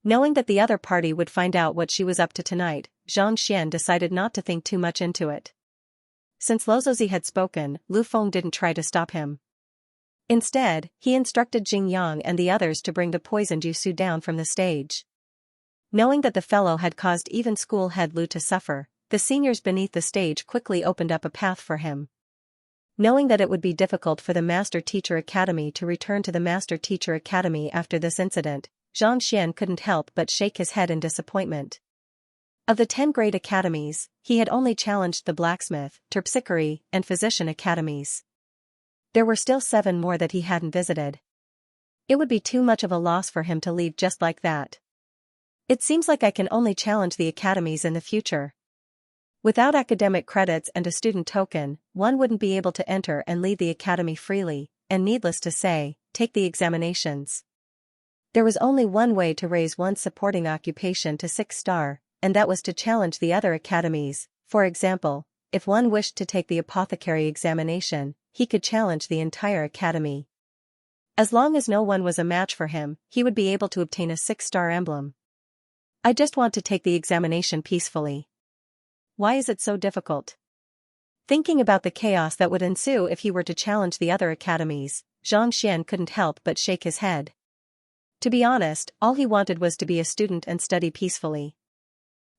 Knowing that the other party would find out what she was up to tonight, Zhang Xian decided not to think too much into it. Since Lozozi had spoken, Lu Feng didn't try to stop him. Instead, he instructed Jing Yang and the others to bring the poisoned Yusu down from the stage. Knowing that the fellow had caused even school head Lu to suffer, the seniors beneath the stage quickly opened up a path for him. Knowing that it would be difficult for the Master Teacher Academy to return to the Master Teacher Academy after this incident, Zhang Xian couldn't help but shake his head in disappointment. Of the 10 great academies, he had only challenged the blacksmith, terpsichore, and physician academies. There were still 7 more that he hadn't visited. It would be too much of a loss for him to leave just like that. It seems like I can only challenge the academies in the future. Without academic credits and a student token, one wouldn't be able to enter and leave the academy freely, and needless to say, take the examinations. There was only one way to raise one's supporting occupation to 6-star, and that was to challenge the other academies. For example, if one wished to take the apothecary examination, he could challenge the entire academy. As long as no one was a match for him, he would be able to obtain a 6-star emblem. I just want to take the examination peacefully. Why is it so difficult? Thinking about the chaos that would ensue if he were to challenge the other academies, Zhang Xian couldn't help but shake his head. To be honest, all he wanted was to be a student and study peacefully.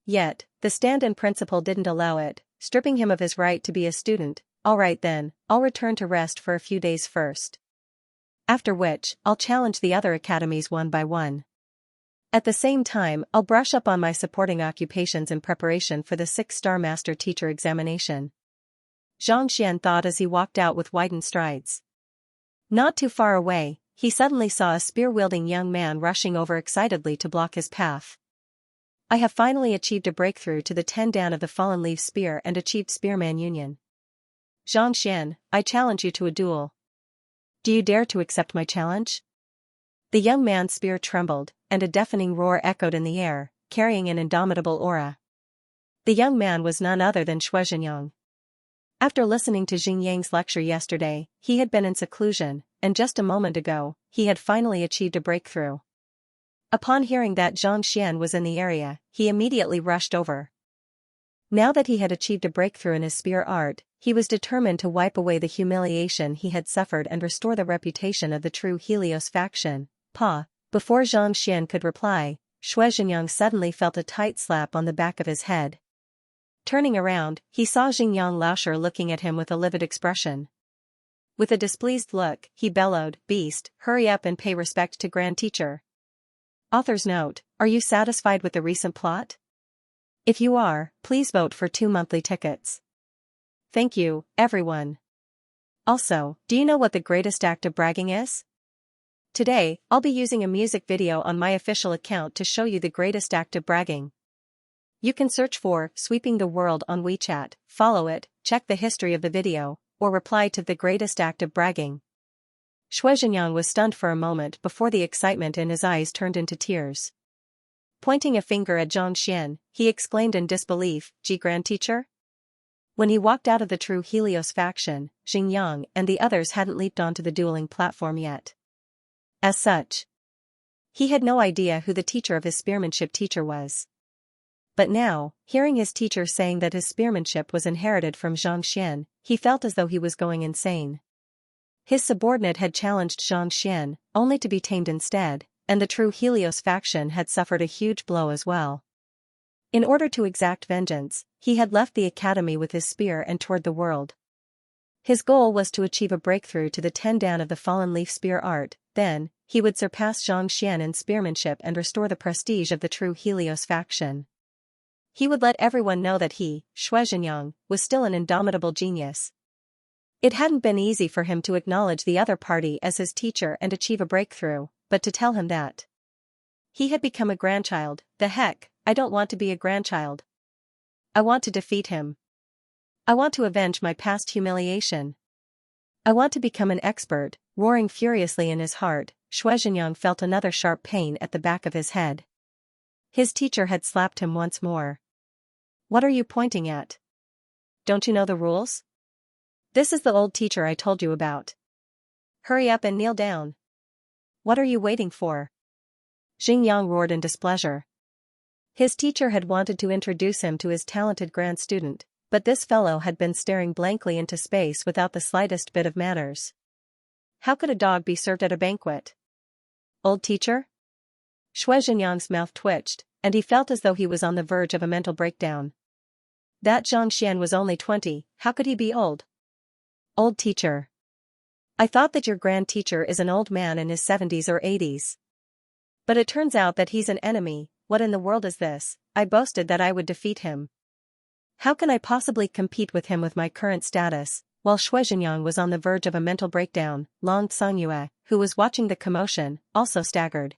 Yet, the stand-in principal didn't allow it, stripping him of his right to be a student. All right then, I'll return to rest for a few days first. After which, I'll challenge the other academies one by one. At the same time, I'll brush up on my supporting occupations in preparation for the 6-star Master Teacher examination. Zhang Xian thought as he walked out with widened strides. Not too far away, he suddenly saw a spear-wielding young man rushing over excitedly to block his path. I have finally achieved a breakthrough to the 10 Dan of the Fallen Leaf Spear and achieved Spearman Union. Zhang Xian, I challenge you to a duel. Do you dare to accept my challenge? The young man's spear trembled, and a deafening roar echoed in the air, carrying an indomitable aura. The young man was none other than Xianxia. After listening to Jing Yang's lecture yesterday, he had been in seclusion, and just a moment ago, he had finally achieved a breakthrough. Upon hearing that Zhang Xian was in the area, he immediately rushed over. Now that he had achieved a breakthrough in his spear art, he was determined to wipe away the humiliation he had suffered and restore the reputation of the true Helios faction. Before Zhang Xian could reply, Xianxia suddenly felt a tight slap on the back of his head. Turning around, he saw Xingyang Laosher looking at him with a livid expression. With a displeased look, he bellowed, "Beast, hurry up and pay respect to Grand Teacher." Author's note: are you satisfied with the recent plot? If you are, please vote for 2 monthly tickets. Thank you, everyone. Also, do you know what the greatest act of bragging is? Today, I'll be using a music video on my official account to show you the greatest act of bragging. You can search for "Sweeping the World" on WeChat, follow it, check the history of the video, or reply to "the greatest act of bragging." Xianxia was stunned for a moment before the excitement in his eyes turned into tears. Pointing a finger at Zhang Xian, he exclaimed in disbelief, "Gee, Grand Teacher?" When he walked out of the true Helios faction, Xingyang and the others hadn't leaped onto the dueling platform yet. As such, He had no idea who the teacher of his spearmanship teacher was. But now, hearing his teacher saying that his spearmanship was inherited from Xianxia, he felt as though he was going insane. His subordinate had challenged Xianxia, only to be tamed instead, and the true Helios faction had suffered a huge blow as well. In order to exact vengeance, he had left the academy with his spear and toured the world. His goal was to achieve a breakthrough to the 10 dan of the fallen leaf spear art, then, he would surpass Xianxia in spearmanship and restore the prestige of the true Helios faction. He would let everyone know that he, Xianxia, was still an indomitable genius. It hadn't been easy for him to acknowledge the other party as his teacher and achieve a breakthrough, but to tell him that he had become a grandchild. The heck, I don't want to be a grandchild. I want to defeat him. I want to avenge my past humiliation. I want to become an expert. Roaring furiously in his heart, Xianxia felt another sharp pain at the back of his head. His teacher had slapped him once more. What are you pointing at? Don't you know the rules? This is the old teacher I told you about. Hurry up and kneel down. What are you waiting for? Xingyang roared in displeasure. His teacher had wanted to introduce him to his talented grand student, but this fellow had been staring blankly into space without the slightest bit of manners. How could a dog be served at a banquet? Old teacher? Xianxia's mouth twitched, and he felt as though he was on the verge of a mental breakdown. That Xianxian was only 20, how could he be old? Old teacher. I thought that your grand teacher is an old man in his 70s or 80s. But it turns out that he's an enemy. What in the world is this? I boasted that I would defeat him. How can I possibly compete with him with my current status? While Xianxia was on the verge of a mental breakdown, Long Xiangyue, who was watching the commotion, also staggered.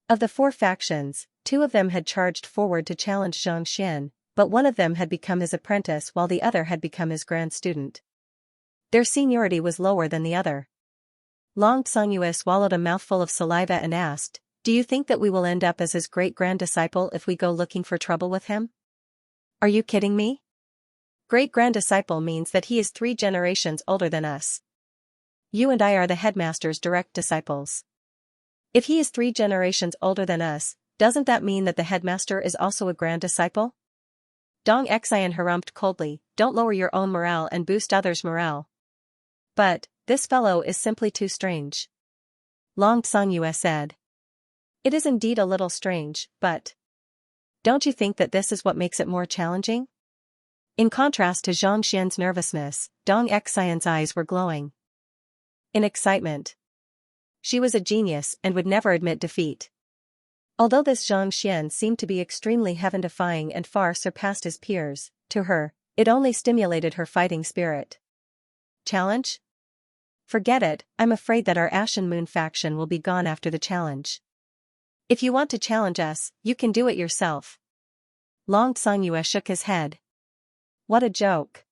Of the 4 factions, 2 of them had charged forward to challenge Xianxia, but one of them had become his apprentice while the other had become his grand student. Their seniority was lower than the other. Long Xiangyue swallowed a mouthful of saliva and asked, "Do you think that we will end up as his great-grand disciple if we go looking for trouble with him? Are you kidding me? Great-grand disciple means that he is 3 generations older than us. You and I are the headmaster's direct disciples. If he is 3 generations older than us, doesn't that mean that the headmaster is also a grand disciple?" Dong Xian harumphed coldly, "Don't lower your own morale and boost others' morale." But, this fellow is simply too strange. Long Xiangyue said. It is indeed a little strange, but don't you think that this is what makes it more challenging? In contrast to Xianxian's nervousness, Dong Xian's eyes were glowing. In excitement. She was a genius and would never admit defeat. Although this Xianxian seemed to be extremely heaven-defying and far surpassed his peers, to her, it only stimulated her fighting spirit. Challenge? Forget it, I'm afraid that our Ashen Moon faction will be gone after the challenge. If you want to challenge us, you can do it yourself. Long Xiangyue shook his head. What a joke.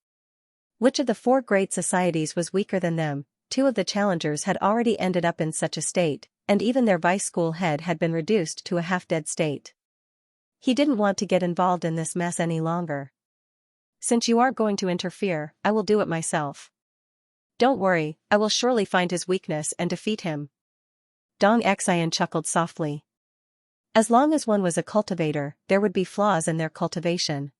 Which of the 4 great societies was weaker than them? 2 of the challengers had already ended up in such a state, and even their vice school head had been reduced to a half-dead state. He didn't want to get involved in this mess any longer. Since you aren't going to interfere, I will do it myself. Don't worry, I will surely find his weakness and defeat him. Dong Xian chuckled softly. As long as one was a cultivator, there would be flaws in their cultivation.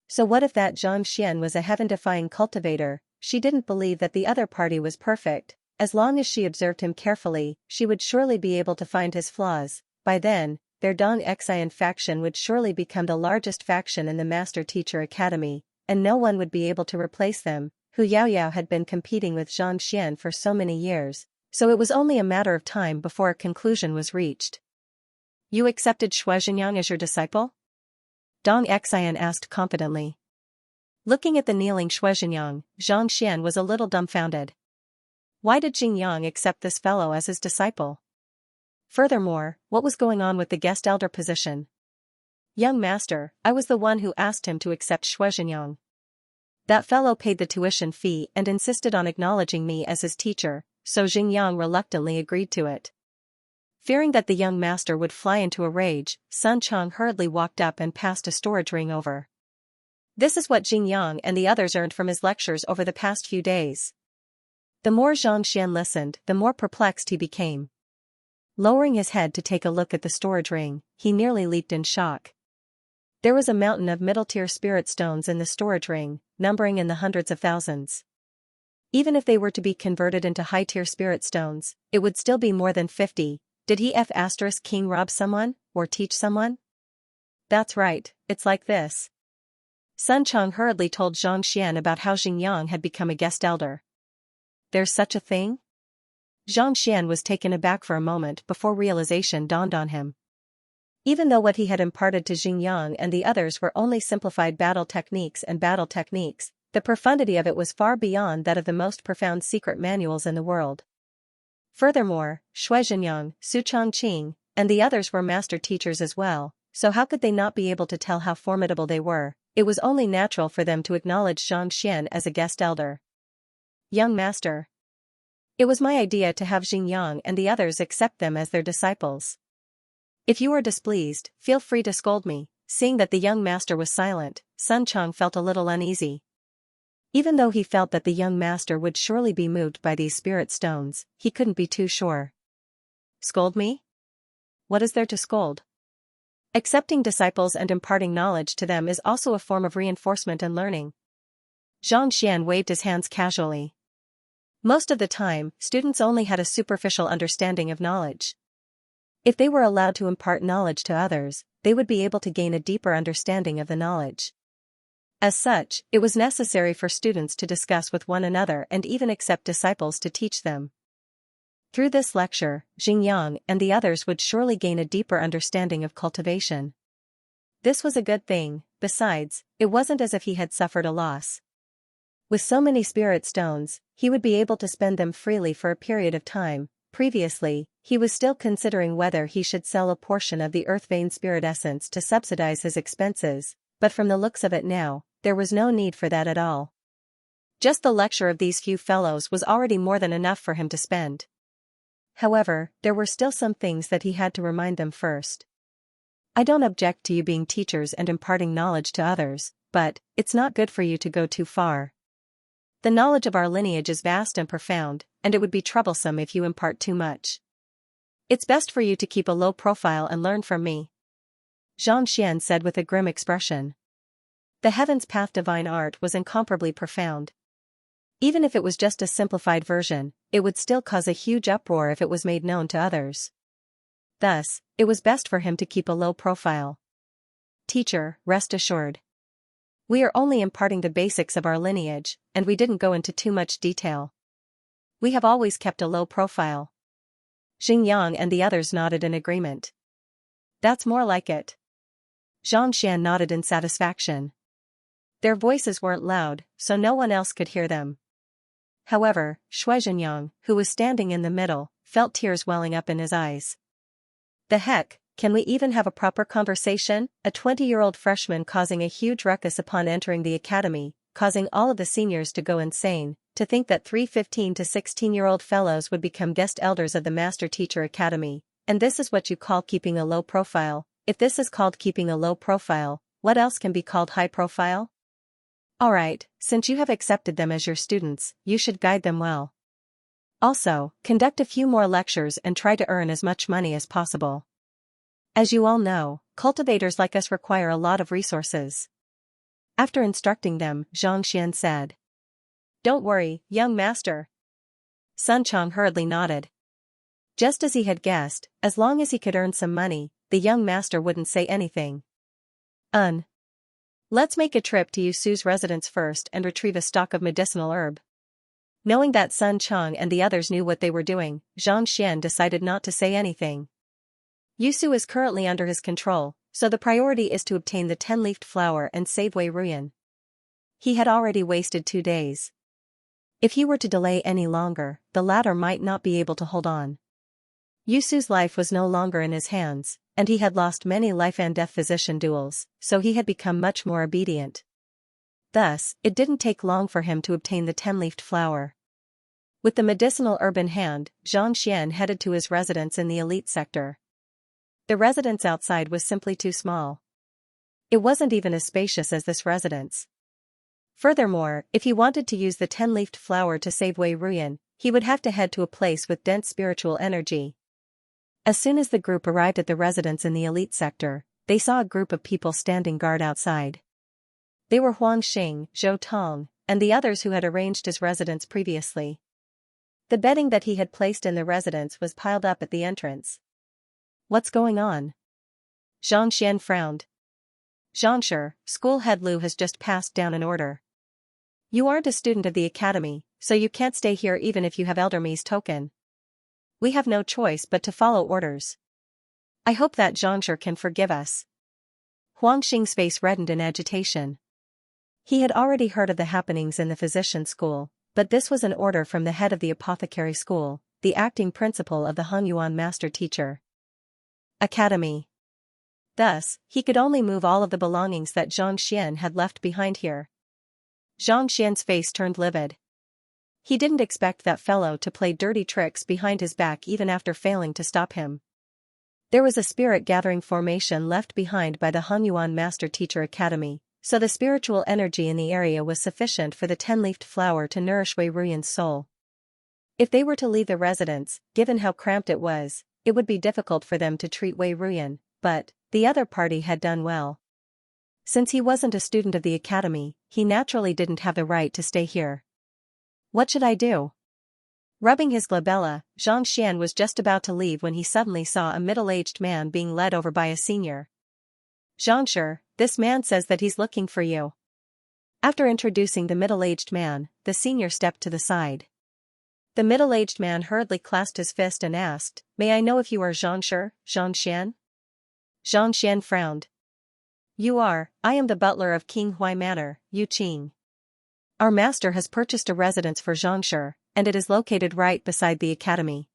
So what if that Xianxian was a heaven-defying cultivator? She didn't believe that the other party was perfect. As long as she observed him carefully, she would surely be able to find his flaws. By then, their Dong Xian faction would surely become the largest faction in the Master Teacher Academy, and no one would be able to replace them. Hu Yaoyao had been competing with Xianxian for so many years, so it was only a matter of time before a conclusion was reached. You accepted Xianxian as your disciple? Dong Xian asked confidently. Looking at the kneeling Xianxian, Xianxian was a little dumbfounded. Why did Xingyang accept this fellow as his disciple? Furthermore, what was going on with the guest elder position? Young master, I was the one who asked him to accept Xianxian. That fellow paid the tuition fee and insisted on acknowledging me as his teacher, so Xingyang reluctantly agreed to it. Fearing that the young master would fly into a rage, Sun Chang hurriedly walked up and passed a storage ring over. This is what Xingyang and the others earned from his lectures over the past few days. The more Xianxian listened, the more perplexed he became. Lowering his head to take a look at the storage ring, he nearly leaped in shock. There was a mountain of middle-tier spirit stones in the storage ring, numbering in the hundreds of thousands. Even if they were to be converted into high-tier spirit stones, it would still be more than 50. Did he King rob someone, or teach someone? That's right, it's like this. Sun Chang hurriedly told Xianxia about how Xingyang had become a guest elder. There's such a thing? Xianxia was taken aback for a moment before realization dawned on him. Even though what he had imparted to Xingyang and the others were only simplified battle techniques, the profundity of it was far beyond that of the most profound secret manuals in the world. Furthermore, Shui Zhenyang, Su Changqing, and the others were master teachers as well, so how could they not be able to tell how formidable they were? It was only natural for them to acknowledge Xianxia as a guest elder. Young master. It was my idea to have Xingyang and the others accept them as their disciples. If you are displeased, feel free to scold me. Seeing that the young master was silent, Sun Chang felt a little uneasy. Even though he felt that the young master would surely be moved by these spirit stones, he couldn't be too sure. Scold me? What is there to scold? Accepting disciples and imparting knowledge to them is also a form of reinforcement and learning. Xianxian waved his hands casually. Most of the time, students only had a superficial understanding of knowledge. If they were allowed to impart knowledge to others, they would be able to gain a deeper understanding of the knowledge. As such, it was necessary for students to discuss with one another and even accept disciples to teach them. Through this lecture, Xingyang and the others would surely gain a deeper understanding of cultivation. This was a good thing. Besides, it wasn't as if he had suffered a loss. With so many spirit stones, he would be able to spend them freely for a period of time. Previously, he was still considering whether he should sell a portion of the earth vein spirit essence to subsidize his expenses, but from the looks of it now, there was no need for that at all. Just the lecture of these few fellows was already more than enough for him to spend. However, there were still some things that he had to remind them first. I don't object to you being teachers and imparting knowledge to others, but it's not good for you to go too far. The knowledge of our lineage is vast and profound, and it would be troublesome if you impart too much. It's best for you to keep a low profile and learn from me. Zhang Xian said with a grim expression. The Heaven's Path divine art was incomparably profound. Even if it was just a simplified version, it would still cause a huge uproar if it was made known to others. Thus, it was best for him to keep a low profile. Teacher, rest assured. We are only imparting the basics of our lineage, and we didn't go into too much detail. We have always kept a low profile. Xingyang and the others nodded in agreement. That's more like it. Zhang nodded in satisfaction. Their voices weren't loud, so no one else could hear them. However, Shui Zhenyang, who was standing in the middle, felt tears welling up in his eyes. The heck, can we even have a proper conversation? A 20-year-old freshman causing a huge ruckus upon entering the academy, causing all of the seniors to go insane. To think that 3 15 to 16-year-old fellows would become guest elders of the Master Teacher Academy, and this is what you call keeping a low profile. If this is called keeping a low profile, what else can be called high profile? Alright, since you have accepted them as your students, you should guide them well. Also, conduct a few more lectures and try to earn as much money as possible. As you all know, cultivators like us require a lot of resources. After instructing them, Zhang Xian said. Don't worry, young master. Sun Chang hurriedly nodded. Just as he had guessed, as long as he could earn some money, the young master wouldn't say anything. Let's make a trip to Yusu's residence first and retrieve a stock of medicinal herb. Knowing that Sun Chang and the others knew what they were doing, Zhang Xian decided not to say anything. Yusu is currently under his control, so the priority is to obtain the 10-leafed flower and save Wei Ruyan. He had already wasted 2 days. If he were to delay any longer, the latter might not be able to hold on. Yusu's life was no longer in his hands, and he had lost many life-and-death physician duels, so he had become much more obedient. Thus, it didn't take long for him to obtain the 10-leafed flower. With the medicinal herb in hand, Zhang Xian headed to his residence in the elite sector. The residence outside was simply too small. It wasn't even as spacious as this residence. Furthermore, if he wanted to use the 10-leafed flower to save Wei Ruyan, he would have to head to a place with dense spiritual energy. As soon as the group arrived at the residence in the elite sector, they saw a group of people standing guard outside. They were Huang Xing, Zhou Tong, and the others who had arranged his residence previously. The bedding that he had placed in the residence was piled up at the entrance. What's going on? Zhang Xian frowned. Xianxia, school head Lu has just passed down an order. You aren't a student of the academy, so you can't stay here even if you have Elder Mi's token. We have no choice but to follow orders. I hope that Xianxia can forgive us. Huang Xing's face reddened in agitation. He had already heard of the happenings in the physician school, but this was an order from the head of the apothecary school, the acting principal of the Hongyuan master teacher. Academy. Thus, he could only move all of the belongings that Zhang Xian had left behind here. Zhang Xian's face turned livid. He didn't expect that fellow to play dirty tricks behind his back even after failing to stop him. There was a spirit-gathering formation left behind by the Hongyuan Master Teacher Academy, so the spiritual energy in the area was sufficient for the 10-leafed flower to nourish Wei Ruyan's soul. If they were to leave the residence, given how cramped it was, it would be difficult for them to treat Wei Ruyan, but the other party had done well. Since he wasn't a student of the academy, he naturally didn't have the right to stay here. What should I do? Rubbing his glabella, Zhang Xian was just about to leave when he suddenly saw a middle-aged man being led over by a senior. Xianxia, this man says that he's looking for you. After introducing the middle-aged man, the senior stepped to the side. The middle-aged man hurriedly clasped his fist and asked, May I know if you are Xianxia, Zhang Xian? Zhang Xian frowned. You are. I am the butler of King Hui Manor, Yu Qing. Our master has purchased a residence for Xianxia, and it is located right beside the academy.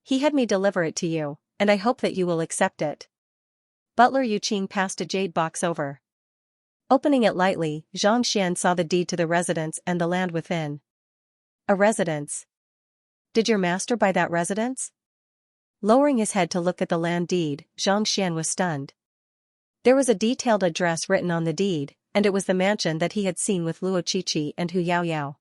He had me deliver it to you, and I hope that you will accept it. Butler Yu Qing passed a jade box over. Opening it lightly, Zhang Xian saw the deed to the residence and the land within. A residence. Did your master buy that residence? Lowering his head to look at the land deed, Zhang Xian was stunned. There was a detailed address written on the deed, and it was the mansion that he had seen with Luo Qiqi and Hu Yaoyao.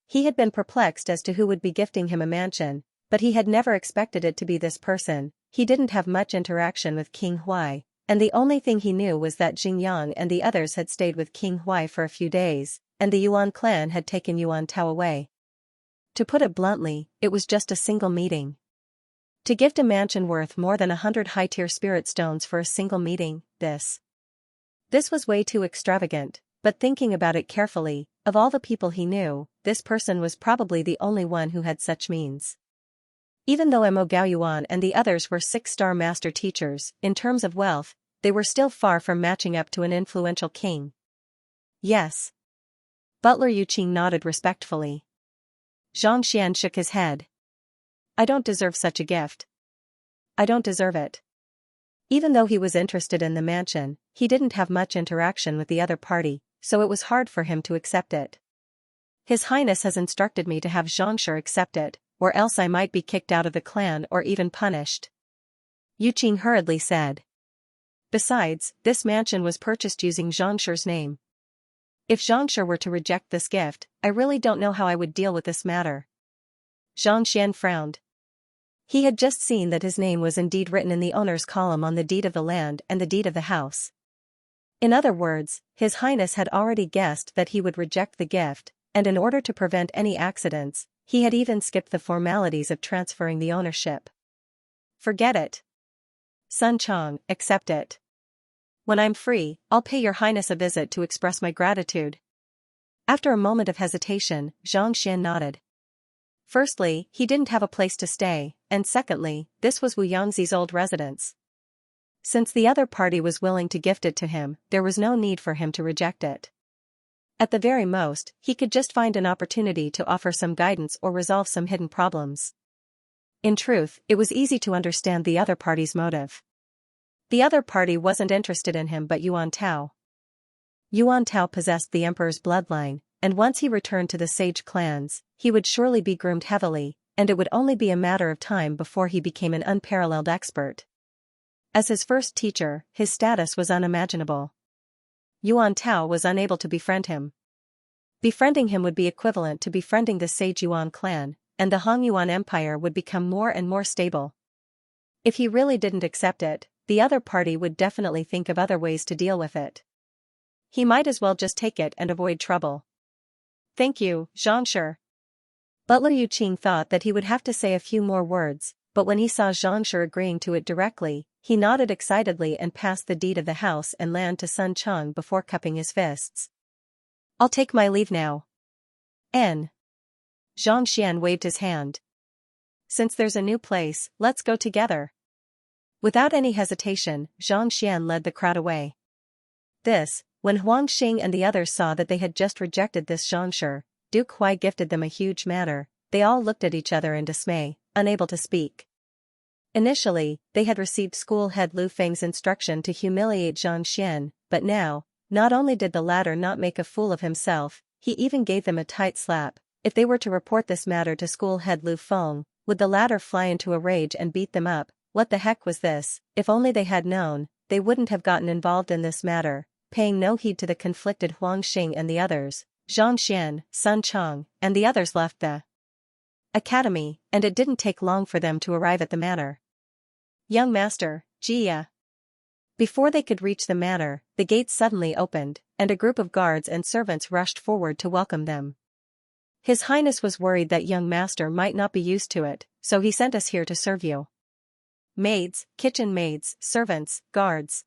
He had been perplexed as to who would be gifting him a mansion, but he had never expected it to be this person. He didn't have much interaction with King Hui, and the only thing he knew was that Jingyang and the others had stayed with King Hui for a few days, and the Yuan clan had taken Yuan Tao away. To put it bluntly, it was just a single meeting. To gift a mansion worth more than 100 high-tier spirit stones for a single meeting, this was way too extravagant, but thinking about it carefully, of all the people he knew, this person was probably the only one who had such means. Even though Mo Gaoyuan and the others were 6-star master teachers, in terms of wealth, they were still far from matching up to an influential king. Yes. Butler Yu Qing nodded respectfully. Zhang Xian shook his head. I don't deserve such a gift. I don't deserve it. Even though he was interested in the mansion, he didn't have much interaction with the other party, so it was hard for him to accept it. His Highness has instructed me to have Xianxia accept it, or else I might be kicked out of the clan or even punished. Yu Qing hurriedly said. Besides, this mansion was purchased using Xianxia's name. If Xianxia were to reject this gift, I really don't know how I would deal with this matter. Zhang Xian frowned. He had just seen that his name was indeed written in the owner's column on the deed of the land and the deed of the house. In other words, His Highness had already guessed that he would reject the gift, and in order to prevent any accidents, he had even skipped the formalities of transferring the ownership. Forget it. Sun Chong, accept it. When I'm free, I'll pay your Highness a visit to express my gratitude. After a moment of hesitation, Zhang Xian nodded. Firstly, he didn't have a place to stay, and secondly, this was Wu Yangzi's old residence. Since the other party was willing to gift it to him, there was no need for him to reject it. At the very most, he could just find an opportunity to offer some guidance or resolve some hidden problems. In truth, it was easy to understand the other party's motive. The other party wasn't interested in him but Yuan Tao. Yuan Tao possessed the emperor's bloodline, and once he returned to the sage clans, he would surely be groomed heavily, and it would only be a matter of time before he became an unparalleled expert. As his first teacher, his status was unimaginable. Yuan Tao was unable to befriend him. Befriending him would be equivalent to befriending the sage Yuan clan, and the Han Yuan Empire would become more and more stable. If he really didn't accept it, the other party would definitely think of other ways to deal with it. He might as well just take it and avoid trouble. Thank you, Xianxia. Butler Yu Qing thought that he would have to say a few more words, but when he saw Xianxia agreeing to it directly, he nodded excitedly and passed the deed of the house and land to Sun Chang before cupping his fists. I'll take my leave now. N. Zhang Xian waved his hand. Since there's a new place, let's go together. Without any hesitation, Zhang Xian led the crowd away. When Huang Xing and the others saw that they had just rejected this Xianxia, Duke Huai gifted them a huge matter. They all looked at each other in dismay, unable to speak. Initially, they had received school head Lu Feng's instruction to humiliate Zhang Xian, but now, not only did the latter not make a fool of himself, he even gave them a tight slap. If they were to report this matter to school head Lu Feng, would the latter fly into a rage and beat them up? What the heck was this? If only they had known, they wouldn't have gotten involved in this matter. Paying no heed to the conflicted Huang Xing and the others, Zhang Xian, Sun Chang, and the others left the academy, and it didn't take long for them to arrive at the manor. Young master, Jia. Before they could reach the manor, the gates suddenly opened, and a group of guards and servants rushed forward to welcome them. His Highness was worried that young master might not be used to it, so he sent us here to serve you. Maids, kitchen maids, servants, guards.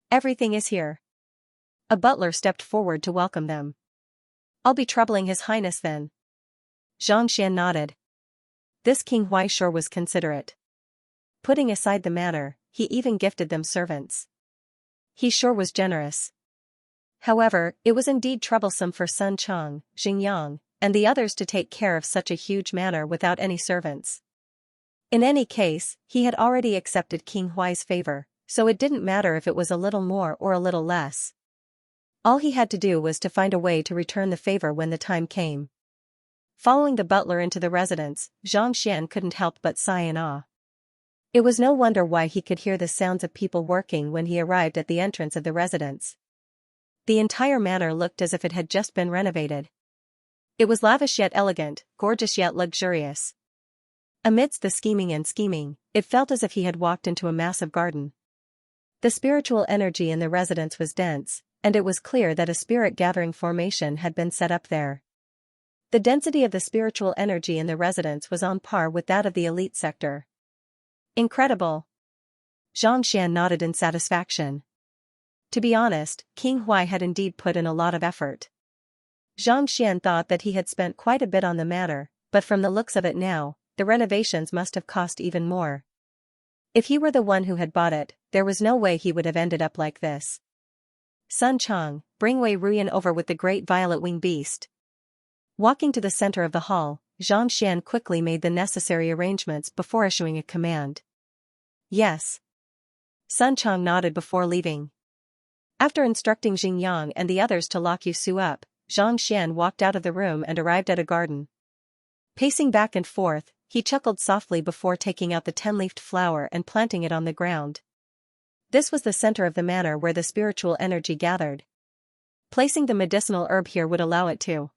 Everything is here. A butler stepped forward to welcome them. I'll be troubling His Highness then. Zhang Xian nodded. This King Huai sure was considerate. Putting aside the matter, he even gifted them servants. He sure was generous. However, it was indeed troublesome for Sun Chang, Xingyang, and the others to take care of such a huge manor without any servants. In any case, he had already accepted King Huai's favor, so it didn't matter if it was a little more or a little less. All he had to do was to find a way to return the favor when the time came. Following the butler into the residence, Zhang Xian couldn't help but sigh in awe. It was no wonder why he could hear the sounds of people working when he arrived at the entrance of the residence. The entire manor looked as if it had just been renovated. It was lavish yet elegant, gorgeous yet luxurious. Amidst the scheming, it felt as if he had walked into a massive garden. The spiritual energy in the residence was dense, and it was clear that a spirit-gathering formation had been set up there. The density of the spiritual energy in the residence was on par with that of the elite sector. Incredible! Zhang Xian nodded in satisfaction. To be honest, King Huai had indeed put in a lot of effort. Zhang Xian thought that he had spent quite a bit on the matter, but from the looks of it now, the renovations must have cost even more. If he were the one who had bought it, there was no way he would have ended up like this. Sun Chang, bring Wei Ruyan over with the great violet-winged beast. Walking to the center of the hall, Zhang Xian quickly made the necessary arrangements before issuing a command. Yes. Sun Chang nodded before leaving. After instructing Xingyang and the others to lock Yusu up, Zhang Xian walked out of the room and arrived at a garden. Pacing back and forth, he chuckled softly before taking out the 10-leafed flower and planting it on the ground. This was the center of the manor where the spiritual energy gathered. Placing the medicinal herb here would allow it to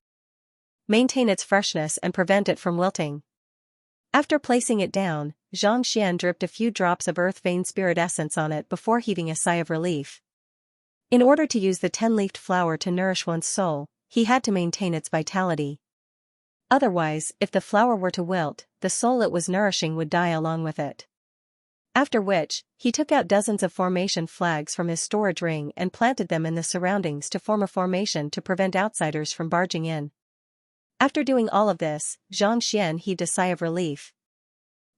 maintain its freshness and prevent it from wilting. After placing it down, Zhang Xian dripped a few drops of earth vein spirit essence on it before heaving a sigh of relief. In order to use the 10-leafed flower to nourish one's soul, he had to maintain its vitality. Otherwise, if the flower were to wilt, the soul it was nourishing would die along with it. After which, he took out dozens of formation flags from his storage ring and planted them in the surroundings to form a formation to prevent outsiders from barging in. After doing all of this, Zhang Xian heaved a sigh of relief.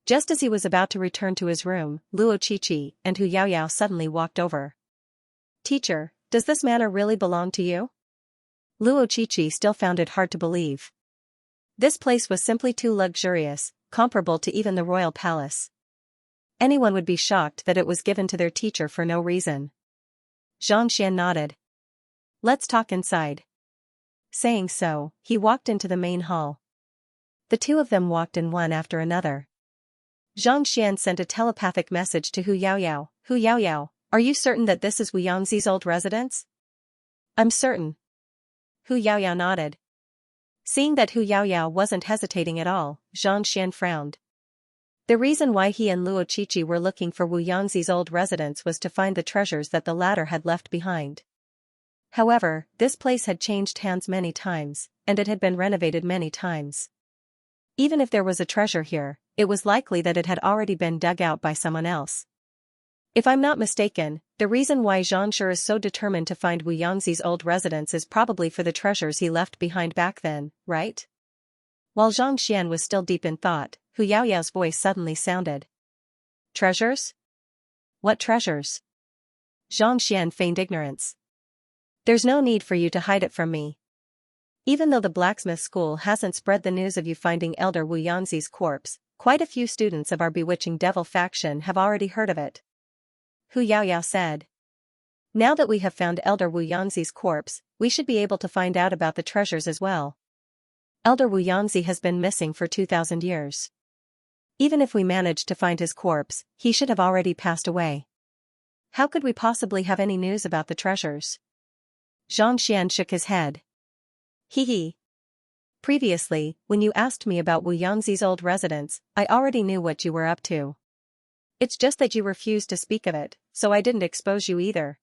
Just as he was about to return to his room, Luo Qiqi and Hu Yaoyao suddenly walked over. Teacher, does this manor really belong to you? Luo Qiqi still found it hard to believe. This place was simply too luxurious, comparable to even the royal palace. Anyone would be shocked that it was given to their teacher for no reason. Zhang Xian nodded. Let's talk inside. Saying so, he walked into the main hall. The two of them walked in one after another. Zhang Xian sent a telepathic message to Hu Yaoyao. Hu Yaoyao, are you certain that this is Wu Yangzi's old residence? I'm certain. Hu Yaoyao nodded. Seeing that Hu Yaoyao wasn't hesitating at all, Zhang Xian frowned. The reason why he and Luo Qiqi were looking for Wu Yangzi's old residence was to find the treasures that the latter had left behind. However, this place had changed hands many times, and it had been renovated many times. Even if there was a treasure here, it was likely that it had already been dug out by someone else. If I'm not mistaken, the reason why Xianxia is so determined to find Wu Yangzi's old residence is probably for the treasures he left behind back then, right? While Zhang Xian was still deep in thought, Hu Yaoyao's voice suddenly sounded. Treasures? What treasures? Zhang Xian feigned ignorance. There's no need for you to hide it from me. Even though the blacksmith school hasn't spread the news of you finding Elder Wu Yangzi's corpse, quite a few students of our bewitching devil faction have already heard of it. Hu Yaoyao said. Now that we have found Elder Wu Yangzi's corpse, we should be able to find out about the treasures as well. Elder Wu Yangzi has been missing for 2,000 years. Even if we managed to find his corpse, he should have already passed away. How could we possibly have any news about the treasures? Zhang Xian shook his head. Hee. Previously, when you asked me about Wu Yangzi's old residence, I already knew what you were up to. It's just that you refused to speak of it, so I didn't expose you either.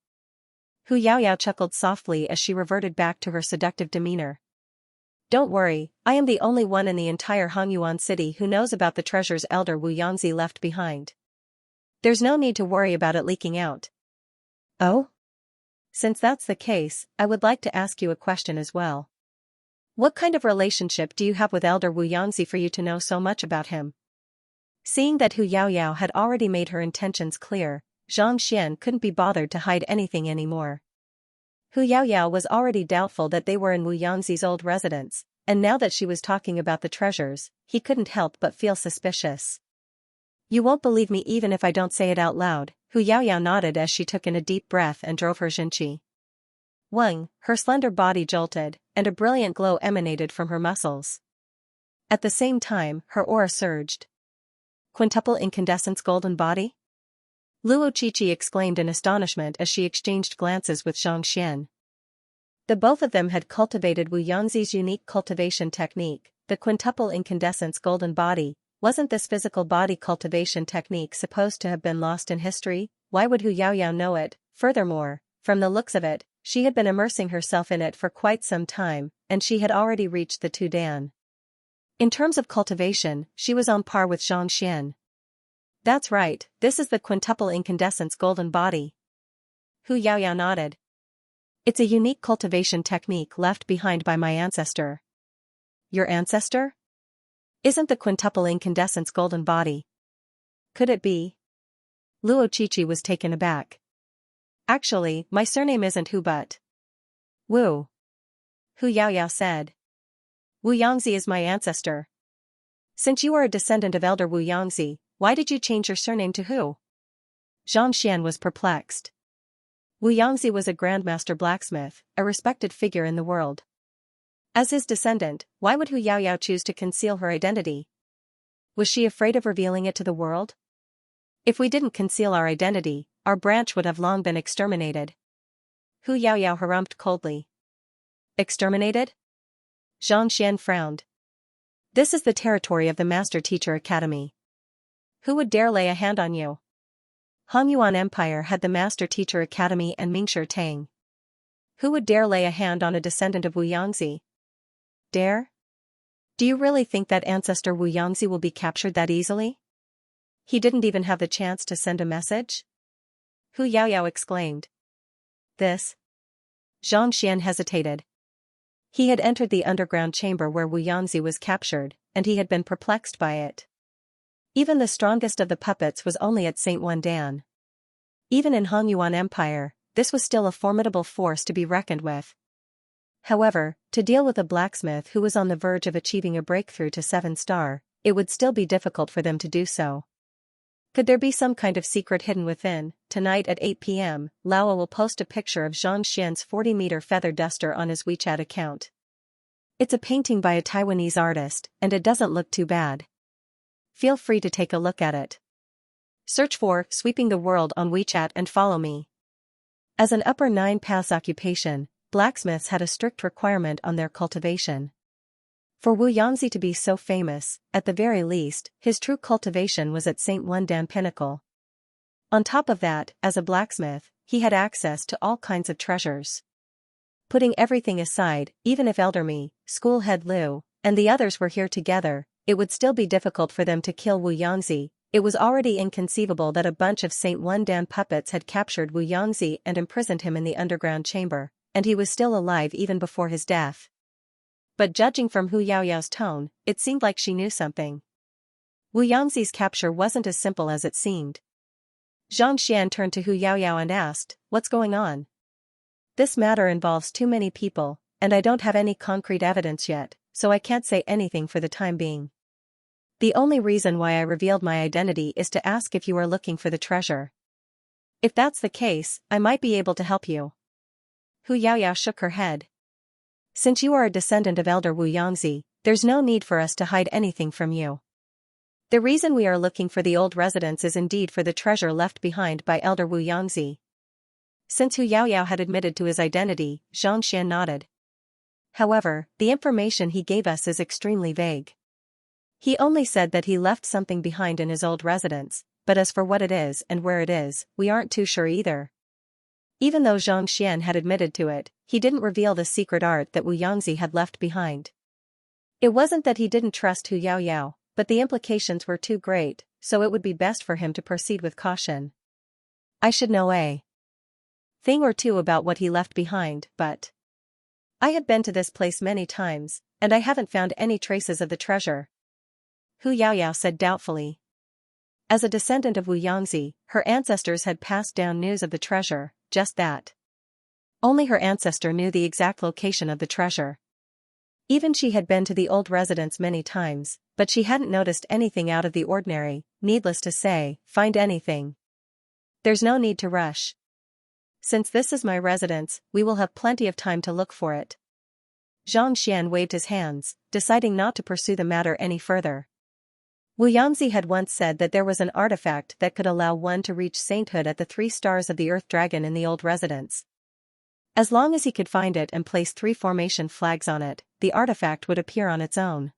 Hu Yaoyao chuckled softly as she reverted back to her seductive demeanor. Don't worry, I am the only one in the entire Hongyuan city who knows about the treasures Elder Wu Yangzi left behind. There's no need to worry about it leaking out. Oh? Since that's the case, I would like to ask you a question as well. What kind of relationship do you have with Elder Wu Yangzi for you to know so much about him? Seeing that Hu Yaoyao had already made her intentions clear, Zhang Xian couldn't be bothered to hide anything anymore. Hu Yaoyao was already doubtful that they were in Wu Yangzi's old residence, and now that she was talking about the treasures, he couldn't help but feel suspicious. You won't believe me even if I don't say it out loud, Hu Yaoyao nodded as she took in a deep breath and drove her Xianxia. Wang, her slender body jolted, and a brilliant glow emanated from her muscles. At the same time, her aura surged. Quintuple incandescence golden body? Luo Qiqi exclaimed in astonishment as she exchanged glances with Zhang Xian. The both of them had cultivated Wu Yangzi's unique cultivation technique, the quintuple incandescence golden body. Wasn't this physical body cultivation technique supposed to have been lost in history? Why would Hu Yaoyao know it? Furthermore, from the looks of it, she had been immersing herself in it for quite some time, and she had already reached the 2 Dan. In terms of cultivation, she was on par with Zhang Xian. That's right, this is the quintuple incandescence golden body. Hu Yaoyao nodded. It's a unique cultivation technique left behind by my ancestor. Your ancestor? Isn't the quintuple incandescence golden body? Could it be? Luo Qiqi was taken aback. Actually, my surname isn't Hu but Wu. Hu Yaoyao said. Wu Yangzi is my ancestor. Since you are a descendant of Elder Wu Yangzi, why did you change your surname to Hu? Zhang Xian was perplexed. Wu Yangzi was a grandmaster blacksmith, a respected figure in the world. As his descendant, why would Hu Yaoyao choose to conceal her identity? Was she afraid of revealing it to the world? If we didn't conceal our identity, our branch would have long been exterminated. Hu Yaoyao harumphed coldly. Exterminated? Zhang Xian frowned. This is the territory of the Master Teacher Academy. Who would dare lay a hand on you? Hongyuan Empire had the Master Teacher Academy and Mingshi Tang. Who would dare lay a hand on a descendant of Wu Yangzi? Dare? Do you really think that ancestor Wu Yangzi will be captured that easily? He didn't even have the chance to send a message? Hu Yaoyao exclaimed. This? Zhang Xian hesitated. He had entered the underground chamber where Wu Yangzi was captured, and he had been perplexed by it. Even the strongest of the puppets was only at St. 1 Dan. Even in Hongyuan Empire, this was still a formidable force to be reckoned with. However, to deal with a blacksmith who was on the verge of achieving a breakthrough to 7-star, it would still be difficult for them to do so. Could there be some kind of secret hidden within? Tonight at 8 p.m., Lao will post a picture of Zhang Xian's 40-meter feather duster on his WeChat account. It's a painting by a Taiwanese artist, and it doesn't look too bad. Feel free to take a look at it. Search for Sweeping the World on WeChat and follow me. As an upper 9 pass occupation, blacksmiths had a strict requirement on their cultivation. For Wu Yangzi to be so famous, at the very least, his true cultivation was at St. Wendan Pinnacle. On top of that, as a blacksmith, he had access to all kinds of treasures. Putting everything aside, even if Elder Mi, School Head Liu, and the others were here together, it would still be difficult for them to kill Wu Yangzi. It was already inconceivable that a bunch of St. Wendan puppets had captured Wu Yangzi and imprisoned him in the underground chamber, and he was still alive even before his death. But judging from Hu Yaoyao's tone, it seemed like she knew something. Wu Yangzi's capture wasn't as simple as it seemed. Xianxia turned to Hu Yaoyao and asked, "What's going on? This matter involves too many people, and I don't have any concrete evidence yet, so I can't say anything for the time being. The only reason why I revealed my identity is to ask if you are looking for the treasure. If that's the case, I might be able to help you." Hu Yaoyao shook her head. "Since you are a descendant of Elder Wu Yangzi, there's no need for us to hide anything from you. The reason we are looking for the old residence is indeed for the treasure left behind by Elder Wu Yangzi." Since Hu Yaoyao had admitted to his identity, Xianxia nodded. "However, the information he gave us is extremely vague. He only said that he left something behind in his old residence, but as for what it is and where it is, we aren't too sure either." Even though Zhang Xian had admitted to it, he didn't reveal the secret art that Wu Yangzi had left behind. It wasn't that he didn't trust Hu Yaoyao, but the implications were too great, so it would be best for him to proceed with caution. "I should know a thing or two about what he left behind, but I have been to this place many times, and I haven't found any traces of the treasure," Hu Yaoyao said doubtfully. As a descendant of Wu Yangzi, her ancestors had passed down news of the treasure, just that. Only her ancestor knew the exact location of the treasure. Even she had been to the old residence many times, but she hadn't noticed anything out of the ordinary. Needless to say, find anything. There's no need to rush. Since this is my residence, we will have plenty of time to look for it. Zhang Xian waved his hands, deciding not to pursue the matter any further. Wu Yangzi had once said that there was an artifact that could allow one to reach sainthood at the 3 stars of the Earth Dragon in the old residence. As long as he could find it and place 3 formation flags on it, the artifact would appear on its own.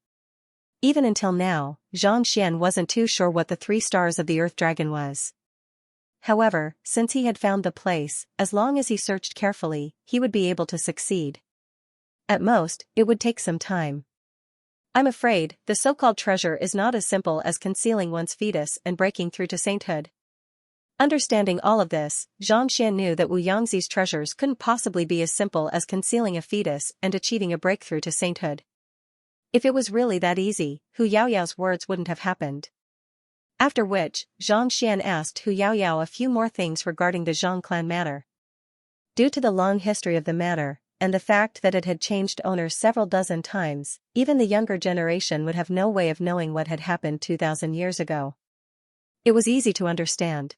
Even until now, Zhang Xian wasn't too sure what the 3 stars of the Earth Dragon was. However, since he had found the place, as long as he searched carefully, he would be able to succeed. At most, it would take some time. I'm afraid, the so-called treasure is not as simple as concealing one's fetus and breaking through to sainthood. Understanding all of this, Zhang Xian knew that Wu Yangzi's treasures couldn't possibly be as simple as concealing a fetus and achieving a breakthrough to sainthood. If it was really that easy, Hu Yaoyao's words wouldn't have happened. After which, Zhang Xian asked Hu Yaoyao a few more things regarding the Zhang clan matter. Due to the long history of the matter, and the fact that it had changed owners several dozen times, even the younger generation would have no way of knowing what had happened 2,000 years ago. It was easy to understand.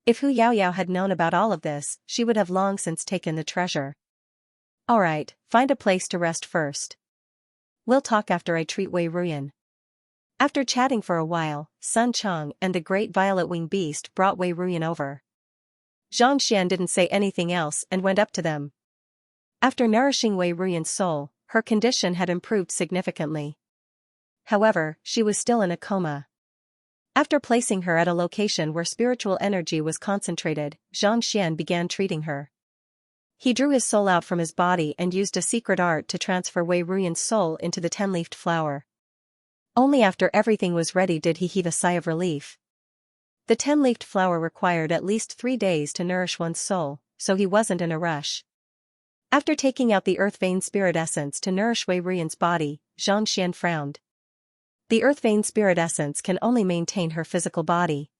If Hu Yaoyao had known about all of this, she would have long since taken the treasure. "Alright, find a place to rest first. We'll talk after I treat Wei Ruyan." After chatting for a while, Sun Chang and the great violet-winged beast brought Wei Ruyan over. Zhang Xian didn't say anything else and went up to them. After nourishing Wei Ruyan's soul, her condition had improved significantly. However, she was still in a coma. After placing her at a location where spiritual energy was concentrated, Zhang Xian began treating her. He drew his soul out from his body and used a secret art to transfer Wei Ruyan's soul into the 10-leafed flower. Only after everything was ready did he heave a sigh of relief. The 10-leafed flower required at least 3 days to nourish one's soul, so he wasn't in a rush. After taking out the Earth Vein Spirit Essence to nourish Wei Ruyan's body, Zhang Xian frowned. The Earth Vein Spirit Essence can only maintain her physical body.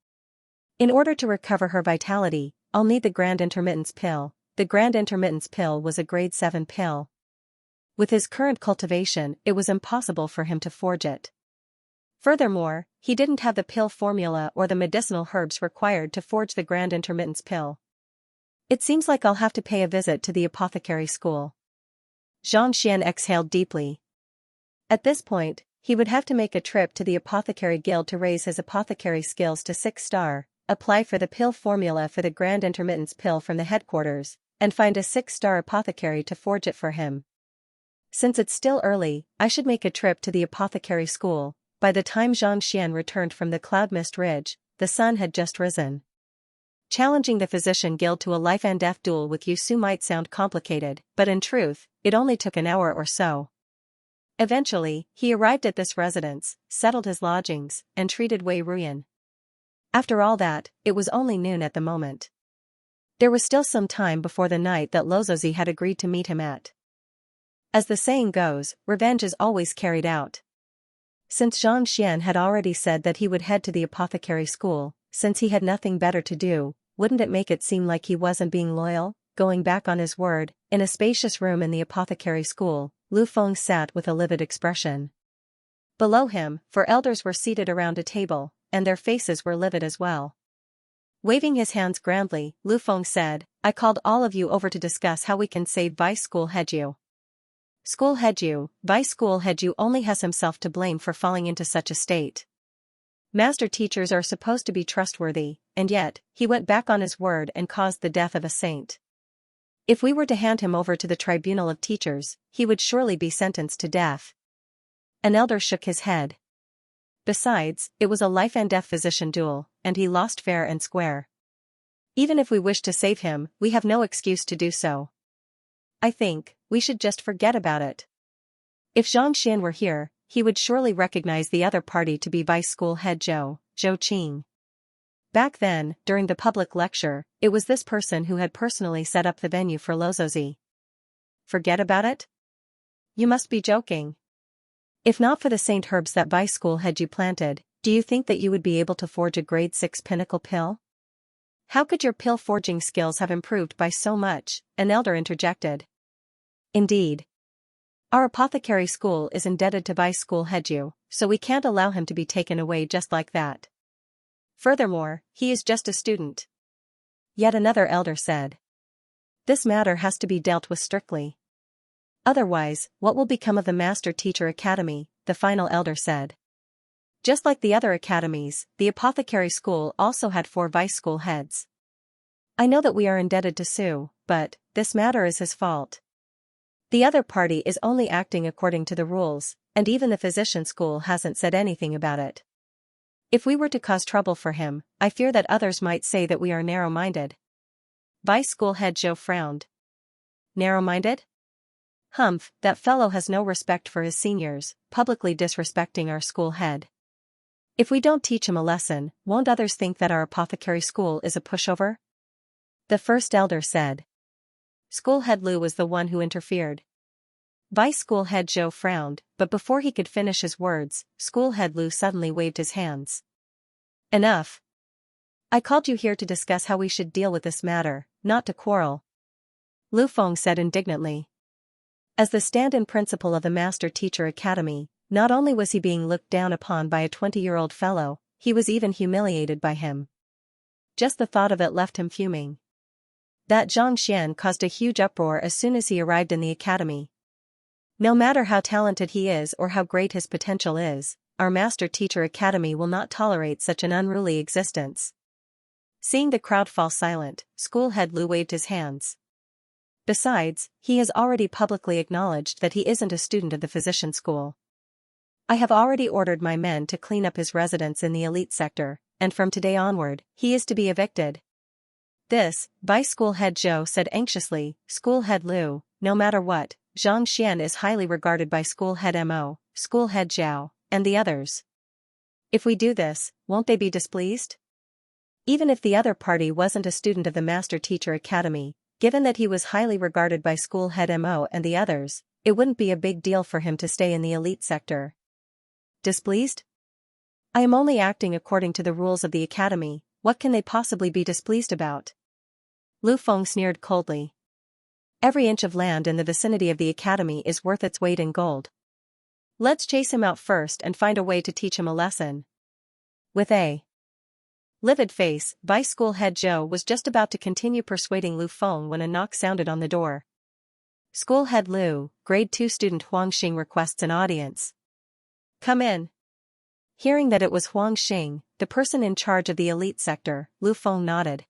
In order to recover her vitality, I'll need the Grand Intermittence Pill. The Grand Intermittence Pill was a grade 7 pill. With his current cultivation, it was impossible for him to forge it. Furthermore, he didn't have the pill formula or the medicinal herbs required to forge the Grand Intermittence Pill. It seems like I'll have to pay a visit to the apothecary school. Zhang Xian exhaled deeply. At this point, he would have to make a trip to the apothecary guild to raise his apothecary skills to 6-star, apply for the pill formula for the Grand Intermittence Pill from the headquarters, and find a 6-star apothecary to forge it for him. Since it's still early, I should make a trip to the apothecary school. By the time Xianxia returned from the cloud mist ridge, the sun had just risen. Challenging the physician guild to a life and death duel with Yusu might sound complicated, but in truth, it only took an hour or so. Eventually, he arrived at this residence, settled his lodgings, and treated Wei Ruyan. After all that, it was only noon at the moment. There was still some time before the night that Lozozi had agreed to meet him at. As the saying goes, revenge is always carried out. Since Xianxia had already said that he would head to the apothecary school, since he had nothing better to do, wouldn't it make it seem like he wasn't being loyal, going back on his word? In a spacious room in the apothecary school, Lu Feng sat with a livid expression. Below him, 4 elders were seated around a table, and their faces were livid as well. Waving his hands grandly, Lu Feng said, I called all of you over to discuss how we can save Vice School Headju. School Headju, Vice School Headju only has himself to blame for falling into such a state. Master teachers are supposed to be trustworthy, and yet, he went back on his word and caused the death of a saint. If we were to hand him over to the tribunal of teachers, he would surely be sentenced to death. An elder shook his head. Besides, it was a life and death physician duel, and he lost fair and square. Even if we wish to save him, we have no excuse to do so. I think, we should just forget about it. If Xianxia were here, he would surely recognize the other party to be Vice School Head Zhou Qing. Back then, during the public lecture, it was this person who had personally set up the venue for Lozozi. Forget about it? You must be joking. If not for the Saint Herbs that Vice School Headju planted, do you think that you would be able to forge a grade 6 pinnacle pill? How could your pill forging skills have improved by so much? An elder interjected. Indeed. Our apothecary school is indebted to Vice School Headju, so we can't allow him to be taken away just like that. Furthermore, he is just a student. Yet another elder said. This matter has to be dealt with strictly. Otherwise, what will become of the Master Teacher Academy? The final elder said. Just like the other academies, the apothecary school also had 4 vice school heads. I know that we are indebted to Su, but this matter is his fault. The other party is only acting according to the rules, and even the physician school hasn't said anything about it. If we were to cause trouble for him, I fear that others might say that we are narrow-minded. Vice School Head Zhou frowned. Narrow-minded? Humph, that fellow has no respect for his seniors, publicly disrespecting our school head. If we don't teach him a lesson, won't others think that our apothecary school is a pushover? The first elder said. School Head Lu was the one who interfered. Vice School Head Zhou frowned, but before he could finish his words, School Head Lu suddenly waved his hands. Enough. I called you here to discuss how we should deal with this matter, not to quarrel. Lu Feng said indignantly. As the stand-in principal of the Master Teacher Academy, not only was he being looked down upon by a 20-year-old fellow, he was even humiliated by him. Just the thought of it left him fuming. That Xianxia caused a huge uproar as soon as he arrived in the academy. No matter how talented he is or how great his potential is, our Master Teacher Academy will not tolerate such an unruly existence. Seeing the crowd fall silent, School Head Lu waved his hands. Besides, he has already publicly acknowledged that he isn't a student of the physician school. I have already ordered my men to clean up his residence in the elite sector, and from today onward, he is to be evicted. This, Vice School Head Zhou said anxiously. School Head Lu, no matter what, Xianxia is highly regarded by School Head Mo, School Head Zhao, and the others. If we do this, won't they be displeased? Even if the other party wasn't a student of the Master Teacher Academy, given that he was highly regarded by School Head Mo and the others, it wouldn't be a big deal for him to stay in the elite sector. Displeased? I am only acting according to the rules of the academy. What can they possibly be displeased about? Lu Feng sneered coldly. Every inch of land in the vicinity of the academy is worth its weight in gold. Let's chase him out first and find a way to teach him a lesson. With a livid face, Vice School Head Zhou was just about to continue persuading Lu Feng when a knock sounded on the door. School Head Lu, Grade 2 student Huang Xing requests an audience. Come in. Hearing that it was Huang Xing, the person in charge of the elite sector, Lu Feng nodded.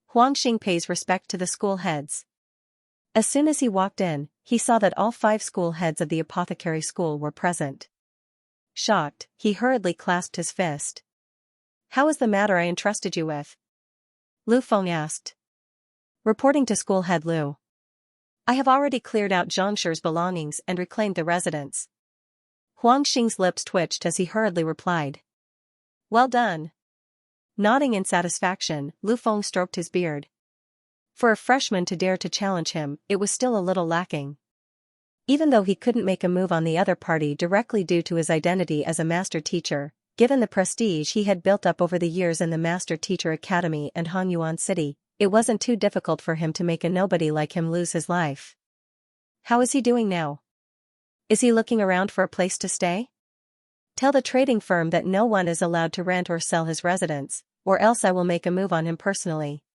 Huang Xing pays respect to the school heads. As soon as he walked in, he saw that all 5 school heads of the apothecary school were present. Shocked, he hurriedly clasped his fist. "How is the matter I entrusted you with?" Lu Feng asked. "Reporting to school head Lu. I have already cleared out Xianxia's belongings and reclaimed the residence." Huang Xing's lips twitched as he hurriedly replied. "Well done." Nodding in satisfaction, Lu Feng stroked his beard. For a freshman to dare to challenge him, it was still a little lacking. Even though he couldn't make a move on the other party directly due to his identity as a master teacher, given the prestige he had built up over the years in the Master Teacher Academy and Hanyuan City, it wasn't too difficult for him to make a nobody like him lose his life. How is he doing now? Is he looking around for a place to stay? Tell the trading firm that no one is allowed to rent or sell his residence, or else I will make a move on him personally.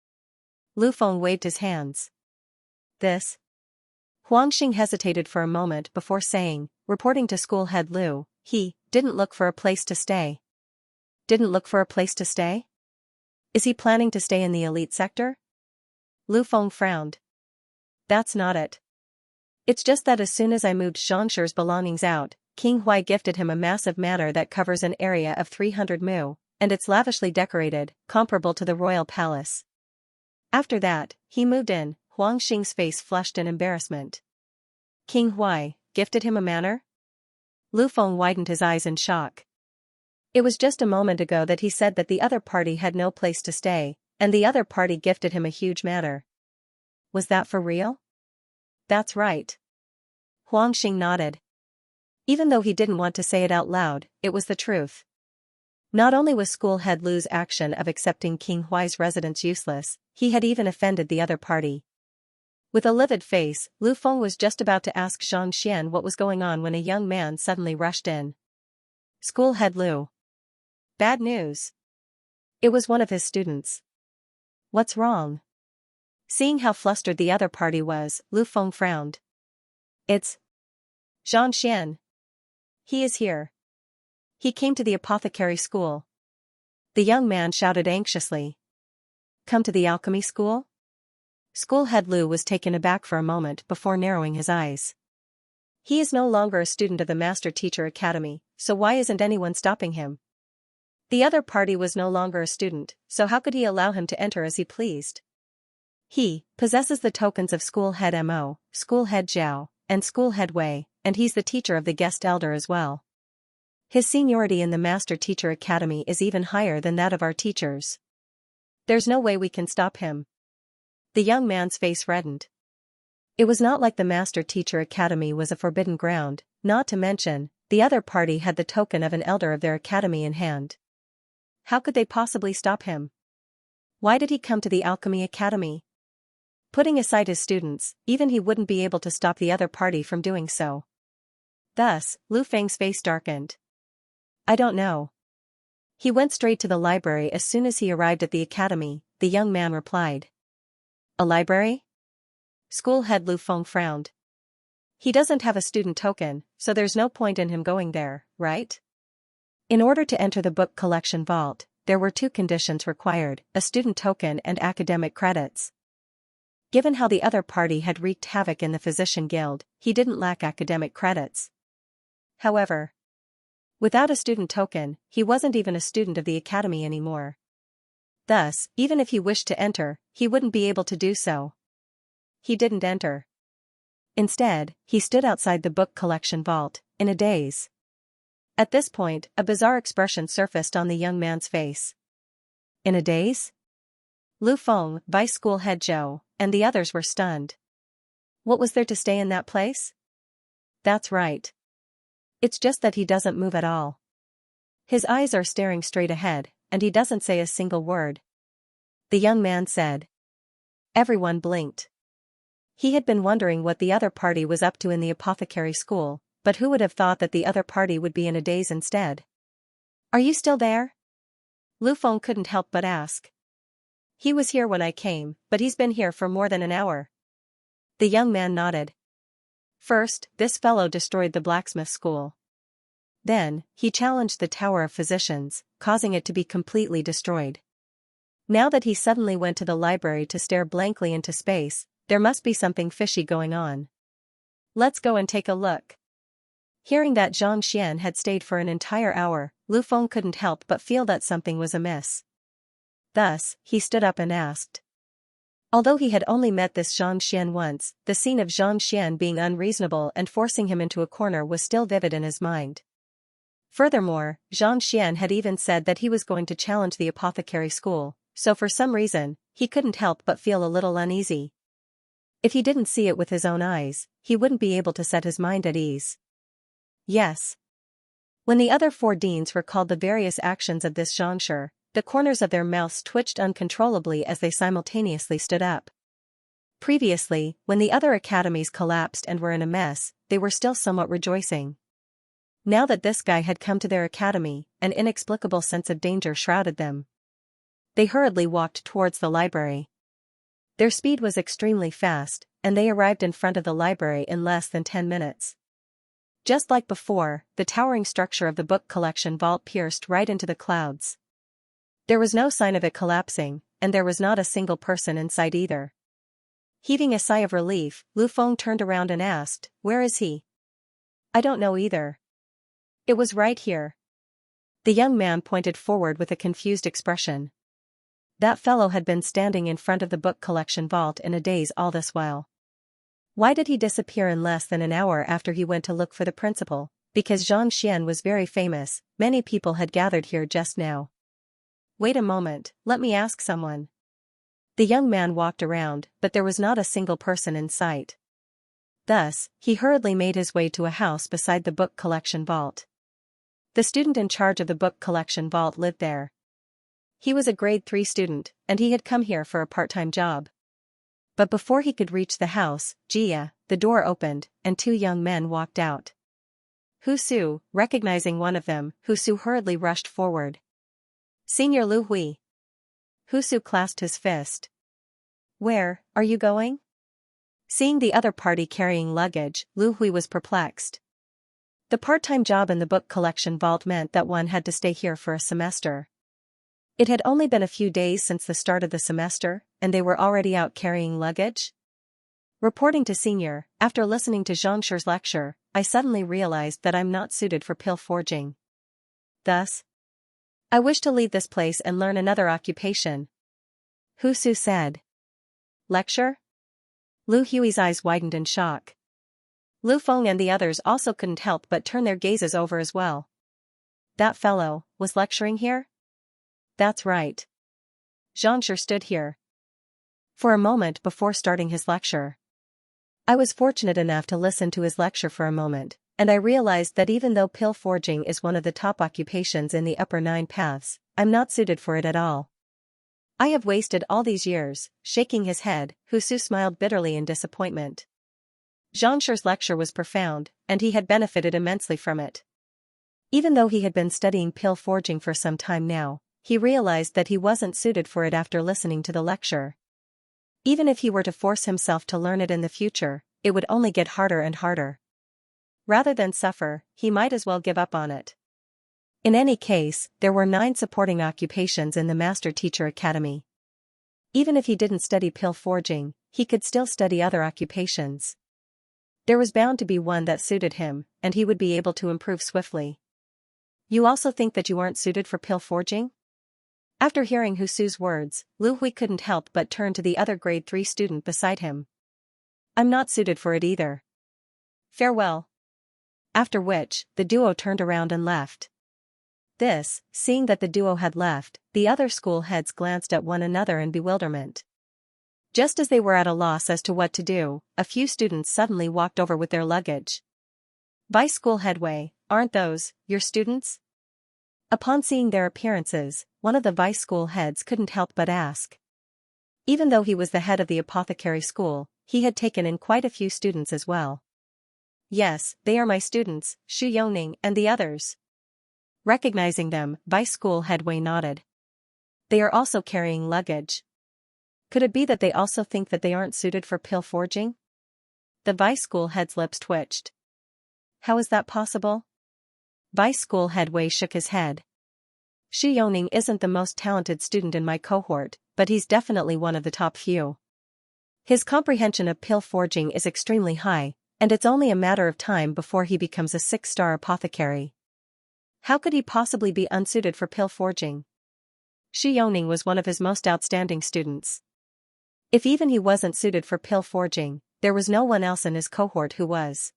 Lu Feng waved his hands. This? Huang Xing hesitated for a moment before saying, reporting to school head Lu, he didn't look for a place to stay. Didn't look for a place to stay? Is he planning to stay in the elite sector? Lu Feng frowned. That's not it. It's just that as soon as I moved Xianxia's belongings out, King Huai gifted him a massive manor that covers an area of 300 mu, and it's lavishly decorated, comparable to the royal palace. After that, he moved in. Huang Xing's face flushed in embarrassment. King Huai gifted him a manor? Lu Feng widened his eyes in shock. It was just a moment ago that he said that the other party had no place to stay, and the other party gifted him a huge manor. Was that for real? That's right. Huang Xing nodded. Even though he didn't want to say it out loud, it was the truth. Not only was school head Lu's action of accepting King Huai's residence useless, he had even offended the other party. With a livid face, Lu Feng was just about to ask Xianxia what was going on when a young man suddenly rushed in. School head Lu. Bad news. It was one of his students. What's wrong? Seeing how flustered the other party was, Lu Feng frowned. It's Xianxia. He is here. He came to the apothecary school. The young man shouted anxiously. Come to the alchemy school? School head Lu was taken aback for a moment before narrowing his eyes. He is no longer a student of the Master Teacher Academy, so why isn't anyone stopping him? The other party was no longer a student, so how could he allow him to enter as he pleased? He possesses the tokens of school head Mo, school head Zhao, and school head Wei, and he's the teacher of the guest elder as well. His seniority in the Master Teacher Academy is even higher than that of our teachers. There's no way we can stop him. The young man's face reddened. It was not like the Master Teacher Academy was a forbidden ground, not to mention, the other party had the token of an elder of their academy in hand. How could they possibly stop him? Why did he come to the Alchemy Academy? Putting aside his students, even he wouldn't be able to stop the other party from doing so. Thus, Lu Feng's face darkened. I don't know. He went straight to the library as soon as he arrived at the academy, the young man replied. A library? School head Lu Feng frowned. He doesn't have a student token, so there's no point in him going there, right? In order to enter the book collection vault, there were 2 conditions required, a student token and academic credits. Given how the other party had wreaked havoc in the Physician Guild, he didn't lack academic credits. However, without a student token, he wasn't even a student of the academy anymore. Thus, even if he wished to enter, he wouldn't be able to do so. He didn't enter. Instead, he stood outside the book collection vault, in a daze. At this point, a bizarre expression surfaced on the young man's face. In a daze? Lu Feng, Vice School Head Zhou, and the others were stunned. What was there to stay in that place? That's right. It's just that he doesn't move at all. His eyes are staring straight ahead, and he doesn't say a single word. The young man said. Everyone blinked. He had been wondering what the other party was up to in the apothecary school, but who would have thought that the other party would be in a daze instead? Are you still there? Lu Feng couldn't help but ask. He was here when I came, but he's been here for more than an hour. The young man nodded. First, this fellow destroyed the blacksmith school. Then, he challenged the Tower of Physicians, causing it to be completely destroyed. Now that he suddenly went to the library to stare blankly into space, there must be something fishy going on. Let's go and take a look. Hearing that Xianxia had stayed for an entire hour, Lu Feng couldn't help but feel that something was amiss. Thus, he stood up and asked. Although he had only met this Xianxia once, the scene of Xianxia being unreasonable and forcing him into a corner was still vivid in his mind. Furthermore, Xianxia had even said that he was going to challenge the apothecary school, so for some reason, he couldn't help but feel a little uneasy. If he didn't see it with his own eyes, he wouldn't be able to set his mind at ease. Yes. When the other 4 deans recalled the various actions of this Xianxia, the corners of their mouths twitched uncontrollably as they simultaneously stood up. Previously, when the other academies collapsed and were in a mess, they were still somewhat rejoicing. Now that this guy had come to their academy, an inexplicable sense of danger shrouded them. They hurriedly walked towards the library. Their speed was extremely fast, and they arrived in front of the library in less than 10 minutes. Just like before, the towering structure of the book collection vault pierced right into the clouds. There was no sign of it collapsing, and there was not a single person in sight either. Heaving a sigh of relief, Lu Feng turned around and asked, "Where is he?" "I don't know either." "It was right here." The young man pointed forward with a confused expression. That fellow had been standing in front of the book collection vault in a daze all this while. Why did he disappear in less than an hour after he went to look for the principal? Because Xianxia was very famous, many people had gathered here just now. Wait a moment, let me ask someone. The young man walked around, but there was not a single person in sight. Thus, he hurriedly made his way to a house beside the book collection vault. The student in charge of the book collection vault lived there. He was a grade 3 student, and he had come here for a part-time job. But before he could reach the house, the door opened, and 2 young men walked out. Su, recognizing one of them, Su hurriedly rushed forward. "Senior Lu Hui." Su clasped his fist. "Where are you going?" Seeing the other party carrying luggage, Lu Hui was perplexed. The part-time job in the book collection vault meant that one had to stay here for a semester. It had only been a few days since the start of the semester, and they were already out carrying luggage? Reporting to Senior, after listening to Xianxia's lecture, I suddenly realized that I'm not suited for pill forging. Thus, I wish to leave this place and learn another occupation. Su said. Lecture? Lu Hui's eyes widened in shock. Lu Feng and the others also couldn't help but turn their gazes over as well. That fellow was lecturing here? That's right. Xianxia stood here for a moment before starting his lecture. I was fortunate enough to listen to his lecture for a moment, and I realized that even though pill forging is one of the top occupations in the upper 9 paths, I'm not suited for it at all. I have wasted all these years. Shaking his head, Su smiled bitterly in disappointment. Xianxia's lecture was profound, and he had benefited immensely from it. Even though he had been studying pill forging for some time now, he realized that he wasn't suited for it after listening to the lecture. Even if he were to force himself to learn it in the future, it would only get harder and harder. Rather than suffer, he might as well give up on it. In any case, there were 9 supporting occupations in the Master Teacher Academy. Even if he didn't study pill forging, he could still study other occupations. There was bound to be one that suited him, and he would be able to improve swiftly. You also think that you aren't suited for pill forging? After hearing Su's words, Lu Hui couldn't help but turn to the other grade 3 student beside him. I'm not suited for it either. Farewell. After which, the duo turned around and left. Seeing that the duo had left, the other school heads glanced at one another in bewilderment. Just as they were at a loss as to what to do, a few students suddenly walked over with their luggage. Vice School Headway, aren't those your students? Upon seeing their appearances, one of the vice school heads couldn't help but ask. Even though he was the head of the apothecary school, he had taken in quite a few students as well. Yes, they are my students, Xu Yongning and the others. Recognizing them, Vice School Headway nodded. They are also carrying luggage. Could it be that they also think that they aren't suited for pill forging? The Vice School Head's lips twitched. How is that possible? Vice School Headway shook his head. Xu Yongning isn't the most talented student in my cohort, but he's definitely one of the top few. His comprehension of pill forging is extremely high, and it's only a matter of time before he becomes a 6-star apothecary. How could he possibly be unsuited for pill forging? Xu Yongning was one of his most outstanding students. If even he wasn't suited for pill forging, there was no one else in his cohort who was.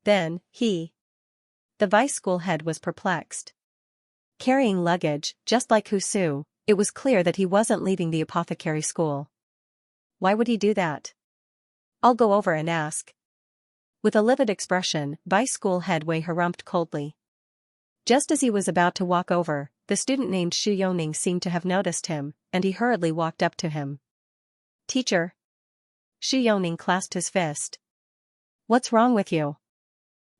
Then, the vice school head was perplexed. Carrying luggage, just like Hu Su, it was clear that he wasn't leaving the apothecary school. Why would he do that? I'll go over and ask. With a livid expression, vice school head Wei harumphed coldly. Just as he was about to walk over, the student named Xu Yongning seemed to have noticed him, and he hurriedly walked up to him. Teacher. Xu Yongning clasped his fist. What's wrong with you?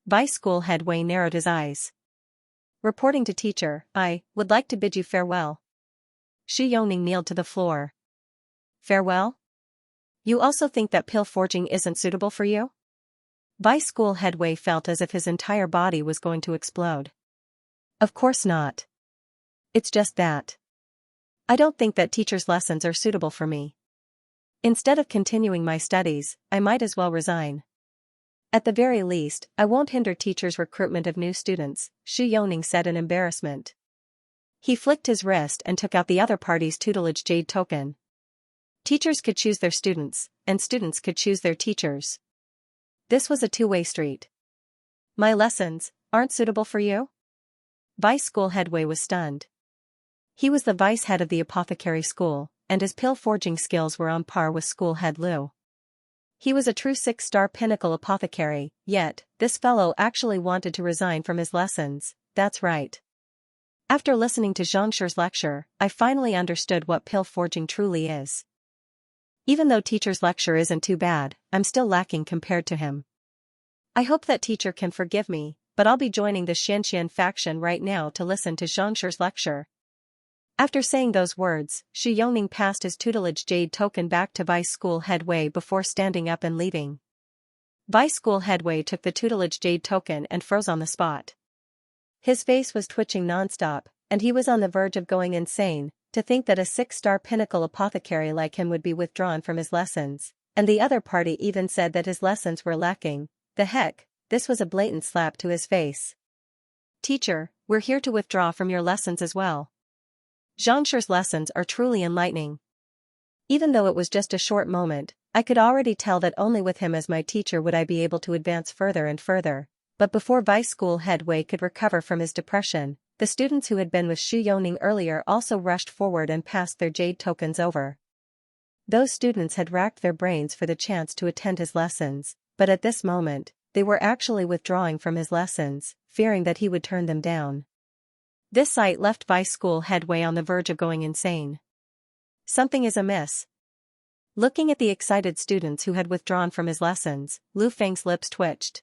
Vice school head Wei narrowed his eyes. Reporting to teacher, I would like to bid you farewell. Xu Yongning kneeled to the floor. Farewell? You also think that pill forging isn't suitable for you? Vice school head Wei felt as if his entire body was going to explode. Of course not. It's just that. I don't think that teacher's lessons are suitable for me. Instead of continuing my studies, I might as well resign. At the very least, I won't hinder teacher's recruitment of new students, Xu Yongning said in embarrassment. He flicked his wrist and took out the other party's tutelage jade token. Teachers could choose their students, and students could choose their teachers. This was a two-way street. My lessons aren't suitable for you? Vice school head Wei was stunned. He was the vice head of the apothecary school, and his pill forging skills were on par with school head Lu. He was a true 6-star pinnacle apothecary, yet, this fellow actually wanted to resign from his lessons. That's right. After listening to Xianxia's lecture, I finally understood what pill forging truly is. Even though teacher's lecture isn't too bad, I'm still lacking compared to him. I hope that teacher can forgive me, but I'll be joining the Xianxia faction right now to listen to Xianxia's lecture. After saying those words, Xu Yongning passed his tutelage jade token back to vice school head Wei before standing up and leaving. Vice school head Wei took the tutelage jade token and froze on the spot. His face was twitching nonstop, and he was on the verge of going insane, to think that a 6-star pinnacle apothecary like him would be withdrawn from his lessons, and the other party even said that his lessons were lacking. The heck, this was a blatant slap to his face. Teacher, we're here to withdraw from your lessons as well. Xianxia's lessons are truly enlightening. Even though it was just a short moment, I could already tell that only with him as my teacher would I be able to advance further and further. But before vice school head Wei could recover from his depression, the students who had been with Xu Yongning earlier also rushed forward and passed their jade tokens over. Those students had racked their brains for the chance to attend his lessons, but at this moment, they were actually withdrawing from his lessons, fearing that he would turn them down. This sight left vice school head Wei on the verge of going insane. Something is amiss. Looking at the excited students who had withdrawn from his lessons, Lu Feng's lips twitched.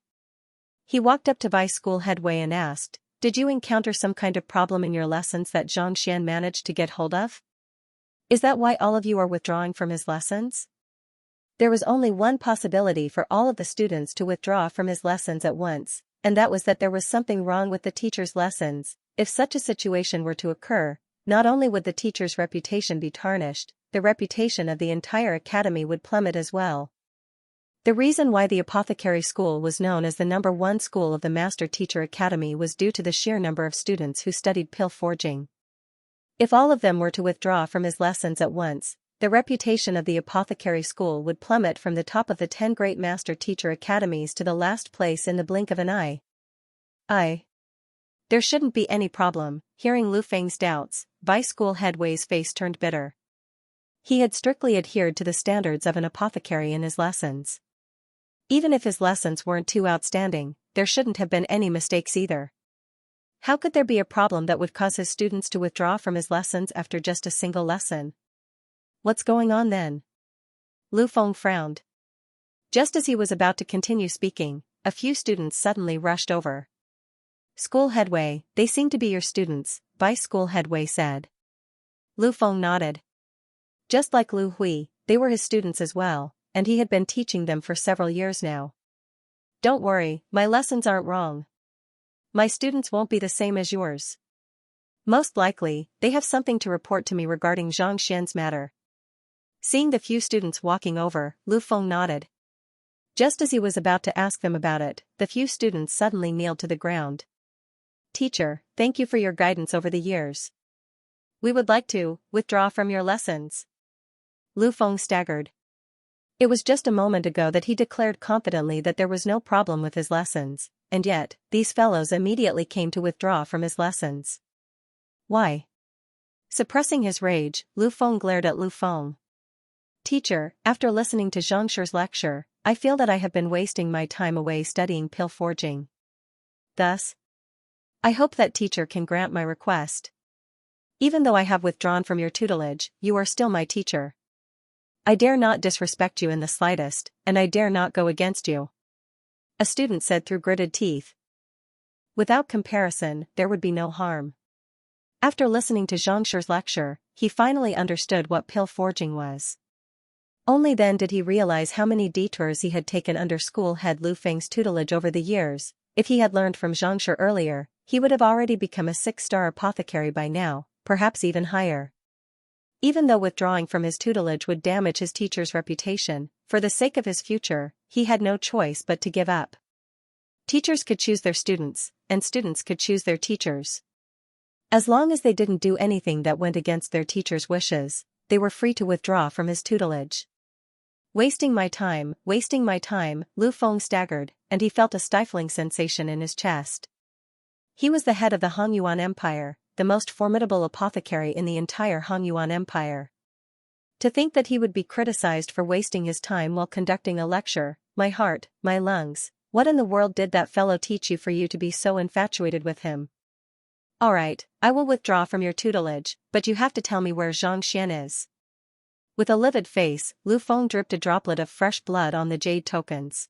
He walked up to vice school head Wei and asked, Did you encounter some kind of problem in your lessons that Zhang Xian managed to get hold of? Is that why all of you are withdrawing from his lessons? There was only one possibility for all of the students to withdraw from his lessons at once, and that was that there was something wrong with the teacher's lessons. If such a situation were to occur, not only would the teacher's reputation be tarnished, the reputation of the entire academy would plummet as well. The reason why the apothecary school was known as the #1 school of the Master Teacher Academy was due to the sheer number of students who studied pill forging. If all of them were to withdraw from his lessons at once, the reputation of the apothecary school would plummet from the top of the 10 great Master Teacher Academies to the last place in the blink of an eye. There shouldn't be any problem. Hearing Lu Feng's doubts, vice school head Wei's face turned bitter. He had strictly adhered to the standards of an apothecary in his lessons. Even if his lessons weren't too outstanding, there shouldn't have been any mistakes either. How could there be a problem that would cause his students to withdraw from his lessons after just a single lesson? What's going on then? Lu Feng frowned. Just as he was about to continue speaking, a few students suddenly rushed over. School head Wei, they seem to be your students, vice school head Wei said. Lu Feng nodded. Just like Lu Hui, they were his students as well, and he had been teaching them for several years now. Don't worry, my lessons aren't wrong. My students won't be the same as yours. Most likely, they have something to report to me regarding Zhang Xian's matter. Seeing the few students walking over, Lu Feng nodded. Just as he was about to ask them about it, the few students suddenly kneeled to the ground. Teacher, thank you for your guidance over the years. We would like to withdraw from your lessons. Lu Feng staggered. It was just a moment ago that he declared confidently that there was no problem with his lessons, and yet, these fellows immediately came to withdraw from his lessons. Why? Suppressing his rage, Lu Feng glared at Lu Feng. Teacher, after listening to Xianxia's lecture, I feel that I have been wasting my time away studying pill forging. Thus, I hope that teacher can grant my request. Even though I have withdrawn from your tutelage, you are still my teacher. I dare not disrespect you in the slightest, and I dare not go against you. A student said through gritted teeth. Without comparison, there would be no harm. After listening to Xianxia's lecture, he finally understood what pill forging was. Only then did he realize how many detours he had taken under school head Lu Feng's tutelage over the years. If he had learned from Xianxia earlier, he would have already become a 6-star apothecary by now, perhaps even higher. Even though withdrawing from his tutelage would damage his teacher's reputation, for the sake of his future, he had no choice but to give up. Teachers could choose their students, and students could choose their teachers. As long as they didn't do anything that went against their teacher's wishes, they were free to withdraw from his tutelage. Wasting my time, Lu Feng staggered, and he felt a stifling sensation in his chest. He was the head of the Hongyuan Empire, the most formidable apothecary in the entire Hongyuan Empire. To think that he would be criticized for wasting his time while conducting a lecture, my heart, my lungs, what in the world did that fellow teach you for you to be so infatuated with him? Alright, I will withdraw from your tutelage, but you have to tell me where Xianxia is. With a livid face, Lu Feng dripped a droplet of fresh blood on the jade tokens.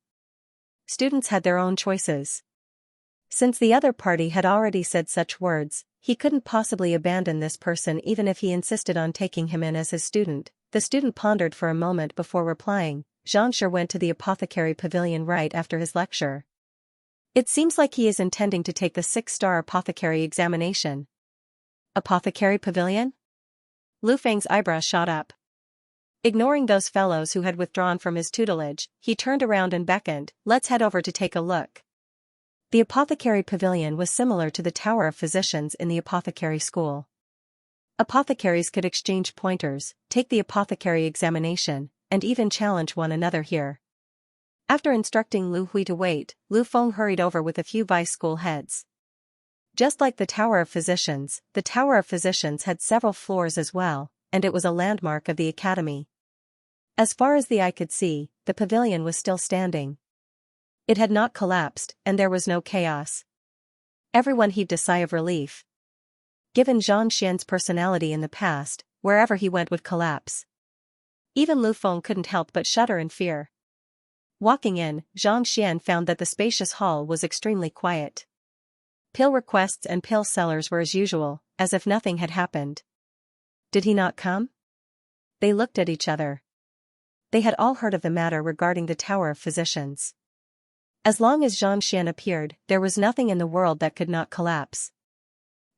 Students had their own choices. Since the other party had already said such words, he couldn't possibly abandon this person even if he insisted on taking him in as his student. The student pondered for a moment before replying. Xianxia went to the apothecary pavilion right after his lecture. It seems like he is intending to take the 6-star apothecary examination. Apothecary pavilion? Lu Feng's eyebrows shot up. Ignoring those fellows who had withdrawn from his tutelage, he turned around and beckoned, let's head over to take a look. The apothecary pavilion was similar to the Tower of Physicians in the apothecary school. Apothecaries could exchange pointers, take the apothecary examination, and even challenge one another here. After instructing Lu Hui to wait, Lu Feng hurried over with a few vice school heads. Just like the Tower of Physicians had several floors as well, and it was a landmark of the academy. As far as the eye could see, the pavilion was still standing. It had not collapsed, and there was no chaos. Everyone heaved a sigh of relief. Given Zhang Xian's personality in the past, wherever he went would collapse. Even Lu Feng couldn't help but shudder in fear. Walking in, Zhang Xian found that the spacious hall was extremely quiet. Pill requests and pill sellers were as usual, as if nothing had happened. Did he not come? They looked at each other. They had all heard of the matter regarding the Tower of Physicians. As long as Zhang Xian appeared, there was nothing in the world that could not collapse.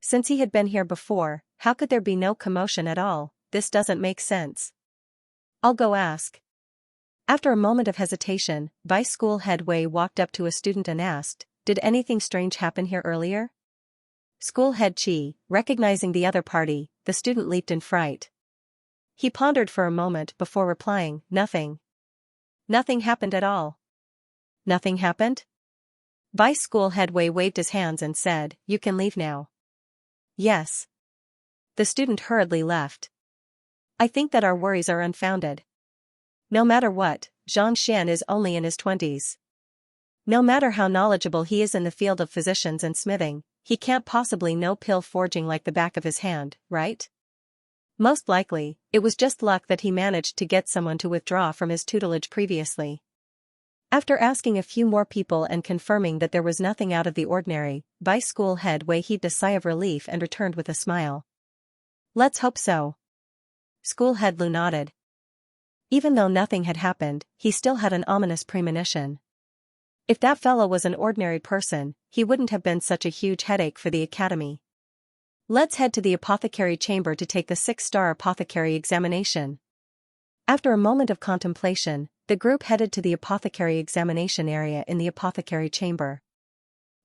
Since he had been here before, how could there be no commotion at all? This doesn't make sense. I'll go ask. After a moment of hesitation, Vice School Head Wei walked up to a student and asked, did anything strange happen here earlier? School Head Qi, recognizing the other party, the student leaped in fright. He pondered for a moment before replying, nothing. Nothing happened at all. Nothing happened? Vice School Head Wei waved his hands and said, you can leave now. Yes. The student hurriedly left. I think that our worries are unfounded. No matter what, Zhang Xian is only in his 20s. No matter how knowledgeable he is in the field of physicians and smithing, he can't possibly know pill forging like the back of his hand, right? Most likely, it was just luck that he managed to get someone to withdraw from his tutelage previously. After asking a few more people and confirming that there was nothing out of the ordinary, Vice School Head Wei heaved a sigh of relief and returned with a smile. Let's hope so. School Head Lu nodded. Even though nothing had happened, he still had an ominous premonition. If that fellow was an ordinary person, he wouldn't have been such a huge headache for the academy. Let's head to the apothecary chamber to take the 6-star apothecary examination. After a moment of contemplation, the group headed to the apothecary examination area in the apothecary chamber.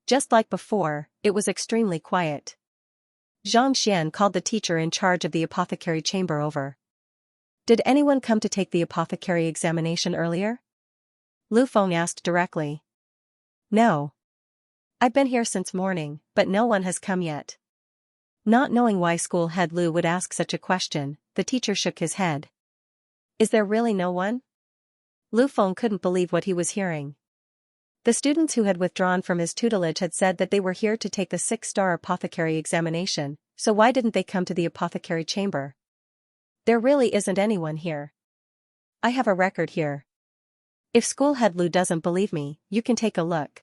Just like before, it was extremely quiet. Xianxia called the teacher in charge of the apothecary chamber over. Did anyone come to take the apothecary examination earlier? Lu Feng asked directly. No. I've been here since morning, but no one has come yet. Not knowing why school head Lu would ask such a question, the teacher shook his head. Is there really no one? Lu Feng couldn't believe what he was hearing. The students who had withdrawn from his tutelage had said that they were here to take the 6-star apothecary examination, so why didn't they come to the apothecary chamber? There really isn't anyone here. I have a record here. If school head Lu doesn't believe me, you can take a look.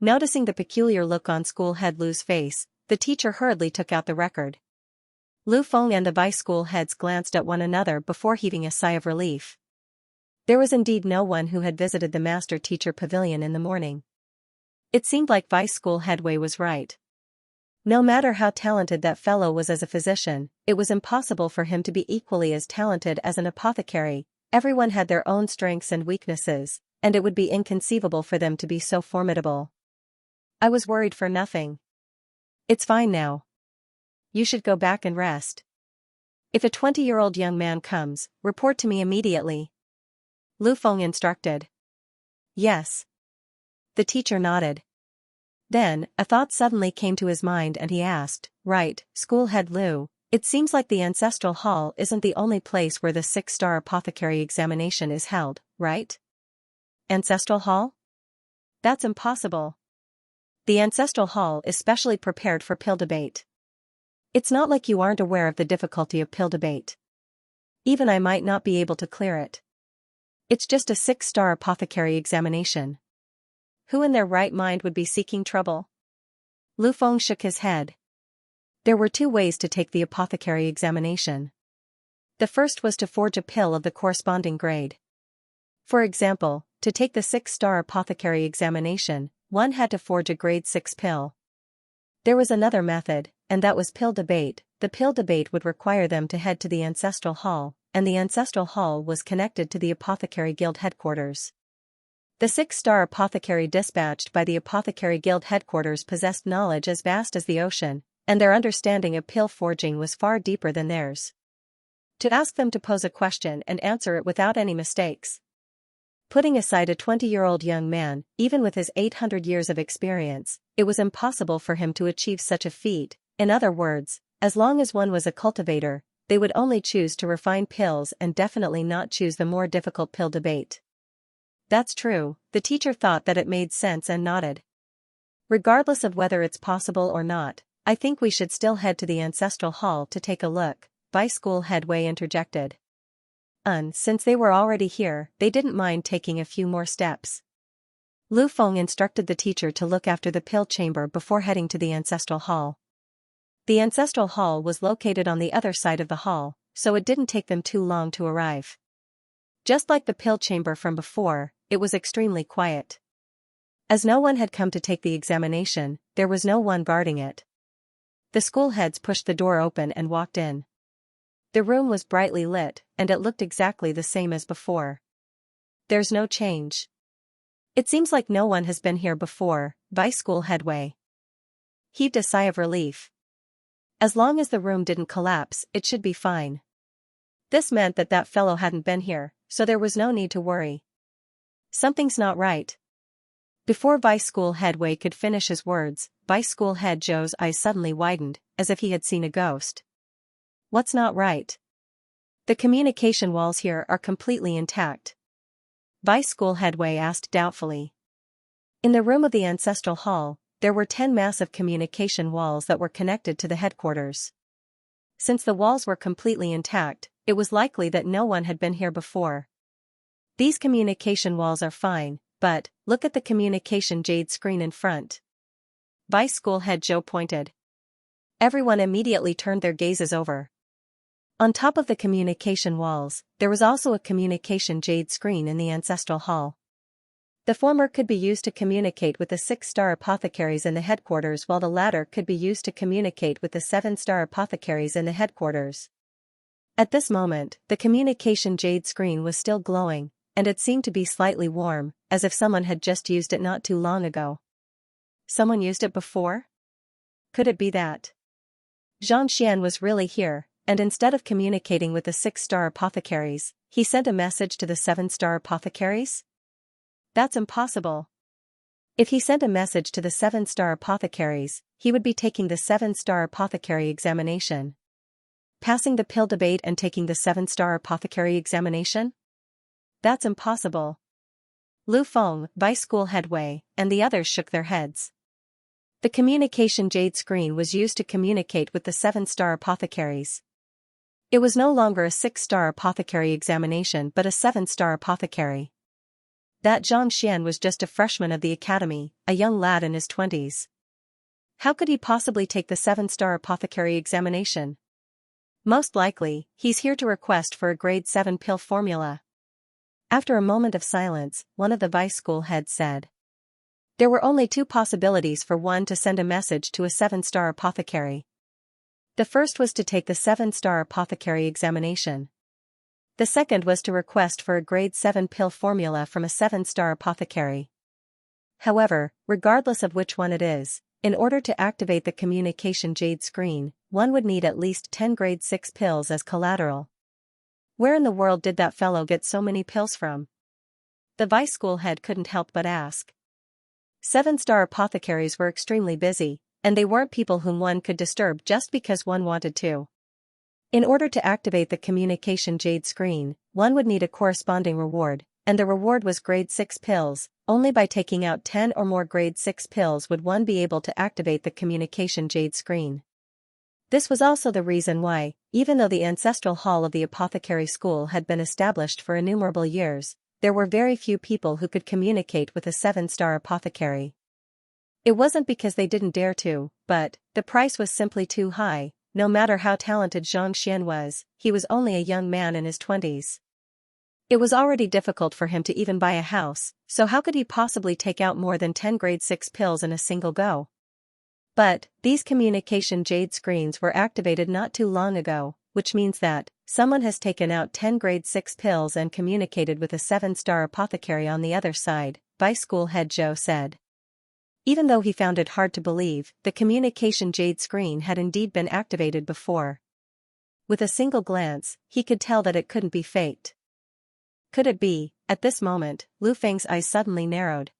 Noticing the peculiar look on school head Lu's face, the teacher hurriedly took out the record. Lu Feng and the vice school heads glanced at one another before heaving a sigh of relief. There was indeed no one who had visited the master-teacher pavilion in the morning. It seemed like vice school head Wei was right. No matter how talented that fellow was as a physician, it was impossible for him to be equally as talented as an apothecary. Everyone had their own strengths and weaknesses, and it would be inconceivable for them to be so formidable. I was worried for nothing. It's fine now. You should go back and rest. If a 20-year-old young man comes, report to me immediately. Lu Feng instructed. Yes. The teacher nodded. Then, a thought suddenly came to his mind and he asked, right, school head Lu, it seems like the ancestral hall isn't the only place where the 6-star apothecary examination is held, right? Ancestral hall? That's impossible. The ancestral hall is specially prepared for pill debate. It's not like you aren't aware of the difficulty of pill debate. Even I might not be able to clear it. It's just a 6-star apothecary examination. Who in their right mind would be seeking trouble? Lu Feng shook his head. There were 2 ways to take the apothecary examination. The first was to forge a pill of the corresponding grade. For example, to take the 6-star apothecary examination, one had to forge a grade 6 pill. There was another method, and that was pill debate. The pill debate would require them to head to the ancestral hall, and the ancestral hall was connected to the apothecary guild headquarters. The 6-star apothecary dispatched by the apothecary guild headquarters possessed knowledge as vast as the ocean, and their understanding of pill forging was far deeper than theirs. To ask them to pose a question and answer it without any mistakes. Putting aside a 20-year-old young man, even with his 800 years of experience, it was impossible for him to achieve such a feat. In other words, as long as one was a cultivator, they would only choose to refine pills and definitely not choose the more difficult pill debate. That's true, the teacher thought that it made sense and nodded. Regardless of whether it's possible or not, I think we should still head to the ancestral hall to take a look, Vice School Head Wei interjected. Since they were already here, they didn't mind taking a few more steps. Lu Feng instructed the teacher to look after the pill chamber before heading to the ancestral hall. The ancestral hall was located on the other side of the hall, so it didn't take them too long to arrive. Just like the pill chamber from before, it was extremely quiet. As no one had come to take the examination, there was no one guarding it. The school heads pushed the door open and walked in. The room was brightly lit, and it looked exactly the same as before. There's no change. It seems like no one has been here before, Vice School Head Wei heaved a sigh of relief. As long as the room didn't collapse, it should be fine. This meant that that fellow hadn't been here, so there was no need to worry. Something's not right. Before Vice School Head Wei could finish his words, Vice School Head Zhou's eyes suddenly widened, as if he had seen a ghost. What's not right? The communication walls here are completely intact. Vice School Head Wei asked doubtfully. In the room of the ancestral hall, there were 10 massive communication walls that were connected to the headquarters. Since the walls were completely intact, it was likely that no one had been here before. These communication walls are fine, but, look at the communication jade screen in front. Vice School Head Zhou pointed. Everyone immediately turned their gazes over. On top of the communication walls, there was also a communication jade screen in the ancestral hall. The former could be used to communicate with the 6-star apothecaries in the headquarters, while the latter could be used to communicate with the 7-star apothecaries in the headquarters. At this moment, the communication jade screen was still glowing, and it seemed to be slightly warm, as if someone had just used it not too long ago. Someone used it before? Could it be that Xianxia was really here, and instead of communicating with the 6-star apothecaries, he sent a message to the 7-star apothecaries? That's impossible. If he sent a message to the 7-star apothecaries, he would be taking the 7-star apothecary examination. Passing the pill debate and taking the 7-star apothecary examination? That's impossible. Lu Feng, vice school head Wei, and the others shook their heads. The communication jade screen was used to communicate with the 7-star apothecaries. It was no longer a 6-star apothecary examination but a 7-star apothecary. That Zhang Xian was just a freshman of the academy, a young lad in his 20s. How could he possibly take the 7-star apothecary examination? Most likely, he's here to request for a grade 7 pill formula. After a moment of silence, one of the vice school heads said. There were only 2 possibilities for one to send a message to a 7-star apothecary. The first was to take the 7-star apothecary examination. The second was to request for a grade 7 pill formula from a 7-star apothecary. However, regardless of which one it is, in order to activate the communication jade screen, one would need at least 10 grade 6 pills as collateral. Where in the world did that fellow get so many pills from? The vice school head couldn't help but ask. 7-star apothecaries were extremely busy, and they weren't people whom one could disturb just because one wanted to. In order to activate the communication jade screen, one would need a corresponding reward, and the reward was grade 6 pills. Only by taking out 10 or more grade 6 pills would one be able to activate the communication jade screen. This was also the reason why, even though the ancestral hall of the apothecary school had been established for innumerable years, there were very few people who could communicate with a 7-star apothecary. It wasn't because they didn't dare to, but the price was simply too high. No matter how talented Zhang Xian was, he was only a young man in his 20s. It was already difficult for him to even buy a house, so how could he possibly take out more than 10 grade 6 pills in a single go? But, these communication jade screens were activated not too long ago, which means that someone has taken out 10 grade 6 pills and communicated with a 7-star apothecary on the other side, vice school head Zhou said. Even though he found it hard to believe, the communication jade screen had indeed been activated before. With a single glance, he could tell that it couldn't be faked. Could it be? At this moment, Lu Feng's eyes suddenly narrowed.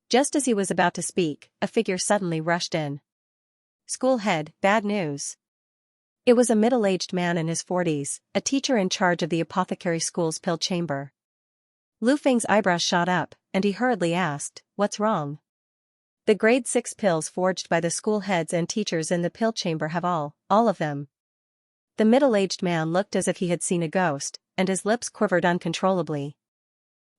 Just as he was about to speak, a figure suddenly rushed in. School head, bad news. It was a middle-aged man in his 40s, a teacher in charge of the apothecary school's pill chamber. Lu Feng's eyebrows shot up, and he hurriedly asked, "What's wrong?" The grade 6 pills forged by the school heads and teachers in the pill chamber have all of them. The middle-aged man looked as if he had seen a ghost, and his lips quivered uncontrollably.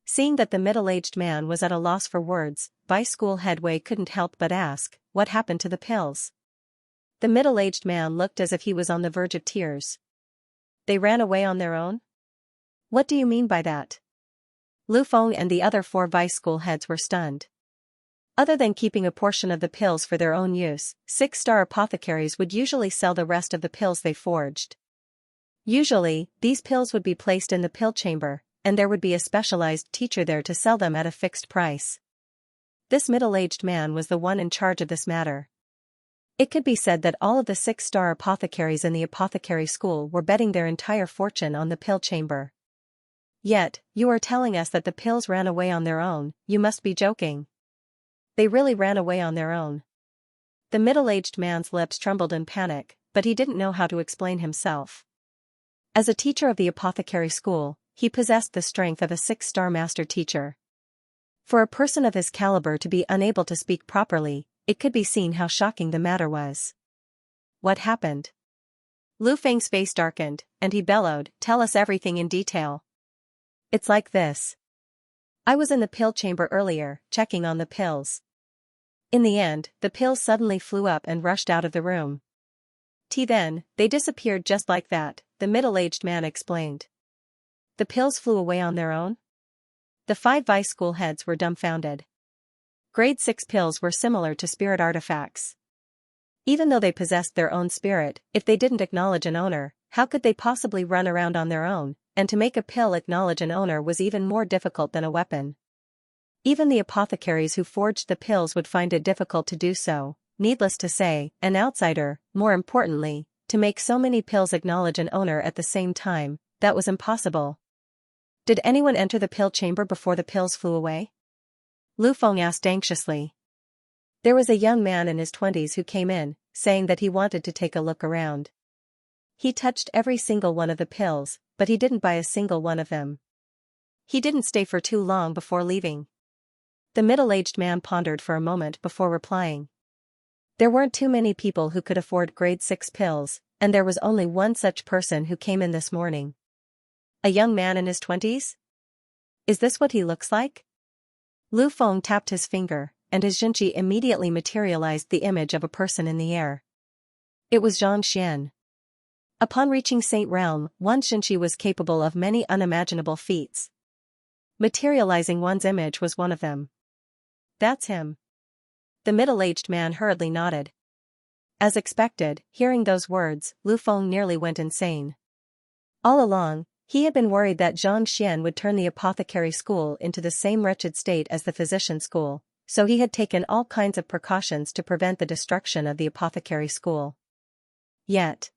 Seeing that the middle-aged man was at a loss for words, vice school head Wei couldn't help but ask, "What happened to the pills?" The middle-aged man looked as if he was on the verge of tears. They ran away on their own? What do you mean by that? Lu Feng and the other 4 vice school heads were stunned. Other than keeping a portion of the pills for their own use, 6-star apothecaries would usually sell the rest of the pills they forged. Usually, these pills would be placed in the pill chamber, and there would be a specialized teacher there to sell them at a fixed price. This middle-aged man was the one in charge of this matter. It could be said that all of the 6-star apothecaries in the apothecary school were betting their entire fortune on the pill chamber. Yet, you are telling us that the pills ran away on their own. You must be joking. They really ran away on their own. The middle-aged man's lips trembled in panic, but he didn't know how to explain himself. As a teacher of the apothecary school, he possessed the strength of a 6-star master teacher. For a person of his caliber to be unable to speak properly, it could be seen how shocking the matter was. What happened? Lu Feng's face darkened, and he bellowed, "Tell us everything in detail." It's like this. I was in the pill chamber earlier, checking on the pills. In the end, the pills suddenly flew up and rushed out of the room. Then, they disappeared just like that, the middle-aged man explained. The pills flew away on their own? The 5 vice school heads were dumbfounded. Grade 6 pills were similar to spirit artifacts. Even though they possessed their own spirit, if they didn't acknowledge an owner, How could they possibly run around on their own, and to make a pill acknowledge an owner was even more difficult than a weapon. Even the apothecaries who forged the pills would find it difficult to do so. Needless to say, an outsider, more importantly, to make so many pills acknowledge an owner at the same time, that was impossible. Did anyone enter the pill chamber before the pills flew away? Lu Feng asked anxiously. There was a young man in his 20s who came in, saying that he wanted to take a look around. He touched every single one of the pills, but he didn't buy a single one of them. He didn't stay for too long before leaving. The middle-aged man pondered for a moment before replying. There weren't too many people who could afford grade 6 pills, and there was only one such person who came in this morning. A young man in his 20s? Is this what he looks like? Lu Feng tapped his finger, and his Xianxia immediately materialized the image of a person in the air. It was Xianxia. Upon reaching Saint Realm, one's Xianxia was capable of many unimaginable feats. Materializing one's image was one of them. That's him. The middle-aged man hurriedly nodded. As expected, hearing those words, Lu Feng nearly went insane. All along, he had been worried that Xianxia would turn the apothecary school into the same wretched state as the physician school, so he had taken all kinds of precautions to prevent the destruction of the apothecary school. Yet,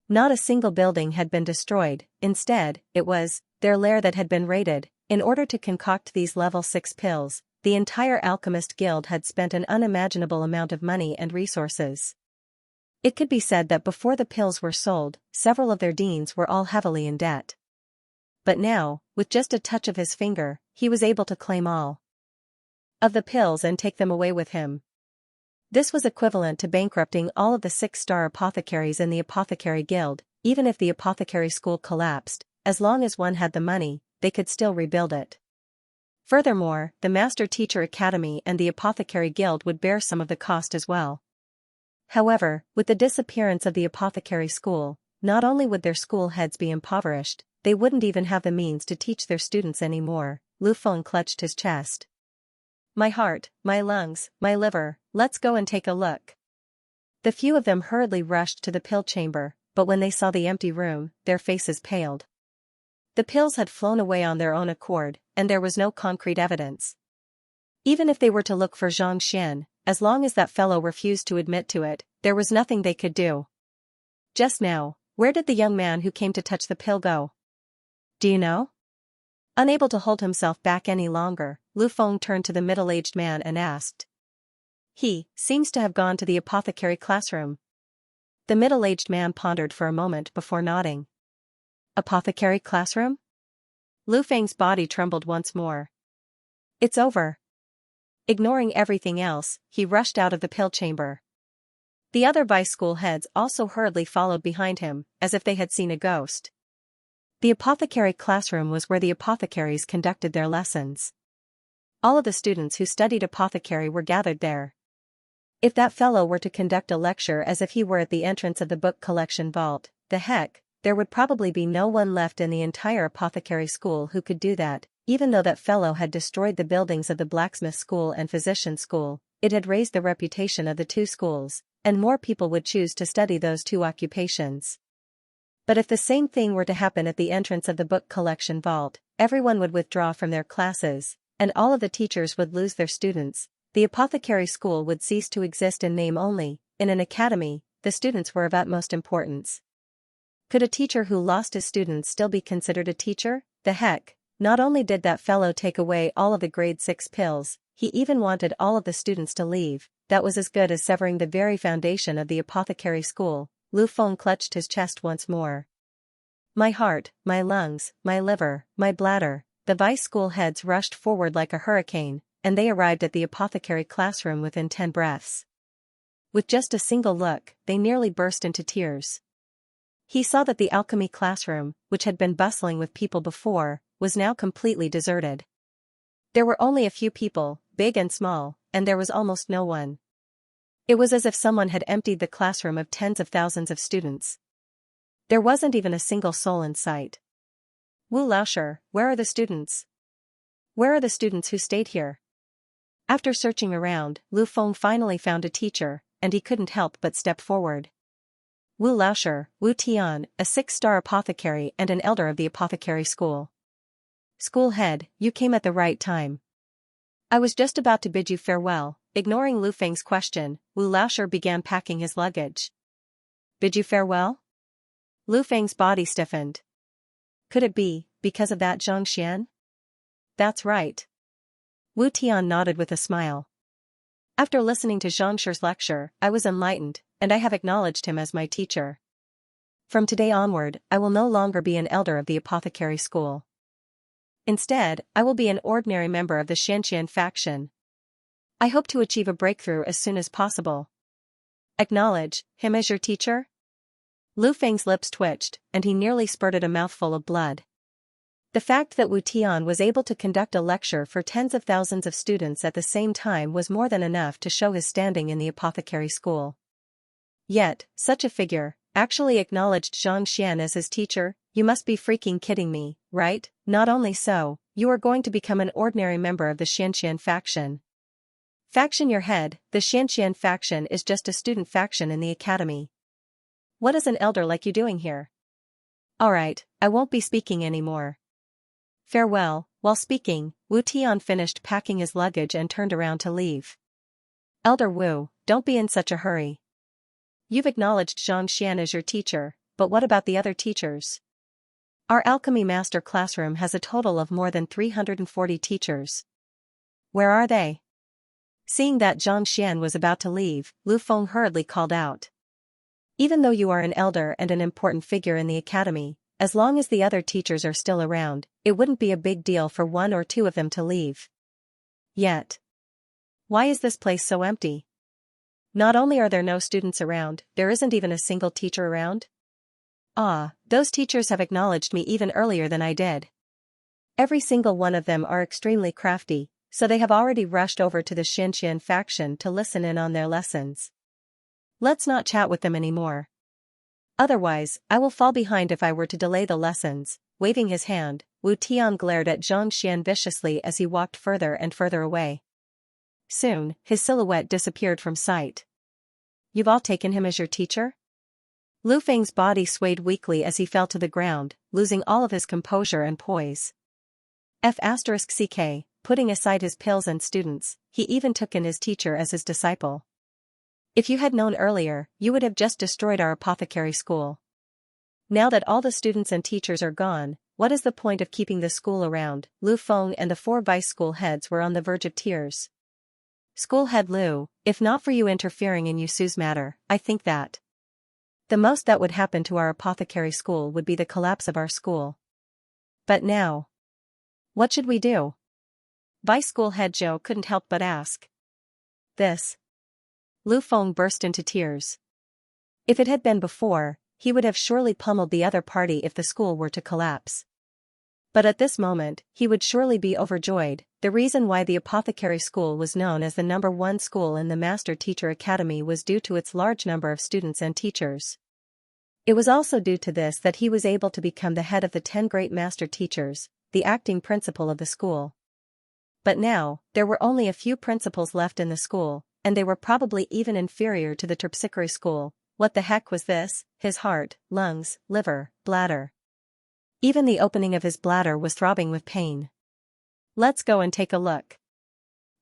not a single building had been destroyed. Instead, it was their lair that had been raided. In order to concoct these level 6 pills, the entire alchemist guild had spent an unimaginable amount of money and resources. It could be said that before the pills were sold, several of their deans were all heavily in debt. But now, with just a touch of his finger, he was able to claim all of the pills and take them away with him. This was equivalent to bankrupting all of the 6-star apothecaries in the apothecary guild. Even if the apothecary school collapsed, as long as one had the money, they could still rebuild it. Furthermore, the Master Teacher Academy and the Apothecary Guild would bear some of the cost as well. However, with the disappearance of the apothecary school, not only would their school heads be impoverished, they wouldn't even have the means to teach their students anymore. Lu Feng clutched his chest. My heart, my lungs, my liver, let's go and take a look. The few of them hurriedly rushed to the pill chamber, but when they saw the empty room, their faces paled. The pills had flown away on their own accord, and there was no concrete evidence. Even if they were to look for Xianxia, as long as that fellow refused to admit to it, there was nothing they could do. Just now, where did the young man who came to touch the pill go? Do you know? Unable to hold himself back any longer, Lu Feng turned to the middle-aged man and asked. He seems to have gone to the apothecary classroom. The middle-aged man pondered for a moment before nodding. Apothecary classroom? Lu Feng's body trembled once more. It's over. Ignoring everything else, he rushed out of the pill chamber. The other vice school heads also hurriedly followed behind him, as if they had seen a ghost. The apothecary classroom was where the apothecaries conducted their lessons. All of the students who studied apothecary were gathered there. If that fellow were to conduct a lecture as if he were at the entrance of the book collection vault, the heck, there would probably be no one left in the entire apothecary school who could do that. Even though that fellow had destroyed the buildings of the blacksmith school and physician school, it had raised the reputation of the two schools, and more people would choose to study those two occupations. But if the same thing were to happen at the entrance of the book collection vault, everyone would withdraw from their classes, and all of the teachers would lose their students. The apothecary school would cease to exist in name only. In an academy, the students were of utmost importance. Could a teacher who lost his students still be considered a teacher? The heck! Not only did that fellow take away all of the grade 6 pills, he even wanted all of the students to leave. That was as good as severing the very foundation of the apothecary school. Lu Feng clutched his chest once more. My heart, my lungs, my liver, my bladder. The vice school heads rushed forward like a hurricane, and they arrived at the apothecary classroom within 10 breaths. With just a single look, they nearly burst into tears. He saw that the alchemy classroom, which had been bustling with people before, was now completely deserted. There were only a few people, big and small, and there was almost no one. It was as if someone had emptied the classroom of tens of thousands of students. There wasn't even a single soul in sight. Wu Laosher, where are the students? Where are the students who stayed here? After searching around, Lu Feng finally found a teacher, and he couldn't help but step forward. Wu Laosher, Wu Tian, a 6-star apothecary and an elder of the apothecary school. School head, you came at the right time. I was just about to bid you farewell. Ignoring Lu Feng's question, Wu Laosher began packing his luggage. Bid you farewell? Lu Feng's body stiffened. Could it be, because of that Xianxia? That's right. Wu Tian nodded with a smile. After listening to Xianxia's lecture, I was enlightened, and I have acknowledged him as my teacher. From today onward, I will no longer be an elder of the apothecary school. Instead, I will be an ordinary member of the Xianxia faction. I hope to achieve a breakthrough as soon as possible. Acknowledge him as your teacher? Lu Feng's lips twitched, and he nearly spurted a mouthful of blood. The fact that Wu Tian was able to conduct a lecture for tens of thousands of students at the same time was more than enough to show his standing in the apothecary school. Yet, such a figure actually acknowledged Xianxia as his teacher. You must be freaking kidding me, right? Not only so, you are going to become an ordinary member of the Xianxia faction. Faction your head, the Xianxia faction is just a student faction in the academy. What is an elder like you doing here? Alright, I won't be speaking anymore. Farewell. While speaking, Wu Tian finished packing his luggage and turned around to leave. Elder Wu, don't be in such a hurry. You've acknowledged Xianxia as your teacher, but what about the other teachers? Our alchemy master classroom has a total of more than 340 teachers. Where are they? Seeing that Xianxia was about to leave, Lu Feng hurriedly called out. Even though you are an elder and an important figure in the academy, as long as the other teachers are still around, it wouldn't be a big deal for one or two of them to leave. Yet. Why is this place so empty? Not only are there no students around, there isn't even a single teacher around? Ah, those teachers have acknowledged me even earlier than I did. Every single one of them are extremely crafty, so they have already rushed over to the Xianxia faction to listen in on their lessons. Let's not chat with them anymore. Otherwise, I will fall behind if I were to delay the lessons. Waving his hand, Wu Tian glared at Xianxia viciously as he walked further and further away. Soon, his silhouette disappeared from sight. You've all taken him as your teacher? Lu Feng's body swayed weakly as he fell to the ground, losing all of his composure and poise. F***ck, putting aside his pills and students, he even took in his teacher as his disciple. If you had known earlier, you would have just destroyed our apothecary school. Now that all the students and teachers are gone, what is the point of keeping the school around? Lu Feng and the 4 vice school heads were on the verge of tears. School head Lu, if not for you interfering in Yusu's matter, I think that the most that would happen to our apothecary school would be the collapse of our school. But now, what should we do? Vice school head Zhou couldn't help but ask. This. Lu Feng burst into tears. If it had been before, he would have surely pummeled the other party if the school were to collapse. But at this moment, he would surely be overjoyed. The reason why the apothecary school was known as the #1 school in the Master Teacher Academy was due to its large number of students and teachers. It was also due to this that he was able to become the head of the 10 great master teachers, the acting principal of the school. But now, there were only a few principals left in the school, and they were probably even inferior to the terpsichore school. What the heck was this? His heart, lungs, liver, bladder. Even the opening of his bladder was throbbing with pain. Let's go and take a look.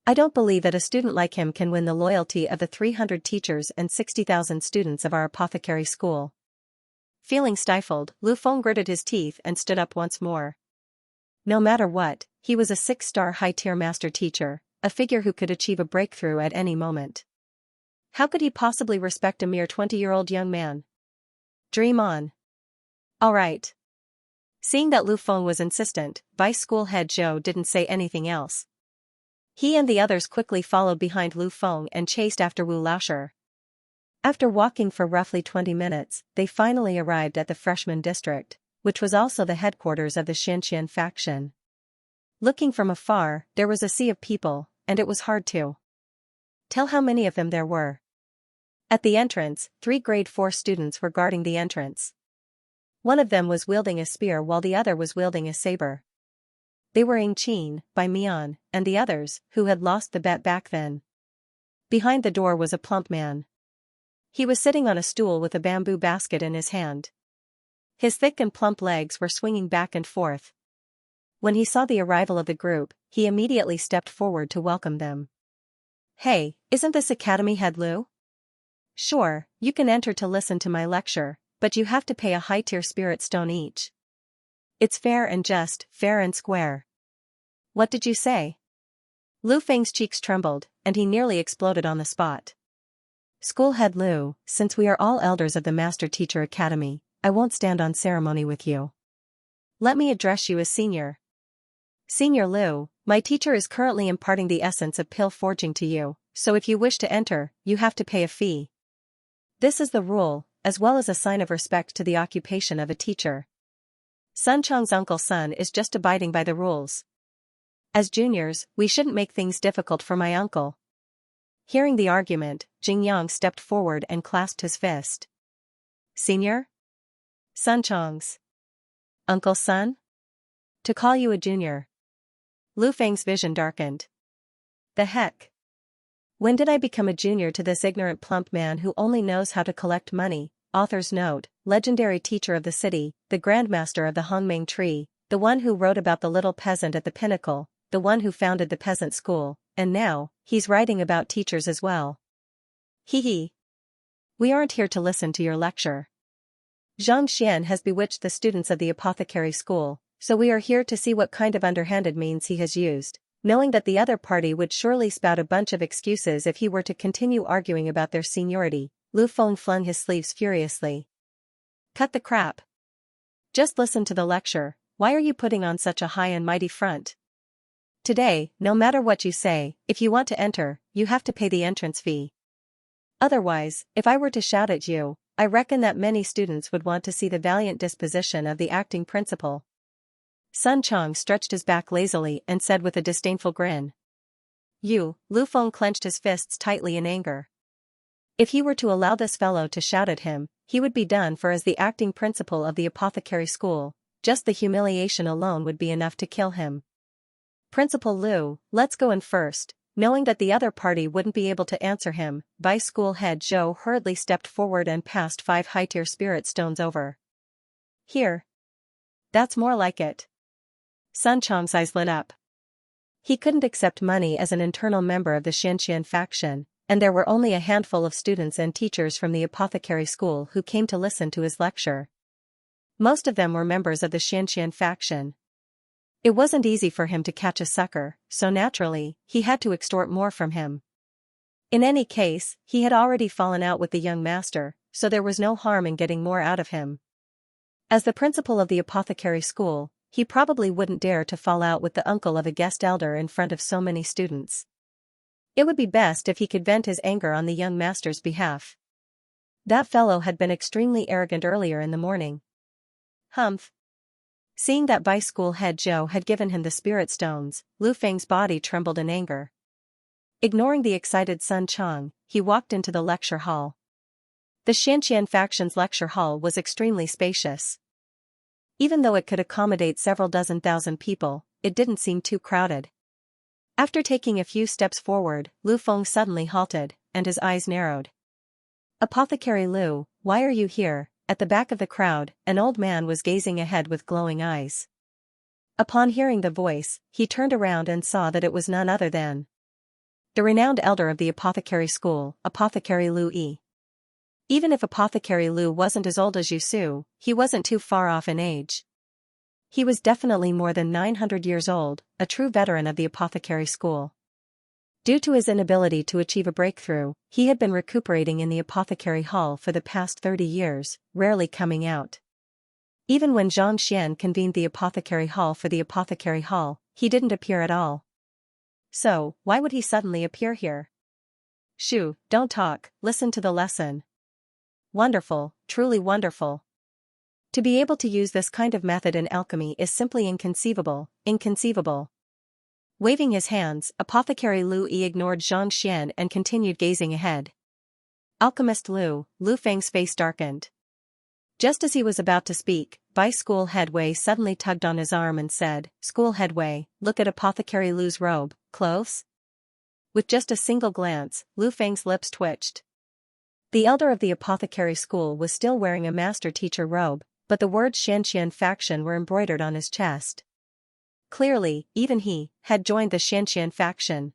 I don't believe that a student like him can win the loyalty of the 300 teachers and 60,000 students of our apothecary school. Feeling stifled, Lu Feng gritted his teeth and stood up once more. No matter what, he was a 6-star high-tier master teacher, a figure who could achieve a breakthrough at any moment. How could he possibly respect a mere 20-year-old young man? Dream on. All right. Seeing that Lu Feng was insistent, Vice School Head Zhou didn't say anything else. He and the others quickly followed behind Lu Feng and chased after Wu Laosher. After walking for roughly 20 minutes, they finally arrived at the freshman district, which was also the headquarters of the Xianxia faction. Looking from afar, there was a sea of people, and it was hard to tell how many of them there were. At the entrance, 3 grade 4 students were guarding the entrance. One of them was wielding a spear while the other was wielding a saber. They were Ying Qin, Bai Mian, and the others, who had lost the bet back then. Behind the door was a plump man. He was sitting on a stool with a bamboo basket in his hand. His thick and plump legs were swinging back and forth. When he saw the arrival of the group, he immediately stepped forward to welcome them. "Hey, isn't this Academy Head Lu? Sure, you can enter to listen to my lecture, but you have to pay a high-tier spirit stone each. It's fair and just, fair and square." "What did you say?" Lu Feng's cheeks trembled, and he nearly exploded on the spot. "School Head Lu, since we are all elders of the Master Teacher Academy, I won't stand on ceremony with you. Let me address you as Senior. Senior Lu, my teacher is currently imparting the essence of pill forging to you, so if you wish to enter, you have to pay a fee. This is the rule, as well as a sign of respect to the occupation of a teacher. Sun Chong's uncle Sun is just abiding by the rules. As juniors, we shouldn't make things difficult for my uncle." Hearing the argument, Jingyang stepped forward and clasped his fist. "Senior? Sun Chong's Uncle Sun? To call you a junior." Lu Feng's vision darkened. "The heck? When did I become a junior to this ignorant plump man who only knows how to collect money?" Author's note: legendary teacher of the city, the grandmaster of the Hongming tree, the one who wrote about the little peasant at the pinnacle, the one who founded the peasant school, and now, he's writing about teachers as well. Hee hee. We aren't here to listen to your lecture. Xianxia has bewitched the students of the apothecary school, so we are here to see what kind of underhanded means he has used, knowing that the other party would surely spout a bunch of excuses if he were to continue arguing about their seniority. Lu Feng flung his sleeves furiously. "Cut the crap. Just listen to the lecture. Why are you putting on such a high and mighty front? Today, no matter what you say, if you want to enter, you have to pay the entrance fee. Otherwise, if I were to shout at you, I reckon that many students would want to see the valiant disposition of the acting principal." Sun Chong stretched his back lazily and said with a disdainful grin. Lu Feng clenched his fists tightly in anger. If he were to allow this fellow to shout at him, he would be done for as the acting principal of the apothecary school. Just the humiliation alone would be enough to kill him. "Principal Lu, let's go in first." Knowing that the other party wouldn't be able to answer him, Vice School Head Zhou hurriedly stepped forward and passed 5 high-tier spirit stones over. "Here. That's more like it." Sun Chong's eyes lit up. He couldn't accept money as an internal member of the Xianxia faction, and there were only a handful of students and teachers from the apothecary school who came to listen to his lecture. Most of them were members of the Xianxia faction. It wasn't easy for him to catch a sucker, so naturally, he had to extort more from him. In any case, he had already fallen out with the young master, so there was no harm in getting more out of him. As the principal of the apothecary school, he probably wouldn't dare to fall out with the uncle of a guest elder in front of so many students. It would be best if he could vent his anger on the young master's behalf. That fellow had been extremely arrogant earlier in the morning. Humph. Seeing that Vice School Head Zhou had given him the spirit stones, Lu Feng's body trembled in anger. Ignoring the excited Sun Chong, he walked into the lecture hall. The Xianxia faction's lecture hall was extremely spacious. Even though it could accommodate several dozen thousand people, it didn't seem too crowded. After taking a few steps forward, Lu Feng suddenly halted, and his eyes narrowed. "Apothecary Lu, why are you here?" At the back of the crowd, an old man was gazing ahead with glowing eyes. Upon hearing the voice, he turned around and saw that it was none other than the renowned elder of the apothecary school, Apothecary Lu Yi. Even if Apothecary Lu wasn't as old as Yusu, he wasn't too far off in age. He was definitely more than 900 years old, a true veteran of the apothecary school. Due to his inability to achieve a breakthrough, he had been recuperating in the apothecary hall for the past 30 years, rarely coming out. Even when Zhang Xian convened the apothecary hall for the apothecary hall, he didn't appear at all. So, why would he suddenly appear here? "Shoo, don't talk, listen to the lesson." Wonderful, truly wonderful. To be able to use this kind of method in alchemy is simply inconceivable, inconceivable. Waving his hands, Apothecary Lu Yi ignored Zhang Xian and continued gazing ahead. "Alchemist Lu," Lu Feng's face darkened. Just as he was about to speak, Vice School Head Wei suddenly tugged on his arm and said, "School Head Wei, look at Apothecary Lu's robe, close." With just a single glance, Lu Feng's lips twitched. The elder of the apothecary school was still wearing a master-teacher robe, but the words Xianxia faction were embroidered on his chest. Clearly, even he had joined the Xianxia faction.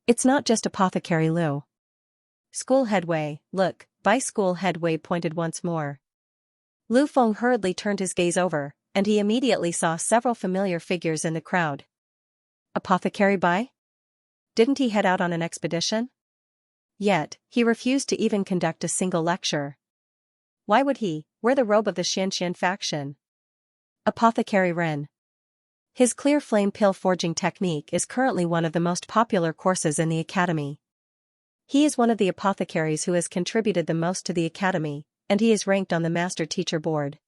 It's not just Apothecary Lu. School headway, look, by school headway pointed once more. Lu Feng hurriedly turned his gaze over, and he immediately saw several familiar figures in the crowd. Apothecary Bai? Didn't he head out on an expedition? Yet, he refused to even conduct a single lecture. Why would he wear the robe of the Xianxia faction? Apothecary Ren. His clear flame pill forging technique is currently one of the most popular courses in the academy. He is one of the apothecaries who has contributed the most to the academy, and he is ranked on the master teacher board.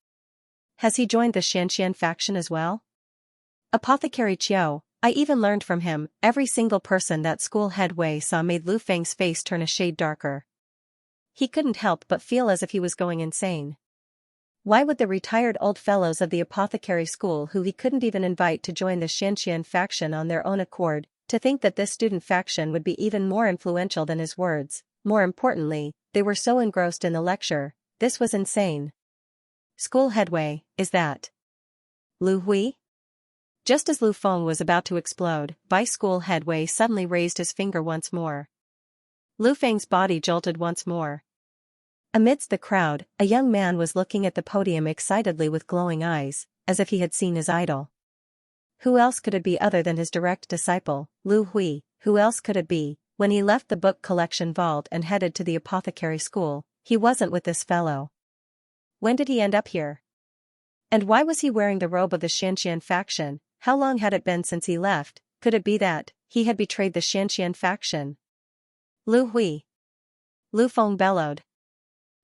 Has he joined the Xianxia faction as well? Apothecary Qiu, I even learned from him. Every single person that school headway saw made Lu Feng's face turn a shade darker. He couldn't help but feel as if he was going insane. Why would the retired old fellows of the apothecary school who he couldn't even invite to join the Xianxia faction on their own accord, to think that this student faction would be even more influential than his words? More importantly, they were so engrossed in the lecture. This was insane. School headway, is that Lu Hui? Just as Lu Feng was about to explode, Bai school headway suddenly raised his finger once more. Lu Feng's body jolted once more. Amidst the crowd, a young man was looking at the podium excitedly with glowing eyes, as if he had seen his idol. Who else could it be other than his direct disciple, Lu Hui? Who else could it be? When he left the book collection vault and headed to the apothecary school, he wasn't with this fellow. When did he end up here? And why was he wearing the robe of the Xianxia faction? How long had it been since he left? Could it be that he had betrayed the Xianxia faction? Lu Hui. Lu Feng bellowed.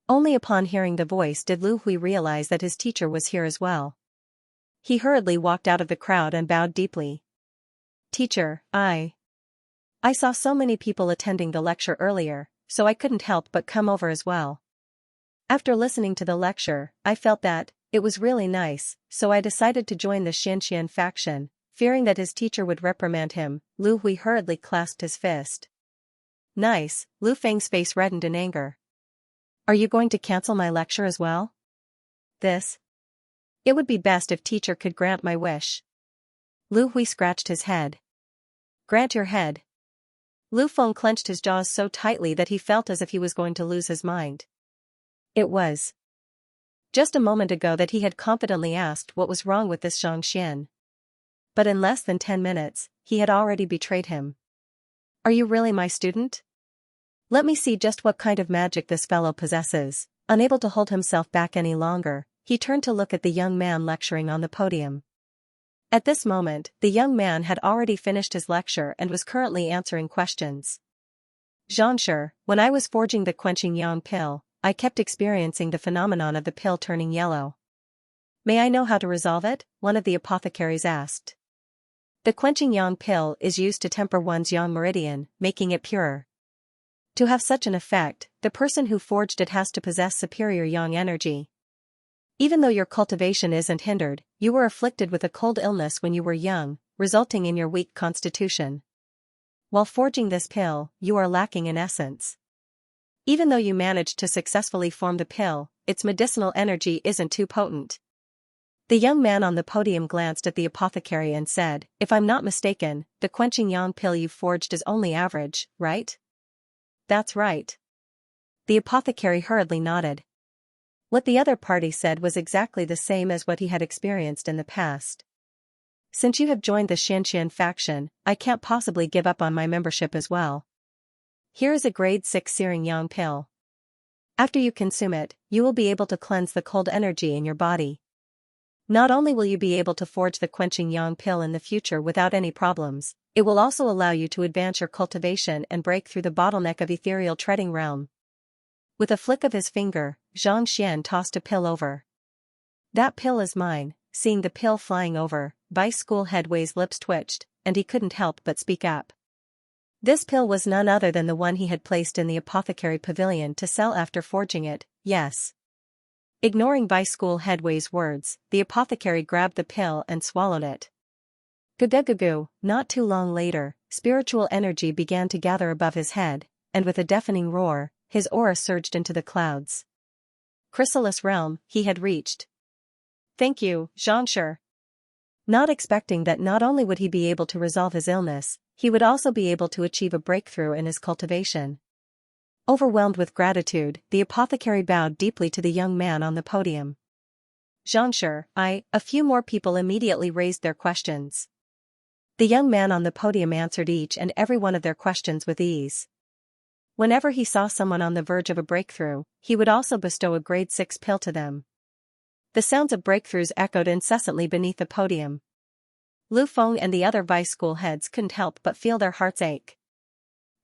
Only upon hearing the voice did Lu Hui realize that his teacher was here as well. He hurriedly walked out of the crowd and bowed deeply. Teacher, I saw so many people attending the lecture earlier, so I couldn't help but come over as well. After listening to the lecture, I felt that it was really nice, so I decided to join the Xianxia faction, fearing that his teacher would reprimand him. Lu Hui hurriedly clasped his fist. Nice. Lu Feng's face reddened in anger. Are you going to cancel my lecture as well? It would be best if teacher could grant my wish. Lu Hui scratched his head. Grant your head. Lu Feng clenched his jaws so tightly that he felt as if he was going to lose his mind. It was just a moment ago that he had confidently asked what was wrong with this Xianxia. But in less than 10 minutes, he had already betrayed him. Are you really my student? Let me see just what kind of magic this fellow possesses. Unable to hold himself back any longer, he turned to look at the young man lecturing on the podium. At this moment, the young man had already finished his lecture and was currently answering questions. Xianxia, when I was forging the quenching yang pill, I kept experiencing the phenomenon of the pill turning yellow. May I know how to resolve it? One of the apothecaries asked. The quenching yang pill is used to temper one's yang meridian, making it purer. To have such an effect, the person who forged it has to possess superior yang energy. Even though your cultivation isn't hindered, you were afflicted with a cold illness when you were young, resulting in your weak constitution. While forging this pill, you are lacking in essence. Even though you managed to successfully form the pill, its medicinal energy isn't too potent. The young man on the podium glanced at the apothecary and said, if I'm not mistaken, the quenching yang pill you forged is only average, right? That's right. The apothecary hurriedly nodded. What the other party said was exactly the same as what he had experienced in the past. Since you have joined the Xianxia faction, I can't possibly give up on my membership as well. Here is a grade 6 searing yang pill. After you consume it, you will be able to cleanse the cold energy in your body. Not only will you be able to forge the quenching yang pill in the future without any problems, it will also allow you to advance your cultivation and break through the bottleneck of ethereal treading realm. With a flick of his finger, Xianxia tossed a pill over. That pill is mine. Seeing the pill flying over, Bai school headway's lips twitched, and he couldn't help but speak up. This pill was none other than the one he had placed in the apothecary pavilion to sell after forging it, yes. Ignoring Bai school headway's words, the apothecary grabbed the pill and swallowed it. Gugugugu. Not too long later, spiritual energy began to gather above his head, and with a deafening roar, his aura surged into the clouds. Chrysalis realm, he had reached. Thank you, Xianxia. Not expecting that not only would he be able to resolve his illness, he would also be able to achieve a breakthrough in his cultivation. Overwhelmed with gratitude, the apothecary bowed deeply to the young man on the podium. Xianxia, a few more people immediately raised their questions. The young man on the podium answered each and every one of their questions with ease. Whenever he saw someone on the verge of a breakthrough, he would also bestow a grade 6 pill to them. The sounds of breakthroughs echoed incessantly beneath the podium. Lu Feng and the other vice school heads couldn't help but feel their hearts ache.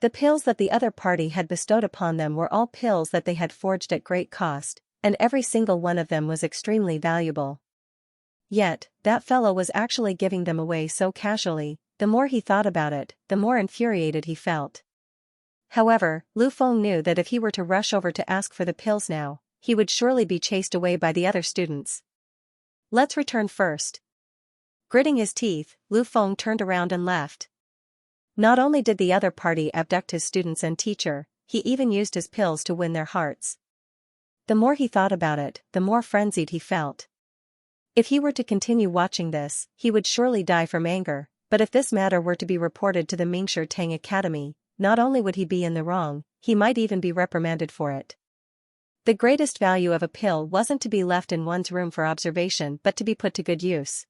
The pills that the other party had bestowed upon them were all pills that they had forged at great cost, and every single one of them was extremely valuable. Yet, that fellow was actually giving them away so casually. The more he thought about it, the more infuriated he felt. However, Lu Feng knew that if he were to rush over to ask for the pills now, he would surely be chased away by the other students. Let's return first. Gritting his teeth, Lu Feng turned around and left. Not only did the other party abduct his students and teacher, he even used his pills to win their hearts. The more he thought about it, the more frenzied he felt. If he were to continue watching this, he would surely die from anger, but if this matter were to be reported to the Mingshi Tang Academy, not only would he be in the wrong, he might even be reprimanded for it. The greatest value of a pill wasn't to be left in one's room for observation but to be put to good use.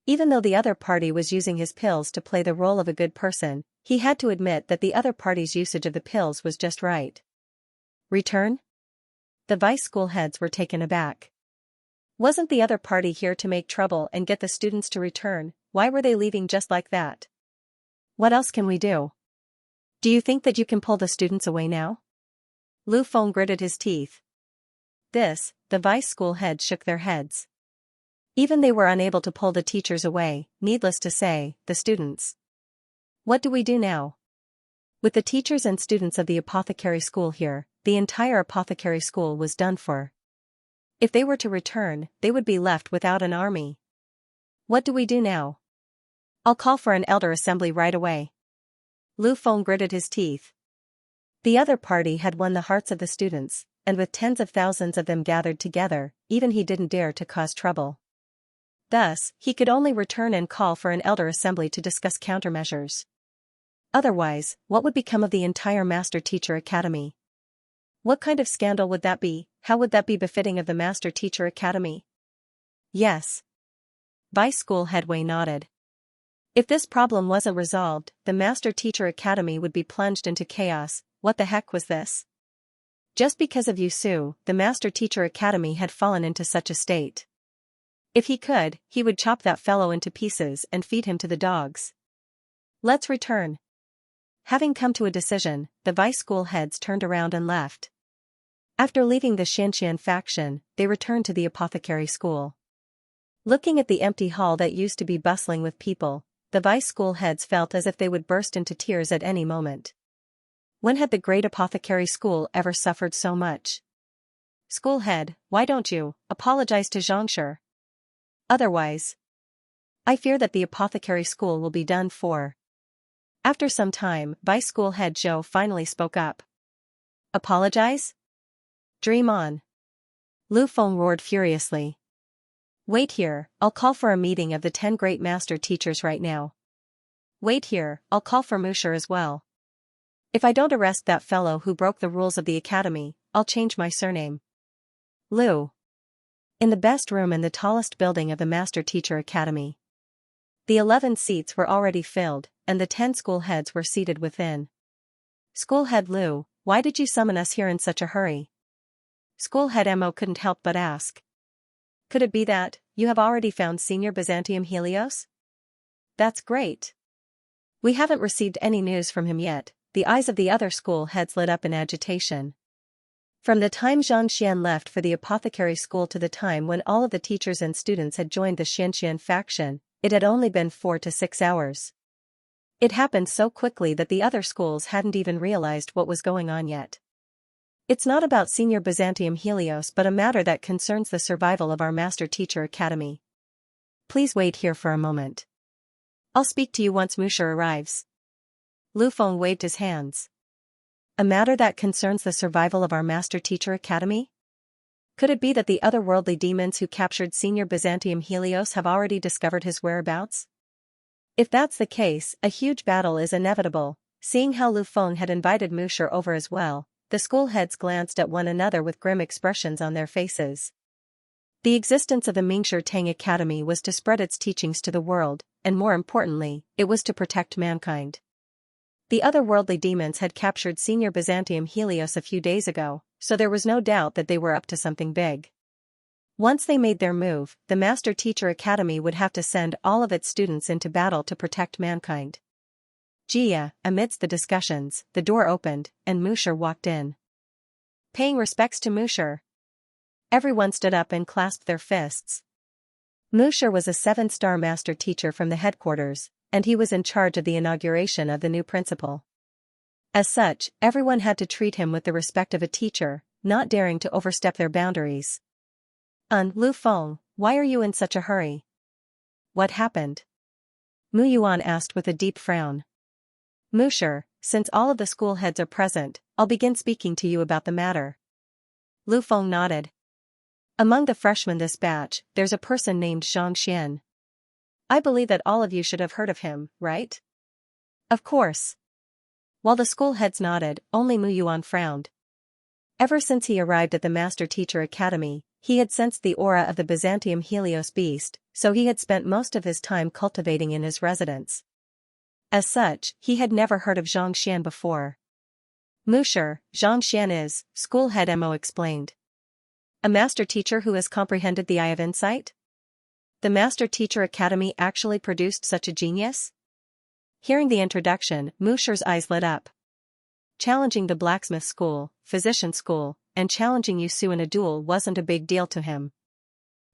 Even though the other party was using his pills to play the role of a good person, he had to admit that the other party's usage of the pills was just right. Return? The vice school heads were taken aback. Wasn't the other party here to make trouble and get the students to return? Why were they leaving just like that? What else can we do? Do you think that you can pull the students away now? Lu Feng gritted his teeth. The vice school heads shook their heads. Even they were unable to pull the teachers away, needless to say, the students. What do we do now? With the teachers and students of the apothecary school here, the entire apothecary school was done for. If they were to return, they would be left without an army. What do we do now? I'll call for an elder assembly right away. Lu Feng gritted his teeth. The other party had won the hearts of the students, and with tens of thousands of them gathered together, even he didn't dare to cause trouble. Thus, he could only return and call for an elder assembly to discuss countermeasures. Otherwise, what would become of the entire Master-Teacher Academy? What kind of scandal would that be? How would that be befitting of the Master-Teacher Academy? Yes. Vice School Headway nodded. If this problem wasn't resolved, the Master-Teacher Academy would be plunged into chaos. What the heck was this? Just because of Yu Su, the Master-Teacher Academy had fallen into such a state. If he could, he would chop that fellow into pieces and feed him to the dogs. Let's return. Having come to a decision, the vice school heads turned around and left. After leaving the Xianxia faction, they returned to the apothecary school. Looking at the empty hall that used to be bustling with people, the vice school heads felt as if they would burst into tears at any moment. When had the great apothecary school ever suffered so much? School head, why don't you apologize to Xianxia? Otherwise, I fear that the apothecary school will be done for. After some time, vice school head Zhou finally spoke up. Apologize? Dream on. Lu Feng roared furiously. Wait here, I'll call for a meeting of the 10 great master teachers right now. Wait here, I'll call for Musha as well. If I don't arrest that fellow who broke the rules of the academy, I'll change my surname. Lu. In the best room in the tallest building of the Master Teacher Academy. The 11 seats were already filled, and the 10 school heads were seated within. School head Lu, why did you summon us here in such a hurry? School head Mo couldn't help but ask. Could it be that you have already found Senior Byzantium Helios? That's great. We haven't received any news from him yet. The eyes of the other school heads lit up in agitation. From the time Xianxia left for the apothecary school to the time when all of the teachers and students had joined the Xianxia faction, it had only been 4 to 6 hours. It happened so quickly that the other schools hadn't even realized what was going on yet. It's not about Senior Byzantium Helios but a matter that concerns the survival of our Master Teacher Academy. Please wait here for a moment. I'll speak to you once Musha arrives. Lu Feng waved his hands. A matter that concerns the survival of our Master-Teacher Academy? Could it be that the otherworldly demons who captured Senior Byzantium Helios have already discovered his whereabouts? If that's the case, a huge battle is inevitable. Seeing how Lu Feng had invited Musher over as well, the school heads glanced at one another with grim expressions on their faces. The existence of the Mingshi Tang Academy was to spread its teachings to the world, and more importantly, it was to protect mankind. The otherworldly demons had captured Senior Byzantium Helios a few days ago, so there was no doubt that they were up to something big. Once they made their move, the Master-Teacher Academy would have to send all of its students into battle to protect mankind. Jia, amidst the discussions, the door opened, and Musher walked in. Paying respects to Musher. Everyone stood up and clasped their fists. Musher was a 7-star master teacher from the headquarters, and he was in charge of the inauguration of the new principal. As such, everyone had to treat him with the respect of a teacher, not daring to overstep their boundaries. Lu Feng, why are you in such a hurry? What happened? Mu Yuan asked with a deep frown. Musher, since all of the school heads are present, I'll begin speaking to you about the matter. Lu Feng nodded. Among the freshmen this batch, there's a person named Xianxia. I believe that all of you should have heard of him, right? Of course. While the school heads nodded, only Mu Yuan frowned. Ever since he arrived at the Master-Teacher Academy, he had sensed the aura of the Byzantium Helios beast, so he had spent most of his time cultivating in his residence. As such, he had never heard of Xianxia before. Musher, Xianxia is, school head Mo explained. A master teacher who has comprehended the Eye of Insight? The Master-Teacher Academy actually produced such a genius? Hearing the introduction, Musher's eyes lit up. Challenging the blacksmith school, physician school, and challenging Yusu in a duel wasn't a big deal to him.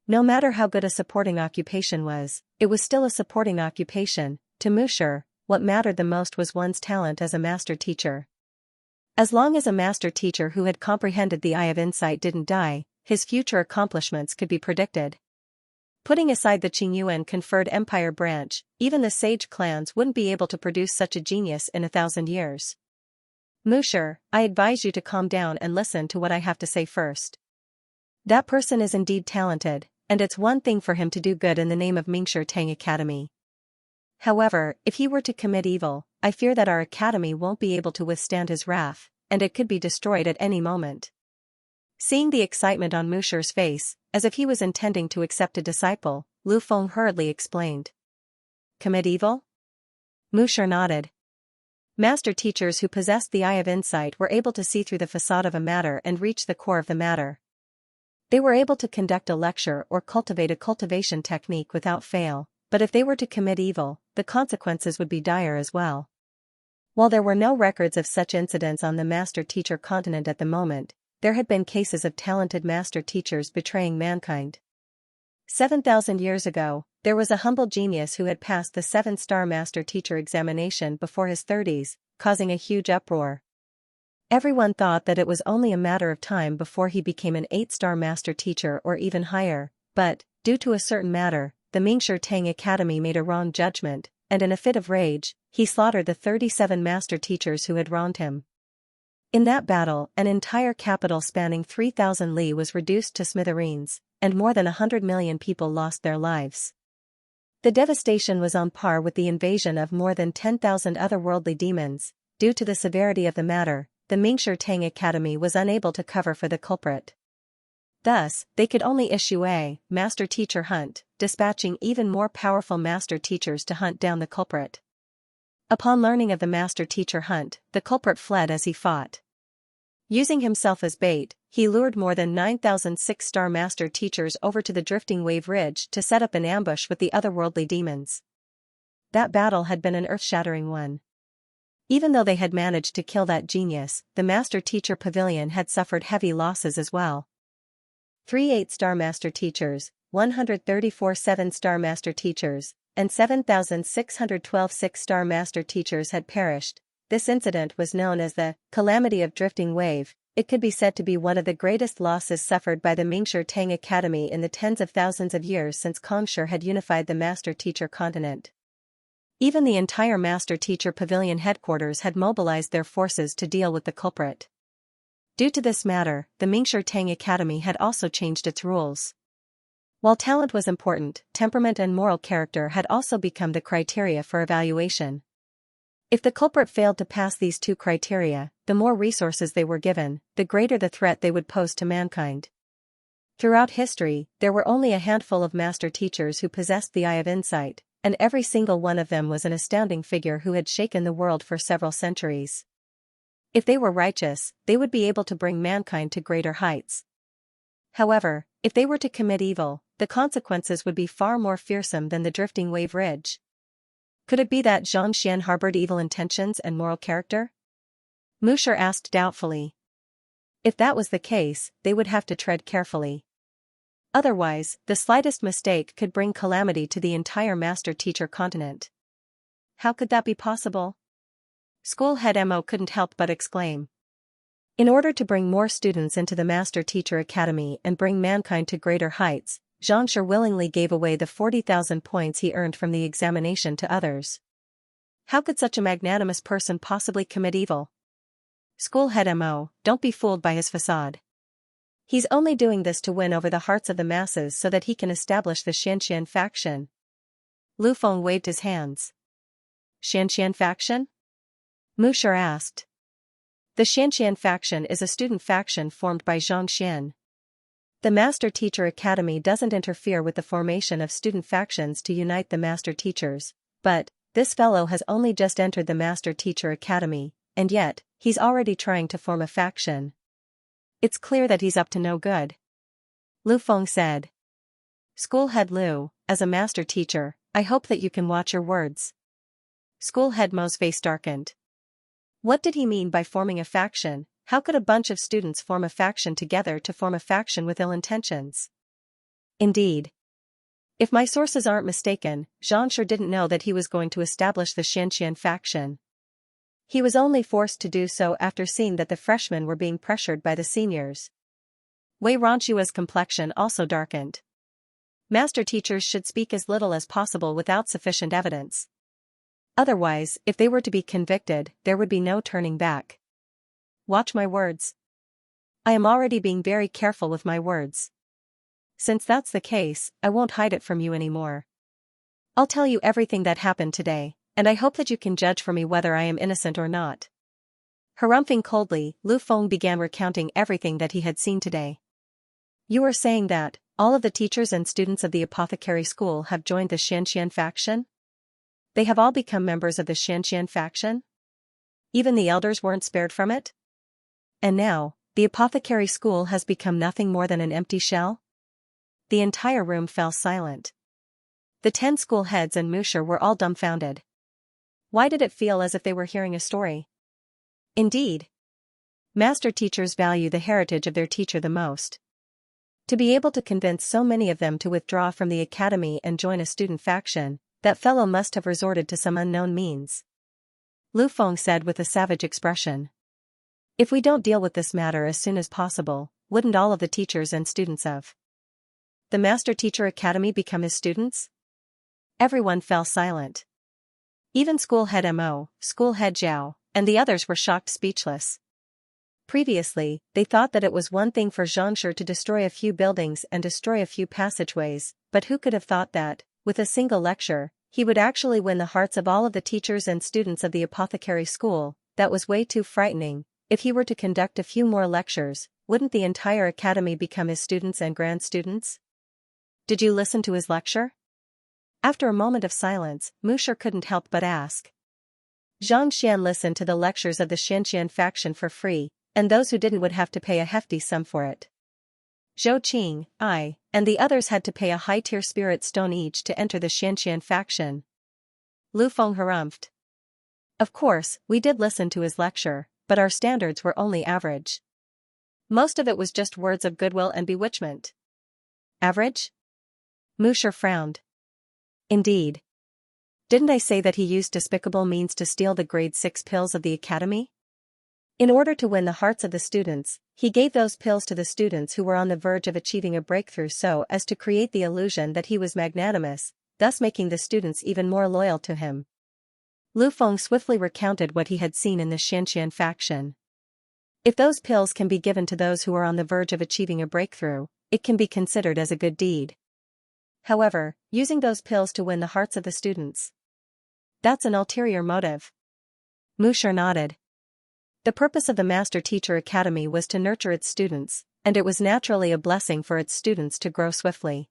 No matter how good a supporting occupation was, it was still a supporting occupation. To Musher, what mattered the most was one's talent as a master teacher. As long as a master teacher who had comprehended the Eye of Insight didn't die, his future accomplishments could be predicted. Putting aside the Qingyuan conferred empire branch, even the sage clans wouldn't be able to produce such a genius in 1,000 years. Musher, I advise you to calm down and listen to what I have to say first. That person is indeed talented, and it's one thing for him to do good in the name of Mingshi Tang Academy. However, if he were to commit evil, I fear that our academy won't be able to withstand his wrath, and it could be destroyed at any moment. Seeing the excitement on Musher's face, as if he was intending to accept a disciple, Lu Feng hurriedly explained. Commit evil? Musher nodded. Master teachers who possessed the Eye of Insight were able to see through the facade of a matter and reach the core of the matter. They were able to conduct a lecture or cultivate a cultivation technique without fail, but if they were to commit evil, the consequences would be dire as well. While there were no records of such incidents on the master-teacher continent at the moment, there had been cases of talented master teachers betraying mankind. 7,000 years ago, there was a humble genius who had passed the 7-star master teacher examination before his 30s, causing a huge uproar. Everyone thought that it was only a matter of time before he became an 8-star master teacher or even higher, but, due to a certain matter, the Mingshi Tang Academy made a wrong judgment, and in a fit of rage, he slaughtered the 37 master teachers who had wronged him. In that battle, an entire capital spanning 3,000 li was reduced to smithereens, and more than 100 million people lost their lives. The devastation was on par with the invasion of more than 10,000 otherworldly demons. Due to the severity of the matter, the Mingshi Tang Academy was unable to cover for the culprit. Thus, they could only issue a master teacher hunt, dispatching even more powerful master teachers to hunt down the culprit. Upon learning of the master teacher hunt, the culprit fled as he fought. Using himself as bait, he lured more than 9,000 6-star master teachers over to the drifting wave ridge to set up an ambush with the otherworldly demons. That battle had been an earth-shattering one. Even though they had managed to kill that genius, the master teacher pavilion had suffered heavy losses as well. 3 8-star master teachers, 134 7-star master teachers, and 7,612 6-star master teachers had perished. This incident was known as the Calamity of Drifting Wave. It could be said to be one of the greatest losses suffered by the Mingshi Tang Academy in the tens of thousands of years since Kongshi had unified the master teacher continent. Even the entire master-teacher pavilion headquarters had mobilized their forces to deal with the culprit. Due to this matter, the Mingshi Tang Academy had also changed its rules. While talent was important, temperament and moral character had also become the criteria for evaluation. If the culprit failed to pass these two criteria, the more resources they were given, the greater the threat they would pose to mankind. Throughout history, there were only a handful of master teachers who possessed the eye of insight, and every single one of them was an astounding figure who had shaken the world for several centuries. If they were righteous, they would be able to bring mankind to greater heights. However, if they were to commit evil, the consequences would be far more fearsome than the drifting wave ridge. Could it be that Xianxia harbored evil intentions and moral character? Moucher asked doubtfully. If that was the case, they would have to tread carefully. Otherwise, the slightest mistake could bring calamity to the entire master-teacher continent. How could that be possible? School head Mo couldn't help but exclaim. In order to bring more students into the master-teacher academy and bring mankind to greater heights, Xianxia willingly gave away the 40,000 points he earned from the examination to others. How could such a magnanimous person possibly commit evil? School head Mo, don't be fooled by his facade. He's only doing this to win over the hearts of the masses so that he can establish the Xianxia faction. Lu Feng waved his hands. Xianxia faction? Moucher asked. The Xianxia faction is a student faction formed by Xianxia. The Master Teacher Academy doesn't interfere with the formation of student factions to unite the master teachers, but this fellow has only just entered the Master Teacher Academy, and yet, he's already trying to form a faction. It's clear that he's up to no good. Lu Feng said. School head Lu, as a master teacher, I hope that you can watch your words. School head Mo's face darkened. What did he mean by forming a faction? How could a bunch of students form a faction together to form a faction with ill intentions? Indeed. If my sources aren't mistaken, Xianxia didn't know that he was going to establish the Xianxia faction. He was only forced to do so after seeing that the freshmen were being pressured by the seniors. Wei Ronchua's complexion also darkened. Master teachers should speak as little as possible without sufficient evidence. Otherwise, if they were to be convicted, there would be no turning back. Watch my words. I am already being very careful with my words. Since that's the case, I won't hide it from you anymore. I'll tell you everything that happened today, and I hope that you can judge for me whether I am innocent or not. Harumphing coldly, Lu Feng began recounting everything that he had seen today. You are saying that all of the teachers and students of the apothecary school have joined the Xianxia faction? They have all become members of the Xianxia faction? Even the elders weren't spared from it? And now, the apothecary school has become nothing more than an empty shell? The entire room fell silent. The 10 school heads and Moucher were all dumbfounded. Why did it feel as if they were hearing a story? Indeed. Master teachers value the heritage of their teacher the most. To be able to convince so many of them to withdraw from the academy and join a student faction, that fellow must have resorted to some unknown means. Lu Feng said with a savage expression. If we don't deal with this matter as soon as possible, wouldn't all of the teachers and students of the Master Teacher Academy become his students? Everyone fell silent. Even school head Mo, school head Zhao, and the others were shocked speechless. Previously, they thought that it was one thing for Xianxia to destroy a few buildings and destroy a few passageways, but who could have thought that, with a single lecture, he would actually win the hearts of all of the teachers and students of the apothecary school? That was way too frightening. If he were to conduct a few more lectures, wouldn't the entire academy become his students and grand students? Did you listen to his lecture? After a moment of silence, Moucher couldn't help but ask. Xianxia listened to the lectures of the Xianxia faction for free, and those who didn't would have to pay a hefty sum for it. Zhou Qing, I, and the others had to pay a high-tier spirit stone each to enter the Xianxia faction. Lu Feng harumphed. Of course, we did listen to his lecture, but our standards were only average. Most of it was just words of goodwill and bewitchment. Average? Moucher frowned. Indeed. Didn't I say that he used despicable means to steal the grade 6 pills of the academy? In order to win the hearts of the students, he gave those pills to the students who were on the verge of achieving a breakthrough so as to create the illusion that he was magnanimous, thus making the students even more loyal to him. Lu Feng swiftly recounted what he had seen in the Xianxia faction. If those pills can be given to those who are on the verge of achieving a breakthrough, it can be considered as a good deed. However, using those pills to win the hearts of the students, that's an ulterior motive. Musher nodded. The purpose of the Master Teacher Academy was to nurture its students, and it was naturally a blessing for its students to grow swiftly.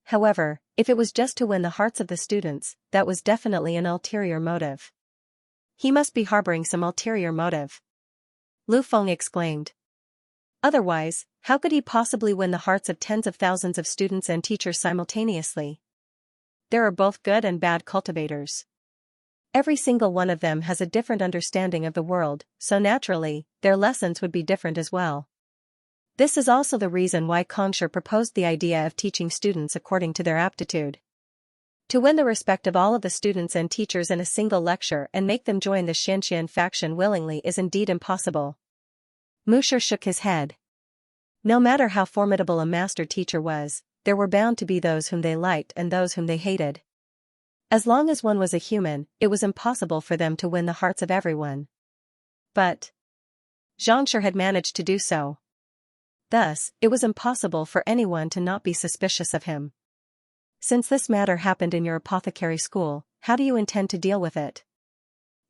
However, if it was just to win the hearts of the students, that was definitely an ulterior motive. He must be harboring some ulterior motive. Lu Feng exclaimed. Otherwise, how could he possibly win the hearts of tens of thousands of students and teachers simultaneously? There are both good and bad cultivators. Every single one of them has a different understanding of the world, so naturally, their lessons would be different as well. This is also the reason why Kongsher proposed the idea of teaching students according to their aptitude. To win the respect of all of the students and teachers in a single lecture and make them join the Xianxia faction willingly is indeed impossible. Musher shook his head. No matter how formidable a master teacher was, there were bound to be those whom they liked and those whom they hated. As long as one was a human, it was impossible for them to win the hearts of everyone. But Xianxia had managed to do so. Thus, it was impossible for anyone to not be suspicious of him. Since this matter happened in your apothecary school, how do you intend to deal with it?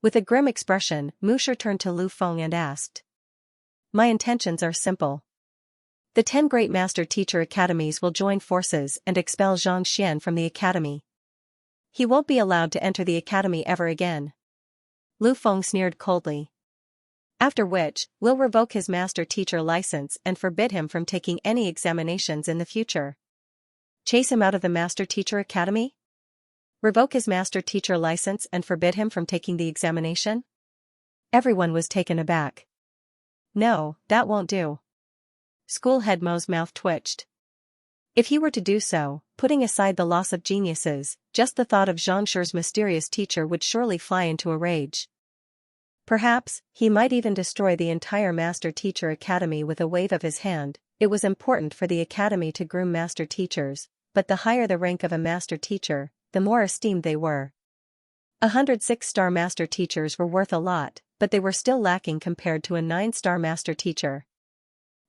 With a grim expression, Musher turned to Lu Feng and asked. My intentions are simple. The 10 great master teacher academies will join forces and expel Xianxia from the academy. He won't be allowed to enter the academy ever again. Lu Feng sneered coldly. After which, we'll revoke his master teacher license and forbid him from taking any examinations in the future. Chase him out of the master teacher academy? Revoke his master teacher license and forbid him from taking the examination? Everyone was taken aback. No, that won't do. School head Mo's mouth twitched. If he were to do so, putting aside the loss of geniuses, just the thought of Xianxia's mysterious teacher would surely fly into a rage. Perhaps, he might even destroy the entire Master Teacher Academy with a wave of his hand. It was important for the academy to groom master teachers, but the higher the rank of a master teacher, the more esteemed they were. 106-star master teachers were worth a lot, but they were still lacking compared to a 9-star master teacher.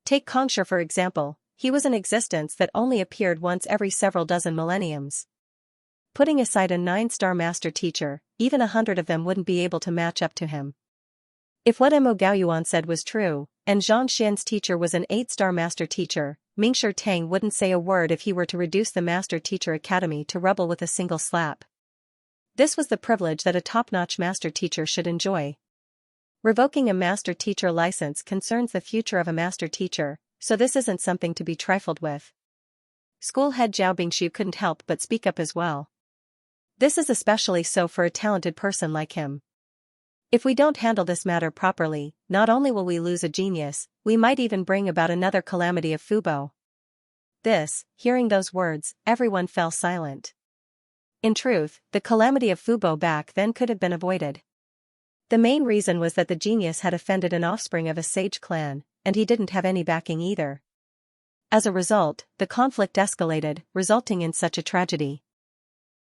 Take Kongsher for example, he was an existence that only appeared once every several dozen millenniums. Putting aside a 9-star master teacher, even 100 of them wouldn't be able to match up to him. If what Mo Gaoyuan said was true, and Xianxia's teacher was an 8-star master teacher, Mingshi Tang wouldn't say a word if he were to reduce the Master Teacher Academy to rubble with a single slap. This was the privilege that a top-notch master teacher should enjoy. Revoking a master teacher license concerns the future of a master teacher, so this isn't something to be trifled with. School head Zhao Bingshu couldn't help but speak up as well. This is especially so for a talented person like him. If we don't handle this matter properly, not only will we lose a genius, we might even bring about another calamity of Fubo. Hearing those words, everyone fell silent. In truth, the calamity of Fubo back then could have been avoided. The main reason was that the genius had offended an offspring of a sage clan, and he didn't have any backing either. As a result, the conflict escalated, resulting in such a tragedy.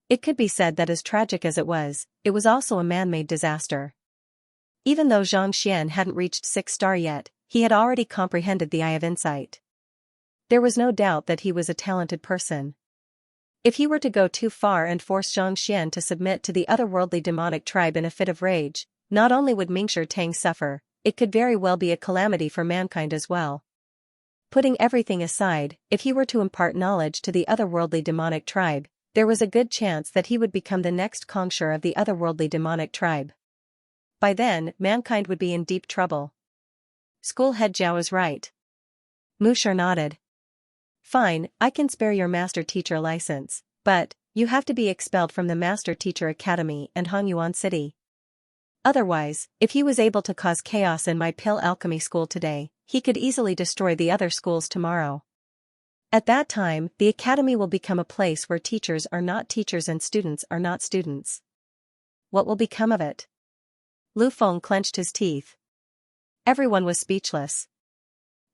It could be said that as tragic as it was also a man-made disaster. Even though Xianxia hadn't reached 6-star yet, he had already comprehended the Eye of Insight. There was no doubt that he was a talented person. If he were to go too far and force Xianxia to submit to the otherworldly demonic tribe in a fit of rage, not only would Mingshi Tang suffer, it could very well be a calamity for mankind as well. Putting everything aside, if he were to impart knowledge to the otherworldly demonic tribe, there was a good chance that he would become the next Kongsher of the otherworldly demonic tribe. By then, mankind would be in deep trouble. School head Zhao is right. Musher nodded. Fine, I can spare your master teacher license, but you have to be expelled from the Master Teacher Academy and Hongyuan City. Otherwise, if he was able to cause chaos in my pill alchemy school today, he could easily destroy the other schools tomorrow. At that time, the academy will become a place where teachers are not teachers and students are not students. What will become of it? Lu Feng clenched his teeth. Everyone was speechless.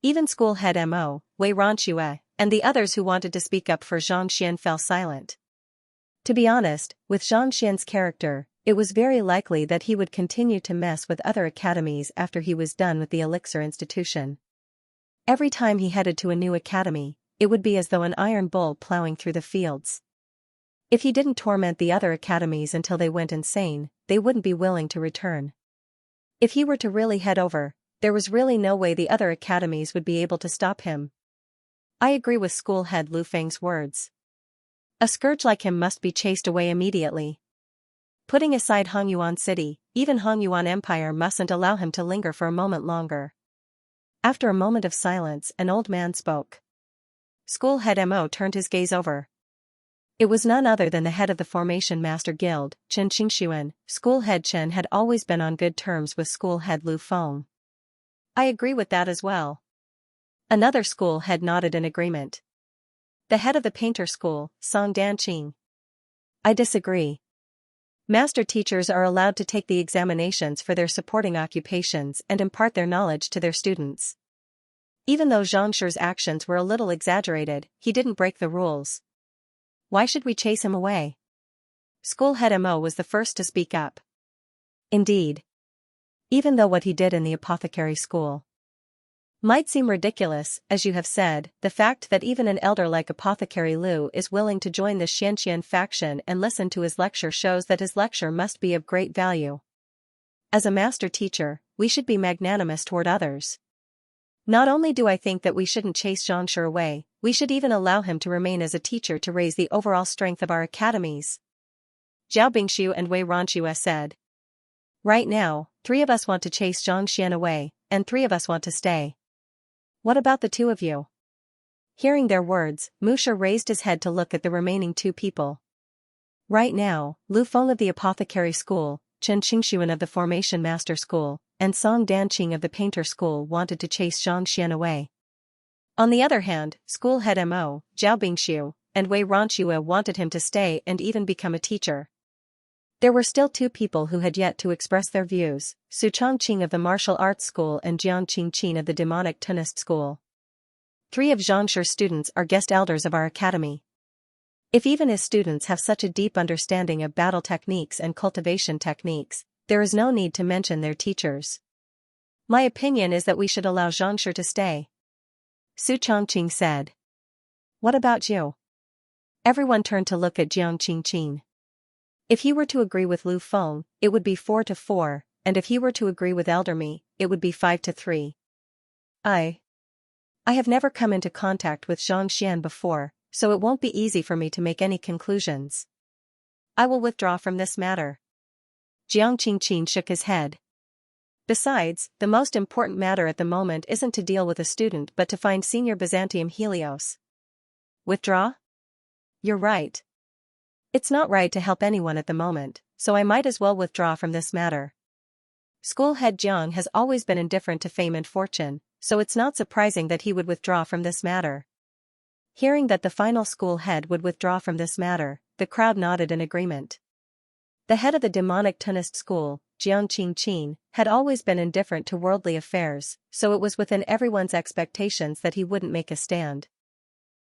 Even school head Mo, Wei Ronxue, and the others who wanted to speak up for Xianxia fell silent. To be honest, with Xianxia's character, It was very likely that he would continue to mess with other academies after he was done with the Elixir Institution. Every time he headed to a new academy, it would be as though an iron bull plowing through the fields. If he didn't torment the other academies until they went insane, they wouldn't be willing to return. If he were to really head over, there was really no way the other academies would be able to stop him. I agree with school head Lu Feng's words. A scourge like him must be chased away immediately. Putting aside Hongyuan City, even Hongyuan Empire mustn't allow him to linger for a moment longer. After a moment of silence, an old man spoke. School head Mo turned his gaze over. It was none other than the head of the Formation Master Guild, Chen Qingxuan. School head Chen had always been on good terms with school head Lu Feng. I agree with that as well. Another school head nodded in agreement. The head of the painter school, Song Danqing. I disagree. Master teachers are allowed to take the examinations for their supporting occupations and impart their knowledge to their students. Even though Xianxia's actions were a little exaggerated, he didn't break the rules. Why should we chase him away? School head Mo was the first to speak up. Indeed. Even though what he did in the apothecary school might seem ridiculous, as you have said, the fact that even an elder like Apothecary Lu is willing to join the Xianxia faction and listen to his lecture shows that his lecture must be of great value. As a master teacher, we should be magnanimous toward others. Not only do I think that we shouldn't chase Xianxia away, we should even allow him to remain as a teacher to raise the overall strength of our academies. Zhao Bingxiu and Wei Ronxue said. Right now, 3 of us want to chase Xianxia away, and 3 of us want to stay. What about the 2 of you? Hearing their words, Musha raised his head to look at the remaining 2 people. Right now, Lu Feng of the Apothecary School, Chen Qingxuan of the Formation Master School, and Song Danqing of the Painter School wanted to chase Xianxia away. On the other hand, school head Mo, Zhao Bingxiu, and Wei Ronxue wanted him to stay and even become a teacher. There were still 2 people who had yet to express their views, Su Chongqing of the Martial Arts School and Jiang Qingqin of the Demonic Tunist School. 3 of Xianxia's students are guest elders of our academy. If even his students have such a deep understanding of battle techniques and cultivation techniques, there is no need to mention their teachers. My opinion is that we should allow Xianxia to stay. Su Chongqing said. What about you? Everyone turned to look at Jiang Qingqin. If he were to agree with Lu Feng, it would be 4-4, and if he were to agree with Elder Me, it would be 5-3. I have never come into contact with Xianxia before, so it won't be easy for me to make any conclusions. I will withdraw from this matter. Jiang Qingqin shook his head. Besides, the most important matter at the moment isn't to deal with a student but to find Senior Byzantium Helios. Withdraw? You're right. It's not right to help anyone at the moment, so I might as well withdraw from this matter. School head Jiang has always been indifferent to fame and fortune, so it's not surprising that he would withdraw from this matter. Hearing that the final school head would withdraw from this matter, the crowd nodded in agreement. The head of the Demonic Tunist School, Jiang Qingqin, had always been indifferent to worldly affairs, so it was within everyone's expectations that he wouldn't make a stand.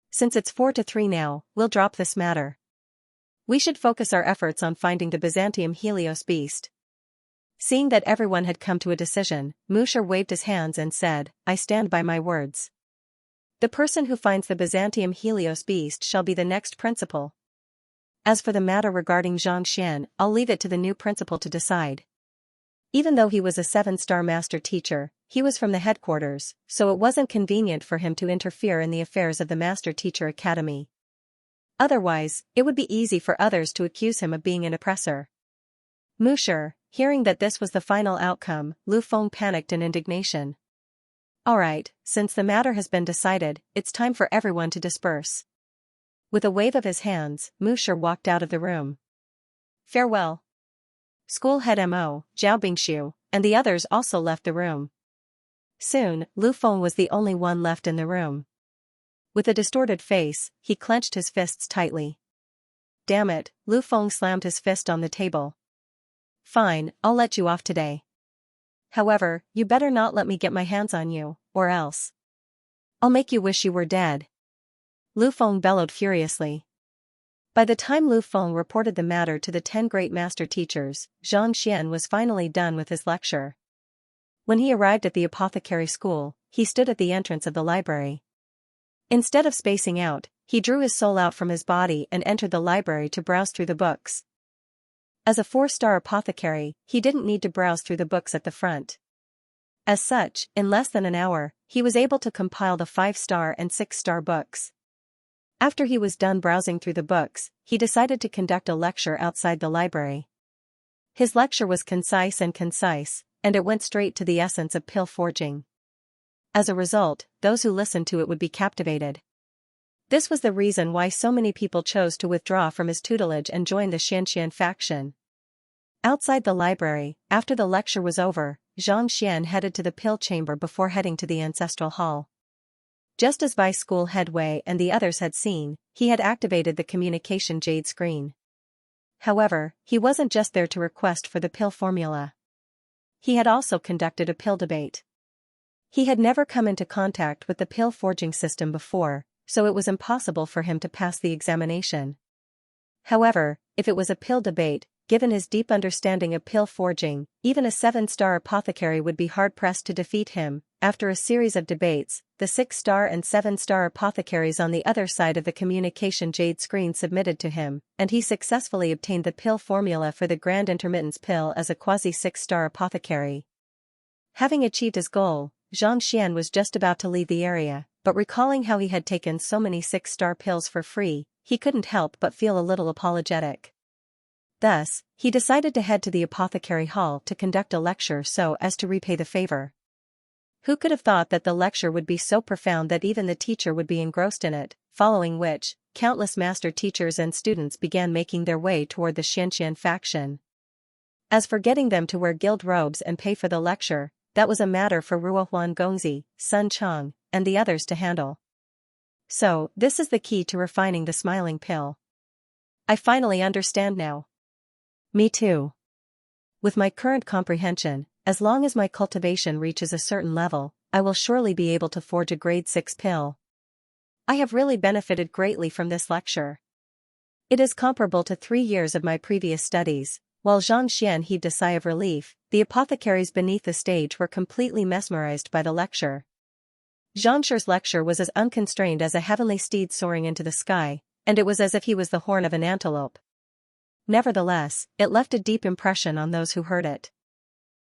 Since it's 4-3 now, we'll drop this matter. We should focus our efforts on finding the Byzantium Helios beast. Seeing that everyone had come to a decision, Musha waved his hands and said, I stand by my words. The person who finds the Byzantium Helios beast shall be the next principal. As for the matter regarding Xianxia, I'll leave it to the new principal to decide. Even though he was a 7-star master teacher, he was from the headquarters, so it wasn't convenient for him to interfere in the affairs of the Master Teacher Academy. Otherwise, it would be easy for others to accuse him of being an oppressor. Musher, hearing that this was the final outcome, Lu Feng panicked in indignation. Alright, since the matter has been decided, it's time for everyone to disperse. With a wave of his hands, Musher walked out of the room. Farewell. School head Mo, Zhao Bingxiu, and the others also left the room. Soon, Lu Feng was the only one left in the room. With a distorted face, he clenched his fists tightly. Damn it, Lu Feng slammed his fist on the table. Fine, I'll let you off today. However, you better not let me get my hands on you, or else I'll make you wish you were dead. Lu Feng bellowed furiously. By the time Lu Feng reported the matter to the 10 great master teachers, Xianxia was finally done with his lecture. When he arrived at the apothecary school, he stood at the entrance of the library. Instead of spacing out, he drew his soul out from his body and entered the library to browse through the books. As a 4-star apothecary, he didn't need to browse through the books at the front. As such, in less than an hour, he was able to compile the 5-star and 6-star books. After he was done browsing through the books, he decided to conduct a lecture outside the library. His lecture was concise, and it went straight to the essence of pill forging. As a result, those who listened to it would be captivated. This was the reason why so many people chose to withdraw from his tutelage and join the Xianxia faction. Outside the library, after the lecture was over, Xianxia headed to the pill chamber before heading to the ancestral hall. Just as Vice School Head Wei and the others had seen, he had activated the communication jade screen. However, he wasn't just there to request for the pill formula. He had also conducted a pill debate. He had never come into contact with the pill forging system before, so it was impossible for him to pass the examination. However, if it was a pill debate, given his deep understanding of pill forging, even a 7-star apothecary would be hard-pressed to defeat him. After a series of debates, the 6-star and 7-star apothecaries on the other side of the communication jade screen submitted to him, and he successfully obtained the pill formula for the Grand Intermittence pill as a quasi-6-star apothecary. Having achieved his goal, Xianxia was just about to leave the area, but recalling how he had taken so many 6-star pills for free, he couldn't help but feel a little apologetic. Thus, he decided to head to the apothecary hall to conduct a lecture so as to repay the favor. Who could have thought that the lecture would be so profound that even the teacher would be engrossed in it, following which, countless master teachers and students began making their way toward the Xianxia faction. As for getting them to wear guild robes and pay for the lecture, that was a matter for Ruohuan Gongzi, Sun Chang, and the others to handle. So, this is the key to refining the smiling pill. I finally understand now. Me too. With my current comprehension, as long as my cultivation reaches a certain level, I will surely be able to forge a grade 6 pill. I have really benefited greatly from this lecture. It is comparable to 3 years of my previous studies. While Xianxia heaved a sigh of relief, the apothecaries beneath the stage were completely mesmerized by the lecture. Xianxia's lecture was as unconstrained as a heavenly steed soaring into the sky, and it was as if he was the horn of an antelope. Nevertheless, it left a deep impression on those who heard it.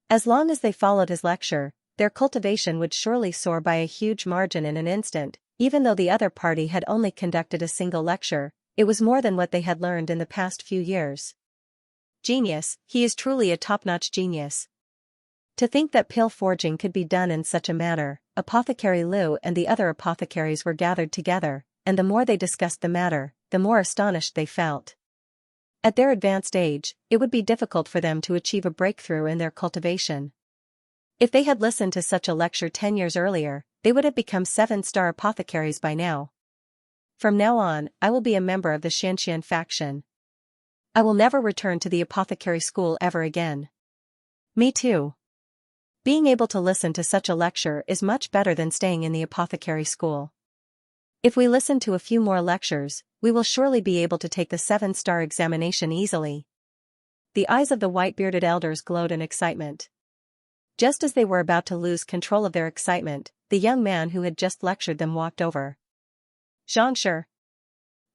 As long as they followed his lecture, their cultivation would surely soar by a huge margin in an instant. Even though the other party had only conducted a single lecture, it was more than what they had learned in the past few years. Genius, he is truly a top-notch genius. To think that pill forging could be done in such a manner, Apothecary Liu and the other apothecaries were gathered together, and the more they discussed the matter, the more astonished they felt. At their advanced age, it would be difficult for them to achieve a breakthrough in their cultivation. If they had listened to such a lecture 10 years earlier, they would have become 7-star apothecaries by now. From now on, I will be a member of the Xianxia faction. I will never return to the apothecary school ever again. Me too. Being able to listen to such a lecture is much better than staying in the apothecary school. If we listen to a few more lectures, we will surely be able to take the 7-star examination easily. The eyes of the white-bearded elders glowed in excitement. Just as they were about to lose control of their excitement, the young man who had just lectured them walked over. Xianxia.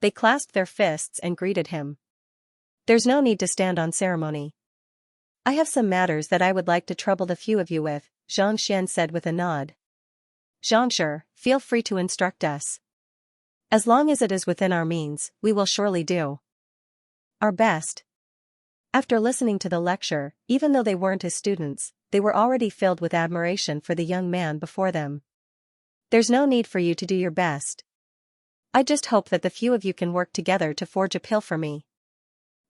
They clasped their fists and greeted him. There's no need to stand on ceremony. I have some matters that I would like to trouble the few of you with, Xianxia said with a nod. Xianxia, feel free to instruct us. As long as it is within our means, we will surely do our best. After listening to the lecture, even though they weren't his students, they were already filled with admiration for the young man before them. There's no need for you to do your best. I just hope that the few of you can work together to forge a pill for me.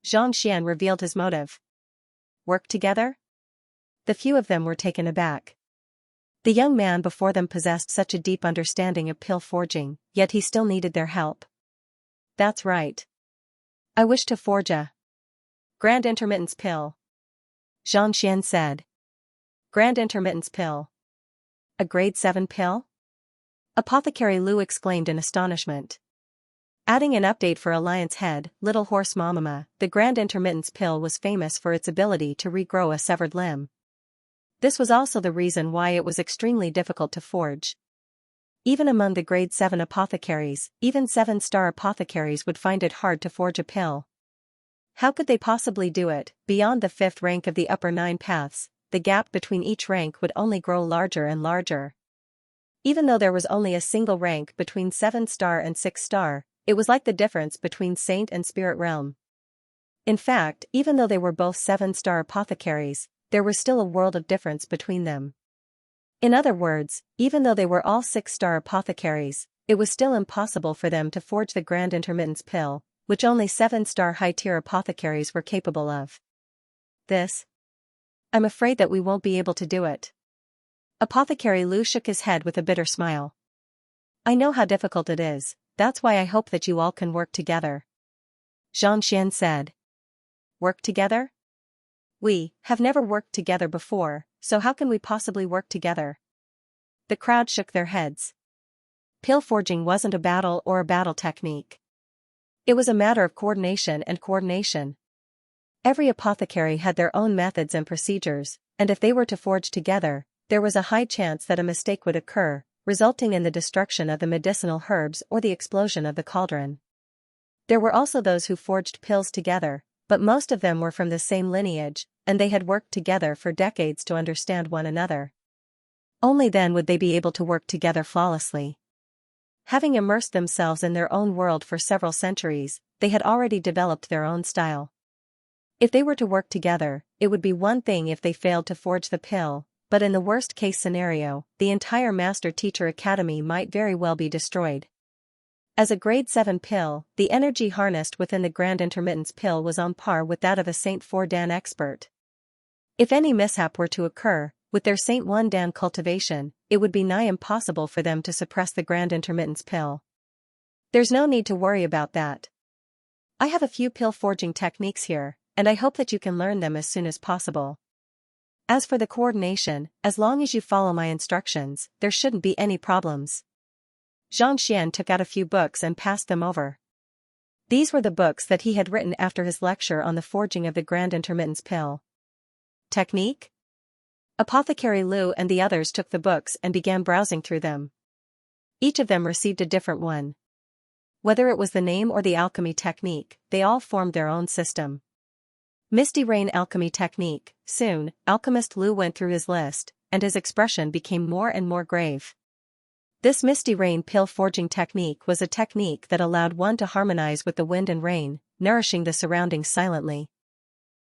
Xianxia revealed his motive. Work together? The few of them were taken aback. The young man before them possessed such a deep understanding of pill forging, yet he still needed their help. That's right. I wish to forge a Grand Intermittence pill. Xianxia said. Grand Intermittence pill. A grade 7 pill? Apothecary Liu exclaimed in astonishment. Adding an update for a lion's head, Little Horse Mamama, the Grand Intermittence pill was famous for its ability to regrow a severed limb. This was also the reason why it was extremely difficult to forge. Even among the grade 7 apothecaries, even 7-star apothecaries would find it hard to forge a pill. How could they possibly do it? Beyond the 5th rank of the upper 9 paths, the gap between each rank would only grow larger and larger. Even though there was only a single rank between 7-star and 6-star, it was like the difference between saint and spirit realm. In fact, even though they were both 7-star apothecaries, there was still a world of difference between them. In other words, even though they were all 6-star apothecaries, it was still impossible for them to forge the Grand Intermittence pill, which only 7-star high-tier apothecaries were capable of. I'm afraid that we won't be able to do it. Apothecary Lu shook his head with a bitter smile. I know how difficult it is, that's why I hope that you all can work together. Xianxia said. Work together? We have never worked together before, so how can we possibly work together? The crowd shook their heads. Pill forging wasn't a battle or a battle technique. It was a matter of coordination and coordination. Every apothecary had their own methods and procedures, and if they were to forge together, there was a high chance that a mistake would occur, resulting in the destruction of the medicinal herbs or the explosion of the cauldron. There were also those who forged pills together, but most of them were from the same lineage, and they had worked together for decades to understand one another. Only then would they be able to work together flawlessly. Having immersed themselves in their own world for several centuries, they had already developed their own style. If they were to work together, it would be one thing if they failed to forge the pill, but in the worst-case scenario, the entire Master-Teacher Academy might very well be destroyed. As a grade 7 pill, the energy harnessed within the Grand Intermittence pill was on par with that of a Saint 4 Dan expert. If any mishap were to occur, with their Saint 1 Dan cultivation, it would be nigh impossible for them to suppress the Grand Intermittence pill. There's no need to worry about that. I have a few pill forging techniques here, and I hope that you can learn them as soon as possible. As for the coordination, as long as you follow my instructions, there shouldn't be any problems. Xianxia took out a few books and passed them over. These were the books that he had written after his lecture on the forging of the Grand Intermittence pill. Technique? Apothecary Lu and the others took the books and began browsing through them. Each of them received a different one. Whether it was the name or the alchemy technique, they all formed their own system. Misty Rain Alchemy Technique. Soon, Alchemist Lu went through his list, and his expression became more and more grave. This Misty Rain pill forging technique was a technique that allowed one to harmonize with the wind and rain, nourishing the surroundings silently.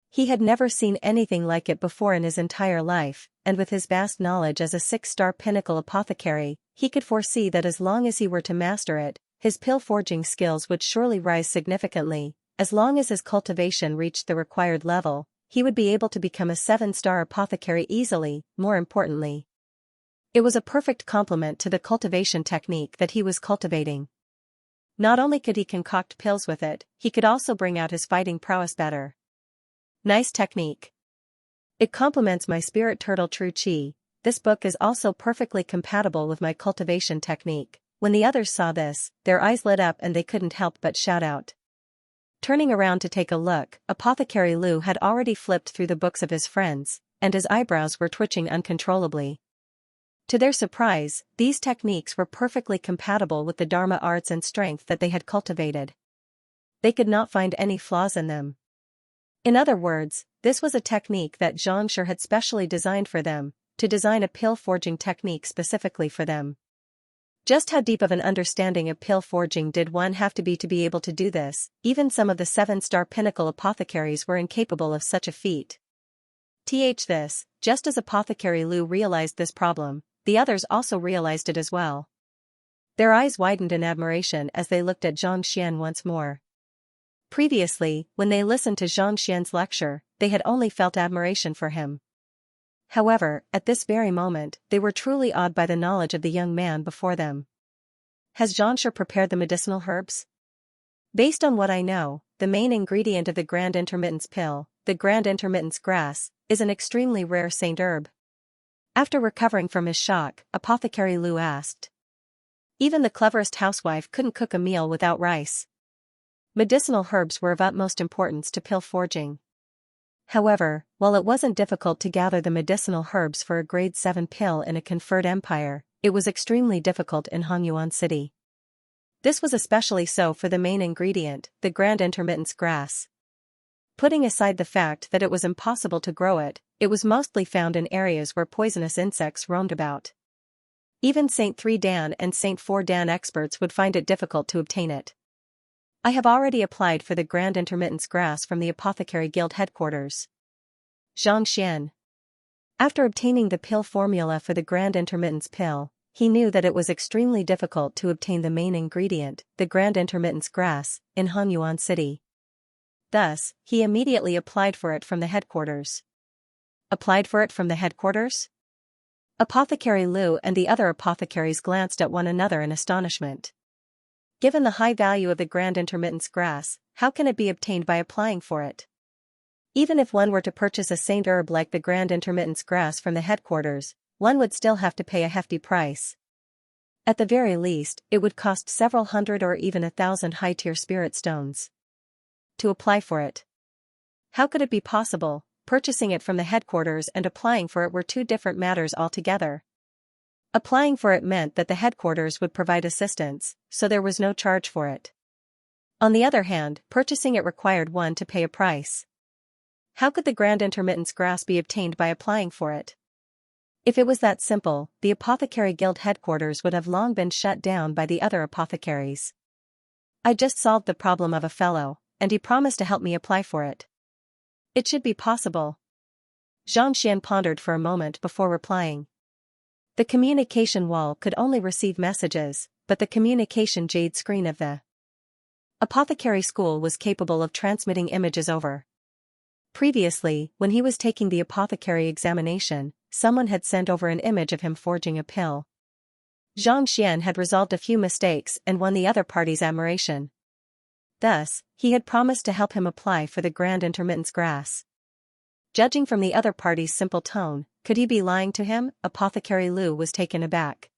He had never seen anything like it before in his entire life, and with his vast knowledge as a 6-star pinnacle apothecary, he could foresee that as long as he were to master it, his pill forging skills would surely rise significantly. As long as his cultivation reached the required level, he would be able to become a 7-star apothecary easily. More importantly, it was a perfect complement to the cultivation technique that he was cultivating. Not only could he concoct pills with it, he could also bring out his fighting prowess better. Nice technique. It complements my spirit turtle True Chi. This book is also perfectly compatible with my cultivation technique. When the others saw this, their eyes lit up and they couldn't help but shout out. Turning around to take a look, Apothecary Lu had already flipped through the books of his friends, and his eyebrows were twitching uncontrollably. To their surprise, these techniques were perfectly compatible with the Dharma arts and strength that they had cultivated. They could not find any flaws in them. In other words, this was a technique that Xianxia had specially designed for them, to design a pill forging technique specifically for them. Just how deep of an understanding of pill forging did one have to be able to do this? Even some of the 7-star pinnacle apothecaries were incapable of such a feat. Just as Apothecary Lu realized this problem, the others also realized it as well. Their eyes widened in admiration as they looked at Xianxia once more. Previously, when they listened to Xianxia's lecture, they had only felt admiration for him. However, at this very moment, they were truly awed by the knowledge of the young man before them. Has Xianxia prepared the medicinal herbs? Based on what I know, the main ingredient of the Grand Intermittence pill, the Grand Intermittence grass, is an extremely rare saint herb. After recovering from his shock, Apothecary Lu asked. Even the cleverest housewife couldn't cook a meal without rice. Medicinal herbs were of utmost importance to pill forging. However, while it wasn't difficult to gather the medicinal herbs for a grade 7 pill in a conferred empire, it was extremely difficult in Hongyuan City. This was especially so for the main ingredient, the grand intermittence grass. Putting aside the fact that it was impossible to grow it, it was mostly found in areas where poisonous insects roamed about. Even St. 3 Dan and St. 4 Dan experts would find it difficult to obtain it. I have already applied for the grand intermittence grass from the Apothecary Guild headquarters. Xianxia. After obtaining the pill formula for the grand intermittence pill, he knew that it was extremely difficult to obtain the main ingredient, the grand intermittence grass, in Hongyuan City. Thus, he immediately applied for it from the headquarters. Applied for it from the headquarters? Apothecary Liu and the other apothecaries glanced at one another in astonishment. Given the high value of the grand intermittence grass, how can it be obtained by applying for it? Even if one were to purchase a saint herb like the grand intermittence grass from the headquarters, one would still have to pay a hefty price. At the very least, it would cost several hundred or even 1,000 high-tier spirit stones. To apply for it. How could it be possible? Purchasing it from the headquarters and applying for it were two different matters altogether. Applying for it meant that the headquarters would provide assistance, so there was no charge for it. On the other hand, purchasing it required one to pay a price. How could the grand intermittence grass be obtained by applying for it? If it was that simple, the Apothecary Guild headquarters would have long been shut down by the other apothecaries. I just solved the problem of a fellow, and he promised to help me apply for it. It should be possible. Xianxia pondered for a moment before replying. The communication wall could only receive messages, but the communication jade screen of the apothecary school was capable of transmitting images over. Previously, when he was taking the apothecary examination, someone had sent over an image of him forging a pill. Xianxia had resolved a few mistakes and won the other party's admiration. Thus, he had promised to help him apply for the grand intermittence grass. Judging from the other party's simple tone, could he be lying to him? Apothecary Liu was taken aback.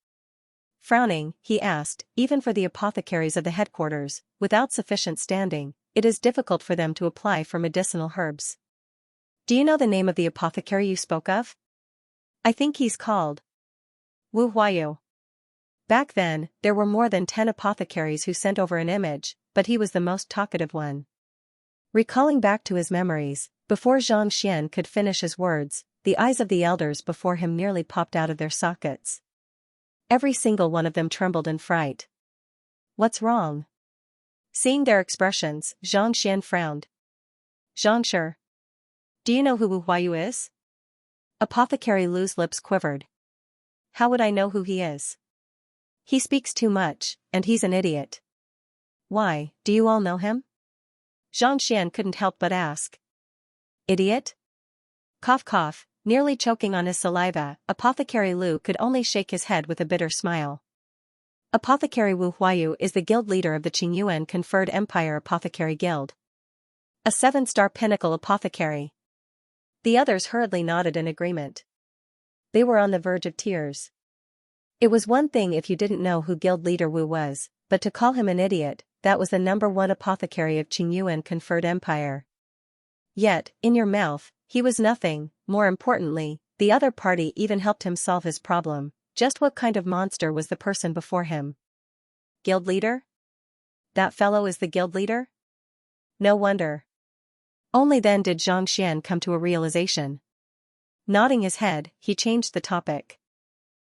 Frowning, he asked, even for the apothecaries of the headquarters, without sufficient standing, it is difficult for them to apply for medicinal herbs. Do you know the name of the apothecary you spoke of? I think he's called Wu Huayu. Back then, there were more than 10 apothecaries who sent over an image, but he was the most talkative one. Recalling back to his memories, before Xianxia could finish his words, the eyes of the elders before him nearly popped out of their sockets. Every single one of them trembled in fright. What's wrong? Seeing their expressions, Xianxia frowned. Xianxia. Do you know who Wu Huayu is? Apothecary Liu's lips quivered. How would I know who he is? He speaks too much, and he's an idiot. Why, do you all know him? Xianxia couldn't help but ask. Idiot? Cough cough, nearly choking on his saliva, Apothecary Liu could only shake his head with a bitter smile. Apothecary Wu Huayu is the guild leader of the Qingyuan Conferred Empire Apothecary Guild. A 7-star pinnacle apothecary. The others hurriedly nodded in agreement. They were on the verge of tears. It was one thing if you didn't know who guild leader Wu was, but to call him an idiot, that was the #1 apothecary of Qingyuan Conferred Empire. Yet, in your mouth, he was nothing. More importantly, the other party even helped him solve his problem. Just what kind of monster was the person before him? Guild leader? That fellow is the guild leader? No wonder. Only then did Xianxia come to a realization. Nodding his head, he changed the topic.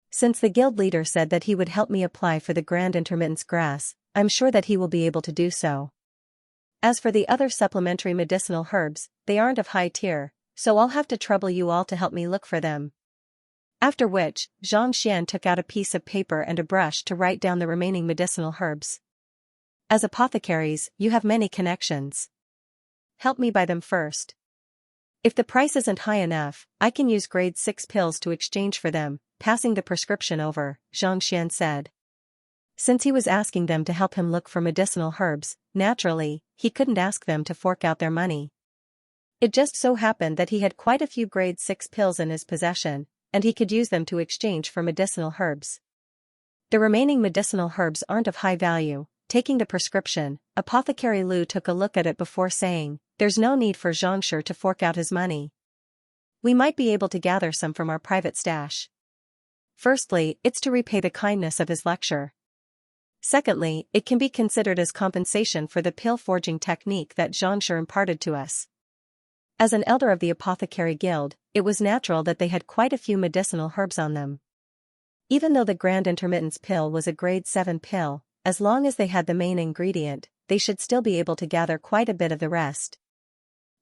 Since the guild leader said that he would help me apply for the grand intermittence grass, I'm sure that he will be able to do so. As for the other supplementary medicinal herbs, they aren't of high tier, so I'll have to trouble you all to help me look for them. After which, Xianxia took out a piece of paper and a brush to write down the remaining medicinal herbs. As apothecaries, you have many connections. Help me buy them first. If the price isn't high enough, I can use grade 6 pills to exchange for them. Passing the prescription over, Xianxia said. Since he was asking them to help him look for medicinal herbs, naturally, he couldn't ask them to fork out their money. It just so happened that he had quite a few grade 6 pills in his possession, and he could use them to exchange for medicinal herbs. The remaining medicinal herbs aren't of high value. Taking the prescription, Apothecary Lu took a look at it before saying, "There's no need for Xianxia to fork out his money. We might be able to gather some from our private stash. Firstly, it's to repay the kindness of his lecture. Secondly, it can be considered as compensation for the pill forging technique that Xianxia imparted to us." As an elder of the Apothecary Guild, it was natural that they had quite a few medicinal herbs on them. Even though the Grand Intermittence pill was a grade 7 pill, as long as they had the main ingredient, they should still be able to gather quite a bit of the rest.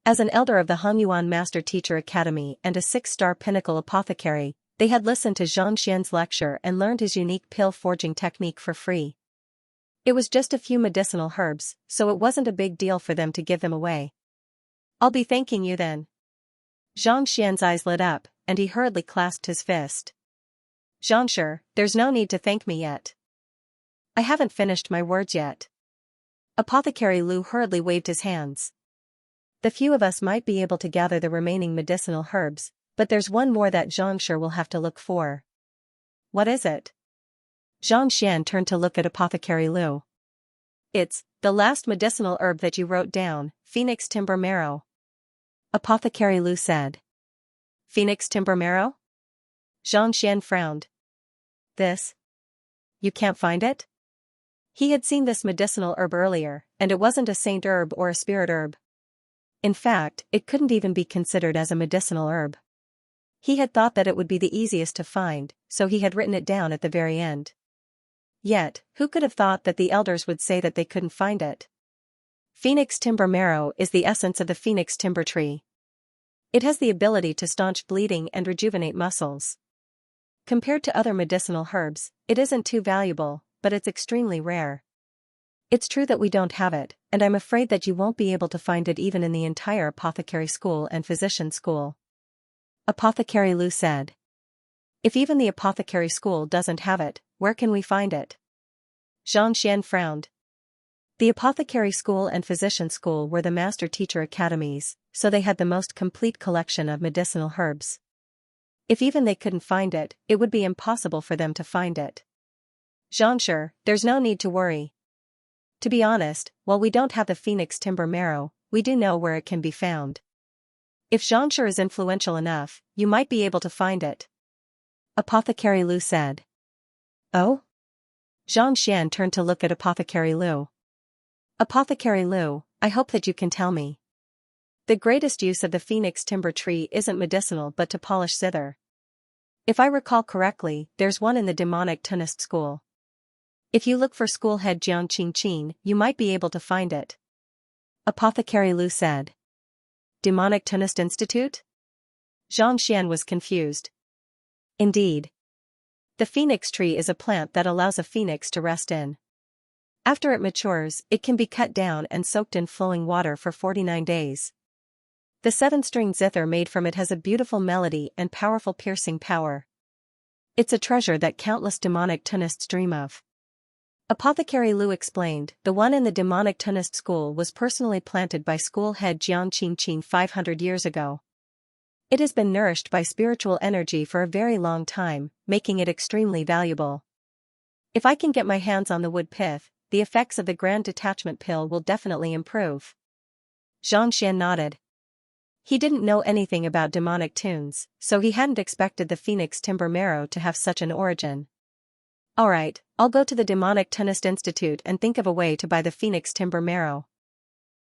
As an elder of the Hongyuan Master Teacher Academy and a 6-star pinnacle apothecary, they had listened to Zhang Xian's lecture and learned his unique pill forging technique for free. It was just a few medicinal herbs, so it wasn't a big deal for them to give them away. "I'll be thanking you then." Zhang Xian's eyes lit up, and he hurriedly clasped his fist. "Xianxia, there's no need to thank me yet. I haven't finished my words yet." Apothecary Lu hurriedly waved his hands. "The few of us might be able to gather the remaining medicinal herbs, but there's one more that Xianxia will have to look for." "What is it?" Zhang Xian turned to look at Apothecary Lu. "It's the last medicinal herb that you wrote down, Phoenix Timber Marrow," Apothecary Lu said. "Phoenix Timber Marrow?" Zhang Xian frowned. "This? You can't find it?" He had seen this medicinal herb earlier, and it wasn't a saint herb or a spirit herb. In fact, it couldn't even be considered as a medicinal herb. He had thought that it would be the easiest to find, so he had written it down at the very end. Yet, who could have thought that the elders would say that they couldn't find it? Phoenix Timber Marrow is the essence of the phoenix timber tree. It has the ability to staunch bleeding and rejuvenate muscles. Compared to other medicinal herbs, it isn't too valuable, but it's extremely rare. It's true that we don't have it, and I'm afraid that you won't be able to find it even in the entire apothecary school and physician school," Apothecary Lu said. "If even the apothecary school doesn't have it, where can we find it?" Zhang Xian frowned. The apothecary school and physician school were the master teacher academies, so they had the most complete collection of medicinal herbs. If even they couldn't find it, it would be impossible for them to find it. "Xianxia, there's no need to worry. To be honest, while we don't have the Phoenix Timber Marrow, we do know where it can be found. If Xianxia is influential enough, you might be able to find it," Apothecary Lu said. "Oh?" Zhang Xian turned to look at Apothecary Lu. "Apothecary Lu, I hope that you can tell me. The greatest use of the phoenix timber tree isn't medicinal but to polish zither. If I recall correctly, there's one in the demonic Tunist school. If you look for school head Jiang Qingqin, you might be able to find it," Apothecary Lu said. "Demonic Tunist Institute?" Zhang Xian was confused. "Indeed. The phoenix tree is a plant that allows a phoenix to rest in. After it matures, it can be cut down and soaked in flowing water for 49 days. The 7-string zither made from it has a beautiful melody and powerful piercing power. It's a treasure that countless demonic Tunists dream of." Apothecary Lu explained, "The one in the demonic Tunist school was personally planted by school head Jiang Qingqin 500 years ago. It has been nourished by spiritual energy for a very long time, making it extremely valuable. If I can get my hands on the wood pith, the effects of the Grand Detachment pill will definitely improve." Zhang Xian nodded. He didn't know anything about demonic tunes, so he hadn't expected the Phoenix Timber Marrow to have such an origin. "Alright, I'll go to the Demonic Tunist Institute and think of a way to buy the Phoenix Timber Marrow."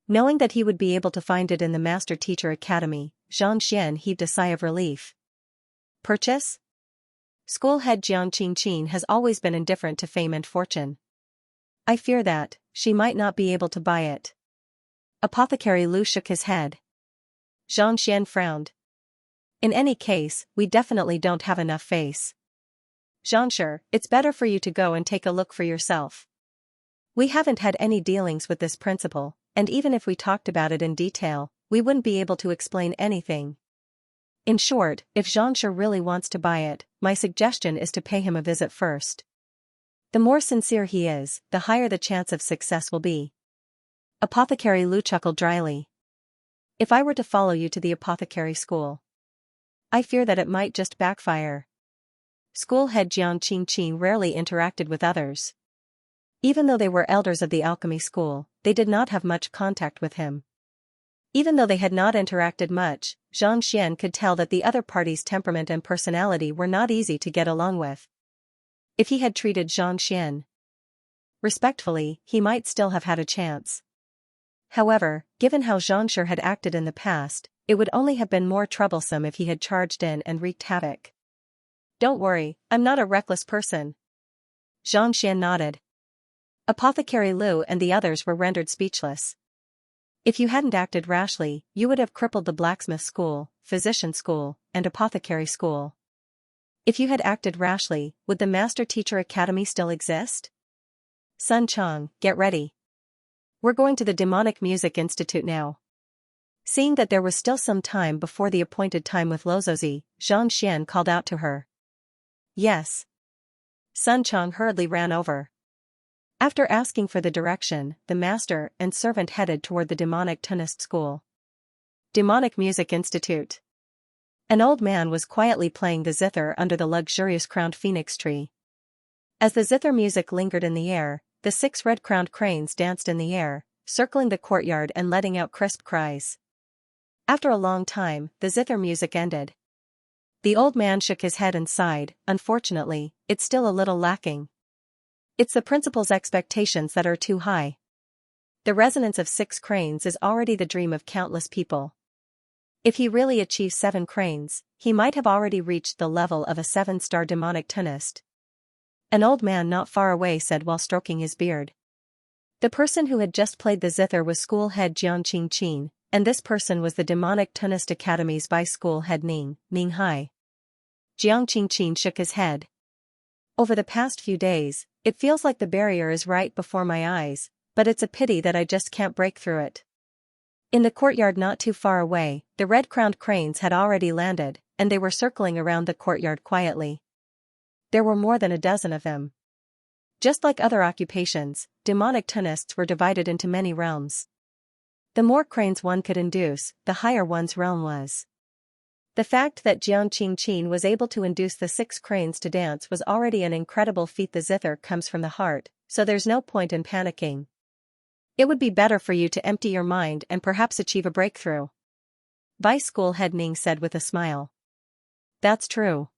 Knowing that he would be able to find it in the Master Teacher Academy, Zhang Xian heaved a sigh of relief. "Purchase?" School head Jiang Qingqin has always been indifferent to fame and fortune. "I fear that she might not be able to buy it." Apothecary Lu shook his head. Zhang Xian frowned. "In any case, we definitely don't have enough face. Xianxia, it's better for you to go and take a look for yourself. We haven't had any dealings with this principal, and even if we talked about it in detail, we wouldn't be able to explain anything. In short, if Xianxia really wants to buy it, my suggestion is to pay him a visit first. The more sincere he is, the higher the chance of success will be." Apothecary Lu chuckled dryly. "If I were to follow you to the apothecary school, I fear that it might just backfire." School head Jiang Qingqing rarely interacted with others. Even though they were elders of the alchemy school, they did not have much contact with him. Even though they had not interacted much, Zhang Xian could tell that the other party's temperament and personality were not easy to get along with. If he had treated Zhang Xian respectfully, he might still have had a chance. However, given how Xianxia had acted in the past, it would only have been more troublesome if he had charged in and wreaked havoc. Don't worry, I'm not a reckless person. Zhang Xian nodded. Apothecary Liu and the others were rendered speechless. If you hadn't acted rashly, you would have crippled the blacksmith school, physician school, and apothecary school. If you had acted rashly, would the Master Teacher Academy still exist? Sun Chang, get ready. We're going to the Demonic Music Institute now. Seeing that there was still some time before the appointed time with Lozozi, Zhang Xian called out to her. Yes. Sun Chang hurriedly ran over. After asking for the direction, the master and servant headed toward the Demonic Tunist School. Demonic Music Institute. An old man was quietly playing the zither under the luxurious crowned phoenix tree. As the zither music lingered in the air, the 6 red-crowned cranes danced in the air, circling the courtyard and letting out crisp cries. After a long time, the zither music ended. The old man shook his head and sighed. Unfortunately, it's still a little lacking. It's the principal's expectations that are too high. The resonance of 6 cranes is already the dream of countless people. If he really achieves 7 cranes, he might have already reached the level of a 7-star demonic tunist. An old man not far away said while stroking his beard. The person who had just played the zither was school head Jiang Qingqing, and this person was the Demonic Tunist Academy's vice school head Ning Hai. Jiang Qingqing shook his head. Over the past few days, it feels like the barrier is right before my eyes, but it's a pity that I just can't break through it. In the courtyard not too far away, the red-crowned cranes had already landed, and they were circling around the courtyard quietly. There were more than a dozen of them. Just like other occupations, demonic tunists were divided into many realms. The more cranes one could induce, the higher one's realm was. The fact that Jiang Qingqing was able to induce the 6 cranes to dance was already an incredible feat. The zither comes from the heart, so there's no point in panicking. It would be better for you to empty your mind and perhaps achieve a breakthrough. Vice School Head Ning said with a smile. That's true.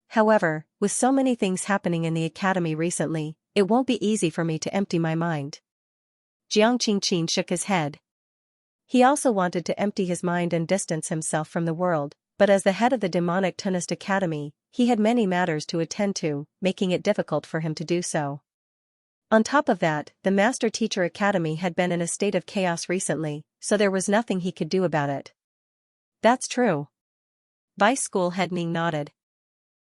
However, with so many things happening in the academy recently, it won't be easy for me to empty my mind. Jiang Qingqing shook his head. He also wanted to empty his mind and distance himself from the world, but as the head of the Demonic Tunist Academy, he had many matters to attend to, making it difficult for him to do so. On top of that, the Master Teacher Academy had been in a state of chaos recently, so there was nothing he could do about it. That's true. Vice School Head Ning nodded.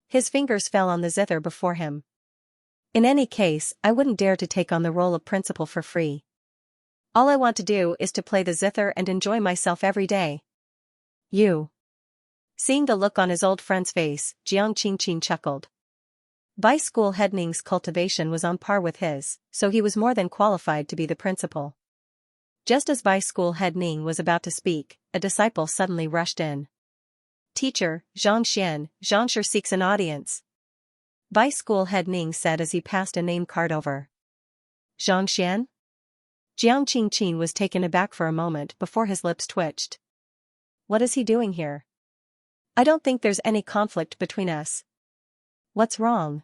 His fingers fell on the zither before him. In any case, I wouldn't dare to take on the role of principal for free. All I want to do is to play the zither and enjoy myself every day. You. Seeing the look on his old friend's face, Jiang Qingqing chuckled. Vice School Head Ning's cultivation was on par with his, so he was more than qualified to be the principal. Just as Vice School Head Ning was about to speak, a disciple suddenly rushed in. Teacher, Xianxia seeks an audience. Vice School Head Ning said as he passed a name card over. Xianxia? Jiang Qingqing was taken aback for a moment before his lips twitched. What is he doing here? I don't think there's any conflict between us. What's wrong?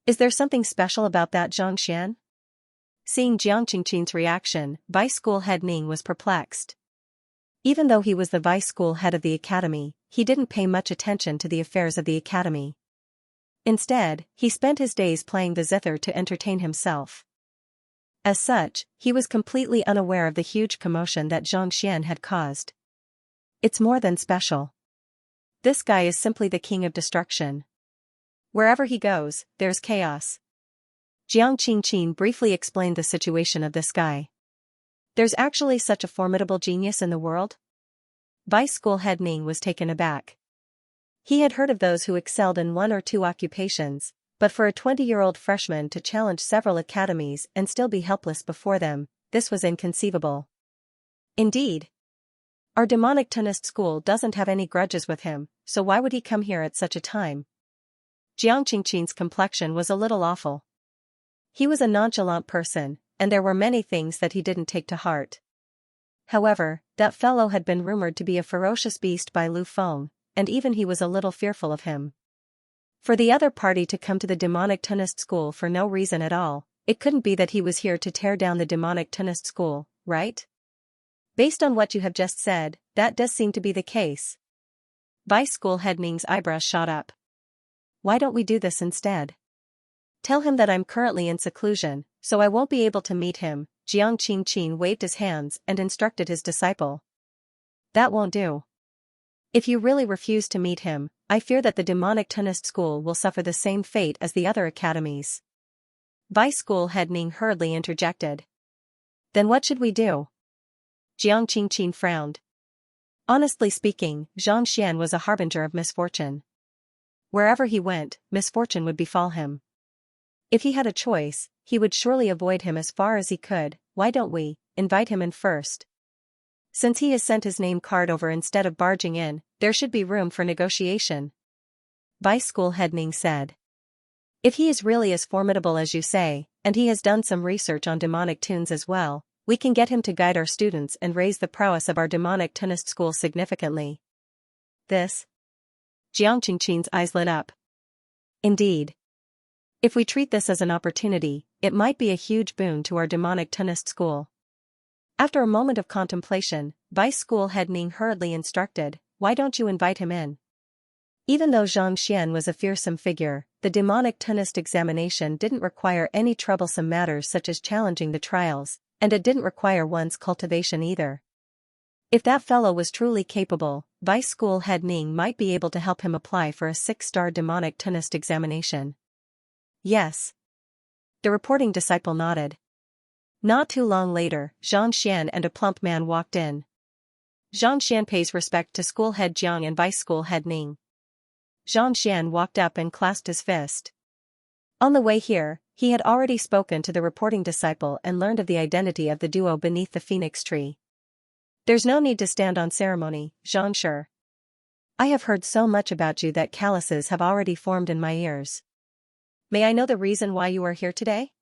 Is there something special about that Xianxia? Seeing Jiang Qingqing's reaction, Vice School Head Ning was perplexed. Even though he was the vice school head of the academy, he didn't pay much attention to the affairs of the academy. Instead, he spent his days playing the zither to entertain himself. As such, he was completely unaware of the huge commotion that Zhang Xian had caused. It's more than special. This guy is simply the king of destruction. Wherever he goes, there's chaos. Jiang Qingqing briefly explained the situation of this guy. There's actually such a formidable genius in the world? Vice School Head Ning was taken aback. He had heard of those who excelled in 1 or 2 occupations, but for a 20-year-old freshman to challenge several academies and still be helpless before them, this was inconceivable. Indeed. Our demonic Tunist school doesn't have any grudges with him, so why would he come here at such a time? Jiang Qingqin's complexion was a little awful. He was a nonchalant person, and there were many things that he didn't take to heart. However, that fellow had been rumored to be a ferocious beast by Lu Feng, and even he was a little fearful of him. For the other party to come to the demonic Tunnist school for no reason at all, it couldn't be that he was here to tear down the demonic Tunnist school, right? Based on what you have just said, that does seem to be the case. Vice School Head Ning's eyebrows shot up. Why don't we do this instead? Tell him that I'm currently in seclusion, so I won't be able to meet him. Jiang Qingqin waved his hands and instructed his disciple. That won't do. If you really refuse to meet him, I fear that the demonic Tunnist school will suffer the same fate as the other academies. Vice School Head Ning hurriedly interjected. Then what should we do? Jiang Qingqin frowned. Honestly speaking, Xianxia was a harbinger of misfortune. Wherever he went, misfortune would befall him. If he had a choice, he would surely avoid him as far as he could. Why don't we invite him in first? Since he has sent his name card over instead of barging in, there should be room for negotiation. Vice School Head Ning said. If he is really as formidable as you say, and he has done some research on demonic tunes as well, we can get him to guide our students and raise the prowess of our demonic Tunnist school significantly. This? Jiang Qingqin's eyes lit up. Indeed. If we treat this as an opportunity, it might be a huge boon to our demonic Tunnist school. After a moment of contemplation, Vice School Head Ning hurriedly instructed, why don't you invite him in? Even though Xianxia was a fearsome figure, the demonic Tunnist examination didn't require any troublesome matters such as challenging the trials, and it didn't require one's cultivation either. If that fellow was truly capable, Vice School Head Ning might be able to help him apply for a 6-star demonic Tunnist examination. Yes. The reporting disciple nodded. Not too long later, Xianxia and a plump man walked in. Xianxia pays respect to School Head Jiang and Vice School Head Ning. Xianxia walked up and clasped his fist. On the way here, he had already spoken to the reporting disciple and learned of the identity of the duo beneath the phoenix tree. There's no need to stand on ceremony, Xianxia. I have heard so much about you that calluses have already formed in my ears. May I know the reason why you are here today?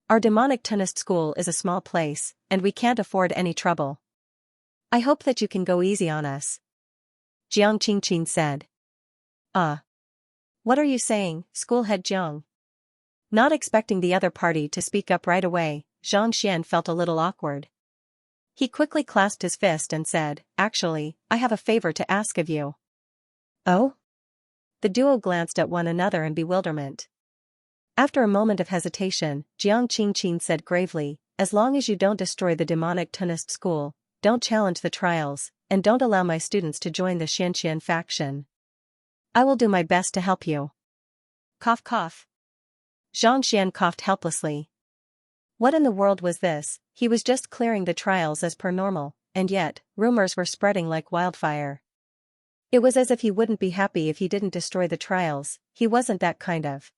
Our demonic Tunnist school is a small place, and we can't afford any trouble. I hope that you can go easy on us. Jiang Qingqin said. What are you saying, School Head Jiang? Not expecting the other party to speak up right away, Xianxia felt a little awkward. He quickly clasped his fist and said, actually, I have a favor to ask of you. Oh? The duo glanced at one another in bewilderment. After a moment of hesitation, Jiang Qingqin said gravely, as long as you don't destroy the demonic Tunnist school, don't challenge the trials, and don't allow my students to join the Xianxia faction, I will do my best to help you. Cough cough. Xianxia coughed helplessly. What in the world was this? He was just clearing the trials as per normal, and yet, rumors were spreading like wildfire. It was as if he wouldn't be happy if he didn't destroy the trials. He wasn't that kind of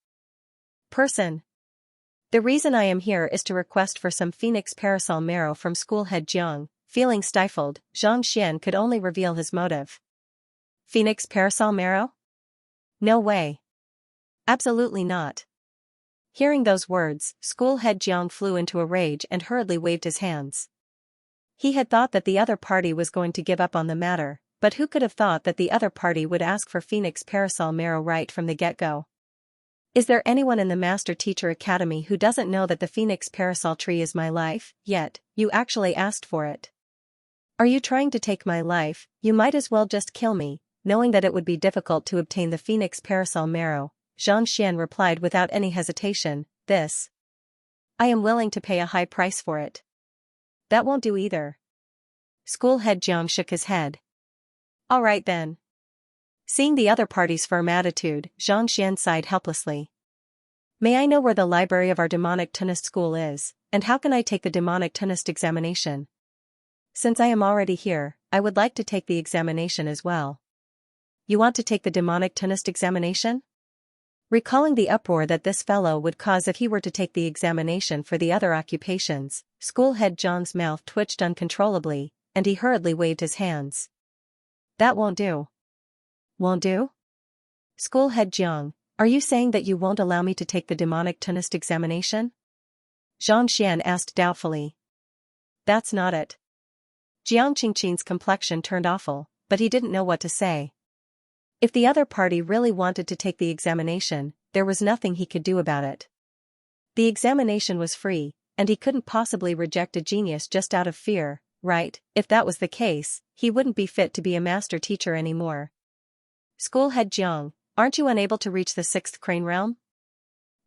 person. The reason I am here is to request for some phoenix parasol marrow from School Head Jiang. Feeling stifled, Xianxia could only reveal his motive. Phoenix parasol marrow? No way. Absolutely not. Hearing those words, School Head Jiang flew into a rage and hurriedly waved his hands. He had thought that the other party was going to give up on the matter, but who could have thought that the other party would ask for Phoenix parasol marrow right from the get-go? Is there anyone in the Master Teacher Academy who doesn't know that the Phoenix parasol tree is my life, yet, you actually asked for it? Are you trying to take my life? You might as well just kill me. Knowing that it would be difficult to obtain the Phoenix parasol marrow, Xianxia replied without any hesitation, this. I am willing to pay a high price for it. That won't do either. School Head Jiang shook his head. All right then. Seeing the other party's firm attitude, Xianxia sighed helplessly. May I know where the library of our demonic Tunnist school is, and how can I take the demonic Tunnist examination? Since I am already here, I would like to take the examination as well. You want to take the demonic Tunnist examination? Recalling the uproar that this fellow would cause if he were to take the examination for the other occupations, School Head Jiang's mouth twitched uncontrollably, and he hurriedly waved his hands. That won't do. Won't do? School Head Jiang, Are you saying that you won't allow me to take the demonic tonist examination? Xianxia asked doubtfully. That's not it. Jiang Qingqing's complexion turned awful, but he didn't know what to say. If the other party really wanted to take the examination, there was nothing he could do about it. The examination was free, and he couldn't possibly reject a genius just out of fear, right? If that was the case, he wouldn't be fit to be a master teacher anymore. School head Jiang, aren't you unable to reach the sixth crane realm?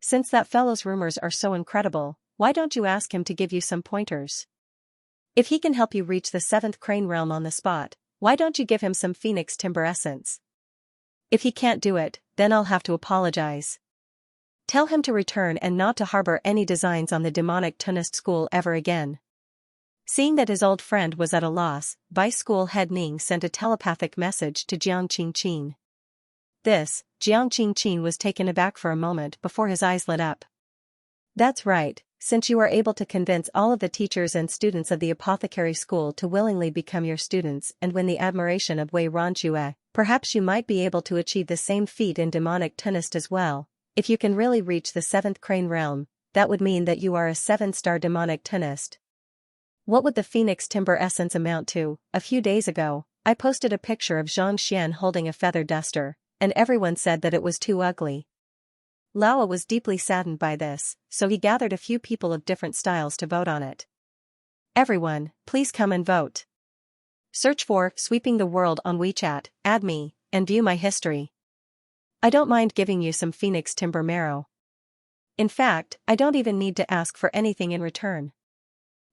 Since that fellow's rumors are so incredible, why don't you ask him to give you some pointers? If he can help you reach the seventh crane realm on the spot, why don't you give him some phoenix timber essence? If he can't do it, then I'll have to apologize. Tell him to return and not to harbor any designs on the demonic tonist school ever again. Seeing that his old friend was at a loss, Vice School Head Ning sent a telepathic message to Jiang Qingqing. Jiang Qingqing was taken aback for a moment before his eyes lit up. That's right, since you are able to convince all of the teachers and students of the apothecary school to willingly become your students and win the admiration of Wei Ranjue, perhaps you might be able to achieve the same feat in demonic tonist as well. If you can really reach the seventh crane realm, that would mean that you are a 7-star demonic tonist. What would the phoenix timber essence amount to? A few days ago, I posted a picture of Xianxia holding a feather duster, and everyone said that it was too ugly. Laowa was deeply saddened by this, so he gathered a few people of different styles to vote on it. Everyone, please come and vote. Search for Sweeping the World on WeChat, add me, and view my history. I don't mind giving you some phoenix timber marrow. In fact, I don't even need to ask for anything in return.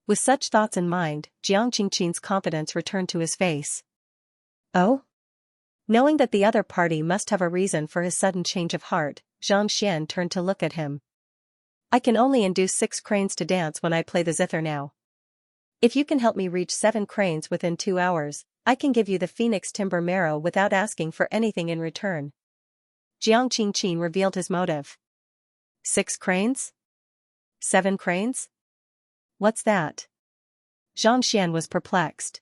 With such thoughts in mind, Jiang Qingqing's confidence returned to his face. Oh? Knowing that the other party must have a reason for his sudden change of heart, Xianxia turned to look at him. I can only induce 6 cranes to dance when I play the zither now. If you can help me reach 7 cranes within 2 hours, I can give you the phoenix timber marrow without asking for anything in return. Jiang Qingqing revealed his motive. 6 cranes? 7 cranes? What's that? Xianxia was perplexed.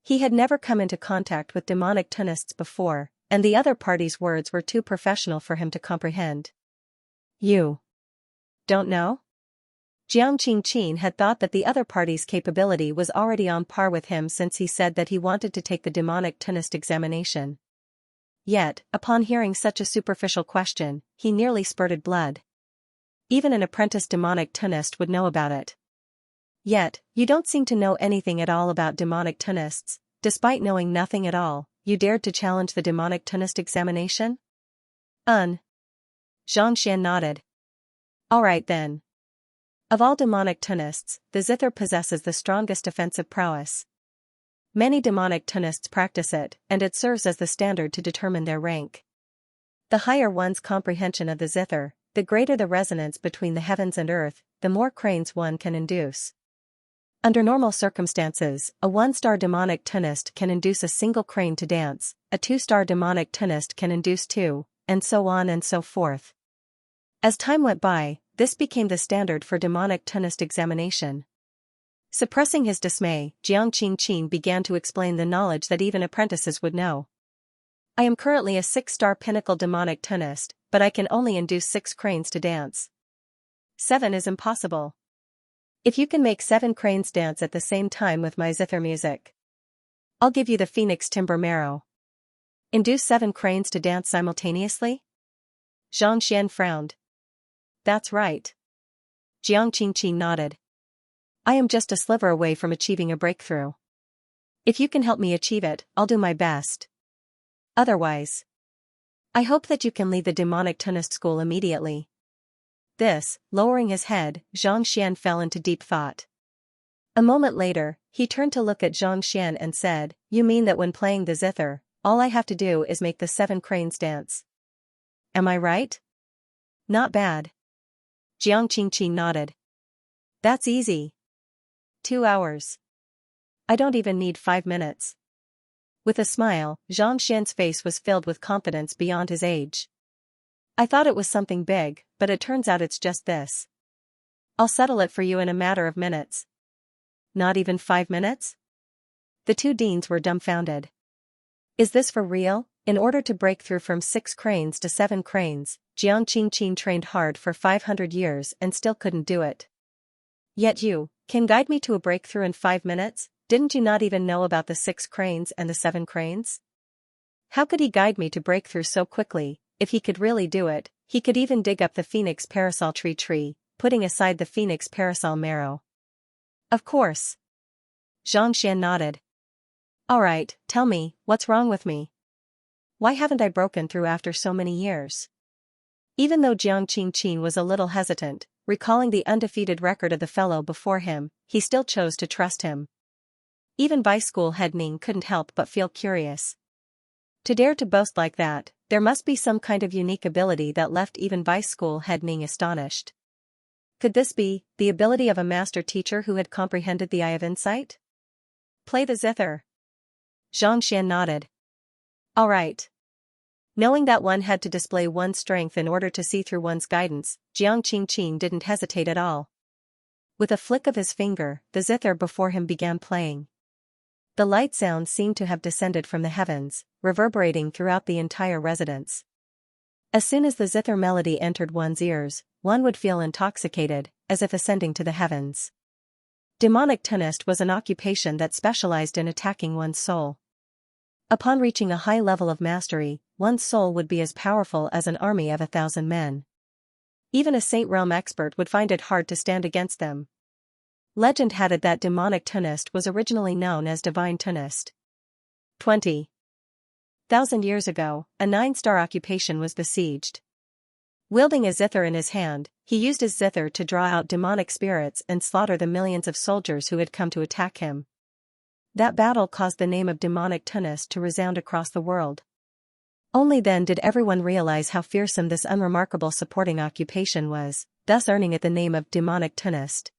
He had never come into contact with demonic tonists before, and the other party's words were too professional for him to comprehend. You don't know? Jiang Qingqing had thought that the other party's capability was already on par with him since he said that he wanted to take the demonic tonist examination. Yet, upon hearing such a superficial question, he nearly spurted blood. Even an apprentice demonic tonist would know about it. Yet, you don't seem to know anything at all about demonic tonists. Despite knowing nothing at all, you dared to challenge the demonic tonist examination? Xianxia nodded. All right then. Of all demonic tonists, the zither possesses the strongest offensive prowess. Many demonic tonists practice it, and it serves as the standard to determine their rank. The higher one's comprehension of the zither, the greater the resonance between the heavens and earth, the more cranes one can induce. Under normal circumstances, a 1-star demonic tonist can induce a single crane to dance, a 2-star demonic tonist can induce 2, and so on and so forth. As time went by, this became the standard for demonic tonist examination. Suppressing his dismay, Jiang Qingqing began to explain the knowledge that even apprentices would know. I am currently a 6-star pinnacle demonic tonist, but I can only induce 6 cranes to dance. 7 is impossible. If you can make 7 cranes dance at the same time with my zither music, I'll give you the phoenix timber marrow. Induce 7 cranes to dance simultaneously? Xianxia frowned. That's right. Jiang Qingqing nodded. I am just a sliver away from achieving a breakthrough. If you can help me achieve it, I'll do my best. Otherwise, I hope that you can leave the demonic tonist school immediately. Lowering his head, Xianxia fell into deep thought. A moment later, he turned to look at Xianxia and said, You mean that when playing the zither, all I have to do is make the 7 cranes dance? Am I right? Not bad. Jiang Qingqing nodded. That's easy. 2 hours. I don't even need 5 minutes. With a smile, Xianxia's face was filled with confidence beyond his age. I thought it was something big, but it turns out it's just this. I'll settle it for you in a matter of minutes. Not even 5 minutes? The 2 deans were dumbfounded. Is this for real? In order to break through from 6 cranes to 7 cranes, Jiang Qingqin trained hard for 500 years and still couldn't do it. Yet you can guide me to a breakthrough in 5 minutes? Didn't you not even know about the 6 cranes and the 7 cranes? How could he guide me to break through so quickly? If he could really do it, he could even dig up the phoenix parasol tree, putting aside the phoenix parasol marrow. Of course. Xianxia nodded. Alright, tell me, what's wrong with me? Why haven't I broken through after so many years? Even though Jiang Qingqin was a little hesitant, recalling the undefeated record of the fellow before him, he still chose to trust him. Even Vice School head Ning couldn't help but feel curious. To dare to boast like that, there must be some kind of unique ability that left even Vice School head Ning astonished. Could this be the ability of a master teacher who had comprehended the Eye of Insight? Play the zither. Xianxia nodded. Alright. Knowing that one had to display one's strength in order to see through one's guidance, Jiang Qingqin didn't hesitate at all. With a flick of his finger, the zither before him began playing. The light sound seemed to have descended from the heavens, reverberating throughout the entire residence. As soon as the zither melody entered one's ears, one would feel intoxicated, as if ascending to the heavens. Demonic tunist was an occupation that specialized in attacking one's soul. Upon reaching a high level of mastery, one's soul would be as powerful as an army of 1,000 men. Even a Saint Realm expert would find it hard to stand against them. Legend had it that demonic tunist was originally known as divine tunist. 20,000 years ago, a 9-star occupation was besieged. Wielding a zither in his hand, he used his zither to draw out demonic spirits and slaughter the millions of soldiers who had come to attack him. That battle caused the name of demonic tunist to resound across the world. Only then did everyone realize how fearsome this unremarkable supporting occupation was, thus earning it the name of demonic tunist.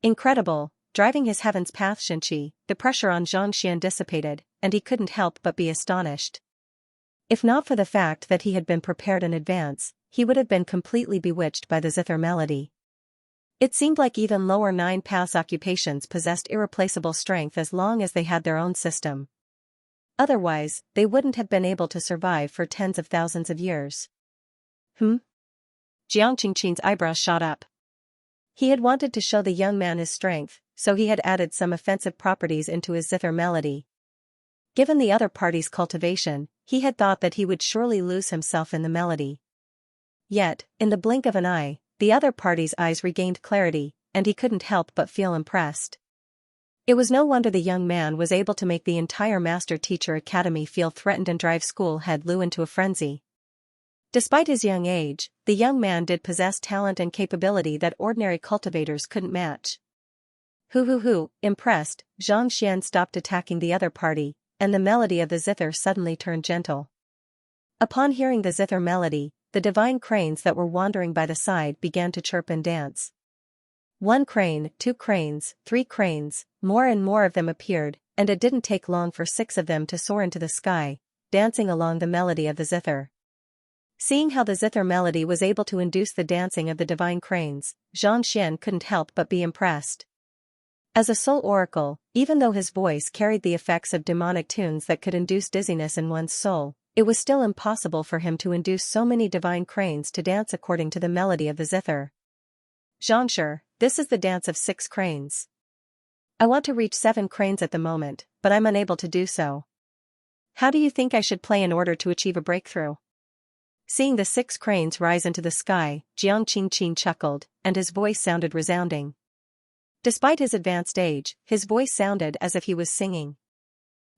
Incredible, driving his heaven's path Xianxia, the pressure on Xianxian dissipated, and he couldn't help but be astonished. If not for the fact that he had been prepared in advance, he would have been completely bewitched by the zither melody. It seemed like even lower 9-pass occupations possessed irreplaceable strength as long as they had their own system. Otherwise, they wouldn't have been able to survive for tens of thousands of years. Jiang Qingqin's eyebrows shot up. He had wanted to show the young man his strength, so he had added some offensive properties into his zither melody. Given the other party's cultivation, he had thought that he would surely lose himself in the melody. Yet, in the blink of an eye, the other party's eyes regained clarity, and he couldn't help but feel impressed. It was no wonder the young man was able to make the entire Master Teacher Academy feel threatened and drive school head Lu into a frenzy. Despite his young age, the young man did possess talent and capability that ordinary cultivators couldn't match. Impressed, Xianxian stopped attacking the other party, and the melody of the zither suddenly turned gentle. Upon hearing the zither melody, the divine cranes that were wandering by the side began to chirp and dance. 1 crane, 2 cranes, 3 cranes, more and more of them appeared, and it didn't take long for 6 of them to soar into the sky, dancing along the melody of the zither. Seeing how the zither melody was able to induce the dancing of the divine cranes, Xianxian couldn't help but be impressed. As a soul oracle, even though his voice carried the effects of demonic tunes that could induce dizziness in one's soul, it was still impossible for him to induce so many divine cranes to dance according to the melody of the zither. Xianxia, this is the dance of 6 cranes. I want to reach 7 cranes at the moment, but I'm unable to do so. How do you think I should play in order to achieve a breakthrough? Seeing the 6 cranes rise into the sky, Jiang Qingqin chuckled, and his voice sounded resounding. Despite his advanced age, his voice sounded as if he was singing.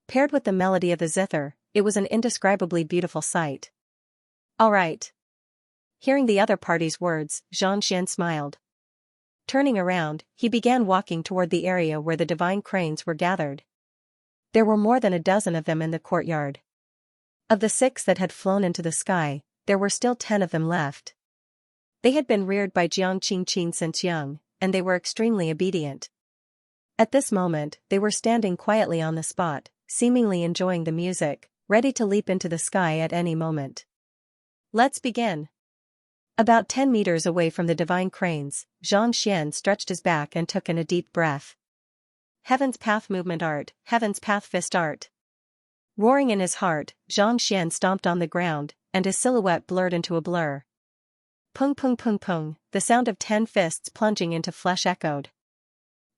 Paired with the melody of the zither, it was an indescribably beautiful sight. All right. Hearing the other party's words, Xianxian smiled. Turning around, he began walking toward the area where the divine cranes were gathered. There were more than a dozen of them in the courtyard. Of the 6 that had flown into the sky, there were still 10 of them left. They had been reared by Jiang Qingqin since young, and they were extremely obedient. At this moment, they were standing quietly on the spot, seemingly enjoying the music, ready to leap into the sky at any moment. Let's begin. About 10 meters away from the divine cranes, Xianxian stretched his back and took in a deep breath. Heaven's Path Movement Art, Heaven's Path Fist Art. Roaring in his heart, Xianxia stomped on the ground, and his silhouette blurred into a blur. Pung pung pung pung, the sound of 10 fists plunging into flesh echoed.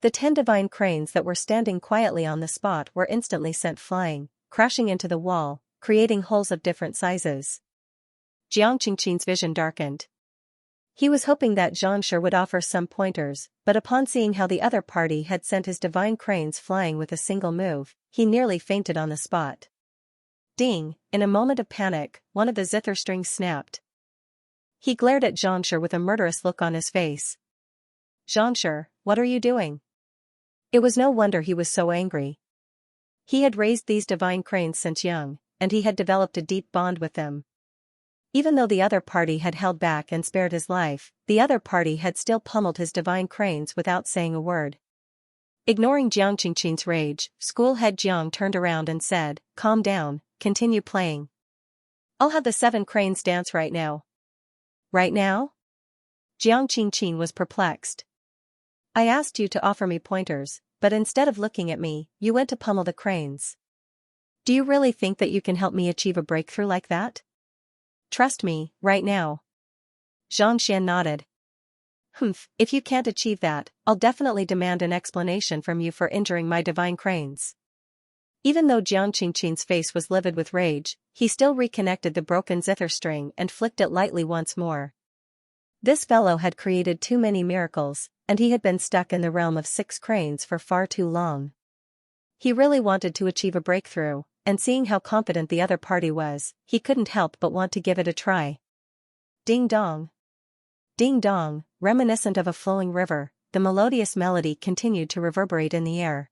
The 10 divine cranes that were standing quietly on the spot were instantly sent flying, crashing into the wall, creating holes of different sizes. Jiang Qingqing's vision darkened. He was hoping that Xianxia would offer some pointers, but upon seeing how the other party had sent his divine cranes flying with a single move, he nearly fainted on the spot. Ding! In a moment of panic, one of the zither strings snapped. He glared at Xianxia with a murderous look on his face. Xianxia, what are you doing? It was no wonder he was so angry. He had raised these divine cranes since young, and he had developed a deep bond with them. Even though the other party had held back and spared his life, the other party had still pummeled his divine cranes without saying a word. Ignoring Jiang Qingqing's rage, school head Jiang turned around and said, "Calm down, continue playing. I'll have the 7 cranes dance right now." Right now? Jiang Qingqing was perplexed. I asked you to offer me pointers, but instead of looking at me, you went to pummel the cranes. Do you really think that you can help me achieve a breakthrough like that? Trust me, right now. Xianxia nodded. Humph, if you can't achieve that, I'll definitely demand an explanation from you for injuring my divine cranes. Even though Jiang Qingqing's face was livid with rage, he still reconnected the broken zither string and flicked it lightly once more. This fellow had created too many miracles, and he had been stuck in the realm of 6 cranes for far too long. He really wanted to achieve a breakthrough, and seeing how confident the other party was, he couldn't help but want to give it a try. Ding dong. Ding dong, reminiscent of a flowing river, the melodious melody continued to reverberate in the air.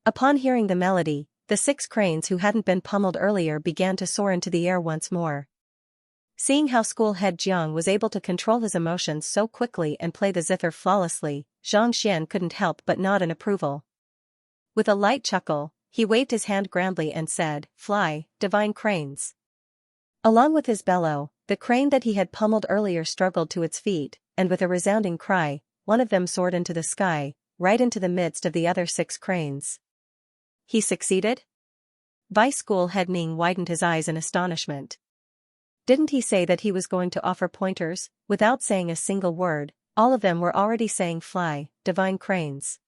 Upon hearing the melody, the 6 cranes who hadn't been pummeled earlier began to soar into the air once more. Seeing how school head Jiang was able to control his emotions so quickly and play the zither flawlessly, Xianxia couldn't help but nod in approval. With a light chuckle, he waved his hand grandly and said, "Fly, divine cranes." Along with his bellow, the crane that he had pummeled earlier struggled to its feet, and with a resounding cry, one of them soared into the sky, right into the midst of the other 6 cranes. He succeeded? Vice School Head Ning widened his eyes in astonishment. Didn't he say that he was going to offer pointers? Without saying a single word, all of them were already saying "Fly, divine cranes."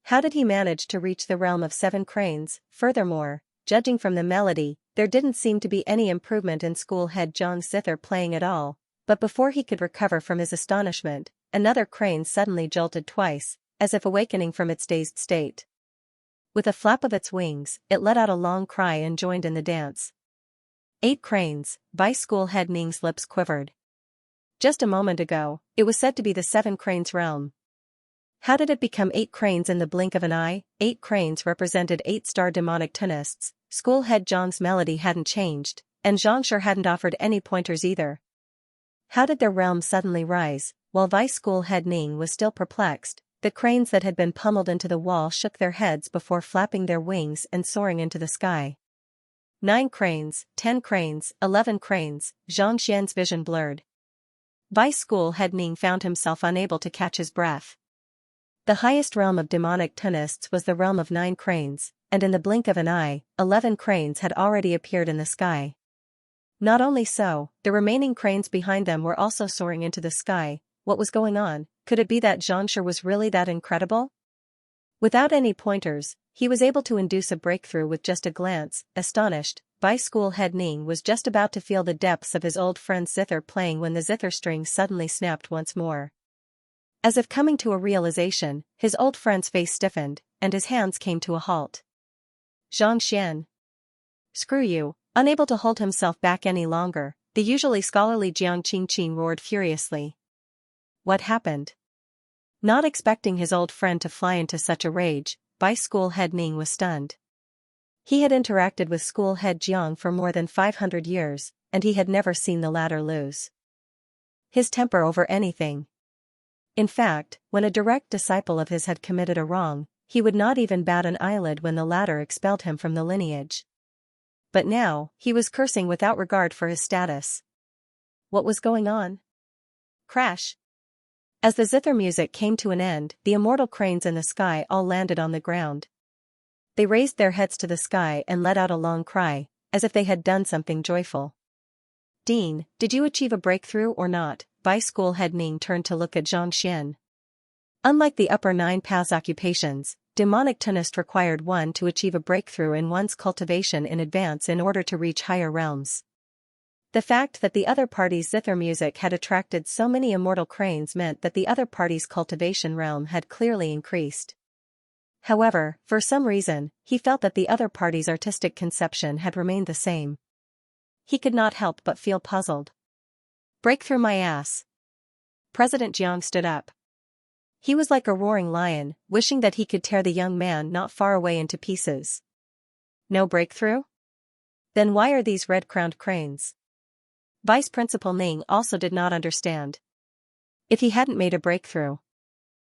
How did he manage to reach the realm of 7 cranes? Furthermore, judging from the melody, there didn't seem to be any improvement in school head Jiang's zither playing at all, but before he could recover from his astonishment, another crane suddenly jolted twice, as if awakening from its dazed state. With a flap of its wings, it let out a long cry and joined in the dance. 8 cranes, Vice School Head Ning's lips quivered. Just a moment ago, it was said to be the 7 cranes realm. How did it become 8 cranes in the blink of an eye? 8 cranes represented 8-star demonic tonists. School head Jiang's melody hadn't changed, and Xianxia hadn't offered any pointers either. How did their realm suddenly rise? While Vice School Head Ning was still perplexed, the cranes that had been pummeled into the wall shook their heads before flapping their wings and soaring into the sky. 9 cranes, 10 cranes, 11 cranes, Xianxia's vision blurred. Vice School Head Ning found himself unable to catch his breath. The highest realm of demonic tonists was the realm of 9 cranes, and in the blink of an eye, 11 cranes had already appeared in the sky. Not only so, the remaining cranes behind them were also soaring into the sky. What was going on? Could it be that Xianxia was really that incredible? Without any pointers, he was able to induce a breakthrough with just a glance. Astonished, Vice School Head Ning was just about to feel the depths of his old friend's zither playing when the zither string suddenly snapped once more. As if coming to a realization, his old friend's face stiffened, and his hands came to a halt. Xianxian. Screw you. Unable to hold himself back any longer, the usually scholarly Jiang Qingqing roared furiously. What happened? Not expecting his old friend to fly into such a rage, Vice School Head Ning was stunned. He had interacted with School Head Jiang for more than 500 years, and he had never seen the latter lose his temper over anything. In fact, when a direct disciple of his had committed a wrong, he would not even bat an eyelid when the latter expelled him from the lineage. But now, he was cursing without regard for his status. What was going on? Crash! As the zither music came to an end, the immortal cranes in the sky all landed on the ground. They raised their heads to the sky and let out a long cry, as if they had done something joyful. Dean, did you achieve a breakthrough or not? Vice School Head Ning turned to look at Xianxia. Unlike the upper 9 paths occupations, demonic tenist required one to achieve a breakthrough in one's cultivation in advance in order to reach higher realms. The fact that the other party's zither music had attracted so many immortal cranes meant that the other party's cultivation realm had clearly increased. However, for some reason, he felt that the other party's artistic conception had remained the same. He could not help but feel puzzled. Break through my ass. President Jiang stood up. He was like a roaring lion, wishing that he could tear the young man not far away into pieces. No breakthrough? Then why are these red-crowned cranes? Vice Principal Ning also did not understand. If he hadn't made a breakthrough,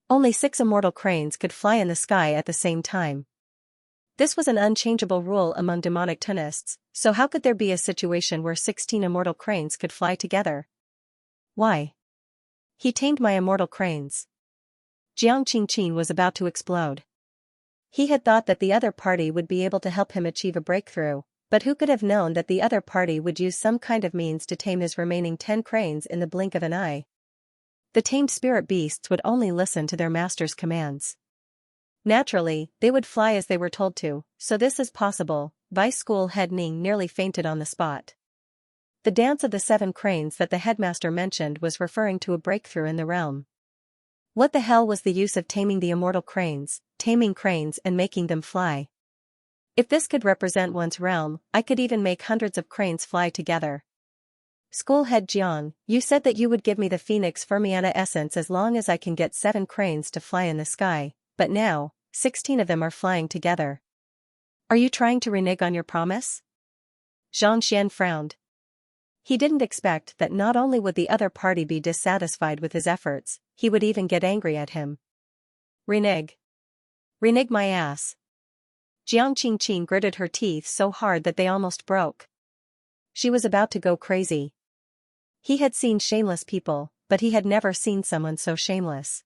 only 6 immortal cranes could fly in the sky at the same time. This was an unchangeable rule among demonic tenists, so how could there be a situation where 16 immortal cranes could fly together? Why? He tamed my immortal cranes. Jiang Qingqin was about to explode. He had thought that the other party would be able to help him achieve a breakthrough, but who could have known that the other party would use some kind of means to tame his remaining 10 cranes in the blink of an eye? The tamed spirit beasts would only listen to their master's commands. Naturally, they would fly as they were told to, so this is possible. Vice School Head Ning nearly fainted on the spot. The dance of the 7 cranes that the headmaster mentioned was referring to a breakthrough in the realm. What the hell was the use of taming the immortal cranes, taming cranes and making them fly? If this could represent one's realm, I could even make hundreds of cranes fly together. School Head Jiang, you said that you would give me the Phoenix Fermiana essence as long as I can get 7 cranes to fly in the sky, but now, 16 of them are flying together. Are you trying to renege on your promise? Xianxia frowned. He didn't expect that not only would the other party be dissatisfied with his efforts, he would even get angry at him. Renege. Renege my ass. Jiang Qingqin gritted her teeth so hard that they almost broke. She was about to go crazy. He had seen shameless people, but he had never seen someone so shameless.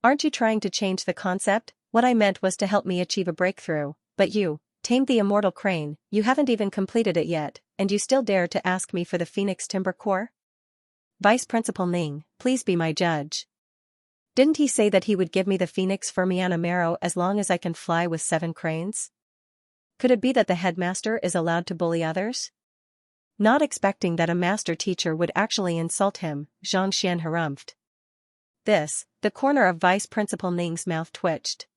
Aren't you trying to change the concept? What I meant was to help me achieve a breakthrough, but you tamed the immortal crane, you haven't even completed it yet, and you still dare to ask me for the Phoenix Timber Core? Vice Principal Ning, please be my judge. Didn't he say that he would give me the Phoenix Fermiana marrow as long as I can fly with 7 cranes? Could it be that the headmaster is allowed to bully others? Not expecting that a master teacher would actually insult him, Xianxia harumphed. The corner of Vice Principal Ning's mouth twitched.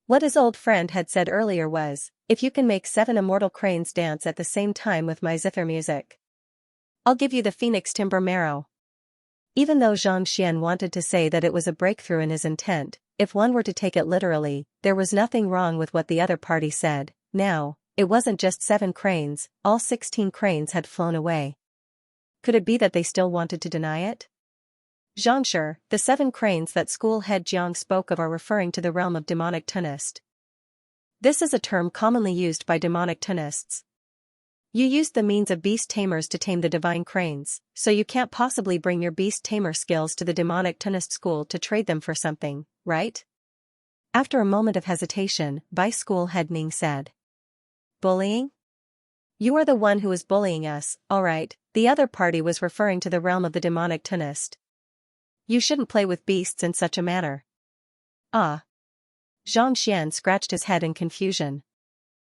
What his old friend had said earlier was, if you can make 7 immortal cranes dance at the same time with my zither music, I'll give you the Phoenix Timber Marrow. Even though Xianxia wanted to say that it was a breakthrough in his intent, if one were to take it literally, there was nothing wrong with what the other party said. Now, it wasn't just 7 cranes, all 16 cranes had flown away. Could it be that they still wanted to deny it? Xianxia, the 7 cranes that school head Jiang spoke of are referring to the realm of demonic tenist. This is a term commonly used by demonic tenists. You used the means of beast tamers to tame the divine cranes, so you can't possibly bring your beast tamer skills to the demonic tenist school to trade them for something, right? After a moment of hesitation, Vice School Head Ning said. Bullying? You are the one who is bullying us, alright, the other party was referring to the realm of the demonic tenist. You shouldn't play with beasts in such a manner. Ah. Xianxia scratched his head in confusion.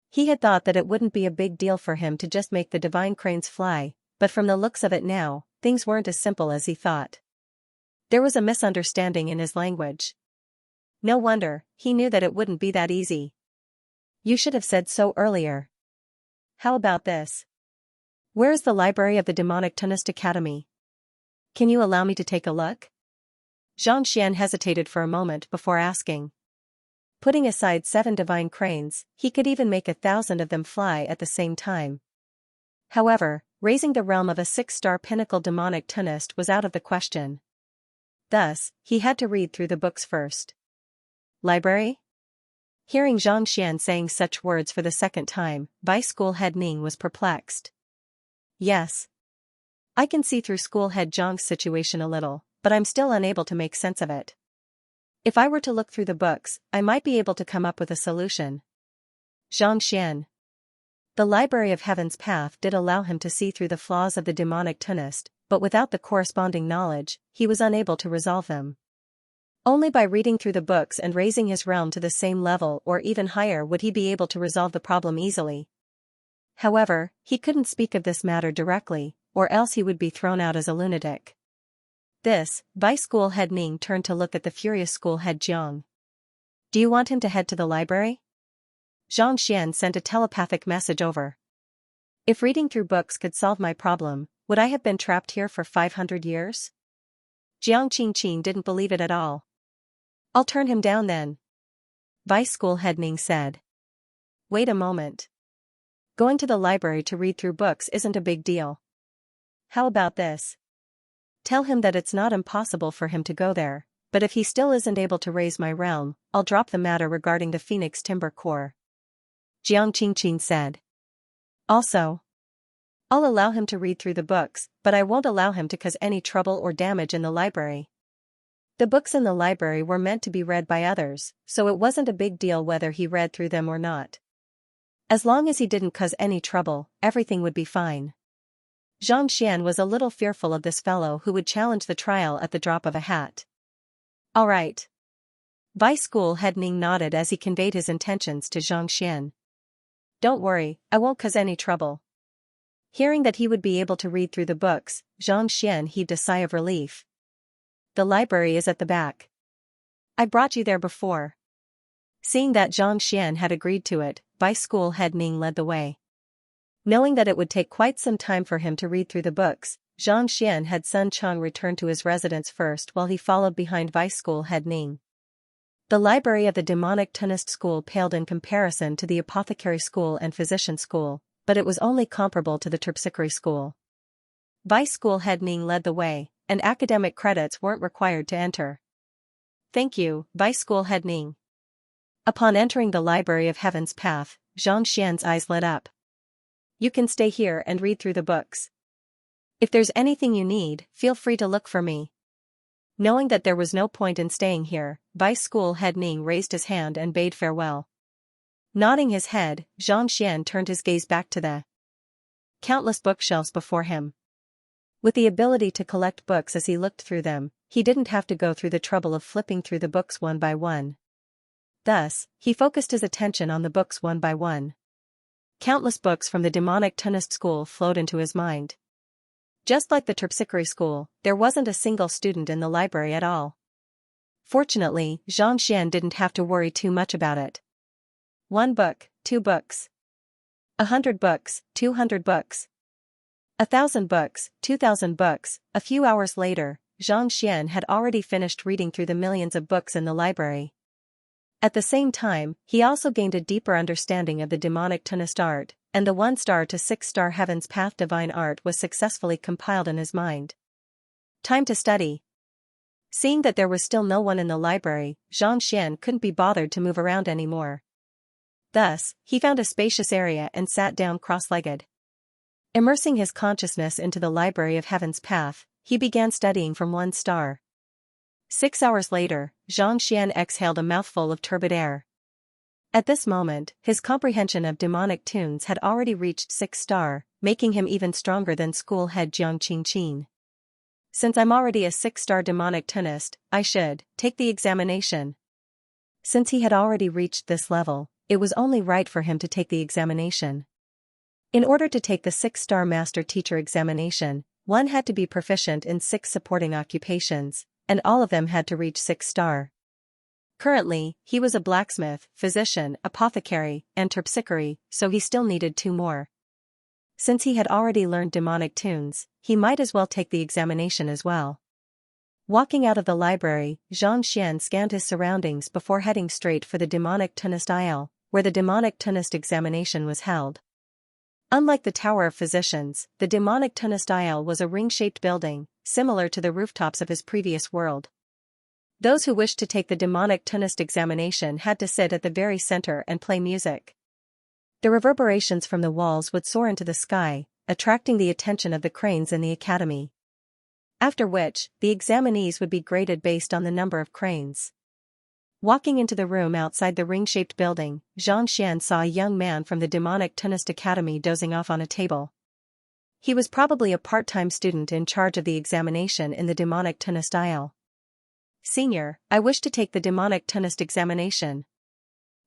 He had thought that it wouldn't be a big deal for him to just make the divine cranes fly, but from the looks of it now, things weren't as simple as he thought. There was a misunderstanding in his language. No wonder, he knew that it wouldn't be that easy. You should have said so earlier. How about this? Where is the library of the Demonic Tenist Academy? Can you allow me to take a look? Xianxia hesitated for a moment before asking. Putting aside 7 divine cranes, he could even make 1,000 of them fly at the same time. However, raising the realm of a 6-star pinnacle demonic tenist was out of the question. Thus, he had to read through the books first. Library? Hearing Xianxia saying such words for the second time, Vice School Head Ning was perplexed. Yes. I can see through School Head Jiang's situation a little, but I'm still unable to make sense of it. If I were to look through the books, I might be able to come up with a solution. Xianxia. The Library of Heaven's Path did allow him to see through the flaws of the demonic tunist, but without the corresponding knowledge, he was unable to resolve them. Only by reading through the books and raising his realm to the same level or even higher would he be able to resolve the problem easily. However, he couldn't speak of this matter directly, or else he would be thrown out as a lunatic. This, Vice School Head Ning turned to look at the furious school head Jiang. Do you want him to head to the library? Xianxia sent a telepathic message over. If reading through books could solve my problem, would I have been trapped here for 500 years? Jiang Qingqing didn't believe it at all. I'll turn him down then. Vice School Head Ning said. Wait a moment. Going to the library to read through books isn't a big deal. How about this? Tell him that it's not impossible for him to go there, but if he still isn't able to raise my realm, I'll drop the matter regarding the Phoenix Timber Core. Jiang Qingqing said. Also, I'll allow him to read through the books, but I won't allow him to cause any trouble or damage in the library. The books in the library were meant to be read by others, so it wasn't a big deal whether he read through them or not. As long as he didn't cause any trouble, everything would be fine. Xianxia was a little fearful of this fellow who would challenge the trial at the drop of a hat. All right. Vice School Head Ning nodded as he conveyed his intentions to Xianxia. Don't worry, I won't cause any trouble. Hearing that he would be able to read through the books, Xianxia heaved a sigh of relief. The library is at the back. I brought you there before. Seeing that Xianxia had agreed to it, Vice School Head Ning led the way. Knowing that it would take quite some time for him to read through the books, Xianxia had Sun Cheng return to his residence first while he followed behind Vice School Head Ning. The library of the demonic tunist school paled in comparison to the apothecary school and physician school, but it was only comparable to the terpsichore school. Vice School Head Ning led the way, and academic credits weren't required to enter. Thank you, Vice School Head Ning. Upon entering the Library of Heaven's Path, Xianxia's eyes lit up. You can stay here and read through the books. If there's anything you need, feel free to look for me. Knowing that there was no point in staying here, Vice School Head Ning raised his hand and bade farewell. Nodding his head, Xianxia turned his gaze back to the countless bookshelves before him. With the ability to collect books as he looked through them, he didn't have to go through the trouble of flipping through the books one by one. Thus, he focused his attention on the books one by one. Countless books from the demonic tunist school flowed into his mind. Just like the terpsichore school, there wasn't a single student in the library at all. Fortunately, Xianxia didn't have to worry too much about it. 1 book, 2 books. 100 books, 200 books. 1,000 books, 2,000 books. A few hours later, Xianxia had already finished reading through the millions of books in the library. At the same time, he also gained a deeper understanding of the demonic tunist art, and the 1-star to 6-star Heaven's Path divine art was successfully compiled in his mind. Time to study. Seeing that there was still no one in the library, Xianxia couldn't be bothered to move around anymore. Thus, he found a spacious area and sat down cross-legged. Immersing his consciousness into the Library of Heaven's Path, he began studying from 1 star. 6 hours later, Xianxia exhaled a mouthful of turbid air. At this moment, his comprehension of demonic tunes had already reached 6 star, making him even stronger than school head Jiang Qingqing. Since I'm already a 6-star demonic tunist, I should take the examination. Since he had already reached this level, it was only right for him to take the examination. In order to take the 6-star master teacher examination, one had to be proficient in 6 supporting occupations, and all of them had to reach 6 star. Currently, he was a blacksmith, physician, apothecary, and terpsichore, so he still needed 2 more. Since he had already learned demonic tunes, he might as well take the examination as well. Walking out of the library, Xianxia scanned his surroundings before heading straight for the demonic tunist aisle, where the demonic tunist examination was held. Unlike the Tower of Physicians, the demonic tunist aisle was a ring-shaped building, similar to the rooftops of his previous world. Those who wished to take the demonic tunist examination had to sit at the very center and play music. The reverberations from the walls would soar into the sky, attracting the attention of the cranes in the academy. After which, the examinees would be graded based on the number of cranes. Walking into the room outside the ring-shaped building, Xianxia saw a young man from the demonic Tunnist Academy dozing off on a table. He was probably a part-time student in charge of the examination in the demonic Tunnist aisle. "Senior, I wish to take the demonic Tunnist examination."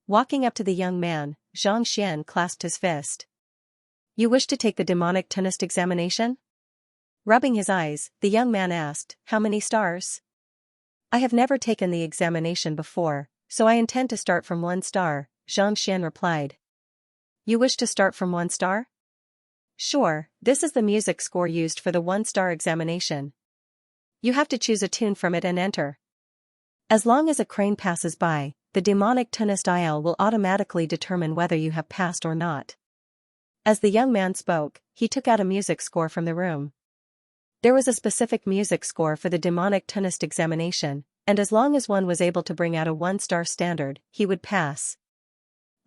Walking up to the young man, Xianxia clasped his fist. "You wish to take the demonic Tunnist examination?" Rubbing his eyes, the young man asked, "How many stars?" "I have never taken the examination before, so I intend to start from 1 star, Xianxia replied. "You wish to start from 1 star? Sure, this is the music score used for the 1-star examination. You have to choose a tune from it and enter. As long as a crane passes by, the demonic Tunnist aisle will automatically determine whether you have passed or not." As the young man spoke, he took out a music score from the room. There was a specific music score for the demonic Tunnist examination, and as long as one was able to bring out a 1-star standard, he would pass.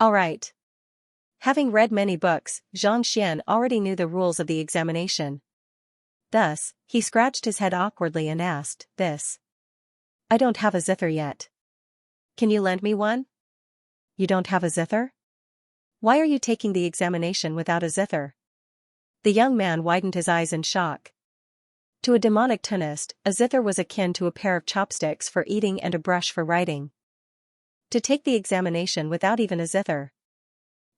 All right. Having read many books, Xianxia already knew the rules of the examination. Thus, he scratched his head awkwardly and asked, "This? I don't have a zither yet. Can you lend me one?" "You don't have a zither? Why are you taking the examination without a zither?" The young man widened his eyes in shock. To a demonic Tunnist, a zither was akin to a pair of chopsticks for eating and a brush for writing. To take the examination without even a zither.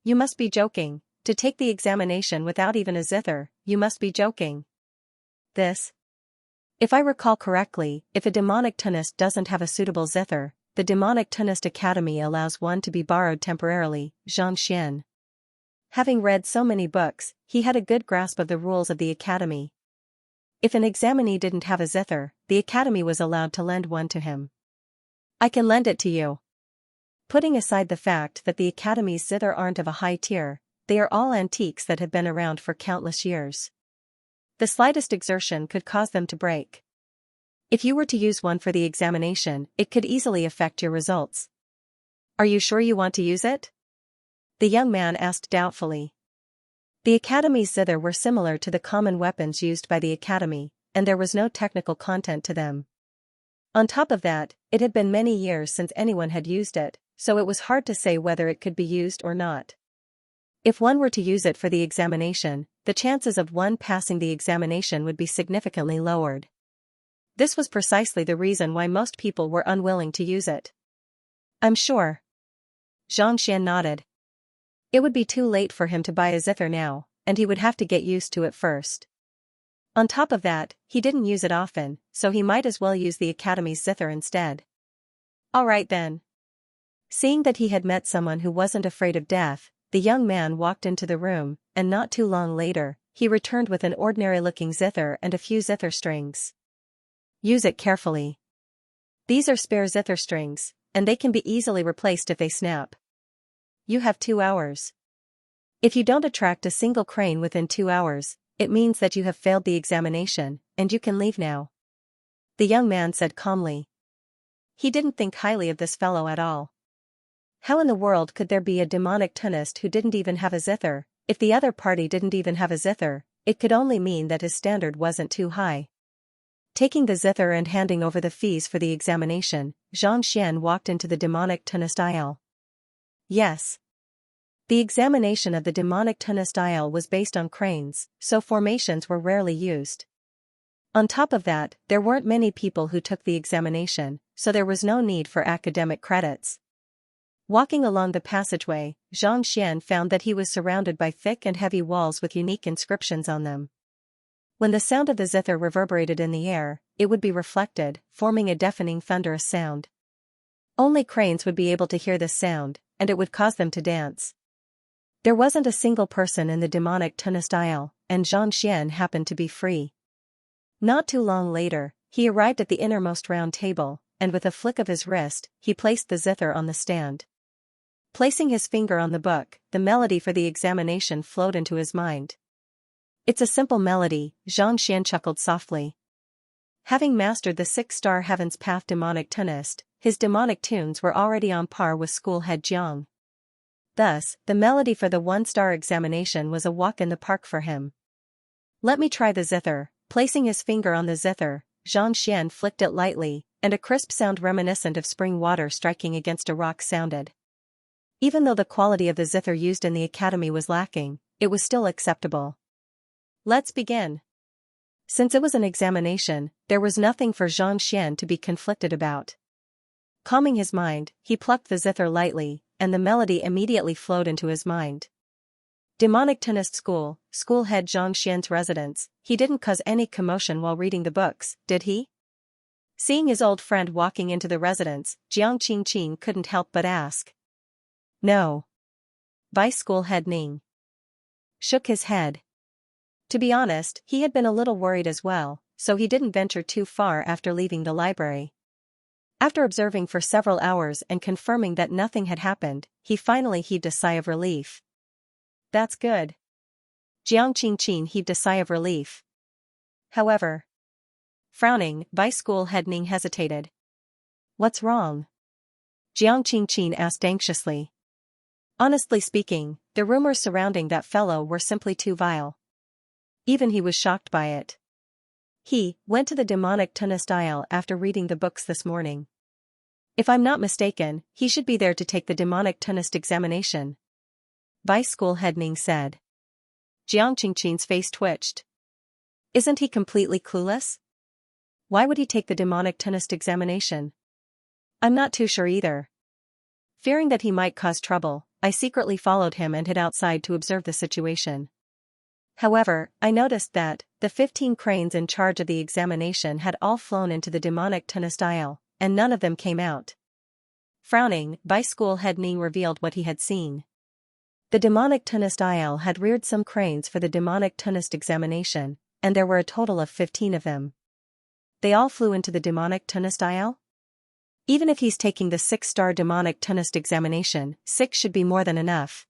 You must be joking. To take the examination without even a zither, you must be joking. This? If I recall correctly, if a demonic Tunnist doesn't have a suitable zither, the demonic Tunnist Academy allows one to be borrowed temporarily, Xianxia. Having read so many books, he had a good grasp of the rules of the academy. If an examinee didn't have a zither, the academy was allowed to lend one to him. "I can lend it to you." Putting aside the fact that the academy's zither aren't of a high tier, they are all antiques that have been around for countless years. The slightest exertion could cause them to break. If you were to use one for the examination, it could easily affect your results. "Are you sure you want to use it?" the young man asked doubtfully. The academy's zither were similar to the common weapons used by the academy, and there was no technical content to them. On top of that, it had been many years since anyone had used it, so it was hard to say whether it could be used or not. If one were to use it for the examination, the chances of one passing the examination would be significantly lowered. This was precisely the reason why most people were unwilling to use it. "I'm sure." Xianxia nodded. It would be too late for him to buy a zither now, and he would have to get used to it first. On top of that, he didn't use it often, so he might as well use the academy's zither instead. All right then. Seeing that he had met someone who wasn't afraid of death, the young man walked into the room, and not too long later, he returned with an ordinary-looking zither and a few zither strings. "Use it carefully. These are spare zither strings, and they can be easily replaced if they snap. You have 2 hours. If you don't attract a single crane within 2 hours, it means that you have failed the examination, and you can leave now," the young man said calmly. He didn't think highly of this fellow at all. How in the world could there be a demonic Tunnist who didn't even have a zither? If the other party didn't even have a zither, it could only mean that his standard wasn't too high. Taking the zither and handing over the fees for the examination, Xianxia walked into the demonic Tunnist aisle. Yes. The examination of the demonic Tunnist aisle was based on cranes, so formations were rarely used. On top of that, there weren't many people who took the examination, so there was no need for academic credits. Walking along the passageway, Xianxia found that he was surrounded by thick and heavy walls with unique inscriptions on them. When the sound of the zither reverberated in the air, it would be reflected, forming a deafening thunderous sound. Only cranes would be able to hear this sound, and it would cause them to dance. There wasn't a single person in the demonic Tunnist aisle, and Xianxia happened to be free. Not too long later, he arrived at the innermost round table, and with a flick of his wrist, he placed the zither on the stand. Placing his finger on the book, the melody for the examination flowed into his mind. It's a simple melody, Xianxia chuckled softly. Having mastered the 6-star Heaven's Path demonic Tunnist, his demonic tunes were already on par with schoolhead Jiang. Thus, the melody for the 1-star examination was a walk in the park for him. "Let me try the zither." Placing his finger on the zither, Xianxia flicked it lightly, and a crisp sound reminiscent of spring water striking against a rock sounded. Even though the quality of the zither used in the academy was lacking, it was still acceptable. Let's begin. Since it was an examination, there was nothing for Xianxia to be conflicted about. Calming his mind, he plucked the zither lightly, and the melody immediately flowed into his mind. Demonic Tennis School, school head Xianxia's residence. He didn't cause any commotion while reading the books, did he? Seeing his old friend walking into the residence, Jiang Qingqing couldn't help but ask. No. Vice school head Ning shook his head. To be honest, he had been a little worried as well, so he didn't venture too far after leaving the library. After observing for several hours and confirming that nothing had happened, he finally heaved a sigh of relief. That's good. Jiang Qingqing heaved a sigh of relief. However, frowning, Vice school head Ning hesitated. What's wrong? Jiang Qingqing asked anxiously. Honestly speaking, the rumors surrounding that fellow were simply too vile. Even he was shocked by it. He went to the demonic tennis aisle after reading the books this morning. If I'm not mistaken, he should be there to take the demonic tennis examination. Vice school head Ning said. Jiang Qingqing's face twitched. Isn't he completely clueless? Why would he take the demonic tennis examination? I'm not too sure either. Fearing that he might cause trouble, I secretly followed him and hid outside to observe the situation. However, I noticed that the 15 cranes in charge of the examination had all flown into the demonic tennis aisle, and none of them came out. Frowning, Vice school head Ning revealed what he had seen. The demonic tennis aisle had reared some cranes for the demonic tennis examination, and there were a total of 15 of them. They all flew into the demonic tennis aisle? Even if he's taking the 6-star demonic tennis examination, 6 should be more than enough.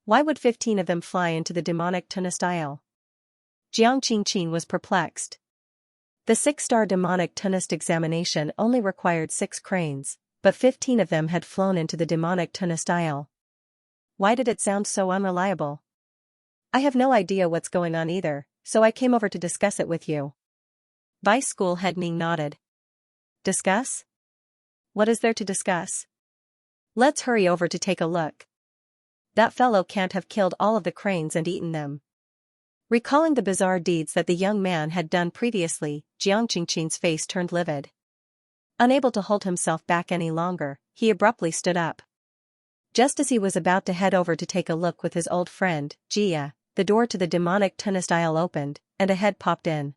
Why would 15 of them fly into the demonic tennis aisle? Jiang Qingqing was perplexed. The 6-star demonic tennis examination only required 6 cranes, but 15 of them had flown into the demonic tennis aisle. Why did it sound so unreliable? I have no idea what's going on either, so I came over to discuss it with you. Vice school head Ning nodded. Discuss? What is there to discuss? Let's hurry over to take a look. That fellow can't have killed all of the cranes and eaten them. Recalling the bizarre deeds that the young man had done previously, Jiang Qingqing's face turned livid. Unable to hold himself back any longer, he abruptly stood up. Just as he was about to head over to take a look with his old friend, Jia, the door to the demonic tennis aisle opened, and a head popped in.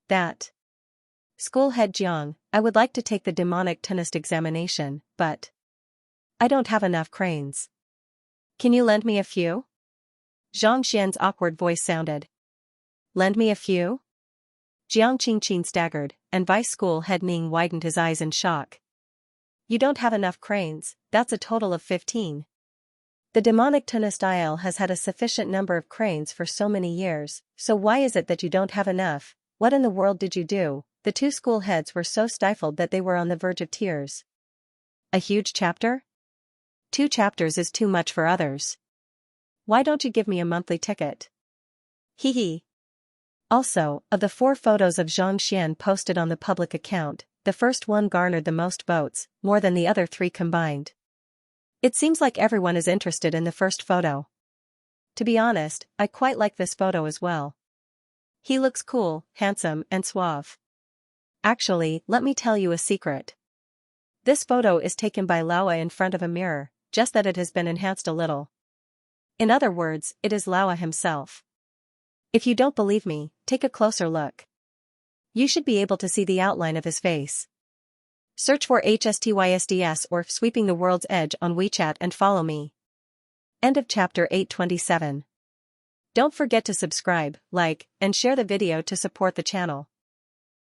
That. School head Jiang, I would like to take the demonic tennis examination, but I don't have enough cranes. Can you lend me a few? Zhang Xian's awkward voice sounded. Lend me a few? Jiang Qingqing staggered, and Vice school head Ning widened his eyes in shock. You don't have enough cranes, that's a total of 15. The demonic tennis aisle has had a sufficient number of cranes for so many years, so why is it that you don't have enough? What in the world did you do? The 2 school heads were so stifled that they were on the verge of tears. A huge chapter? 2 chapters is too much for others. Why don't you give me a monthly ticket? Hee hee. Also, of the 4 photos of Xianxia posted on the public account, the first one garnered the most votes, more than the other 3 combined. It seems like everyone is interested in the first photo. To be honest, I quite like this photo as well. He looks cool, handsome, and suave. Actually, let me tell you a secret. This photo is taken by Laowa in front of a mirror, just that it has been enhanced a little. In other words, it is Laowa himself. If you don't believe me, take a closer look. You should be able to see the outline of his face. Search for HSTYSDS or Sweeping the World's Edge on WeChat and follow me. End of chapter 827. Don't forget to subscribe, like, and share the video to support the channel.